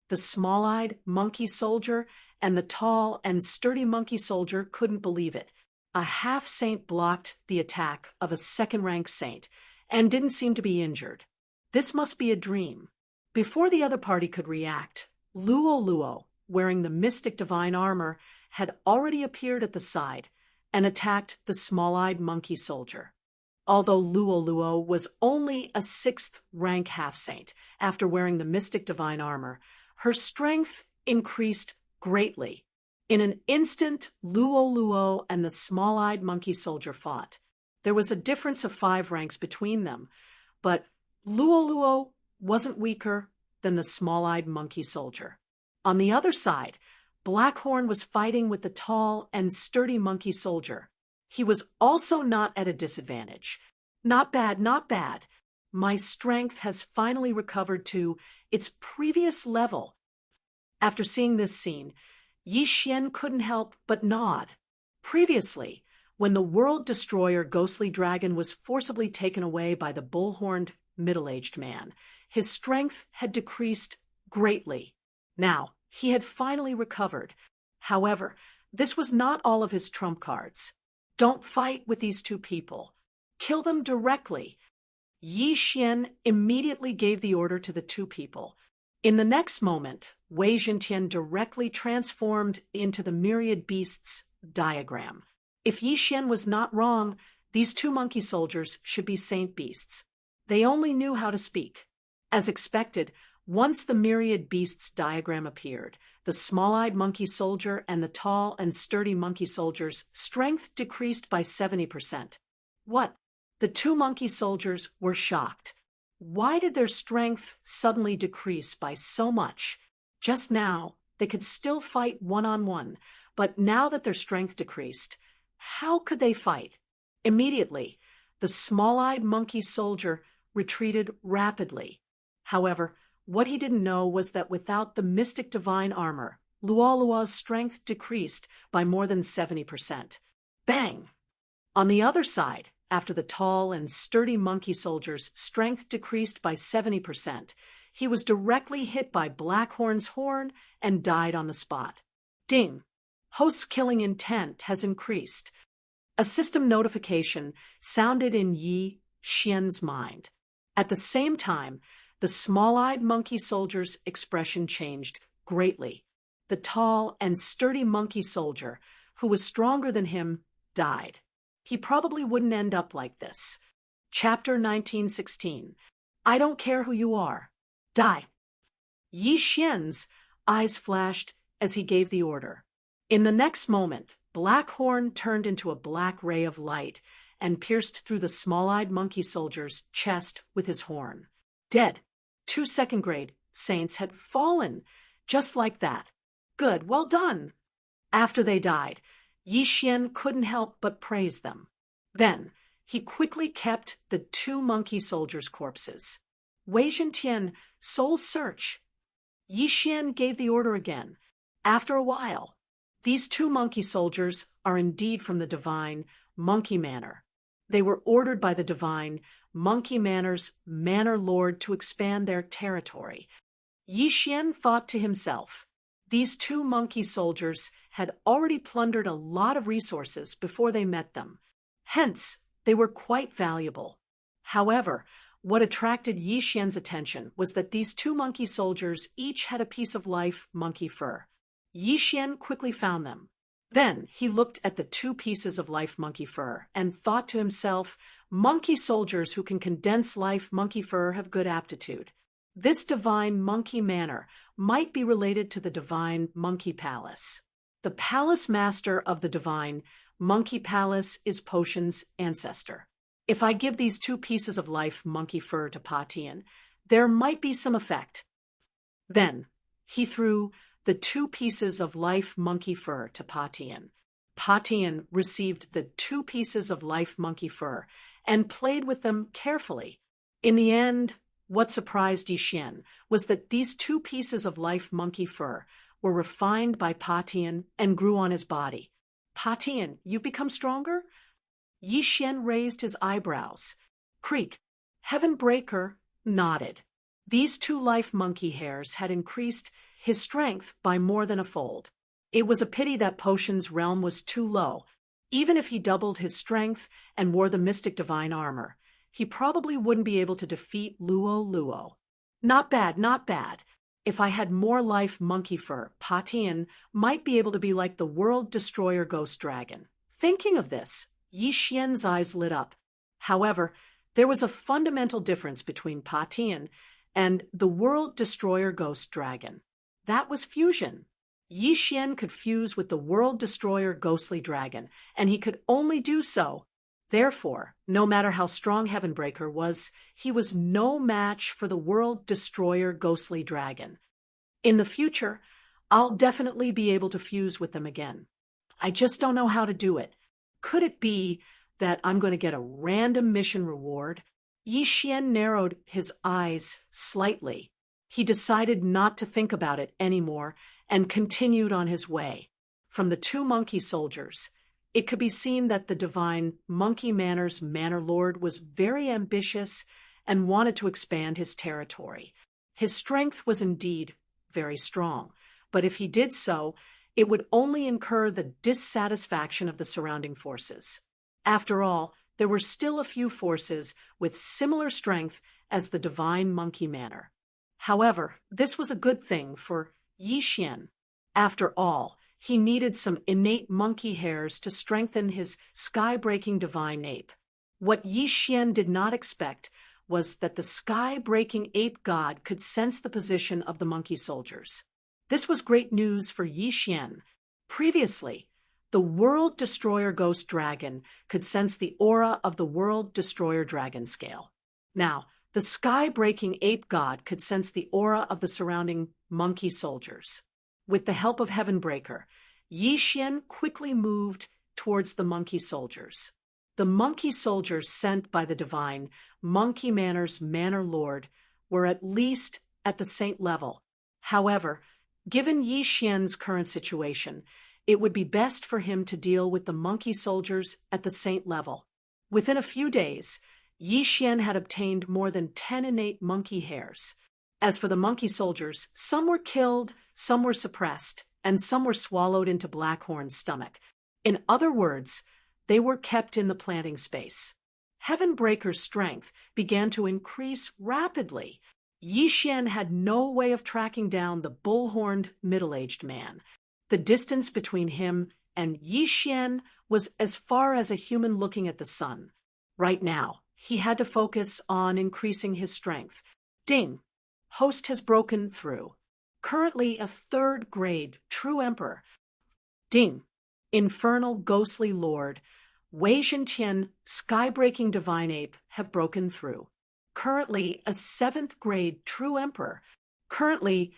The small-eyed monkey soldier and the tall and sturdy monkey soldier couldn't believe it. A half-saint blocked the attack of a 2nd-rank saint and didn't seem to be injured. This must be a dream. Before the other party could react, Luo Luo, wearing the mystic divine armor, had already appeared at the side and attacked the small-eyed monkey soldier. Although Luo Luo was only a 6th-rank half-saint after wearing the mystic divine armor, her strength increased greatly. In an instant, Luo Luo and the small-eyed monkey soldier fought. There was a difference of 5 ranks between them, but Luo Luo wasn't weaker than the small-eyed monkey soldier. On the other side, Blackhorn was fighting with the tall and sturdy monkey soldier. He was also not at a disadvantage. Not bad, not bad. My strength has finally recovered to its previous level. After seeing this scene, Yi Xian couldn't help but nod. Previously, when the world destroyer ghostly dragon was forcibly taken away by the bull-horned middle-aged man, his strength had decreased greatly. Now, he had finally recovered. However, this was not all of his trump cards. Don't fight with these 2 people. Kill them directly. Yi Xian immediately gave the order to the 2 people. In the next moment, Wei Zhentian directly transformed into the myriad beasts diagram. If Yi Xian was not wrong, these 2 monkey soldiers should be saint beasts. They only knew how to speak. As expected, Once the myriad beasts diagram appeared, the small-eyed monkey soldier and the tall and sturdy monkey soldier's strength decreased by 70%. What? The two monkey soldiers were shocked. Why did their strength suddenly decrease by so much? Just now, they could still fight one-on-one, but now that their strength decreased, how could they fight? Immediately, the small-eyed monkey soldier retreated rapidly. However, what he didn't know was that without the mystic divine armor, Lualua's strength decreased by more than 70%. Bang! On the other side, after the tall and sturdy monkey soldier's strength decreased by 70%, he was directly hit by Blackhorn's horn and died on the spot. Ding! Host's killing intent has increased. A system notification sounded in Yi Xian's mind. At the same time, the small-eyed monkey soldier's expression changed greatly. The tall and sturdy monkey soldier, who was stronger than him, died. He probably wouldn't end up like this. Chapter 1916. I don't care who you are. Die. Yi Xian's eyes flashed as he gave the order. In the next moment, Blackhorn turned into a black ray of light and pierced through the small-eyed monkey soldier's chest with his horn. Dead. 2 second-grade saints had fallen, just like that. Good, well done. After they died, Yi Xian couldn't help but praise them. Then, he quickly kept the 2 monkey soldiers' corpses. Wei Zhentian, soul search. Yi Xian gave the order again. After a while, these 2 monkey soldiers are indeed from the divine Monkey Manor. They were ordered by the divine Monkey Manor's Manor Lord to expand their territory. Yi Xian thought to himself, these 2 monkey soldiers had already plundered a lot of resources before they met them. Hence, they were quite valuable. However, what attracted Yi Xian's attention was that these 2 monkey soldiers each had a piece of life monkey fur. Yi Xian quickly found them. Then he looked at the 2 pieces of life monkey fur and thought to himself, monkey soldiers who can condense life monkey fur have good aptitude. This divine monkey manor might be related to the divine monkey palace. The palace master of the divine monkey palace is Potion's ancestor. If I give these 2 pieces of life monkey fur to Pa Tian, there might be some effect. Then he threw the 2 pieces of life monkey fur to Pa Tian. Pa Tian received the 2 pieces of life monkey fur and played with them carefully. In the end, what surprised Yi Xian was that these 2 pieces of life monkey fur were refined by Pa Tian and grew on his body. Pa Tian, you've become stronger? Yi Xian raised his eyebrows. Creak. Heaven Breaker nodded. These 2 life monkey hairs had increased his strength by more than a fold. It was a pity that Potion's realm was too low. Even if he doubled his strength and wore the mystic divine armor, he probably wouldn't be able to defeat Luo. Not bad, not bad. If I had more life monkey fur, Pa Tian might be able to be like the World Destroyer Ghost Dragon. Thinking of this, Yi Xian's eyes lit up. However, there was a fundamental difference between Pa Tian and the World Destroyer Ghost Dragon. That was fusion. Yi Xian could fuse with the World Destroyer Ghostly Dragon, and he could only do so. Therefore, no matter how strong Heavenbreaker was, he was no match for the World Destroyer Ghostly Dragon. In the future, I'll definitely be able to fuse with them again. I just don't know how to do it. Could it be that I'm going to get a random mission reward? Yi Xian narrowed his eyes slightly. He decided not to think about it anymore and continued on his way. From the 2 monkey soldiers, it could be seen that the divine Monkey Manor's Manor Lord was very ambitious and wanted to expand his territory. His strength was indeed very strong, but if he did so, it would only incur the dissatisfaction of the surrounding forces. After all, there were still a few forces with similar strength as the divine Monkey Manor. However, this was a good thing for Yi Xian. After all, he needed some innate monkey hairs to strengthen his sky-breaking divine ape. What Yi Xian did not expect was that the sky-breaking ape god could sense the position of the monkey soldiers. This was great news for Yi Xian. Previously, the World Destroyer Ghost Dragon could sense the aura of the World Destroyer Dragon scale. Now, the sky-breaking ape god could sense the aura of the surrounding monkey soldiers. With the help of Heavenbreaker, Yi Xian quickly moved towards the monkey soldiers. The monkey soldiers sent by the divine Monkey Manor's Manor Lord were at least at the saint level. However, given Yi Xian's current situation, it would be best for him to deal with the monkey soldiers at the saint level. Within a few days, Yi Xian had obtained more than 10 innate monkey hairs. As for the monkey soldiers, some were killed, some were suppressed, and some were swallowed into Blackhorn's stomach. In other words, they were kept in the planting space. Heavenbreaker's strength began to increase rapidly. Yi Xian had no way of tracking down the bull-horned middle-aged man. The distance between him and Yi Xian was as far as a human looking at the sun. Right now, he had to focus on increasing his strength. Ding! Host has broken through. Currently a 3rd grade true emperor. Ding! Infernal ghostly lord, Wei Zhentian, sky-breaking divine ape have broken through. Currently a 7th grade true emperor. Currently,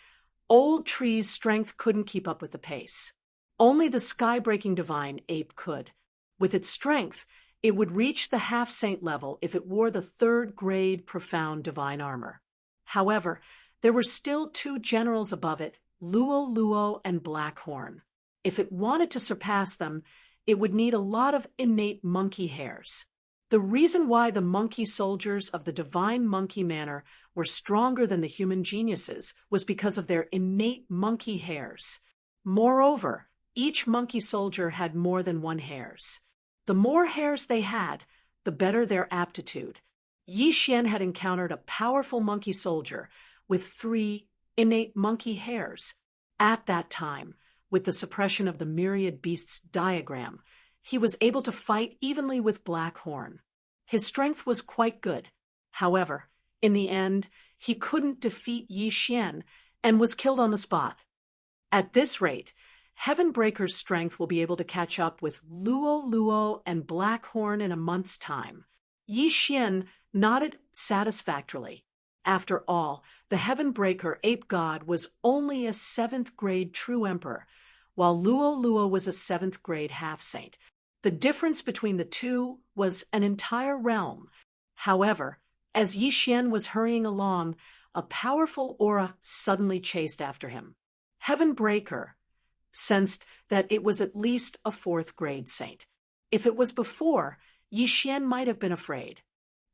old tree's strength couldn't keep up with the pace. Only the sky-breaking divine ape could. With its strength, it would reach the half-saint level if it wore the 3rd grade profound divine armor. However, there were still 2 generals above it, Luo and Blackhorn. If it wanted to surpass them, it would need a lot of innate monkey hairs. The reason why the monkey soldiers of the divine monkey manor were stronger than the human geniuses was because of their innate monkey hairs. Moreover, each monkey soldier had more than 1 hairs. The more hairs they had, the better their aptitude. Yi Xian had encountered a powerful monkey soldier with 3 innate monkey hairs. At that time, with the suppression of the myriad beasts diagram, he was able to fight evenly with Blackhorn. His strength was quite good. However, in the end, he couldn't defeat Yi Xian and was killed on the spot. At this rate, Heavenbreaker's strength will be able to catch up with Luo and Blackhorn in a month's time. Yi Xian nodded satisfactorily. After all, the Heavenbreaker ape god was only a 7th grade true emperor, while Luo was a 7th grade half-saint. The difference between the 2 was an entire realm. However, as Yi Xian was hurrying along, a powerful aura suddenly chased after him. Heavenbreaker sensed that it was at least a 4th grade saint. If it was before, Yi Xian might have been afraid.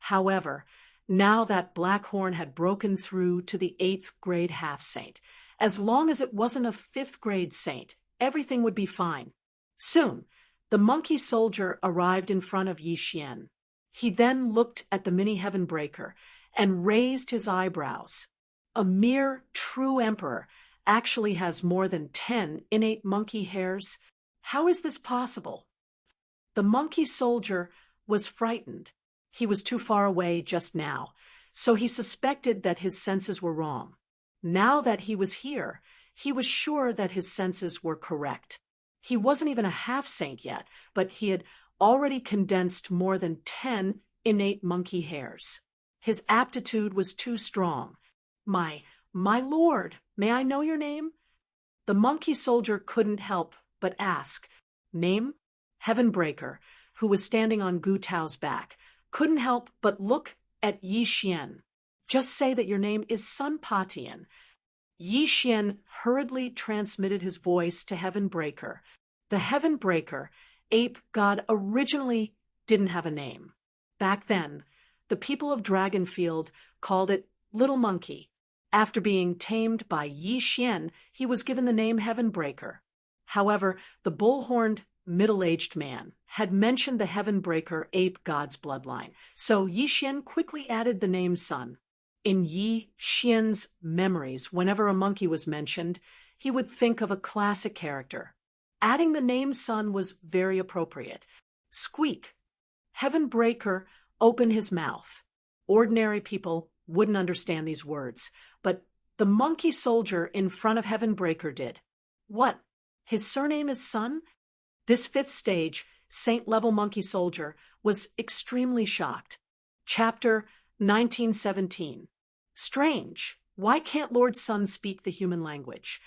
However, now that Blackhorn had broken through to the 8th grade half-saint, as long as it wasn't a 5th grade saint, everything would be fine. Soon, the monkey soldier arrived in front of Yi Xian. He then looked at the mini Heavenbreaker and raised his eyebrows. A mere true emperor actually has more than 10 innate monkey hairs. How is this possible? The monkey soldier was frightened. He was too far away just now, so he suspected that his senses were wrong. Now that he was here, he was sure that his senses were correct. He wasn't even a half-saint yet, but he had already condensed more than 10 innate monkey hairs. His aptitude was too strong. My lord, may I know your name? The monkey soldier couldn't help but ask. Name? Heavenbreaker, who was standing on Gu Tao's back, couldn't help but look at Yi Xian. Just say that your name is Sun Patian. Yi Xian hurriedly transmitted his voice to Heavenbreaker. The Heavenbreaker, ape god, originally didn't have a name. Back then, the people of Dragonfield called it Little Monkey. After being tamed by Yi Xian, he was given the name Heavenbreaker. However, the bull-horned middle-aged man had mentioned the Heavenbreaker ape god's bloodline, so Yi Xian quickly added the name Sun. In Yi Xian's memories, whenever a monkey was mentioned, he would think of a classic character. Adding the name Sun was very appropriate. Squeak! Heavenbreaker opened his mouth. Ordinary people wouldn't understand these words, but the monkey soldier in front of Heavenbreaker did. What? His surname is Sun? This fifth stage, Saint-level monkey soldier, was extremely shocked. Chapter 1917. Strange. Why can't Lord Sun speak the human language?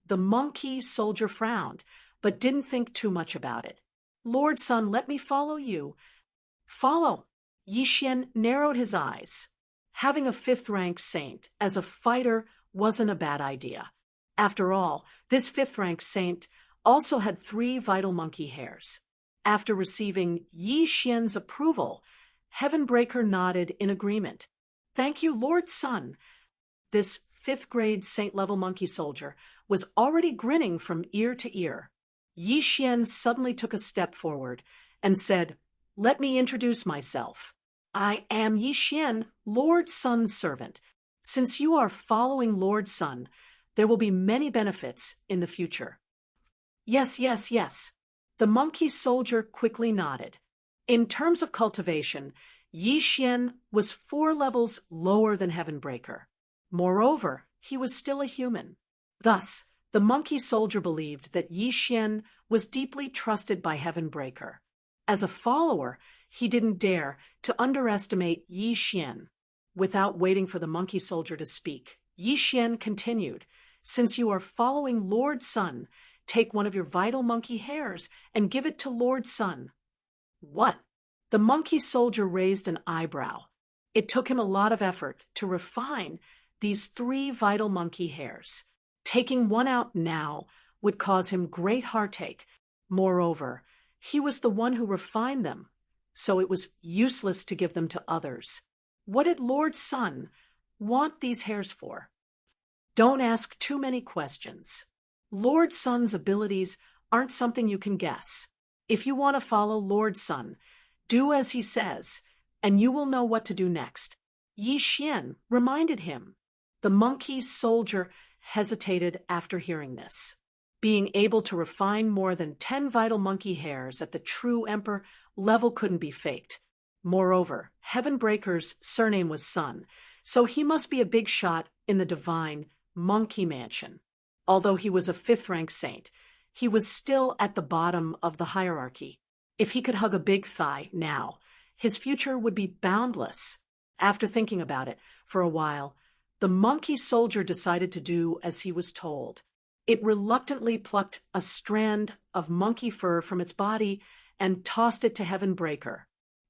The monkey soldier frowned, but didn't think too much about it. Lord Sun, let me follow you. Follow. Yixian narrowed his eyes. Having a fifth-rank saint as a fighter wasn't a bad idea. After all, this fifth-rank saint also had 3 vital monkey hairs. After receiving Yixian's approval, Heavenbreaker nodded in agreement. Thank you, Lord Sun. This 5th-grade saint-level monkey soldier was already grinning from ear to ear. Yixian suddenly took a step forward and said, "Let me introduce myself. I am Yixian, Lord Sun's servant. Since you are following Lord Sun, there will be many benefits in the future." Yes, yes, yes. The monkey soldier quickly nodded. In terms of cultivation, Yixian was 4 levels lower than Heavenbreaker. Moreover, he was still a human. Thus, the monkey soldier believed that Yixian was deeply trusted by Heavenbreaker. As a follower, he didn't dare to underestimate Yixian. Without waiting for the monkey soldier to speak, Yixian continued, "Since you are following Lord Sun, take one of your vital monkey hairs and give it to Lord Sun." What? The monkey soldier raised an eyebrow. It took him a lot of effort to refine these 3 vital monkey hairs. Taking one out now would cause him great heartache. Moreover, he was the one who refined them, so it was useless to give them to others. What did Lord Sun want these hairs for? Don't ask too many questions. Lord Sun's abilities aren't something you can guess. If you want to follow Lord Sun, do as he says, and you will know what to do next. Yixian reminded him. The monkey soldier hesitated after hearing this. Being able to refine more than 10 vital monkey hairs at the true Emperor level couldn't be faked. Moreover, Heavenbreaker's surname was Sun, so he must be a big shot in the divine monkey mansion. Although he was a 5th-rank saint, he was still at the bottom of the hierarchy. If he could hug a big thigh now, his future would be boundless. After thinking about it for a while, the monkey soldier decided to do as he was told. It reluctantly plucked a strand of monkey fur from its body and tossed it to Heavenbreaker.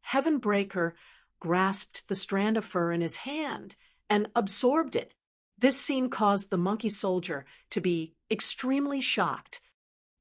Heavenbreaker grasped the strand of fur in his hand and absorbed it. This scene caused the monkey soldier to be extremely shocked.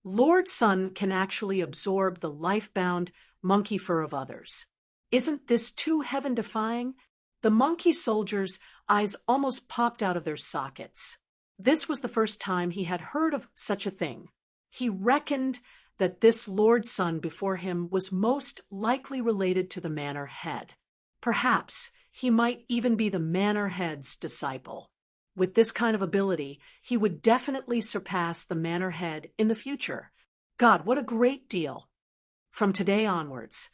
Lord Sun can actually absorb the life-bound monkey fur of others. Isn't this too heaven-defying? The monkey soldier's eyes almost popped out of their sockets. This was the first time he had heard of such a thing. He reckoned that this Lord Sun before him was most likely related to the Manor Head. Perhaps he might even be the Manor Head's disciple. With this kind of ability, he would definitely surpass the Manor Head in the future. God, what a great deal. From today onwards,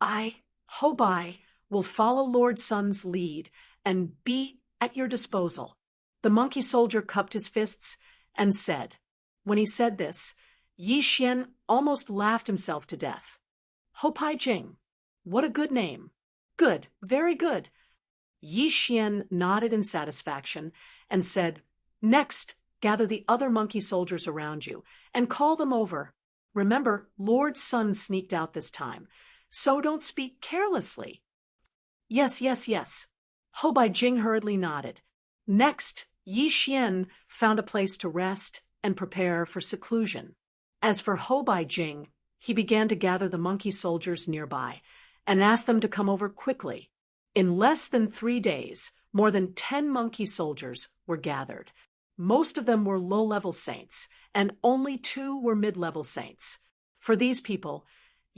hope I will follow Lord Sun's lead and be at your disposal. The monkey soldier cupped his fists and said. When he said this, Yixian almost laughed himself to death. Hopai Jing. What a good name. Good, very good. Yixian nodded in satisfaction and said, "Next, gather the other monkey soldiers around you and call them over. Remember, Lord Sun sneaked out this time, so don't speak carelessly." Yes, yes, yes. Hobai Jing hurriedly nodded. Next, Yixian found a place to rest and prepare for seclusion. As for Hobai Jing, he began to gather the monkey soldiers nearby and asked them to come over quickly. In less than 3 days, more than 10 monkey soldiers were gathered. Most of them were low-level saints, and only 2 were mid-level saints. For these people,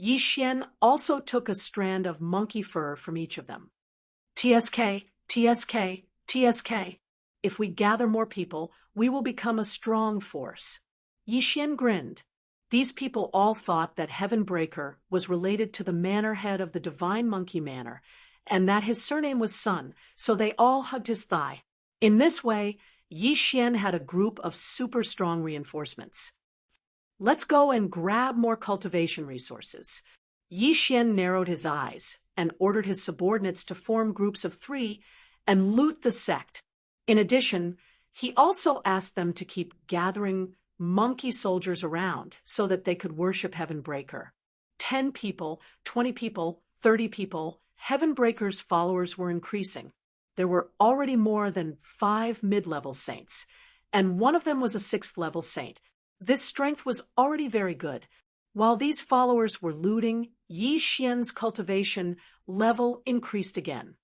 Yixian also took a strand of monkey fur from each of them. TSK, TSK, TSK. If we gather more people, we will become a strong force. Yixian grinned. These people all thought that Heavenbreaker was related to the manor head of the Divine Monkey Manor, and that his surname was Sun, so they all hugged his thigh. In this way, Yi Xian had a group of super strong reinforcements. Let's go and grab more cultivation resources. Yi Xian narrowed his eyes and ordered his subordinates to form groups of 3 and loot the sect. In addition, he also asked them to keep gathering monkey soldiers around so that they could worship Heavenbreaker. 10 people, 20 people, 30 people, Heavenbreaker's followers were increasing. There were already more than 5 mid-level saints, and one of them was a 6th-level saint. This strength was already very good. While these followers were looting, Yi Xian's cultivation level increased again.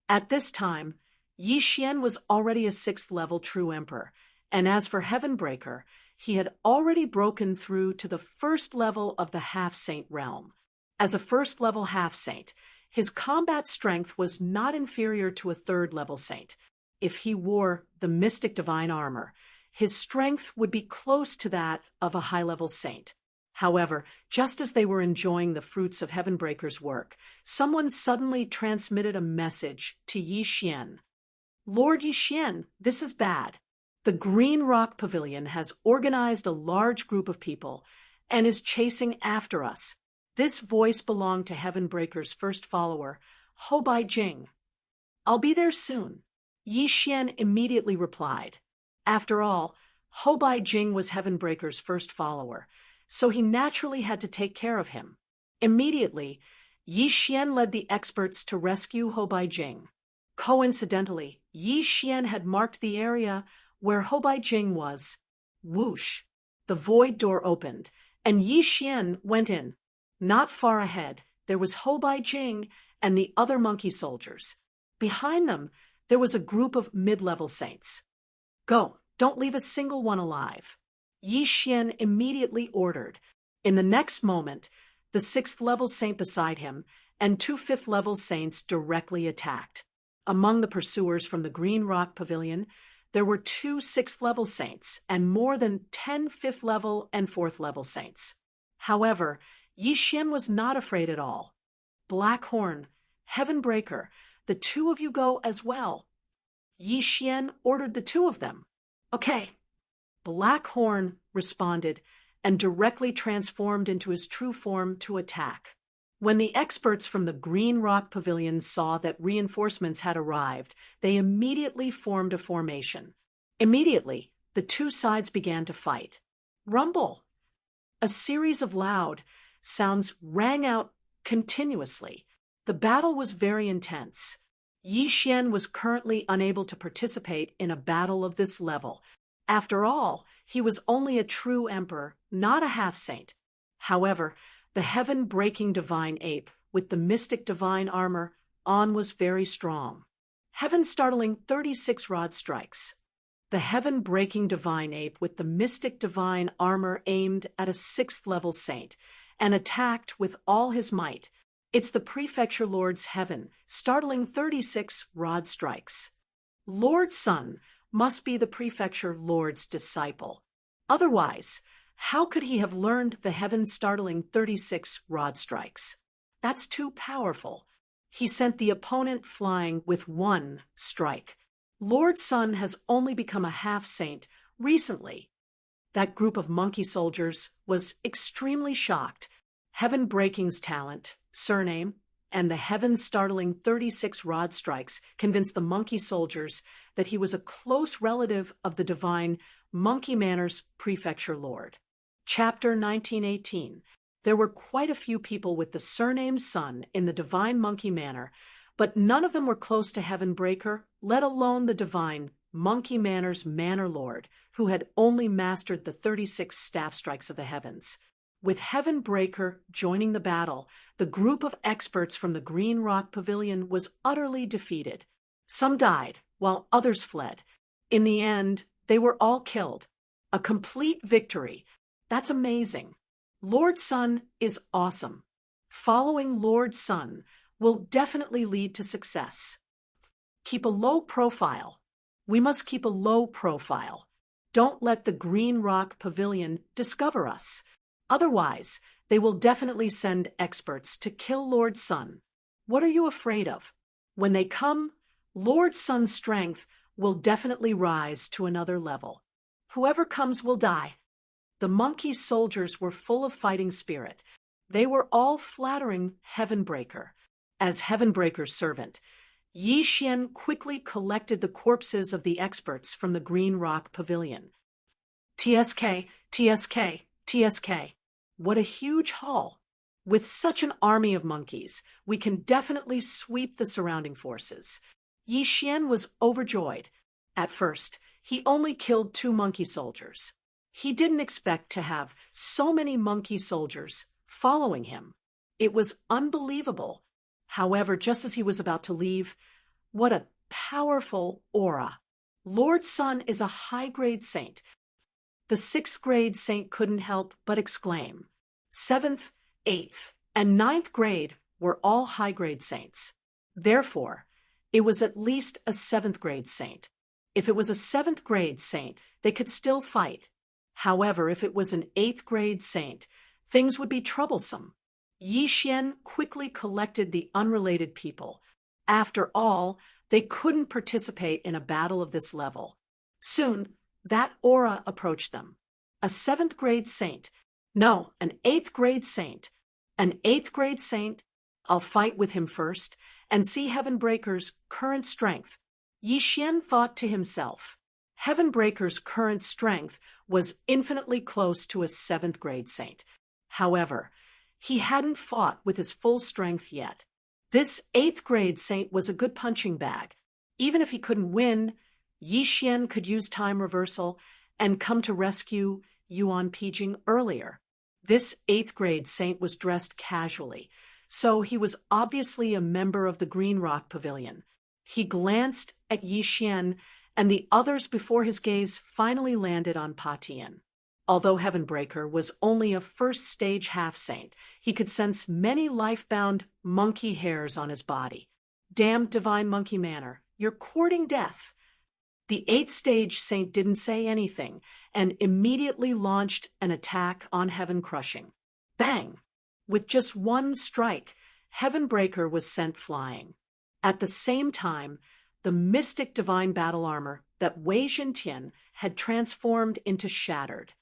At this time, Yi Xian was already a 6th-level true emperor, and as for Heavenbreaker, he had already broken through to the 1st level of the half-saint realm. As a 1st-level half-saint, his combat strength was not inferior to a 3rd-level saint. If he wore the mystic divine armor, his strength would be close to that of a high-level saint. However, just as they were enjoying the fruits of Heavenbreaker's work, someone suddenly transmitted a message to Yi Xian. "Lord Yi Xian, this is bad. The Green Rock Pavilion has organized a large group of people and is chasing after us." This voice belonged to Heavenbreaker's first follower, Hobai Jing. "I'll be there soon," Yi Xian immediately replied. After all, Hobai Jing was Heavenbreaker's first follower, so he naturally had to take care of him. Immediately, Yi Xian led the experts to rescue Hobai Jing. Coincidentally, Yi Xian had marked the area where Hobai Jing was. Whoosh! The void door opened, and Yi Xian went in. Not far ahead, there was Hobai Jing and the other monkey soldiers. Behind them, there was a group of mid-level saints. "Go, don't leave a single one alive," Yi Xian immediately ordered. In the next moment, the 6th-level saint beside him and 2 5th-level saints directly attacked. Among the pursuers from the Green Rock Pavilion, there were 2 6th-level saints and more than 10 5th-level and 4th-level saints. However, Yi Xian was not afraid at all. "Blackhorn, Heavenbreaker, the 2 of you go as well." Yi Xian ordered the 2 of them. "Okay." Blackhorn responded and directly transformed into his true form to attack. When the experts from the Green Rock Pavilion saw that reinforcements had arrived, they immediately formed a formation. Immediately, the 2 sides began to fight. Rumble! A series of loud sounds rang out continuously. The battle was very intense. Yi Xian was currently unable to participate in a battle of this level. After all, he was only a true emperor, not a half-saint. However, the heaven-breaking divine ape with the mystic divine armor on was very strong. Heaven-startling 36 rod strikes. The heaven-breaking divine ape with the mystic divine armor aimed at a 6th-level saint and attacked with all his might. It's the Prefecture Lord's heaven, startling 36 rod strikes. Lord Sun must be the Prefecture Lord's disciple. Otherwise, how could he have learned the heaven-startling 36 rod strikes? That's too powerful. He sent the opponent flying with 1 strike. Lord Sun has only become a half-saint recently. That group of monkey soldiers was extremely shocked. Heaven-breaking's talent, surname, and the heaven-startling 36 rod strikes convinced the monkey soldiers that he was a close relative of the divine Monkey Manor's Prefecture Lord. Chapter 1918. There were quite a few people with the surname Sun in the divine Monkey Manor, but none of them were close to Heavenbreaker, let alone the divine Monkey Manor's Manor Lord, who had only mastered the 36 staff strikes of the heavens. With Heavenbreaker joining the battle, the group of experts from the Green Rock Pavilion was utterly defeated. Some died, while others fled. In the end, they were all killed. A complete victory. That's amazing. Lord Sun is awesome. Following Lord Sun will definitely lead to success. Keep a low profile. We must keep a low profile. Don't let the Green Rock Pavilion discover us. Otherwise, they will definitely send experts to kill Lord Sun. What are you afraid of? When they come, Lord Sun's strength will definitely rise to another level. Whoever comes will die. The monkey soldiers were full of fighting spirit. They were all flattering Heavenbreaker. As Heavenbreaker's servant, Yi Xian quickly collected the corpses of the experts from the Green Rock Pavilion. TSK, TSK, TSK. What a huge haul! With such an army of monkeys, we can definitely sweep the surrounding forces. Yi Xian was overjoyed. At first, he only killed 2 monkey soldiers. He didn't expect to have so many monkey soldiers following him. It was unbelievable. However, just as he was about to leave, what a powerful aura. Lord Sun is a high-grade saint. The 6th grade saint couldn't help but exclaim. 7th, 8th, and 9th grade were all high-grade saints. Therefore, it was at least a 7th grade saint. If it was a 7th grade saint, they could still fight. However, if it was an 8th grade saint, things would be troublesome. Yi Xian quickly collected the unrelated people. After all, they couldn't participate in a battle of this level. Soon, that aura approached them. A 7th grade saint. No, an 8th grade saint. An 8th grade saint? I'll fight with him first and see Heavenbreaker's current strength. Yi Xian thought to himself. Heavenbreaker's current strength was infinitely close to a 7th grade saint. However, he hadn't fought with his full strength yet. This 8th grade saint was a good punching bag. Even if he couldn't win, Yi Xian could use time reversal and come to rescue Yuan Pijing earlier. This 8th grade saint was dressed casually, so he was obviously a member of the Green Rock Pavilion. He glanced at Yi Xian and the others before his gaze finally landed on Pa Tian. Although Heavenbreaker was only a first-stage half-saint, he could sense many life-bound monkey hairs on his body. Damned divine monkey manner, you're courting death. The 8th-stage saint didn't say anything and immediately launched an attack on Heaven Crushing. Bang! With just one strike, Heavenbreaker was sent flying. At the same time, the mystic divine battle armor that Wei Xintian had transformed into shattered.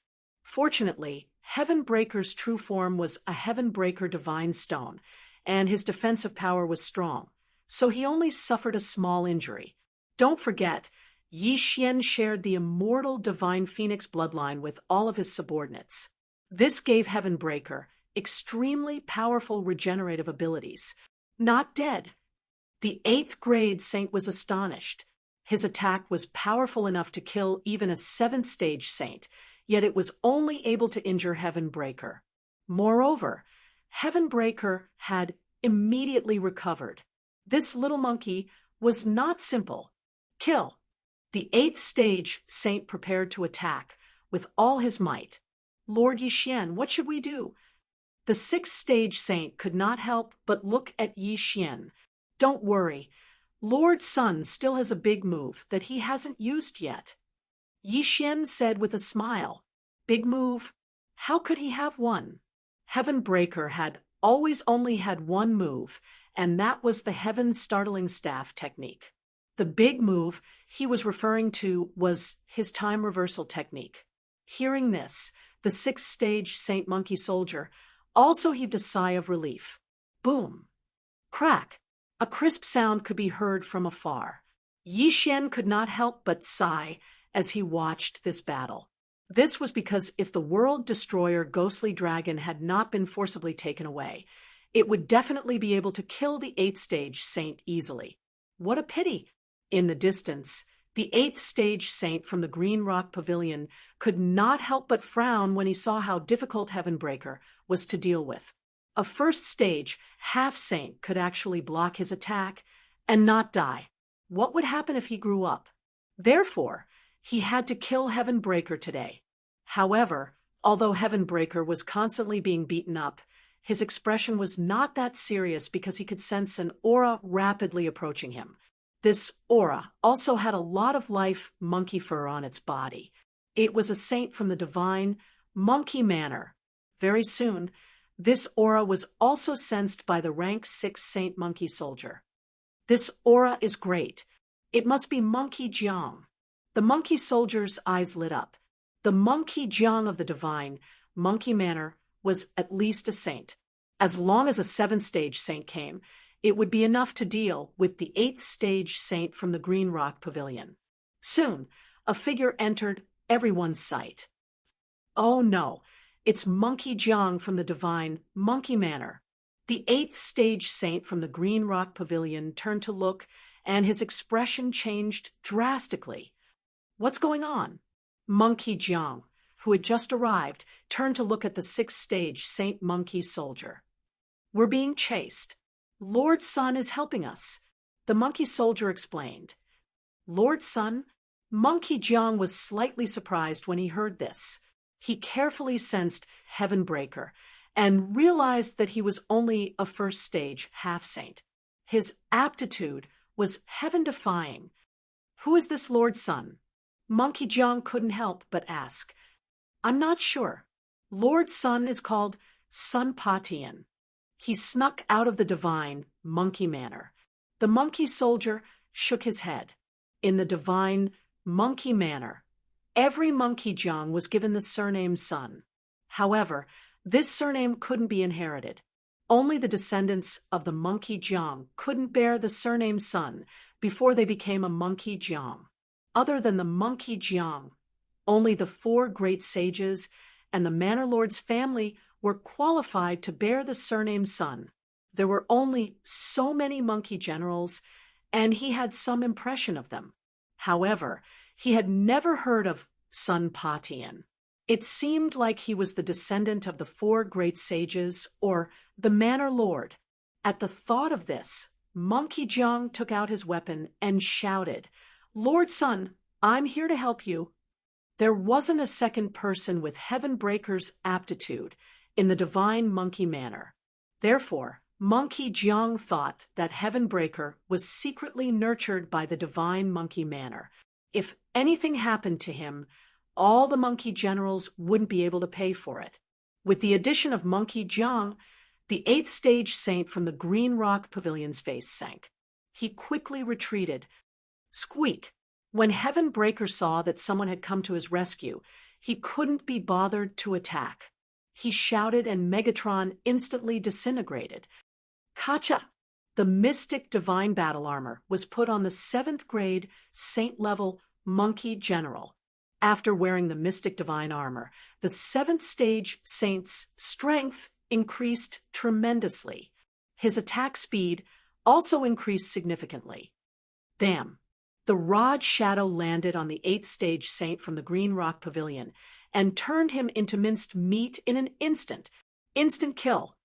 Fortunately, Heavenbreaker's true form was a Heavenbreaker divine stone, and his defensive power was strong, so he only suffered a small injury. Don't forget, Yi Xian shared the immortal divine phoenix bloodline with all of his subordinates. This gave Heavenbreaker extremely powerful regenerative abilities. Not dead. The 8th grade saint was astonished. His attack was powerful enough to kill even a 7th stage saint, yet it was only able to injure Heavenbreaker. Moreover, Heavenbreaker had immediately recovered. This little monkey was not simple. Kill. The 8th stage saint prepared to attack with all his might. Lord Yi Xian, what should we do? The 6th stage saint could not help but look at Yi Xian. Don't worry. Lord Sun still has a big move that he hasn't used yet. Yi Xian said with a smile. Big move? How could he have one? Heavenbreaker had always only had one move, and that was the Heaven's Startling Staff technique. The big move he was referring to was his time reversal technique. Hearing this, the 6th stage Saint Monkey Soldier also heaved a sigh of relief. Boom! Crack! A crisp sound could be heard from afar. Yi Xian could not help but sigh as he watched this battle. This was because if the world destroyer Ghostly Dragon had not been forcibly taken away, it would definitely be able to kill the 8th stage saint easily. What a pity! In the distance, the 8th stage saint from the Green Rock Pavilion could not help but frown when he saw how difficult Heavenbreaker was to deal with. A first stage half-saint could actually block his attack and not die. What would happen if he grew up? Therefore, he had to kill Heavenbreaker today. However, although Heavenbreaker was constantly being beaten up, his expression was not that serious because he could sense an aura rapidly approaching him. This aura also had a lot of life monkey fur on its body. It was a saint from the divine monkey manor. Very soon, this aura was also sensed by the rank 6 Saint Monkey Soldier. This aura is great. It must be Monkey Jiang. The monkey soldier's eyes lit up. The Monkey Jiang of the divine, Monkey Manor, was at least a saint. As long as a 7th-stage saint came, it would be enough to deal with the 8th-stage saint from the Green Rock Pavilion. Soon, a figure entered everyone's sight. Oh no, it's Monkey Jiang from the divine Monkey Manor. The 8th-stage saint from the Green Rock Pavilion turned to look, and his expression changed drastically. What's going on? Monkey Jiang, who had just arrived, turned to look at the 6th-stage Saint Monkey Soldier. We're being chased. Lord Sun is helping us, the monkey soldier explained. Lord Sun? Monkey Jiang was slightly surprised when he heard this. He carefully sensed Heavenbreaker and realized that he was only a 1st-stage half-saint. His aptitude was heaven-defying. Who is this Lord Sun? Monkey Jiang couldn't help but ask. I'm not sure. Lord Sun is called Sun Patian. He snuck out of the divine Monkey Manor. The monkey soldier shook his head. In the divine Monkey Manor, every Monkey Jiang was given the surname Sun. However, this surname couldn't be inherited. Only the descendants of the Monkey Jiang couldn't bear the surname Sun before they became a Monkey Jiang. Other than the Monkey Jiang, only the 4 great sages and the Manor Lord's family were qualified to bear the surname Sun. There were only so many monkey generals, and he had some impression of them. However, he had never heard of Sun Patian. It seemed like he was the descendant of the 4 great sages or the Manor Lord. At the thought of this, Monkey Jiang took out his weapon and shouted, Lord Sun, I'm here to help you. There wasn't a second person with Heavenbreaker's aptitude in the divine Monkey Manor. Therefore, Monkey Jiang thought that Heavenbreaker was secretly nurtured by the divine Monkey Manor. If anything happened to him, all the monkey generals wouldn't be able to pay for it. With the addition of Monkey Jiang, the 8th-stage saint from the Green Rock Pavilion's face sank. He quickly retreated. Squeak! When Heavenbreaker saw that someone had come to his rescue, he couldn't be bothered to attack. He shouted and Megatron instantly disintegrated. Kacha! The mystic divine battle armor was put on the 7th grade saint-level monkey general. After wearing the mystic divine armor, the 7th stage saint's strength increased tremendously. His attack speed also increased significantly. Bam! The rod shadow landed on the 8th stage saint from the Green Rock Pavilion and turned him into minced meat in an instant. Instant kill.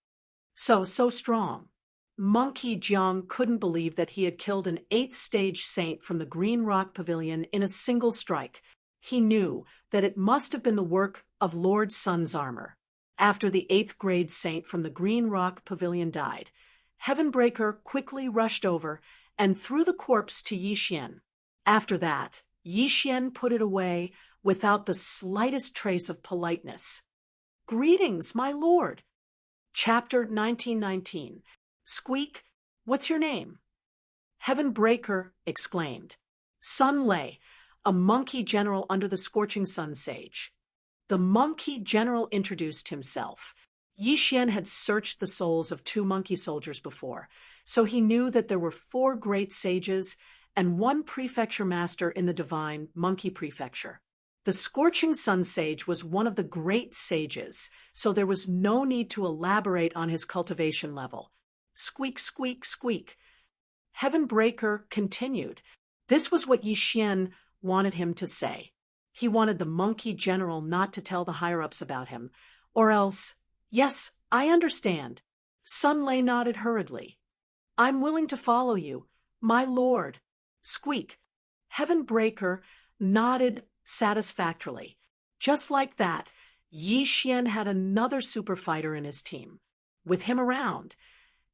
So strong. Monkey Jiang couldn't believe that he had killed an 8th stage saint from the Green Rock Pavilion in a single strike. He knew that it must have been the work of Lord Sun's armor. After the 8th grade saint from the Green Rock Pavilion died, Heavenbreaker quickly rushed over and threw the corpse to Yixian. After that, Yixian put it away without the slightest trace of politeness. Greetings, my lord. Chapter 1919. Squeak, what's your name? Heavenbreaker exclaimed. Sun Lei, a monkey general under the Scorching Sun Sage. The monkey general introduced himself. Yixian had searched the souls of 2 monkey soldiers before, so he knew that there were 4 great sages and 1 prefecture master in the divine monkey prefecture. The Scorching Sun Sage was one of the great sages, so there was no need to elaborate on his cultivation level. Squeak, squeak, squeak. Heavenbreaker continued. This was what Yixian wanted him to say. He wanted the monkey general not to tell the higher-ups about him, or else, yes, I understand. Sun Lei nodded hurriedly. I'm willing to follow you, my lord. Squeak. Heavenbreaker nodded satisfactorily. Just like that, Yixian had another super fighter in his team. With him around,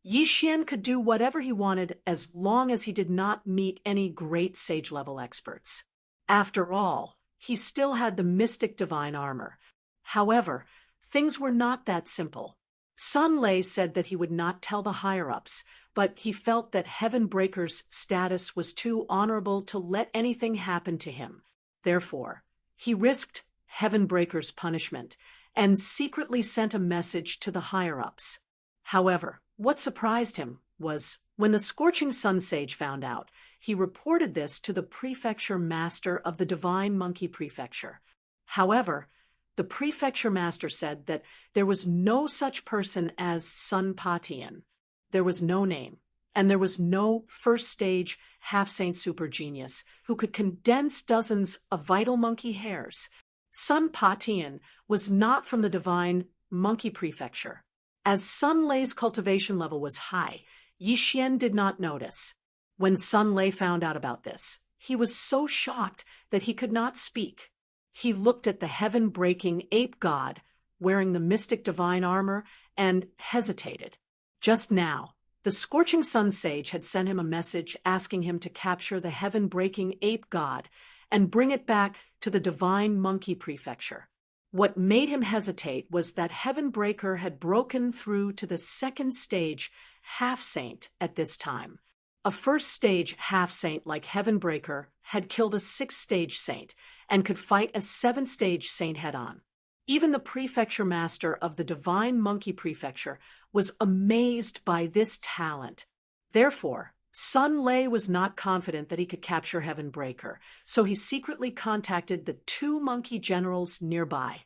Yixian could do whatever he wanted as long as he did not meet any great sage-level experts. After all, he still had the mystic divine armor. However, things were not that simple. Sun Lei said that he would not tell the higher-ups, but he felt that Heaven Breaker's status was too honorable to let anything happen to him. Therefore, he risked Heaven Breaker's punishment and secretly sent a message to the higher-ups. However, what surprised him was when the Scorching Sun Sage found out, he reported this to the Prefecture Master of the Divine Monkey Prefecture. However, the Prefecture Master said that there was no such person as Sun Patian. There was no name, and there was no first-stage half-saint super genius who could condense dozens of vital monkey hairs. Sun Patian was not from the Divine Monkey Prefecture. As Sun Lei's cultivation level was high, Yixian did not notice. When Sun Lei found out about this, he was so shocked that he could not speak. He looked at the heaven-breaking ape god wearing the mystic divine armor and hesitated. Just now, the Scorching Sun Sage had sent him a message asking him to capture the heaven-breaking ape god and bring it back to the Divine Monkey Prefecture. What made him hesitate was that Heaven Breaker had broken through to the second stage half-saint at this time. A first-stage half-saint like Heaven Breaker had killed a sixth-stage saint and could fight a seventh-stage saint head-on. Even the Prefecture Master of the Divine Monkey Prefecture was amazed by this talent. Therefore, Sun Lei was not confident that he could capture Heaven Breaker, so he secretly contacted the two monkey generals nearby.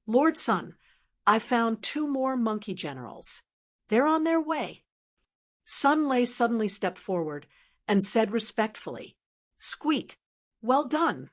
Lord Sun, I found two more monkey generals. They're on their way. Sun Lei suddenly stepped forward and said respectfully, Squeak, well done.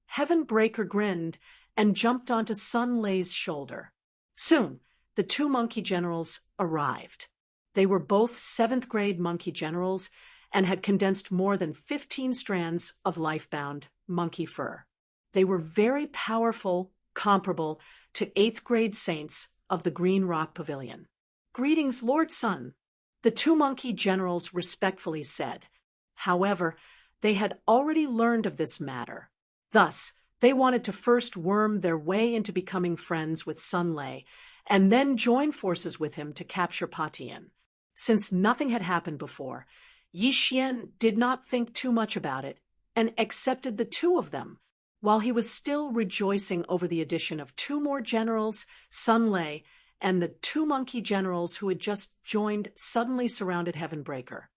Heaven Breaker grinned and jumped onto Sun Lei's shoulder. Soon, the two monkey generals arrived. They were both 7th grade monkey generals and had condensed more than 15 strands of life-bound monkey fur. They were very powerful, comparable to 8th grade saints of the Green Rock Pavilion. Greetings, Lord Sun, the two monkey generals respectfully said. However, they had already learned of this matter. Thus, they wanted to first worm their way into becoming friends with Sun Lei and then join forces with him to capture Patian. Since nothing had happened before, Yixian did not think too much about it and accepted the two of them. While he was still rejoicing over the addition of two more generals, Sun Lei and the two monkey generals who had just joined suddenly surrounded Heaven Breaker.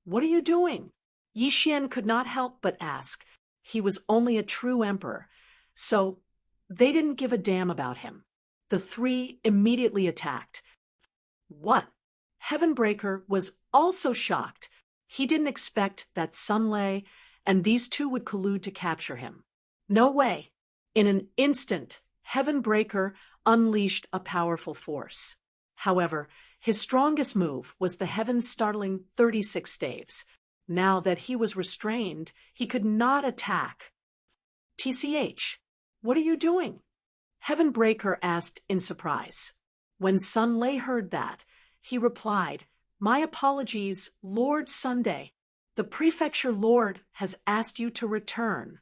What are you doing? Yixian could not help but ask. He was only a true emperor, so they didn't give a damn about him. The three immediately attacked. What? Heaven Breaker was also shocked. He didn't expect that Sun Lei and these two would collude to capture him. No way. In an instant, Heaven Breaker unleashed a powerful force. However, his strongest move was the heaven-startling 36 staves. Now that he was restrained, he could not attack. TCH, what are you doing? Heaven Breaker asked in surprise. When Sun Lei heard that, he replied, My apologies, Lord Sunday. The Prefecture Lord has asked you to return.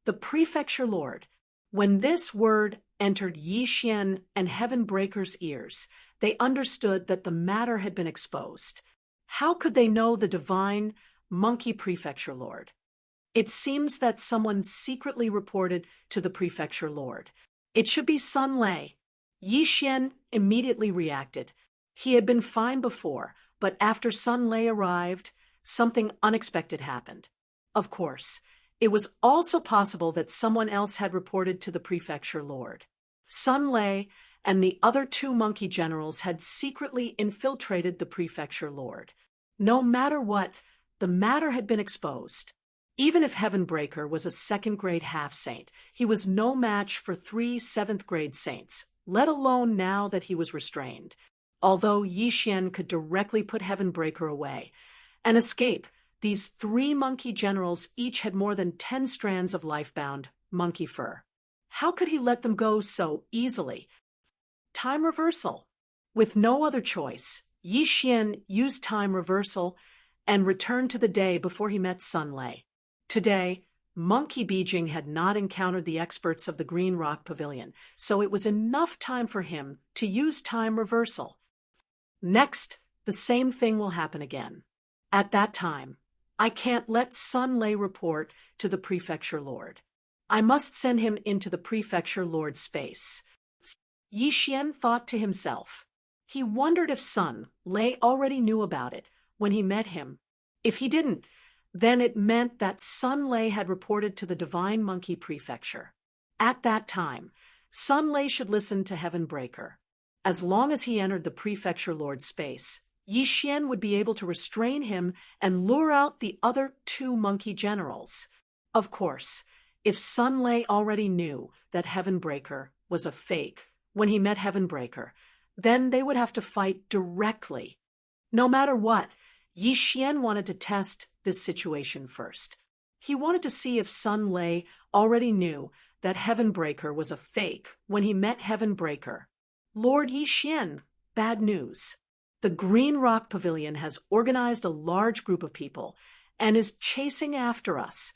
The Prefecture Lord. When this word entered Yixian and Heaven Breaker's ears, they understood that the matter had been exposed. How could they know the Divine Monkey Prefecture Lord? It seems that someone secretly reported to the Prefecture Lord. It should be Sun Lei. Yixian immediately reacted. He had been fine before, but after Sun Lei arrived, something unexpected happened. Of course, it was also possible that someone else had reported to the Prefecture Lord. Sun Lei and the other two monkey generals had secretly infiltrated the Prefecture Lord. No matter what, the matter had been exposed. Even if Heaven Breaker was a 2nd grade half-saint, he was no match for 3 7th grade saints, let alone now that he was restrained. Although Yixian could directly put Heaven Breaker away and escape, these 3 monkey generals each had more than 10 strands of life-bound monkey fur. How could he let them go so easily? Time reversal. With no other choice, Yixian used time reversal and returned to the day before he met Sun Lei. Today, Monkey Beijing had not encountered the experts of the Green Rock Pavilion, so it was enough time for him to use time reversal. Next, the same thing will happen again. At that time, I can't let Sun Lei report to the Prefecture Lord. I must send him into the Prefecture Lord's space. Yi Xian thought to himself. He wondered if Sun Lei already knew about it when he met him. If he didn't, then it meant that Sun Lei had reported to the Divine Monkey Prefecture. At that time, Sun Lei should listen to Heaven Breaker. As long as he entered the Prefecture Lord's space, Yi Xian would be able to restrain him and lure out the other two monkey generals. Of course, if Sun Lei already knew that Heaven Breaker was a fake when he met Heaven Breaker, then they would have to fight directly. No matter what, Yi Xian wanted to test this situation first. He wanted to see if Sun Lei already knew that Heaven Breaker was a fake when he met Heaven Breaker. Lord Yi Xian, bad news. The Green Rock Pavilion has organized a large group of people and is chasing after us.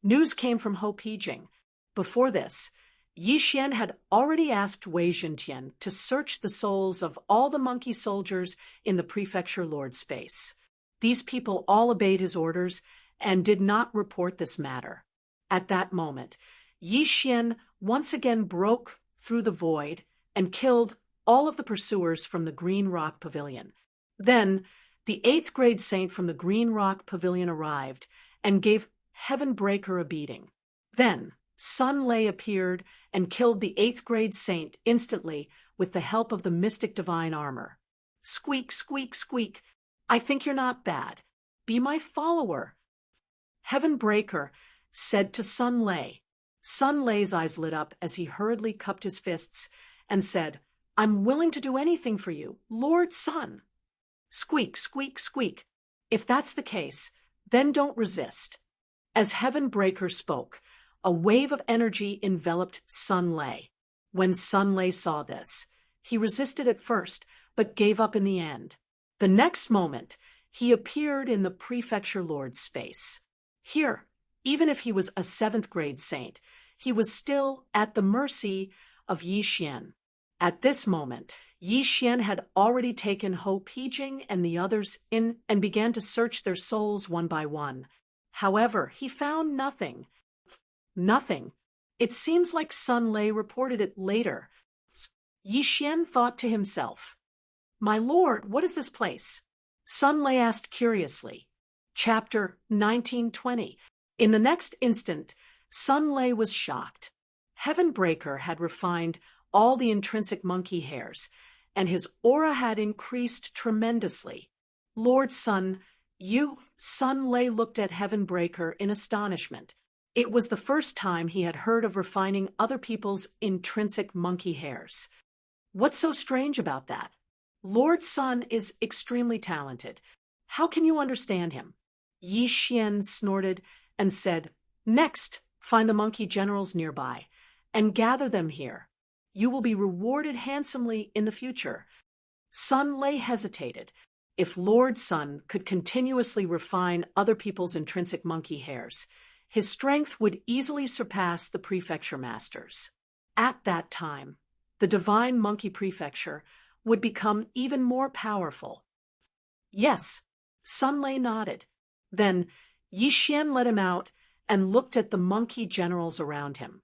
News came from Ho Pijing. Before this, Yi Xian had already asked Wei Zhentian to search the souls of all the monkey soldiers in the Prefecture Lord's space. These people all obeyed his orders and did not report this matter. At that moment, Yi Xian once again broke through the void and killed all of the pursuers from the Green Rock Pavilion. Then, the 8th grade saint from the Green Rock Pavilion arrived and gave Heaven Breaker a beating. Then, Sun Lei appeared and killed the 8th grade saint instantly with the help of the mystic divine armor. Squeak, squeak, squeak. I think you're not bad. Be my follower. Heaven Breaker said to Sun Lei. Sun Lei's eyes lit up as he hurriedly cupped his fists and said, I'm willing to do anything for you, Lord Sun. Squeak, squeak, squeak. If that's the case, then don't resist. As Heaven Breaker spoke, a wave of energy enveloped Sun Lei. When Sun Lei saw this, he resisted at first, but gave up in the end. The next moment, he appeared in the Prefecture Lord's space. Here, even if he was a 7th grade saint, he was still at the mercy of Yi Xian. At this moment, Yi Xian had already taken Ho Pijing and the others in and began to search their souls one by one. However, he found nothing. Nothing. It seems like Sun Lei reported it later. Yi Xian thought to himself, My lord, what is this place? Sun Lei asked curiously. Chapter 1920. In the next instant, Sun Lei was shocked. Heaven Breaker had refined all the intrinsic monkey hairs, and his aura had increased tremendously. Lord Sun, Sun Lei looked at Heaven Breaker in astonishment. It was the first time he had heard of refining other people's intrinsic monkey hairs. What's so strange about that? Lord Sun is extremely talented. How can you understand him? Yi Xian snorted and said, Next, find the monkey generals nearby and gather them here. You will be rewarded handsomely in the future. Sun Lei hesitated. If Lord Sun could continuously refine other people's intrinsic monkey hairs, his strength would easily surpass the prefecture masters. At that time, the divine monkey prefecture would become even more powerful. Yes, Sun Lei nodded. Then Yi Xian let him out and looked at the monkey generals around him.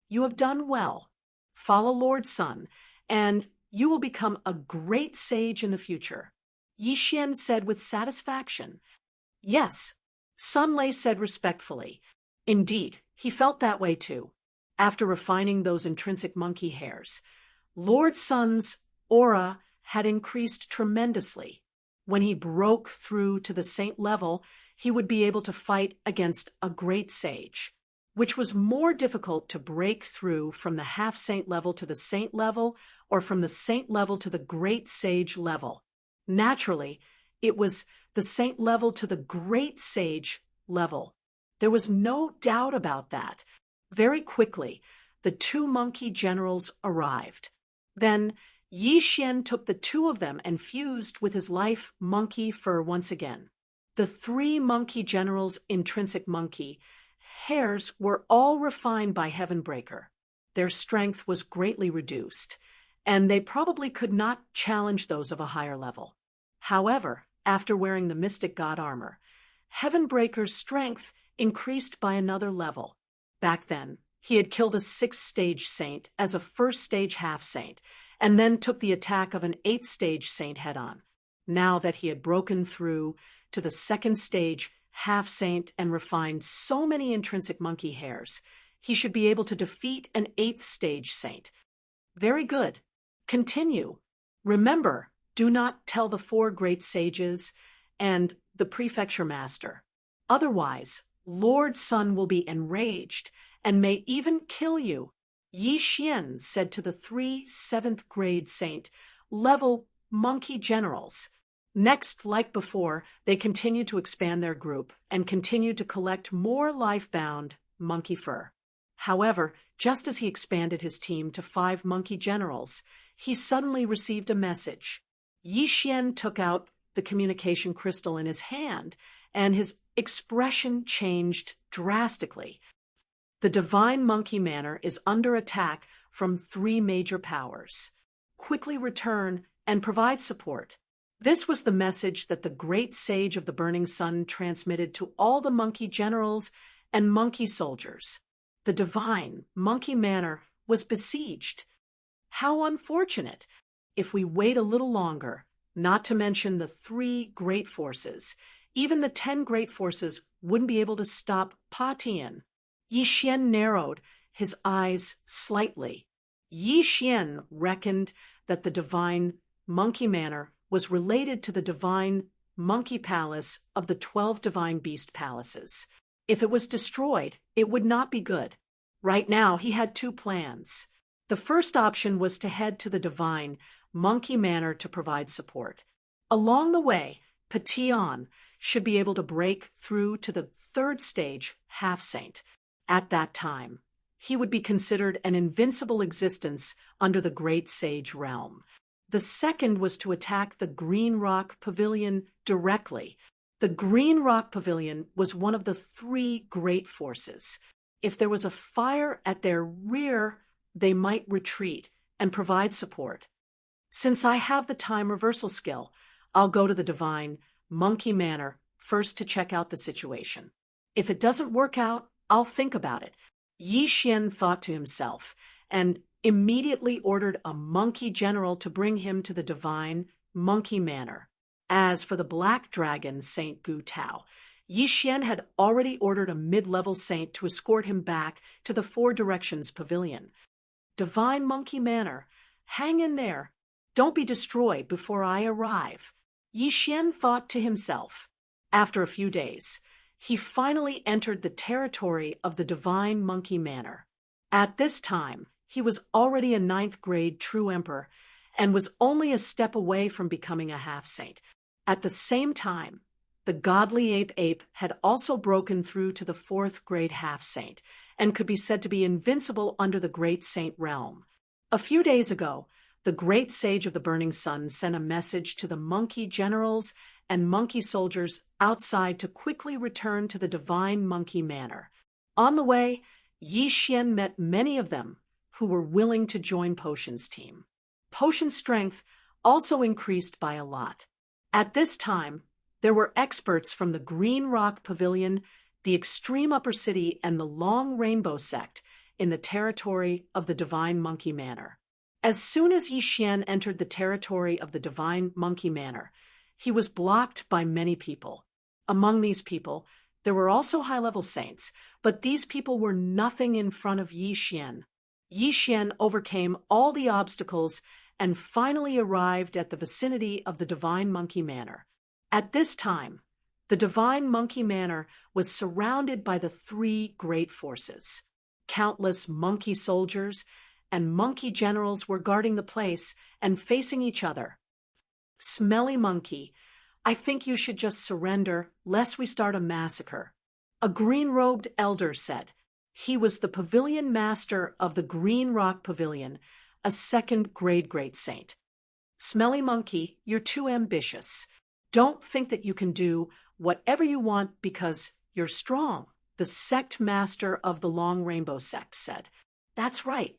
You have done well. Follow Lord Sun, and you will become a great sage in the future. Yi Xian said with satisfaction. Yes, Sun Lei said respectfully. Indeed, he felt that way too. After refining those intrinsic monkey hairs, Lord Sun's aura had increased tremendously. When he broke through to the saint level, he would be able to fight against a great sage, which was more difficult to break through from the half-saint level to the saint level or from the saint level to the great sage level. Naturally, it was the saint level to the great sage level. There was no doubt about that. Very quickly, the two monkey generals arrived. Then Yi Xian took the two of them and fused with his life monkey fur once again. The three monkey generals' intrinsic monkey hares were all refined by Heavenbreaker. Their strength was greatly reduced, and they probably could not challenge those of a higher level. However, after wearing the Mystic God armor, Heavenbreaker's strength increased by another level. Back then, he had killed a 6th-stage saint as a 1st-stage half-saint, and then took the attack of an 8th-stage saint head-on. Now that he had broken through to the 2nd-stage half-saint and refined so many intrinsic monkey hairs, he should be able to defeat an 8th-stage saint. Very good. Continue. Remember, do not tell the 4 great sages and the prefecture master. Otherwise, Lord Sun will be enraged and may even kill you. Yi Xian said to the 3 7th-grade saint level monkey generals. Next, like before, they continued to expand their group and continued to collect more life-bound monkey fur. However, just as he expanded his team to 5 monkey generals, he suddenly received a message. Yi Xian took out the communication crystal in his hand, and his expression changed drastically. The Divine Monkey Manor is under attack from 3 major powers. Quickly return and provide support. This was the message that the great sage of the Burning Sun transmitted to all the monkey generals and monkey soldiers. The Divine Monkey Manor was besieged. How unfortunate! If we wait a little longer, not to mention the 3 great forces, even the 10 great forces wouldn't be able to stop Pa Tian. Yi Xian narrowed his eyes slightly. Yi Xian reckoned that the Divine Monkey Manor was related to the Divine Monkey Palace of the 12 Divine Beast Palaces. If it was destroyed, it would not be good. Right now, he had 2 plans. The first option was to head to the Divine Monkey Manor to provide support. Along the way, Patian should be able to break through to the 3rd stage half-saint. At that time, he would be considered an invincible existence under the Great Sage realm. The second was to attack the Green Rock Pavilion directly. The Green Rock Pavilion was one of the 3 great forces. If there was a fire at their rear, they might retreat and provide support. Since I have the time reversal skill, I'll go to the Divine Monkey Manor first to check out the situation. If it doesn't work out, I'll think about it. Yi Xian thought to himself, and immediately ordered a monkey general to bring him to the Divine Monkey Manor. As for the Black Dragon Saint Gu Tao, Yi Xian had already ordered a mid-level saint to escort him back to the 4 Directions Pavilion. Divine Monkey Manor, hang in there. Don't be destroyed before I arrive. Yi Xian thought to himself. After a few days, he finally entered the territory of the Divine Monkey Manor. At this time, he was already a 9th-grade true emperor and was only a step away from becoming a half-saint. At the same time, the godly ape had also broken through to the 4th-grade half-saint and could be said to be invincible under the Great Saint realm. A few days ago, the Great Sage of the Burning Sun sent a message to the monkey generals and monkey soldiers outside to quickly return to the Divine Monkey Manor. On the way, Yi Xian met many of them who were willing to join Potion's team. Potion's strength also increased by a lot. At this time, there were experts from the Green Rock Pavilion, the Extreme Upper City, and the Long Rainbow Sect in the territory of the Divine Monkey Manor. As soon as Yi Xian entered the territory of the Divine Monkey Manor, he was blocked by many people. Among these people, there were also high-level saints, but these people were nothing in front of Yi Xian. Yi Xian overcame all the obstacles and finally arrived at the vicinity of the Divine Monkey Manor. At this time, the Divine Monkey Manor was surrounded by the 3 great forces. Countless monkey soldiers and monkey generals were guarding the place and facing each other. Smelly Monkey, I think you should just surrender, lest we start a massacre. A green-robed elder said. He was the pavilion master of the Green Rock Pavilion, a 2nd-grade great saint. Smelly Monkey, you're too ambitious. Don't think that you can do whatever you want because you're strong. the sect master of the Long Rainbow sect, said. That's right.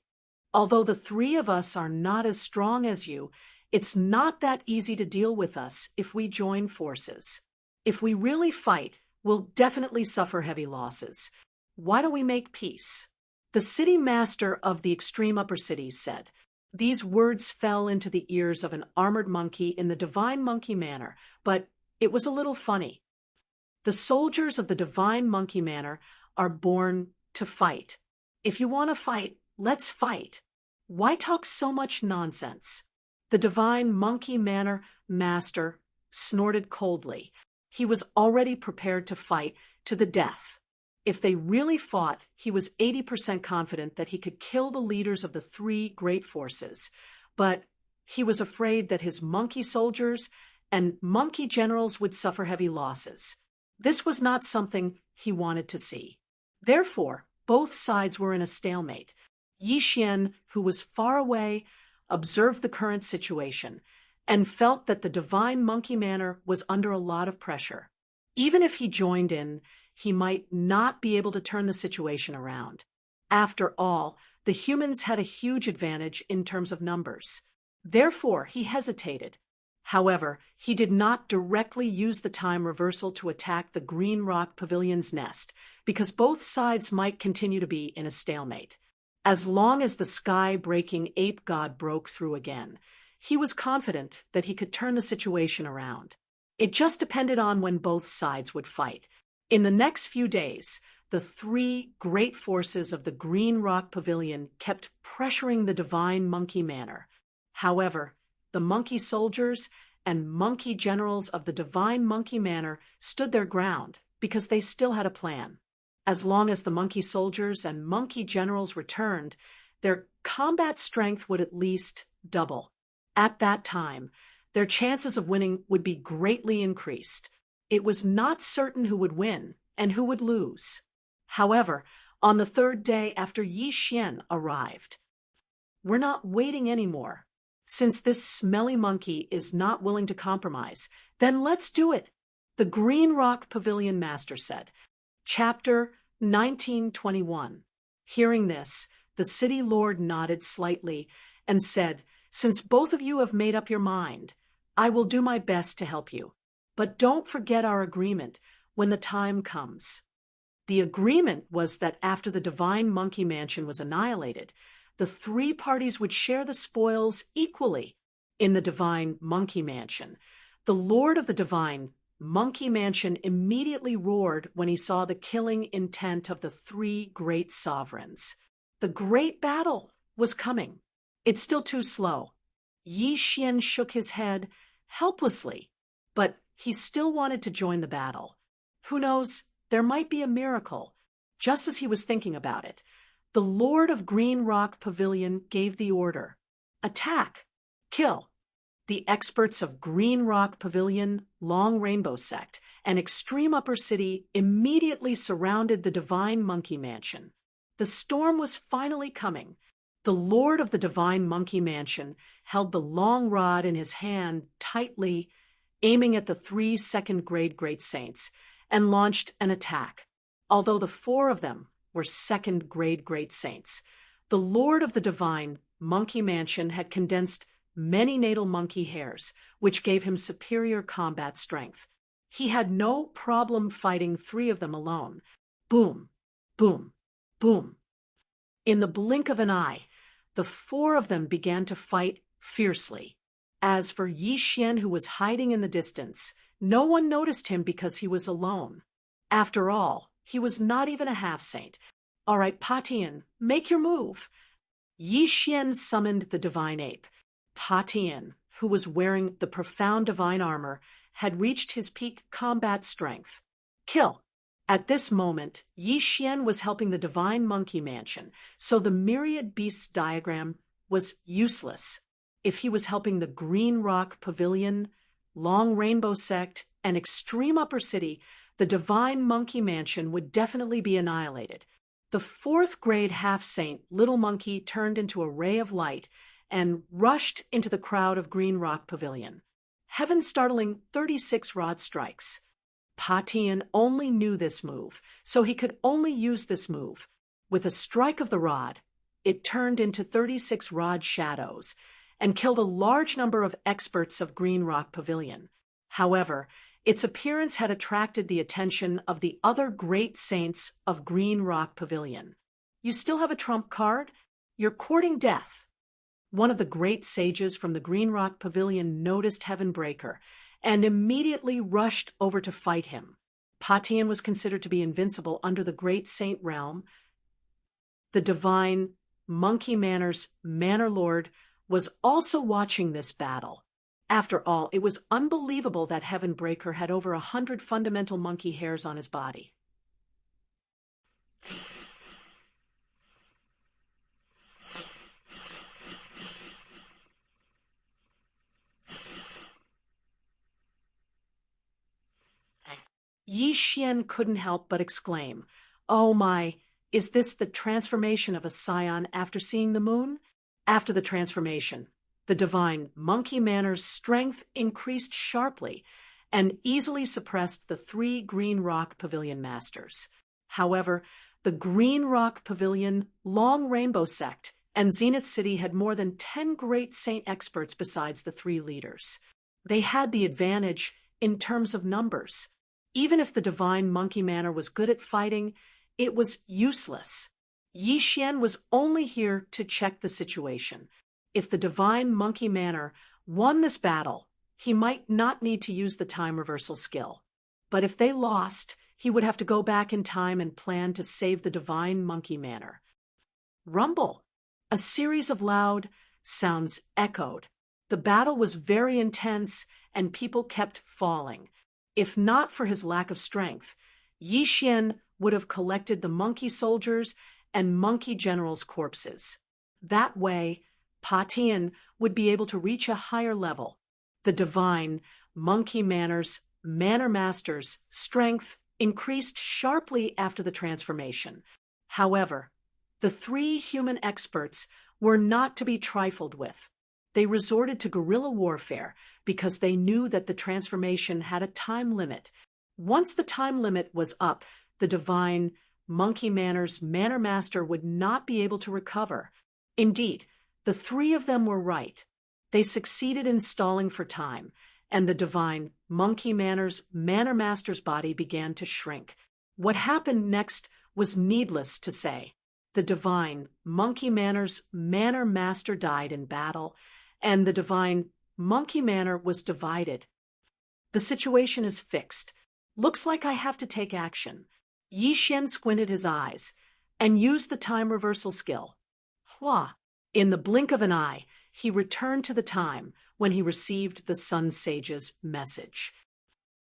Although the three of us are not as strong as you, it's not that easy to deal with us if we join forces. If we really fight, we'll definitely suffer heavy losses. Why don't we make peace? The city master of the extreme upper cities said. These words fell into the ears of an armored monkey in the divine monkey manner, but it was a little funny. The soldiers of the divine monkey manner are born to fight. If you want to fight, let's fight. Why talk so much nonsense? The divine monkey manner master snorted coldly. He was already prepared to fight to the death. If they really fought, he was 80% confident that he could kill the leaders of the three great forces. But he was afraid that his monkey soldiers and monkey generals would suffer heavy losses. This was not something he wanted to see. Therefore, both sides were in a stalemate. Yi Xian, who was far away, observed the current situation and felt that the divine monkey manor was under a lot of pressure. Even if he joined in, he might not be able to turn the situation around. After all, the humans had a huge advantage in terms of numbers. Therefore, he hesitated. However, he did not directly use the time reversal to attack the Green Rock Pavilion's nest, because both sides might continue to be in a stalemate. As long as the sky-breaking ape god broke through again, he was confident that he could turn the situation around. It just depended on when both sides would fight. In the next few days, the three great forces of the Green Rock Pavilion kept pressuring the divine monkey manor. However, the monkey soldiers and monkey generals of the divine monkey manor stood their ground because they still had a plan. As long as the monkey soldiers and monkey generals returned, their combat strength would at least double. At that time, their chances of winning would be greatly increased. It was not certain who would win and who would lose. However, on the third day after Yi Xian arrived, "We're not waiting anymore. Since this smelly monkey is not willing to compromise, then let's do it," the Green Rock Pavilion master said. Chapter 1921. Hearing this, the city lord nodded slightly and said, "Since both of you have made up your mind, I will do my best to help you. But don't forget our agreement when the time comes." The agreement was that after the divine monkey mansion was annihilated, the three parties would share the spoils equally. In the divine monkey mansion, the lord of the divine monkey mansion immediately roared when he saw the killing intent of the three great sovereigns. The great battle was coming. It's still too slow. Yi Xian shook his head helplessly, but he still wanted to join the battle. Who knows, there might be a miracle. Just as he was thinking about it, the Lord of Green Rock Pavilion gave the order. Attack! Kill! The experts of Green Rock Pavilion, Long Rainbow Sect, and Extreme Upper City immediately surrounded the Divine Monkey Mansion. The storm was finally coming. The Lord of the Divine Monkey Mansion held the long rod in his hand tightly, aiming at the three second-grade Great Saints, and launched an attack. Although the four of them were second-grade Great Saints, the Lord of the Divine Monkey Mansion had condensed many natal monkey hairs, which gave him superior combat strength. He had no problem fighting three of them alone. Boom, boom, boom. In the blink of an eye, the four of them began to fight fiercely. As for Yi Xian, who was hiding in the distance, no one noticed him because he was alone. After all, he was not even a half-saint. "All right, Patian, make your move." Yi Xian summoned the divine ape. Patian, who was wearing the profound divine armor, had reached his peak combat strength. Kill! At this moment, Yi Xian was helping the divine monkey mansion, so the myriad beasts diagram was useless. If he was helping the Green Rock Pavilion, Long Rainbow Sect, and Extreme Upper City, the divine monkey mansion would definitely be annihilated. The fourth-grade half-saint Little Monkey turned into a ray of light and rushed into the crowd of Green Rock Pavilion. Heaven-startling 36 rod strikes. Patian only knew this move, so he could only use this move. With a strike of the rod, it turned into 36 rod shadows and killed a large number of experts of Green Rock Pavilion. However, its appearance had attracted the attention of the other great saints of Green Rock Pavilion. You still have a trump card? You're courting death. One of the great sages from the Green Rock Pavilion noticed Heavenbreaker and immediately rushed over to fight him. Patian was considered to be invincible under the great saint realm. The divine Monkey Manor's Manor Lord was also watching this battle. After all, it was unbelievable that Heavenbreaker had over 100 fundamental monkey hairs on his body. Yi Xian couldn't help but exclaim, "Oh my, is this the transformation of a scion after seeing the moon?" After the transformation, the divine Monkey Manor's strength increased sharply and easily suppressed the 3 Green Rock Pavilion masters. However, the Green Rock Pavilion, Long Rainbow Sect, and Zenith City had more than 10 great saint experts besides the 3 leaders. They had the advantage in terms of numbers. Even if the divine Monkey Manor was good at fighting, it was useless. Yi Xian was only here to check the situation. If the divine Monkey Manor won this battle, he might not need to use the time reversal skill. But if they lost, he would have to go back in time and plan to save the divine Monkey Manor. Rumble! A series of loud sounds echoed. The battle was very intense, and people kept falling. If not for his lack of strength, Yi Xian would have collected the monkey soldiers and monkey generals' corpses. That way, Patian would be able to reach a higher level. The divine Monkey Manor's Manor Master's strength increased sharply after the transformation. However, the 3 human experts were not to be trifled with. They resorted to guerrilla warfare because they knew that the transformation had a time limit. Once the time limit was up, the divine Monkey Manor's Manor Master would not be able to recover. Indeed, the 3 of them were right. They succeeded in stalling for time, and the divine Monkey Manor's Manor Master's body began to shrink. What happened next was needless to say. The divine Monkey Manor's Manor Master died in battle, and the divine Monkey Manor was divided. The situation is fixed. Looks like I have to take action. Yi Xian squinted his eyes and used the time reversal skill. Hua! In the blink of an eye, he returned to the time when he received the Sun Sage's message.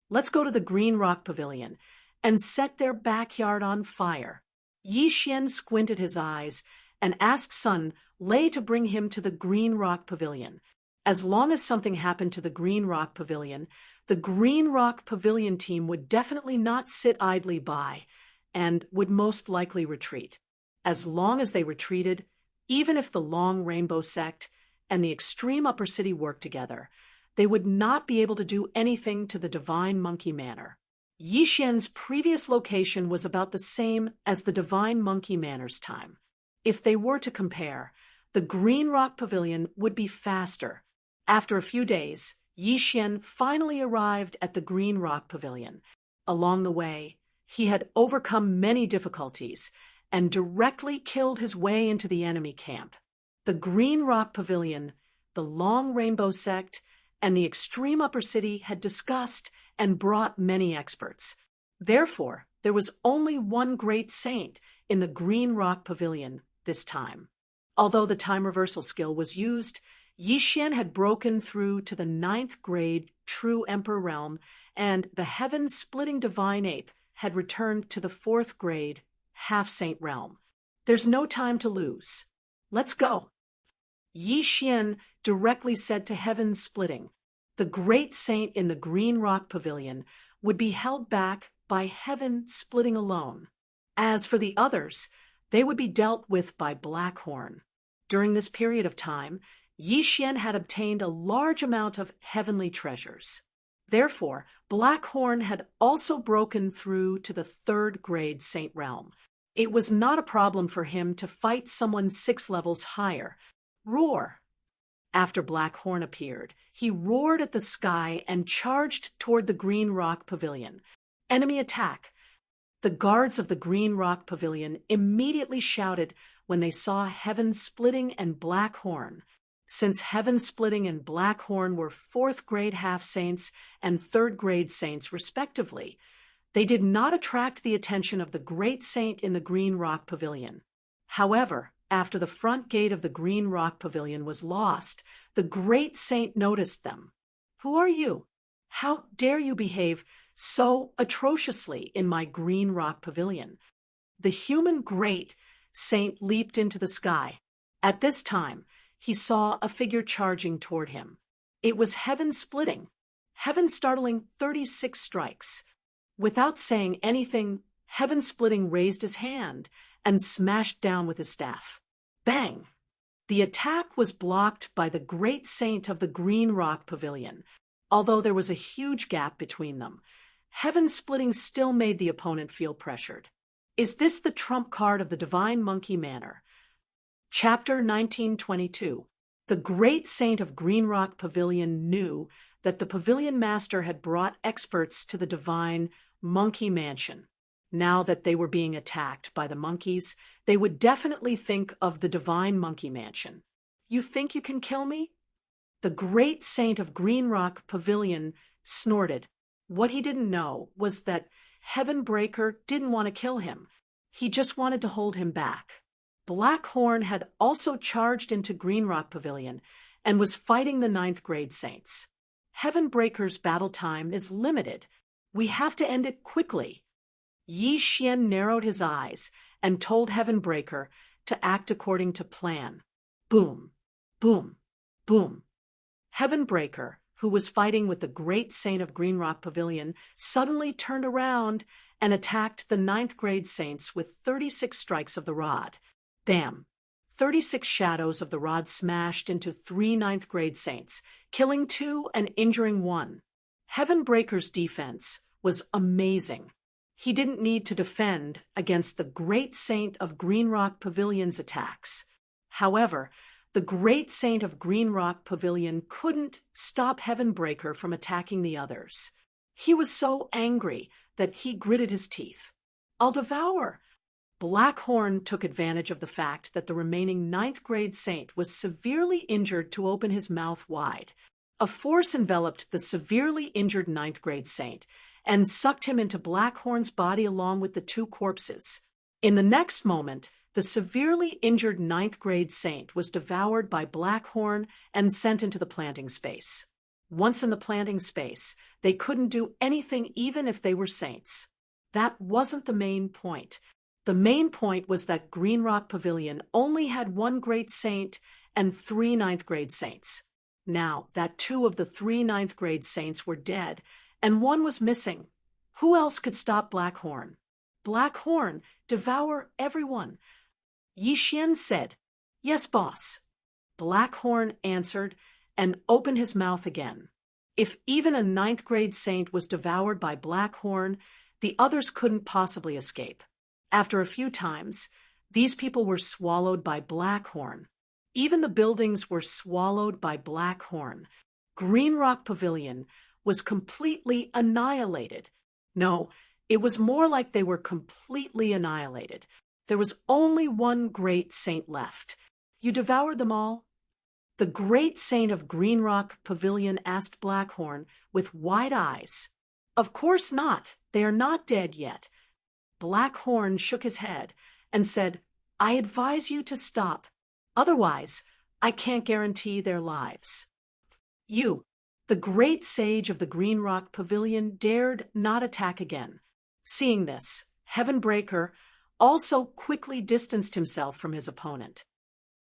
Let's go to the Green Rock Pavilion and set their backyard on fire. Yi Xian squinted his eyes and asked Sun Lei to bring him to the Green Rock Pavilion. As long as something happened to the Green Rock Pavilion, the Green Rock Pavilion team would definitely not sit idly by and would most likely retreat. As long as they retreated, even if the Long Rainbow Sect and the Extreme Upper City worked together, they would not be able to do anything to the Divine Monkey Manor. Yi Xian's previous location was about the same as the Divine Monkey Manor's time. If they were to compare, the Green Rock Pavilion would be faster. After a few days, Yi Xian finally arrived at the Green Rock Pavilion. Along the way, he had overcome many difficulties and directly killed his way into the enemy camp. The Green Rock Pavilion, the Long Rainbow Sect, and the Extreme Upper City had discussed and brought many experts. Therefore, there was only one great saint in the Green Rock Pavilion this time. Although the time reversal skill was used, Yi Xian had broken through to the 9th grade True Emperor realm, and the heaven-splitting divine ape had returned to the 4th grade half-saint realm. There's no time to lose. Let's go. Yi Xian directly said to heaven-splitting, the great saint in the Green Rock Pavilion would be held back by heaven-splitting alone. As for the others, they would be dealt with by Blackhorn. During this period of time, Yi Xian had obtained a large amount of heavenly treasures. Therefore, Blackhorn had also broken through to the third-grade Saint realm. It was not a problem for him to fight someone 6 levels higher. Roar! After Blackhorn appeared, he roared at the sky and charged toward the Green Rock Pavilion. Enemy attack! The guards of the Green Rock Pavilion immediately shouted when they saw Heaven Splitting and Blackhorn. Since Heaven Splitting and Blackhorn were 4th-grade half-saints and 3rd-grade saints respectively, they did not attract the attention of the Great Saint in the Green Rock Pavilion. However, after the front gate of the Green Rock Pavilion was lost, the Great Saint noticed them. "Who are you? How dare you behave so atrociously in my Green Rock Pavilion?" The human Great Saint leaped into the sky. At this time, he saw a figure charging toward him. It was Heaven Splitting, Heaven startling 36 strikes. Without saying anything, Heaven Splitting raised his hand and smashed down with his staff. Bang! The attack was blocked by the Great Saint of the Green Rock Pavilion. Although there was a huge gap between them, Heaven Splitting still made the opponent feel pressured. Is this the trump card of the Divine Monkey Manor? Chapter 1922. The Great Saint of Green Rock Pavilion knew that the Pavilion Master had brought experts to the Divine Monkey Mansion. Now that they were being attacked by the monkeys, they would definitely think of the Divine Monkey Mansion. "You think you can kill me?" The Great Saint of Green Rock Pavilion snorted. What he didn't know was that Heaven Breaker didn't want to kill him. He just wanted to hold him back. Blackhorn had also charged into Green Rock Pavilion and was fighting the 9th-grade saints. Heaven Breaker's battle time is limited. We have to end it quickly. Yi Xian narrowed his eyes and told Heaven Breaker to act according to plan. Boom, boom, boom. Heaven Breaker, who was fighting with the Great Saint of Green Rock Pavilion, suddenly turned around and attacked the 9th-grade saints with 36 strikes of the rod. Bam! 36 shadows of the rod smashed into 3 9th-grade saints, killing 2 and injuring 1. Heaven Breaker's defense was amazing. He didn't need to defend against the Great Saint of Green Rock Pavilion's attacks. However, the Great Saint of Green Rock Pavilion couldn't stop Heaven Breaker from attacking the others. He was so angry that he gritted his teeth. "I'll devour!" Blackhorn took advantage of the fact that the remaining 9th-grade saint was severely injured to open his mouth wide. A force enveloped the severely injured 9th-grade saint and sucked him into Blackhorn's body along with the 2 corpses. In the next moment, the severely injured 9th-grade saint was devoured by Blackhorn and sent into the planting space. Once in the planting space, they couldn't do anything even if they were saints. That wasn't the main point. The main point was that Green Rock Pavilion only had 1 great saint and 3 9th-grade saints. Now that 2 of the 3 9th-grade saints were dead, and 1 was missing. Who else could stop Blackhorn? "Blackhorn, devour everyone." Yi Xian said, "Yes, boss." Blackhorn answered and opened his mouth again. If even a 9th-grade saint was devoured by Blackhorn, the others couldn't possibly escape. After a few times, these people were swallowed by Blackhorn. Even the buildings were swallowed by Blackhorn. Green Rock Pavilion was completely annihilated. No, it was more like they were completely annihilated. There was only 1 great saint left. "You devoured them all?" The Great Saint of Green Rock Pavilion asked Blackhorn with wide eyes. "Of course not. They are not dead yet." Blackhorn shook his head and said, "I advise you to stop. Otherwise, I can't guarantee their lives." You, the great sage of the Green Rock Pavilion, dared not attack again. Seeing this, Heaven Breaker also quickly distanced himself from his opponent.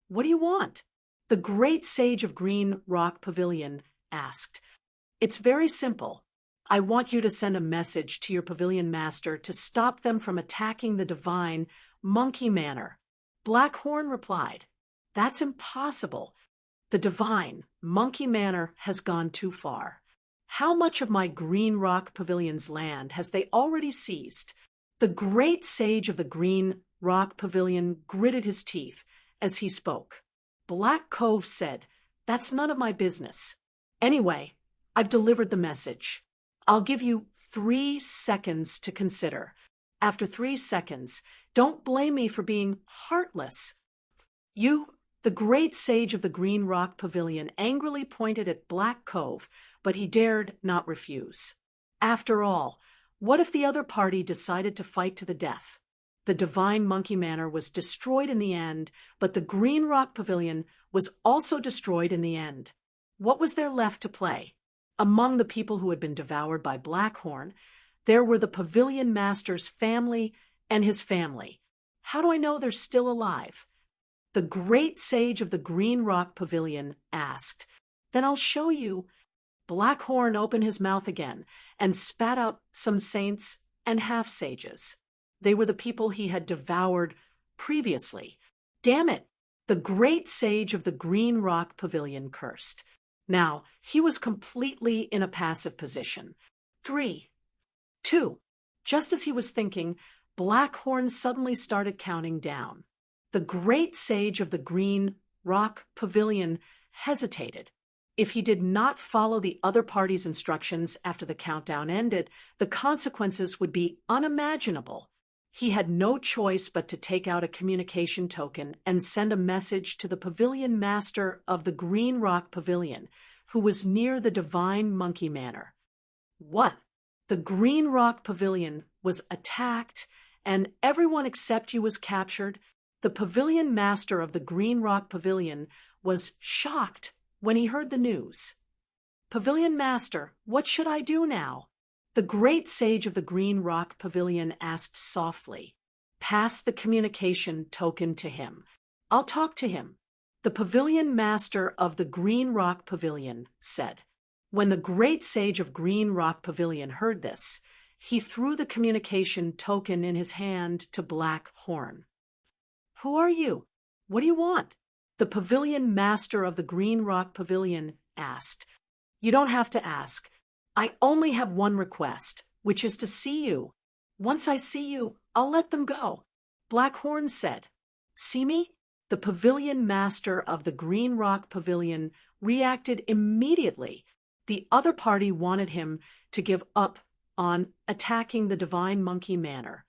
"What do you want?" the great sage of Green Rock Pavilion asked. "It's very simple. I want you to send a message to your pavilion master to stop them from attacking the Divine Monkey Manor." Blackhorn replied, "That's impossible. The Divine Monkey Manor has gone too far." How much of my Green Rock Pavilion's land has they already seized? The great sage of the Green Rock Pavilion gritted his teeth as he spoke. Black Cove said, "That's none of my business. Anyway, I've delivered the message. I'll give you 3 seconds to consider. After 3 seconds, don't blame me for being heartless." The great sage of the Green Rock Pavilion, angrily pointed at Black Cove, but he dared not refuse. After all, what if the other party decided to fight to the death? The Divine Monkey Manor was destroyed in the end, but the Green Rock Pavilion was also destroyed in the end. What was there left to play? Among the people who had been devoured by Blackhorn, there were the Pavilion Master's family and his family. How do I know they're still alive? The great sage of the Green Rock Pavilion asked. Then I'll show you. Blackhorn opened his mouth again and spat out some saints and half-sages. They were the people he had devoured previously. Damn it! The great sage of the Green Rock Pavilion cursed. Now, he was completely in a passive position. 3, 2. Just as he was thinking, Blackhorn suddenly started counting down. The great sage of the Green Rock Pavilion hesitated. If he did not follow the other party's instructions after the countdown ended, the consequences would be unimaginable. He had no choice but to take out a communication token and send a message to the Pavilion Master of the Green Rock Pavilion, who was near the Divine Monkey Manor. What? The Green Rock Pavilion was attacked, and everyone except you was captured? The Pavilion Master of the Green Rock Pavilion was shocked when he heard the news. "Pavilion Master, what should I do now?" The great sage of the Green Rock Pavilion asked softly. "Pass the communication token to him. I'll talk to him." The Pavilion Master of the Green Rock Pavilion said. When the great sage of Green Rock Pavilion heard this, he threw the communication token in his hand to Blackhorn. "Who are you? What do you want?" the Pavilion Master of the Green Rock Pavilion asked. "You don't have to ask. I only have one request, which is to see you. Once I see you, I'll let them go." Blackhorn said. "See me?" The Pavilion Master of the Green Rock Pavilion reacted immediately. The other party wanted him to give up on attacking the Divine Monkey Manor.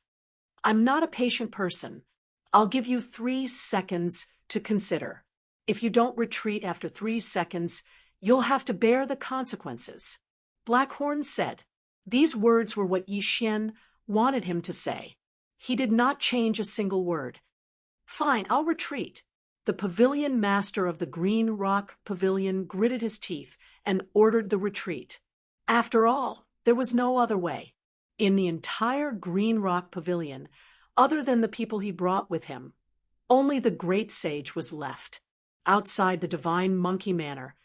"I'm not a patient person. I'll give you 3 seconds to consider. If you don't retreat after 3 seconds, you'll have to bear the consequences." Blackhorn said. These words were what Yixian wanted him to say. He did not change a single word. "Fine, I'll retreat." The Pavilion Master of the Green Rock Pavilion gritted his teeth and ordered the retreat. After all, there was no other way. In the entire Green Rock Pavilion, other than the people he brought with him, only the great sage was left. Outside the Divine Monkey Manor,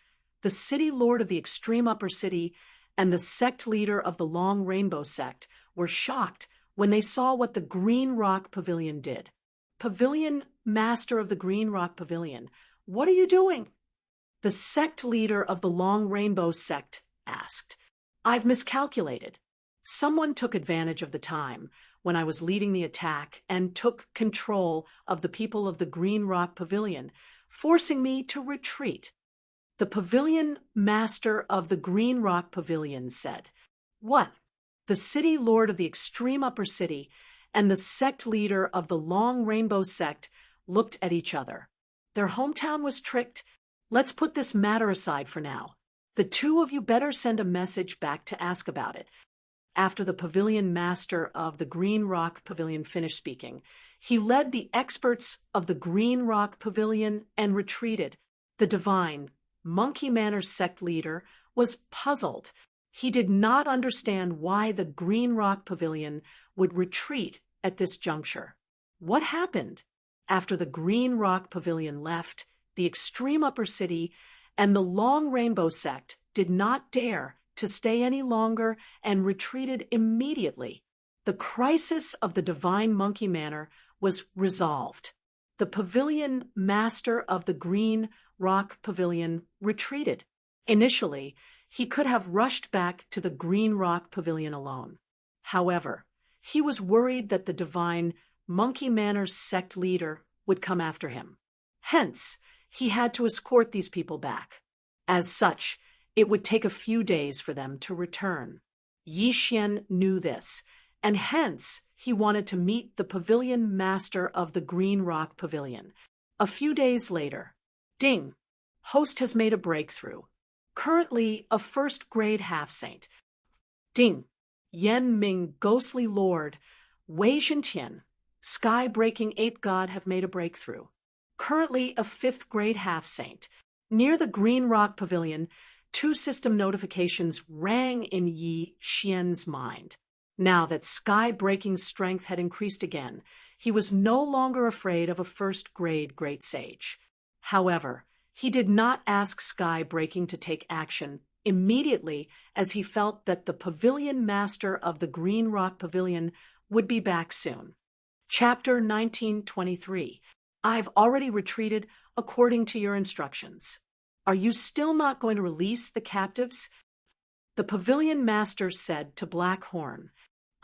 the city lord of the extreme upper city and the sect leader of the Long Rainbow sect were shocked when they saw what the Green Rock Pavilion did. "Pavilion Master of the Green Rock Pavilion, what are you doing?" the sect leader of the Long Rainbow sect asked. "I've miscalculated. Someone took advantage of the time when I was leading the attack and took control of the people of the Green Rock Pavilion, forcing me to retreat." The Pavilion Master of the Green Rock Pavilion said. "What?" The city lord of the extreme upper city and the sect leader of the Long Rainbow sect looked at each other. Their hometown was tricked. Let's put this matter aside for now. The two of you better send a message back to ask about it. After the Pavilion Master of the Green Rock Pavilion finished speaking, he led the experts of the Green Rock Pavilion and retreated. The Divine Monkey Manor sect leader was puzzled. He did not understand why the Green Rock Pavilion would retreat at this juncture. What happened? After the Green Rock Pavilion left, the extreme upper city and the Long Rainbow sect did not dare to stay any longer and retreated immediately. The crisis of the Divine Monkey Manor was resolved. The Pavilion Master of the Green Rock Pavilion retreated. Initially, he could have rushed back to the Green Rock Pavilion alone. However, he was worried that the divine Monkey Manor's sect leader would come after him. Hence, he had to escort these people back. As such, it would take a few days for them to return. Yi Xian knew this, and hence he wanted to meet the pavilion master of the Green Rock Pavilion. A few days later, ding! Host has made a breakthrough. Currently a first-grade half-saint. Ding! Yan Ming, ghostly lord, Wei Zhentian, sky-breaking ape god have made a breakthrough. Currently a fifth-grade half-saint. Near the Green Rock Pavilion, 2 system notifications rang in Yi Xian's mind. Now that sky-breaking strength had increased again, he was no longer afraid of a first-grade great sage. However, he did not ask sky-breaking to take action immediately, as he felt that the pavilion master of the Green Rock Pavilion would be back soon. Chapter 1923. I've already retreated according to your instructions. Are you still not going to release the captives? The pavilion master said to Black Horn,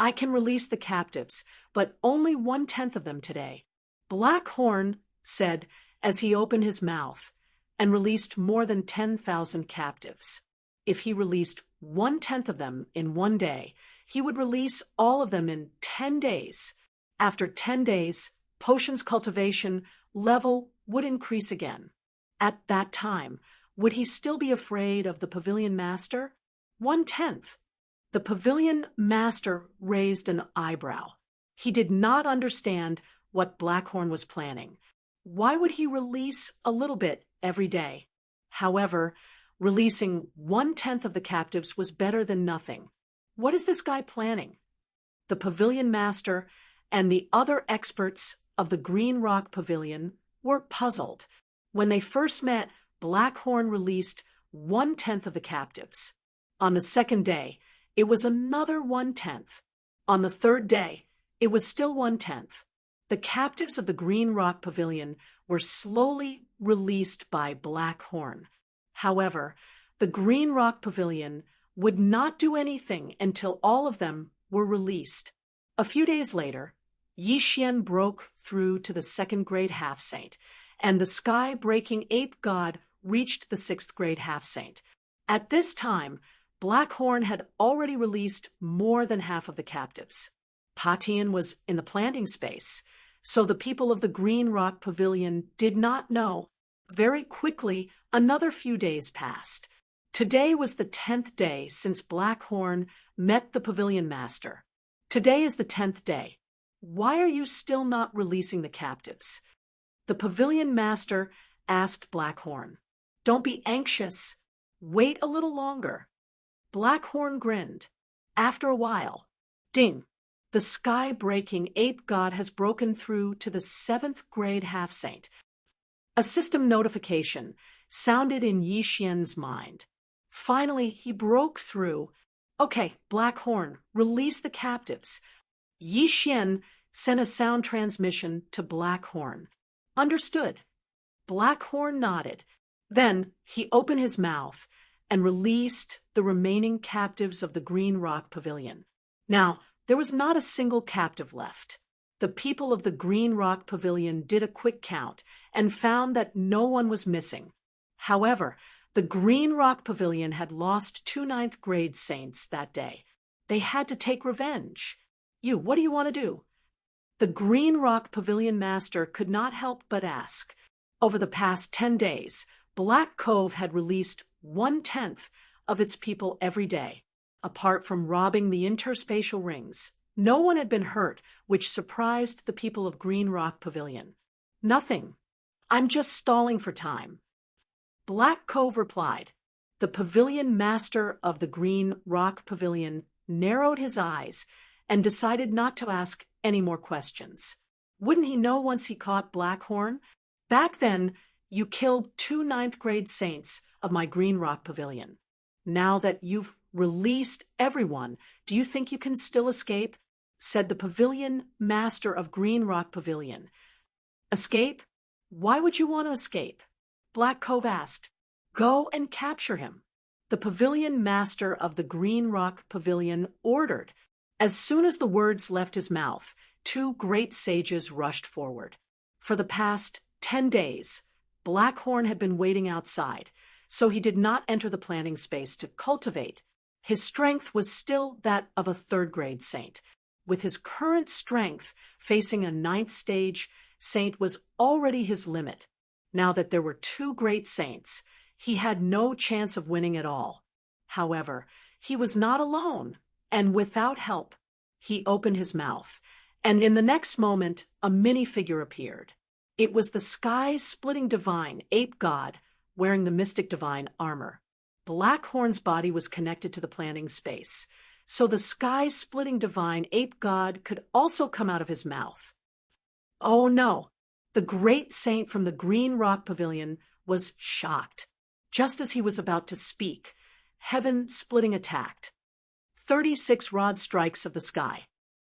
I can release the captives, but only 1/10 of them today. Black Horn said as he opened his mouth and released more than 10,000 captives. If he released 1/10 of them in one day, he would release all of them in 10 days. After 10 days, potions cultivation level would increase again. At that time, would he still be afraid of the pavilion master? 1/10. The pavilion master raised an eyebrow. He did not understand what Blackhorn was planning. Why would he release a little bit every day? However, releasing 1/10 of the captives was better than nothing. What is this guy planning? The pavilion master and the other experts of the Green Rock Pavilion were puzzled. When they first met, Blackhorn released 1/10 of the captives. On the second day, it was another 1/10. On the third day, it was still 1/10. The captives of the Green Rock Pavilion were slowly released by Blackhorn. However, the Green Rock Pavilion would not do anything until all of them were released. A few days later, Yi Xian broke through to the second-grade half-saint, and the sky-breaking ape god reached the sixth-grade half-saint. At this time, Blackhorn had already released more than half of the captives. Patian was in the planting space, so the people of the Green Rock Pavilion did not know. Very quickly, another few days passed. Today was the 10th day since Blackhorn met the pavilion master. Today is the 10th day. Why are you still not releasing the captives? The pavilion master asked Blackhorn. Don't be anxious. Wait a little longer. Blackhorn grinned. After a while, ding! The sky-breaking ape god has broken through to the 7th-grade half-saint. A system notification sounded in Yi Xian's mind. Finally, he broke through. Okay, Blackhorn, release the captives. Yi Xian sent a sound transmission to Blackhorn. Understood. Blackhorn nodded. Then he opened his mouth and released the remaining captives of the Green Rock Pavilion. Now, there was not a single captive left. The people of the Green Rock Pavilion did a quick count and found that no one was missing. However, the Green Rock Pavilion had lost 2 9th-grade saints that day. They had to take revenge. What do you want to do? The Green Rock Pavilion master could not help but ask. Over the past 10 days, Black Cove had released 1/10 of its people every day. Apart from robbing the interspatial rings, no one had been hurt, which surprised the people of Green Rock Pavilion. Nothing. I'm just stalling for time. Black Cove replied. The pavilion master of the Green Rock Pavilion narrowed his eyes and decided not to ask any more questions. Wouldn't he know once he caught Blackhorn? Back then, you killed 2 9th-grade saints of my Green Rock Pavilion. Now that you've released everyone, do you think you can still escape? Said the pavilion master of Green Rock Pavilion. Escape? Why would you want to escape? Black Cove asked. Go and capture him. the pavilion master of the Green Rock Pavilion ordered. As soon as the words left his mouth, two great sages rushed forward. For the past 10 days, Blackhorn had been waiting outside, so he did not enter the planting space to cultivate. His strength was still that of a third-grade saint. With his current strength, facing a ninth stage saint was already his limit. Now that there were two great saints, he had no chance of winning at all. However, he was not alone, and without help, he opened his mouth, and in the next moment, a minifigure appeared. It was the sky-splitting divine, ape god, wearing the mystic divine armor. Blackhorn's body was connected to the planting space, so the sky-splitting divine ape god could also come out of his mouth. Oh no! The great saint from the Green Rock Pavilion was shocked. Just as he was about to speak, Heaven-Splitting attacked. 36 rod strikes of the sky.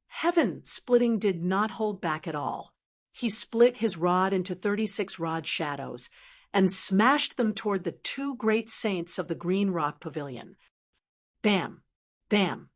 Heaven-Splitting did not hold back at all. He split his rod into 36 rod shadows and smashed them toward the two great saints of the Green Rock Pavilion. Bam! Bam!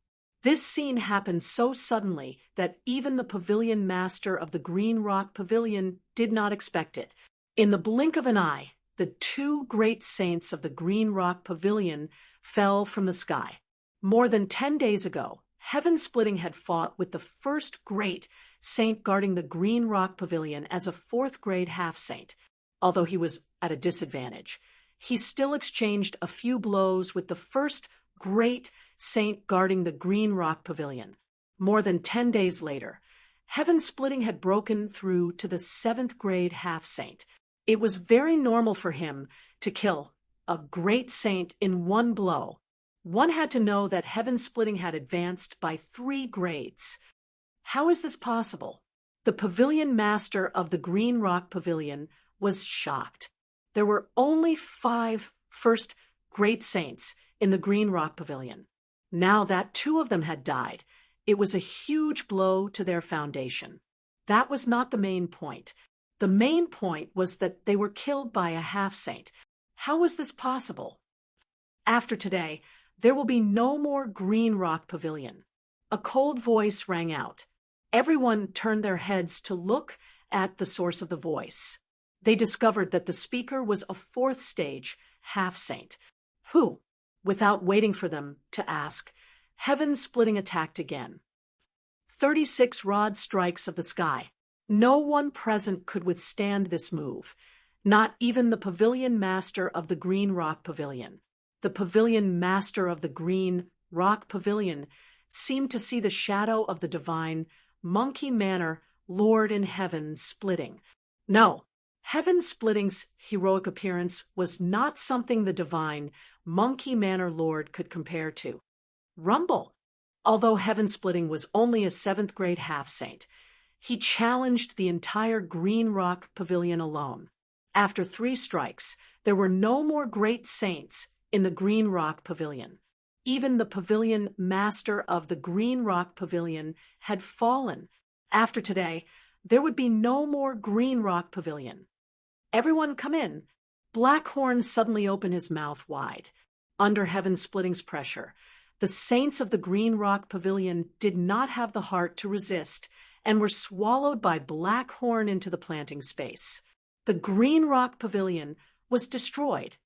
This scene happened so suddenly that even the pavilion master of the Green Rock Pavilion did not expect it. In the blink of an eye, the two great saints of the Green Rock Pavilion fell from the sky. More than 10 days ago, Heaven-Splitting had fought with the first great saint guarding the Green Rock Pavilion as a fourth-grade half-saint. Although he was at a disadvantage, he still exchanged a few blows with the first great saint guarding the Green Rock Pavilion. More than 10 days later, Heaven-Splitting had broken through to the 7th-grade half-saint. It was very normal for him to kill a great saint in one blow. One had to know that Heaven-Splitting had advanced by 3 grades. How is this possible? The pavilion master of the Green Rock Pavilion was shocked. There were only 5 first great saints in the Green Rock Pavilion. Now that 2 of them had died, it was a huge blow to their foundation. That was not the main point. The main point was that they were killed by a half-saint. How was this possible? After today, there will be no more Green Rock Pavilion. A cold voice rang out. Everyone turned their heads to look at the source of the voice. They discovered that the speaker was a 4th stage half-saint, who, without waiting for them to ask, Heaven-Splitting attacked again. 36 rod strikes of the sky. No one present could withstand this move, not even the pavilion master of the Green Rock Pavilion. The pavilion master of the Green Rock Pavilion seemed to see the shadow of the divine Monkey Manor Lord in Heaven splitting. No, Heaven-Splitting's heroic appearance was not something the divine Monkey Manor Lord could compare to. Rumble! Although Heaven-Splitting was only a 7th-grade half-saint, he challenged the entire Green Rock Pavilion alone. After 3 strikes, there were no more great saints in the Green Rock Pavilion. Even the pavilion master of the Green Rock Pavilion had fallen. After today, there would be no more Green Rock Pavilion. Everyone come in. Blackhorn suddenly opened his mouth wide. Under Heaven-Splitting's pressure, the saints of the Green Rock Pavilion did not have the heart to resist and were swallowed by Blackhorn into the planting space. The Green Rock Pavilion was destroyed.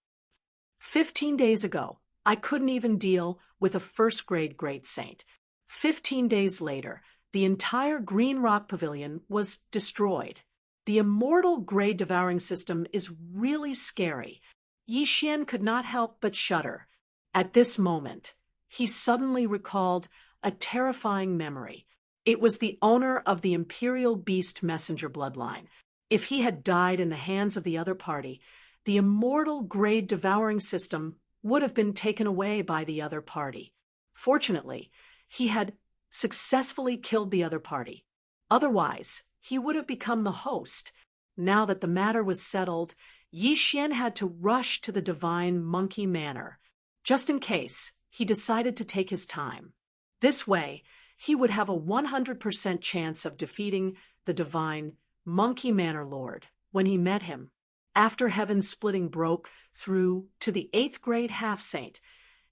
15 days ago, I couldn't even deal with a 1st-grade great saint. 15 days later, the entire Green Rock Pavilion was destroyed. The immortal grade devouring system is really scary. Yixian could not help but shudder. At this moment, he suddenly recalled a terrifying memory. It was the owner of the Imperial Beast Messenger bloodline. If he had died in the hands of the other party, the immortal grade devouring system would have been taken away by the other party. Fortunately, he had successfully killed the other party. Otherwise, he would have become the host. Now that the matter was settled, Yixian had to rush to the divine Monkey Manor. Just in case, he decided to take his time. This way, he would have a 100% chance of defeating the divine Monkey Manor Lord when he met him. After Heaven-Splitting broke through to the 8th-grade half-saint,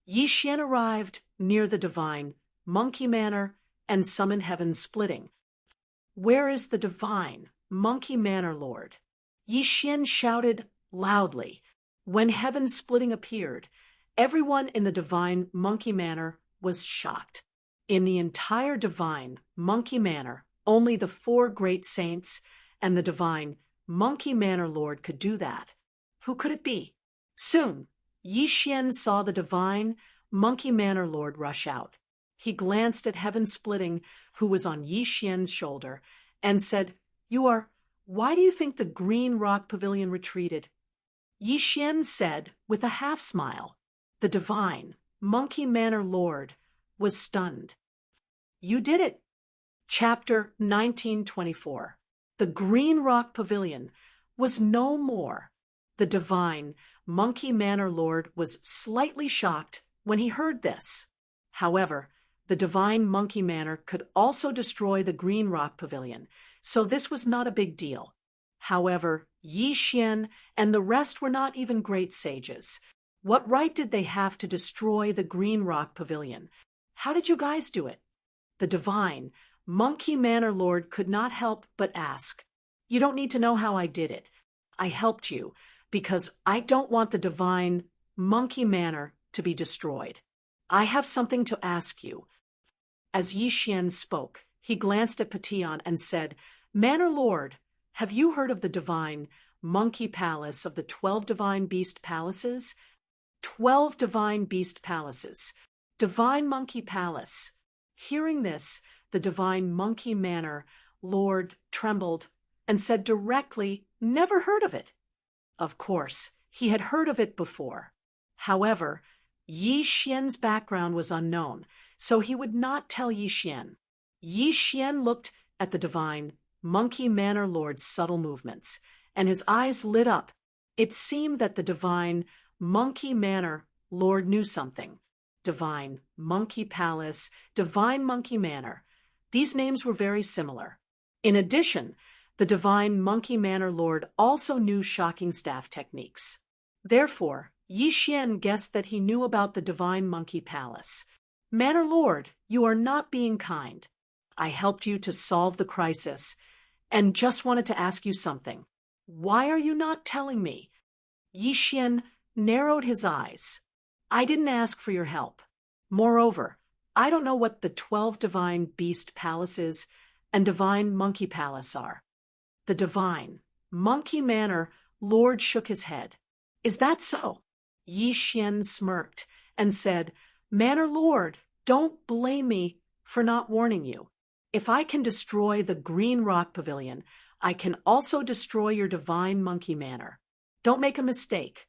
Yi arrived near the divine Monkey Manor and summoned Heaven's Splitting. "Where is the divine Monkey Manor Lord?" Yi shouted loudly. When Heaven's Splitting appeared, everyone in the divine Monkey Manor was shocked. In the entire divine Monkey Manor, only the 4 great saints and the divine Monkey Manor Lord could do that. Who could it be? Soon, Yi saw the divine Monkey Manor Lord rush out. He glanced at Heaven Splitting, who was on Yi shoulder, and said, "Why do you think the Green Rock Pavilion retreated?" Yi said, with a half-smile, the divine Monkey Manor Lord was stunned. "You did it." Chapter 1924. The Green Rock Pavilion was no more. The divine Monkey Manor Lord was slightly shocked when he heard this. However, the divine Monkey Manor could also destroy the Green Rock Pavilion, so this was not a big deal. However, Yi and the rest were not even great sages. What right did they have to destroy the Green Rock Pavilion? How did you guys do it? The divine Monkey Manor Lord could not help but ask. "You don't need to know how I did it. I helped you because I don't want the divine Monkey Manor to be destroyed. I have something to ask you." As Yi spoke, he glanced at Patillon and said, "Manor Lord, have you heard of the divine Monkey Palace of the 12 Divine Beast Palaces?" 12 Divine Beast Palaces. Divine Monkey Palace. Hearing this, the divine Monkey Manor Lord trembled and said directly, "Never heard of it." Of course, he had heard of it before. However, Yi background was unknown, so he would not tell Yi Yi looked at the divine Monkey Manor Lord's subtle movements, and his eyes lit up. It seemed that the divine Monkey Manor Lord knew something. Divine Monkey Palace, Divine Monkey Manor. These names were very similar. In addition, the divine Monkey Manor Lord also knew shocking staff techniques. Therefore, Yi guessed that he knew about the divine Monkey Palace. "Manor Lord, you are not being kind. I helped you to solve the crisis, and just wanted to ask you something. Why are you not telling me?" Yi narrowed his eyes. "I didn't ask for your help. Moreover, I don't know what the 12 Divine Beast Palaces and Divine Monkey Palace are." The divine Monkey Manor Lord shook his head. "Is that so?" Yi smirked and said, "Manor Lord, don't blame me for not warning you. If I can destroy the Green Rock Pavilion, I can also destroy your divine Monkey Manor. Don't make a mistake."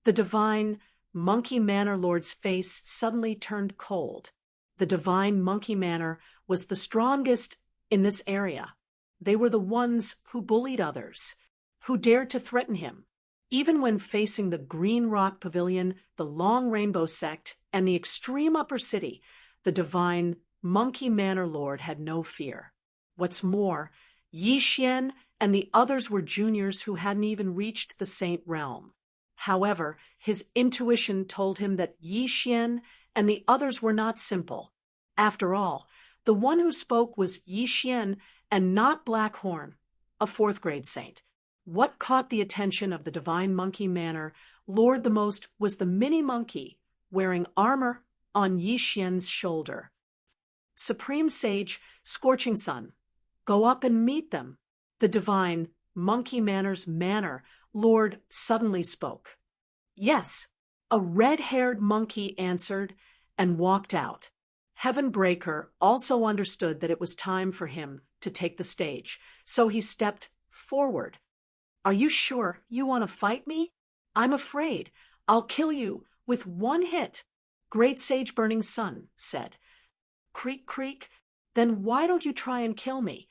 The divine Monkey Manor Lord's face suddenly turned cold. The divine Monkey Manor was the strongest in this area. They were the ones who bullied others, who dared to threaten him. Even when facing the Green Rock Pavilion, the Long Rainbow Sect, and the extreme upper city, the divine Monkey Manor Lord had no fear. What's more, Yi and the others were juniors who hadn't even reached the Saint Realm. However, his intuition told him that Yi and the others were not simple. After all, the one who spoke was Yi and not Blackhorn, a 4th grade saint. What caught the attention of the divine Monkey Manor Lord the most was the mini monkey wearing armor on Yi shoulder. "Supreme Sage, Scorching Sun, go up and meet them," the divine Monkey Manor's Manor Lord suddenly spoke. "Yes," a red-haired monkey answered and walked out. Heaven Breaker also understood that it was time for him to take the stage, so he stepped forward. "Are you sure you want to fight me? I'm afraid I'll kill you with one hit," Great Sage Burning Sun said. "Creak, creak, then why don't you try and kill me?"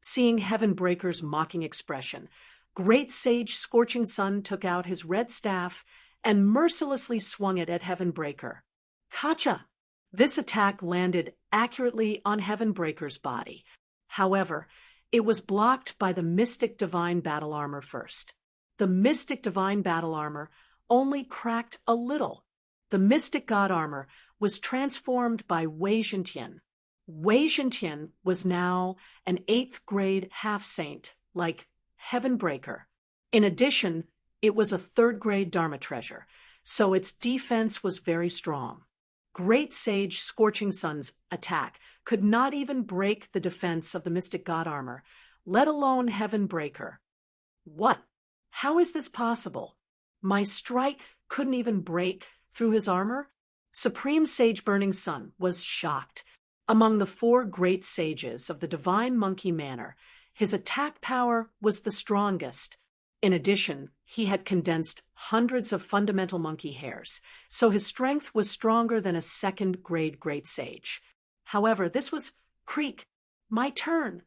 Seeing Heaven Breaker's mocking expression, Great Sage Scorching Sun took out his red staff and mercilessly swung it at Heaven Breaker. Kacha! This attack landed accurately on Heaven Breaker's body. However, it was blocked by the Mystic Divine Battle Armor first. The Mystic Divine Battle Armor only cracked a little, The mystic god armor was transformed by Wei Zhentian. Wei Zhentian was now an 8th grade half-saint, like Heavenbreaker. In addition, it was a 3rd grade Dharma treasure, so its defense was very strong. Great Sage Scorching Sun's attack could not even break the defense of the mystic god armor, let alone Heavenbreaker. What? How is this possible? My strike couldn't even break through his armor? Supreme Sage Burning Sun was shocked. Among the 4 great sages of the Divine Monkey Manor, his attack power was the strongest. In addition, he had condensed hundreds of fundamental monkey hairs, so his strength was stronger than a 2nd grade great sage. However, this was Creek. My turn.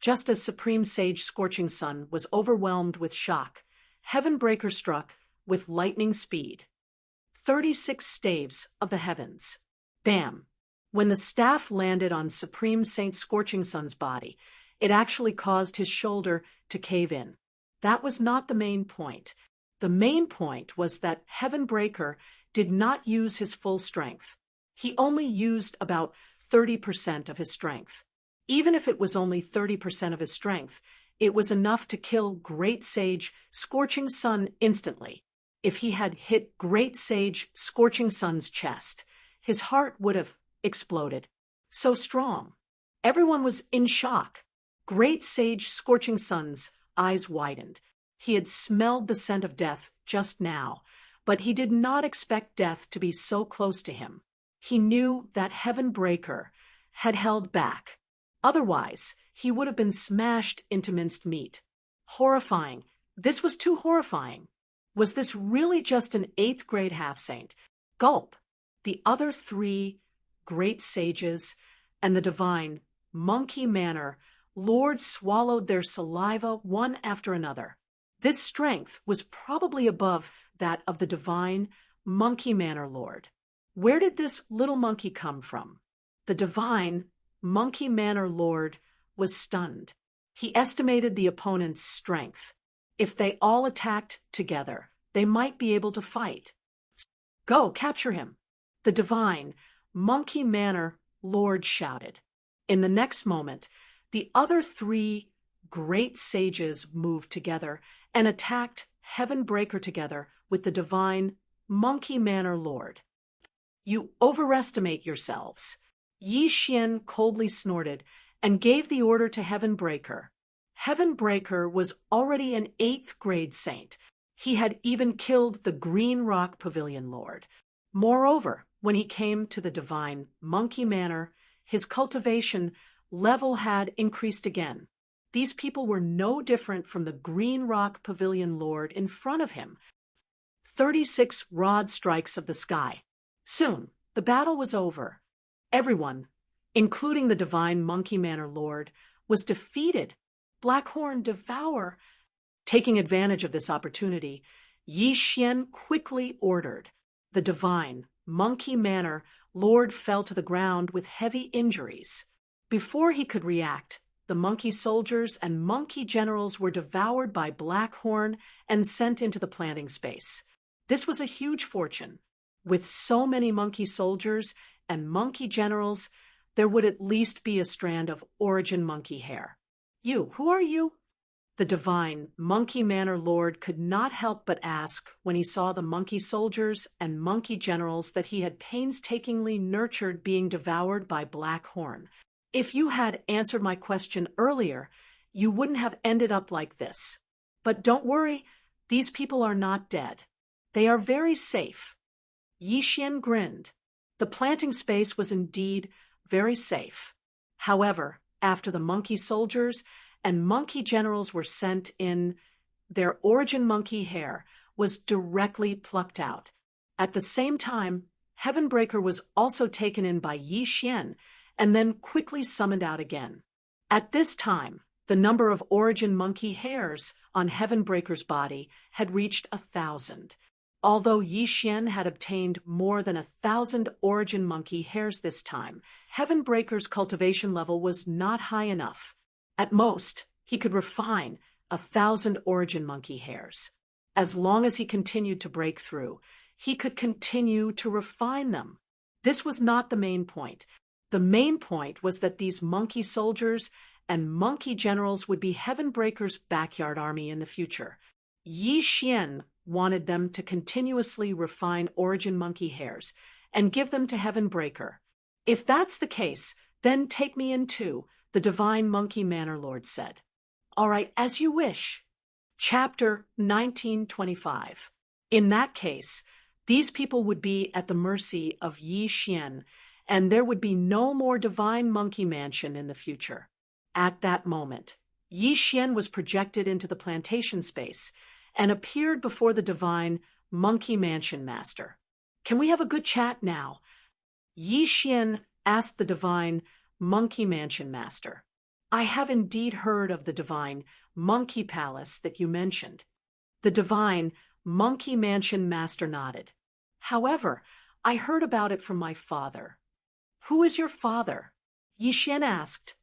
Just as Supreme Sage Scorching Sun was overwhelmed with shock, Heavenbreaker struck with lightning speed. 36 staves of the heavens. Bam! When the staff landed on Supreme Saint Scorching Sun's body, it actually caused his shoulder to cave in. That was not the main point. The main point was that Heavenbreaker did not use his full strength. He only used about 30% of his strength. Even if it was only 30% of his strength, it was enough to kill Great Sage Scorching Sun instantly. If he had hit Great Sage Scorching Sun's chest, his heart would have exploded. So strong. Everyone was in shock. Great Sage Scorching Sun's eyes widened. He had smelled the scent of death just now, but he did not expect death to be so close to him. He knew that Heavenbreaker had held back. Otherwise, he would have been smashed into minced meat. Horrifying. This was too horrifying. Was this really just an 8th grade half-saint? Gulp. The other 3 great sages and the divine Monkey Manor Lord swallowed their saliva one after another. This strength was probably above that of the divine Monkey Manor Lord. Where did this little monkey come from? The divine Monkey Manor Lord was stunned. He estimated the opponent's strength. If they all attacked together, they might be able to fight. Go, capture him! The divine Monkey Manor Lord shouted. In the next moment, the other 3 great sages moved together and attacked Heavenbreaker together with the divine Monkey Manor Lord. You overestimate yourselves. Yi Xian coldly snorted and gave the order to Heavenbreaker. Heavenbreaker was already an 8th grade saint. He had even killed the Green Rock Pavilion Lord. Moreover, when he came to the divine Monkey Manor, his cultivation level had increased again. These people were no different from the Green Rock Pavilion Lord in front of him. 36 rod strikes of the sky. Soon, the battle was over. Everyone, including the divine Monkey Manor Lord, was defeated. Blackhorn devour. Taking advantage of this opportunity, Yi Xian quickly ordered. The divine Monkey Manor Lord fell to the ground with heavy injuries. Before he could react, the monkey soldiers and monkey generals were devoured by Blackhorn and sent into the planting space. This was a huge fortune. With so many monkey soldiers and monkey generals, there would at least be a strand of origin monkey hair. You, who are you? The divine Monkey Manor Lord could not help but ask when he saw the monkey soldiers and monkey generals that he had painstakingly nurtured being devoured by Blackhorn. If you had answered my question earlier, you wouldn't have ended up like this. But don't worry, these people are not dead. They are very safe. Yi Xian grinned. The planting space was indeed very safe. However, after the monkey soldiers and monkey generals were sent in, their origin monkey hair was directly plucked out. At the same time, Heavenbreaker was also taken in by Yi Xian and then quickly summoned out again. At this time, the number of origin monkey hairs on Heavenbreaker's body had reached 1,000. Although Yi Xian had obtained more than 1,000 origin monkey hairs this time, Heavenbreaker's cultivation level was not high enough. At most, he could refine 1,000 origin monkey hairs. As long as he continued to break through, he could continue to refine them. This was not the main point. The main point was that these monkey soldiers and monkey generals would be Heavenbreaker's backyard army in the future. Yi Xian wanted them to continuously refine origin monkey hairs and give them to Heavenbreaker. If that's the case, then take me in too, the divine monkey manor lord said. All right, as you wish. Chapter 1925. In that case, these people would be at the mercy of Yi Xian, and there would be no more divine monkey mansion in the future. At that moment, Yi Xian was projected into the plantation space and appeared before the divine monkey mansion master. Can we have a good chat now? Yi Xian asked the divine monkey mansion master. I have indeed heard of the divine monkey palace that you mentioned. The divine monkey mansion master nodded. However, I heard about it from my father. Who is your father? Yi Xian asked.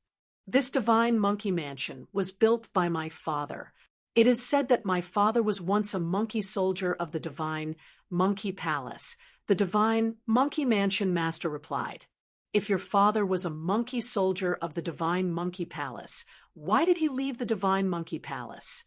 This divine monkey mansion was built by my father. It is said that my father was once a monkey soldier of the divine monkey palace. The divine monkey mansion master replied. If your father was a monkey soldier of the divine monkey palace, why did he leave the divine monkey palace?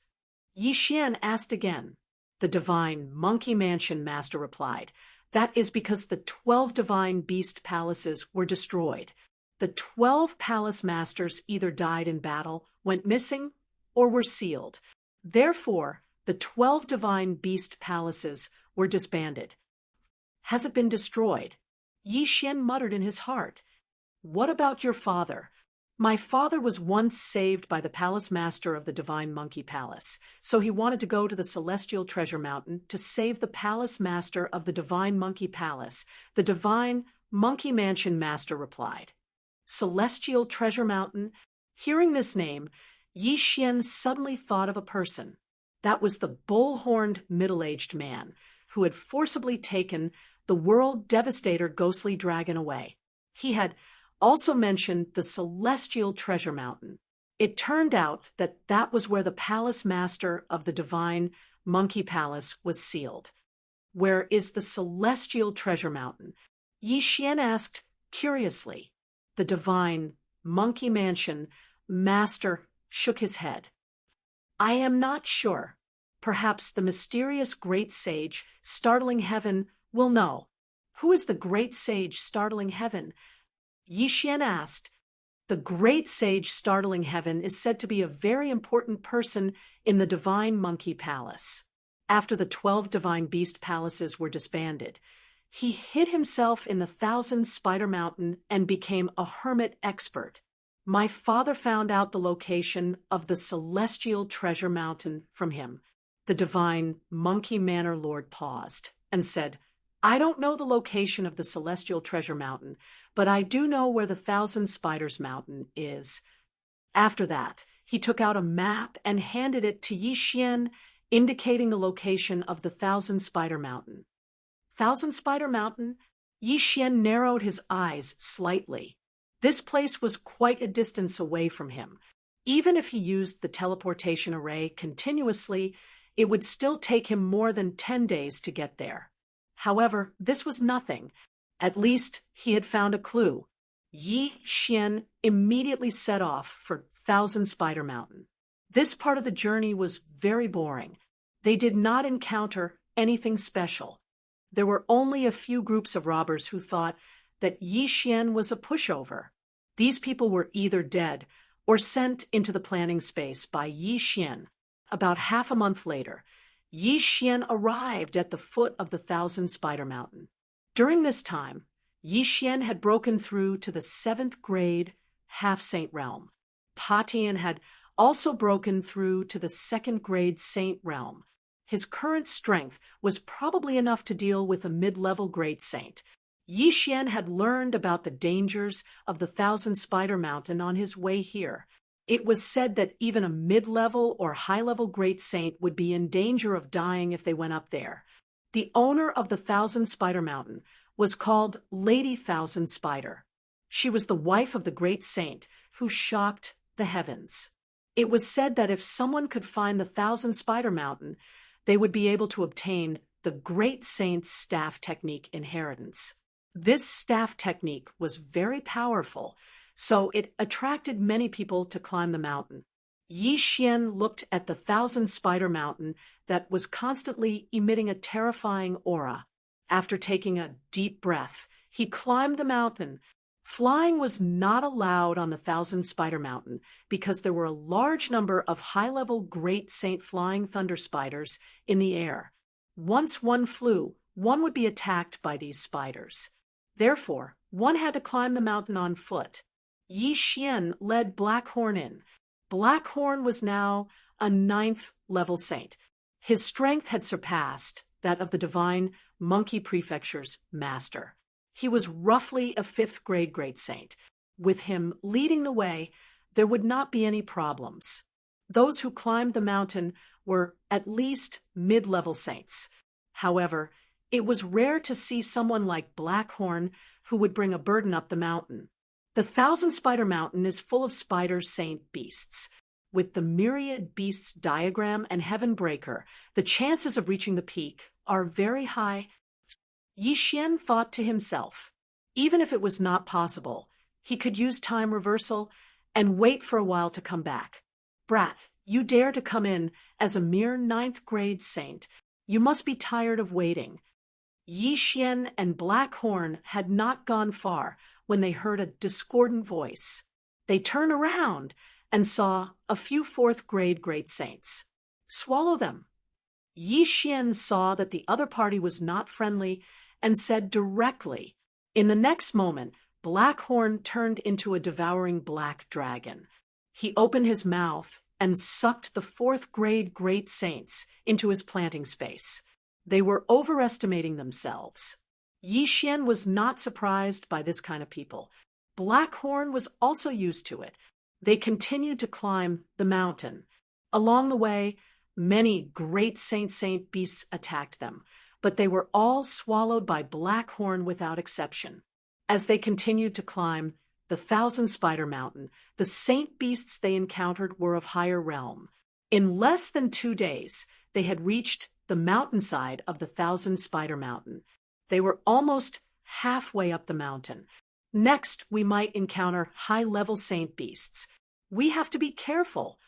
Yi Xian asked again. The divine monkey mansion master replied. That is because the 12 divine beast palaces were destroyed. The 12 palace masters either died in battle, went missing, or were sealed. Therefore, the 12 divine beast palaces were disbanded. Has it been destroyed? Yi Xian muttered in his heart. What about your father? My father was once saved by the palace master of the divine monkey palace, so he wanted to go to the celestial treasure mountain to save the palace master of the divine monkey palace. The divine monkey mansion master replied. Celestial treasure mountain? Hearing this name, Yi Xian suddenly thought of a person. That was the bull-horned middle-aged man who had forcibly taken the world devastator ghostly dragon away. He had also mentioned the celestial treasure mountain. It turned out that that was where the palace master of the divine monkey palace was sealed. Where is the celestial treasure mountain? Yi Xian asked curiously. The divine monkey mansion master shook his head. I am not sure. Perhaps the mysterious great sage, Startling Heaven, will know. Who is the great sage, Startling Heaven? Yi Xian asked. The great sage, Startling Heaven, is said to be a very important person in the divine monkey palace. After the 12 divine beast palaces were disbanded, he hid himself in the 1,000 Spider Mountain and became a hermit expert. My father found out the location of the celestial treasure mountain from him. The divine monkey manor lord paused and said, I don't know the location of the celestial treasure mountain, but I do know where the 1,000 Spiders Mountain is. After that, he took out a map and handed it to Yi Xian, indicating the location of the 1,000 Spider Mountain. 1,000 Spider Mountain? Yi Xian narrowed his eyes slightly. This place was quite a distance away from him. Even if he used the teleportation array continuously, it would still take him more than 10 days to get there. However, this was nothing. At least he had found a clue. Yi Xian immediately set off for 1,000 Spider Mountain. This part of the journey was very boring. They did not encounter anything special. There were only a few groups of robbers who thought that Yi Xian was a pushover. These people were either dead or sent into the planning space by Yi Xian. About half a month later, Yi Xian arrived at the foot of the 1,000 Spider Mountain. During this time, Yi Xian had broken through to the 7th grade half-saint realm. Pa Tian had also broken through to the 2nd grade saint realm. His current strength was probably enough to deal with a mid-level great saint. Yi Xian had learned about the dangers of the 1,000 Spider Mountain on his way here. It was said that even a mid-level or high-level great saint would be in danger of dying if they went up there. The owner of the 1,000 Spider Mountain was called Lady 1,000 Spider. She was the wife of the great saint who shocked the heavens. It was said that if someone could find the 1,000 Spider Mountain, they would be able to obtain the great saint's staff technique inheritance. This staff technique was very powerful, so it attracted many people to climb the mountain. Yi Xian looked at the Thousand Spider Mountain that was constantly emitting a terrifying aura. After taking a deep breath, he climbed the mountain. Flying was not allowed on the Thousand Spider Mountain because there were a large number of high-level Great Saint Flying Thunder Spiders in the air. Once one flew, one would be attacked by these spiders. Therefore, one had to climb the mountain on foot. Yi Xian led Blackhorn in. Blackhorn was now a 9th-level saint. His strength had surpassed that of the divine Monkey Prefecture's master. He was roughly a 5th-grade great saint. With him leading the way, there would not be any problems. Those who climbed the mountain were at least mid-level saints. However, it was rare to see someone like Blackhorn who would bring a burden up the mountain. The Thousand Spider Mountain is full of spider saint beasts. With the Myriad Beasts diagram and Heaven Breaker, the chances of reaching the peak are very high. Yi Xian thought to himself, even if it was not possible, he could use time reversal and wait for a while to come back. Brat, you dare to come in as a mere 9th-grade saint. You must be tired of waiting. Yi Xian and Blackhorn had not gone far when they heard a discordant voice. They turned around and saw a few 4th-grade great saints. Swallow them. Yi Xian saw that the other party was not friendly and said directly. In the next moment, Blackhorn turned into a devouring black dragon. He opened his mouth and sucked the 4th-grade great saints into his planting space. They were overestimating themselves. Yi Xian was not surprised by this kind of people. Blackhorn was also used to it. They continued to climb the mountain. Along the way, many great saint beasts attacked them, but they were all swallowed by Blackhorn without exception. As they continued to climb the Thousand Spider Mountain, the saint beasts they encountered were of higher realm. In less than 2 days, they had reached the mountainside of the Thousand Spider Mountain. They were almost halfway up the mountain. Next, we might encounter high-level saint beasts. We have to be careful.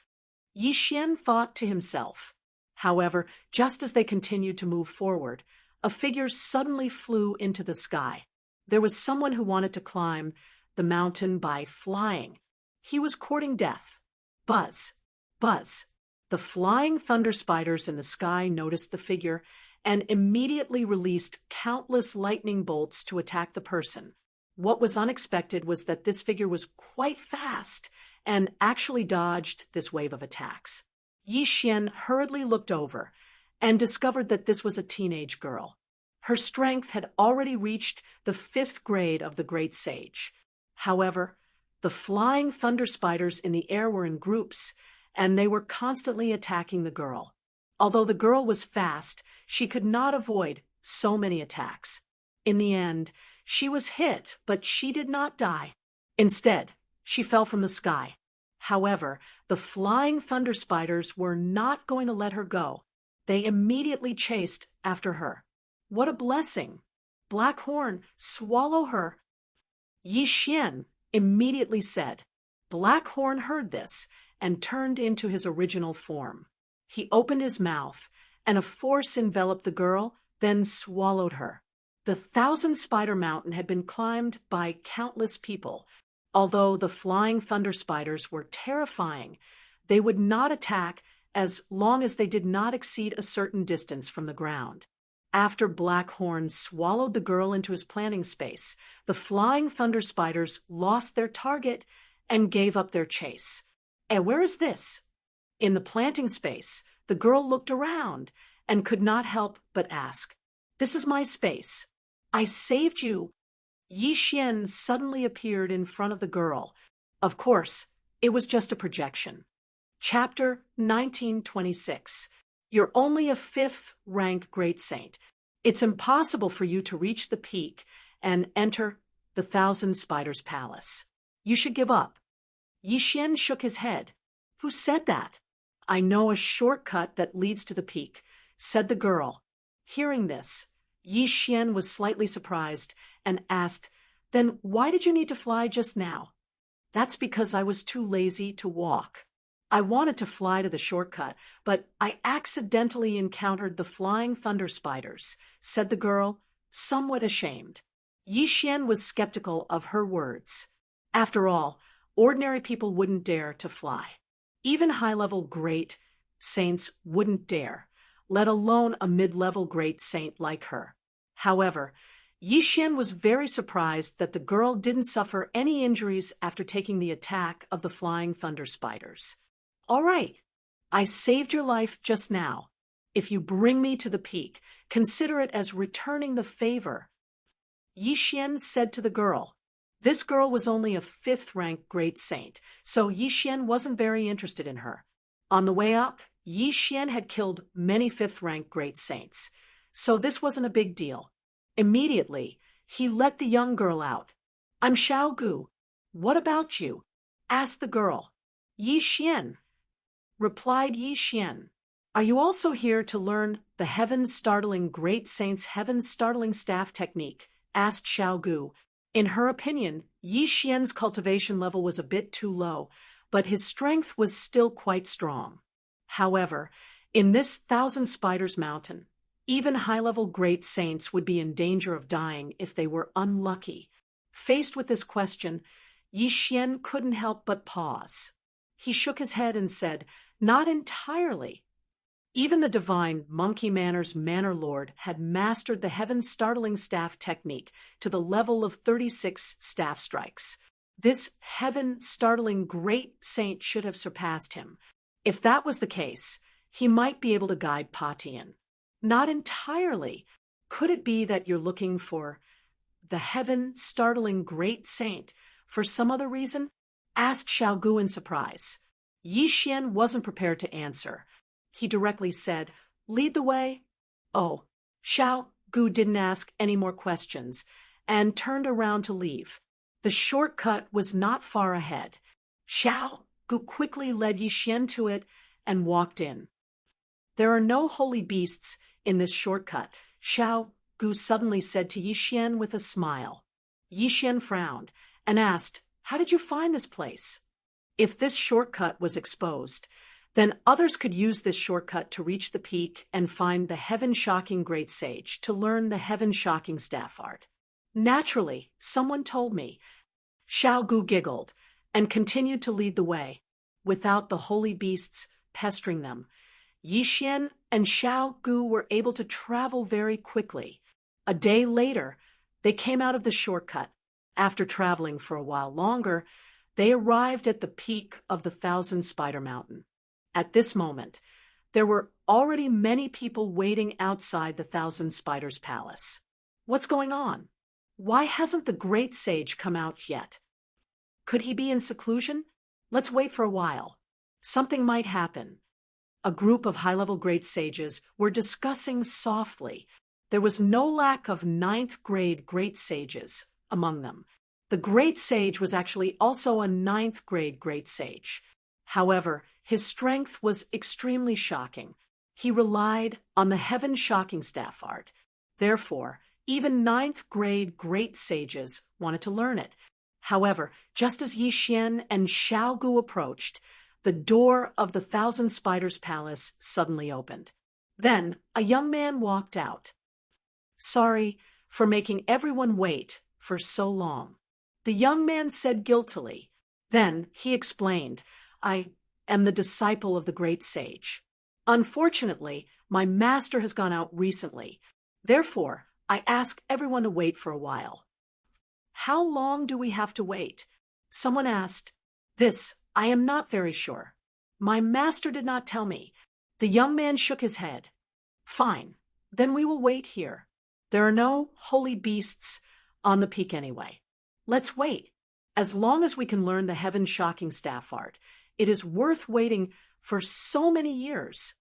Yi Xian thought to himself. However, just as they continued to move forward, a figure suddenly flew into the sky. There was someone who wanted to climb the mountain by flying. He was courting death. Buzz, buzz. The flying thunder spiders in the sky noticed the figure and immediately released countless lightning bolts to attack the person. What was unexpected was that this figure was quite fast and actually dodged this wave of attacks. Yi Xian hurriedly looked over and discovered that this was a teenage girl. Her strength had already reached the 5th grade of the Great Sage. However, the flying thunder spiders in the air were in groups, and they were constantly attacking the girl. Although the girl was fast, she could not avoid so many attacks. In the end, she was hit, but she did not die. Instead, she fell from the sky. However, the flying thunder spiders were not going to let her go. They immediately chased after her. What a blessing! Blackhorn, swallow her! Yi Xian immediately said. Blackhorn heard this and turned into his original form. He opened his mouth, and a force enveloped the girl, then swallowed her. The Thousand Spider Mountain had been climbed by countless people. Although the flying thunder spiders were terrifying, they would not attack as long as they did not exceed a certain distance from the ground. After Blackhorn swallowed the girl into his planting space, the flying thunder spiders lost their target and gave up their chase. And where is this? In the planting space, the girl looked around and could not help but ask, "This is my space. I saved you." Yi Xian suddenly appeared in front of the girl. Of course, it was just a projection. Chapter 1926. You're only a 5th-rank Great Saint. It's impossible for you to reach the peak and enter the Thousand Spiders Palace. You should give up. Yi Xian shook his head. Who said that? I know a shortcut that leads to the peak, said the girl. Hearing this, Yi Xian was slightly surprised and asked, "Then why did you need to fly just now?" "That's because I was too lazy to walk. I wanted to fly to the shortcut, but I accidentally encountered the flying thunder spiders," said the girl, somewhat ashamed. Yi Xian was skeptical of her words. After all, ordinary people wouldn't dare to fly. Even high-level great saints wouldn't dare, let alone a mid-level great saint like her. However, Yi Xian was very surprised that the girl didn't suffer any injuries after taking the attack of the flying thunder spiders. "All right, I saved your life just now. If you bring me to the peak, consider it as returning the favor," Yi Xian said to the girl. This girl was only a 5th-rank great saint, so Yi Xian wasn't very interested in her. On the way up, Yi Xian had killed many 5th-rank great saints, so this wasn't a big deal. Immediately, he let the young girl out. "I'm Xiao Gu. What about you?" asked the girl. "Yi Xian," replied Yi Xian. "Are you also here to learn the heaven-startling great saint's heaven-startling staff technique?" asked Xiao Gu. In her opinion, Yi Xian's cultivation level was a bit too low, but his strength was still quite strong. However, in this Thousand Spiders Mountain, even high-level great saints would be in danger of dying if they were unlucky. Faced with this question, Yi Xian couldn't help but pause. He shook his head and said, "Not entirely." Even the divine Monkey Manor's Manor Lord had mastered the heaven-startling staff technique to the level of 36 staff strikes. This heaven-startling great saint should have surpassed him. If that was the case, he might be able to guide Patian. "Not entirely. Could it be that you're looking for the heaven-startling great saint for some other reason?" asked Xiao Gu in surprise. Yi Xian wasn't prepared to answer. He directly said, "Lead the way." Oh, Xiao Gu didn't ask any more questions and turned around to leave. The shortcut was not far ahead. Xiao Gu quickly led Yi Xian to it and walked in. "There are no holy beasts in this shortcut," Xiao Gu suddenly said to Yi Xian with a smile. Yi Xian frowned and asked, "How did you find this place?" If this shortcut was exposed, then others could use this shortcut to reach the peak and find the heaven-shocking great sage to learn the heaven-shocking staff art. "Naturally, someone told me." Xiao Gu giggled and continued to lead the way, without the holy beasts pestering them. Yi Xian and Xiao Gu were able to travel very quickly. A day later, they came out of the shortcut. After traveling for a while longer, they arrived at the peak of the Thousand Spider Mountain. At this moment, there were already many people waiting outside the Thousand Spiders Palace. What's going on? Why hasn't the great sage come out yet? Could he be in seclusion? Let's wait for a while. Something might happen. A group of high-level great sages were discussing softly. There was no lack of 9th-grade great sages among them. The great sage was actually also a 9th-grade great sage. However, his strength was extremely shocking. He relied on the heaven-shocking staff art. Therefore, even 9th-grade great sages wanted to learn it. However, just as Yi Xian and Xiao Gu approached, the door of the Thousand Spiders Palace suddenly opened. Then, a young man walked out. "Sorry for making everyone wait for so long," the young man said guiltily. Then he explained, "I am the disciple of the great sage. Unfortunately, my master has gone out recently. Therefore, I ask everyone to wait for a while." "How long do we have to wait?" someone asked. "This, I am not very sure. My master did not tell me." The young man shook his head. "Fine, then we will wait here. There are no holy beasts on the peak anyway. Let's wait. As long as we can learn the heaven-shocking staff art, it is worth waiting for so many years.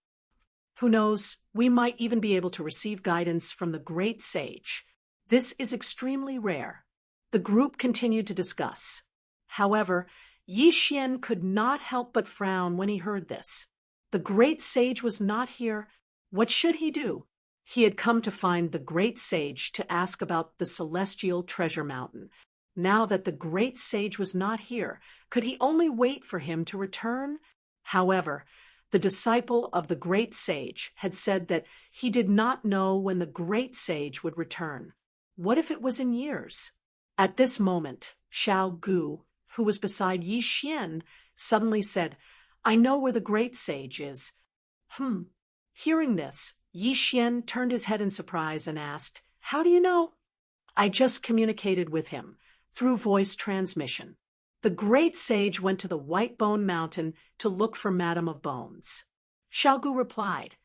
Who knows, we might even be able to receive guidance from the great sage. This is extremely rare." The group continued to discuss. However, Yi Xian could not help but frown when he heard this. The great sage was not here. What should he do? He had come to find the great sage to ask about the celestial treasure mountain. Now that the great sage was not here, could he only wait for him to return? However, the disciple of the great sage had said that he did not know when the great sage would return. What if it was in years? At this moment, Xiao Gu, who was beside Yi Xian, suddenly said, "I know where the great sage is." Hearing this, Yi Xian turned his head in surprise and asked, "How do you know?" "I just communicated with him through voice transmission. The great sage went to the White Bone Mountain to look for Madame of Bones." Xiao Gu replied,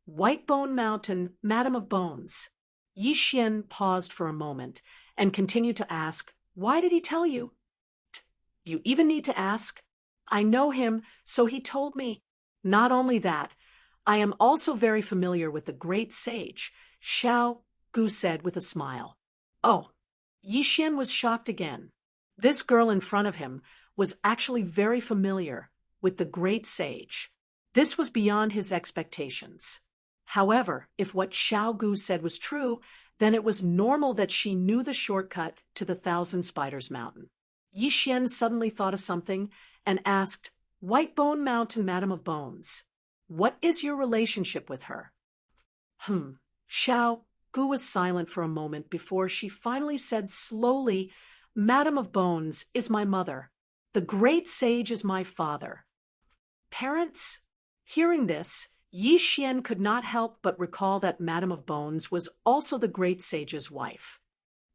"White Bone Mountain, Madame of Bones." Yi Xian paused for a moment and continued to ask, "Why did he tell you?" "You even need to ask? I know him, so he told me." "Not only that, I am also very familiar with the great sage," Xiao Gu said with a smile. "Oh." Yi Xian was shocked again. This girl in front of him was actually very familiar with the great sage. This was beyond his expectations. However, if what Xiao Gu said was true, then it was normal that she knew the shortcut to the Thousand Spiders Mountain. Yi Xian suddenly thought of something and asked, "White Bone Mountain, Madame of Bones, what is your relationship with her?" Xiao Gu was silent for a moment before she finally said slowly, "Madame of Bones is my mother. The great sage is my father." "Parents?" Hearing this, Yi Xian could not help but recall that Madame of Bones was also the great sage's wife.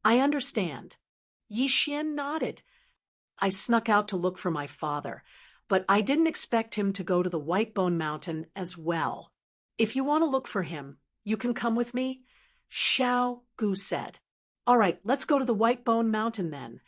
"I understand." Yi Xian nodded. "I snuck out to look for my father, but I didn't expect him to go to the White Bone Mountain as well. If you want to look for him, you can come with me," Xiao Gu said. "All right, let's go to the White Bone Mountain then."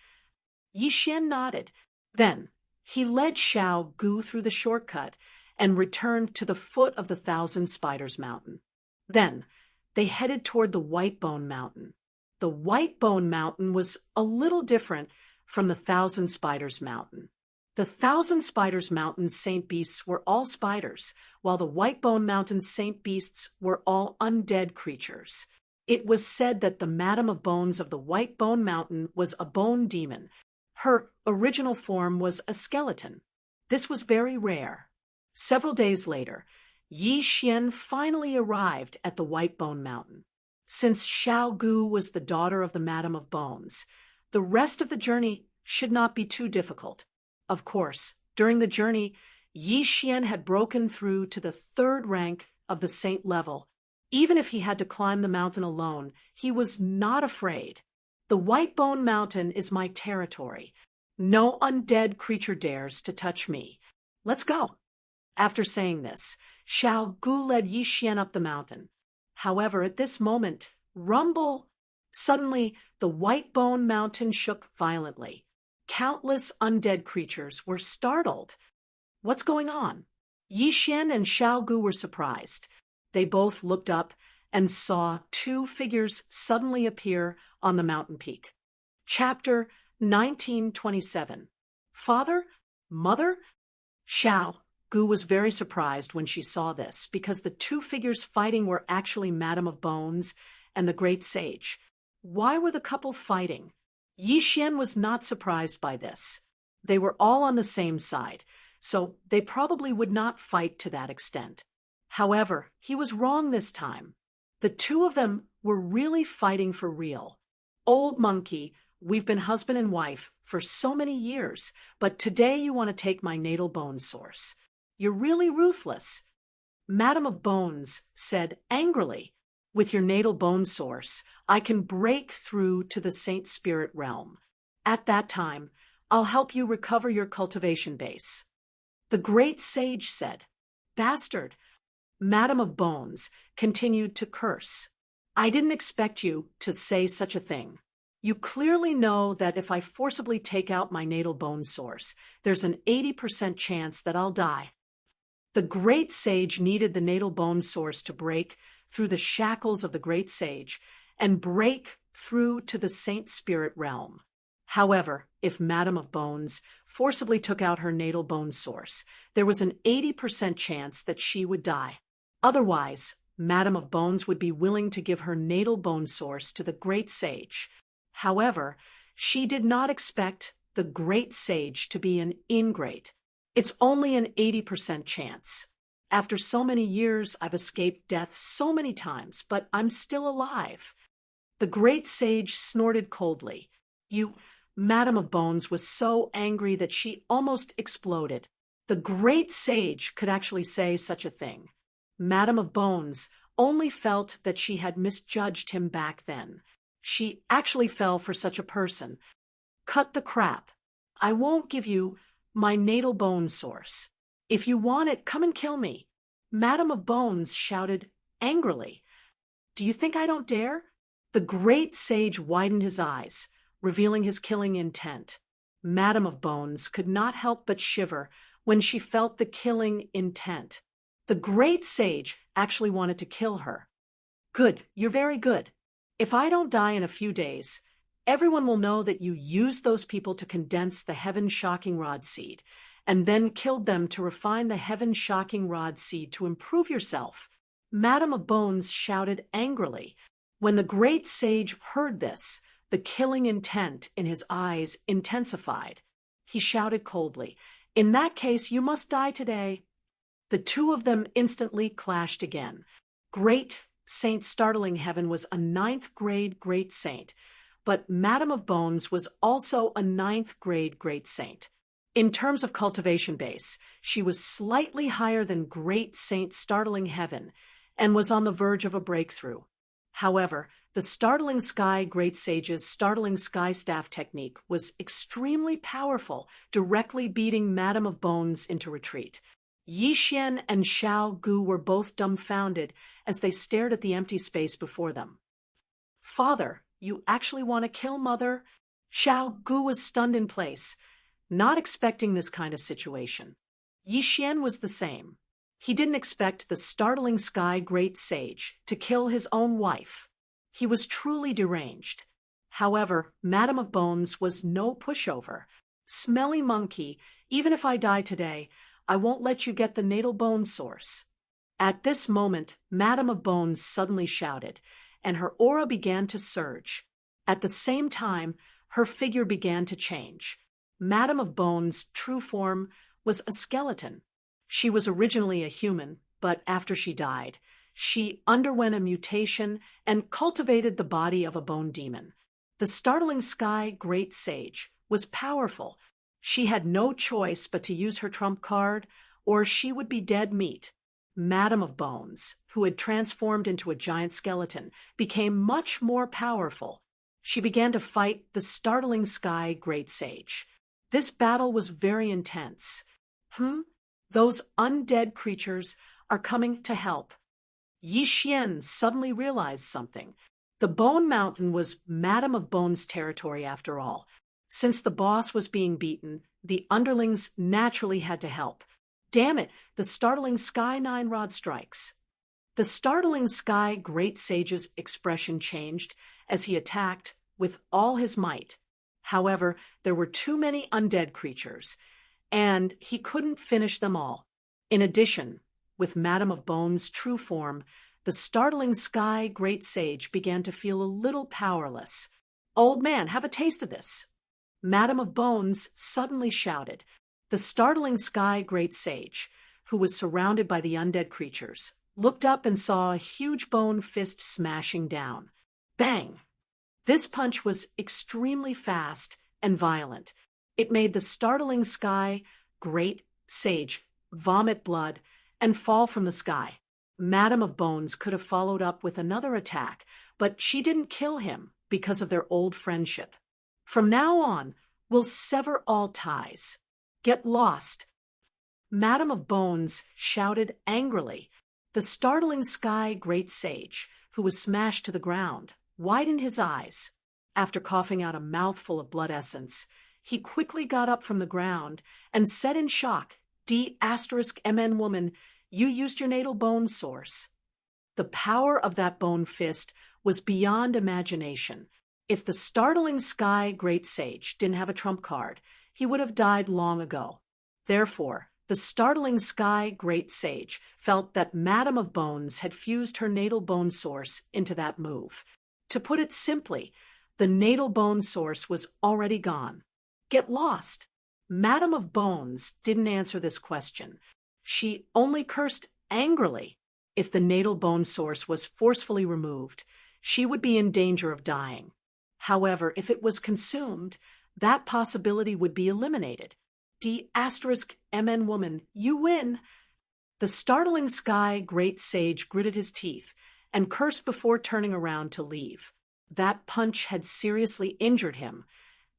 Yi Xian nodded. Then he led Xiao Gu through the shortcut and returned to the foot of the Thousand Spiders Mountain. Then they headed toward the White Bone Mountain. The White Bone Mountain was a little different from the Thousand Spiders Mountain. The Thousand Spiders Mountain's Saint Beasts were all spiders, while the White Bone Mountain's Saint Beasts were all undead creatures. It was said that the Madame of Bones of the White Bone Mountain was a bone demon. Her original form was a skeleton. This was very rare. Several days later, Yi Xian finally arrived at the White Bone Mountain. Since Xiao Gu was the daughter of the Madame of Bones, the rest of the journey should not be too difficult. Of course, during the journey, Yi Xian had broken through to the third rank of the saint level. Even if he had to climb the mountain alone, he was not afraid. "The White Bone Mountain is my territory. No undead creature dares to touch me. Let's go." After saying this, Xiao Gu led Yi Xian up the mountain. However, at this moment, rumble! Suddenly, the White Bone Mountain shook violently. Countless undead creatures were startled. "What's going on?" Yi Xian and Xiao Gu were surprised. They both looked up and saw two figures suddenly appear on the mountain peak. Chapter 1927. Father? Mother? Xiao Gu was very surprised when she saw this, because the two figures fighting were actually Madame of Bones and the Great Sage. Why were the couple fighting? Yi Xian was not surprised by this. They were all on the same side, so they probably would not fight to that extent. However, he was wrong this time. The two of them were really fighting for real. "Old monkey, we've been husband and wife for so many years, but today you want to take my natal bone source. You're really ruthless." Madame of Bones said angrily, "With your natal bone source, I can break through to the Saint Spirit realm. At that time, I'll help you recover your cultivation base." The Great Sage said, "Bastard." Madame of Bones continued to curse. "I didn't expect you to say such a thing. You clearly know that if I forcibly take out my natal bone source, there's an 80% chance that I'll die." The Great Sage needed the natal bone source to break through the shackles of the Great Sage and break through to the Saint Spirit realm. However, if Madame of Bones forcibly took out her natal bone source, there was an 80% chance that she would die. Otherwise, Madame of Bones would be willing to give her natal bone source to the great sage. However, she did not expect the great sage to be an ingrate. It's only an 80% chance. After so many years, I've escaped death so many times, but I'm still alive. The great sage snorted coldly. Madame of Bones was so angry that she almost exploded. The great sage could actually say such a thing. Madame of Bones only felt that she had misjudged him back then. She actually fell for such a person. Cut the crap. I won't give you my natal bone source. If you want it, come and kill me. Madame of Bones shouted angrily. Do you think I don't dare? The great sage widened his eyes, revealing his killing intent. Madame of Bones could not help but shiver when she felt the killing intent. The great sage actually wanted to kill her. Good, you're very good. If I don't die in a few days, everyone will know that you used those people to condense the heaven-shocking rod seed, and then killed them to refine the heaven-shocking rod seed to improve yourself. Madame of Bones shouted angrily. When the great sage heard this, the killing intent in his eyes intensified. He shouted coldly, "In that case, you must die today." The two of them instantly clashed again. Great Saint Startling Heaven was a 9th grade great saint, but Madame of Bones was also a 9th grade great saint. In terms of cultivation base, she was slightly higher than Great Saint Startling Heaven and was on the verge of a breakthrough. However, the Startling Sky Great Sage's Startling Sky Staff technique was extremely powerful, directly beating Madame of Bones into retreat. Yixian and Xiao Gu were both dumbfounded as they stared at the empty space before them. "Father, you actually want to kill Mother?" Xiao Gu was stunned in place, not expecting this kind of situation. Yixian was the same. He didn't expect the Startling Sky Great Sage to kill his own wife. He was truly deranged. However, Madame of Bones was no pushover. "Smelly monkey, even if I die today, I won't let you get the natal bone source." At this moment, Madame of Bones suddenly shouted, and her aura began to surge. At the same time, her figure began to change. Madame of Bones' true form was a skeleton. She was originally a human, but after she died, she underwent a mutation and cultivated the body of a bone demon. The Startling Sky Great Sage was powerful. She had no choice but to use her trump card, or she would be dead meat. Madame of Bones, who had transformed into a giant skeleton, became much more powerful. She began to fight the Startling Sky Great Sage. This battle was very intense. Those undead creatures are coming to help. Yixian suddenly realized something. The Bone Mountain was Madame of Bones' territory after all. Since the boss was being beaten, the underlings naturally had to help. Damn it, the Startling Sky 9 Rod strikes. The Startling Sky Great Sage's expression changed as he attacked with all his might. However, there were too many undead creatures, and he couldn't finish them all. In addition, with Madame of Bones' true form, the Startling Sky Great Sage began to feel a little powerless. "Old man, have a taste of this." Madame of Bones suddenly shouted. The Startling Sky Great Sage, who was surrounded by the undead creatures, looked up and saw a huge bone fist smashing down. Bang! This punch was extremely fast and violent. It made the Startling Sky Great Sage vomit blood and fall from the sky. Madame of Bones could have followed up with another attack, but she didn't kill him because of their old friendship. "From now on, we'll sever all ties. Get lost." Madame of Bones shouted angrily. The Startling Sky Great Sage, who was smashed to the ground, widened his eyes. After coughing out a mouthful of blood essence, he quickly got up from the ground and said in shock, "D*MN woman, you used your natal bone source." The power of that bone fist was beyond imagination. If the Startling Sky Great Sage didn't have a trump card, he would have died long ago. Therefore, The startling Sky Great Sage felt that Madame of Bones had fused her natal bone source into that move. To put it simply, the natal bone source was already gone. Get lost. Madame of Bones didn't answer this question. She only cursed angrily. If the natal bone source was forcefully removed, she would be in danger of dying. However, if it was consumed, that possibility would be eliminated. D*MN woman, you win. The startling Sky Great Sage gritted his teeth and cursed before turning around to leave. That punch had seriously injured him,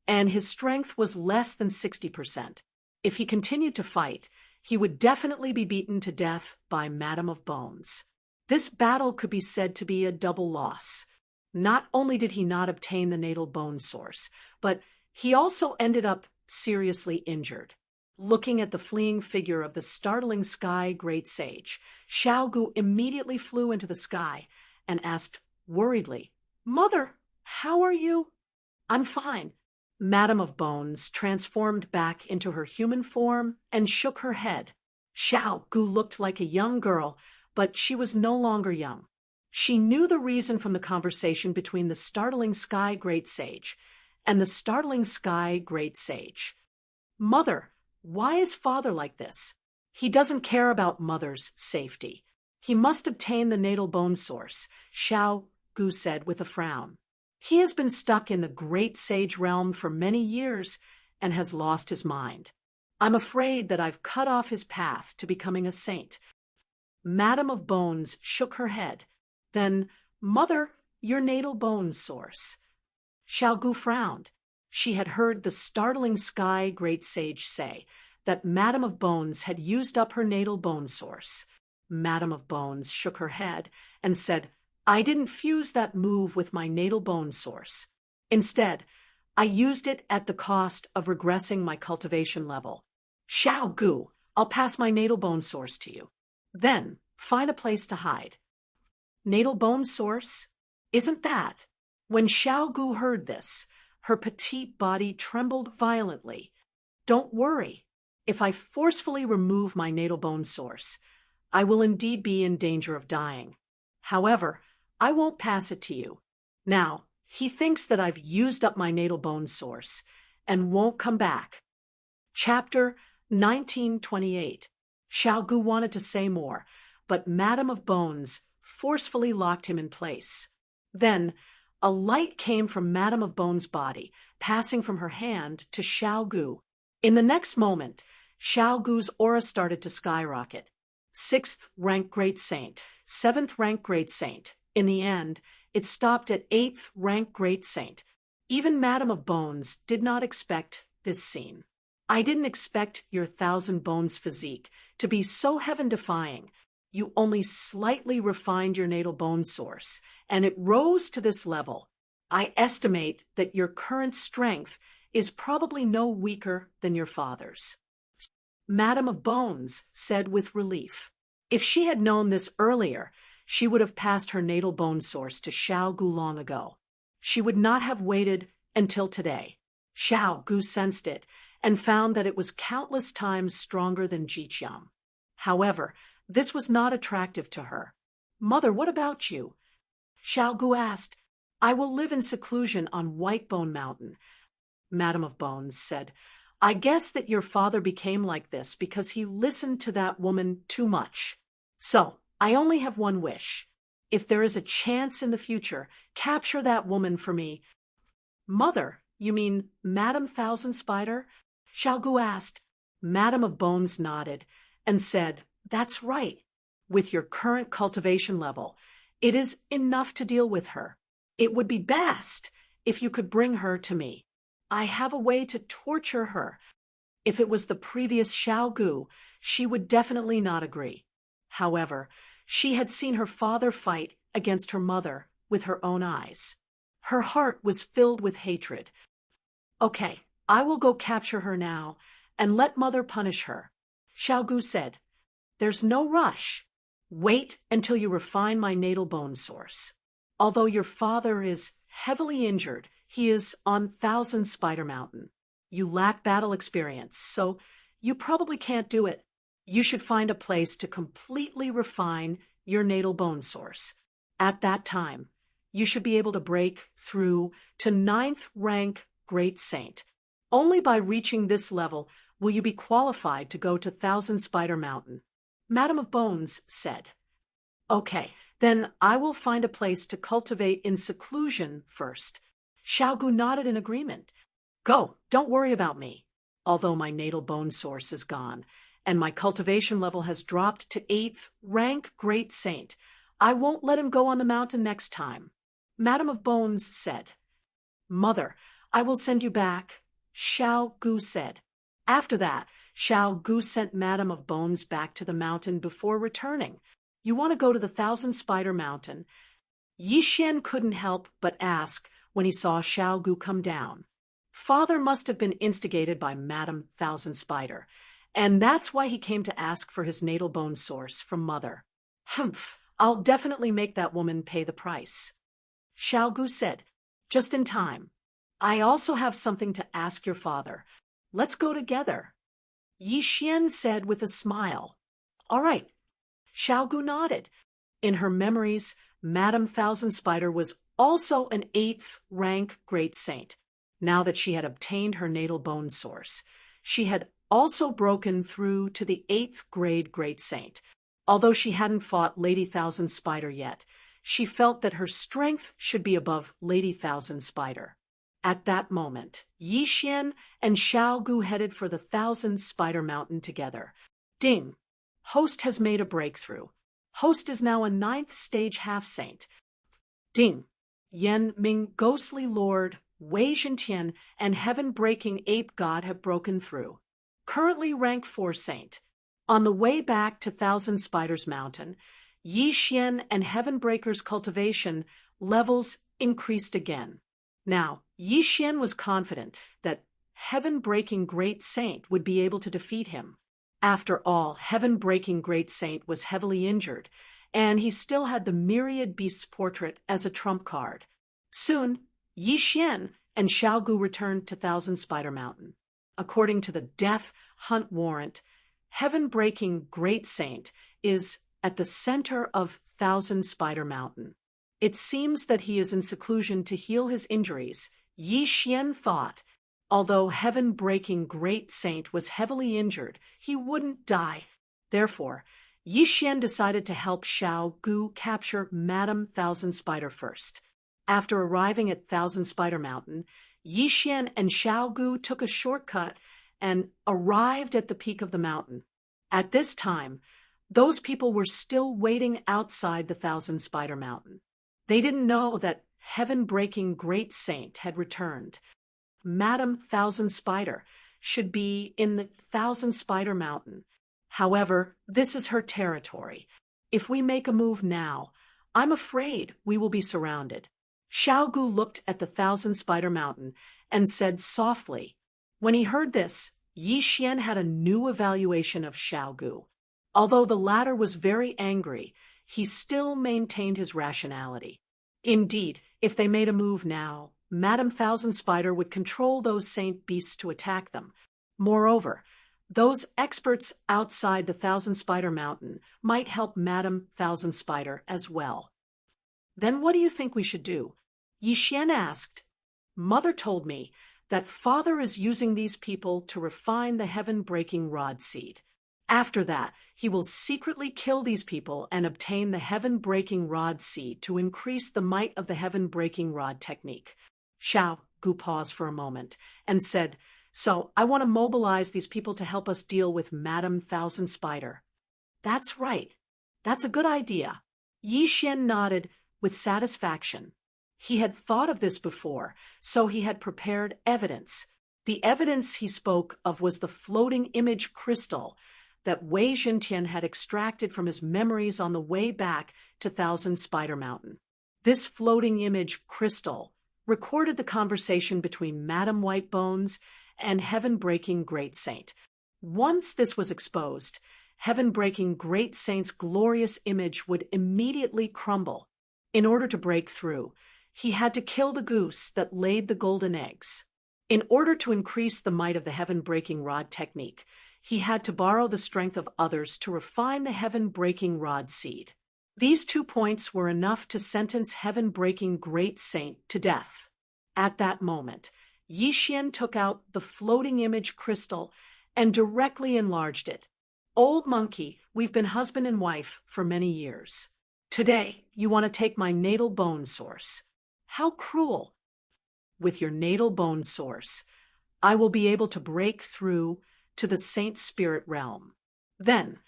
and his strength was less than 60%. If he continued to fight, he would definitely be beaten to death by Madame of Bones. This battle could be said to be a double loss. Not only did he not obtain the natal bone source, but he also ended up seriously injured. Looking at the fleeing figure of the startling Sky Great Sage, Xiaogu immediately flew into the sky and asked worriedly, "Mother, how are you?" "I'm fine." Madame of Bones transformed back into her human form and shook her head. Xiaogu looked like a young girl, but she was no longer young. She knew the reason from the conversation between the startling Sky Great Sage and the startling Sky Great Sage. "Mother, why is father like this? He doesn't care about mother's safety. He must obtain the natal bone source," Xiaogu said with a frown. "He has been stuck in the Great Sage realm for many years and has lost his mind. I'm afraid that I've cut off his path to becoming a saint." Madame of Bones shook her head. "Then, Mother, your natal bone source." Xiaogu frowned. She had heard the startling Sky Great Sage say that Madame of Bones had used up her natal bone source. Madame of Bones shook her head and said, "I didn't fuse that move with my natal bone source. Instead, I used it at the cost of regressing my cultivation level. Xiaogu, I'll pass my natal bone source to you. Then, find a place to hide." Natal bone source? Isn't that? When Xiaogu heard this, her petite body trembled violently. "Don't worry. If I forcefully remove my natal bone source, I will indeed be in danger of dying. However, I won't pass it to you. Now, he thinks that I've used up my natal bone source and won't come back." Chapter 1928. Xiaogu wanted to say more, but Madame of Bones forcefully locked him in place. Then, a light came from Madame of Bones' body, passing from her hand to Xiaogu. In the next moment, Xiaogu's aura started to skyrocket. 6th rank Great Saint, 7th rank Great Saint. In the end, it stopped at 8th rank Great Saint. Even Madame of Bones did not expect this scene. "I didn't expect your 1,000 bones physique to be so heaven-defying. You only slightly refined your natal bone source, and it rose to this level. I estimate that your current strength is probably no weaker than your father's." Madame of Bones said with relief. If she had known this earlier, she would have passed her natal bone source to Xiaogu long ago. She would not have waited until today. Xiaogu sensed it and found that it was countless times stronger than Jiqiang. However, this was not attractive to her. "Mother, what about you?" Xiaogu asked. "I will live in seclusion on Whitebone Mountain." Madame of Bones said, "I guess that your father became like this because he listened to that woman too much. So, I only have one wish. If there is a chance in the future, capture that woman for me." "Mother, you mean Madame Thousand Spider?" Xiaogu asked. Madame of Bones nodded and said, "That's right. With your current cultivation level, it is enough to deal with her. It would be best if you could bring her to me. I have a way to torture her." If it was the previous Xiaogu, she would definitely not agree. However, she had seen her father fight against her mother with her own eyes. Her heart was filled with hatred. "Okay, I will go capture her now and let mother punish her." Xiaogu said, "There's no rush. Wait until you refine my natal bone source. Although your father is heavily injured, he is on Thousand Spider Mountain. You lack battle experience, so you probably can't do it. you should find a place to completely refine your natal bone source. At that time, you should be able to break through to 9th rank Great Saint. Only by reaching this level will you be qualified to go to Thousand Spider Mountain. Madam of Bones said, Okay, then I will find a place to cultivate in seclusion first. Xiaogu nodded in agreement. Go, don't worry about me. Although my natal bone source is gone, and my cultivation level has dropped to 8th rank Great Saint, I won't let him go on the mountain next time. Madam of Bones said. Mother, I will send you back, Xiaogu said. After that, Xiaogu sent Madam of Bones back to the mountain before returning. You want to go to the Thousand Spider Mountain? Yixian couldn't help but ask when he saw Xiaogu come down. Father must have been instigated by Madam Thousand Spider, and that's why he came to ask for his natal bone source from Mother. Humph, I'll definitely make that woman pay the price. Xiaogu said, just in time. I also have something to ask your father. Let's go together. Yixian said with a smile. All right. Xiaogu nodded. In her memories, Madam Thousand Spider was also an 8th rank Great Saint. Now that she had obtained her natal bone source, she had also broken through to the 8th grade Great Saint. Although she hadn't fought Lady Thousand Spider yet, she felt that her strength should be above Lady Thousand Spider. At that moment, Yixian and Xiaogu headed for the Thousand Spider Mountain together. Ding! Host has made a breakthrough. Host is now a 9th stage half-saint. Ding! Yan Ming, Ghostly Lord, Wei Zhentian, and Heaven-Breaking Ape God have broken through. Currently rank 4 saint. On the way back to Thousand Spiders Mountain, Yixian and Heaven-Breaker's cultivation levels increased again. Now, Yixian was confident that Heaven-Breaking Great Saint would be able to defeat him. After all, Heaven-Breaking Great Saint was heavily injured, and he still had the Myriad Beasts portrait as a trump card. Soon, Yixian and Xiaogu returned to Thousand Spider Mountain. According to the Death Hunt warrant, Heaven-Breaking Great Saint is at the center of Thousand Spider Mountain. It seems that he is in seclusion to heal his injuries. Yixian thought, although Heaven-Breaking Great Saint was heavily injured, he wouldn't die. Therefore, Yixian decided to help Xiaogu capture Madam Thousand Spider first. After arriving at Thousand Spider Mountain, Yixian and Xiaogu took a shortcut and arrived at the peak of the mountain. At this time, those people were still waiting outside the Thousand Spider Mountain. They didn't know that Heaven-Breaking Great Saint had returned. Madam Thousand Spider should be in the Thousand Spider Mountain. However, this is her territory. If we make a move now, I'm afraid we will be surrounded. Xiaogu looked at the Thousand Spider Mountain and said softly. When he heard this, Yixian had a new evaluation of Xiaogu. Although the latter was very angry, he still maintained his rationality. Indeed, if they made a move now, Madam Thousand Spider would control those saint beasts to attack them. Moreover, those experts outside the Thousand Spider Mountain might help Madam Thousand Spider as well. Then what do you think we should do? Yixian asked. Mother told me that Father is using these people to refine the Heaven-Breaking Rod seed. After that, he will secretly kill these people and obtain the Heaven-Breaking Rod seed to increase the might of the Heaven-Breaking Rod technique. Xiaogu paused for a moment and said, So I want to mobilize these people to help us deal with Madam Thousand Spider. That's right. That's a good idea. Yixian nodded with satisfaction. He had thought of this before, so he had prepared evidence. The evidence he spoke of was the floating image crystal that Wei Zhentian had extracted from his memories on the way back to Thousand Spider Mountain. This floating image crystal recorded the conversation between Madam Whitebones and Heaven-Breaking Great Saint. Once this was exposed, Heaven-Breaking Great Saint's glorious image would immediately crumble. In order to break through, he had to kill the goose that laid the golden eggs. In order to increase the might of the Heaven-Breaking Rod technique, he had to borrow the strength of others to refine the heaven-breaking rod seed. These 2 points were enough to sentence heaven-breaking great saint to death. At that moment, Yixian took out the floating image crystal and directly enlarged it. Old monkey, we've been husband and wife for many years. Today, you want to take my natal bone source. How cruel! With your natal bone source, I will be able to break through to the saint spirit realm. Then,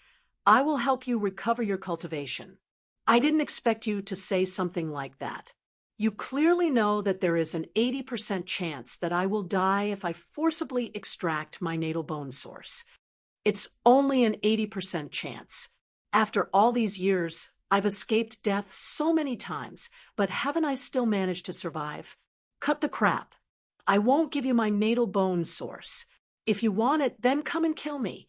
I will help you recover your cultivation. I didn't expect you to say something like that. You clearly know that there is an 80% chance that I will die if I forcibly extract my natal bone source. It's only an 80% chance. After all these years, I've escaped death so many times, but haven't I still managed to survive? Cut the crap. I won't give you my natal bone source. If you want it, then come and kill me.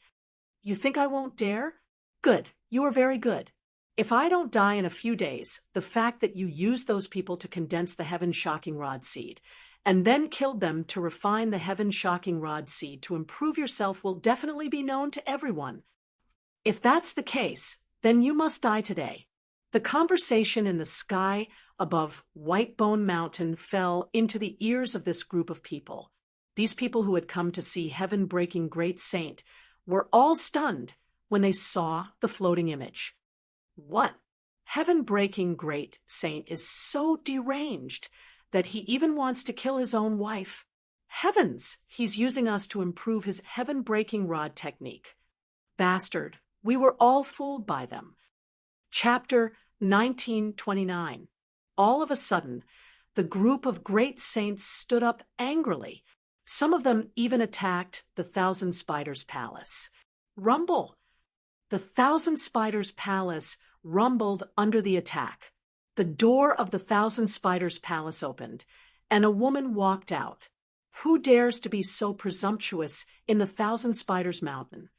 You think I won't dare? Good. You are very good. If I don't die in a few days, the fact that you used those people to condense the heaven-shocking rod seed, and then killed them to refine the heaven-shocking rod seed to improve yourself will definitely be known to everyone. If that's the case, then you must die today. The conversation in the sky above Whitebone Mountain fell into the ears of this group of people. These people who had come to see heaven-breaking great saint were all stunned when they saw the floating image. What? Heaven-breaking great saint is so deranged that he even wants to kill his own wife. Heavens, he's using us to improve his heaven-breaking rod technique. Bastard, we were all fooled by them. Chapter 1929. All of a sudden, the group of great saints stood up angrily. Some of them even attacked the Thousand Spiders Palace. Rumble! The Thousand Spiders Palace rumbled under the attack. The door of the Thousand Spiders Palace opened, and a woman walked out. Who dares to be so presumptuous in the Thousand Spiders Mountain?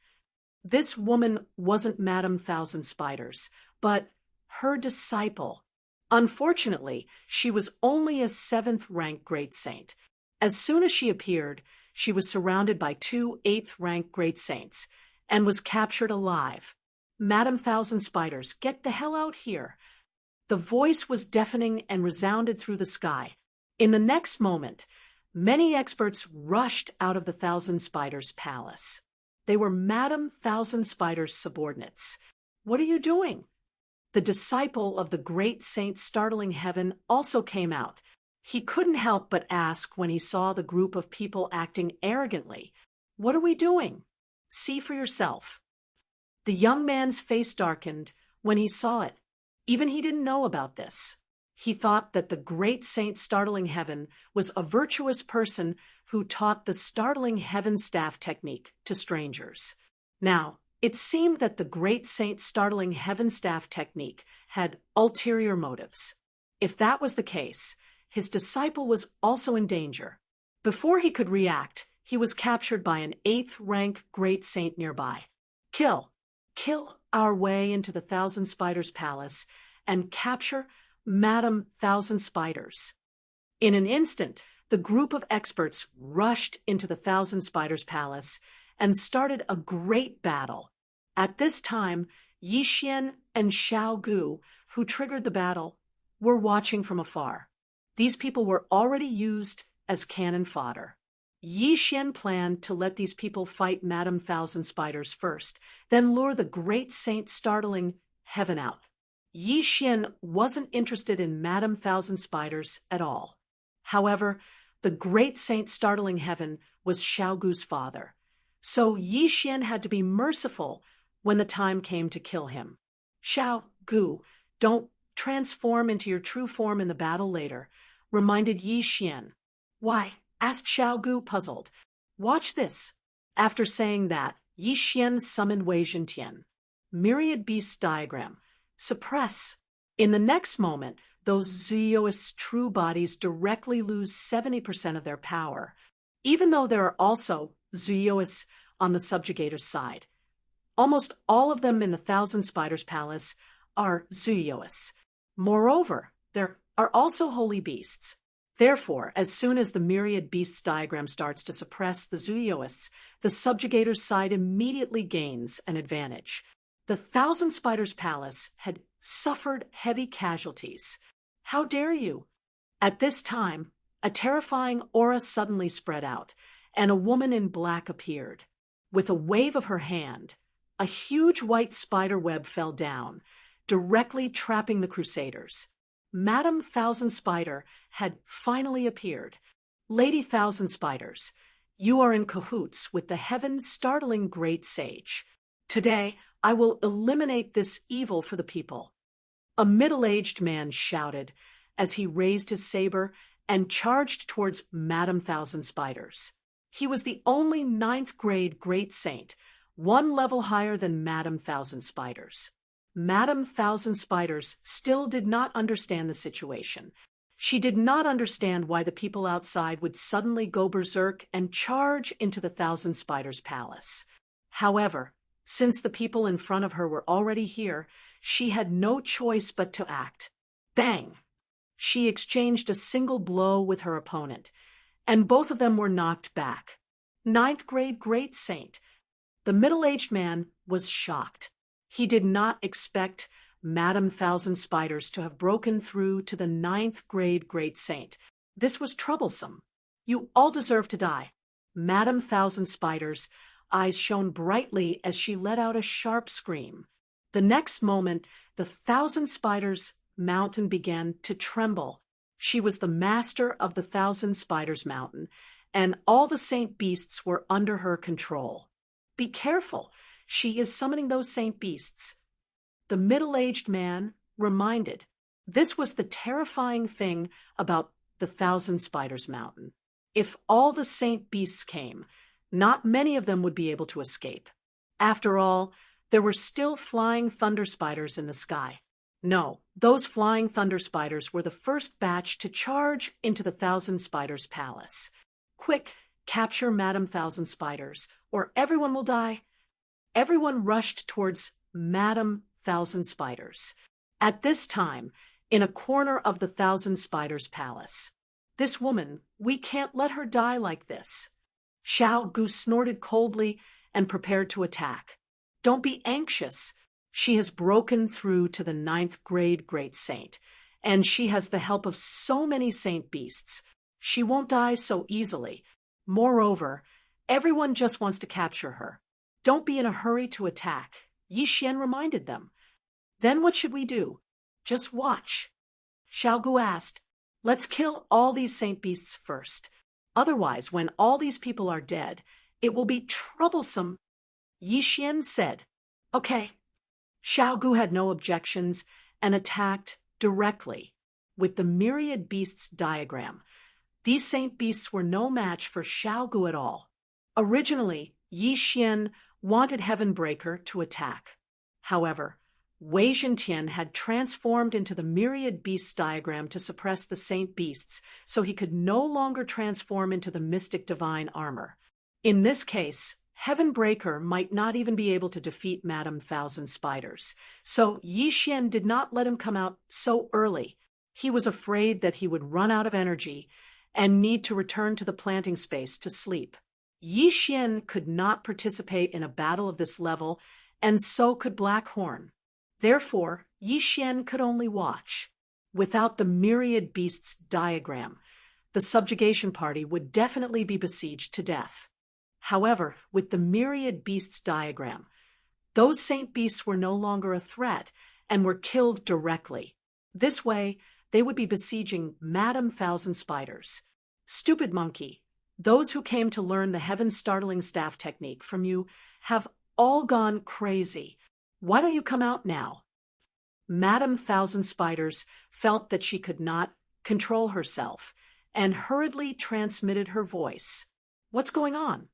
This woman wasn't Madame Thousand Spiders, but her disciple. Unfortunately, she was only a 7th-rank great saint. As soon as she appeared, she was surrounded by 2 8th-rank great saints, and was captured alive. Madame Thousand Spiders, get the hell out here. The voice was deafening and resounded through the sky. In the next moment, many experts rushed out of the Thousand Spiders Palace. They were Madame Thousand Spiders' subordinates. What are you doing? The disciple of the great saint startling heaven also came out. He couldn't help but ask when he saw the group of people acting arrogantly. What are we doing? See for yourself. The young man's face darkened when he saw it. Even he didn't know about this. He thought that the great saint startling heaven was a virtuous person who taught the startling heaven staff technique to strangers. Now, it seemed that the great saint startling heaven staff technique had ulterior motives. If that was the case, his disciple was also in danger. Before he could react, he was captured by an 8th-rank great saint nearby. Kill our way into the Thousand Spiders Palace and capture Madame Thousand Spiders. In an instant, the group of experts rushed into the Thousand Spiders Palace and started a great battle. At this time, Yixian and Xiao Gu, who triggered the battle, were watching from afar. These people were already used as cannon fodder. Yixian planned to let these people fight Madame Thousand Spiders first, then lure the great saint startling heaven out. Yixian wasn't interested in Madame Thousand Spiders at all. However, the great saint startling heaven was Xiao Gu's father, so Yixian had to be merciful when the time came to kill him. Xiao Gu, don't transform into your true form in the battle later, reminded Yixian. Why? Asked Xiao Gu, puzzled. Watch this. After saying that, Yixian summoned Wei Zhentian. Myriad Beasts diagram. Suppress. In the next moment, those Zeoists' true bodies directly lose 70% of their power, even though there are also Zeoists on the subjugator's side. Almost all of them in the Thousand Spiders Palace are Zeoists. Moreover, there are also holy beasts. Therefore, as soon as the myriad beasts diagram starts to suppress the zooists, the subjugator's side immediately gains an advantage. The Thousand Spiders Palace had suffered heavy casualties. How dare you? At this time, a terrifying aura suddenly spread out, and a woman in black appeared. With a wave of her hand, a huge white spider web fell down, directly trapping the Crusaders. Madame Thousand Spider had finally appeared. Lady Thousand Spiders, you are in cahoots with the heaven-startling great sage. Today, I will eliminate this evil for the people. A middle-aged man shouted as he raised his saber and charged towards Madame Thousand Spiders. He was the only 9th-grade great saint, one level higher than Madame Thousand Spiders. Madame Thousand Spiders still did not understand the situation. She did not understand why the people outside would suddenly go berserk and charge into the Thousand Spiders Palace. However, since the people in front of her were already here, she had no choice but to act. Bang! She exchanged a single blow with her opponent, and both of them were knocked back. 9th-grade great saint. The middle-aged man was shocked. He did not expect Madame Thousand Spiders to have broken through to the 9th-grade great saint. This was troublesome. You all deserve to die. Madame Thousand Spiders' eyes shone brightly as she let out a sharp scream. The next moment, the Thousand Spiders mountain began to tremble. She was the master of the Thousand Spiders Mountain, and all the saint beasts were under her control. Be careful. She is summoning those saint beasts. The middle-aged man reminded. This was the terrifying thing about the Thousand Spiders Mountain. If all the saint beasts came, not many of them would be able to escape. After all, there were still flying thunder spiders in the sky. No, those flying thunder spiders were the first batch to charge into the Thousand Spiders Palace. Quick, capture Madame Thousand Spiders, or everyone will die. Everyone rushed towards Madame Thousand Spiders. At this time, in a corner of the Thousand Spiders Palace. This woman, we can't let her die like this. Xiao Gu snorted coldly and prepared to attack. Don't be anxious. She has broken through to the 9th-grade great saint, and she has the help of so many saint beasts. She won't die so easily. Moreover, everyone just wants to capture her. Don't be in a hurry to attack, Yi Xian reminded them. Then what should we do? Just watch. Xiao Gu asked, let's kill all these saint beasts first. Otherwise, when all these people are dead, it will be troublesome. Yi Xian said, okay. Xiao Gu had no objections and attacked directly with the myriad beasts diagram. These saint beasts were no match for Xiao Gu at all. Originally, Yi Xian wanted Heavenbreaker to attack. However, Wei Zhentian had transformed into the myriad beasts diagram to suppress the saint beasts, so he could no longer transform into the mystic divine armor. In this case, Heavenbreaker might not even be able to defeat Madame Thousand Spiders, so Yi Xian did not let him come out so early. He was afraid that he would run out of energy and need to return to the planting space to sleep. Yi Xian could not participate in a battle of this level, and so could Blackhorn. Therefore, Yi Xian could only watch. Without the myriad beasts diagram, the subjugation party would definitely be besieged to death. However, with the myriad beasts diagram, those saint beasts were no longer a threat and were killed directly. This way, they would be besieging Madame Thousand Spiders. Stupid monkey, those who came to learn the heaven-startling staff technique from you have all gone crazy. Why don't you come out now? Madame Thousand Spiders felt that she could not control herself and hurriedly transmitted her voice. What's going on?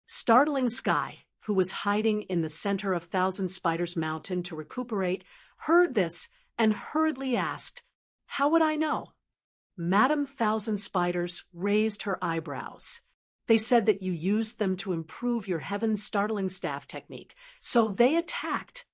Startling Sky, who was hiding in the center of Thousand Spiders Mountain to recuperate, heard this and hurriedly asked, how would I know? Madame Thousand Spiders raised her eyebrows. They said that you used them to improve your heaven-startling staff technique, so they attacked.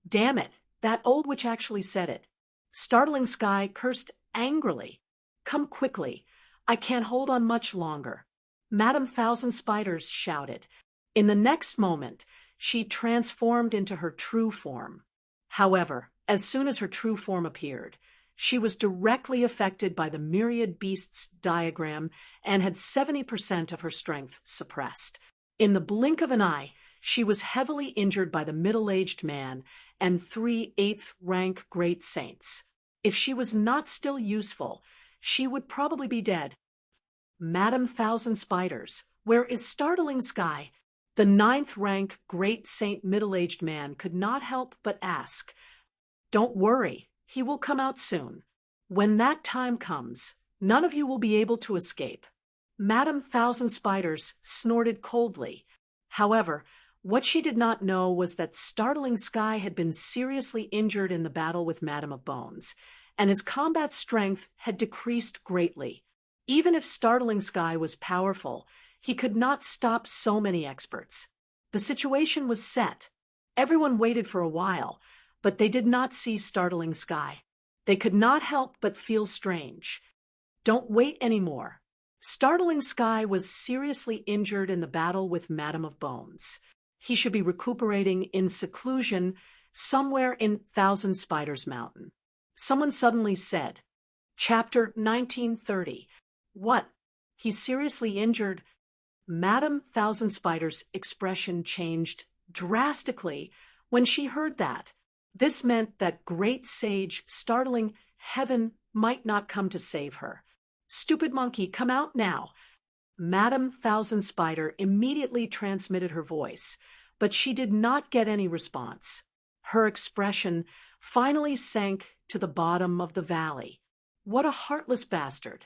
Damn it, that old witch actually said it. Startling Sky cursed angrily. Come quickly. I can't hold on much longer, Madame Thousand Spiders shouted. In the next moment, she transformed into her true form. However, as soon as her true form appeared, she was directly affected by the myriad beasts diagram and had 70% of her strength suppressed. In the blink of an eye, she was heavily injured by the middle-aged man and 3 8th-rank great saints. If she was not still useful, she would probably be dead. Madame Thousand Spiders, where is Startling Sky? The 9th-rank great saint middle-aged man could not help but ask. Don't worry, he will come out soon. When that time comes, none of you will be able to escape. Madame Thousand Spiders snorted coldly. However, what she did not know was that Startling Sky had been seriously injured in the battle with Madame of Bones, and his combat strength had decreased greatly. Even if Startling Sky was powerful, he could not stop so many experts. The situation was set. Everyone waited for a while, but they did not see Startling Sky. They could not help but feel strange. Don't wait anymore. Startling Sky was seriously injured in the battle with Madame of Bones. He should be recuperating in seclusion somewhere in Thousand Spiders Mountain. Someone suddenly said, Chapter 1930. What? He's seriously injured? Madame Thousand Spiders' expression changed drastically when she heard that. This meant that great sage Startling Heaven might not come to save her. Stupid monkey, come out now. Madame Thousand Spider immediately transmitted her voice, but she did not get any response. Her expression finally sank to the bottom of the valley. What a heartless bastard.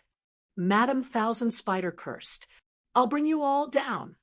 Madame Thousand Spider cursed. I'll bring you all down.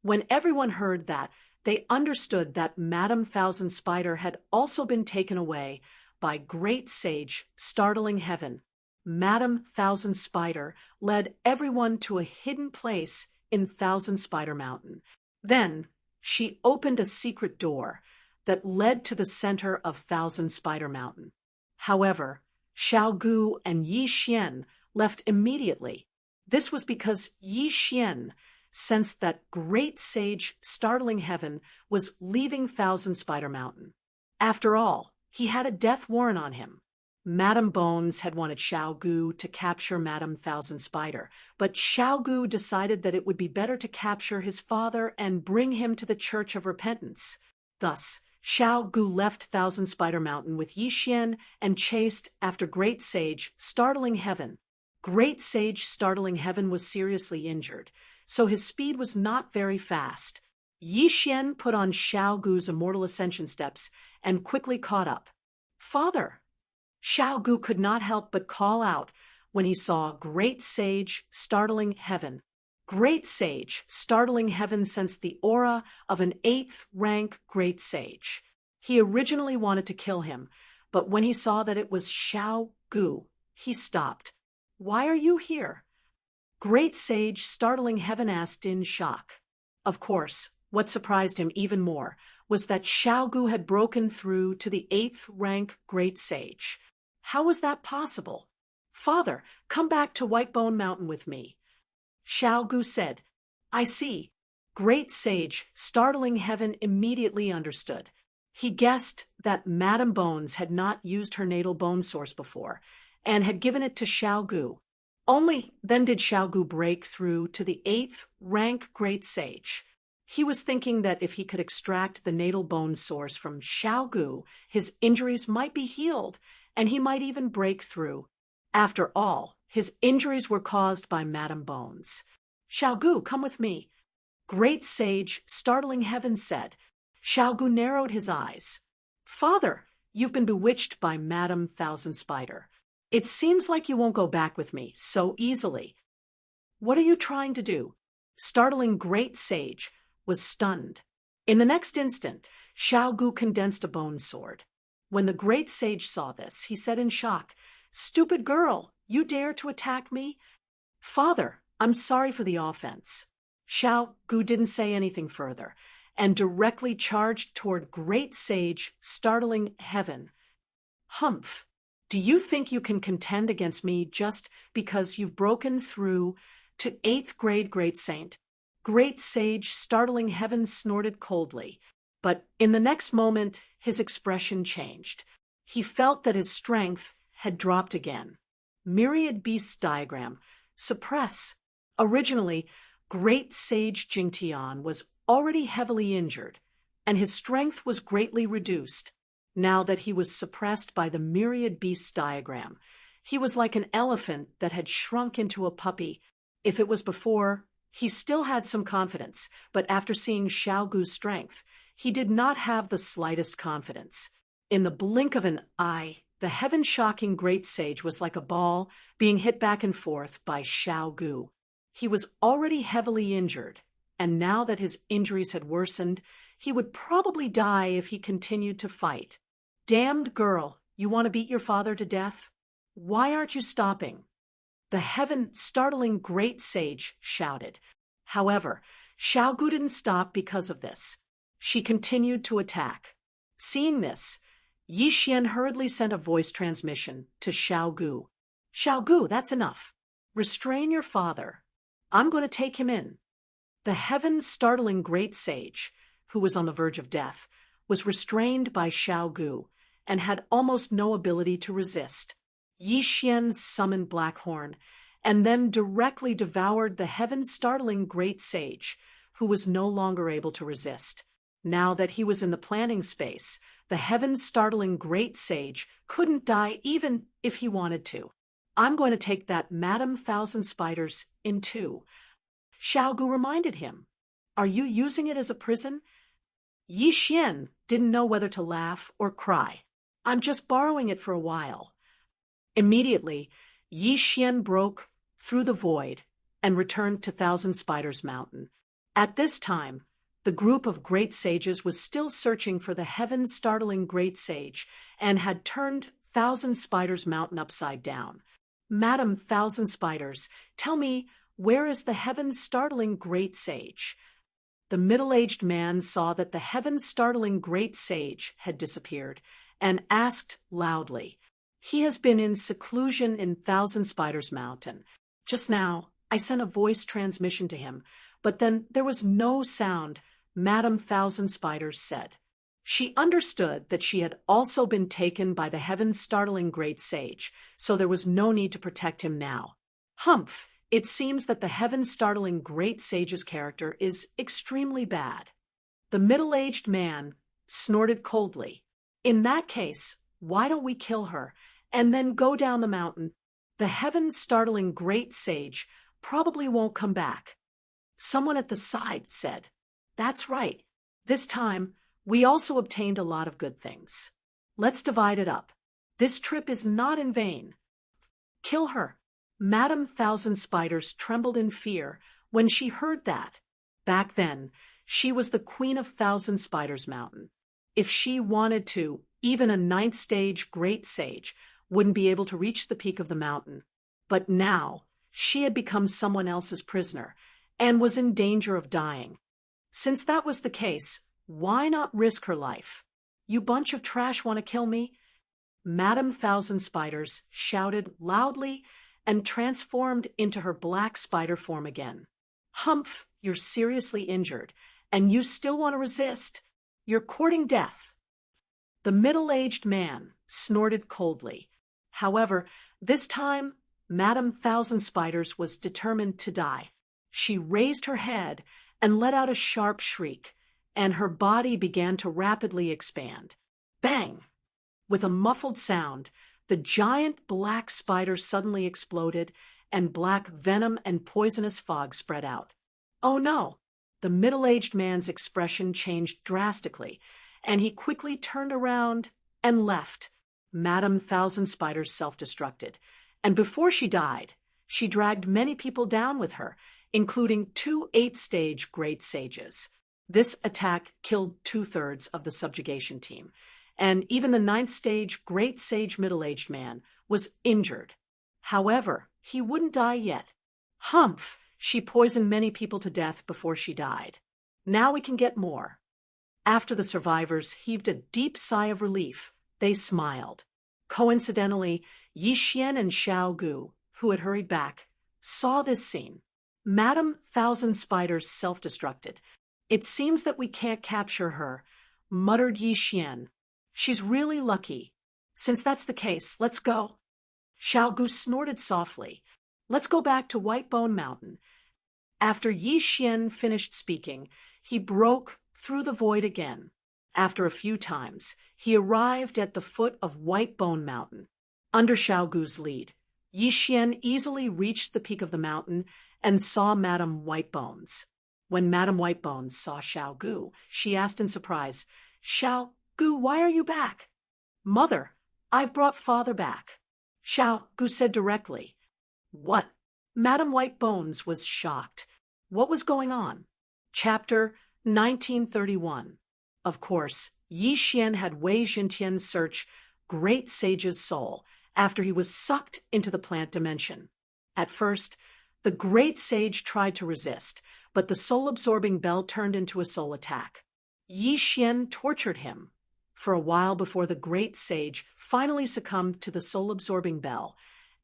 When everyone heard that, they understood that Madame Thousand Spider had also been taken away by great sage Startling Heaven. Madame Thousand Spider led everyone to a hidden place in Thousand Spider Mountain. Then she opened a secret door that led to the center of Thousand Spider Mountain. However, Xiao Gu and Yi Xian left immediately. This was because Yi Xian sensed that great sage Startling Heaven was leaving Thousand Spider Mountain. After all, he had a death warrant on him. Madame Bones had wanted Xiao Gu to capture Madame Thousand Spider, but Xiao Gu decided that it would be better to capture his father and bring him to the Church of Repentance. Thus, Xiao Gu left Thousand Spider Mountain with Yi Xian and chased after Great Sage Startling Heaven. Great Sage Startling Heaven was seriously injured, so his speed was not very fast. Yi Xian put on Xiao Gu's immortal ascension steps and quickly caught up. Father! Xiao Gu could not help but call out when he saw Great Sage Startling Heaven. Great Sage Startling Heaven sensed the aura of an 8th-rank Great Sage. He originally wanted to kill him, but when he saw that it was Xiao Gu, he stopped. Why are you here? Great Sage Startling Heaven asked in shock. Of course, what surprised him even more was that Xiao Gu had broken through to the 8th-rank Great Sage. How was that possible? Father, come back to Whitebone Mountain with me. Xiao Gu said, I see. Great Sage Startling Heaven immediately understood. He guessed that Madame Bones had not used her natal bone source before, and had given it to Xiao Gu. Only then did Xiao Gu break through to the 8th-rank Great Sage. He was thinking that if he could extract the natal bone source from Xiao Gu, his injuries might be healed, and he might even break through. After all, his injuries were caused by Madame Bones. Xiao Gu, come with me. Great Sage Startling Heaven said. Xiao Gu narrowed his eyes. Father, you've been bewitched by Madame Thousand Spider. It seems like you won't go back with me so easily. What are you trying to do? Startling Great Sage was stunned. In the next instant, Xiao Gu condensed a bone sword. When the Great Sage saw this, he said in shock, Stupid girl, you dare to attack me? Father, I'm sorry for the offense. Xiao Gu didn't say anything further, and directly charged toward Great Sage Startling Heaven. Humph! Do you think you can contend against me just because you've broken through to 8th grade, Great Saint? Great Sage, startling heaven, snorted coldly. But in the next moment, his expression changed. He felt that his strength had dropped again. Myriad Beasts diagram. Suppress. Originally, Great Sage Jingtian was already heavily injured, and his strength was greatly reduced. Now that he was suppressed by the Myriad Beasts diagram, he was like an elephant that had shrunk into a puppy. If it was before, he still had some confidence, but after seeing Xiaogu's strength, he did not have the slightest confidence. In the blink of an eye, the heaven-shocking Great Sage was like a ball being hit back and forth by Xiaogu. He was already heavily injured, and now that his injuries had worsened, he would probably die if he continued to fight. Damned girl, you want to beat your father to death? Why aren't you stopping? The heaven-startling Great Sage shouted. However, Xiaogu didn't stop because of this. She continued to attack. Seeing this, Yixian hurriedly sent a voice transmission to Xiaogu. Xiaogu, that's enough. Restrain your father. I'm going to take him in. The heaven-startling Great Sage, who was on the verge of death, was restrained by Xiaogu and had almost no ability to resist. Yixian summoned Blackhorn and then directly devoured the heaven-startling Great Sage, who was no longer able to resist. Now that he was in the planning space, the heaven-startling Great Sage couldn't die even if he wanted to. I'm going to take that Madam Thousand Spiders in two. Xiaogu reminded him. Are you using it as a prison? Yixian didn't know whether to laugh or cry. I'm just borrowing it for a while. Immediately, Yixian broke through the void and returned to Thousand Spiders Mountain. At this time, the group of great sages was still searching for the heaven-startling Great Sage and had turned Thousand Spiders Mountain upside down. Madam Thousand Spiders, tell me, where is the heaven-startling Great Sage? The middle-aged man saw that the heaven-startling Great Sage had disappeared and asked loudly, He has been in seclusion in Thousand Spiders Mountain. Just now, I sent a voice transmission to him, but then there was no sound, Madam Thousand Spiders said. She understood that she had also been taken by the heaven-startling Great Sage, so there was no need to protect him now. Humph! It seems that the heaven-startling Great Sage's character is extremely bad. The middle-aged man snorted coldly. In that case, why don't we kill her and then go down the mountain? The heaven-startling Great Sage probably won't come back. Someone at the side said, That's right. This time, we also obtained a lot of good things. Let's divide it up. This trip is not in vain. Kill her. Madam Thousand Spiders trembled in fear when she heard that. Back then, she was the queen of Thousand Spiders Mountain. If she wanted to, even a 9th stage Great Sage wouldn't be able to reach the peak of the mountain. But now, she had become someone else's prisoner and was in danger of dying. Since that was the case, why not risk her life? You bunch of trash want to kill me? Madam Thousand Spiders shouted loudly and transformed into her black spider form again. Humph, you're seriously injured, and you still want to resist. You're courting death. The middle-aged man snorted coldly. However, this time, Madam Thousand Spiders was determined to die. She raised her head and let out a sharp shriek, and her body began to rapidly expand. Bang! With a muffled sound, the giant black spider suddenly exploded, and black venom and poisonous fog spread out. Oh no! The middle-aged man's expression changed drastically, and he quickly turned around and left. Madam Thousand Spiders self-destructed, and before she died, she dragged many people down with her, including 2 8th-stage Great Sages. This attack killed 2/3 of the subjugation team, and even the 9th-stage Great Sage middle-aged man was injured. However, he wouldn't die yet. Humph! She poisoned many people to death before she died. Now we can get more. After the survivors heaved a deep sigh of relief, they smiled. Coincidentally, Yi Xian and Xiao Gu, who had hurried back, saw this scene. Madame Thousand Spiders self-destructed. It seems that we can't capture her, muttered Yi Xian. She's really lucky. Since that's the case, let's go. Xiao Gu snorted softly. Let's go back to White Bone Mountain. After Yi Xian finished speaking, he broke through the void again. After a few times, he arrived at the foot of White Bone Mountain. Under Xiao Gu's lead, Yi Xian easily reached the peak of the mountain and saw Madame Whitebones. When Madame Whitebones saw Xiao Gu, she asked in surprise, Xiao Gu, why are you back? Mother, I've brought father back. Xiao Gu said directly. What? Madame Whitebones was shocked. What was going on? Chapter 1931. Of course, Yi Xian had Wei Jintian search Great Sage's soul after he was sucked into the plant dimension. At first, the Great Sage tried to resist, but the soul-absorbing bell turned into a soul attack. Yi Xian tortured him for a while before the Great Sage finally succumbed to the soul-absorbing bell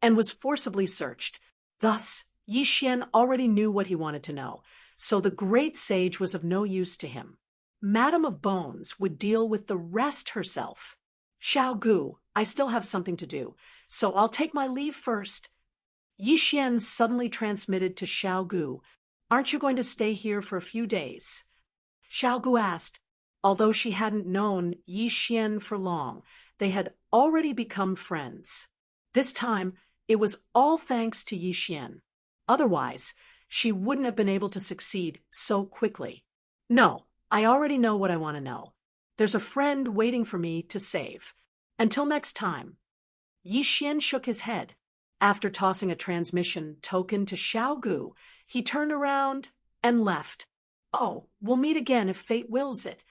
and was forcibly searched. Thus, Yi Xian already knew what he wanted to know, so the Great Sage was of no use to him. Madame of Bones would deal with the rest herself. Xiao Gu, I still have something to do, so I'll take my leave first. Yi Xian suddenly transmitted to Xiao Gu, Aren't you going to stay here for a few days? Xiao Gu asked. Although she hadn't known Yi Xian for long, they had already become friends. This time, it was all thanks to Yi Xian. Otherwise, she wouldn't have been able to succeed so quickly. No, I already know what I want to know. There's a friend waiting for me to save. Until next time. Yi Xian shook his head. After tossing a transmission token to Xiao Gu, he turned around and left. Oh, we'll meet again if fate wills it.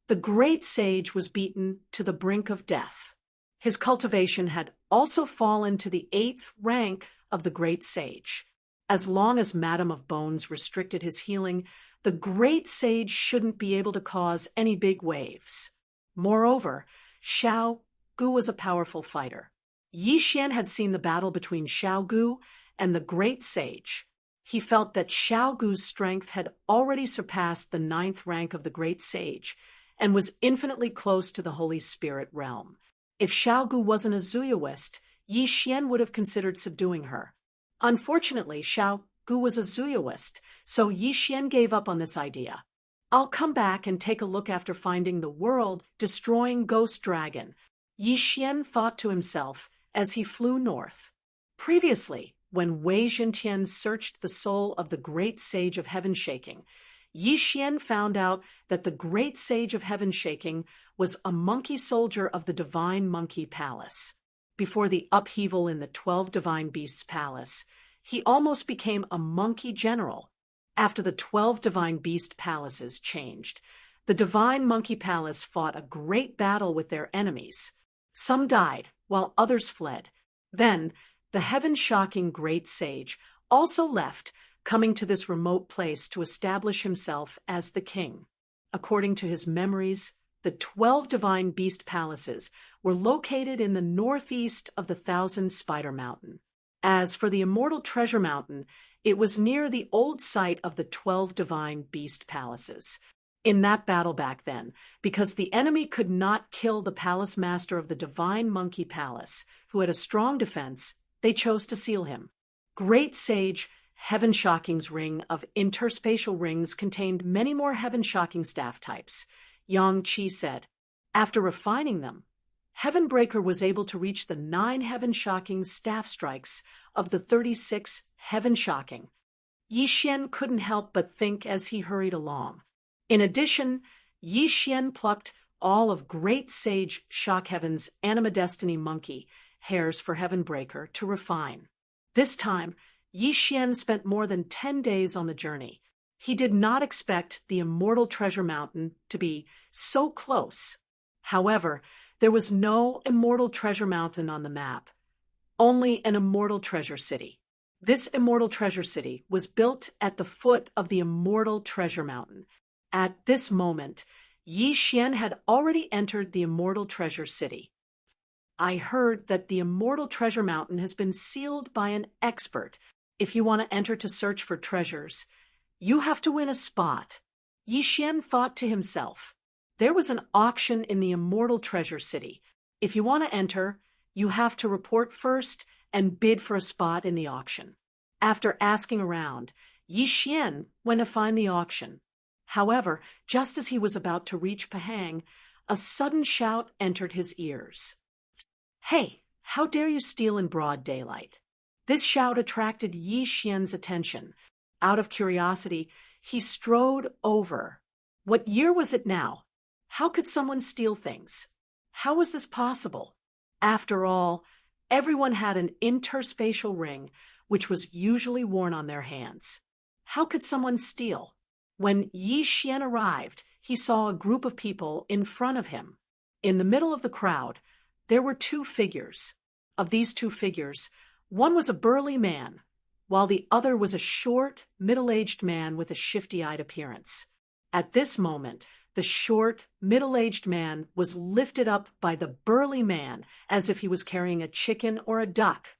The Great Sage was beaten to the brink of death. His cultivation had also fallen to the 8th rank of the Great Sage. As long as Madame of Bones restricted his healing, the Great Sage shouldn't be able to cause any big waves. Moreover, Xiao Gu was a powerful fighter. Yi Xian had seen the battle between Xiao Gu and the Great Sage. He felt that Xiao Gu's strength had already surpassed the 9th rank of the Great Sage and was infinitely close to the Holy Spirit realm. If Xiao Gu wasn't a Zuyawist, Yi Xian would have considered subduing her. Unfortunately, Xiao Gu was a Zuyawist, so Yi Xian gave up on this idea. I'll come back and take a look after finding the world-destroying ghost dragon, Yi Xian thought to himself as he flew north. Previously, when Wei Jintian searched the soul of the Great Sage of Heaven Shaking, Yi Xian found out that the Great Sage of Heaven Shaking was a monkey soldier of the Divine Monkey Palace. Before the upheaval in the 12 Divine Beasts Palace, he almost became a monkey general. After the 12 Divine Beast Palaces changed, the Divine Monkey Palace fought a great battle with their enemies. Some died, while others fled. Then, the heaven-shocking Great Sage also left, coming to this remote place to establish himself as the king. According to his memories, the 12 Divine Beast Palaces were located in the northeast of the Thousand Spider Mountain. As for the Immortal Treasure Mountain, it was near the old site of the 12 Divine Beast Palaces. In that battle back then, because the enemy could not kill the palace master of the Divine Monkey Palace, who had a strong defense, they chose to seal him. Great Sage Heaven-Shocking's ring of interspatial rings contained many more heaven-shocking staff types. Yang Qi said, after refining them, Heavenbreaker was able to reach the 9 heaven-shocking staff strikes of the 36 heaven-shocking. Yi Xian couldn't help but think as he hurried along. In addition, Yi Xian plucked all of Great Sage Shockheaven's Anima Destiny Monkey hairs for Heavenbreaker to refine. This time, Yi Xian spent more than 10 days on the journey. He did not expect the Immortal Treasure Mountain to be so close. However, there was no Immortal Treasure Mountain on the map, only an Immortal Treasure City. This Immortal Treasure City was built at the foot of the Immortal Treasure Mountain. At this moment, Yi Xian had already entered the Immortal Treasure City. I heard that the immortal treasure mountain has been sealed by an expert. If you want to enter to search for treasures, you have to win a spot. Yi Xian thought to himself, there was an auction in the immortal treasure city. If you want to enter, you have to report first and bid for a spot in the auction. After asking around, Yi Xian went to find the auction. However, just as he was about to reach Pahang, a sudden shout entered his ears. Hey, how dare you steal in broad daylight? This shout attracted Yi Xian's attention. Out of curiosity, he strode over. What year was it now? How could someone steal things? How was this possible? After all, everyone had an interspatial ring, which was usually worn on their hands. How could someone steal? When Yi Xian arrived, he saw a group of people in front of him. In the middle of the crowd, there were two figures. Of these two figures, one was a burly man, while the other was a short, middle-aged man with a shifty-eyed appearance. At this moment, the short, middle-aged man was lifted up by the burly man as if he was carrying a chicken or a duck.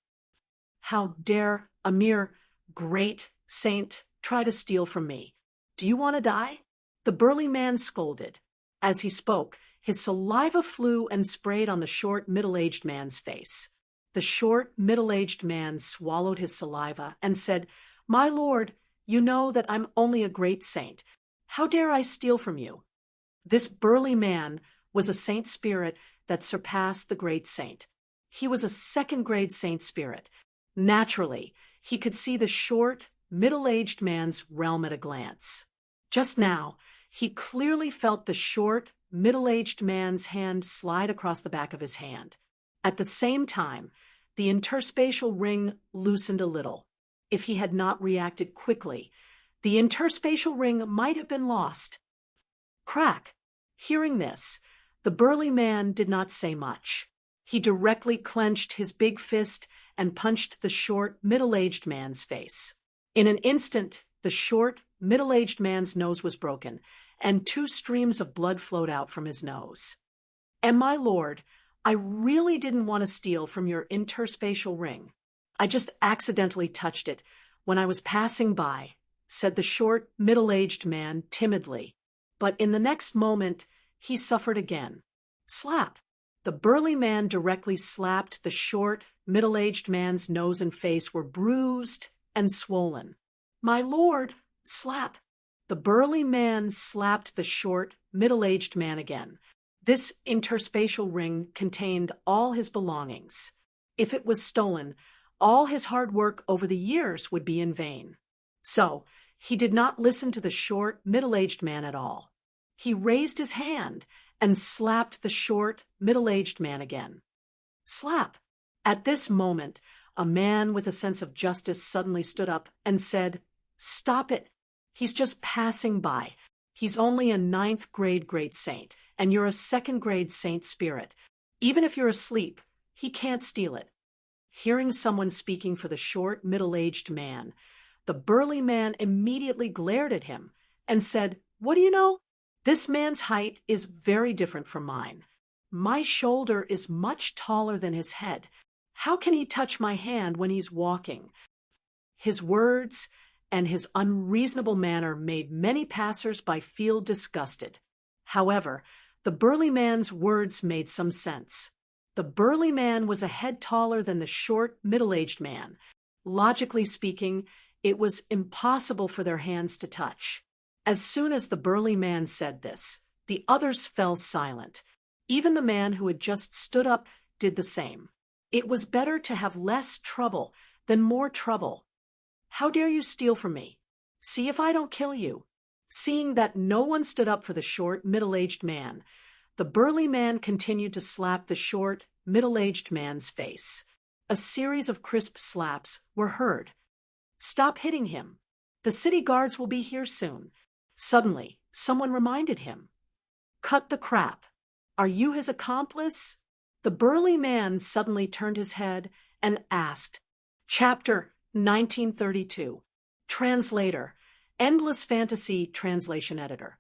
How dare a mere great saint try to steal from me? Do you want to die? The burly man scolded. As he spoke, his saliva flew and sprayed on the short, middle-aged man's face. The short, middle-aged man swallowed his saliva and said, "My lord, you know that I'm only a great saint. How dare I steal from you?" This burly man was a saint spirit that surpassed the great saint. He was a second-grade saint spirit. Naturally, he could see the short, middle-aged man's realm at a glance. Just now, he clearly felt the short, middle-aged man's hand slide across the back of his hand. At the same time, the interspatial ring loosened a little. If he had not reacted quickly, the interspatial ring might have been lost. Crack! Hearing this, the burly man did not say much. He directly clenched his big fist and punched the short, middle-aged man's face. In an instant, the short, middle-aged man's nose was broken, and 2 streams of blood flowed out from his nose. "And my lord, I really didn't want to steal from your interspatial ring. I just accidentally touched it when I was passing by," said the short, middle-aged man timidly. But in the next moment, he suffered again. Slap! The burly man directly slapped the short, middle-aged man's nose and face were bruised and swollen. "My lord!" Slap! The burly man slapped the short, middle-aged man again. This interspatial ring contained all his belongings. If it was stolen, all his hard work over the years would be in vain. So, he did not listen to the short, middle-aged man at all. He raised his hand and slapped the short, middle-aged man again. Slap! At this moment, a man with a sense of justice suddenly stood up and said, "Stop it. He's just passing by. He's only a 9th-grade great saint, and you're a 2nd-grade saint spirit. Even if you're asleep, he can't steal it." Hearing someone speaking for the short, middle-aged man, the burly man immediately glared at him and said, "What do you know? This man's height is very different from mine. My shoulder is much taller than his head. How can he touch my hand when he's walking?" His words and his unreasonable manner made many passers-by feel disgusted. However, the burly man's words made some sense. The burly man was a head taller than the short, middle-aged man. Logically speaking, it was impossible for their hands to touch. As soon as the burly man said this, the others fell silent. Even the man who had just stood up did the same. It was better to have less trouble than more trouble. "How dare you steal from me? See if I don't kill you." Seeing that no one stood up for the short, middle-aged man, the burly man continued to slap the short, middle-aged man's face. A series of crisp slaps were heard. "Stop hitting him. The city guards will be here soon." Suddenly, someone reminded him. "Cut the crap. Are you his accomplice?" The burly man suddenly turned his head and asked, Chapter 1932. Translator. Endless Fantasy Translation Editor.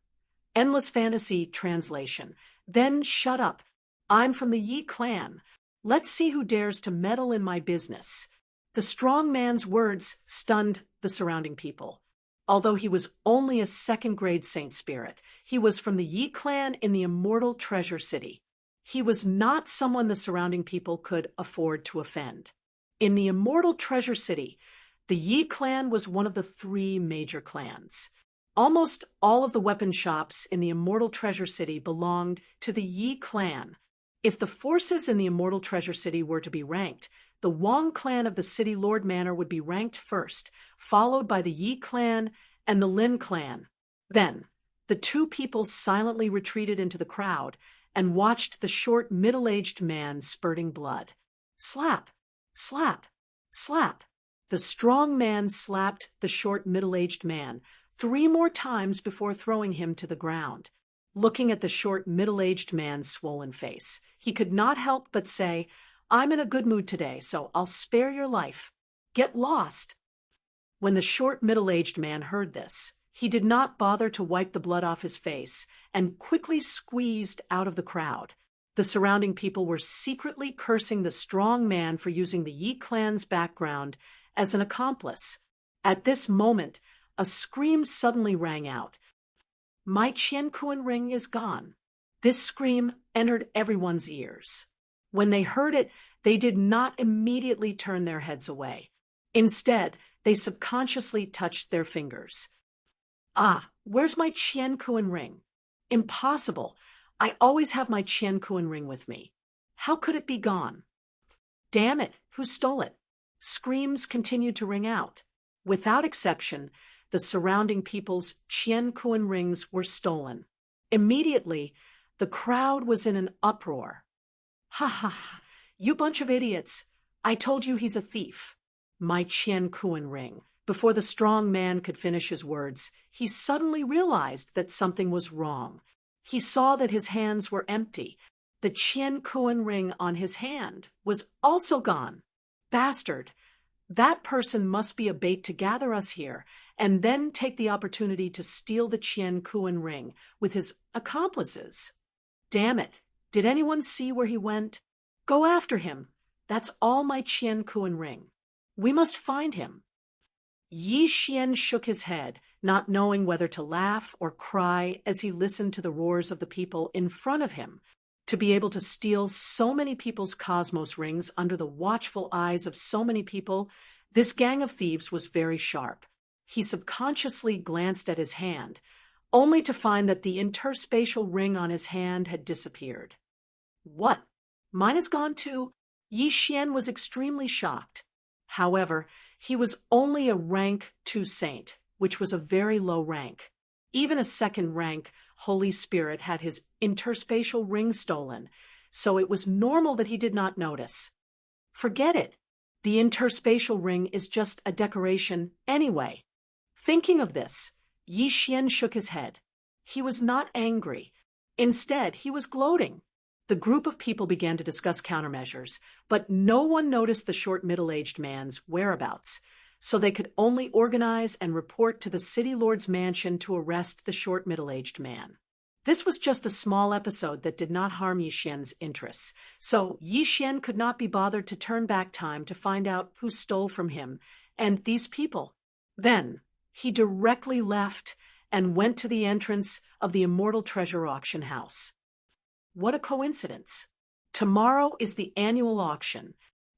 Endless Fantasy Translation. Then shut up. I'm from the Yi clan. Let's see who dares to meddle in my business. The strong man's words stunned the surrounding people. Although he was only a second-grade saint spirit, he was from the Yi clan in the immortal treasure city. He was not someone the surrounding people could afford to offend. In the immortal treasure city, the Yi clan was one of the 3 major clans. Almost all of the weapon shops in the immortal treasure city belonged to the Yi clan. If the forces in the immortal treasure city were to be ranked, the Wang clan of the City Lord Manor would be ranked first, followed by the Yi clan and the Lin clan. Then, the 2 peoples silently retreated into the crowd and watched the short, middle-aged man spurting blood. Slap, slap, slap. The strong man slapped the short, middle-aged man 3 more times before throwing him to the ground. Looking at the short, middle-aged man's swollen face, he could not help but say, "I'm in a good mood today, so I'll spare your life. Get lost." When the short, middle-aged man heard this, he did not bother to wipe the blood off his face and quickly squeezed out of the crowd. The surrounding people were secretly cursing the strong man for using the Yi clan's background as an accomplice. At this moment, a scream suddenly rang out. "My Qiankuan ring is gone." This scream entered everyone's ears. When they heard it, they did not immediately turn their heads away. Instead, they subconsciously touched their fingers. "Ah, where's my Qiankuan ring? Impossible. I always have my Qiankuan ring with me. How could it be gone? Damn it, who stole it?" Screams continued to ring out. Without exception, the surrounding people's Qiankuan rings were stolen. Immediately, the crowd was in an uproar. "Ha ha ha, you bunch of idiots. I told you he's a thief." My Qiankuan ring. Before the strong man could finish his words, he suddenly realized that something was wrong. He saw that his hands were empty. The Qiankuan ring on his hand was also gone. Bastard! That person must be a bait to gather us here, and then take the opportunity to steal the Qiankuan ring with his accomplices. Damn it! Did anyone see where he went? Go after him. That's all my Qiankuan ring. We must find him. Yi Xian shook his head, not knowing whether to laugh or cry as he listened to the roars of the people in front of him. To be able to steal so many people's cosmos rings under the watchful eyes of so many people, this gang of thieves was very sharp. He subconsciously glanced at his hand, only to find that the interspatial ring on his hand had disappeared. "What? Mine is gone too?" Yi Xian was extremely shocked. However, he was only a rank 2 saint, which was a very low rank. Even a second rank Holy Spirit had his interspatial ring stolen, so it was normal that he did not notice. Forget it. The interspatial ring is just a decoration anyway. Thinking of this, Yi Xian shook his head. He was not angry. Instead, he was gloating. The group of people began to discuss countermeasures, but no one noticed the short middle-aged man's whereabouts, so they could only organize and report to the city lord's mansion to arrest the short middle-aged man. This was just a small episode that did not harm Yi Xian's interests, so Yi Xian could not be bothered to turn back time to find out who stole from him and these people. Then, he directly left and went to the entrance of the Immortal Treasure Auction House. What a coincidence. Tomorrow is the annual auction.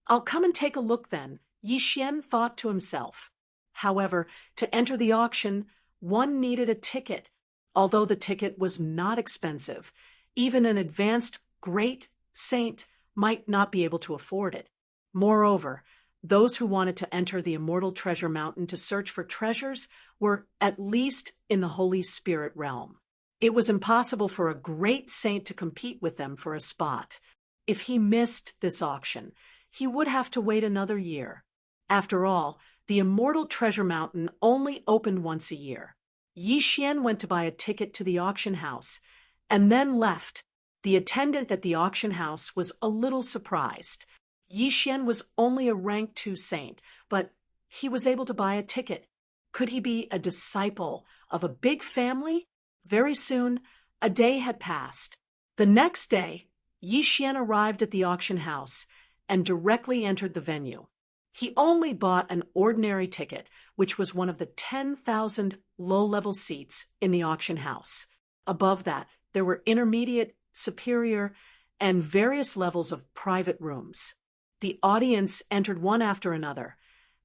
I'll come and take a look then, Yi Xian thought to himself. However, to enter the auction, one needed a ticket. Although the ticket was not expensive, even an advanced great saint might not be able to afford it. Moreover, those who wanted to enter the Immortal Treasure Mountain to search for treasures were at least in the Holy Spirit realm. It was impossible for a great saint to compete with them for a spot. If he missed this auction, he would have to wait another year. After all, the Immortal Treasure Mountain only opened once a year. Yi Xian went to buy a ticket to the auction house, and then left. The attendant at the auction house was a little surprised. Yi Xian was only a rank 2 saint, but he was able to buy a ticket. Could he be a disciple of a big family? Very soon, a day had passed. The next day, Yi Xian arrived at the auction house and directly entered the venue. He only bought an ordinary ticket, which was one of the 10,000 low-level seats in the auction house. Above that, there were intermediate, superior, and various levels of private rooms. The audience entered one after another,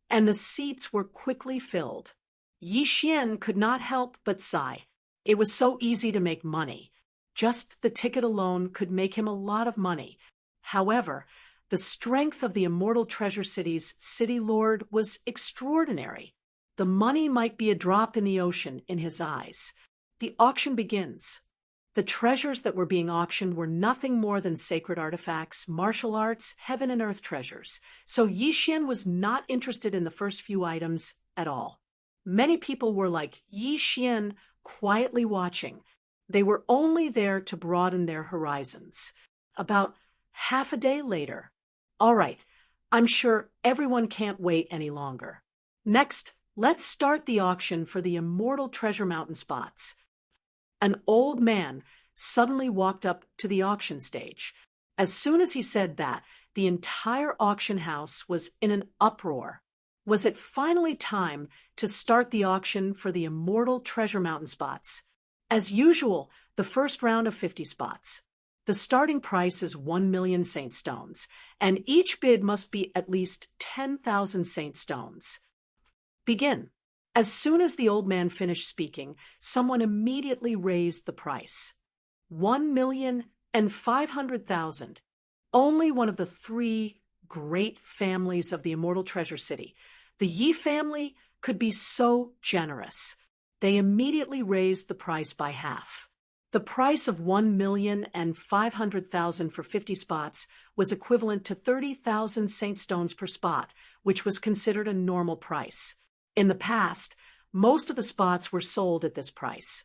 and the seats were quickly filled. Yi Xian could not help but sigh. It was so easy to make money. Just the ticket alone could make him a lot of money. However, the strength of the Immortal Treasure City's city lord was extraordinary. The money might be a drop in the ocean in his eyes. The auction begins. The treasures that were being auctioned were nothing more than sacred artifacts, martial arts, heaven and earth treasures. So Yi Xian was not interested in the first few items at all. Many people were like Yi Xian, quietly watching. They were only there to broaden their horizons. About half a day later, all right, I'm sure everyone can't wait any longer. Next, let's start the auction for the Immortal Treasure Mountain spots. An old man suddenly walked up to the auction stage. As soon as he said that, the entire auction house was in an uproar. Was it finally time to start the auction for the Immortal Treasure Mountain spots? As usual, the first round of 50 spots. The starting price is 1 million saint stones, and each bid must be at least 10,000 saint stones. Begin. As soon as the old man finished speaking, someone immediately raised the price. 1,500,000. Only one of the three great families of the Immortal Treasure City, the Yi family, could be so generous. They immediately raised the price by half. The price of 1,500,000 for 50 spots was equivalent to 30,000 saint stones per spot, which was considered a normal price. In the past, most of the spots were sold at this price.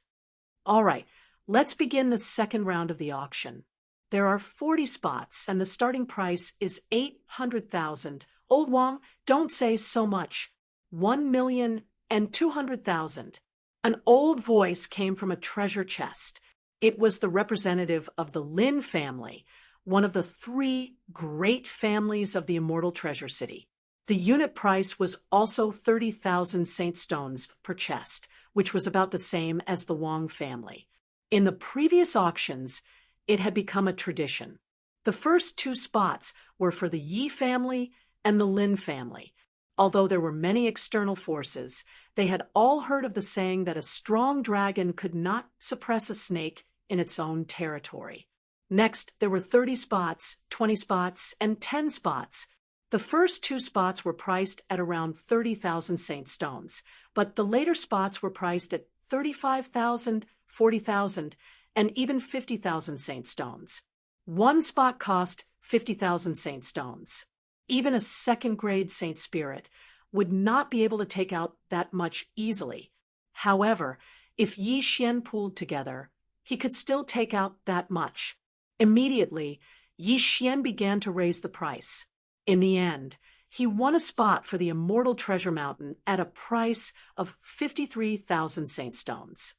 All right, let's begin the second round of the auction. There are 40 spots, and the starting price is 800,000. Old Wang, don't say so much. 1,200,000. An old voice came from a treasure chest. It was the representative of the Lin family, one of the three great families of the Immortal Treasure City. The unit price was also 30,000 saint stones per chest, which was about the same as the Wang family. In the previous auctions, it had become a tradition. The first two spots were for the Yi family and the Lin family. Although there were many external forces, they had all heard of the saying that a strong dragon could not suppress a snake in its own territory. Next, there were 30 spots, 20 spots, and 10 spots. The first two spots were priced at around 30,000 saint stones, but the later spots were priced at 35,000, 40,000, and even 50,000 saint stones. One spot cost 50,000 saint stones. Even a second-grade saint spirit would not be able to take out that much easily. However, if Yi Xian pooled together, he could still take out that much. Immediately, Yi Xian began to raise the price. In the end, he won a spot for the Immortal Treasure Mountain at a price of 53,000 saint stones.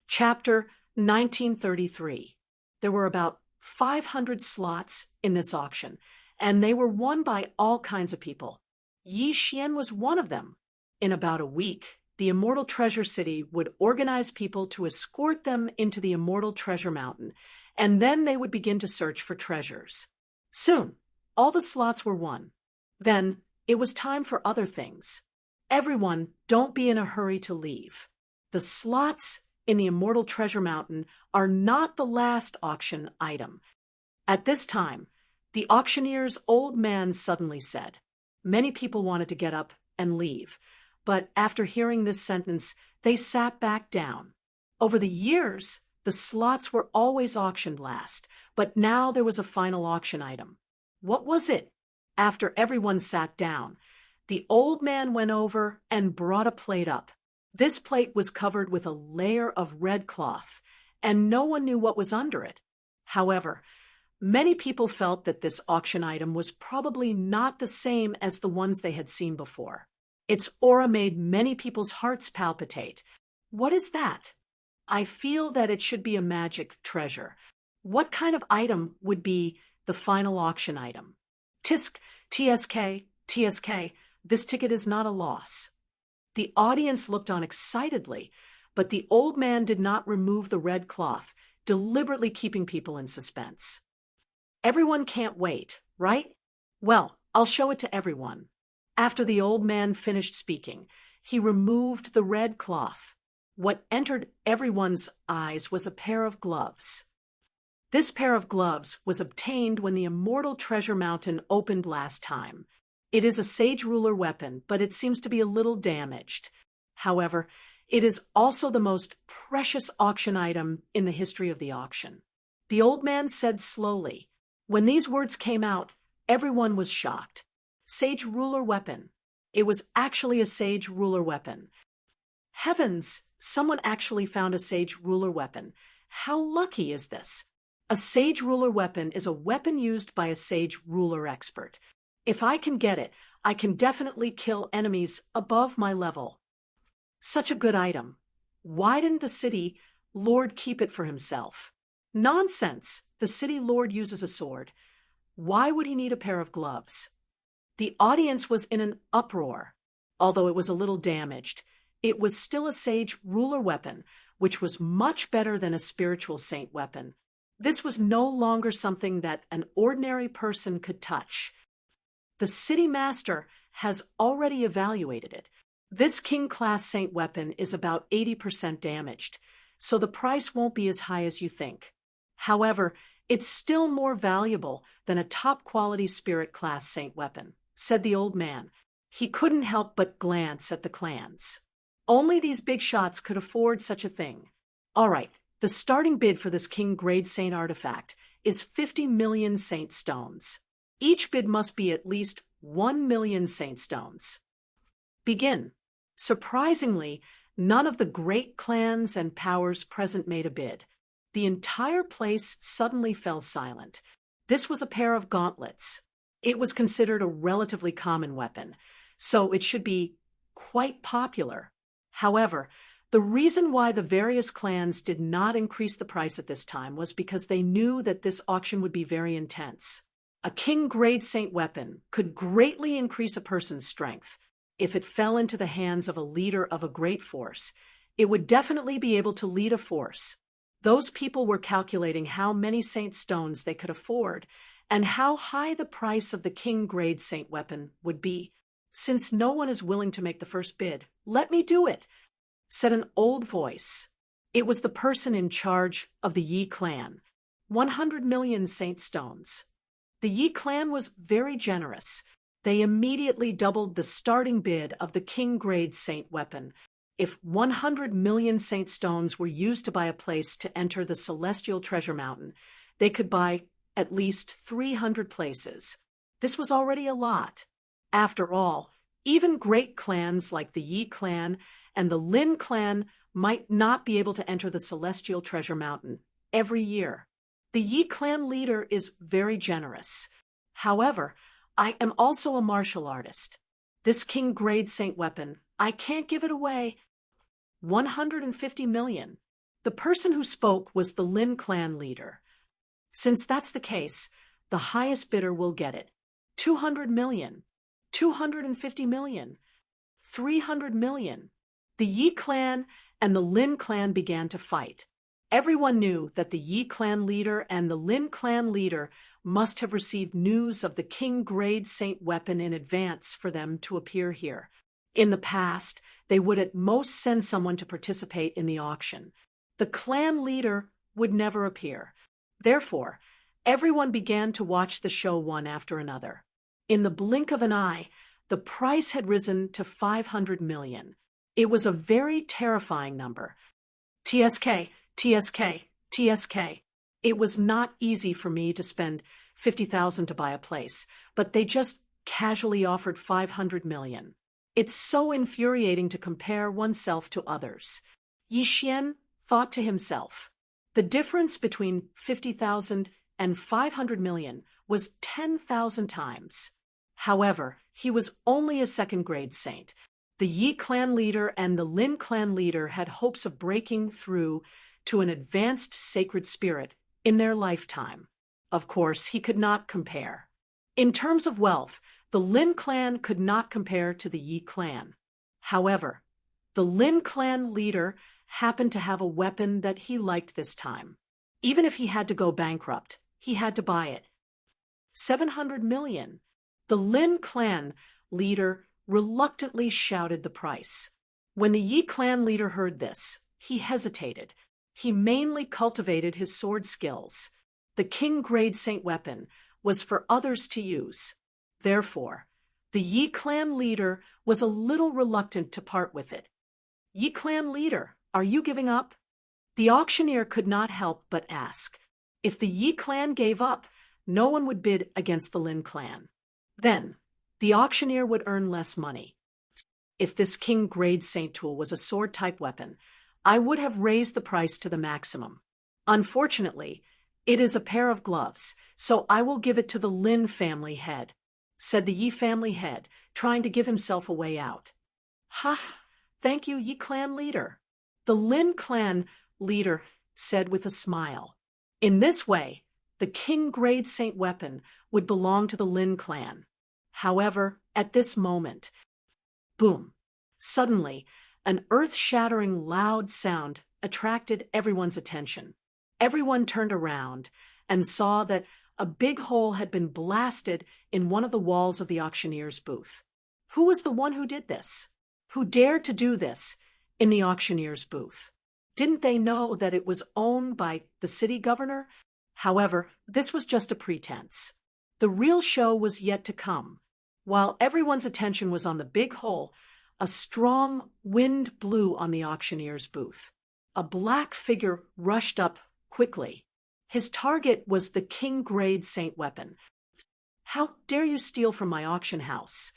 Chapter 1933. There were about 500 slots in this auction, and they were won by all kinds of people. Yi Xian was one of them. In about a week, the Immortal Treasure City would organize people to escort them into the Immortal Treasure Mountain, and then they would begin to search for treasures. Soon, all the slots were won. Then, it was time for other things. Everyone, don't be in a hurry to leave. The slots in the Immortal Treasure Mountain are not the last auction item. At this time, the auctioneer's old man suddenly said. Many people wanted to get up and leave, but after hearing this sentence, they sat back down. Over the years, the slots were always auctioned last, but now there was a final auction item. What was it? After everyone sat down, the old man went over and brought a plate up. This plate was covered with a layer of red cloth, and no one knew what was under it. However, many people felt that this auction item was probably not the same as the ones they had seen before. Its aura made many people's hearts palpitate. What is that? I feel that it should be a magic treasure. What kind of item would be the final auction item? Tisk, TSK, TSK, this ticket is not a loss. The audience looked on excitedly, but the old man did not remove the red cloth, deliberately keeping people in suspense. Everyone can't wait, right? Well, I'll show it to everyone. After the old man finished speaking, he removed the red cloth. What entered everyone's eyes was a pair of gloves. This pair of gloves was obtained when the immortal treasure mountain opened last time. It is a sage ruler weapon, but it seems to be a little damaged. However, it is also the most precious auction item in the history of the auction. The old man said slowly. When these words came out, everyone was shocked. Sage ruler weapon. It was actually a sage ruler weapon. Heavens, someone actually found a sage ruler weapon. How lucky is this? A sage ruler weapon is a weapon used by a sage ruler expert. If I can get it, I can definitely kill enemies above my level. Such a good item. Why didn't the city lord keep it for himself? Nonsense! The city lord uses a sword. Why would he need a pair of gloves? The audience was in an uproar. Although it was a little damaged, it was still a sage ruler weapon, which was much better than a spiritual saint weapon. This was no longer something that an ordinary person could touch. The city master has already evaluated it. This king-class saint weapon is about 80% damaged, so the price won't be as high as you think. However, it's still more valuable than a top-quality spirit-class saint weapon, said the old man. He couldn't help but glance at the clans. Only these big shots could afford such a thing. All right, the starting bid for this king-grade saint artifact is 50 million saint stones. Each bid must be at least 1 million saint stones. Begin. Surprisingly, none of the great clans and powers present made a bid. The entire place suddenly fell silent. This was a pair of gauntlets. It was considered a relatively common weapon, so it should be quite popular. However, the reason why the various clans did not increase the price at this time was because they knew that this auction would be very intense. A king-grade saint weapon could greatly increase a person's strength. If it fell into the hands of a leader of a great force, it would definitely be able to lead a force. Those people were calculating how many saint stones they could afford and how high the price of the king-grade saint weapon would be. Since no one is willing to make the first bid, let me do it, said an old voice. It was the person in charge of the Yi clan. 100 million saint stones. The Yi clan was very generous. They immediately doubled the starting bid of the king-grade saint weapon. If 100 million saint stones were used to buy a place to enter the celestial treasure mountain, they could buy at least 300 places. This was already a lot. After all, even great clans like the Yi clan and the Lin clan might not be able to enter the celestial treasure mountain every year. The Yi clan leader is very generous. However, I am also a martial artist. This king-grade saint weapon, I can't give it away. 150 million. The person who spoke was the Lin clan leader. Since that's the case, the highest bidder will get it. 200 million. 250 million. 300 million. The Yi clan and the Lin clan began to fight. Everyone knew that the Yi clan leader and the Lin clan leader must have received news of the king-grade saint weapon in advance for them to appear here. In the past, they would at most send someone to participate in the auction. The clan leader would never appear. Therefore, everyone began to watch the show one after another. In the blink of an eye, the price had risen to 500 million. It was a very terrifying number. TSK, TSK, TSK. It was not easy for me to spend 50,000 to buy a place, but they just casually offered 500 million. It's so infuriating to compare oneself to others. Yi Xian thought to himself. The difference between 50,000 and 500 million was 10,000 times. However, he was only a second-grade saint. The Yi clan leader and the Lin clan leader had hopes of breaking through to an advanced sacred spirit in their lifetime. Of course, he could not compare. In terms of wealth, the Lin clan could not compare to the Yi clan. However, the Lin clan leader happened to have a weapon that he liked this time. Even if he had to go bankrupt, he had to buy it. 700 million. The Lin clan leader reluctantly shouted the price. When the Yi clan leader heard this, he hesitated. He mainly cultivated his sword skills. The king-grade saint weapon was for others to use. Therefore, the Yi clan leader was a little reluctant to part with it. Yi clan leader, are you giving up? The auctioneer could not help but ask. If the Yi clan gave up, no one would bid against the Lin clan. Then, the auctioneer would earn less money. If this king-grade saint tool was a sword-type weapon, I would have raised the price to the maximum. Unfortunately, it is a pair of gloves, so I will give it to the Lin family head, said the Yi family head, trying to give himself a way out. Ha! Thank you, Yi clan leader. The Lin clan leader said with a smile. In this way, the king-grade saint weapon would belong to the Lin clan. However, at this moment, boom! Suddenly, an earth-shattering loud sound attracted everyone's attention. Everyone turned around and saw that a big hole had been blasted in one of the walls of the auctioneer's booth. Who was the one who did this? Who dared to do this in the auctioneer's booth? Didn't they know that it was owned by the city governor? However, this was just a pretense. The real show was yet to come. While everyone's attention was on the big hole, a strong wind blew on the auctioneer's booth. A black figure rushed up quickly. His target was the king-grade saint weapon. How dare you steal from my auction house?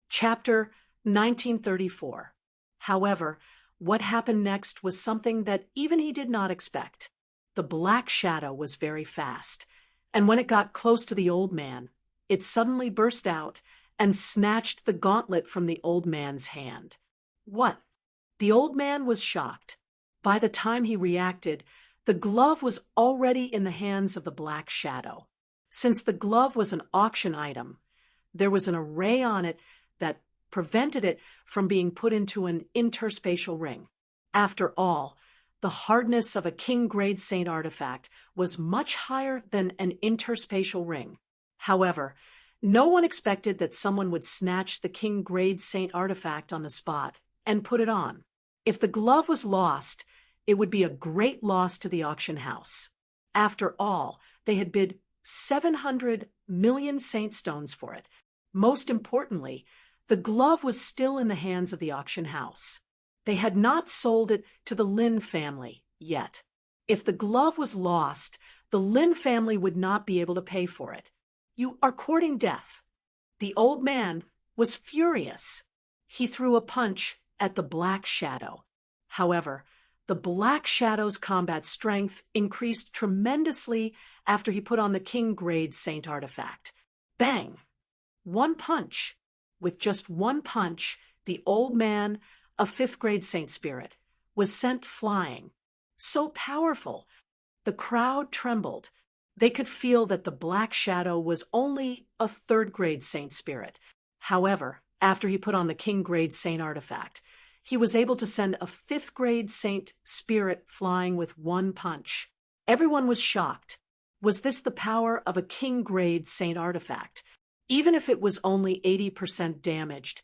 Chapter 1934. However, what happened next was something that even he did not expect. The black shadow was very fast, and when it got close to the old man, it suddenly burst out and snatched the gauntlet from the old man's hand. What? The old man was shocked. By the time he reacted, the glove was already in the hands of the black shadow. Since the glove was an auction item, there was an array on it that prevented it from being put into an interspatial ring. After all, the hardness of a king-grade saint artifact was much higher than an interspatial ring. However, no one expected that someone would snatch the king-grade saint artifact on the spot and put it on. If the glove was lost, it would be a great loss to the auction house. After all, they had bid 700 million saint stones for it. Most importantly, the glove was still in the hands of the auction house. They had not sold it to the Lin family yet. If the glove was lost, the Lin family would not be able to pay for it. You are courting death. The old man was furious. He threw a punch at the black shadow. However, the black shadow's combat strength increased tremendously after he put on the king-grade saint artifact. Bang! One punch. With just one punch, the old man, a fifth-grade saint spirit, was sent flying. So powerful, the crowd trembled. They could feel that the black shadow was only a third-grade saint spirit. However, after he put on the king-grade saint artifact, he was able to send a fifth-grade saint spirit flying with one punch. Everyone was shocked. Was this the power of a king-grade saint artifact? Even if it was only 80% damaged,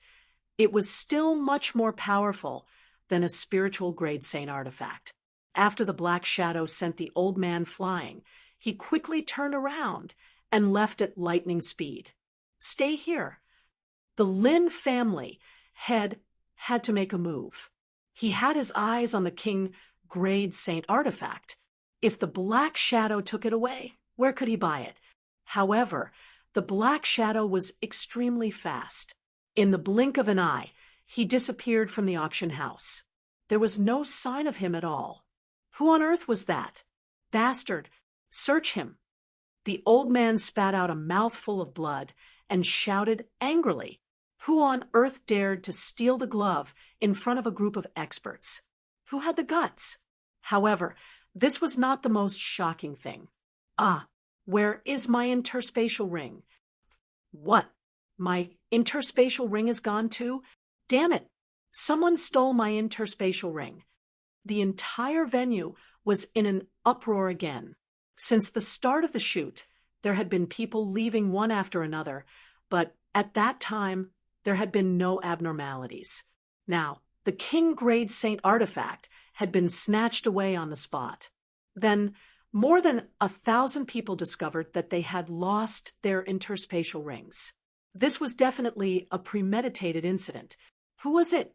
it was still much more powerful than a spiritual-grade saint artifact. After the black shadow sent the old man flying, he quickly turned around and left at lightning speed. Stay here. The Lin family had to make a move. He had his eyes on the king-grade saint artifact. If the black shadow took it away, where could he buy it? However, the black shadow was extremely fast. In the blink of an eye, he disappeared from the auction house. There was no sign of him at all. Who on earth was that? Bastard! Search him! The old man spat out a mouthful of blood and shouted angrily. Who on earth dared to steal the glove in front of a group of experts? Who had the guts? However, this was not the most shocking thing. Ah, where is my interspatial ring? What? My interspatial ring is gone too? Damn it! Someone stole my interspatial ring. The entire venue was in an uproar again. Since the start of the shoot, there had been people leaving one after another, but at that time, there had been no abnormalities. Now, the King Grade Saint artifact had been snatched away on the spot. Then, more than 1,000 people discovered that they had lost their interspatial rings. This was definitely a premeditated incident. Who was it?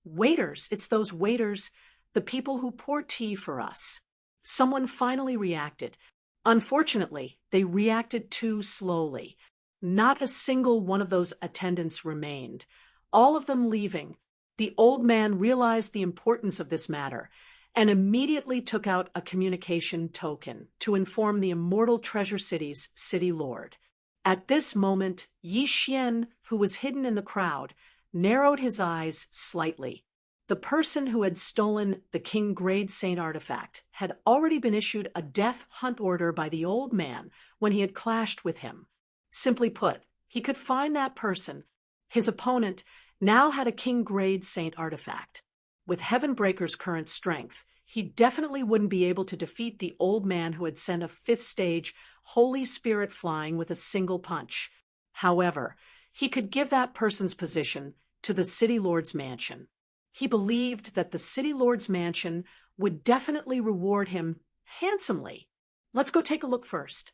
Waiters. It's those waiters, the people who pour tea for us. Someone finally reacted. Unfortunately, they reacted too slowly. Not a single one of those attendants remained. All of them leaving, the old man realized the importance of this matter and immediately took out a communication token to inform the Immortal Treasure City's city lord. At this moment, Yi Xian, who was hidden in the crowd, narrowed his eyes slightly. The person who had stolen the King Grade Saint artifact had already been issued a death hunt order by the old man when he had clashed with him. Simply put, he could find that person. His opponent now had a King Grade Saint artifact. With Heavenbreaker's current strength, he definitely wouldn't be able to defeat the old man who had sent a 5th stage Holy Spirit flying with a single punch. However, he could give that person's position to the City Lord's mansion. He believed that the City Lord's mansion would definitely reward him handsomely. Let's go take a look first.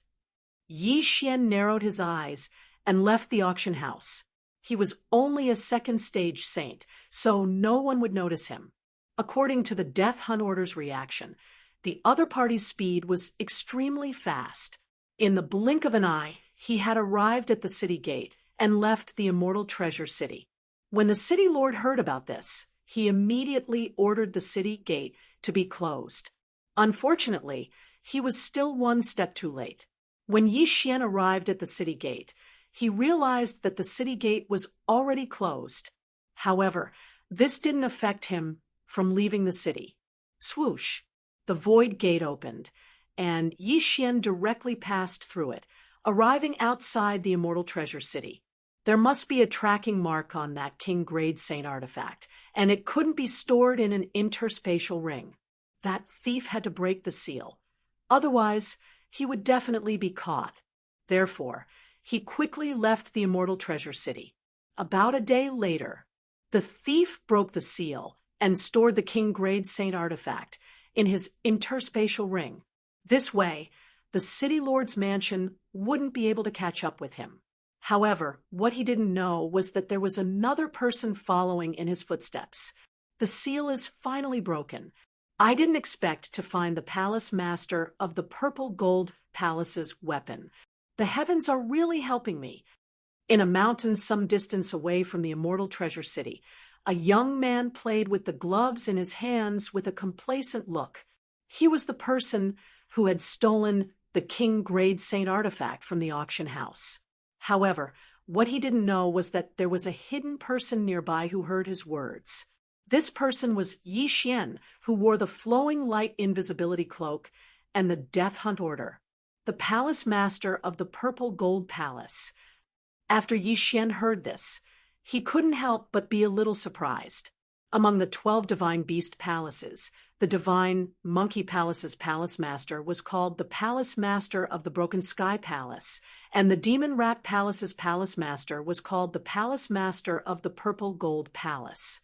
Yi Xian narrowed his eyes and left the auction house. He was only a 2nd stage saint, so no one would notice him. According to the Death Hunt Order's reaction, the other party's speed was extremely fast. In the blink of an eye, he had arrived at the city gate and left the Immortal Treasure City. When the city lord heard about this, he immediately ordered the city gate to be closed. Unfortunately, he was still one step too late. When Yi Xian arrived at the city gate, he realized that the city gate was already closed. However, this didn't affect him from leaving the city. Swoosh! The void gate opened, and Yi Xian directly passed through it, arriving outside the Immortal Treasure City. There must be a tracking mark on that King Grade Saint artifact, and it couldn't be stored in an interspatial ring. That thief had to break the seal. Otherwise, he would definitely be caught. Therefore, he quickly left the Immortal Treasure City. About a day later, the thief broke the seal and stored the King Grade Saint artifact in his interspatial ring. This way, the City Lord's mansion wouldn't be able to catch up with him. However, what he didn't know was that there was another person following in his footsteps. The seal is finally broken. I didn't expect to find the Palace Master of the Purple Gold Palace's weapon. The heavens are really helping me. In a mountain some distance away from the Immortal Treasure City, a young man played with the gloves in his hands with a complacent look. He was the person who had stolen the King Grade Saint artifact from the auction house. However, what he didn't know was that there was a hidden person nearby who heard his words. This person was Yi Xian, who wore the flowing light invisibility cloak and the Death Hunt Order, the Palace Master of the Purple Gold Palace. After Yi Xian heard this, he couldn't help but be a little surprised. Among the 12 Divine Beast Palaces, the Divine Monkey Palace's Palace Master was called the Palace Master of the Broken Sky Palace, and the Demon Rat Palace's Palace Master was called the Palace Master of the Purple Gold Palace.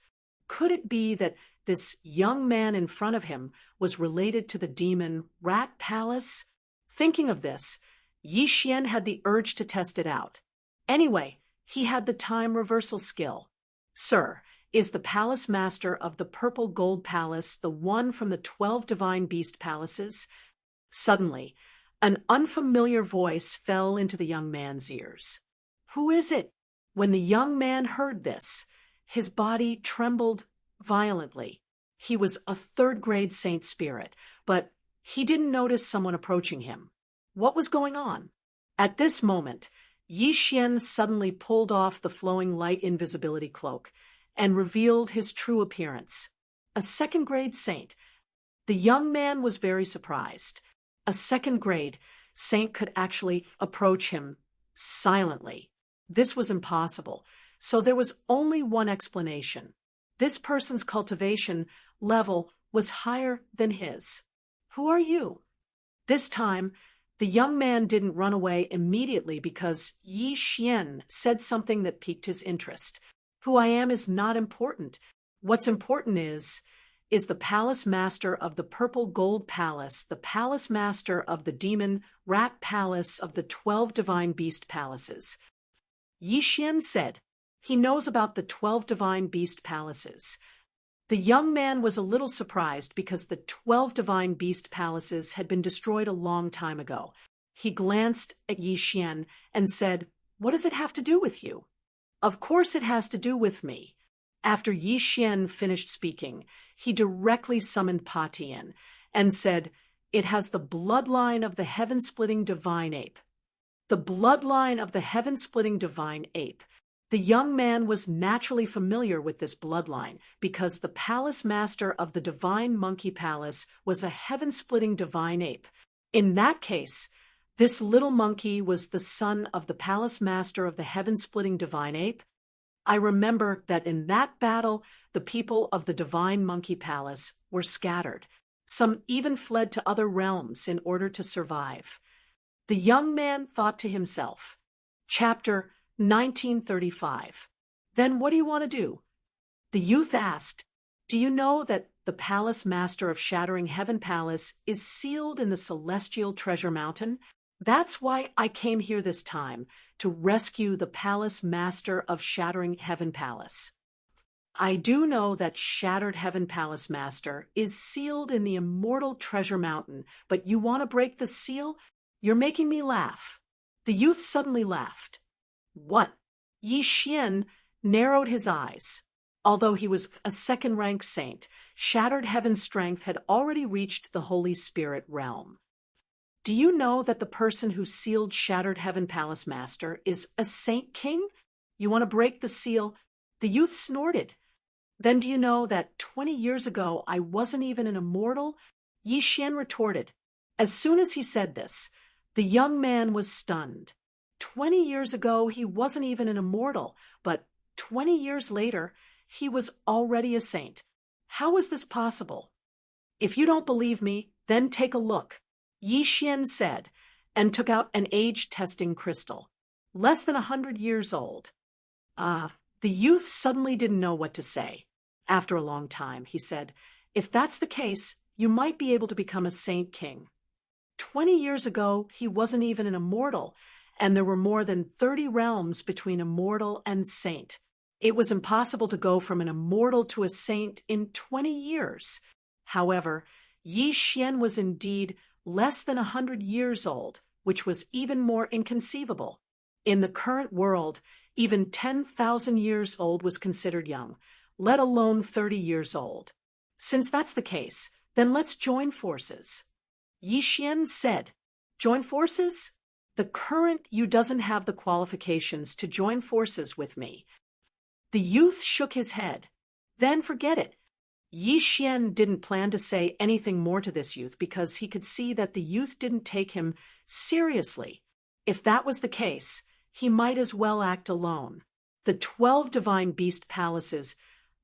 Could it be that this young man in front of him was related to the Demon Rat Palace? Thinking of this, Yi Xian had the urge to test it out. Anyway, he had the time reversal skill. Sir, is the Palace Master of the Purple Gold Palace the one from the 12 Divine Beast Palaces? Suddenly, an unfamiliar voice fell into the young man's ears. Who is it? When the young man heard this, his body trembled violently. He was a 3rd grade saint spirit, but he didn't notice someone approaching him. What was going on? At this moment, Yi Xian suddenly pulled off the flowing light invisibility cloak and revealed his true appearance. A 2nd grade saint. The young man was very surprised. A 2nd grade, saint could actually approach him silently. This was impossible, so there was only one explanation. This person's cultivation level was higher than his. Who are you? This time, the young man didn't run away immediately because Yi Xian said something that piqued his interest. Who I am is not important. What's important is the palace master of the purple gold palace, the palace master of the demon rat palace of the 12 divine beast palaces. Yi Xian said, he knows about the 12 divine beast palaces. The young man was a little surprised because the 12 divine beast palaces had been destroyed a long time ago. He glanced at Yi Xian and said, "What does it have to do with you?" "Of course it has to do with me." After Yi Xian finished speaking, he directly summoned Pa Tian and said, "It has the bloodline of the heaven-splitting divine ape." The bloodline of the heaven-splitting divine ape. The young man was naturally familiar with this bloodline because the palace master of the divine monkey palace was a heaven-splitting divine ape. In that case, this little monkey was the son of the palace master of the heaven-splitting divine ape. I remember that in that battle, the people of the divine monkey palace were scattered. Some even fled to other realms in order to survive. The young man thought to himself, Chapter 1935. Then what do you want to do? The youth asked, "Do you know that the palace master of Shattering Heaven Palace is sealed in the celestial treasure mountain? That's why I came here this time, to rescue the palace master of Shattering Heaven Palace." "I do know that Shattered Heaven Palace master is sealed in the immortal treasure mountain, but you want to break the seal? You're making me laugh." The youth suddenly laughed. "What?" Yi Xian narrowed his eyes. Although he was a second-rank saint, Shattered Heaven's strength had already reached the Holy Spirit realm. "Do you know that the person who sealed Shattered Heaven Palace Master is a Saint King? You want to break the seal?" The youth snorted. "Then do you know that 20 years ago I wasn't even an immortal?" Yi Xian retorted. As soon as he said this, the young man was stunned. 20 years ago he wasn't even an immortal, but 20 years later he was already a saint. How is this possible? "If you don't believe me, then take a look," Yi Xian said, and took out an age-testing crystal. Less than 100 years old. The youth suddenly didn't know what to say. After a long time, he said, "If that's the case, you might be able to become a Saint King." 20 years ago, he wasn't even an immortal, and there were more than 30 realms between immortal and saint. It was impossible to go from an immortal to a saint in 20 years. However, Yi Xian was indeed less than 100 years old, which was even more inconceivable. In the current world, even 10,000 years old was considered young, let alone 30 years old. Since that's the case, then let's join forces. Yi Xian said, "Join forces? The current you doesn't have the qualifications to join forces with me." The youth shook his head. "Then forget it." Yi Xian didn't plan to say anything more to this youth because he could see that the youth didn't take him seriously. If that was the case, he might as well act alone. The 12 divine beast palaces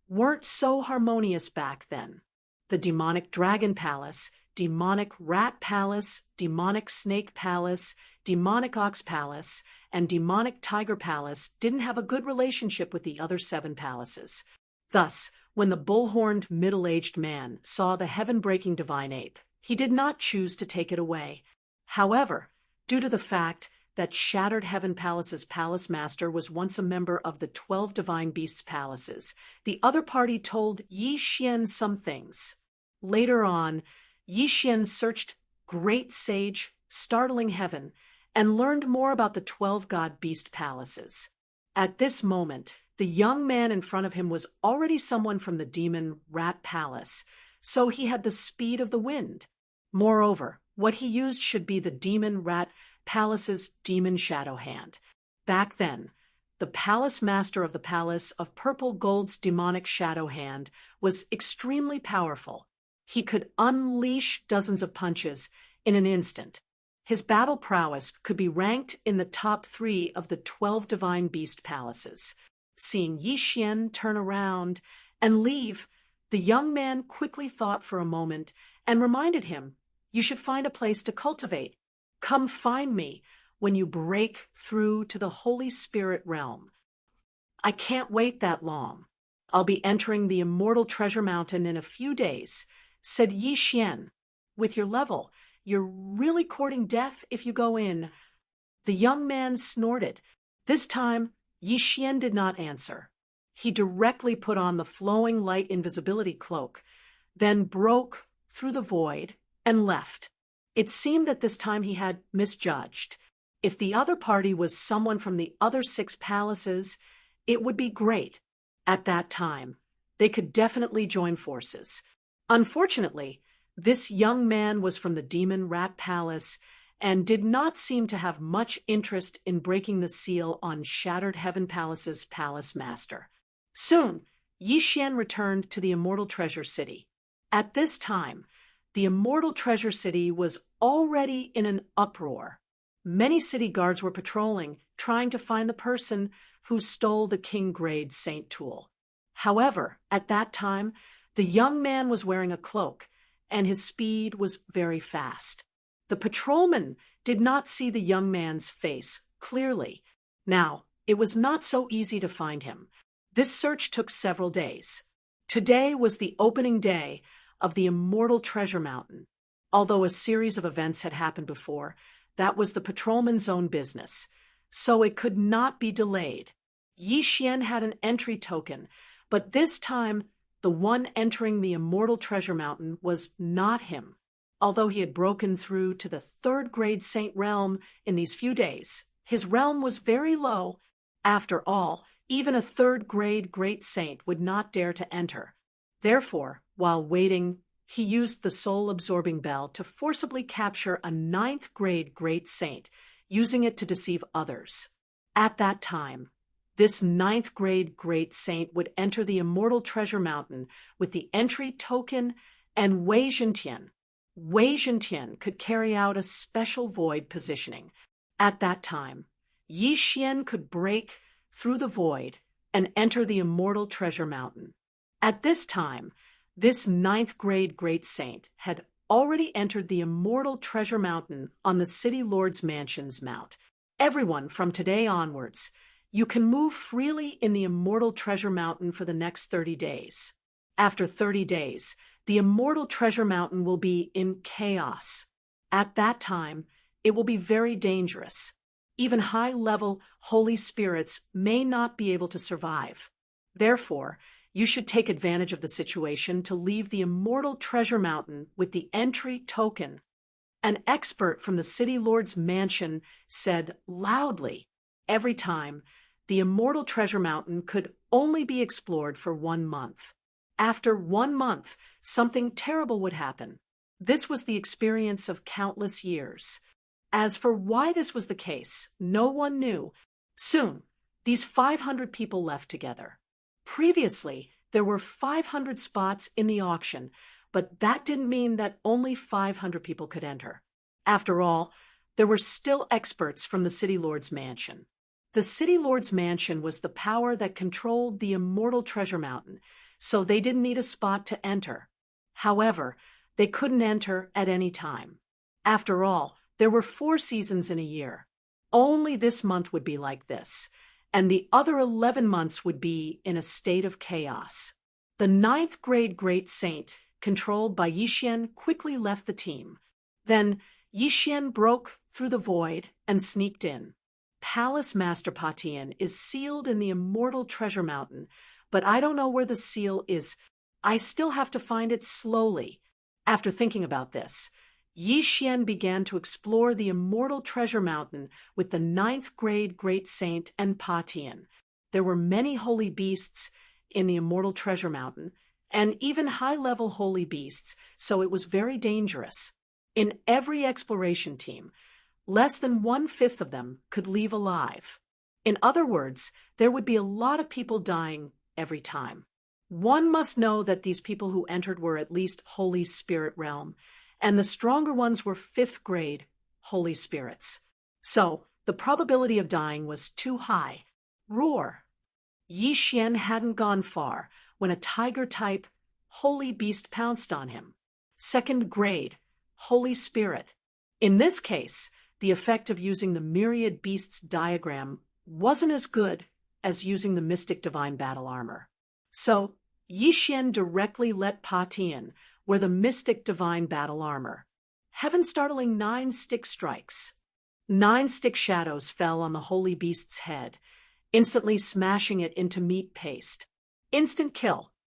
weren't so harmonious back then. The demonic dragon palace, demonic rat palace, demonic snake palace, demonic ox palace, and demonic tiger palace didn't have a good relationship with the other 7 palaces. Thus, when the bull-horned middle-aged man saw the heaven-breaking divine ape, he did not choose to take it away. However, due to the fact that Shattered Heaven Palace's palace master was once a member of the 12 divine beasts palaces, the other party told Yi Xian some things. Later on, Yi Xian searched Great Sage, Startling Heaven, and learned more about the 12 god beast palaces. At this moment, the young man in front of him was already someone from the demon rat palace, so he had the speed of the wind. Moreover, what he used should be the demon rat palace's demon shadow hand. Back then, the palace master of the palace of purple gold's demonic shadow hand was extremely powerful. He could unleash dozens of punches in an instant. His battle prowess could be ranked in the top 3 of the 12 divine beast palaces. Seeing Yi Xian turn around and leave, the young man quickly thought for a moment and reminded him, "You should find a place to cultivate. Come find me when you break through to the Holy Spirit realm." "I can't wait that long. I'll be entering the Immortal Treasure Mountain in a few days," said Yi Xian. "With your level, you're really courting death if you go in." The young man snorted. This time, Yi Xian did not answer. He directly put on the flowing light invisibility cloak, then broke through the void and left. It seemed that this time he had misjudged. If the other party was someone from the other 6 palaces, it would be great. At that time, they could definitely join forces. Unfortunately, this young man was from the Demon Rat Palace and did not seem to have much interest in breaking the seal on Shattered Heaven Palace's palace master. Soon, Yi Xian returned to the Immortal Treasure City. At this time, the Immortal Treasure City was already in an uproar. Many city guards were patrolling, trying to find the person who stole the King-grade Saint tool. However, at that time, the young man was wearing a cloak, and his speed was very fast. The patrolman did not see the young man's face clearly. Now, it was not so easy to find him. This search took several days. Today was the opening day of the Immortal Treasure Mountain. Although a series of events had happened before, that was the patrolman's own business, so it could not be delayed. Yi Xian had an entry token, but this time the one entering the Immortal Treasure Mountain was not him. Although he had broken through to the 3rd-grade Saint realm in these few days, his realm was very low. After all, even a 3rd-grade Great Saint would not dare to enter. Therefore, while waiting, he used the soul-absorbing bell to forcibly capture a 9th-grade Great Saint, using it to deceive others. At that time, this 9th-grade Great Saint would enter the Immortal Treasure Mountain with the entry token and Wei Zhentian. Wei Zhentian could carry out a special void positioning. At that time, Yi Xian could break through the void and enter the Immortal Treasure Mountain. At this time, this 9th-grade Great Saint had already entered the Immortal Treasure Mountain on the City Lord's Mansion's mount. Everyone from today onwards, you can move freely in the Immortal Treasure Mountain for the next 30 days. After 30 days, the Immortal Treasure Mountain will be in chaos. At that time, it will be very dangerous. Even high-level holy spirits may not be able to survive. Therefore, you should take advantage of the situation to leave the Immortal Treasure Mountain with the entry token. An expert from the City Lord's Mansion said loudly, every time, the Immortal Treasure Mountain could only be explored for 1 month. After 1 month, something terrible would happen. This was the experience of countless years. As for why this was the case, no one knew. Soon, these 500 people left together. Previously, there were 500 spots in the auction, but that didn't mean that only 500 people could enter. After all, there were still experts from the City Lord's Mansion. The City Lord's Mansion was the power that controlled the Immortal Treasure Mountain, so they didn't need a spot to enter. However, they couldn't enter at any time. After all, there were 4 seasons in a year. Only this month would be like this, and the other 11 months would be in a state of chaos. The 9th-grade Great Saint, controlled by Yi Xian, quickly left the team. Then Yi Xian broke through the void and sneaked in. Palace Master Patian is sealed in the Immortal Treasure Mountain, but I don't know where the seal is. I still have to find it slowly. After thinking about this, Yi Xian began to explore the Immortal Treasure Mountain with the 9th-grade Great Saint and Patian. There were many holy beasts in the Immortal Treasure Mountain, and even high-level holy beasts, so it was very dangerous. In every exploration team, less than 1/5 of them could leave alive. In other words, there would be a lot of people dying every time. One must know that these people who entered were at least Holy Spirit realm, and the stronger ones were 5th grade holy spirits. So, the probability of dying was too high. Roar! Yi Xian hadn't gone far when a tiger-type holy beast pounced on him. Second grade, holy spirit. In this case, the effect of using the myriad beasts diagram wasn't as good as using the mystic divine battle armor. So, Yi Xian directly let Pa Tian wear the mystic divine battle armor. Heaven-startling 9 stick strikes. 9 stick shadows fell on the holy beast's head, instantly smashing it into meat paste. Instant kill.